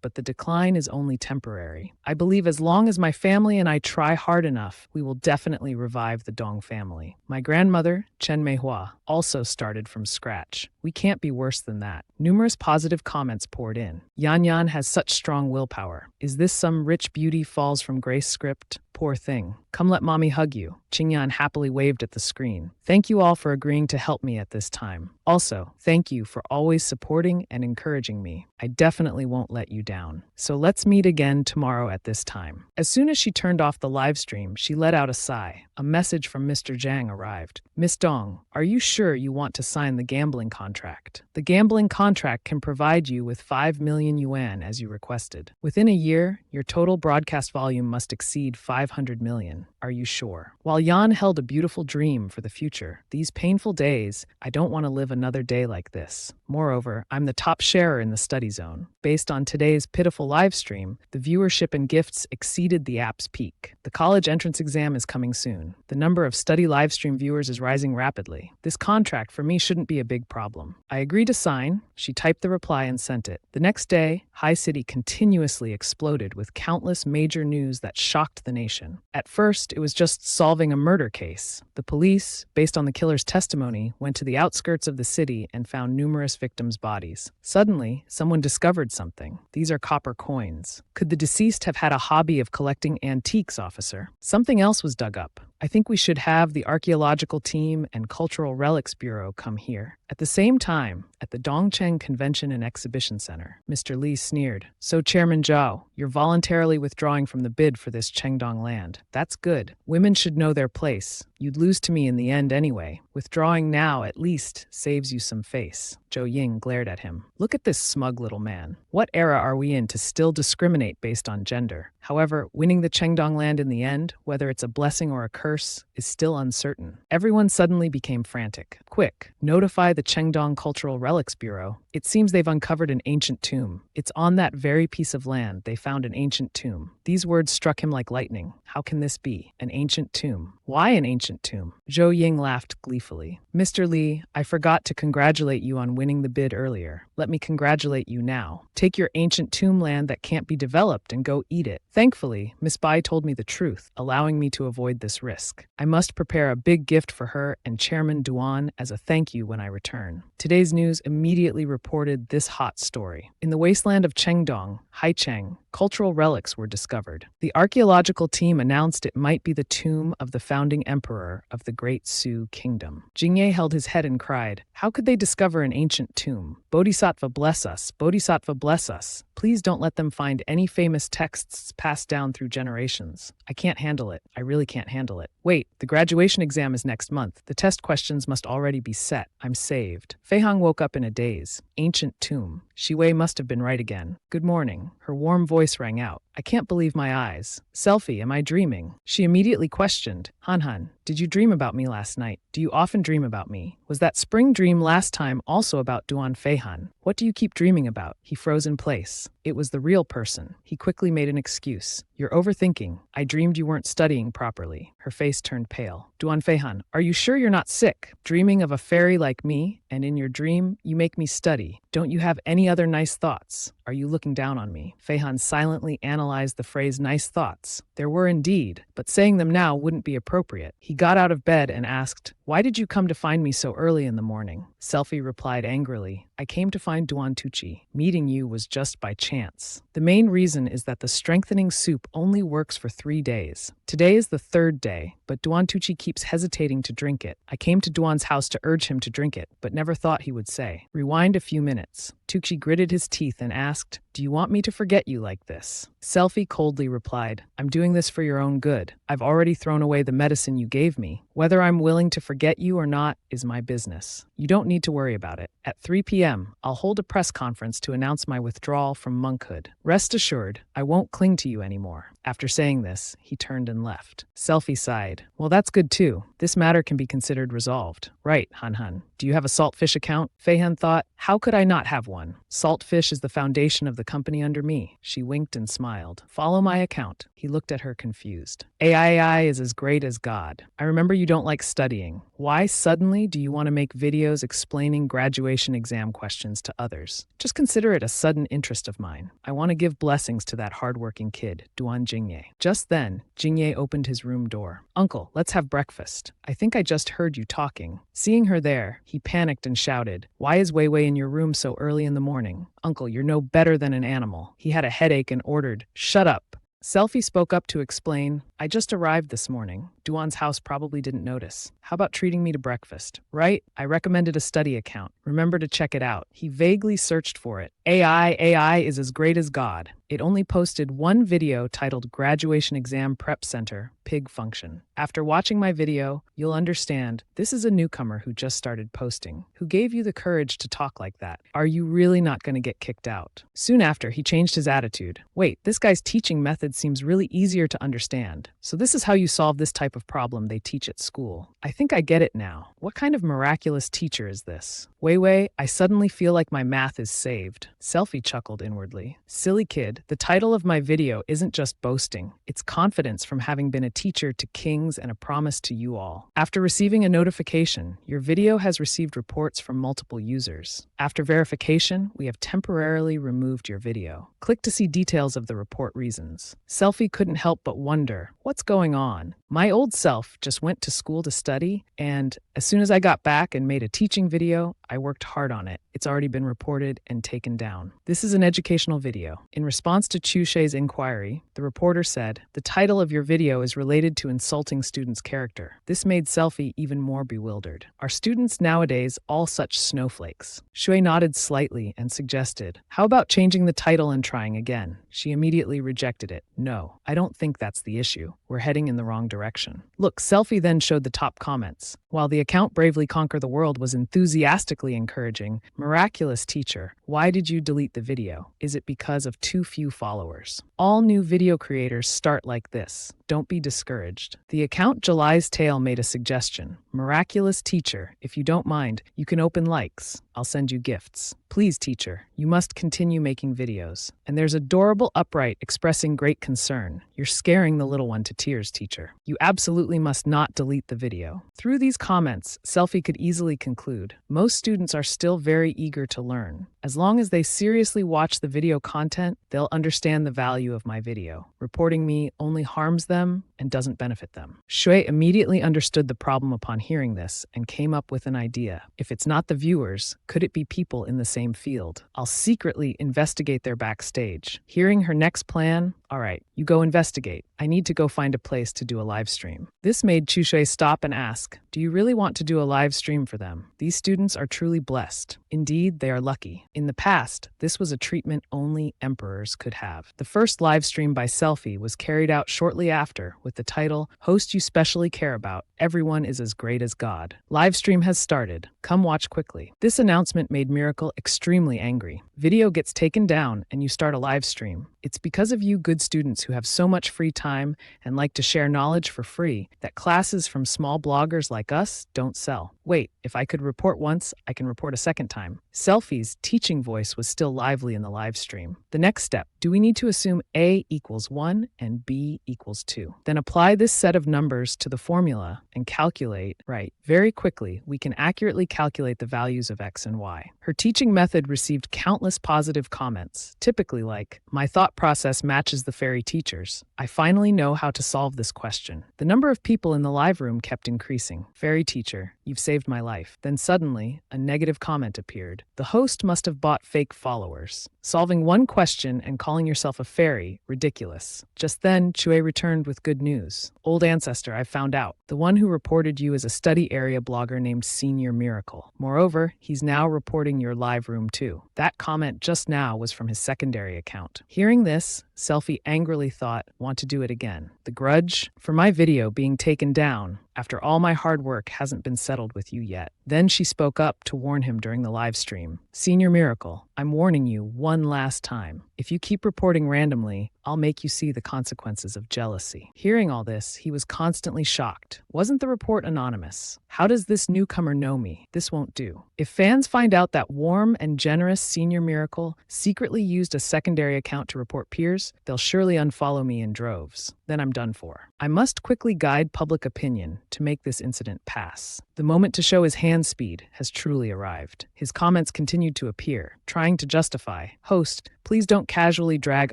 but the decline is only temporary. I believe as long as my family and I try hard enough, we will definitely revive the Dong family. My grandmother, Chen Manhwa, also started from scratch. We can't be worse than that. Numerous positive comments poured in. Yan Yan has such strong willpower. Is this some rich beauty falls from grace script? Poor thing. Come let mommy hug you. Qingyan happily waved at the screen. Thank you all for agreeing to help me at this time. Also, thank you for always supporting and encouraging me. I definitely won't let you down. So let's meet again tomorrow at this time. As soon as she turned off the live stream, she let out a sigh. A message from Mr. Zhang arrived. Miss Dong, are you sure you want to sign the gambling contract? The gambling contract can provide you with 5 million yuan as you requested. Within a year, your total broadcast volume must exceed 500 million. Are you sure? While Yan held a beautiful dream for the future, these painful days, I don't want to live another day like this. Moreover, I'm the top sharer in the study zone. Based on today's pitiful live stream, the viewership and gifts exceeded the app's peak. The college entrance exam is coming soon. The number of study live stream viewers is rising rapidly. This contract for me shouldn't be a big problem. I agree to sign. She typed the reply and sent it. The next day, High City continuously exploded with countless major news that shocked the nation. At first, it was just solving a murder case. The police, based on the killer's testimony, went to the outskirts of the city and found numerous victims' bodies. Suddenly, someone discovered something. These are copper coins. Could the deceased have had a hobby of collecting antiques, officer? Something else was dug up. I think we should have the archaeological team and Cultural Relics Bureau come here. At the same time, at the Dongcheng Convention and Exhibition Center, Mr. Li sneered. So, Chairman Zhao, you're voluntarily withdrawing from the bid for this Chengdong land. That's good. Women should know their place. You'd lose to me in the end anyway. Withdrawing now at least saves you some face. Zhou Ying glared at him. Look at this smug little man. What era are we in to still discriminate based on gender? However, winning the Chengdong land in the end, whether it's a blessing or a curse, is still uncertain. Everyone suddenly became frantic. Quick, notify the Chengdong Cultural Relics Bureau. It seems they've uncovered an ancient tomb. It's on that very piece of land they found an ancient tomb. These words struck him like lightning. How can this be? An ancient tomb? Why an ancient tomb? Zhou Ying laughed gleefully. Mr. Li, I forgot to congratulate you on winning the bid earlier. Let me congratulate you now. Take your ancient tomb land that can't be developed and go eat it. Thankfully, Miss Bai told me the truth, allowing me to avoid this risk. I must prepare a big gift for her and Chairman Duan as a thank you when I return. Today's news immediately reported this hot story. In the wasteland of Chengdong, Haicheng, cultural relics were discovered. The archaeological team announced it might be the tomb of the founding emperor of the Great Su Kingdom. Jingye held his head and cried, "How could they discover an ancient tomb? Bodhisattva bless us, Bodhisattva bless us. Please don't let them find any famous texts passed down through generations. I can't handle it. I really can't handle it. Wait, the graduation exam is next month. The test questions must already be set. I'm saved." Fei Hong woke up in a daze. Ancient tomb. Shi Wei must have been right again. Good morning. Her warm voice rang out. I can't believe my eyes. Selfie, am I dreaming? She immediately questioned. Han, did you dream about me last night? Do you often dream about me? Was that spring dream last time also about Duan Feihan? What do you keep dreaming about? He froze in place. It was the real person. He quickly made an excuse. You're overthinking. I dreamed you weren't studying properly. Her face turned pale. Duan Feihan, are you sure you're not sick? Dreaming of a fairy like me? And in your dream, you make me study. Don't you have any other nice thoughts? Are you looking down on me? Feihan silently analyzed the phrase nice thoughts. There were indeed, but saying them now wouldn't be appropriate. He got out of bed and asked, why did you come to find me so early in the morning? Selfie replied angrily, I came to find Duan Tucci. Meeting you was just by chance. The main reason is that the strengthening soup only works for 3 days. Today is the 3rd day, but Duan Tucci keeps hesitating to drink it. I came to Duan's house to urge him to drink it, but never thought he would say. Rewind a few minutes. Tucci gritted his teeth and asked, do you want me to forget you like this? Selfie coldly replied, I'm doing this for your own good. I've already thrown away the medicine you gave me. Whether I'm willing to forget you or not is my business. You don't need to worry about it. At 3 p.m., I'll hold a press conference to announce my withdrawal from monkhood. Rest assured, I won't cling to you anymore. After saying this, he turned and left. Selfie sighed. Well, that's good too. This matter can be considered resolved. Right, Han. Do you have a saltfish account? Feihan thought, how could I not have one? Saltfish is the foundation of the company under me. She winked and smiled. Follow my account. He looked at her confused. AI is as great as God. I remember you don't like studying. Why suddenly do you want to make videos explaining graduation exam questions to others? Just consider it a sudden interest of mine. I want to give blessings to that hardworking kid, Duan Jingye. Just then, Jingye opened his room door. Uncle, let's have breakfast. I think I just heard you talking. Seeing her there, he panicked and shouted, why is Wei Wei in your room so early in the morning? Uncle, you're no better than an animal. He had a headache and ordered, shut up. Selfie spoke up to explain, I just arrived this morning. Duan's house probably didn't notice. How about treating me to breakfast? Right? I recommended a study account. Remember to check it out. He vaguely searched for it. AI is as great as God. It only posted one video titled Graduation Exam Prep Center, Pig Function. After watching my video, you'll understand this is a newcomer who just started posting. Who gave you the courage to talk like that? Are you really not going to get kicked out? Soon after, he changed his attitude. Wait, this guy's teaching method seems really easier to understand. So this is how you solve this type of problem they teach at school. I think I get it now. What kind of miraculous teacher is this? Wei, I suddenly feel like my math is saved. Selfie chuckled inwardly. Silly kid, the title of my video isn't just boasting. It's confidence from having been a teacher to kings and a promise to you all. After receiving a notification, your video has received reports from multiple users. After verification, we have temporarily removed your video. Click to see details of the report reasons. Selfie couldn't help but wonder, what's going on? My old self just went to school to study, and as soon as I got back and made a teaching video, I worked hard on it. It's already been reported and taken down. This is an educational video. In response to Chu She's inquiry, the reporter said, the title of your video is related to insulting students' character. This made Selfie even more bewildered. Are students nowadays all such snowflakes? Shui nodded slightly and suggested, how about changing the title and trying again? She immediately rejected it. No, I don't think that's the issue. We're heading in the wrong direction. direction. Look, Selfie then showed the top comments. While the account Bravely Conquer the World was enthusiastically encouraging, miraculous teacher, why did you delete the video? Is it because of too few followers? All new video creators start like this. Don't be discouraged. The account July's Tale made a suggestion. Miraculous teacher, if you don't mind, you can open likes. I'll send you gifts. Please, teacher, you must continue making videos. And there's adorable upright expressing great concern. You're scaring the little one to tears, teacher. You absolutely must not delete the video. Through these comments, Selfie could easily conclude, most students are still very eager to learn. As long as they seriously watch the video content, they'll understand the value of my video. Reporting me only harms them and doesn't benefit them. Shui immediately understood the problem upon hearing this and came up with an idea. If it's not the viewers, could it be people in the same field? I'll secretly investigate their backstage. Hearing her next plan, all right, you go investigate. I need to go find a place to do a live stream. This made Chushui stop and ask, do you really want to do a live stream for them? These students are truly blessed. Indeed, they are lucky. In the past, this was a treatment only emperors could have. The first live stream by Selfie was carried out shortly after with the title, Host You Specially Care About, Everyone is as Great as God. Live stream has started. Come watch quickly. This announcement made Miracle extremely angry. Video gets taken down and you start a live stream. It's because of you good students who have so much free time and like to share knowledge for free that classes from small bloggers like us don't sell. Wait, if I could report once, I can report a second time. Selfie's teaching voice was still lively in the live stream. The next step, do we need to assume A equals 1 and B equals 2? Then apply this set of numbers to the formula and calculate, right? Very quickly, we can accurately calculate the values of X and Y. Her teaching method received countless positive comments, typically like, my thought process matches the fairy teacher's. I finally know how to solve this question. The number of people in the live room kept increasing. Fairy teacher, you've saved my life. Then suddenly, a negative comment appeared. The host must have bought fake followers. Solving one question and calling yourself a fairy, ridiculous. Just then, Chue returned with good news. Old ancestor, I found out. The one who reported you is a study area blogger named Senior Miracle. Moreover, he's now reporting your live room too. That comment just now was from his secondary account. Hearing this, Selfie angrily thought, want to do it again. The grudge for my video being taken down after all my hard work hasn't been settled with you yet. Then she spoke up to warn him during the live stream. Senior Miracle, I'm warning you one last time. If you keep reporting randomly, I'll make you see the consequences of jealousy. Hearing all this, he was constantly shocked. Wasn't the report anonymous? How does this newcomer know me? This won't do. If fans find out that warm and generous Senior Miracle secretly used a secondary account to report peers, they'll surely unfollow me in droves. Then I'm done for. I must quickly guide public opinion to make this incident pass. The moment to show his hand speed has truly arrived. His comments continued to appear, trying to justify, host, please don't casually drag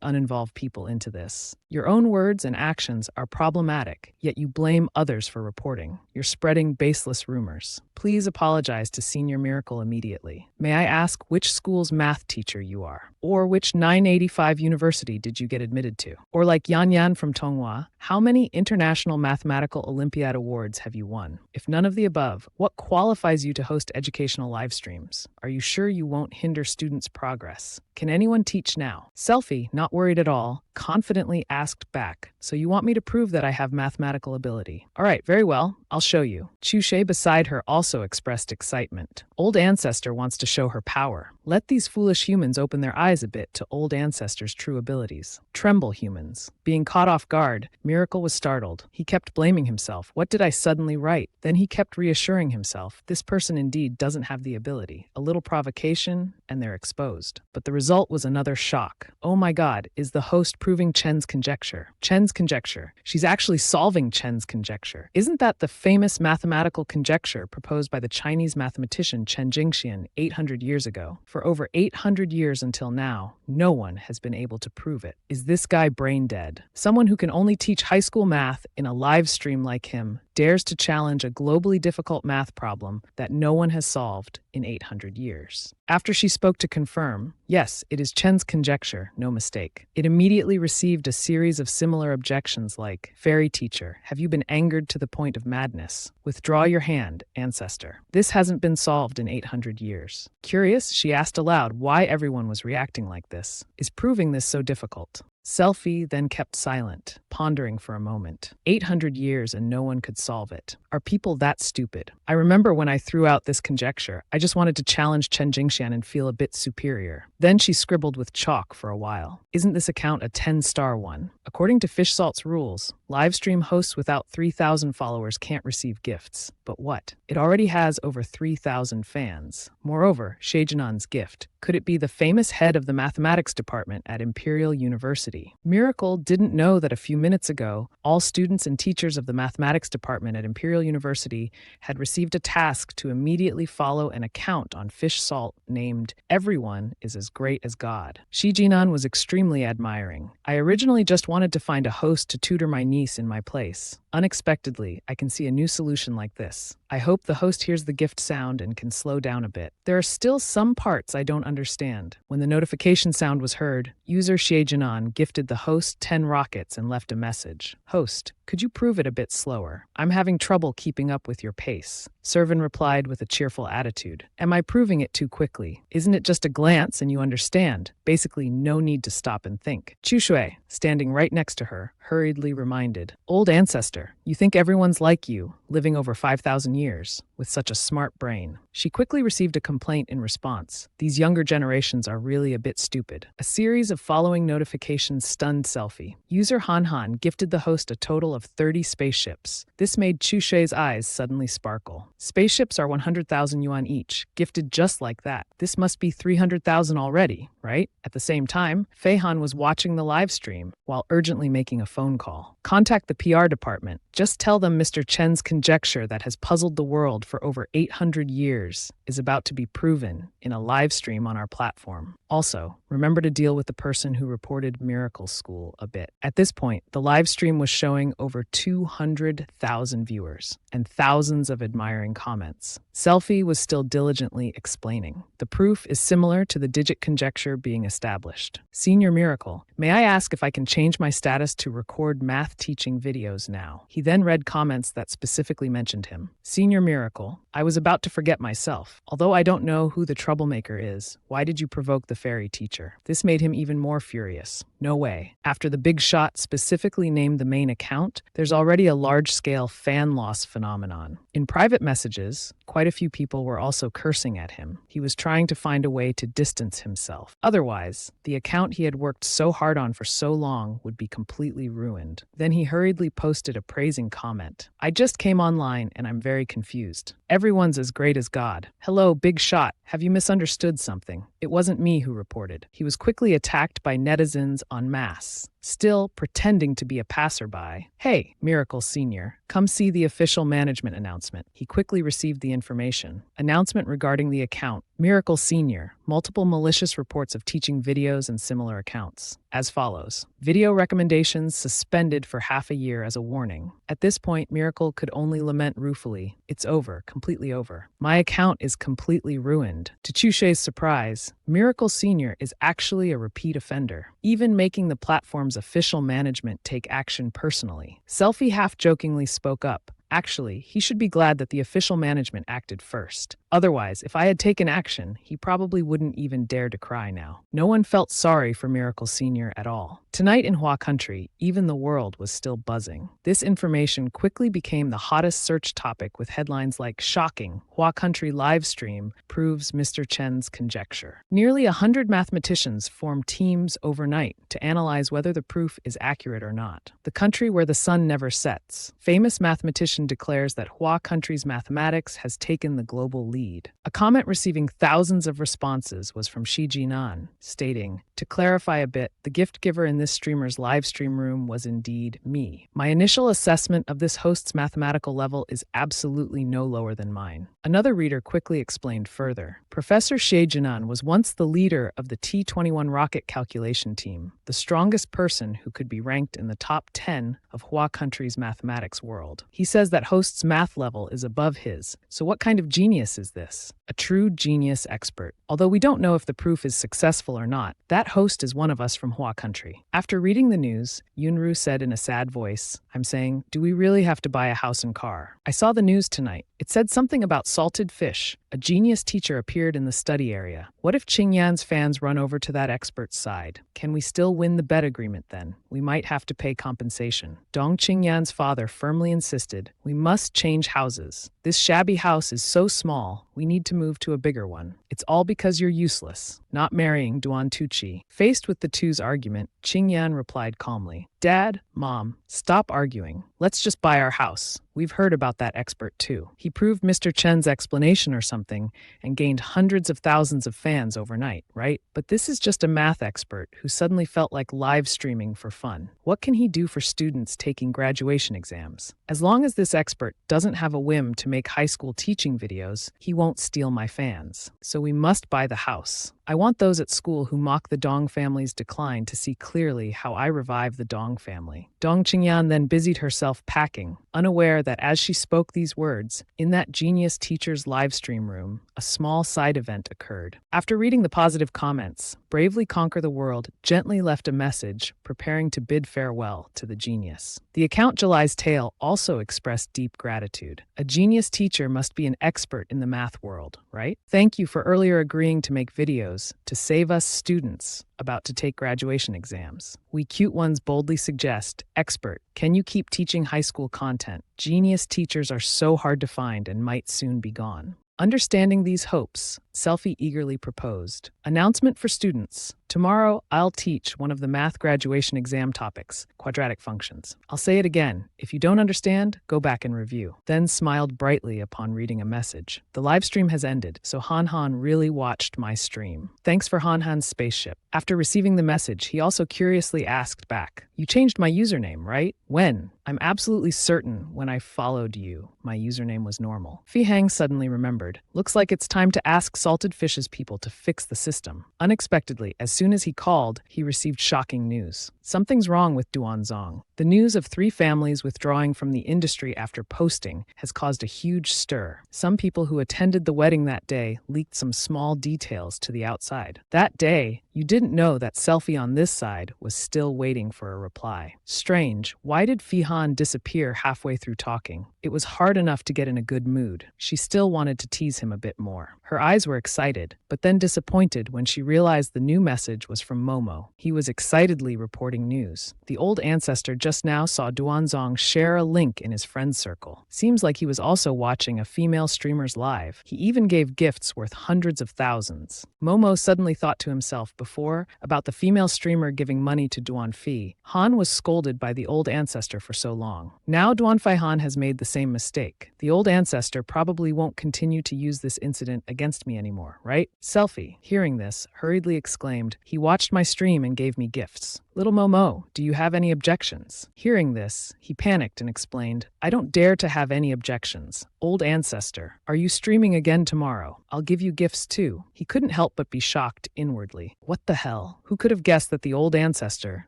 uninvolved people into this. Your own words and actions are problematic, yet you blame others for reporting. You're spreading baseless rumors. Please apologize to Senior Miracle immediately. May I ask which school's math teacher you are? Or which 985 university did you get admitted to? Or like Yan Yan from Tonghua, how many International Mathematical Olympiad awards have you won? If none of the above, what qualifies you to host educational live streams? Are you sure you won't hinder students' progress? Can anyone teach now? Selfie, not worried at all, confidently asked back, so you want me to prove that I have mathematical ability? All right, very well, I'll show you. Chushe beside her also expressed excitement. Old Ancestor wants to show her power. Let these foolish humans open their eyes a bit to Old Ancestor's true abilities. Tremble, humans. Being caught off guard, Miracle was startled. He kept blaming himself. What did I suddenly write? Then he kept reassuring himself. This person indeed doesn't have the ability. A little provocation, and they're exposed. But the result was another shock. Oh my God, is the host proving Chen's conjecture? Chen's conjecture. She's actually solving Chen's conjecture. Isn't that the famous mathematical conjecture proposed by the Chinese mathematician Chen Jingxian 800 years ago? For over 800 years until now, no one has been able to prove it. Is this guy brain dead? Someone who can only teach high school math in a live stream like him dares to challenge a globally difficult math problem that no one has solved in 800 years. After she spoke to confirm, yes, it is Chen's conjecture, no mistake. It immediately received a series of similar objections like, fairy teacher, have you been angered to the point of madness? Withdraw your hand, ancestor. This hasn't been solved in 800 years. Curious, she asked aloud why everyone was reacting like this. Is proving this so difficult? Selfie then kept silent, pondering for a moment. 800 years and no one could solve it. Are people that stupid? I remember when I threw out this conjecture, I just wanted to challenge Chen Jingxian and feel a bit superior. Then she scribbled with chalk for a while. Isn't this account a 10-star one? According to Fish Salt's rules, livestream hosts without 3,000 followers can't receive gifts. But what? It already has over 3,000 fans. Moreover, Shejinan's gift. Could it be the famous head of the mathematics department at Imperial University? Miracle didn't know that a few minutes ago, all students and teachers of the mathematics department at Imperial University had received a task to immediately follow an account on Fish Salt named "Everyone is as Great as God." Shijinan was extremely admiring. I originally just wanted to find a host to tutor my niece in my place. Unexpectedly, I can see a new solution like this. I hope the host hears the gift sound and can slow down a bit. There are still some parts I don't understand. When the notification sound was heard, user Xiejinan gifted the host 10 rockets and left a message. Host, could you prove it a bit slower? I'm having trouble keeping up with your pace. Servin replied with a cheerful attitude. Am I proving it too quickly? Isn't it just a glance and you understand? Basically, no need to stop and think. Chu Shui, standing right next to her, hurriedly reminded. Old ancestor, you think everyone's like you, living over 5,000 years, with such a smart brain. She quickly received a complaint in response. These younger generations are really a bit stupid. A series of following notifications stunned Selfie. User Han gifted the host a total of 30 spaceships. This made Chu Shui's eyes suddenly sparkle. Spaceships are 100,000 yuan each, gifted just like that. This must be 300,000 already, right? At the same time, Fei Han was watching the live stream while urgently making a phone call. Contact the PR department. Just tell them Mr. Chen's conjecture that has puzzled the world for over 800 years is about to be proven in a live stream on our platform. Also, remember to deal with the person who reported Miracle School a bit. At this point, the live stream was showing over 200,000 viewers and thousands of admiring comments. Selfie was still diligently explaining. The proof is similar to the digit conjecture being established. Senior Miracle, may I ask if I can change my status to record math teaching videos now? He then read comments that specifically mentioned him. Senior Miracle, I was about to forget myself. Although I don't know who the troublemaker is, why did you provoke the fairy teacher? This made him even more furious. No way. After the big shot specifically named the main account, there's already a large-scale fan loss phenomenon. In private messages, quite a few people were also cursing at him. He was trying to find a way to distance himself. Otherwise, the account he had worked so hard on for so long would be completely ruined. Then he hurriedly posted a praising comment. I just came online and I'm very confused. Everyone's as great as God. Hello, big shot. Have you misunderstood something? It wasn't me who reported. He was quickly attacked by netizens en masse, still pretending to be a passerby. Hey, Miracle Senior, come see the official management announcement. He quickly received the information. Announcement regarding the account. Miracle Senior, multiple malicious reports of teaching videos and similar accounts. As follows. Video recommendations suspended for half a year as a warning. At this point, Miracle could only lament ruefully. It's over, completely over. My account is completely ruined. To Chu Shui's surprise, Miracle Senior is actually a repeat offender, even making the platform's official management take action personally. Selfie half-jokingly spoke up. Actually, he should be glad that the official management acted first. Otherwise, if I had taken action, he probably wouldn't even dare to cry now. No one felt sorry for Miracle Senior at all. Tonight in Hua Country, even the world was still buzzing. This information quickly became the hottest search topic with headlines like "Shocking, Hua Country live stream proves Mr. Chen's conjecture." Nearly 100 mathematicians formed teams overnight to analyze whether the proof is accurate or not. The country where the sun never sets. Famous mathematician declares that Hua Country's mathematics has taken the global lead. A comment receiving thousands of responses was from Shi Jinan, stating, "To clarify a bit, the gift giver in this streamer's live stream room was indeed me. My initial assessment of this host's mathematical level is absolutely no lower than mine." Another reader quickly explained further. Professor Xie Jinan was once the leader of the T-21 rocket calculation team, the strongest person who could be ranked in the top 10 of Hua Country's mathematics world. He says that host's math level is above his, so what kind of genius is this? a true genius expert. Although we don't know if the proof is successful or not, that host is one of us from Hua country. After reading the news, Yunru said in a sad voice, I'm saying, do we really have to buy a house and car? I saw the news tonight. It said something about salted fish. A genius teacher appeared in the study area. What if Qingyan's fans run over to that expert's side? Can we still win the bet agreement then? We might have to pay compensation. Dong Qingyan's father firmly insisted, we must change houses. This shabby house is so small, we need to move to a bigger one. It's all because you're useless, not marrying Duan Tuchi. Faced with the two's argument, Qingyan replied calmly, Dad, Mom, stop arguing. Let's just buy our house. We've heard about that expert too. He proved Mr. Chen's explanation or something and gained hundreds of thousands of fans overnight, right? But this is just a math expert who suddenly felt like live streaming for fun. What can he do for students taking graduation exams? As long as this expert doesn't have a whim to make high school teaching videos, he won't steal my fans. So we must buy the house. I want those at school who mock the Dong family's decline to see clearly how I revive the Dong family. Dong Qingyan then busied herself packing, unaware that as she spoke these words, in that genius teacher's livestream room, a small side event occurred. After reading the positive comments, Bravely Conquer the World gently left a message, preparing to bid farewell to the genius. The account July's Tale also expressed deep gratitude. A genius teacher must be an expert in the math world, right? Thank you for earlier agreeing to make videos to save us students about to take graduation exams. We cute ones boldly suggest, expert, can you keep teaching high school content? Genius teachers are so hard to find and might soon be gone. Understanding these hopes, Selfie eagerly proposed. Announcement for students. Tomorrow, I'll teach one of the math graduation exam topics, quadratic functions. I'll say it again. If you don't understand, go back and review. Then smiled brightly upon reading a message. The live stream has ended, so Han Han really watched my stream. Thanks for Han Han's spaceship. After receiving the message, he also curiously asked back, you changed my username, right? When? I'm absolutely certain when I followed you, my username was normal. Fi Hang suddenly remembered. Looks like it's time to ask Salted Fish's people to fix the system. Unexpectedly, as soon as he called, he received shocking news. Something's wrong with Duanzong. The news of 3 families withdrawing from the industry after posting has caused a huge stir. Some people who attended the wedding that day leaked some small details to the outside. That day, you didn't know that Selfie on this side was still waiting for a reply. Strange, why did Fihan disappear halfway through talking? It was hard enough to get in a good mood. She still wanted to tease him a bit more. Her eyes were excited, but then disappointed when she realized the new message was from Momo. He was excitedly reporting news. The old ancestor just now saw Duanzong share a link in his friend's circle. Seems like he was also watching a female streamer's live. He even gave gifts worth hundreds of thousands. Momo suddenly thought to himself before about the female streamer giving money to Duanfi. Han was scolded by the old ancestor for so long. Now Duanfi Han has made the same mistake. The old ancestor probably won't continue to use this incident against me anymore, right? Selfie, hearing this, hurriedly exclaimed, he watched my stream and gave me gifts. Little Momo, do you have any objections? Hearing this, he panicked and explained, I don't dare to have any objections. Old ancestor, are you streaming again tomorrow? I'll give you gifts too. He couldn't help but be shocked inwardly. What the hell? Who could have guessed that the old ancestor,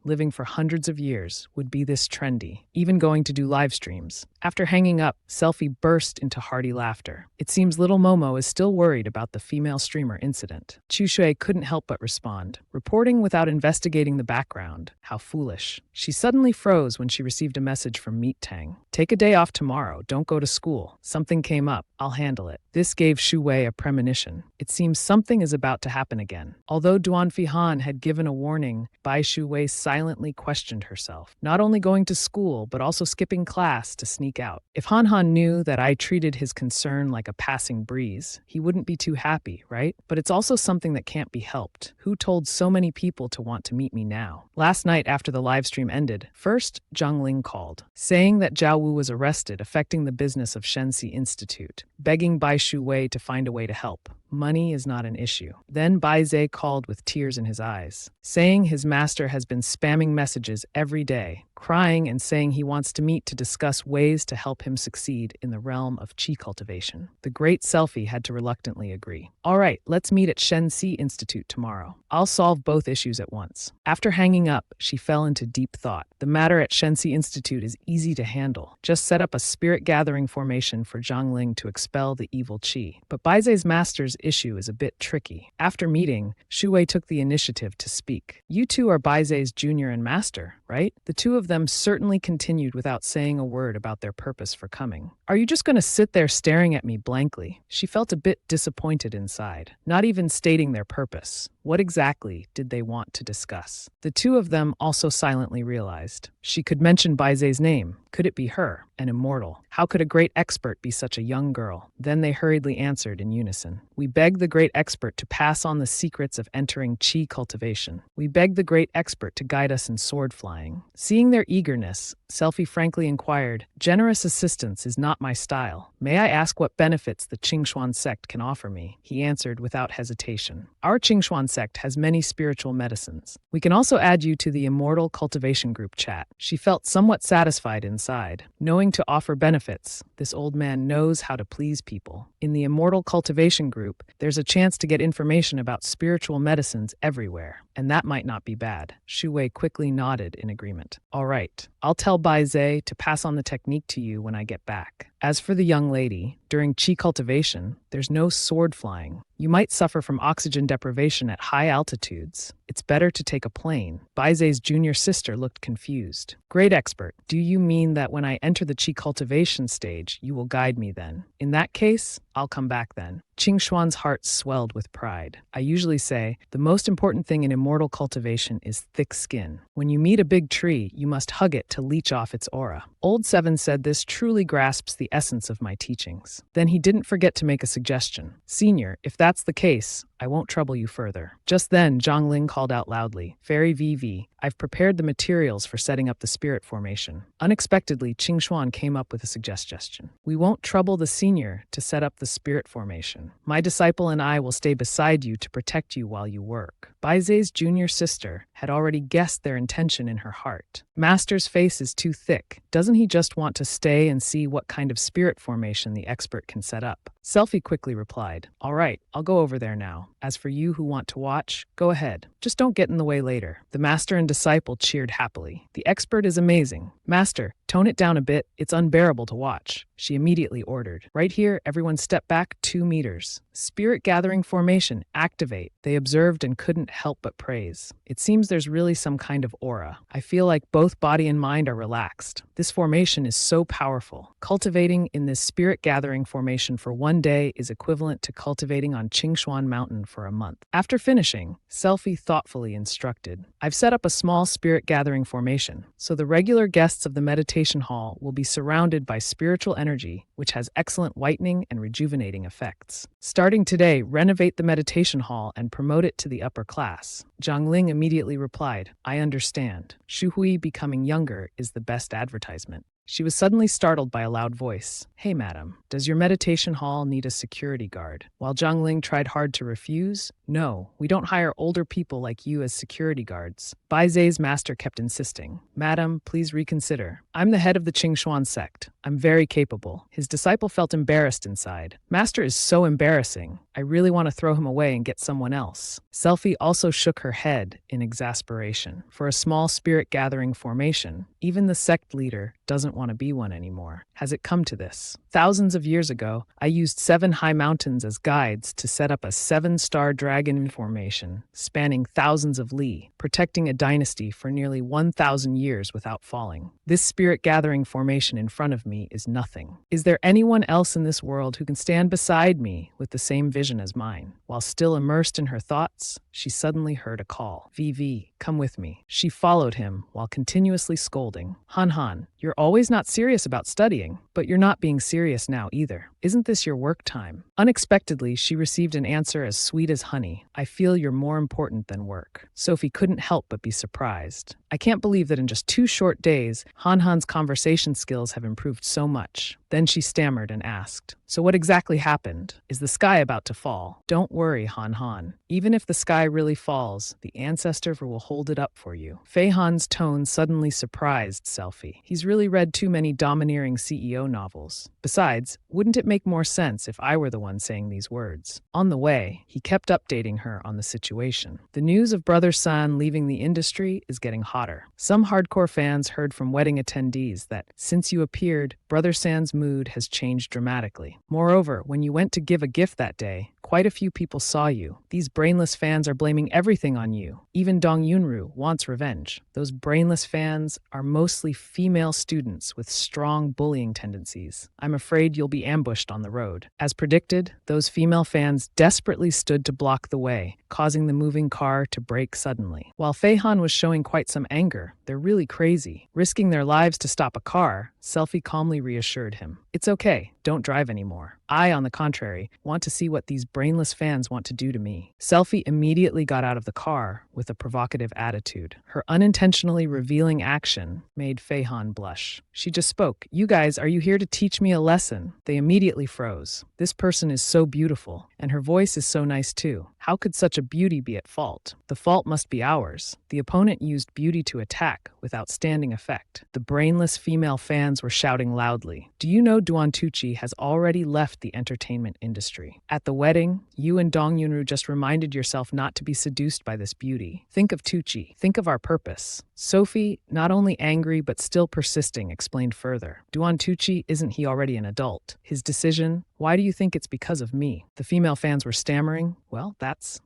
living for hundreds of years, would be this trendy, even going to do live streams? After hanging up, Selfie burst into hearty laughter. It seems little Momo is still worried about the female streamer incident. Chu Shui couldn't help but respond, reporting without investigating the background. How foolish. She suddenly froze when she received a message from Meat Tang. Take a day off tomorrow, don't go to school. Something came up, I'll handle it. This gave Shu Wei a premonition. It seems something is about to happen again. Although Duanfi Han had given a warning, Bai Shu Wei silently questioned herself, not only going to school, but also skipping class to sneak out. If Han Han knew that I treated his concern like a passing breeze, he wouldn't be too happy, right? But it's also something that can't be helped. Who told so many people to want to meet me now? Last night after the live stream ended, first Zhang Ling called, saying that Zhao Wu was arrested affecting the business of Shenxi Institute, begging Bai Shu Wei to find a way to help. Money is not an issue. Then Baize called with tears in his eyes, saying his master has been spamming messages every day, crying and saying he wants to meet to discuss ways to help him succeed in the realm of qi cultivation. The great Selfie had to reluctantly agree. All right, let's meet at Shenxi Institute tomorrow. I'll solve both issues at once. After hanging up, she fell into deep thought. The matter at Shenxi Institute is easy to handle. Just set up a spirit gathering formation for Zhangling to expel the evil qi. But Baize's master's issue is a bit tricky. After meeting, Shu Wei took the initiative to speak. You two are Baize's junior and master, right? The two of them certainly continued without saying a word about their purpose for coming. Are you just going to sit there staring at me blankly? She felt a bit disappointed inside, not even stating their purpose. What exactly did they want to discuss? The two of them also silently realized. She could mention Baize's name. Could it be her, an immortal? How could a great expert be such a young girl? Then they hurriedly answered in unison. We beg the great expert to pass on the secrets of entering qi cultivation. We beg the great expert to guide us in sword flying. Seeing their eagerness, Selfie frankly inquired, generous assistance is not my style. May I ask what benefits the Qingshuan sect can offer me? He answered without hesitation. Our Qingshuan sect has many spiritual medicines. We can also add you to the Immortal Cultivation Group chat. She felt somewhat satisfied inside. Knowing to offer benefits, this old man knows how to please people. In the Immortal Cultivation Group, there's a chance to get information about spiritual medicines everywhere, and that might not be bad. Shu Wei quickly nodded in agreement. All right, I'll tell Baize to pass on the technique to you when I get back. As for the young lady, during qi cultivation, there's no sword flying. You might suffer from oxygen deprivation at high altitudes. It's better to take a plane. Baize's junior sister looked confused. Great expert, do you mean that when I enter the qi cultivation stage, you will guide me then? In that case, I'll come back then. Qingshuan's heart swelled with pride. I usually say, the most important thing in immortal cultivation is thick skin. When you meet a big tree, you must hug it to leech off its aura. Old Seven said this truly grasps the essence of my teachings. Then he didn't forget to make a suggestion. Senior, if that's the case, I won't trouble you further. Just then, Zhangling called out loudly, Fairy VV, I've prepared the materials for setting up the spirit formation. Unexpectedly, Qingshuan came up with a suggestion. We won't trouble the senior to set up the spirit formation. My disciple and I will stay beside you to protect you while you work. Baize's junior sister had already guessed their intention in her heart. Master's face is too thick. Doesn't he just want to stay and see what kind of spirit formation the expert can set up? Selfie quickly replied, All right, I'll go over there now. As for you who want to watch, go ahead. Just don't get in the way later. The master and disciple cheered happily. The expert is amazing. Master, tone it down a bit. It's unbearable to watch. She immediately ordered. Right here, everyone step back 2 meters. Spirit gathering formation, activate. They observed and couldn't help but praise. It seems there's really some kind of aura. I feel like both body and mind are relaxed. This formation is so powerful. Cultivating in this spirit gathering formation for 1 day is equivalent to cultivating on Qingshuan Mountain for a month. After finishing, Selfie thoughtfully instructed, I've set up a small spirit gathering formation, so the regular guests of the meditation hall will be surrounded by spiritual energy, which has excellent whitening and rejuvenating effects. Starting today, renovate the meditation hall and promote it to the upper class. Zhangling immediately replied, I understand. Shu Hui becoming younger is the best advertisement. She was suddenly startled by a loud voice. Hey, madam, does your meditation hall need a security guard? While Zhangling tried hard to refuse, no, we don't hire older people like you as security guards. Baize's master kept insisting. Madam, please reconsider. I'm the head of the Qingshuan sect. I'm very capable. His disciple felt embarrassed inside. Master is so embarrassing. I really want to throw him away and get someone else. Selfie also shook her head in exasperation. For a small spirit gathering formation, even the sect leader doesn't want to be one anymore. Has it come to this? Thousands of years ago, I used 7 high mountains as guides to set up a 7-star dragon formation, spanning thousands of li, protecting a dynasty for nearly 1,000 years without falling. This spirit gathering formation in front of me is nothing. Is there anyone else in this world who can stand beside me with the same vision as mine? While still immersed in her thoughts, she suddenly heard a call. VV, come with me. She followed him while continuously scolding. Han, you're always not serious about studying, but you're not being serious now either. Isn't this your work time? Unexpectedly, she received an answer as sweet as honey. I feel you're more important than work. Sophie couldn't help but be surprised. I can't believe that in just 2 short days, Han Han's conversation skills have improved so much. Then she stammered and asked, "So what exactly happened? Is the sky about to fall?" "Don't worry, Han Han. Even if the sky really falls, the ancestor will hold it up for you." Fei Han's tone suddenly surprised Selfie. He's really read too many domineering CEO novels. Besides, wouldn't it make more sense if I were the one saying these words? On the way, he kept updating her on the situation. The news of Brother San leaving the industry is getting hotter. Some hardcore fans heard from wedding attendees that, since you appeared, Brother San's mood has changed dramatically. Moreover, when you went to give a gift that day, quite a few people saw you. These brainless fans are blaming everything on you. Even Dong Yunru wants revenge. Those brainless fans are mostly female students with strong bullying tendencies. I'm afraid you'll be ambushed on the road. As predicted, those female fans desperately stood to block the way, causing the moving car to brake suddenly. While Fei Han was showing quite some anger, they're really crazy. Risking their lives to stop a car, Selfie calmly reassured him. "It's okay, don't drive anymore. I, on the contrary, want to see what these brainless fans want to do to me." Selfie immediately got out of the car with a provocative attitude. Her unintentionally revealing action made Fei Han blush. She just spoke, "You guys, are you here to teach me a lesson?" They immediately froze. This person is so beautiful, and her voice is so nice too. How could such a beauty be at fault? The fault must be ours. The opponent used beauty to attack with outstanding effect. The brainless female fans were shouting loudly. "Do you know Duan Tucci has already left the entertainment industry? At the wedding, you and Dong Yunru just reminded yourself not to be seduced by this beauty. Think of Tucci. Think of our purpose." Sophie, not only angry but still persisting, explained further. "Duan Tucci, isn't he already an adult? His decision? Why do you think it's because of me?" The female fans were stammering. "Well,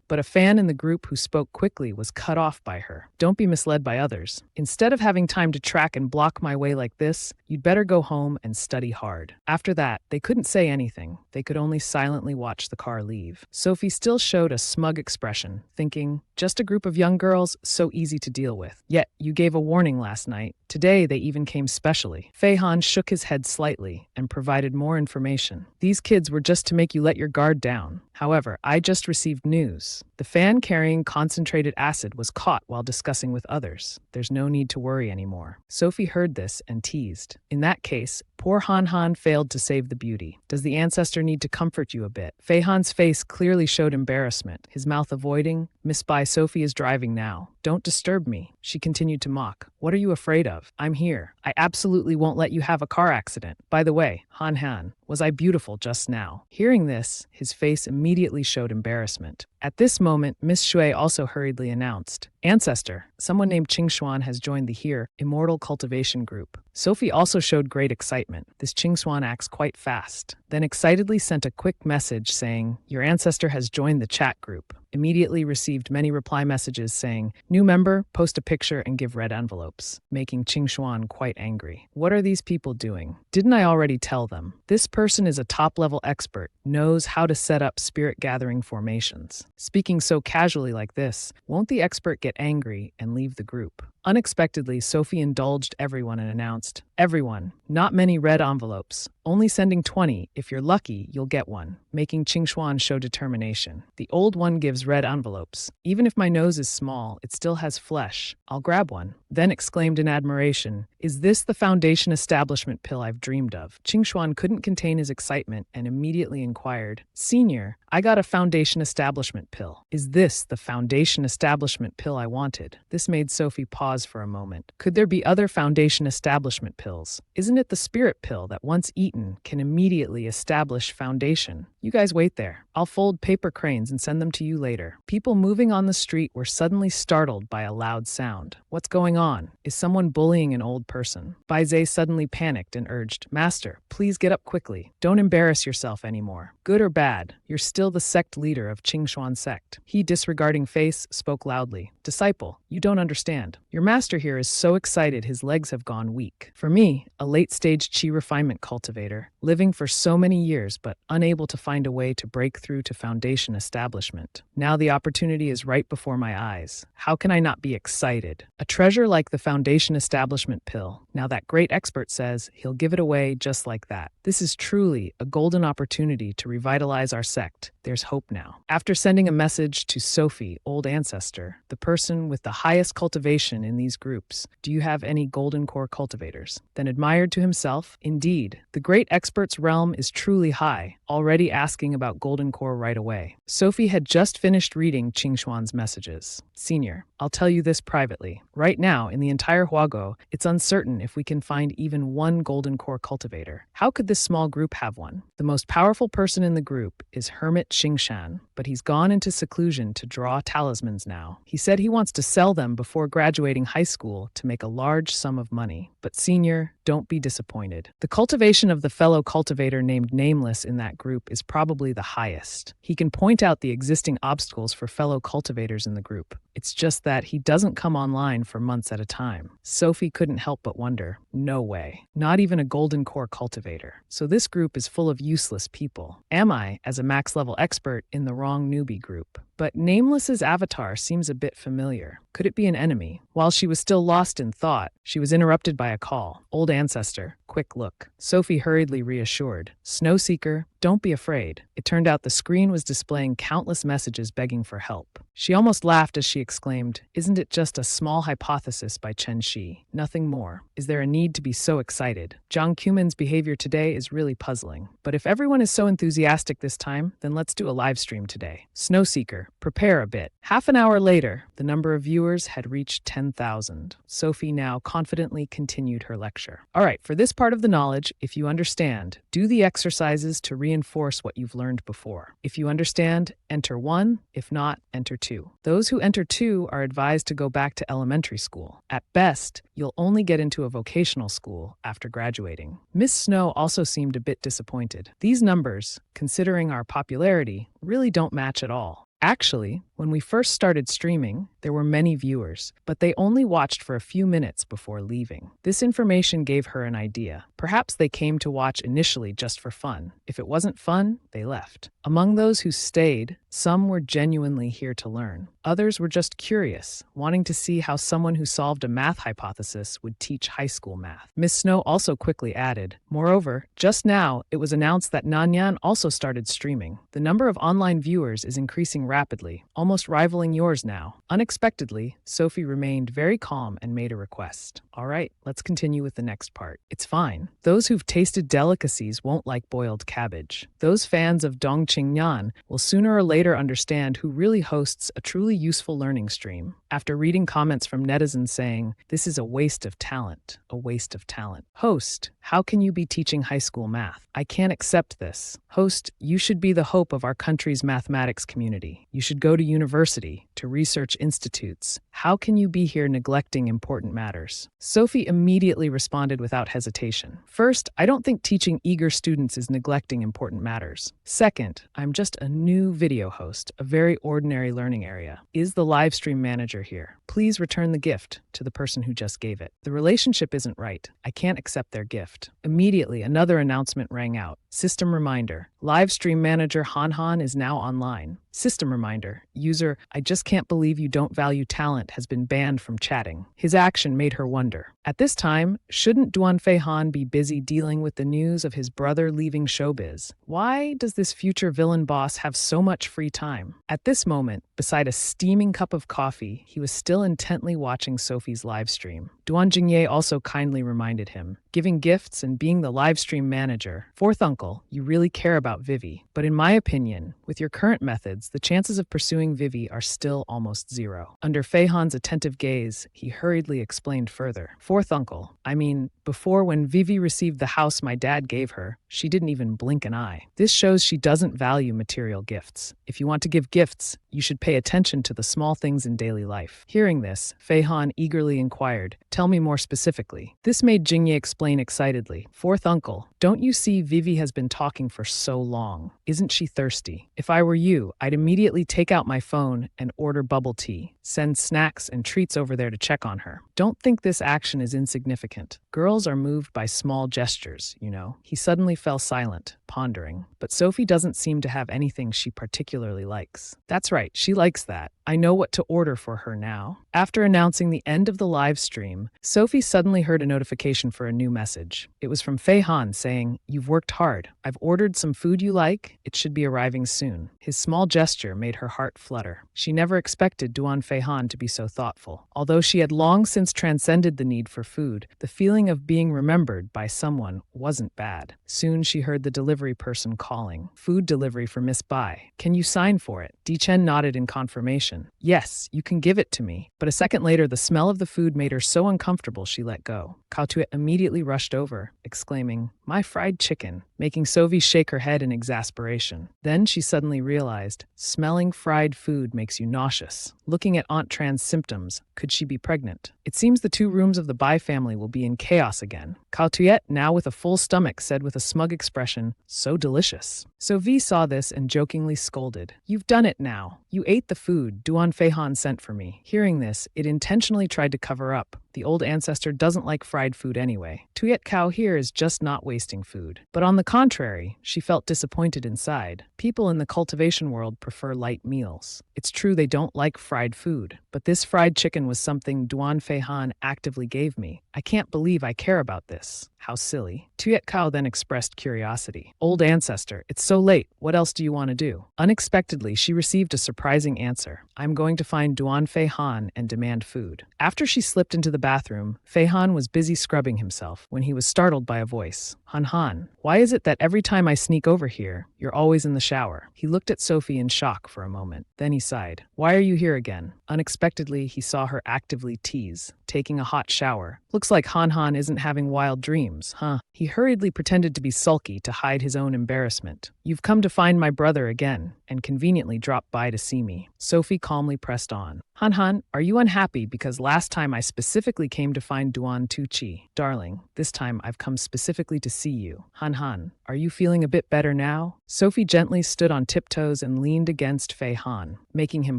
but a fan in the group who spoke quickly was cut off by her. "Don't be misled by others. Instead of having time to track and block my way like this, you'd better go home and study hard." After that, they couldn't say anything. They could only silently watch the car leave. Sophie still showed a smug expression, thinking, just a group of young girls, so easy to deal with. Yet, you gave a warning last night. Today, they even came specially. Fei Han shook his head slightly and provided more information. "These kids were just to make you let your guard down. However, I just received news. The fan carrying concentrated acid was caught while discussing with others. There's no need to worry anymore." Sophie heard this and teased. "In that case, poor Han Han failed to save the beauty. Does the ancestor need to comfort you a bit?" Fei Han's face clearly showed embarrassment, his mouth avoiding. "Miss Bai, Sophie is driving now. Don't disturb me." She continued to mock. "What are you afraid of? I'm here. I absolutely won't let you have a car accident. By the way, Han Han, was I beautiful just now?" Hearing this, his face immediately showed embarrassment. At this moment, Miss Shui also hurriedly announced, "Ancestor, someone named Qing Xuan has joined the Here Immortal Cultivation Group." Sophie also showed great excitement. This Qing Xuan acts quite fast. Then excitedly sent a quick message saying, "Your ancestor has joined the chat group." Immediately received many reply messages saying, "New member, post a picture and give red envelopes," making Qing Xuan quite angry. What are these people doing? Didn't I already tell them? This person is a top-level expert, knows how to set up spirit-gathering formations. Speaking so casually like this, won't the expert get angry and leave the group? Unexpectedly, Sophie indulged everyone and announced, "Everyone, not many red envelopes. Only sending 20. If you're lucky, you'll get one," making Qing Xuan show determination. "The old one gives red envelopes. Even if my nose is small, it still has flesh. I'll grab one." Then exclaimed in admiration, "Is this the foundation establishment pill I've dreamed of?" Qing Xuan couldn't contain his excitement and immediately inquired, "Senior, I got a foundation establishment pill. Is this the foundation establishment pill I wanted?" This made Sophie pause for a moment. Could there be other foundation establishment pills? Isn't it the spirit pill that once eaten can immediately establish foundation? You guys wait there. I'll fold paper cranes and send them to you later. People moving on the street were suddenly startled by a loud sound. What's going on? Is someone bullying an old person? Bai Zhe suddenly panicked and urged, "Master, please get up quickly. Don't embarrass yourself anymore. Good or bad, you're still the sect leader of Qing Xuan sect." He, disregarding face, spoke loudly. "Disciple, you don't understand. Your master here is so excited his legs have gone weak. For me, a late-stage qi refinement cultivator, living for so many years but unable to find a way to break through to foundation establishment. Now the opportunity is right before my eyes. How can I not be excited? A treasure like the foundation establishment pill. Now that great expert says he'll give it away just like that. This is truly a golden opportunity to revitalize our sect. There's hope now. After sending a message to Sophie, old ancestor, the person with the highest cultivation in these groups, do you have any golden core cultivators? Then admired to himself, indeed, the great expert's realm is truly high, already asking about golden core right away. Sophie had just finished reading Qingshuan's messages. Senior, I'll tell you this privately. Right now, in the entire Huago, it's uncertain if we can find even one golden core cultivator. How could this small group have one? The most powerful person in the group is Hermit Xingshan, but he's gone into seclusion to draw talismans now. He said he wants to sell them before graduating high school to make a large sum of money. But senior, don't be disappointed. The cultivation of the fellow cultivator named Nameless in that group is probably the highest. He can point out the existing obstacles for fellow cultivators in the group. It's just that he doesn't come online for months at a time. Sophie couldn't help but wonder, no way. Not even a golden core cultivator. So this group is full of useless people. Am I, as a max level expert, in the wrong newbie group? But Nameless's avatar seems a bit familiar. Could it be an enemy? While she was still lost in thought, she was interrupted by a call. Old ancestor, quick look. Sophie hurriedly reassured. Snowseeker, don't be afraid. It turned out the screen was displaying countless messages begging for help. She almost laughed as she exclaimed, isn't it just a small hypothesis by Chen Shi? Nothing more. Is there a need to be so excited? Jiang Qiumen's behavior today is really puzzling. But if everyone is so enthusiastic this time, then let's do a live stream today. Snowseeker, prepare a bit. Half an hour later, the number of viewers had reached 10,000. Sophie now confidently continued her lecture. All right, for this part of the knowledge, if you understand, do the exercises to reinforce what you've learned before. If you understand, enter 1. If not, enter 2. Those who enter 2 are advised to go back to elementary school. At best, you'll only get into a vocational school after graduating. Miss Snow also seemed a bit disappointed. These numbers, considering our popularity, really don't match at all. Actually, when we first started streaming, there were many viewers, but they only watched for a few minutes before leaving. This information gave her an idea. Perhaps they came to watch initially just for fun. If it wasn't fun, they left. Among those who stayed, some were genuinely here to learn. Others were just curious, wanting to see how someone who solved a math hypothesis would teach high school math. Miss Snow also quickly added, moreover, just now it was announced that Nanyan also started streaming. The number of online viewers is increasing rapidly, almost rivaling yours now. Unexpectedly, Sophie remained very calm and made a request. All right, let's continue with the next part. It's fine. Those who've tasted delicacies won't like boiled cabbage. Those fans of Dongqingyan will sooner or later understand who really hosts a truly useful learning stream. After reading comments from netizens saying, this is a waste of talent, a waste of talent. Host, how can you be teaching high school math? I can't accept this. Host, you should be the hope of our country's mathematics community. You should go to university, to research institutes. How can you be here neglecting important matters? Sophie immediately responded without hesitation. First, I don't think teaching eager students is neglecting important matters. Second, I'm just a new video host, a very ordinary learning area. Is the live stream manager here? Please return the gift to the person who just gave it. The relationship isn't right. I can't accept their gift. Immediately, another announcement rang out. System reminder. Live stream manager Han Han is now online. System reminder. User, I just can't believe you don't value talent has been banned from chatting. His action made her wonder. At this time, shouldn't Duan Fei Han be busy dealing with the news of his brother leaving showbiz? Why does this future villain boss have so much free time? At this moment, beside a steaming cup of coffee, he was still intently watching Sophie's live stream. Duan Jingye also kindly reminded him, giving gifts and being the live stream manager. Fourth uncle, you really care about Vivi. But in my opinion, with your current methods, the chances of pursuing Vivi are still almost zero. Under Fei Han's attentive gaze, he hurriedly explained further. Fourth uncle, I mean, before when Vivi received the house my dad gave her, she didn't even blink an eye. This shows she doesn't value material gifts. If you want to give gifts, you should pay attention to the small things in daily life. Hearing this, Fei Han eagerly inquired, Tell me more specifically. This made Jingye explain excitedly. Fourth uncle, don't you see Vivi has been talking for so long? Isn't she thirsty? If I were you, I'd immediately take out my phone and order bubble tea. Send snacks and treats over there to check on her. Don't think this action is insignificant. Girls are moved by small gestures, you know. He suddenly fell silent, pondering. But Sophie doesn't seem to have anything she particularly likes. That's right, she likes that. I know what to order for her now. After announcing the end of the live stream, Sophie suddenly heard a notification for a new message. It was from Fei Han saying, "You've worked hard. I've ordered some food you like. It should be arriving soon." His small gesture made her heart flutter. She never expected Duan Fei Han to be so thoughtful. Although she had long since transcended the need for food, the feeling of being remembered by someone wasn't bad. Soon she heard the delivery person calling. "Food delivery for Miss Bai. Can you sign for it?" Di Chen nodded in confirmation. "Yes, you can give it to me." But a second later, the smell of the food made her so uncomfortable she let go. Cao Tuet immediately rushed over, exclaiming, "My fried chicken," making Sophie shake her head in exasperation. Then she suddenly realized, smelling fried food makes you nauseous. Looking at Aunt Tran's symptoms, could she be pregnant? It seems the 2 rooms of the Bai family will be in chaos again. Cao Tuet, now with a full stomach, said with a smug expression, "So delicious." Sophie saw this and jokingly scolded, "You've done it now. You ate the food Duan Fei Han sent for me." Hearing this, it intentionally tried to cover up. The old ancestor doesn't like fried food anyway. Tuyet Cow here is just not wasting food. But on the contrary, she felt disappointed inside. People in the cultivation world prefer light meals. It's true they don't like fried food, but this fried chicken was something Duan Fei Han actively gave me. I can't believe I care about this. How silly. Tuyet Cow then expressed curiosity. "Old ancestor, it's so late. What else do you want to do?" Unexpectedly, she received a surprising answer. "I'm going to find Duan Fei Han and demand food." After she slipped into the bathroom, Fei Han was busy scrubbing himself when he was startled by a voice. "Han Han, why is it that every time I sneak over here, you're always in the shower?" He looked at Sophie in shock for a moment. Then he sighed. "Why are you here again?" Unexpectedly, he saw her actively tease, taking a hot shower. "Looks like Han Han isn't having wild dreams, huh?" He hurriedly pretended to be sulky to hide his own embarrassment. "You've come to find my brother again, and conveniently dropped by to see me." Sophie calmly pressed on. "Han Han, are you unhappy because last time I specifically came to find Duan Tuchi? Darling, this time I've come specifically to see you. Han Han, are you feeling a bit better now?" Sophie gently stood on tiptoes and leaned against Fei Han, making him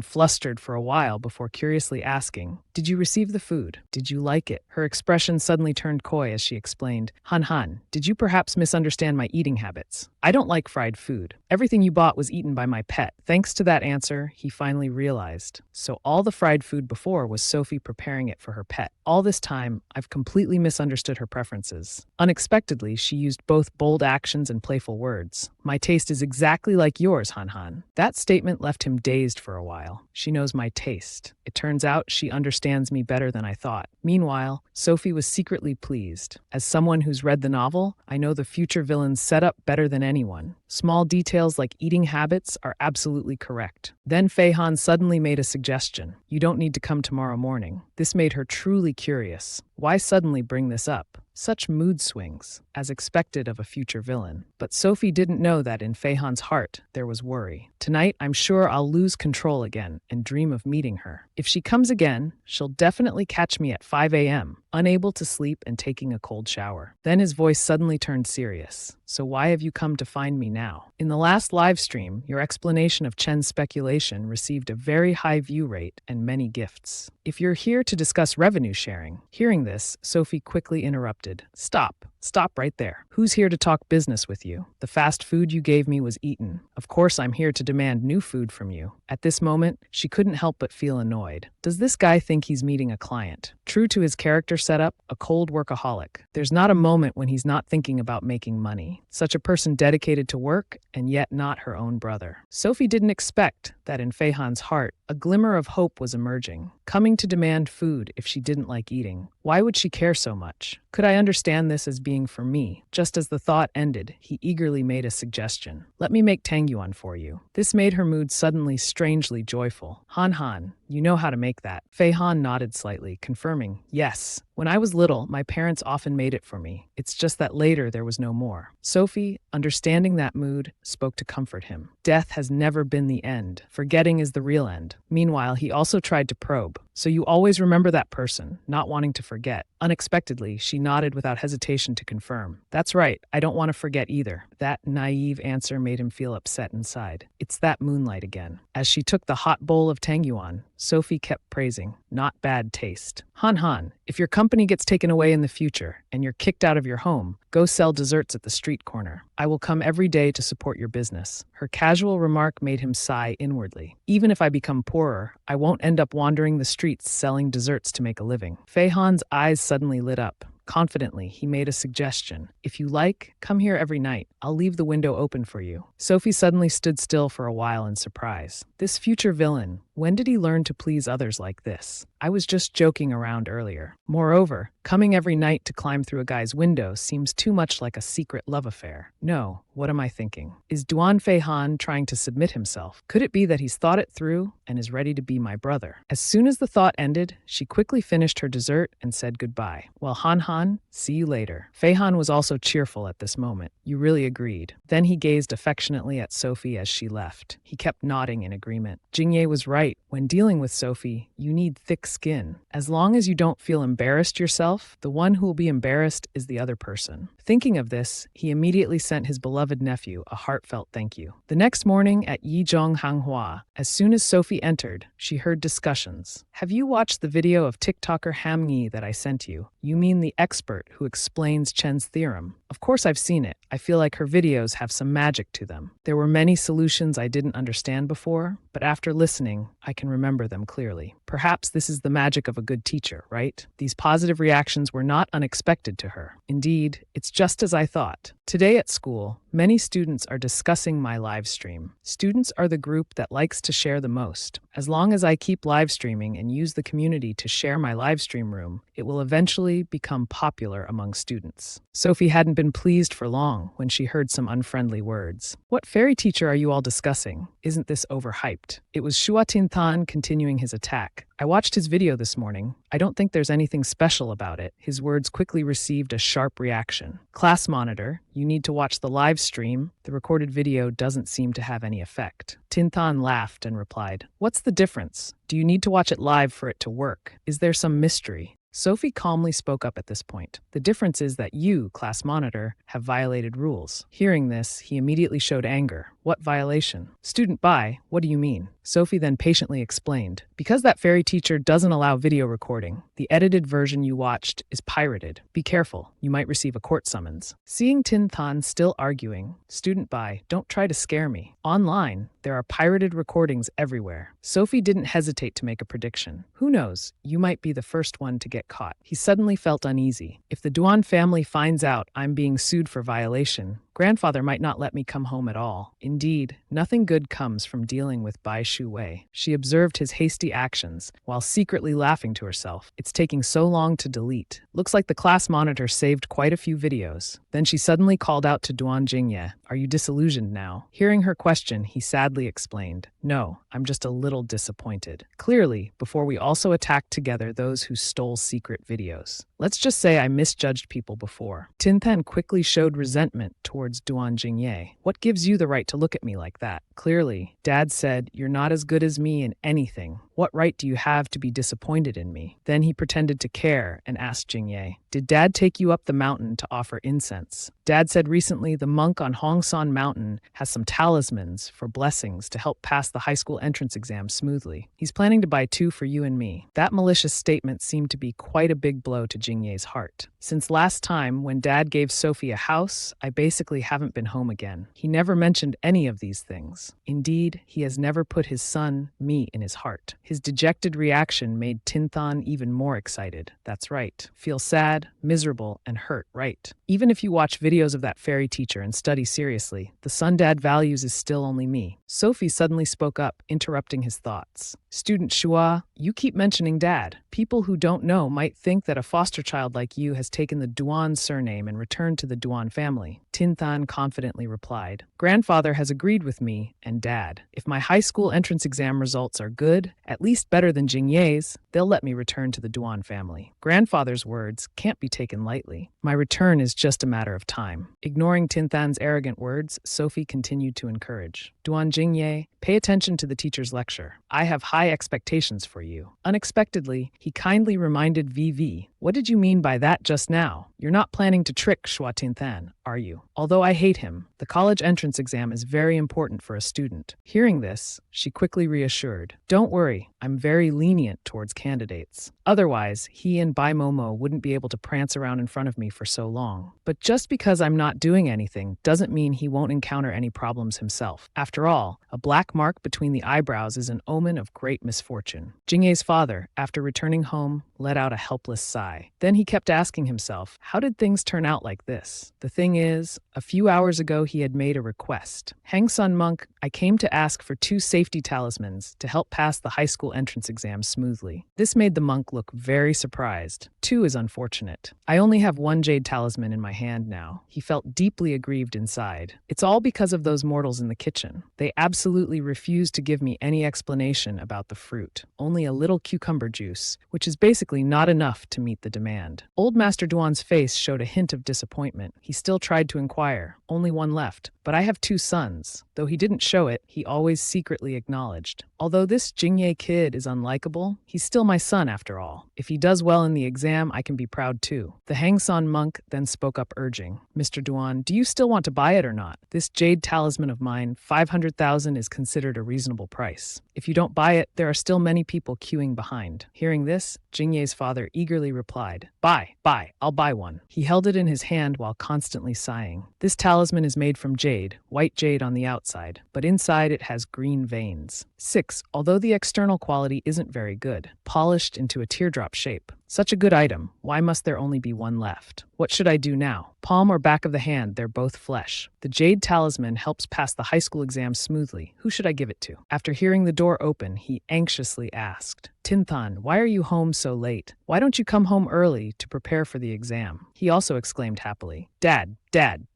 flustered for a while before curiously asking, "Did you receive the food? Did you like it?" Her expression suddenly turned coy as she explained, "Han Han, did you perhaps misunderstand my eating habits? I don't like fried food. Everything you bought was eaten by my pet." Thanks to that answer, he finally realized. So all the fried food before was Sophie preparing it for her pet. All this time, I've completely misunderstood her preferences. Unexpectedly, she used both bold actions and playful words. "My taste is exactly like yours, Han Han." That statement left him dazed for a while. She knows my taste. It turns out she understands me better than I thought. Meanwhile, Sophie was secretly pleased. As someone who's read the novel, I know the future villain's setup better than anyone. Small details like eating habits are absolutely correct. Then Fei Han suddenly made a suggestion. "You don't need to come tomorrow morning." This made her truly curious. Why suddenly bring this up? Such mood swings, as expected of a future villain. But Sophie didn't know that in Fei Han's heart, there was worry. "Tonight, I'm sure I'll lose control again and dream of meeting her. If she comes again, she'll definitely catch me at 5 a.m., unable to sleep and taking a cold shower." Then his voice suddenly turned serious. "So why have you come to find me now? In the last live stream, your explanation of Chen's speculation received a very high view rate and many gifts. If you're here to discuss revenue sharing." Hearing this, Sophie quickly interrupted. "Stop. Stop right there. Who's here to talk business with you? The fast food you gave me was eaten. Of course I'm here to demand new food from you." At this moment, she couldn't help but feel annoyed. Does this guy think he's meeting a client? True to his character setup, a cold workaholic. There's not a moment when he's not thinking about making money. Such a person dedicated to work, and yet not her own brother. Sophie didn't expect that in Fei Han's heart, a glimmer of hope was emerging. Coming to demand food if she didn't like eating. Why would she care so much? Could I understand this as being for me? Just as the thought ended, he eagerly made a suggestion. "Let me make tangyuan for you." This made her mood suddenly strangely joyful. "Han Han, you know how to make that." Fei Han nodded slightly, confirming, "Yes. When I was little, my parents often made it for me. It's just that later there was no more." Sophie, understanding that mood, spoke to comfort him. Death has never been the end. Forgetting is the real end. Meanwhile, he also tried to probe. So you always remember that person, not wanting to forget. Unexpectedly, she nodded without hesitation to confirm. That's right, I don't want to forget either. That naive answer made him feel upset inside. It's that moonlight again. As she took the hot bowl of tangyuan, Sophie kept praising, not bad taste. Han Han, if your company gets taken away in the future and you're kicked out of your home, go sell desserts at the street corner. I will come every day to support your business. Her casual remark made him sigh inwardly. Even if I become poorer, I won't end up wandering the streets selling desserts to make a living. Fei Han's eyes suddenly lit up. Confidently, he made a suggestion. If you like, come here every night. I'll leave the window open for you. Sophie suddenly stood still for a while in surprise. This future villain, when did he learn to please others like this? I was just joking around earlier. Moreover, coming every night to climb through a guy's window seems too much like a secret love affair. No, what am I thinking? Is Duan Fei Han trying to submit himself? Could it be that he's thought it through and is ready to be my brother? As soon as the thought ended, she quickly finished her dessert and said goodbye. Well, Han, see you later. Fei Han was also cheerful at this moment. You really agreed. Then he gazed affectionately at Sophie as she left. He kept nodding in agreement. Jingye was right. When dealing with Sophie, you need thick skin. As long as you don't feel embarrassed yourself, the one who will be embarrassed is the other person. Thinking of this, he immediately sent his beloved nephew a heartfelt thank you. The next morning at Yizhong Hanghua, as soon as Sophie entered, she heard discussions. Have you watched the video of TikToker Ham Yi that I sent you? You mean the expert who explains Chen's theorem? Of course I've seen it. I feel like her videos have some magic to them. There were many solutions I didn't understand before, but after listening, I can remember them clearly. Perhaps this is the magic of a good teacher, right? These positive reactions were not unexpected to her. Indeed, it's just as I thought. Today at school, many students are discussing my live stream. Students are the group that likes to share the most. As long as I keep live streaming and use the community to share my live stream room, it will eventually become popular among students. Sophie hadn't been pleased for long when she heard some unfriendly words. What fairy teacher are you all discussing? Isn't this overhyped? It was Shua Tintan continuing his attack. I watched his video this morning. I don't think there's anything special about it. His words quickly received a sharp reaction. Class monitor, you need to watch the live stream. The recorded video doesn't seem to have any effect. Tintan laughed and replied, What's the difference? Do you need to watch it live for it to work? Is there some mystery? Sophie calmly spoke up at this point. The difference is that you, class monitor, have violated rules. Hearing this, he immediately showed anger. What violation? Student Bai, what do you mean? Sophie then patiently explained. Because that fairy teacher doesn't allow video recording, the edited version you watched is pirated. Be careful, you might receive a court summons. Seeing Tin Tan still arguing, Student Bai, don't try to scare me. Online, there are pirated recordings everywhere. Sophie didn't hesitate to make a prediction. Who knows, you might be the first one to get caught. He suddenly felt uneasy. If the Duan family finds out I'm being sued for violation, grandfather might not let me come home at all. Indeed, nothing good comes from dealing with Bai Shu Wei. She observed his hasty actions while secretly laughing to herself. It's taking so long to delete. Looks like the class monitor saved quite a few videos. Then she suddenly called out to Duan Jingye, Are you disillusioned now? Hearing her question, he sadly explained, No, I'm just a little disappointed. Clearly, before we also attacked together those who stole secret videos. Let's just say I misjudged people before. Tin Tan quickly showed resentment towards Duan Jingye. What gives you the right to look at me like that? Clearly, Dad said, You're not as good as me in anything. What right do you have to be disappointed in me? Then he pretended to care and asked Jingye, Did Dad take you up the mountain to offer incense? Dad said recently the monk on Hongsan Mountain has some talismans for blessings to help pass the high school entrance exam smoothly. He's planning to buy 2 for you and me. That malicious statement seemed to be quite a big blow to Jingye's heart. Since last time, when Dad gave Sophie a house, I basically haven't been home again. He never mentioned any of these things. Indeed, he has never put his son, me, in his heart. His dejected reaction made Tinthan even more excited. That's right. Feel sad, miserable, and hurt, right? Even if you watch videos of that fairy teacher and study seriously, the son Dad values is still only me. Sophie suddenly spoke up, interrupting his thoughts. Student Shua, you keep mentioning Dad. People who don't know might think that a foster child like you has taken the Duan surname and returned to the Duan family. Tinthan confidently replied, Grandfather has agreed with me and Dad. If my high school entrance exam results are good, at least better than Jingye's, they'll let me return to the Duan family. Grandfather's words can't be taken lightly. My return is just a matter of time. Ignoring Tinthan's arrogant words, Sophie continued to encourage. Duan Jingye, pay attention to the teacher's lecture. I have high high expectations for you. Unexpectedly, he kindly reminded VV, what did you mean by that just now? You're not planning to trick Shua Tinthan, are you? Although I hate him, the college entrance exam is very important for a student. Hearing this, she quickly reassured, don't worry, I'm very lenient towards candidates. Otherwise, he and Bai Momo wouldn't be able to prance around in front of me for so long. But just because I'm not doing anything doesn't mean he won't encounter any problems himself. After all, a black mark between the eyebrows is an omen of great misfortune. Jingye's father, after returning home, let out a helpless sigh. Then he kept asking himself, how did things turn out like this? The thing is, a few hours ago he had made a request. Hang Sun Monk, I came to ask for 2 safety talismans to help pass the high school entrance exam smoothly. This made the monk look very surprised. 2 is unfortunate. I only have 1 jade talisman in my hand now. He felt deeply aggrieved inside. It's all because of those mortals in the kitchen. They absolutely refused to give me any explanation about the fruit. Only a little cucumber juice, which is basically not enough to meet the demand. Old Master Duan's face showed a hint of disappointment. He still tried to inquire. Only 1 left. But I have 2 sons. Though he didn't show it, he always secretly acknowledged. Although this Jingye kid is unlikable, he's still my son after all. If he does well in the exam, I can be proud too. The Hangsan monk then spoke up urging, Mr. Duan, do you still want to buy it or not? This jade talisman of mine, 500,000 is considered a reasonable price. If you don't buy it, there are still many people queuing behind. Hearing this, Jingye's father eagerly replied, buy, I'll buy one. He held it in his hand while constantly sighing. This talisman is made from jade, white jade on the outside, but inside it has green veins. 6. Although the external quality isn't very good, polished into a teardrop shape. Such a good item, why must there only be 1 left? What should I do now? Palm or back of the hand, they're both flesh. The jade talisman helps pass the high school exam smoothly. Who should I give it to? After hearing the door open, he anxiously asked, Tinthan, why are you home so late? Why don't you come home early to prepare for the exam? He also exclaimed happily, Dad,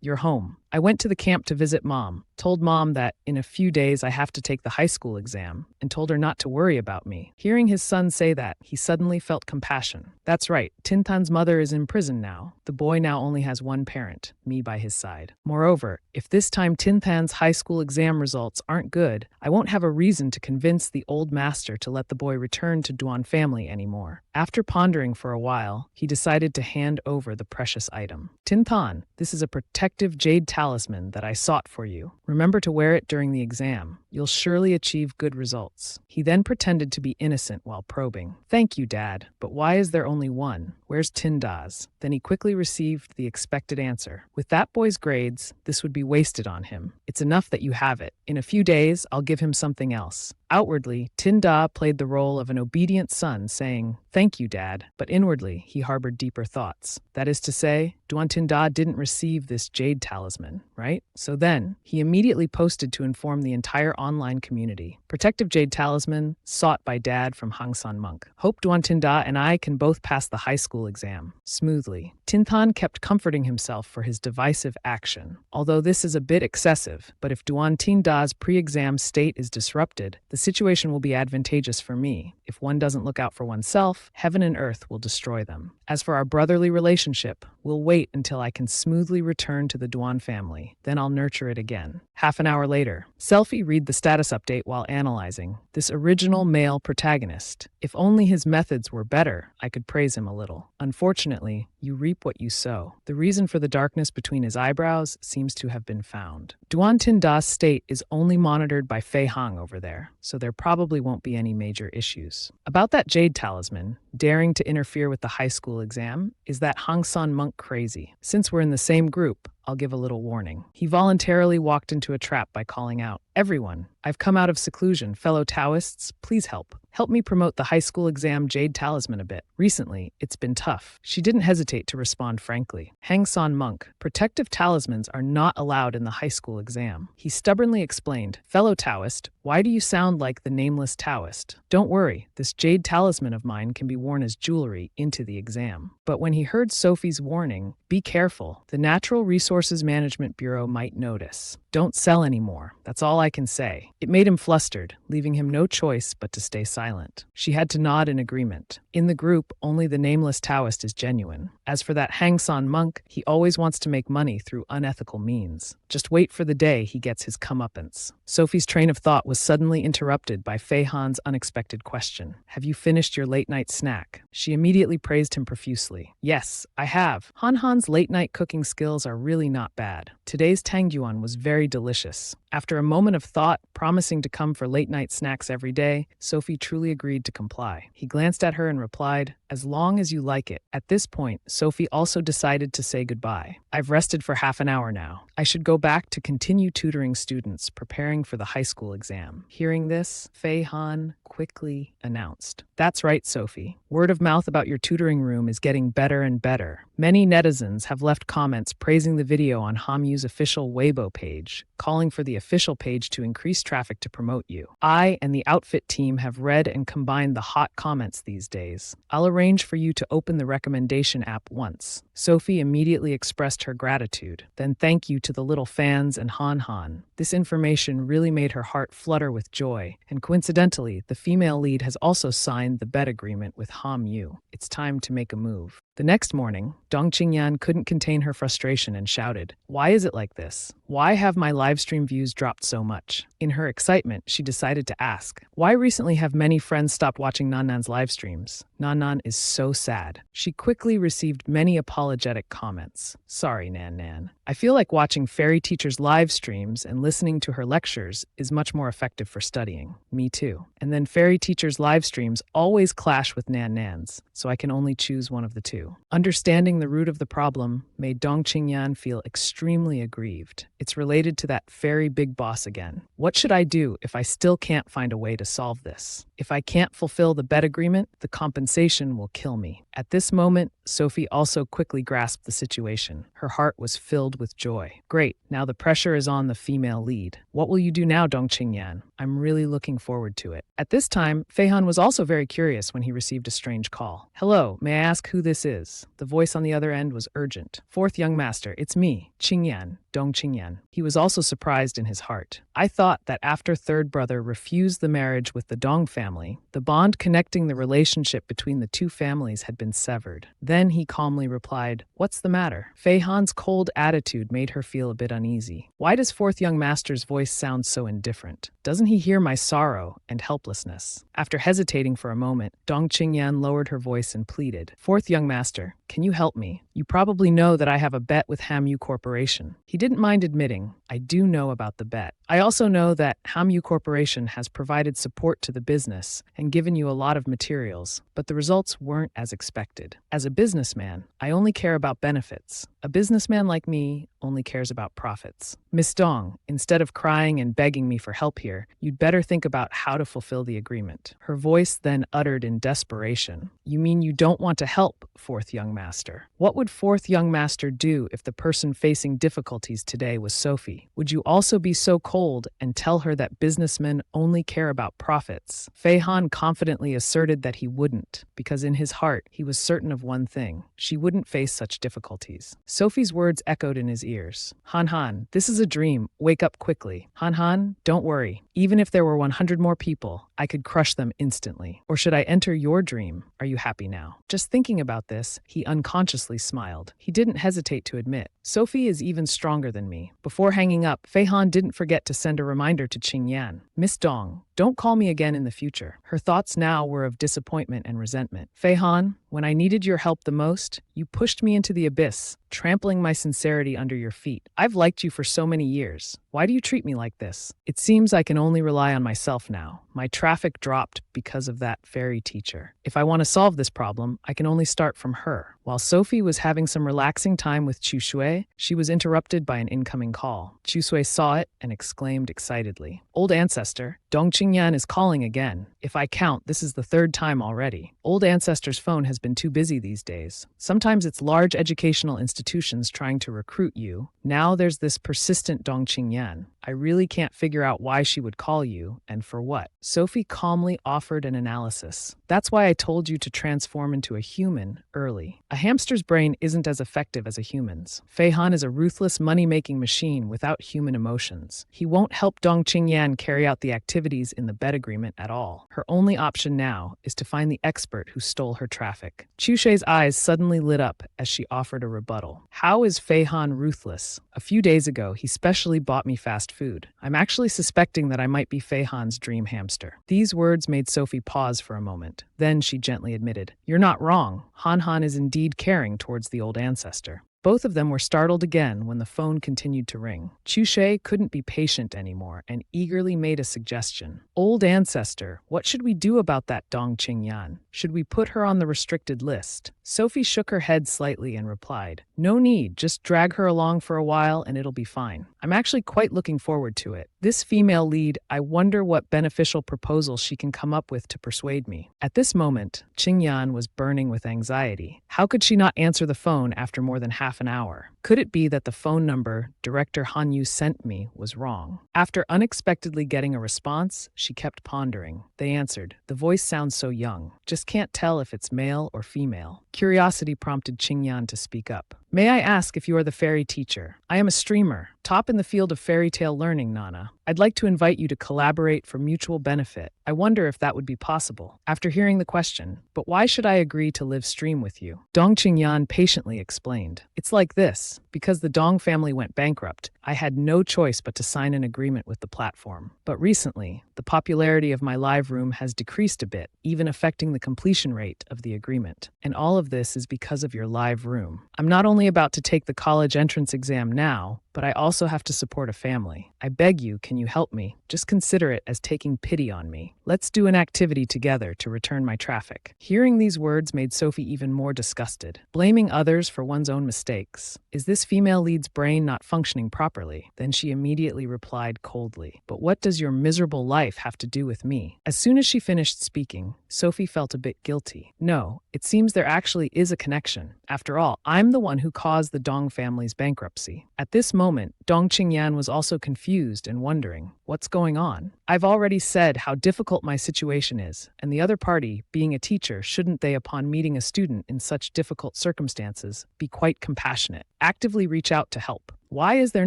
you're home. I went to the camp to visit Mom, told Mom that in a few days I have to take the high school exam, and told her not to worry about me. Hearing his son say that, he suddenly felt compassion. That's right, Tinthan's mother is in prison now. The boy now only has 1 parent, me by his side. Moreover, if this time Tinthan's high school exam results aren't good, I won't have a reason to convince the old master to let the boy return to Duan family anymore. After pondering for a while, he decided to hand over the precious item. Tinthan, this is a protective jade talisman that I sought for you. Remember to wear it during the exam. You'll surely achieve good results. He then pretended to be innocent while probing. Thank you, Dad, but why is there only 1? Where's Tindaz? Then he quickly received the expected answer. With that boy's grades, this would be wasted on him. It's enough that you have it. In a few days, I'll give him something else. Outwardly, Tinda played the role of an obedient son, saying, Thank you, Dad, but inwardly, he harbored deeper thoughts. That is to say, Duan Tinda didn't receive this jade talisman, right? So then, he immediately posted to inform the entire online community. Protective jade talisman sought by Dad from Hangsan Monk. Hope Duan Tinda and I can both pass the high school exam smoothly. Tinthan kept comforting himself for his divisive action. Although this is a bit excessive, but if Duan Tinda's pre-exam state is disrupted, the situation will be advantageous for me. If one doesn't look out for oneself, heaven and earth will destroy them. As for our brotherly relationship, we'll wait until I can smoothly return to the Duan family. Then I'll nurture it again. Half an hour later, Selfie read the status update while analyzing. This original male protagonist. If only his methods were better, I could praise him a little. Unfortunately, you reap what you sow. The reason for the darkness between his eyebrows seems to have been found. Duan Tinda's state is only monitored by Fei Hang over there, so there probably won't be any major issues. About that jade talisman, daring to interfere with the high school exam, is that Hangsan Monk crazy? Since we're in the same group, I'll give a little warning. He voluntarily walked into a trap by calling out, Everyone, I've come out of seclusion. Fellow Taoists, please help. Help me promote the high school exam jade talisman a bit. Recently, it's been tough. She didn't hesitate to respond frankly. Hangsan Monk, protective talismans are not allowed in the high school exam. He stubbornly explained, Fellow Taoist, why do you sound like the nameless Taoist? Don't worry, this jade talisman of mine can be worn as jewelry into the exam. But when he heard Sophie's warning, be careful, the Natural Resources Management Bureau might notice. Don't sell anymore. That's all I can say. It made him flustered, leaving him no choice but to stay silent. She had to nod in agreement. In the group, only the nameless Taoist is genuine. As for that Hang San monk, he always wants to make money through unethical means. Just wait for the day he gets his comeuppance. Sophie's train of thought was suddenly interrupted by Fei Han's unexpected question. Have you finished your late-night snack? She immediately praised him profusely. Yes, I have. Han Han's late-night cooking skills are really not bad. Today's tangyuan was very delicious. After a moment of thought, promising to come for late-night snacks every day, Sophie truly agreed to comply. He glanced at her and replied, as long as you like it. At this point, Sophie also decided to say goodbye. I've rested for half an hour now. I should go back to continue tutoring students preparing for the high school exam. Hearing this, Fei Han quickly announced, That's right, Sophie. Word of mouth about your tutoring room is getting better and better. Many netizens have left comments praising the video on Hamu's official Weibo page, calling for the official page to increase traffic to promote you. I and the outfit team have read and combined the hot comments these days. I'll arrange for you to open the recommendation app once. Sophie immediately expressed her gratitude. Then thank you to the little fans and Han Han. This information really made her heart flutter with joy, and coincidentally, the female lead has also signed the bet agreement with Hamu. It's time to make a move. The next morning, Dong Qingyan couldn't contain her frustration and shouted, Why is it like this? Why have my livestream views dropped so much? In her excitement, she decided to ask, Why recently have many friends stopped watching Nan-Nan's live streams? Nan-Nan is so sad. She quickly received many apologetic comments. Sorry, Nan-Nan. I feel like watching Fairy Teacher's live streams and listening to her lectures is much more effective for studying. Me too. And then Fairy Teacher's live streams always clash with Nan-Nan's, so I can only choose one of the two. Understanding the root of the problem made Dong Qingyan feel extremely aggrieved. It's related to that fairy big boss again. What should I do if I still can't find a way to solve this? If I can't fulfill the bet agreement, the compensation will kill me. At this moment, Sophie also quickly grasped the situation. Her heart was filled with joy. Great, now the pressure is on the female lead. What will you do now, Dong Qingyan? I'm really looking forward to it. At this time, Fei Han was also very curious when he received a strange call. Hello, may I ask who this is? The voice on the other end was urgent. Fourth young master, it's me, Qingyan, Dong Qingyan. He was also surprised in his heart. I thought that after third brother refused the marriage with the Dong family, the bond connecting the relationship between the two families had been severed. Then he calmly replied, What's the matter? Fei Han's cold attitude made her feel a bit uneasy. Why does fourth young master's voice sound so indifferent? Doesn't he hear my sorrow and helplessness? After hesitating for a moment, Dong Qingyan lowered her voice and pleaded, Fourth young master, can you help me? You probably know that I have a bet with Hamu Corporation. He didn't mind admitting, I do know about the bet. I also know that Hamu Corporation has provided support to the business and given you a lot of materials, but the results weren't as expected. As a businessman, I only care about benefits. A businessman like me only cares about profits. Miss Dong, instead of crying and begging me for help here, you'd better think about how to fulfill the agreement. Her voice then uttered in desperation, You mean you don't want to help, fourth young master? What would fourth young master do if the person facing difficulties today was Sophie? Would you also be so cold and tell her that businessmen only care about profits? Fei Han confidently asserted that he wouldn't, because in his heart he was certain of one thing, she wouldn't face such difficulties. Sophie's words echoed in his ears. Han Han, this is a dream. Wake up quickly. Han Han, don't worry. Even if there were 100 more people, I could crush them instantly. Or should I enter your dream? Are you happy now? Just thinking about this, he unconsciously smiled. He didn't hesitate to admit, Sophie is even stronger than me. Before hanging up, Fei Han didn't forget to send a reminder to Qingyan. Miss Dong, don't call me again in the future. Her thoughts now were of disappointment and resentment. Fei Han, when I needed your help the most, you pushed me into the abyss, trampling my sincerity under your feet. I've liked you for so many years. Why do you treat me like this? It seems I can only rely on myself now. My traffic dropped because of that fairy teacher. If I want to solve this problem, I can only start from her. While Sophie was having some relaxing time with Chu Shui, she was interrupted by an incoming call. Chu Shui saw it and exclaimed excitedly, Old ancestor, Dong Qingyan is calling again. If I count, this is the third time already. Old ancestor's phone has been too busy these days. Sometimes it's large educational institutions trying to recruit you. Now there's this persistent Dong Qingyan. I really can't figure out why she would call you and for what. Sophie calmly offered an analysis. That's why I told you to transform into a human early. A hamster's brain isn't as effective as a human's. Fei Han is a ruthless money-making machine without human emotions. He won't help Dong Qingyan carry out the activities in the bed agreement at all. Her only option now is to find the expert who stole her traffic. Chu Shui's eyes suddenly lit up as she offered a rebuttal. How is Fei Han ruthless? A few days ago, he specially bought me fast food. I'm actually suspecting that I might be Fei Han's dream hamster. These words made Sophie pause for a moment. Then she gently admitted, "You're not wrong. Han Han is indeed caring towards the old ancestor." Both of them were startled again when the phone continued to ring. Chu Shui couldn't be patient anymore and eagerly made a suggestion. "Old ancestor, what should we do about that Dong Qingyan? Should we put her on the restricted list?" Sophie shook her head slightly and replied, "No need, just drag her along for a while and it'll be fine. I'm actually quite looking forward to it. This female lead, I wonder what beneficial proposal she can come up with to persuade me." At this moment, Qingyan was burning with anxiety. How could she not answer the phone after more than half an hour? Could it be that the phone number Director Han Yu sent me was wrong? After unexpectedly getting a response, she kept pondering. They answered. The voice sounds so young. Just can't tell if it's male or female. Curiosity prompted Qingyan to speak up. "May I ask if you are the fairy teacher? I am a streamer, top in the field of fairy tale learning, Nana. I'd like to invite you to collaborate for mutual benefit. I wonder if that would be possible." After hearing the question, "But why should I agree to live stream with you?" Dong Qingyan patiently explained. "It's like this. Because the Dong family went bankrupt, I had no choice but to sign an agreement with the platform. But recently, the popularity of my live room has decreased a bit, even affecting the completion rate of the agreement. And all of this is because of your live room. I'm not only about to take the college entrance exam now, but I also have to support a family. I beg you, can you help me? Just consider it as taking pity on me. Let's do an activity together to return my traffic." Hearing these words made Sophie even more disgusted. Blaming others for one's own mistakes. Is this female lead's brain not functioning properly? Then she immediately replied coldly, "But what does your miserable life have to do with me?" As soon as she finished speaking, Sophie felt a bit guilty. No, it seems there actually is a connection. After all, I'm the one who caused the Dong family's bankruptcy. At this moment, Dong Qingyan was also confused and wondering, what's going on? I've already said how difficult my situation is, and the other party, being a teacher, shouldn't they, upon meeting a student in such difficult circumstances, be quite compassionate, actively reach out to help? Why is there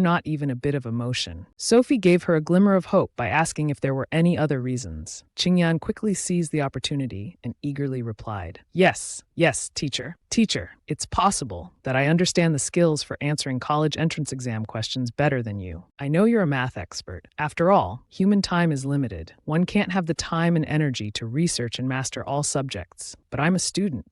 not even a bit of emotion? Sophie gave her a glimmer of hope by asking if there were any other reasons. Qingyan quickly seized the opportunity and eagerly replied, Yes, teacher. Teacher, it's possible that I understand the skills for answering college entrance exam questions better than you. I know you're a math expert. After all, human time is limited. One can't have the time and energy to research and master all subjects. But I'm a student,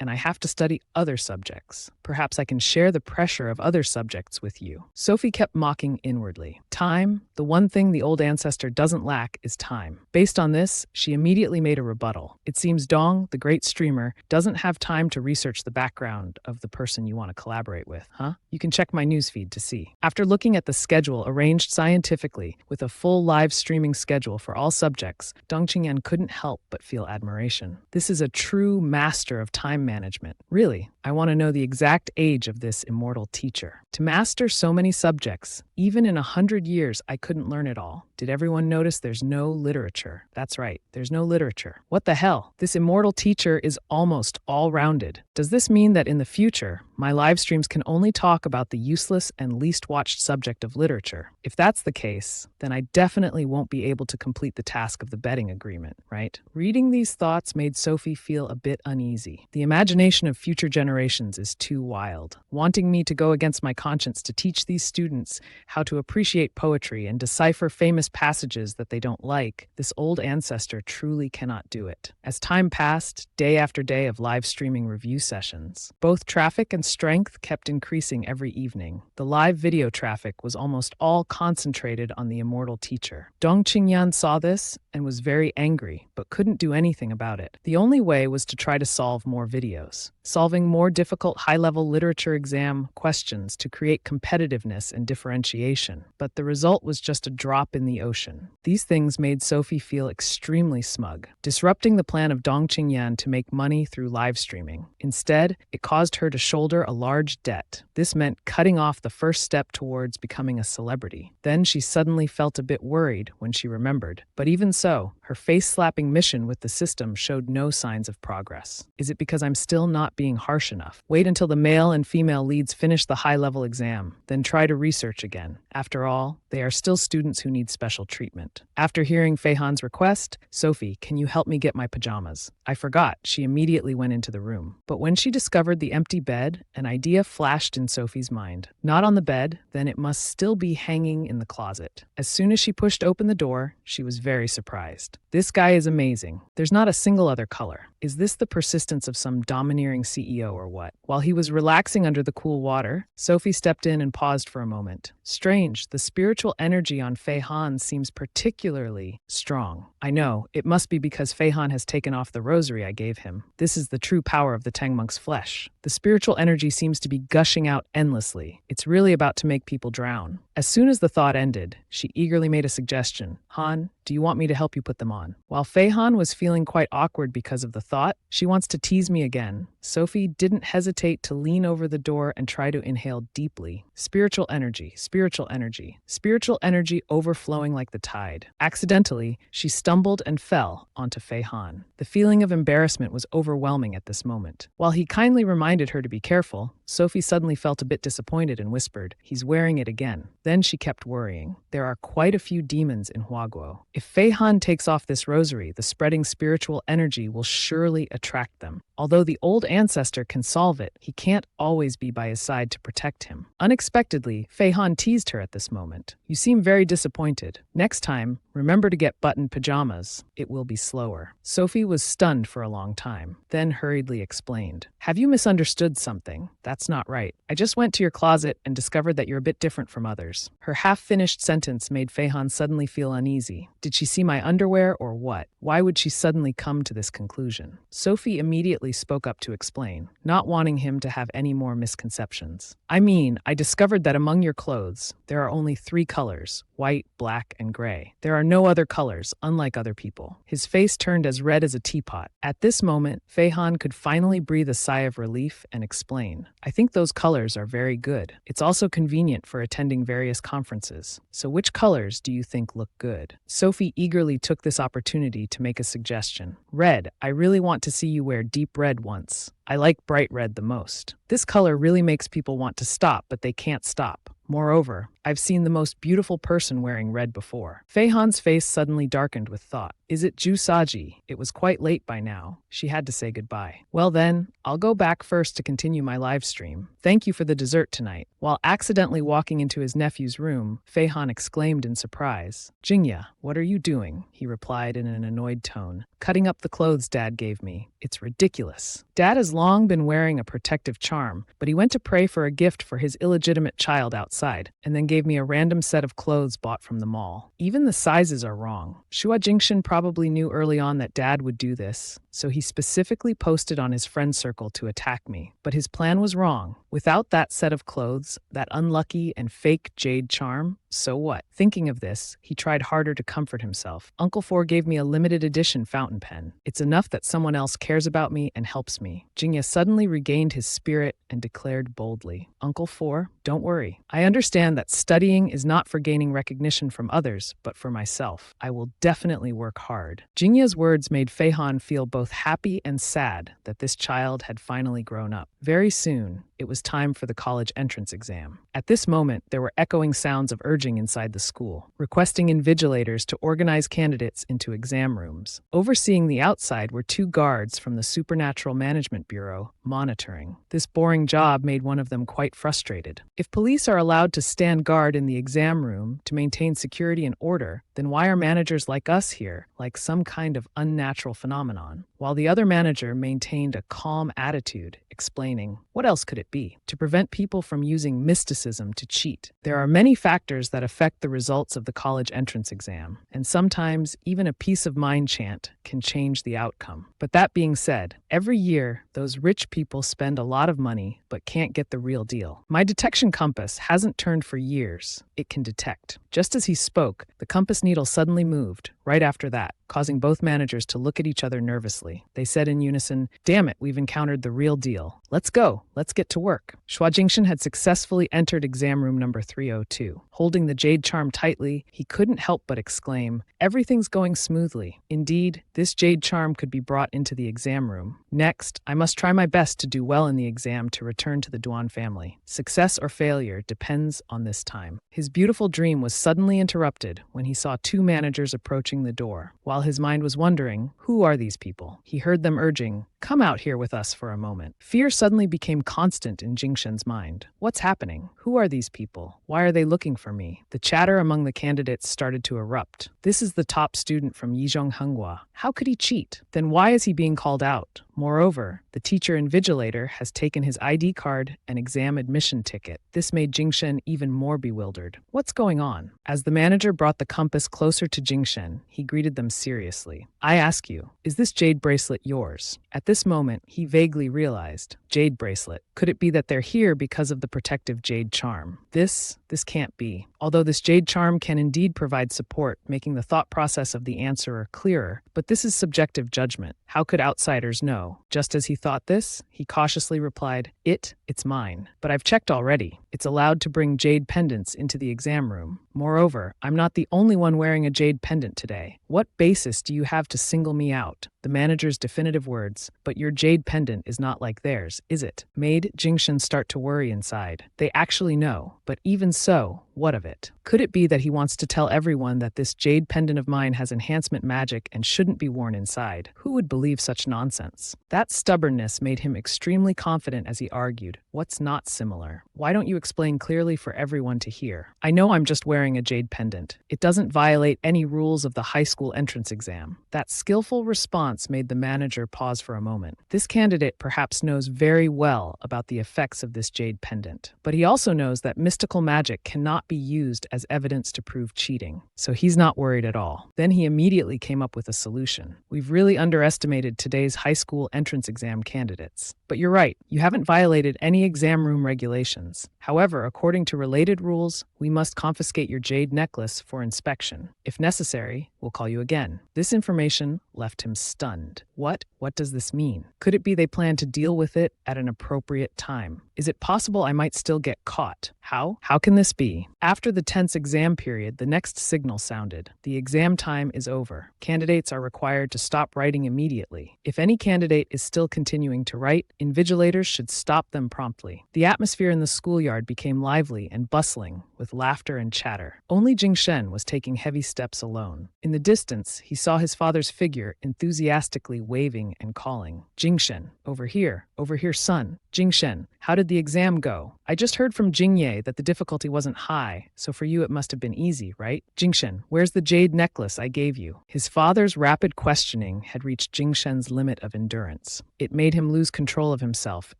and I have to study other subjects. Perhaps I can share the pressure of other subjects with you. Sophie kept mocking inwardly. Time, the one thing the old ancestor doesn't lack is time. Based on this, she immediately made a rebuttal. It seems Dong, the great streamer, doesn't have time to research the background of the person you want to collaborate with, huh? You can check my newsfeed to see. After looking at the schedule arranged scientifically with a full live streaming schedule for all subjects, Dong Qingyan couldn't help but feel admiration. This is a true master of time management. Really, I want to know the exact age of this immortal teacher. To master so many subjects, even in 100 years, I couldn't learn it all. Did everyone notice there's no literature? That's right, there's no literature. What the hell? This immortal teacher is almost all-rounded. Does this mean that in the future, my live streams can only talk about the useless and least watched subject of literature? If that's the case, then I definitely won't be able to complete the task of the betting agreement, right? Reading these thoughts made Sophie feel a bit uneasy. The imagination of future generations is too wild. Wanting me to go against my conscience to teach these students how to appreciate poetry and decipher famous passages that they don't like, this old ancestor truly cannot do it. As time passed, day after day of live streaming review sessions, both traffic and strength kept increasing every evening. The live video traffic was almost all concentrated on the immortal teacher. Dong Qingyan saw this and was very angry, but couldn't do anything about it. The only way was to try to solve more videos. solving more difficult high-level literature exam questions to create competitiveness and differentiation. But the result was just a drop in the ocean. These things made Sophie feel extremely smug, disrupting the plan of Dong Qingyan to make money through live streaming. Instead, it caused her to shoulder a large debt. This meant cutting off the first step towards becoming a celebrity. Then she suddenly felt a bit worried when she remembered. But even so, her face-slapping mission with the system showed no signs of progress. Is it because I'm still not being harsh enough? Wait until the male and female leads finish the high-level exam, then try to research again. After all, they are still students who need special treatment. After hearing Fei Han's request, Sophie, can you help me get my pajamas? I forgot. She immediately went into the room. But when she discovered the empty bed, an idea flashed in Sophie's mind. Not on the bed, then it must still be hanging in the closet. As soon as she pushed open the door, she was very surprised. This guy is amazing. There's not a single other color. Is this the persistence of some domineering CEO or what? While he was relaxing under the cool water, Sophie stepped in and paused for a moment. Strange, the spiritual energy on Fei Han seems particularly strong. I know, it must be because Fei Han has taken off the rosary I gave him. This is the true power of the Tang monk's flesh. The spiritual energy seems to be gushing out endlessly. It's really about to make people drown. As soon as the thought ended, she eagerly made a suggestion. Han, do you want me to help you put them on? While Fei Han was feeling quite awkward because of the thought, she wants to tease me again. Sophie didn't hesitate to lean over the door and try to inhale deeply. Spiritual energy, spiritual energy, spiritual energy overflowing like the tide. Accidentally, she stumbled and fell onto Fei Han. The feeling of embarrassment was overwhelming at this moment. While he kindly reminded her to be careful, Sophie suddenly felt a bit disappointed and whispered, "He's wearing it again." Then she kept worrying. There are quite a few demons in Huaguo. If Fei Han takes off this rosary, the spreading spiritual energy will surely attract them. Although the old ancestor can solve it, he can't always be by his side to protect him. Unexpectedly, Fei Han teased her at this moment. "You seem very disappointed. Next time, remember to get buttoned pajamas. It will be slower." Sophie was stunned for a long time, then hurriedly explained. "Have you misunderstood something? That's not right. I just went to your closet and discovered that you're a bit different from others." Her half-finished sentence made Fei Han suddenly feel uneasy. Did she see my underwear or what? Why would she suddenly come to this conclusion? Sophie immediately spoke up to explain, not wanting him to have any more misconceptions. I discovered that among your clothes, there are only 3 colors, white, black, and gray. There are no other colors, unlike other people." His face turned as red as a teapot. At this moment, Fei Han could finally breathe a sigh of relief and explain, "I think those colors are very good. It's also convenient for attending various conferences. So which colors do you think look good?" Sophie eagerly took this opportunity to make a suggestion. "Red. I really want to see you wear deep red once. I like bright red the most. This color really makes people want to stop, but they can't stop. Moreover, I've seen the most beautiful person wearing red before." Fei Han's face suddenly darkened with thought. "Is it Ju Saji?" It was quite late by now. She had to say goodbye. "Well then, I'll go back first to continue my live stream. Thank you for the dessert tonight." While accidentally walking into his nephew's room, Fei Han exclaimed in surprise. "Jingya, what are you doing?" he replied in an annoyed tone. "Cutting up the clothes Dad gave me. It's ridiculous. Dad has long been wearing a protective charm, but he went to pray for a gift for his illegitimate child outside, and then gave me a random set of clothes bought from the mall. Even the sizes are wrong. Shua Jingshan probably knew early on that Dad would do this, so he specifically posted on his friend circle to attack me. But his plan was wrong. Without that set of clothes, that unlucky and fake jade charm, so what? Thinking of this, he tried harder to comfort himself. Uncle Four gave me a limited edition fountain pen. It's enough that someone else cares about me and helps me. Jingya suddenly regained his spirit and declared boldly, "Uncle Four, don't worry. I understand that studying is not for gaining recognition from others, but for myself. I will definitely work hard." Jingya's words made Fei Han feel both happy and sad that this child had finally grown up. Very soon, it was time for the college entrance exam. At this moment, there were echoing sounds of urging inside the school, requesting invigilators to organize candidates into exam rooms. Overseeing the outside were 2 guards from the Supernatural Management Bureau, monitoring. This boring job made one of them quite frustrated. If police are allowed to stand guard in the exam room to maintain security and order, then why are managers like us here, like some kind of unnatural phenomenon? While the other manager maintained a calm attitude, explaining, what else could it be? To prevent people from using mysticism to cheat. There are many factors that affect the results of the college entrance exam, and sometimes even a peace of mind chant can change the outcome. But that being said, every year, those rich people people spend a lot of money but can't get the real deal. My detection compass hasn't turned for years. It can detect. Just as he spoke, the compass needle suddenly moved, right after that, causing both managers to look at each other nervously. They said in unison, "Damn it, we've encountered the real deal. Let's go. Let's get to work." Xua Jingshan had successfully entered exam room number 302. Holding the jade charm tightly, he couldn't help but exclaim, "Everything's going smoothly. Indeed, this jade charm could be brought into the exam room. Next, I must try my best to do well in the exam to return to the Duan family. Success or failure depends on this time." His beautiful dream was suddenly interrupted when he saw two managers approaching the door. While his mind was wondering, who are these people? He heard them urging, "Come out here with us for a moment." Fear suddenly became constant in Jingshen's mind. What's happening? Who are these people? Why are they looking for me? The chatter among the candidates started to erupt. This is the top student from Yizhong Manhwa. How could he cheat? Then why is he being called out? Moreover, the teacher invigilator has taken his ID card and exam admission ticket. This made Jingshen even more bewildered. What's going on? As the manager brought the compass closer to Jingshen, he greeted them seriously. "I ask you, is this jade bracelet yours?" At this moment, he vaguely realized, jade bracelet. Could it be that they're here because of the protective jade charm? This can't be. Although this jade charm can indeed provide support, making the thought process of the answerer clearer, but this is subjective judgment. How could outsiders know? Just as he thought this, he cautiously replied, It's mine. But I've checked already. It's allowed to bring jade pendants into the exam room. Moreover, I'm not the only one wearing a jade pendant today. What basis do you have to single me out?" The manager's definitive words, "But your jade pendant is not like theirs, is it?" made Jingshen start to worry inside. They actually know, but even so, what of it? Could it be that he wants to tell everyone that this jade pendant of mine has enhancement magic and shouldn't be worn inside? Who would believe such nonsense? That stubbornness made him extremely confident as he argued, "What's not similar? Why don't you explain clearly for everyone to hear? I know I'm just wearing a jade pendant. It doesn't violate any rules of the high school entrance exam." That skillful response made the manager pause for a moment. This candidate perhaps knows very well about the effects of this jade pendant, but he also knows that mystical magic cannot be used as evidence to prove cheating, so he's not worried at all. Then he immediately came up with a solution. "We've really underestimated today's high school entrance exam candidates. But you're right, you haven't violated any exam room regulations. However, according to related rules, we must confiscate your jade necklace for inspection. If necessary, we'll call you again." This information left him stunned. What does this mean? Could it be they plan to deal with it at an appropriate time? Is it possible I might still get caught? How? How can this be? After the tense exam period, the next signal sounded. The exam time is over. Candidates are required to stop writing immediately. If any candidate is still continuing to write, invigilators should stop them promptly. The atmosphere in the schoolyard became lively and bustling, with laughter and chatter. Only Jingshen was taking heavy steps alone. In the distance, he saw his father's figure enthusiastically waving and calling, "Jingshen, over here, son. Jingshen, how did the exam go? I just heard from Jingye that the difficulty wasn't high, so for you it must have been easy, right? Jingshen, where's the jade necklace I gave you?" His father's rapid questioning had reached Jingshen's limit of endurance. It made him lose control of himself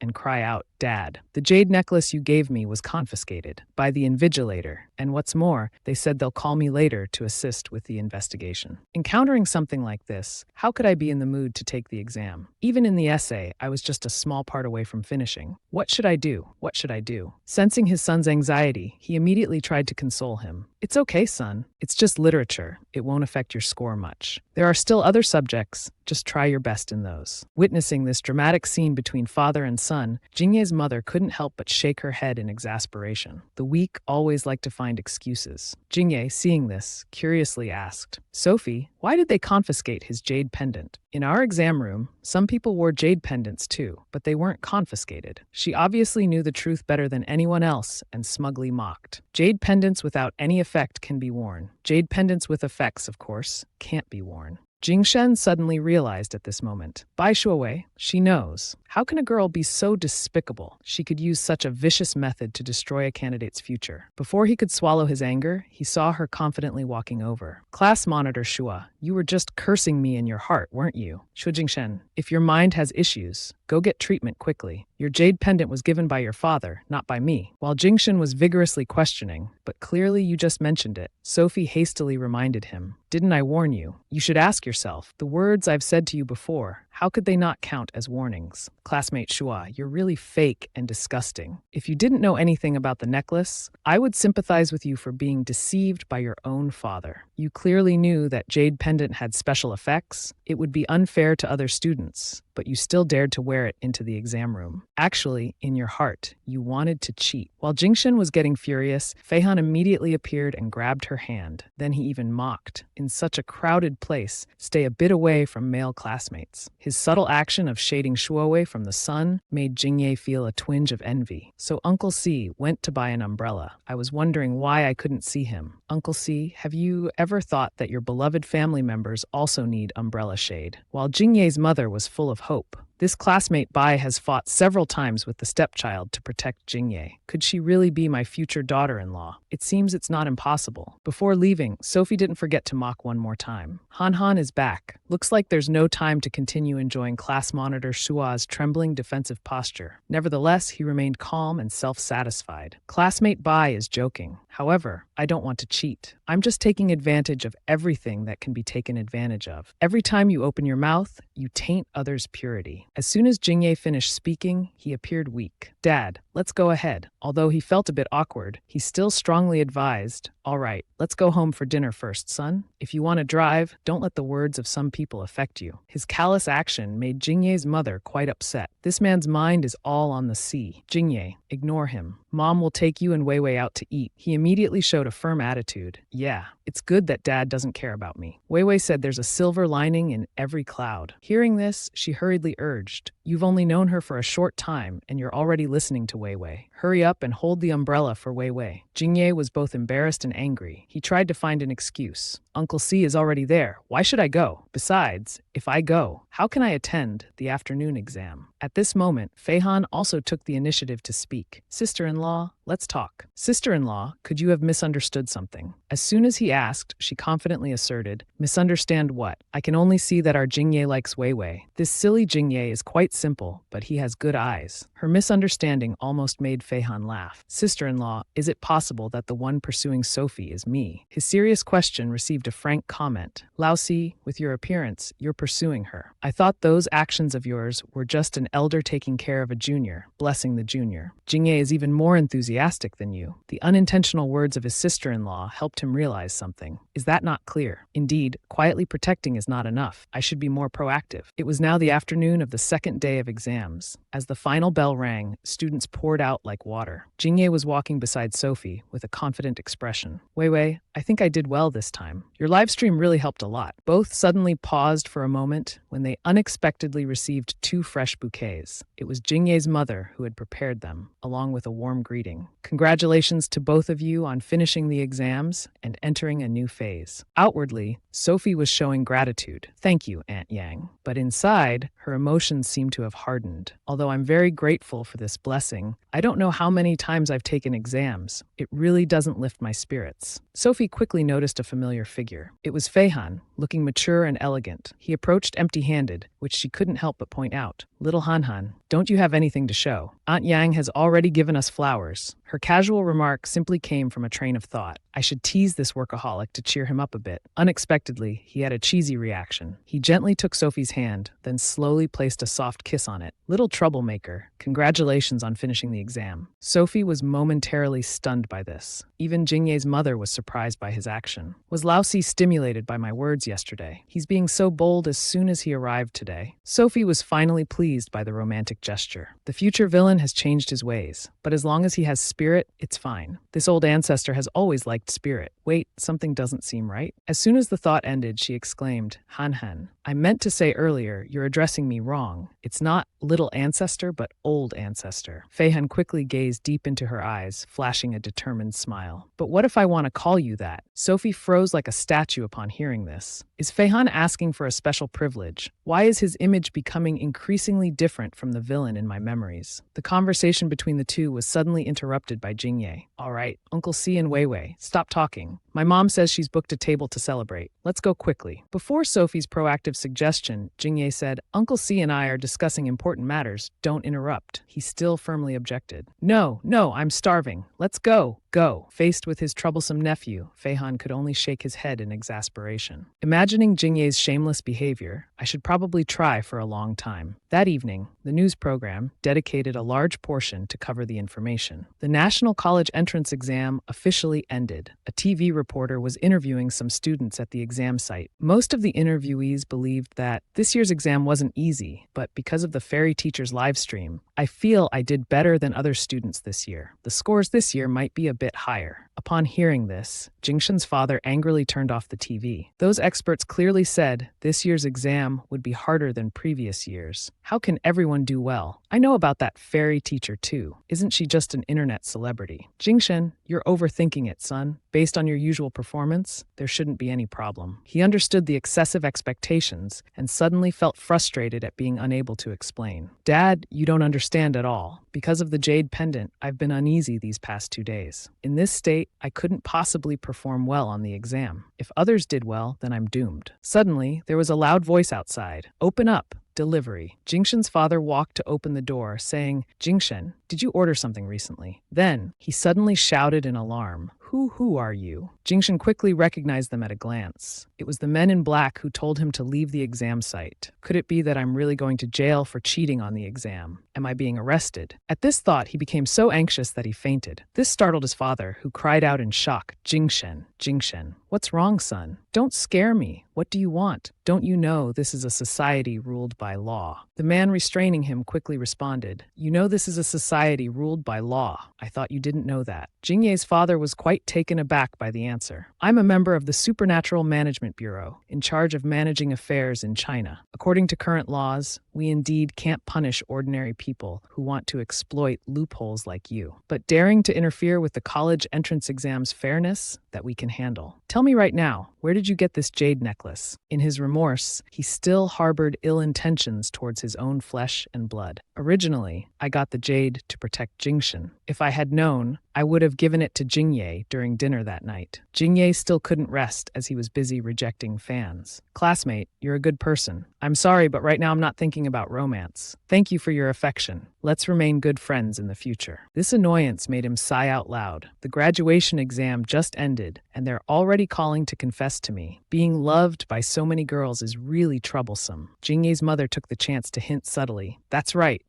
and cry out, "Dad, the jade necklace you gave me was confiscated by the invigilator, and what's more, they said they'll call me later to assist with the investigation." Encountering something like this, how could I be in the mood to take the exam? Even in the essay, I was just a small part away from finishing. What should I do? What should I do? Sensing his son's anxiety, he immediately tried to console him. "It's okay, son. It's just literature. It won't affect your score much. There are still other subjects. Just try your best in those." Witnessing this dramatic scene between father and son, Jingye's mother couldn't help but shake her head in exasperation. The weak always like to find excuses. Jingye, seeing this, curiously asked, "Sophie, why did they confiscate his jade pendant? In our exam room, some people wore jade pendants too, but they weren't confiscated." She obviously knew the truth better than anyone else and smugly mocked. Jade pendants without any effect can be worn. Jade pendants with effects, of course, can't be worn. Jingshen suddenly realized at this moment. Bai Shuowei, she knows. How can a girl be so despicable? She could use such a vicious method to destroy a candidate's future. Before he could swallow his anger, he saw her confidently walking over. "Class monitor Shua, you were just cursing me in your heart, weren't you?" "Shu Jingshen, if your mind has issues, go get treatment quickly. Your jade pendant was given by your father, not by me." While Jingshen was vigorously questioning, "But clearly you just mentioned it," Sophie hastily reminded him. "Didn't I warn you? You should ask yourself. The words I've said to you before, how could they not count as warnings?" Classmate Shua, you're really fake and disgusting. If you didn't know anything about the necklace, I would sympathize with you for being deceived by your own father. You clearly knew that jade pendant had special effects. It would be unfair to other students, but you still dared to wear it into the exam room. Actually, in your heart, you wanted to cheat. While Jingshin was getting furious, Feihan immediately appeared and grabbed her hand. Then he even mocked. In such a crowded place, stay a bit away from male classmates. His subtle action of shading Shuowei from the sun made Jingye feel a twinge of envy. So Uncle C went to buy an umbrella. I was wondering why I couldn't see him. Uncle C, have you ever thought that your beloved family members also need umbrella shade? While Jingye's mother was full of hope, this classmate Bai has fought several times with the stepchild to protect Jingye. Could she really be my future daughter-in-law? It seems it's not impossible. Before leaving, Sophie didn't forget to mock one more time. Han Han is back. Looks like there's no time to continue enjoying class monitor Shua's trembling defensive posture. Nevertheless, he remained calm and self-satisfied. Classmate Bai is joking. However, I don't want to cheat. I'm just taking advantage of everything that can be taken advantage of. Every time you open your mouth, you taint others' purity. As soon as Jingye finished speaking, he appeared weak. Dad, let's go ahead. Although he felt a bit awkward, he still strongly advised, all right, let's go home for dinner first, son. If you want to drive, don't let the words of some people affect you. His callous action made Jingye's mother quite upset. This man's mind is all on the sea. Jingye, ignore him. Mom will take you and Weiwei out to eat. He immediately showed a firm attitude. Yeah, it's good that Dad doesn't care about me. Weiwei said there's a silver lining in every cloud. Hearing this, she hurriedly urged, you've only known her for a short time and you're already listening to Weiwei. Hurry up and hold the umbrella for Weiwei. Jingye was both embarrassed and angry. He tried to find an excuse. Uncle C is already there. Why should I go? Besides, if I go, how can I attend the afternoon exam? At this moment, Feihan also took the initiative to speak. Sister-in-law, let's talk. Sister-in-law, could you have misunderstood something? As soon as he asked, she confidently asserted, misunderstand what? I can only see that our Jingye likes Weiwei. This silly Jingye is quite simple, but he has good eyes. Her misunderstanding almost made Feihan laugh. Sister-in-law, is it possible that the one pursuing Sophie is me? His serious question received a frank comment. Laosi, with your appearance, you're pursuing her. I thought those actions of yours were just an elder taking care of a junior, blessing the junior. Jingye is even more enthusiastic than you. The unintentional words of his sister-in-law helped him realize something. Is that not clear? Indeed, quietly protecting is not enough. I should be more proactive. It was now the afternoon of the second day of exams. As the final bell rang, students poured out like water. Jingye was walking beside Sophie with a confident expression. Weiwei, I think I did well this time. Your live stream really helped a lot. Both suddenly paused for a moment when they unexpectedly received 2 fresh bouquets. It was Jingye's mother who had prepared them, along with a warm greeting. Congratulations to both of you on finishing the exams and entering a new phase. Outwardly, Sophie was showing gratitude. Thank you, Aunt Yang. But inside, her emotions seemed to have hardened. Although I'm very grateful for this blessing, I don't know how many times I've taken exams. It really doesn't lift my spirits. Sophie quickly noticed a familiar figure. It was Feihan, looking mature and elegant. He approached empty-handed, which she couldn't help but point out. Little Han, don't you have anything to show? Aunt Yang has already given us flowers. Her casual remark simply came from a train of thought. I should tease this workaholic to cheer him up a bit. Unexpectedly, he had a cheesy reaction. He gently took Sophie's hand, then slowly placed a soft kiss on it. Little troublemaker, congratulations on finishing the exam. Sophie was momentarily stunned by this. Even Jingye's mother was surprised by his action. Was Laosi stimulated by my words yesterday? He's being so bold as soon as he arrived today. Sophie was finally pleased by the romantic gesture. The future villain has changed his ways, but as long as he has spirit, it's fine. This old ancestor has always liked spirit. Wait, something doesn't seem right. As soon as the thought ended, she exclaimed, Han, I meant to say earlier, you're addressing me wrong. It's not little ancestor, but old ancestor. Feihan quickly gazed deep into her eyes, flashing a determined smile. But what if I want to call you that? Sophie froze like a statue upon hearing this. Is Feihan asking for a special privilege? Why is his image becoming increasingly different from the villain in my memories? The conversation between the two was suddenly interrupted by Jingye. All right, Uncle C and Weiwei, stop talking. My mom says she's booked a table to celebrate. Let's go quickly. Before Sophie's proactive suggestion, Jingye said, Uncle C and I are discussing important matters. Don't interrupt. He still firmly objected. No, I'm starving. Let's go. Go. Faced with his troublesome nephew, Feihan could only shake his head in exasperation. Imagining Jingye's shameless behavior, I should probably try for a long time. That evening, the news program dedicated a large portion to cover the information. The National College Entrance Exam officially ended. A TV reporter was interviewing some students at the exam site. Most of the interviewees believed that this year's exam wasn't easy, but because of the fairy teacher's live stream, I feel I did better than other students this year. The scores this year might be a bit higher. Upon hearing this, Jingshen's father angrily turned off the TV. Those experts clearly said this year's exam would be harder than previous years. How can everyone do well? I know about that fairy teacher too. Isn't she just an internet celebrity? Jingshen, you're overthinking it, son. Based on your usual performance, there shouldn't be any problem. He understood the excessive expectations and suddenly felt frustrated at being unable to explain. Dad, you don't understand at all. Because of the jade pendant, I've been uneasy these past 2 days. In this state, I couldn't possibly perform well on the exam. If others did well, then I'm doomed. Suddenly, there was a loud voice outside. Open up. Delivery. Jingshen's father walked to open the door, saying, Jingshen, did you order something recently? Then, he suddenly shouted in alarm, Who are you? Jingshen quickly recognized them at a glance. It was the men in black who told him to leave the exam site. Could it be that I'm really going to jail for cheating on the exam? Am I being arrested? At this thought, he became so anxious that he fainted. This startled his father, who cried out in shock, Jingshen, Jingshen, what's wrong, son? Don't scare me. What do you want? Don't you know this is a society ruled by law? The man restraining him quickly responded, You know this is a society ruled by law. I thought you didn't know that. Jingye's father was quite taken aback by the answer. I'm a member of the Supernatural Management Bureau, in charge of managing affairs in China. According to current laws, we indeed can't punish ordinary people who want to exploit loopholes like you. But daring to interfere with the college entrance exam's fairness, that we can handle. Tell me right now, where did you get this jade necklace? In his remorse, he still harbored ill intentions towards his own flesh and blood. Originally, I got the jade to protect Jingshen. If I had known, I would have given it to Jingye during dinner that night. Jingye still couldn't rest as he was busy rejecting fans. Classmate, you're a good person. I'm sorry, but right now I'm not thinking about romance. Thank you for your affection. Let's remain good friends in the future. This annoyance made him sigh out loud. The graduation exam just ended, and they're already calling to confess to me. Being loved by so many girls is really troublesome. Jingye's mother took the chance to hint subtly. That's right.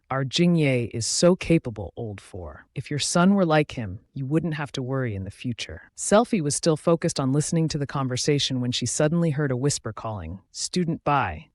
Our Jingye is so capable, old four. If your son were like him, you wouldn't have to worry in the future. Selfie was still focused on listening to the conversation when she suddenly heard a whisper calling, Student Bai,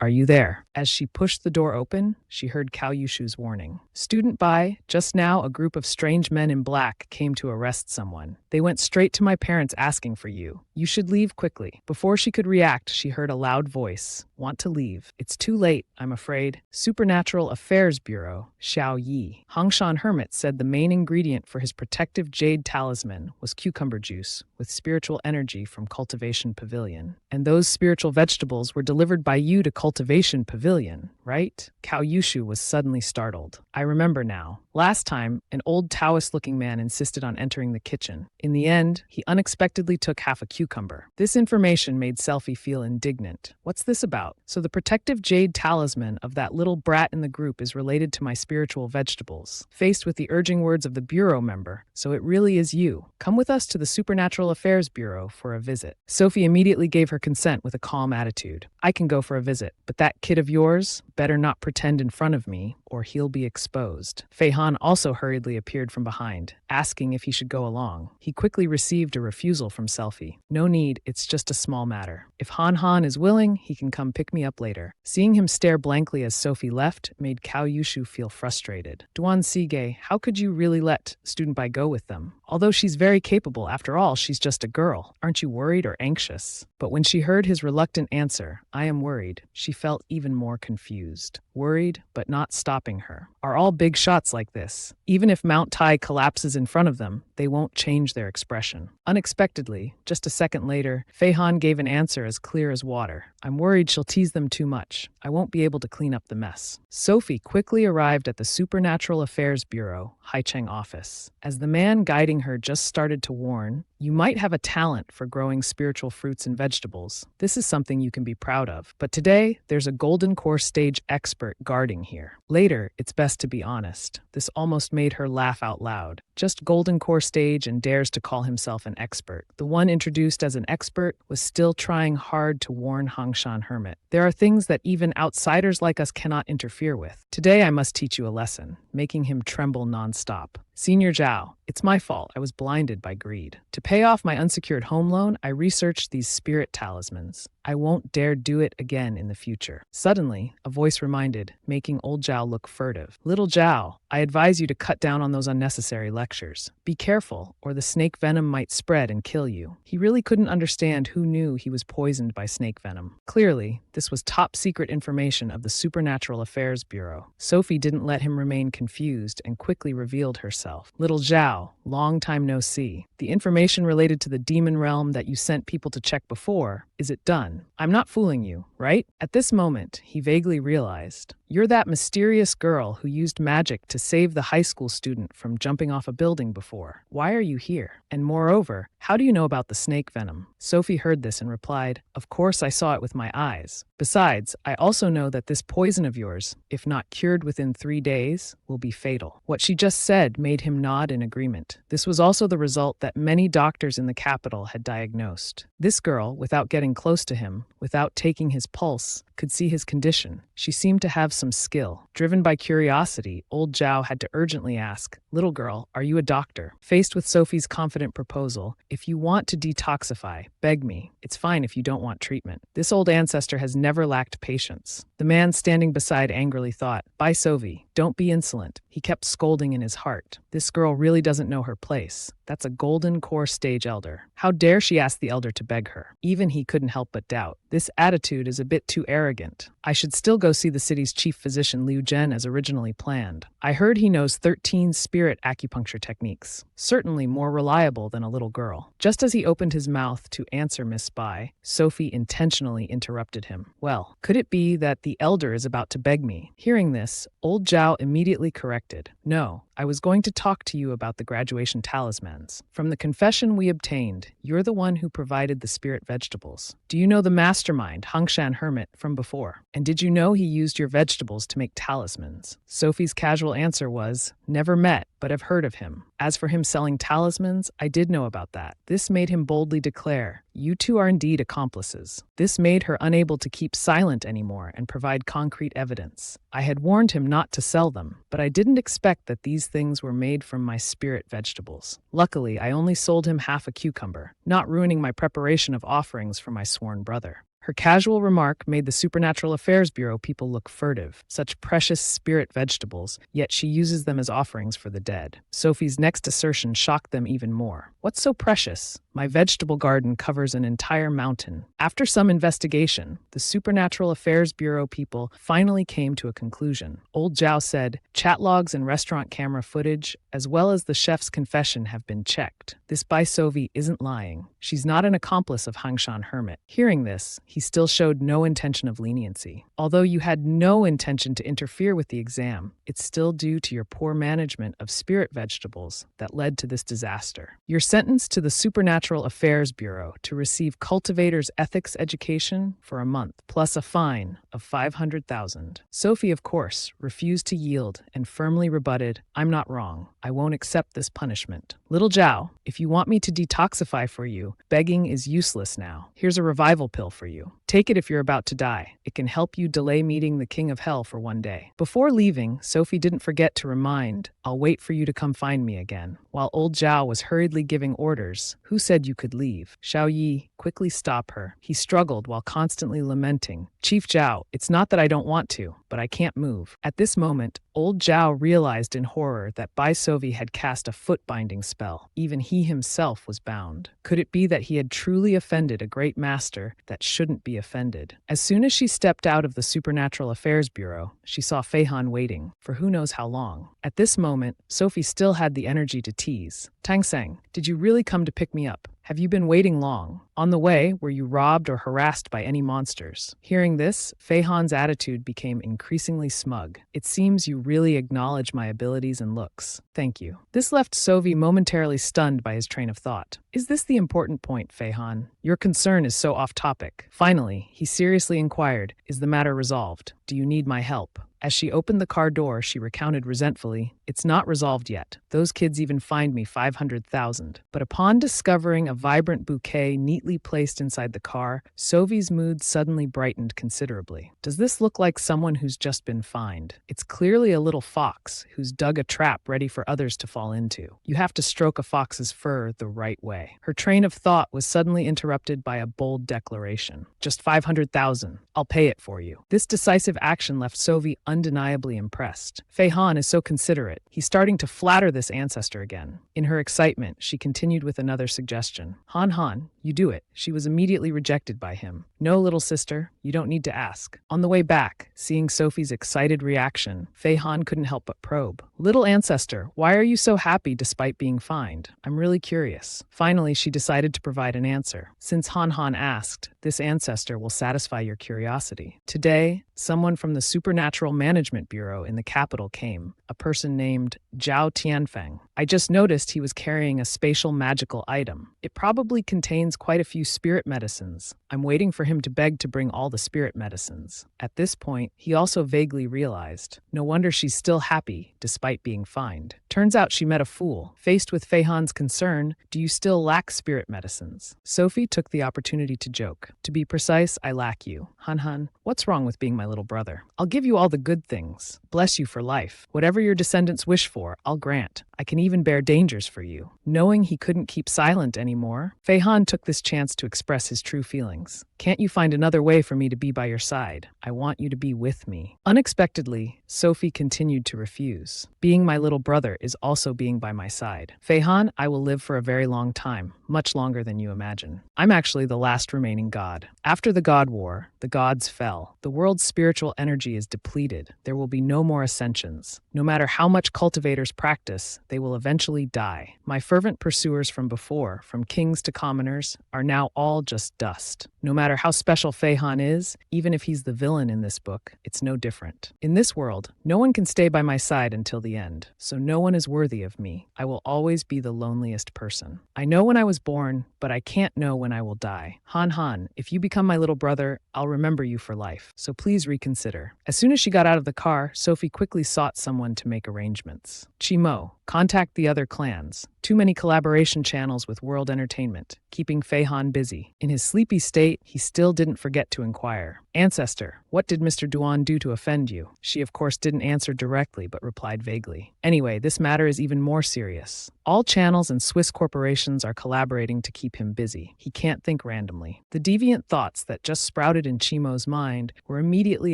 are you there? As she pushed the door open, she heard Cao Yushu's warning. Student Bai, just now a group of strange men in black came to arrest someone. They went straight to my parents asking for you. You should leave quickly. Before she could react, she heard a loud voice. Want to leave. It's too late, I'm afraid. Supernatural Affairs Bureau, Xiao Yi. Hongshan Hermit said the main ingredient for his protective jade talisman was cucumber juice with spiritual energy from Cultivation Pavilion. And those spiritual vegetables were delivered by you to Cultivation Pavilion, right? Cao Yushu was suddenly startled. I remember now. Last time, an old Taoist-looking man insisted on entering the kitchen. In the end, he unexpectedly took half a cucumber. This information made Selfie feel indignant. What's this about? So the protective jade talisman of that little brat in the group is related to my spiritual vegetables. Faced with the urging words of the bureau member, so it really is you. Come with us to the Supernatural Affairs Bureau for a visit. Sophie immediately gave her consent with a calm attitude. I can go for a visit, but that kid of yours better not pretend in front of me, or he'll be exposed. Feihan also hurriedly appeared from behind, asking if he should go along. He quickly received a refusal from Selfie. No need, it's just a small matter. If Han is willing, he can come pick me up later. Seeing him stare blankly as Sophie left made Cao Yushu feel frustrated. Duan Sige, how could you really let Student Bai go with them? Although she's very capable, after all, she's just a girl. Aren't you worried or anxious? But when she heard his reluctant answer, I am worried, she felt even more confused. Worried, but not stopping her. Are all big shots like this? Even if Mount Tai collapses in front of them, they won't change their expression. Unexpectedly, just a second later, Feihan gave an answer as clear as water. I'm worried she'll tease them too much. I won't be able to clean up the mess. Sophie quickly arrived at the Supernatural Affairs Bureau, Haicheng office. As the man guiding her just started to warn, you might have a talent for growing spiritual fruits and vegetables. This is something you can be proud of. But today, there's a golden core stage expert guarding here. Later, it's best to be honest. This almost made her laugh out loud. just golden core stage and dares to call himself an expert. The one introduced as an expert was still trying hard to warn Hangshan Hermit. There are things that even outsiders like us cannot interfere with. Today I must teach you a lesson, making him tremble nonstop. Senior Zhao, it's my fault. I was blinded by greed. To pay off my unsecured home loan, I researched these spirit talismans. I won't dare do it again in the future. Suddenly, a voice reminded, making old Zhao look furtive. Little Zhao, I advise you to cut down on those unnecessary lectures. Be careful, or the snake venom might spread and kill you. He really couldn't understand who knew he was poisoned by snake venom. Clearly, this was top secret information of the Supernatural Affairs Bureau. Sophie didn't let him remain confused and quickly revealed herself. Little Zhao, long time no see. The information related to the demon realm that you sent people to check before, is it done? I'm not fooling you, right? At this moment, he vaguely realized, you're that mysterious girl who used magic to save the high school student from jumping off a building before. Why are you here? And moreover, how do you know about the snake venom? Sophie heard this and replied, of course I saw it with my eyes. Besides, I also know that this poison of yours, if not cured within 3 days, will be fatal. What she just said made him nod in agreement. This was also the result that many doctors in the capital had diagnosed. This girl, without getting close to him, without taking his pulse, could see his condition. She seemed to have some skill. Driven by curiosity, old Zhao had to urgently ask, little girl, are you a doctor? Faced with Sophie's confident proposal, if you want to detoxify, beg me. It's fine if you don't want treatment. This old ancestor has never lacked patience. The man standing beside angrily thought, by Sophie, don't be insolent. He kept scolding in his heart. This girl really doesn't know her place. That's a golden core stage elder. How dare she ask the elder to beg her? Even he couldn't help but doubt. This attitude is a bit too arrogant. I should still go see the city's chief physician Liu Zhen as originally planned. I heard he knows 13 spirit acupuncture techniques, certainly more reliable than a little girl. Just as he opened his mouth to answer Miss Bai, Sophie intentionally interrupted him. Well, could it be that the elder is about to beg me? Hearing this, old Zhao immediately corrected. No, I was going to talk to you about the graduation talismans. From the confession we obtained, you're the one who provided the spirit vegetables. Do you know the mastermind, Hangshan Hermit, from before? And did you know he used your vegetables to make talismans? Sophie's casual answer was, never met, but have heard of him. As for him selling talismans, I did know about that. This made him boldly declare, you two are indeed accomplices. This made her unable to keep silent anymore and provide concrete evidence. I had warned him not to sell them, but I didn't expect that these things were made from my spirit vegetables. Luckily, I only sold him half a cucumber, not ruining my preparation of offerings for my sworn brother. Her casual remark made the Supernatural Affairs Bureau people look furtive. Such precious spirit vegetables, yet she uses them as offerings for the dead. Sophie's next assertion shocked them even more. What's so precious? My vegetable garden covers an entire mountain. After some investigation, the Supernatural Affairs Bureau people finally came to a conclusion. Old Zhao said, chat logs and restaurant camera footage, as well as the chef's confession, have been checked. This Bai Sophie isn't lying. She's not an accomplice of Hangshan Hermit. Hearing this, he still showed no intention of leniency. Although you had no intention to interfere with the exam, it's still due to your poor management of spirit vegetables that led to this disaster. You're sentenced to the Supernatural Affairs Bureau to receive cultivator's ethics education for a month, plus a fine of 500,000. Sophie, of course, refused to yield and firmly rebutted, I'm not wrong. I won't accept this punishment. Little Zhao, if you want me to detoxify for you, begging is useless now. Here's a revival pill for you. Take it if you're about to die. It can help you delay meeting the King of Hell for one day. Before leaving, Sophie didn't forget to remind, I'll wait for you to come find me again. While old Zhao was hurriedly giving orders, who said you could leave? Xiao Yi quickly stopped her. He struggled while constantly lamenting, Chief Zhao, it's not that I don't want to, but I can't move. At this moment, old Zhao realized in horror that Bai Sophie had cast a foot-binding spell. Even he himself was bound. Could it be that he had truly offended a great master that shouldn't be offended? As soon as she stepped out of the Supernatural Affairs Bureau, she saw Fei Han waiting, for who knows how long. At this moment, Sophie still had the energy to tease. Tang Sang, did you really come to pick me up? Have you been waiting long? On the way, were you robbed or harassed by any monsters? Hearing this, Fei Han's attitude became increasingly smug. It seems you really acknowledge my abilities and looks. Thank you. This left Sophie momentarily stunned by his train of thought. Is this the important point, Feihan? Your concern is so off topic. Finally, he seriously inquired, is the matter resolved? Do you need my help? As she opened the car door, she recounted resentfully, it's not resolved yet. Those kids even fined me 500,000. But upon discovering a vibrant bouquet neatly placed inside the car, Sophie's mood suddenly brightened considerably. Does this look like someone who's just been fined? It's clearly a little fox who's dug a trap ready for others to fall into. You have to stroke a fox's fur the right way. Her train of thought was suddenly interrupted by a bold declaration. Just 500,000. I'll pay it for you. This decisive action left Sophie undeniably impressed. Feihan is so considerate. He's starting to flatter this ancestor again. In her excitement, she continued with another suggestion. Han, you do it. She was immediately rejected by him. No, little sister, you don't need to ask. On the way back, seeing Sophie's excited reaction, Feihan couldn't help but probe. Little ancestor, why are you so happy despite being fined? I'm really curious. Finally, she decided to provide an answer. Since Han asked, this ancestor will satisfy your curiosity. Today, someone from the Supernatural Management Bureau in the capital came, a person named Zhao Tianfeng. I just noticed he was carrying a spatial magical item. It probably contains quite a few spirit medicines. I'm waiting for him to beg to bring all the spirit medicines. At this point, he also vaguely realized. No wonder she's still happy, despite being fined. Turns out she met a fool. Faced with Feihan's concern, do you still lack spirit medicines? Sophie took the opportunity to joke. To be precise, I lack you. Han, what's wrong with being my little brother? I'll give you all the good things. Bless you for life. Whatever your descendants wish for, I'll grant. I can even bear dangers for you. Knowing he couldn't keep silent anymore, Feihan took this chance to express his true feelings. Can't you find another way for me to be by your side? I want you to be with me. Unexpectedly, Sophie continued to refuse. Being my little brother is also being by my side. Feihan, I will live for a very long time, much longer than you imagine. I'm actually the last remaining god. After the God War, the gods fell. The world's spiritual energy is depleted. There will be no more ascensions. No matter how much cultivators practice, they will eventually die. My fervent pursuers from before, from kings to commoners, are now all just dust. No matter how special Feihan is, even if he's the villain in this book, it's no different. In this world, no one can stay by my side until the end, so no one is worthy of me. I will always be the loneliest person. I know when I was born, but I can't know when I will die. Han, if you become my little brother, I'll remember you for life, so please reconsider. As soon as she got out of the car, Sophie quickly sought someone to make arrangements. Chimo, contact the other clans. Too many collaboration channels with World Entertainment, keeping Feihan busy. In his sleepy state, he still didn't forget to inquire. Ancestor, what did Mr. Duan do to offend you? She of course didn't answer directly, but replied vaguely. Anyway, this matter is even more serious. All channels and Swiss corporations are collaborating to keep him busy. He can't think randomly. The deviant thoughts that just sprouted in Chimo's mind were immediately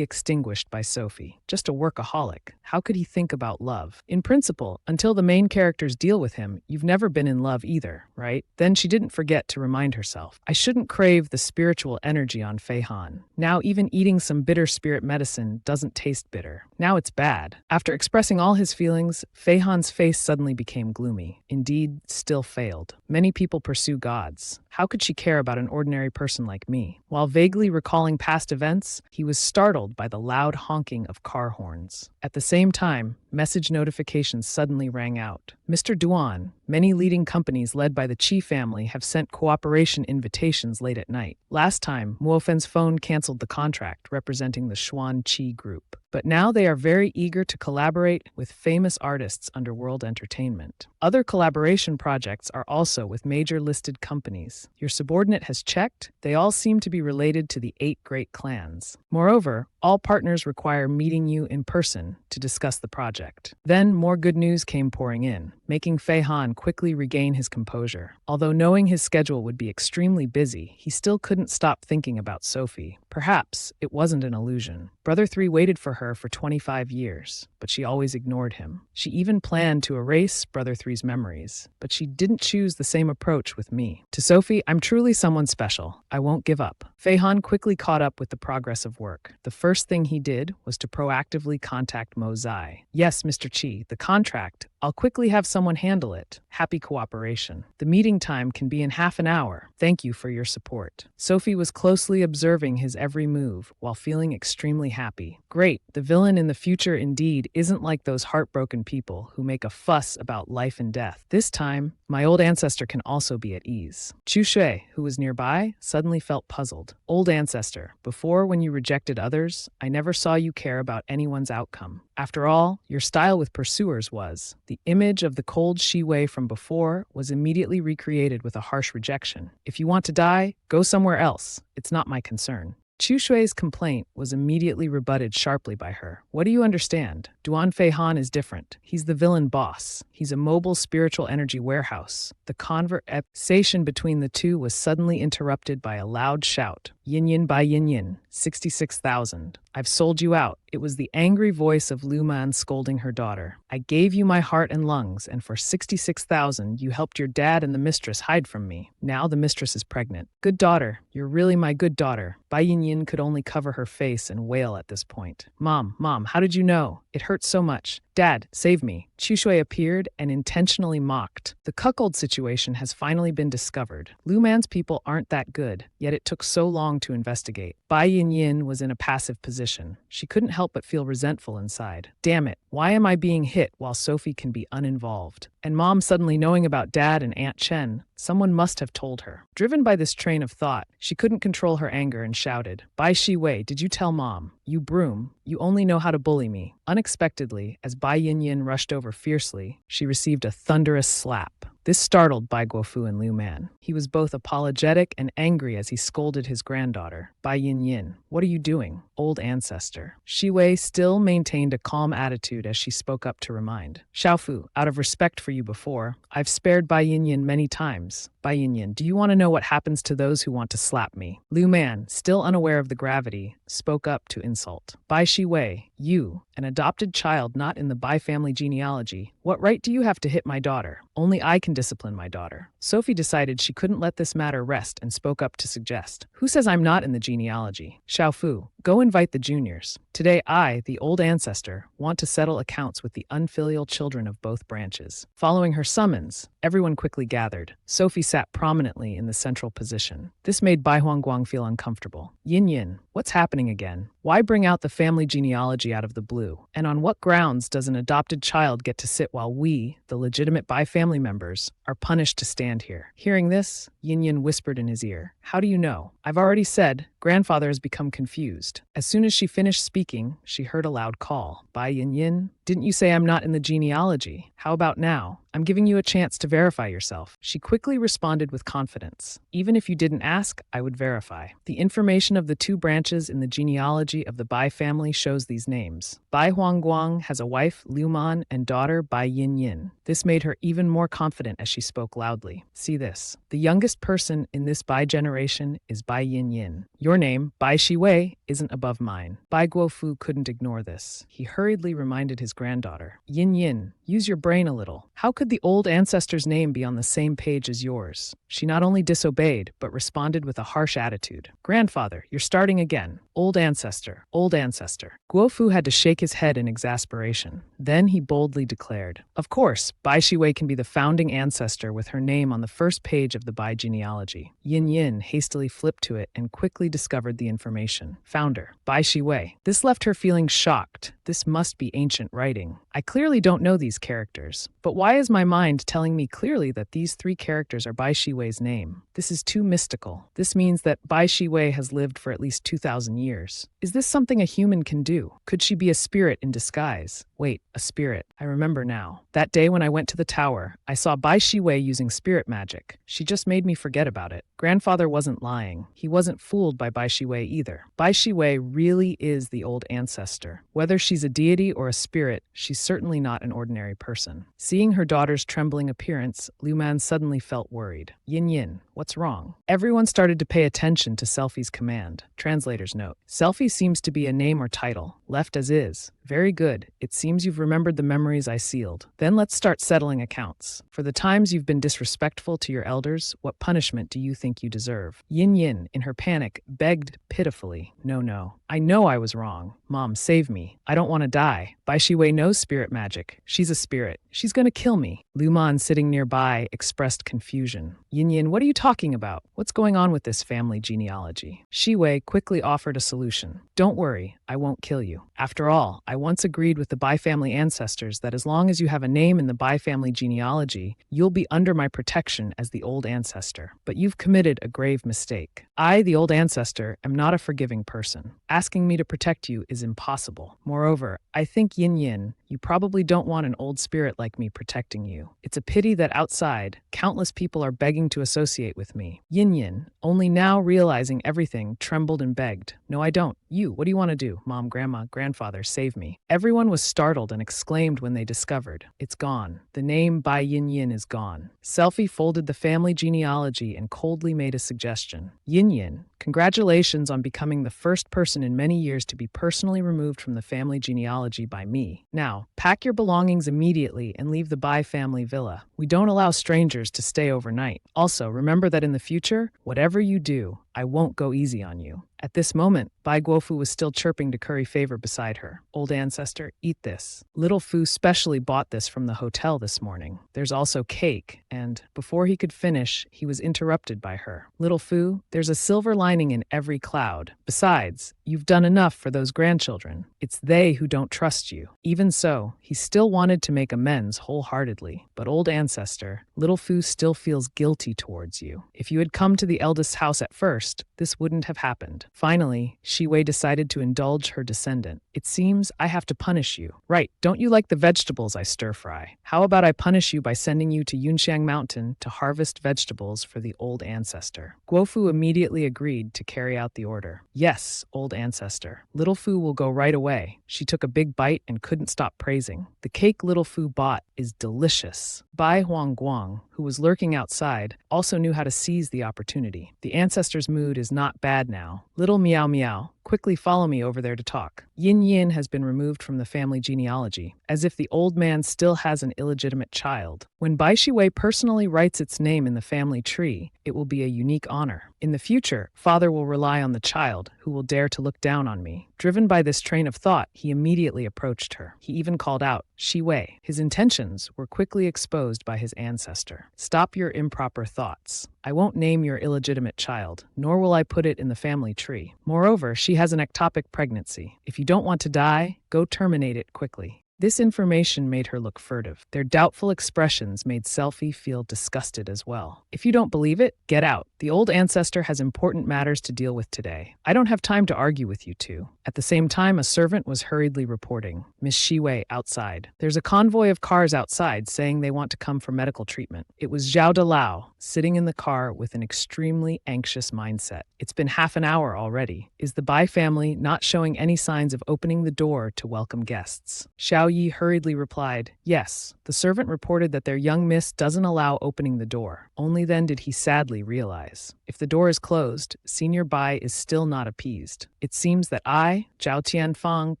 extinguished by Sophie. Just a workaholic. How could he think about love? In principle, until the main characters deal with him, you've never been in love either, right? Then she didn't forget to remind herself. I shouldn't crave the spiritual energy on Feihan. Now even eating some bitter spirit medicine doesn't taste bitter. Now it's bad. After expressing all his feelings, Feihan's face suddenly became gloomy. Indeed, still failed. Many people pursue gods. How could she care about an ordinary person like me? While vaguely recalling past events, he was startled by the loud honking of car horns. At the same time, message notifications suddenly rang out. Mr. Duan, many leading companies led by the Qi family have sent cooperation invitations late at night. Last time, Muofen's phone canceled the contract representing the Xuan Qi group. But now they are very eager to collaborate with famous artists under World Entertainment. Other collaboration projects are also with major listed companies. Your subordinate has checked. They all seem to be related to the 8 great clans. Moreover, all partners require meeting you in person to discuss the project. Then more good news came pouring in, making Feihan quickly regain his composure. Although knowing his schedule would be extremely busy, he still couldn't stop thinking about Sophie. Perhaps it wasn't an illusion. Brother 3 waited for her for 25 years, but she always ignored him. She even planned to erase Brother 3's memories, but she didn't choose the same approach with me. To Sophie, I'm truly someone special. I won't give up. Feihan quickly caught up with the progress of work. The first thing he did was to proactively contact Mo Zai. Yes, Mr. Qi, the contract. I'll quickly have someone handle it. Happy cooperation. The meeting time can be in half an hour. Thank you for your support. Sophie was closely observing his every move while feeling extremely happy. Great, the villain in the future indeed isn't like those heartbroken people who make a fuss about life and death. This time, my old ancestor can also be at ease. Chu Shui, who was nearby, suddenly felt puzzled. Old ancestor, before when you rejected others, I never saw you care about anyone's outcome. After all, your style with pursuers was. The image of the cold Shi Wei from before was immediately recreated with a harsh rejection. If you want to die, go somewhere else. It's not my concern. Chu Shui's complaint was immediately rebutted sharply by her. What do you understand? Duan Fei Han is different. He's the villain boss. He's a mobile spiritual energy warehouse. The conversation between the two was suddenly interrupted by a loud shout. Yin Yin by Yin Yin, 66,000. I've sold you out. It was the angry voice of Lu Man scolding her daughter. I gave you my heart and lungs, and for 66,000 you helped your dad and the mistress hide from me. Now the mistress is pregnant. Good daughter, you're really my good daughter. Bai Yin Yin could only cover her face and wail at this point. Mom, how did you know? It hurts so much. Dad, save me. Chu Shui appeared and intentionally mocked. The cuckold situation has finally been discovered. Lu Man's people aren't that good, yet it took so long to investigate. Bai Yin Yin was in a passive position. She couldn't help but feel resentful inside. Damn it, why am I being hit while Sophie can be uninvolved? And Mom suddenly knowing about Dad and Aunt Chen, someone must have told her. Driven by this train of thought, she couldn't control her anger and shouted, Bai Shi Wei, did you tell Mom? You broom, you only know how to bully me. Unexpectedly, as Bai Yin Yin rushed over fiercely, she received a thunderous slap. This startled Bai Guofu and Lu Man. He was both apologetic and angry as he scolded his granddaughter. Bai Yin Yin, what are you doing, old ancestor? Shi Wei still maintained a calm attitude as she spoke up to remind. Xiaofu, out of respect for you before, I've spared Bai Yin Yin many times. Bai Yin Yin, do you want to know what happens to those who want to slap me? Lu Man, still unaware of the gravity, spoke up to insult. Bai Shi Wei, you, an adopted child not in the Bai family genealogy, what right do you have to hit my daughter? Only I can discipline my daughter. Sophie decided she couldn't let this matter rest and spoke up to suggest. Who says I'm not in the genealogy? Xiaofu, go invite the juniors. Today I, the old ancestor, want to settle accounts with the unfilial children of both branches. Following her summons, everyone quickly gathered. Sophie sat prominently in the central position. This made Bai Huangguang feel uncomfortable. Yin Yin, what's happening again? Why bring out the family genealogy out of the blue? And on what grounds does an adopted child get to sit while we, the legitimate Bai family members, are punished to stand here? Hearing this, Yin Yin whispered in his ear, how do you know? I've already said, grandfather has become confused. As soon as she finished speaking, she heard a loud call. Bai Yin Yin, didn't you say I'm not in the genealogy? How about now? I'm giving you a chance to verify yourself. She quickly responded with confidence. Even if you didn't ask, I would verify. The information of the two branches in the genealogy of the Bai family shows these names. Bai Huangguang has a wife, Liu Man, and daughter, Bai Yin Yin. This made her even more confident as she spoke loudly. See this. The youngest person in this Bai generation is Bai Yin Yin. Your name, Bai Shi Wei, isn't above mine. Bai Guofu couldn't ignore this. He hurriedly reminded his granddaughter. Yin Yin, use your brain a little. How could the old ancestor's name be on the same page as yours? She not only disobeyed, but responded with a harsh attitude. Grandfather, you're starting again. Old ancestor, old ancestor. Guofu had to shake his head in exasperation. Then he boldly declared, of course, Bai Shi Wei can be the founding ancestor with her name on the first page of the Bai genealogy. Yin Yin hastily flipped to it and quickly discovered the information. Founder, Bai Shi Wei. This left her feeling shocked. This must be ancient writing. I clearly don't know these characters, but why is my mind telling me clearly that these three characters are Bai Shi Wei's name? This is too mystical. This means that Bai Shi Wei has lived for at least 2,000 years. Is this something a human can do? Could she be a spirit in disguise? Wait, a spirit. I remember now. That day when I went to the tower, I saw Bai Shi Wei using spirit magic. She just made me forget about it. Grandfather wasn't lying. He wasn't fooled by Bai Shi Wei either. Bai Shi Wei really is the old ancestor. Whether she's a deity or a spirit, she's certainly not an ordinary person. Seeing her daughter's trembling appearance, Liu Man suddenly felt worried. Yin Yin, what's wrong? Everyone started to pay attention to Selfie's command. Translator's note. Selfie seems to be a name or title, Left as is. Very good. It seems you've remembered the memories I sealed. Then let's start settling accounts. For the times you've been disrespectful to your elders, what punishment do you think you deserve? Yin Yin, in her panic, begged pitifully. No, no. I know I was wrong. Mom, save me. I don't want to die. Bai Shiwei knows spirit magic. She's a spirit. She's going to kill me. Luman, sitting nearby, expressed confusion. Yin Yin, what are you talking about? What's going on with this family genealogy? Shiwei quickly offered a solution. Don't worry, I won't kill you. After all, I once agreed with the Bai family ancestors that as long as you have a name in the Bai family genealogy, you'll be under my protection as the old ancestor. But you've committed a grave mistake. I, the old ancestor, am not a forgiving person. Asking me to protect you is impossible. Moreover, I think Yin Yin, you probably don't want an old spirit like me protecting you. It's a pity that outside, countless people are begging to associate with me. Yin Yin, only now realizing everything, trembled and begged. No, I don't. You, what do you want to do? Mom, grandma, grandfather, save me. Everyone was startled and exclaimed when they discovered. It's gone. The name Bai Yin Yin is gone. Selfie folded the family genealogy and coldly made a suggestion. Yin Yin, congratulations on becoming the first person in many years to be personally removed from the family genealogy by me. Now, pack your belongings immediately and leave the Bai family villa. We don't allow strangers to stay overnight. Also, remember that in the future, whatever you do, I won't go easy on you. At this moment, Bai Guofu was still chirping to curry favor beside her. Old ancestor, eat this. Little Fu specially bought this from the hotel this morning. There's also cake, and before he could finish, he was interrupted by her. Little Fu, there's a silver lining in every cloud. Besides, you've done enough for those grandchildren. It's they who don't trust you. Even so, he still wanted to make amends wholeheartedly. But old ancestor, Little Fu still feels guilty towards you. If you had come to the eldest's house at first, this wouldn't have happened. Finally, Shiwei decided to indulge her descendant. It seems I have to punish you. Right, don't you like the vegetables I stir-fry? How about I punish you by sending you to Yunxiang Mountain to harvest vegetables for the old ancestor? Guofu immediately agreed to carry out the order. Yes, old ancestor. Little Fu will go right away. She took a big bite and couldn't stop praising. The cake Little Fu bought is delicious. Bai Huangguang, who was lurking outside, also knew how to seize the opportunity. The ancestor's mood is not bad now. Little Meow Meow, quickly follow me over there to talk. Yin Yin has been removed from the family genealogy, as if the old man still has an illegitimate child. When Bai Shiwei personally writes its name in the family tree, it will be a unique honor. In the future, father will rely on the child, who will dare to look down on me. Driven by this train of thought, he immediately approached her. He even called out, Shiwei. His intentions were quickly exposed by his ancestor. Stop your improper thoughts. I won't name your illegitimate child, nor will I put it in the family tree. Moreover, she has an ectopic pregnancy. If you don't want to die, go terminate it quickly. This information made her look furtive. Their doubtful expressions made Selfie feel disgusted as well. If you don't believe it, get out. The old ancestor has important matters to deal with today. I don't have time to argue with you two. At the same time, a servant was hurriedly reporting. Miss Shiwei outside. There's a convoy of cars outside saying they want to come for medical treatment. It was Zhao Delao, sitting in the car with an extremely anxious mindset. It's been half an hour already. Is the Bai family not showing any signs of opening the door to welcome guests? Xiao Yi hurriedly replied, yes. The servant reported that their young miss doesn't allow opening the door. Only then did he sadly realize. If the door is closed, Senior Bai is still not appeased. It seems that I, Zhao Tianfang,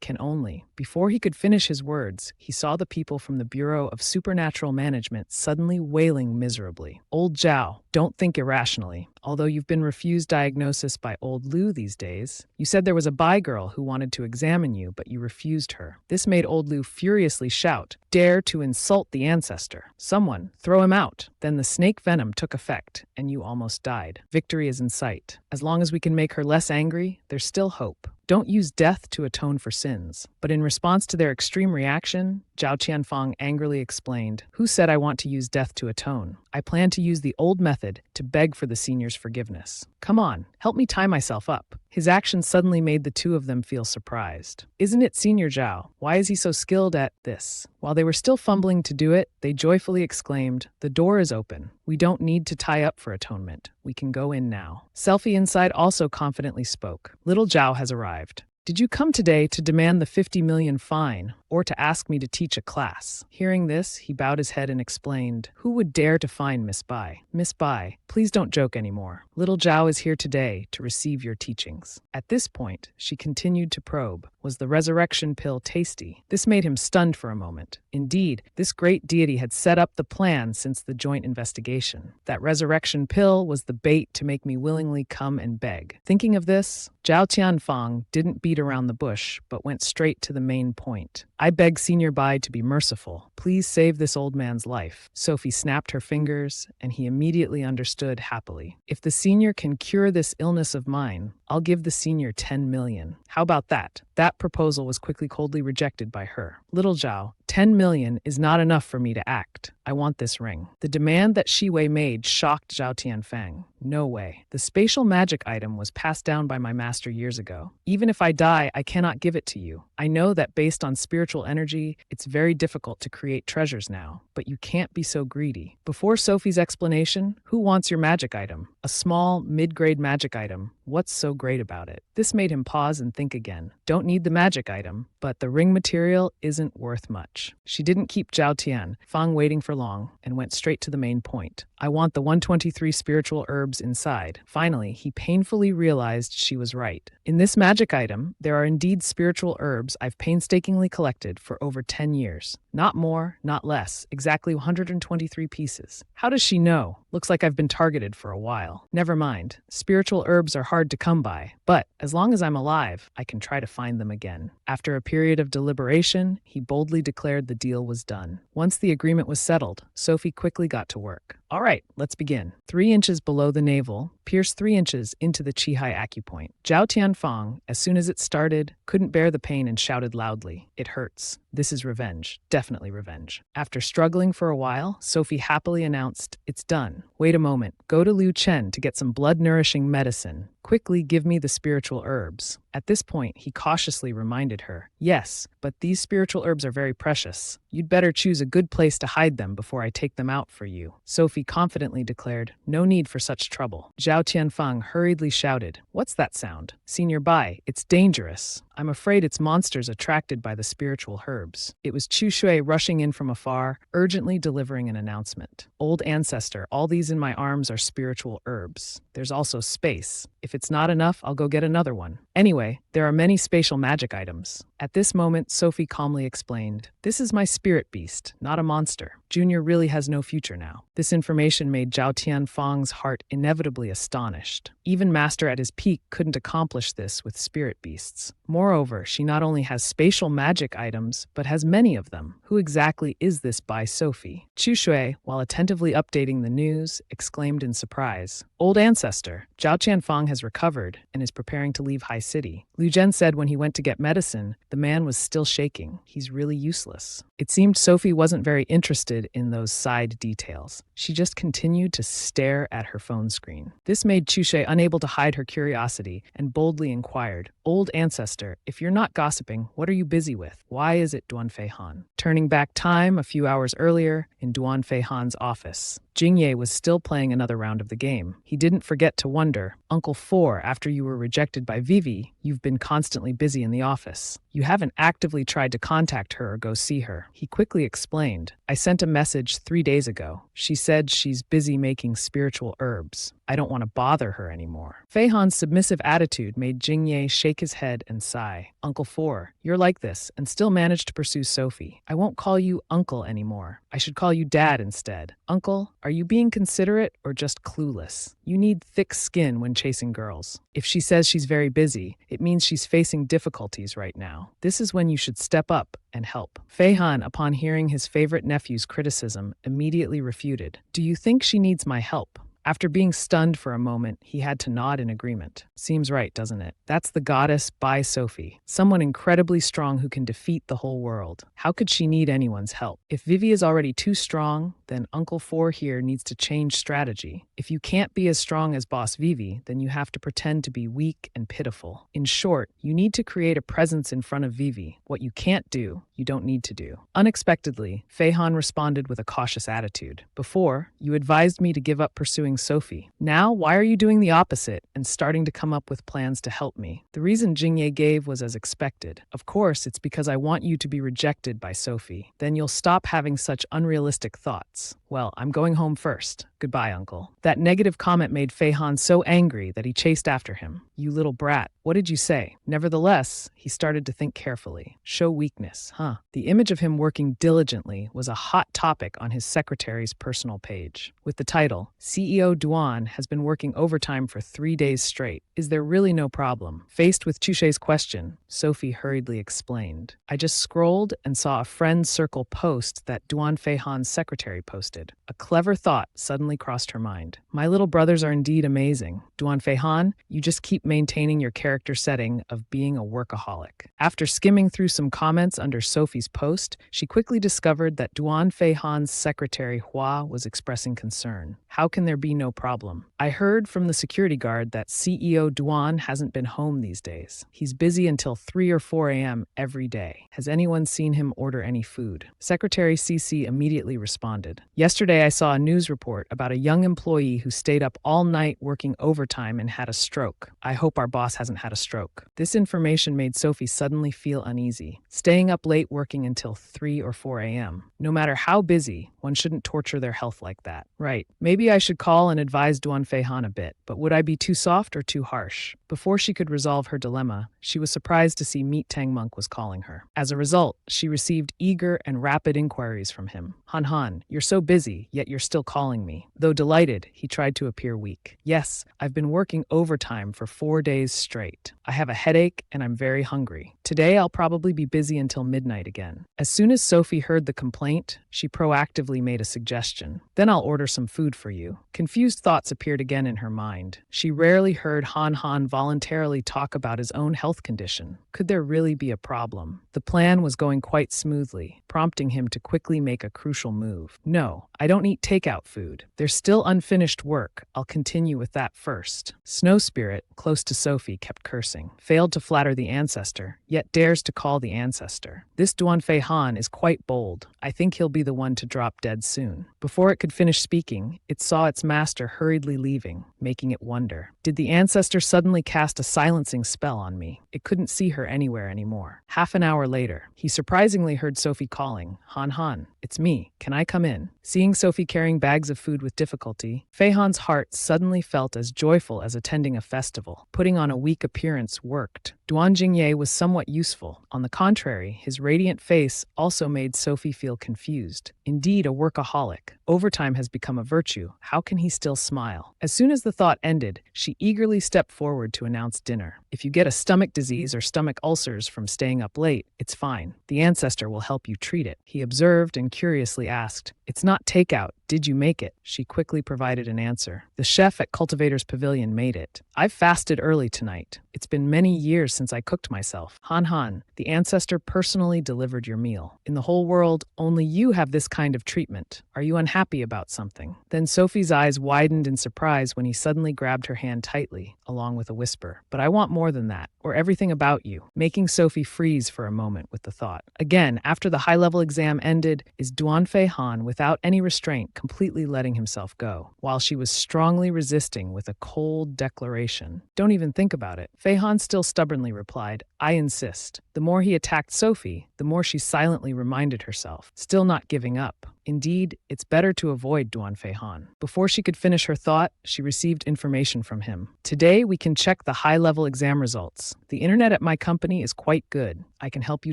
can only. Before he could finish his words, he saw the people from the Bureau of Supernatural Management suddenly wailing miserably. Old Zhao, don't think irrationally. Although you've been refused diagnosis by old Lu these days, you said there was a Bai girl who wanted to examine you, but you refused her. This made old Lu furiously shout, dare to insult the ancestor. Someone, throw him out. Then the snake venom took effect, and you almost died. Victory is in sight. As long as we can make her less angry, there's still hope. Don't use death to atone for sins. But in response to their extreme reaction, Zhao Tianfang angrily explained, who said I want to use death to atone? I plan to use the old method to beg for the senior's forgiveness. Come on, help me tie myself up. His action suddenly made the two of them feel surprised. Isn't it Senior Zhao? Why is he so skilled at this? While they were still fumbling to do it, they joyfully exclaimed, the door is open. We don't need to tie up for atonement. We can go in now. Selfie inside also confidently spoke. Little Zhao has arrived. Did you come today to demand the 50 million fine? or to ask me to teach a class. Hearing this, he bowed his head and explained, "Who would dare to find Miss Bai? Miss Bai, please don't joke anymore. Little Zhao is here today to receive your teachings." At this point, she continued to probe, was the resurrection pill tasty? This made him stunned for a moment. Indeed, this great deity had set up the plan since the joint investigation. That resurrection pill was the bait to make me willingly come and beg. Thinking of this, Zhao Tianfang didn't beat around the bush, but went straight to the main point. "I beg Senior Bai to be merciful. Please save this old man's life." Sophie snapped her fingers, and he immediately understood happily. "If the senior can cure this illness of mine, I'll give the senior 10 million. How about that?" That proposal was coldly rejected by her. "Little Zhao, 10 million is not enough for me to act. I want this ring." The demand that Shi Wei made shocked Zhao Tianfang. "No way. The spatial magic item was passed down by my master years ago. Even if I die, I cannot give it to you. I know that based on spiritual energy, it's very difficult to create treasures now, but you can't be so greedy." Before Sophie's explanation, "Who wants your magic item? A small, mid-grade magic item. What's so great about it?" This made him pause and think again. Don't need the magic item, but the ring material isn't worth much. She didn't keep Zhao Tianfang waiting for long and went straight to the main point. "I want the 123 spiritual herbs inside." Finally, he painfully realized she was right. In this magic item, there are indeed spiritual herbs I've painstakingly collected for over 10 years. Not more, not less, exactly 123 pieces. How does she know? Looks like I've been targeted for a while. Never mind. Spiritual herbs are hard to come by, but as long as I'm alive, I can try to find them again. After a period of deliberation, he boldly declared the deal was done. Once the agreement was settled, Sophie quickly got to work. "All right, let's begin." 3 inches below the navel, pierce 3 inches into the Qihai acupoint. Zhao Tianfang, as soon as it started, couldn't bear the pain and shouted loudly, "It hurts. This is revenge. Definitely revenge." After struggling for a while, Sophie happily announced, "It's done. Wait a moment. Go to Liu Chen to get some blood-nourishing medicine. Quickly give me the spiritual herbs." At this point, he cautiously reminded her, "Yes, but these spiritual herbs are very precious. You'd better choose a good place to hide them before I take them out for you." Sophie confidently declared, "No need for such trouble." Zhao Tianfang hurriedly shouted, "What's that sound? Senior Bai, it's dangerous. I'm afraid it's monsters attracted by the spiritual herbs." It was Chu Shui rushing in from afar, urgently delivering an announcement. "Old ancestor, all these in my arms are spiritual herbs. There's also space. If it's not enough, I'll go get another one. Anyway, there are many spatial magic items." At this moment, Sophie calmly explained, "This is my spirit beast, not a monster. Junior really has no future now." This information made Zhao Tianfang's heart inevitably astonished. Even Master at his peak couldn't accomplish this with spirit beasts. Moreover, she not only has spatial magic items, but has many of them. Who exactly is this Bai Sophie? Chu Shui, while attentively updating the news, exclaimed in surprise, "Old ancestor, Zhao Tianfang has recovered and is preparing to leave High City. Liu Zhen said when he went to get medicine, the man was still shaking. He's really useless." It seemed Sophie wasn't very interested in those side details. She just continued to stare at her phone screen. This made Chu Shui unable to hide her curiosity and boldly inquired, "Old ancestor, if you're not gossiping, what are you busy with? Why is it Duan Fei Han?" Turning back time a few hours earlier, in Duan Fei Han's office, Jingye was still playing another round of the game. He didn't forget to wonder, "Uncle Four, after you were rejected by Vivi, you've been constantly busy in the office. You haven't actively tried to contact her or go see her." He quickly explained, "I sent a message 3 days ago. She said she's busy making spiritual herbs. I don't want to bother her anymore." Fei Han's submissive attitude made Jingye shake his head and sigh. "Uncle Four, you're like this and still manage to pursue Sophie. I won't call you uncle anymore. I should call you dad instead. Uncle, are you being considerate or just clueless? You need thick skin when chasing girls. If she says she's very busy, it means she's facing difficulties right now. This is when you should step up and help." Fei Han, upon hearing his favorite nephew's criticism, immediately refuted, "Do you think she needs my help?" After being stunned for a moment, he had to nod in agreement. Seems right, doesn't it? That's the goddess Bai Sophie, someone incredibly strong who can defeat the whole world. How could she need anyone's help? If Vivi is already too strong, then Uncle Four here needs to change strategy. If you can't be as strong as Boss Vivi, then you have to pretend to be weak and pitiful. In short, you need to create a presence in front of Vivi. What you can't do, you don't need to do. Unexpectedly, Fei Han responded with a cautious attitude. "Before, you advised me to give up pursuing supporting Sophie. Now, why are you doing the opposite and starting to come up with plans to help me? The reason Jingye gave was as expected. Of course, it's because I want you to be rejected by Sophie. Then you'll stop having such unrealistic thoughts. Well, I'm going home first. Goodbye, uncle. That negative comment made Fei Han so angry that he chased after him. You little brat, what did you say? Nevertheless, he started to think carefully. Show weakness, huh? The image of him working diligently was a hot topic on his secretary's personal page. With the title, CEO Duan has been working overtime for 3 days straight. Is there really no problem? Faced with Chuche's question, Sophie hurriedly explained. I just scrolled and saw a friend's circle post that Duan Fei Han's secretary posted. A clever thought suddenly crossed her mind. My little brothers are indeed amazing. Duan Fei Han, you just keep maintaining your character setting of being a workaholic. After skimming through some comments under Sophie's post, she quickly discovered that Duan Fei Han's secretary Hua was expressing concern. How can there be no problem? I heard from the security guard that CEO Duan hasn't been home these days. He's busy until 3 or 4 a.m. every day. Has anyone seen him order any food? Secretary CC immediately responded. Yesterday I saw a news report about a young employee who stayed up all night working overtime and had a stroke. I hope our boss hasn't had a stroke. This information made Sophie suddenly feel uneasy. Staying up late working until 3 or 4 a.m. No matter how busy, one shouldn't torture their health like that. Right. Maybe I should call and advise Duan Fei Han a bit, but would I be too soft or too harsh? Before she could resolve her dilemma, she was surprised to see Meat Tang Monk was calling her. As a result, she received eager and rapid inquiries from him. Han, you're so busy, yet you're still calling me. Though delighted, he tried to appear weak. Yes, I've been working overtime for 4 days straight. I have a headache and I'm very hungry. Today I'll probably be busy until midnight again. As soon as Sophie heard the complaint, she proactively made a suggestion. Then I'll order some food for you. Confused thoughts appeared again in her mind. She rarely heard Han voluntarily talk about his own health condition. Could there really be a problem? The plan was going quite smoothly, prompting him to quickly make a crucial move. No, I don't eat takeout food. There's still unfinished work. I'll continue with that first. Snow Spirit, close to Sophie, kept cursing. Failed to flatter the ancestor, yet dares to call the ancestor. This Duan Fei Han is quite bold. I think he'll be the one to drop dead soon. Before it could finish speaking, it saw its master hurriedly leaving, making it wonder. Did the ancestor suddenly cast a silencing spell on me? It couldn't see her anywhere anymore. Half an hour later, he surprisingly heard Sophie calling, Han, it's me. Can I come in? Seeing Sophie carrying bags of food with difficulty, Fei Han's heart suddenly felt as joyful as attending a festival. Putting on a weak appearance worked. Duan Jingye was somewhat useful. On the contrary, his radiant face also made Sophie feel confused. Indeed, a workaholic. Overtime has become a virtue. How can he still smile? As soon as the thought ended, she eagerly stepped forward to announce dinner. If you get a stomach disease or stomach ulcers from staying up late, it's fine. The ancestor will help you treat it. He observed and curiously asked, It's not takeout. Did you make it? She quickly provided an answer. The chef at Cultivator's Pavilion made it. I've fasted early tonight. It's been many years since I cooked myself. Han, the ancestor personally delivered your meal. In the whole world, only you have this kind of treatment. Are you unhappy about something? Then Sophie's eyes widened in surprise when he suddenly grabbed her hand tightly, along with a whisper. But I want more than that, or everything about you, making Sophie freeze for a moment with the thought. Again, after the high-level exam ended, is Duan Fei Han, without any restraint, completely letting himself go, while she was strongly resisting with a cold declaration. Don't even think about it. Fei Han still stubbornly replied, I insist. The more he attacked Sophie, the more she silently reminded herself, still not giving up. Indeed, it's better to avoid Duan Fei Han. Before she could finish her thought, she received information from him. Today, we can check the high-level exam results. The internet at my company is quite good. I can help you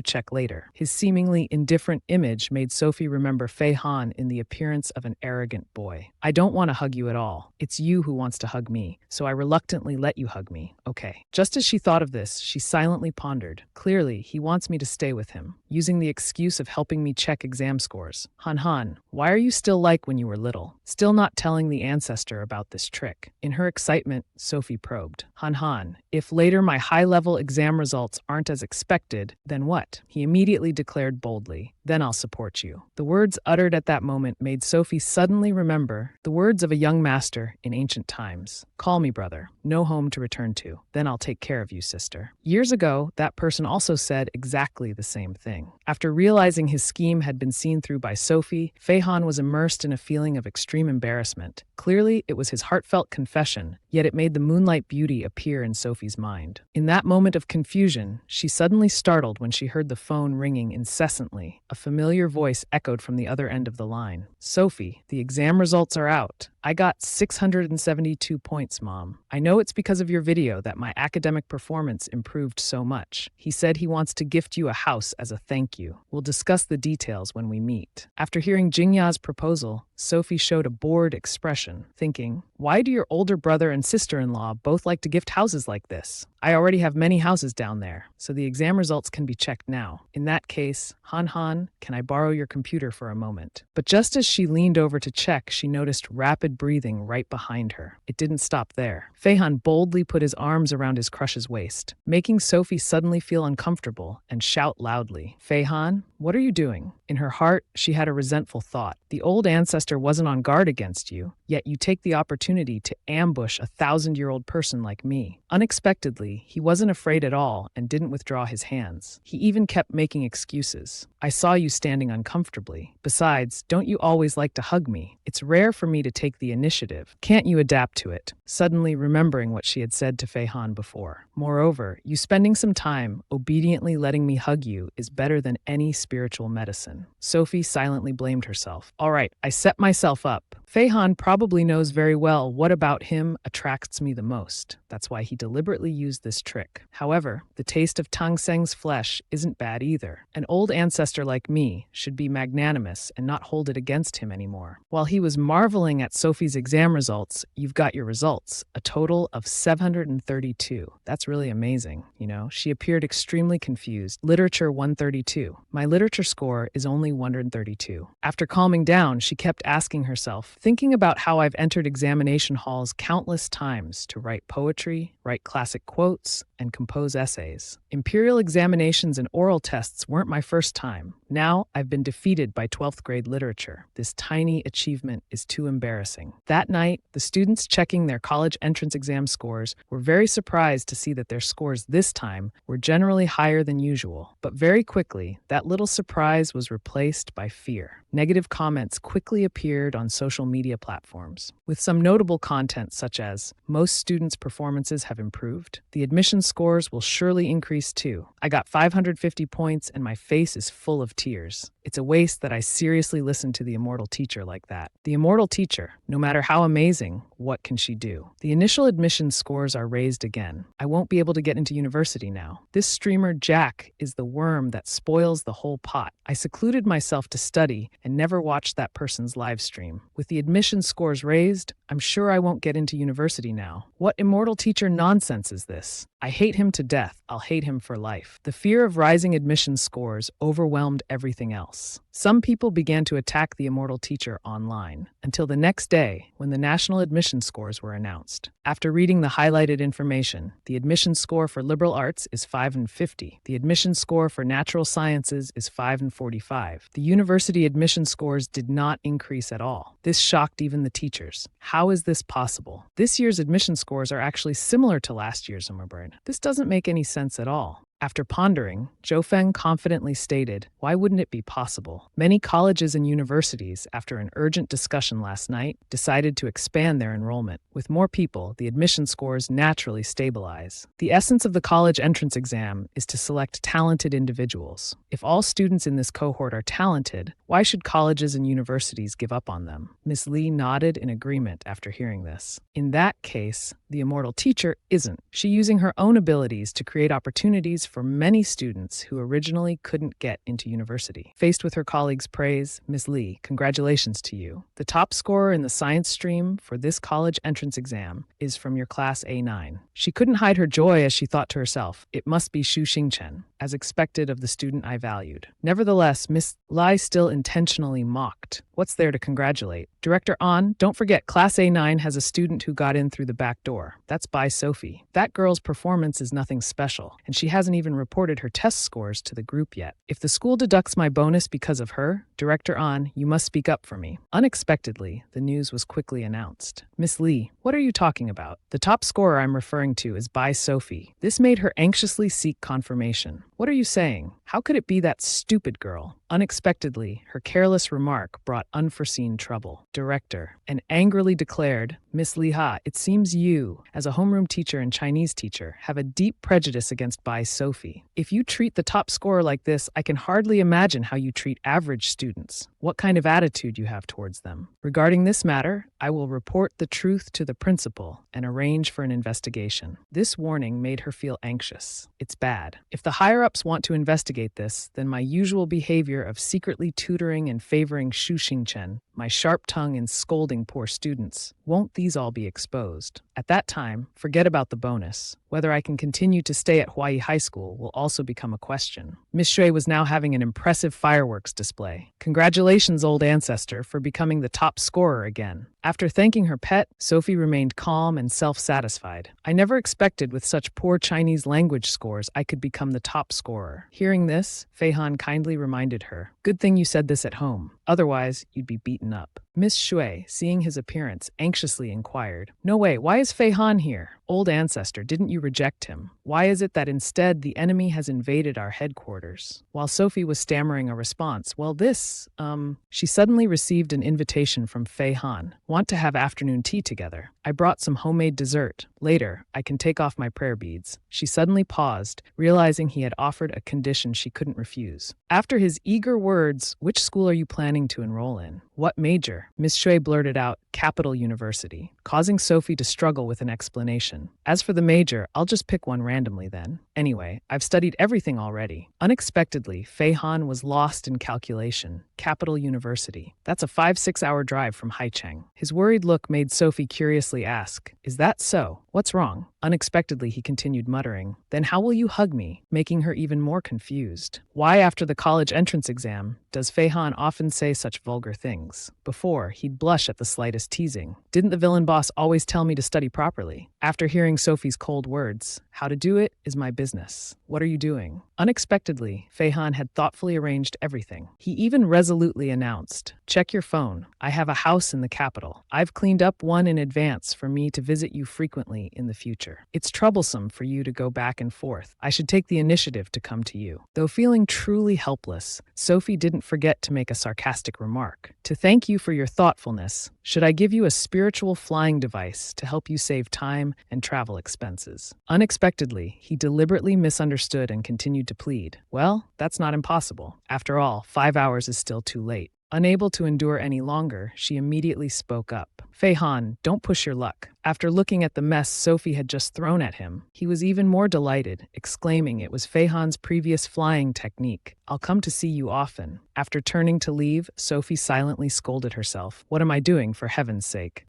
check later. His seemingly indifferent image made Sophie remember Fei Han in the appearance of an arrogant boy. I don't want to hug you at all. It's you who wants to hug me, so I reluctantly let you hug me. Okay. Just as she thought of this, she silently pondered. Clearly, he wants me to stay with him, using the excuse of helping me check exam scores. Han, why are you still like when you were little? Still not telling the ancestor about this trick. In her excitement, Sophie probed. Han, if later my high-level exam results aren't as expected, then what? He immediately declared boldly. then I'll support you." The words uttered at that moment made Sophie suddenly remember the words of a young master in ancient times. "Call me brother, no home to return to. Then I'll take care of you, sister." Years ago, that person also said exactly the same thing. After realizing his scheme had been seen through by Sophie, Feihan was immersed in a feeling of extreme embarrassment. Clearly, it was his heartfelt confession, yet it made the moonlight beauty appear in Sophie's mind. In that moment of confusion, she suddenly startled when she heard the phone ringing incessantly. A familiar voice echoed from the other end of the line. "Sophie, the exam results are out. I got 672 points, Mom. I know it's because of your video that my academic performance improved so much. He said he wants to gift you a house as a thank you. We'll discuss the details when we meet." After hearing Jingya's proposal, Sophie showed a bored expression, thinking, "Why do your older brother and sister-in-law both like to gift houses like this? I already have many houses down there, so the exam results can be checked now. In that case, Han, can I borrow your computer for a moment?" But just as she leaned over to check, she noticed rapid breathing right behind her. It didn't stop there. Feihan boldly put his arms around his crush's waist, making Sophie suddenly feel uncomfortable and shout loudly, "Feihan, what are you doing?" In her heart, she had a resentful thought. The old ancestor wasn't on guard against you, yet you take the opportunity to ambush a 1,000-year-old person like me. Unexpectedly, he wasn't afraid at all and didn't withdraw his hands. He even kept making excuses. "I saw you standing uncomfortably. Besides, don't you always like to hug me? It's rare for me to take the initiative. Can't you adapt to it?" Suddenly remembering what she had said to Feihan before. "Moreover, you spending some time obediently letting me hug you is better than any spiritual medicine." Sophie silently blamed herself. "All right, I set myself up. Feihan probably knows very well what about him attracts me the most. That's why he deliberately used this trick. However, the taste of Tang Seng's flesh isn't bad either. An old ancestor like me should be magnanimous and not hold it against him anymore." While he was marveling at Sophie's exam results, you've got your results, a total of 732. That's really amazing, you know? She appeared extremely confused. Literature 132. My literature score is only 132. After calming down, she kept asking herself, thinking about how I've entered examination halls countless times to write poetry, write classic quotes, and compose essays. Imperial examinations and oral tests weren't my first time. Now I've been defeated by 12th grade literature. This tiny achievement is too embarrassing. That night, the students checking their college entrance exam scores were very surprised to see that their scores this time were generally higher than usual. But very quickly, that little surprise was replaced by fear. Negative comments quickly appeared on social media platforms, with some notable content such as, "Most students' performances have improved. The admission scores will surely increase too. I got 550 points and my face is full of tears. It's a waste that I seriously listened to the immortal teacher like that." The immortal teacher, no matter how amazing, what can she do? The initial admission scores are raised again. I won't be able to get into university now. This streamer Jack is the worm that spoils the whole pot. I secluded myself to study and never watched that person's live stream. With the admission scores raised, I'm sure I won't get into university now. What immortal teacher nonsense is this? I hate him to death. I'll hate him for life. The fear of rising admission scores overwhelmed everything else. Some people began to attack the immortal teacher online, until the next day when the national admission scores were announced. After reading the highlighted information, the admission score for liberal arts is 550. The admission score for natural sciences is 545. The university admission scores did not increase at all. This shocked even the teachers. How is this possible? This year's admission scores are actually similar to last year's, Umberburn. This doesn't make any sense at all. After pondering, Zhou Feng confidently stated, "Why wouldn't it be possible?" Many colleges and universities, after an urgent discussion last night, decided to expand their enrollment. With more people, the admission scores naturally stabilize. The essence of the college entrance exam is to select talented individuals. If all students in this cohort are talented, why should colleges and universities give up on them? Miss Li nodded in agreement after hearing this. In that case, the immortal teacher isn't. She using her own abilities to create opportunities for many students who originally couldn't get into university. Faced with her colleagues' praise, Miss Li, congratulations to you. The top scorer in the science stream for this college entrance exam is from your class A9. She couldn't hide her joy as she thought to herself, it must be Xu Xingchen, as expected of the student I valued. Nevertheless, Miss Li still intentionally mocked. What's there to congratulate? Director On, don't forget Class A9 has a student who got in through the back door. That's by Sophie. That girl's performance is nothing special, and she hasn't even reported her test scores to the group yet. If the school deducts my bonus because of her, Director On, you must speak up for me. Unexpectedly, the news was quickly announced. Miss Lee, what are you talking about? The top scorer I'm referring to is by Sophie. This made her anxiously seek confirmation. What are you saying? How could it be that stupid girl? Unexpectedly, her careless remark brought unforeseen trouble. Director, and angrily declared, Miss Lee Ha, it seems you, as a homeroom teacher and Chinese teacher, have a deep prejudice against Bai Sophie. If you treat the top scorer like this, I can hardly imagine how you treat average students. What kind of attitude you have towards them. Regarding this matter, I will report the truth to the principal and arrange for an investigation. This warning made her feel anxious. It's bad. If the higher-ups want to investigate this, then my usual behavior of secretly tutoring and favoring Shu Xingchen, my sharp tongue in scolding poor students, won't these all be exposed? At that time, forget about the bonus. Whether I can continue to stay at Huai High School will also become a question. Miss Shui was now having an impressive fireworks display. Congratulations, old ancestor, for becoming the top scorer again. After thanking her pet, Sophie remained calm and self-satisfied. I never expected with such poor Chinese language scores I could become the top scorer. Hearing this, Fei Han kindly reminded her, good thing you said this at home. Otherwise, you'd be beaten up. Miss Shui, seeing his appearance, anxiously inquired, no way, why is Fei Han here? Old ancestor, didn't you reject him? Why is it that instead the enemy has invaded our headquarters? While Sophie was stammering a response, she suddenly received an invitation from Fei Han. Want to have afternoon tea together? I brought some homemade dessert. Later, I can take off my prayer beads. She suddenly paused, realizing he had offered a condition she couldn't refuse. After his eager words, which school are you planning to enroll in? What major? Miss Shui blurted out, Capital University, causing Sophie to struggle with an explanation. As for the major, I'll just pick one randomly then. Anyway, I've studied everything already. Unexpectedly, Fei Han was lost in calculation. Capital University. That's a 5-6 hour drive from Haicheng. His worried look made Sophie curiously ask, is that so? What's wrong? Unexpectedly, he continued muttering, then how will you hug me? Making her even more confused. Why, after the college entrance exam, does Fei Han often say such vulgar things? Before, he'd blush at the slightest teasing. Didn't the villain boss always tell me to study properly? After hearing Sophie's cold words, how to do it is my business. What are you doing? Unexpectedly, Fei Han had thoughtfully arranged everything. He even resolutely announced, check your phone. I have a house in the capital. I've cleaned up one in advance for me to visit you frequently in the future. It's troublesome for you to go back and forth. I should take the initiative to come to you. Though feeling truly helpless, Sophie didn't forget to make a sarcastic remark. To thank you for your thoughtfulness, should I give you a spiritual flying device to help you save time and travel expenses? Unexpectedly, he deliberately misunderstood and continued to plead. Well, that's not impossible. After all, 5 hours is still too late. Unable to endure any longer, she immediately spoke up. Fei Han, don't push your luck. After looking at the mess Sophie had just thrown at him, he was even more delighted, exclaiming it was Fei Han's previous flying technique. I'll come to see you often. After turning to leave, Sophie silently scolded herself. What am I doing, for heaven's sake?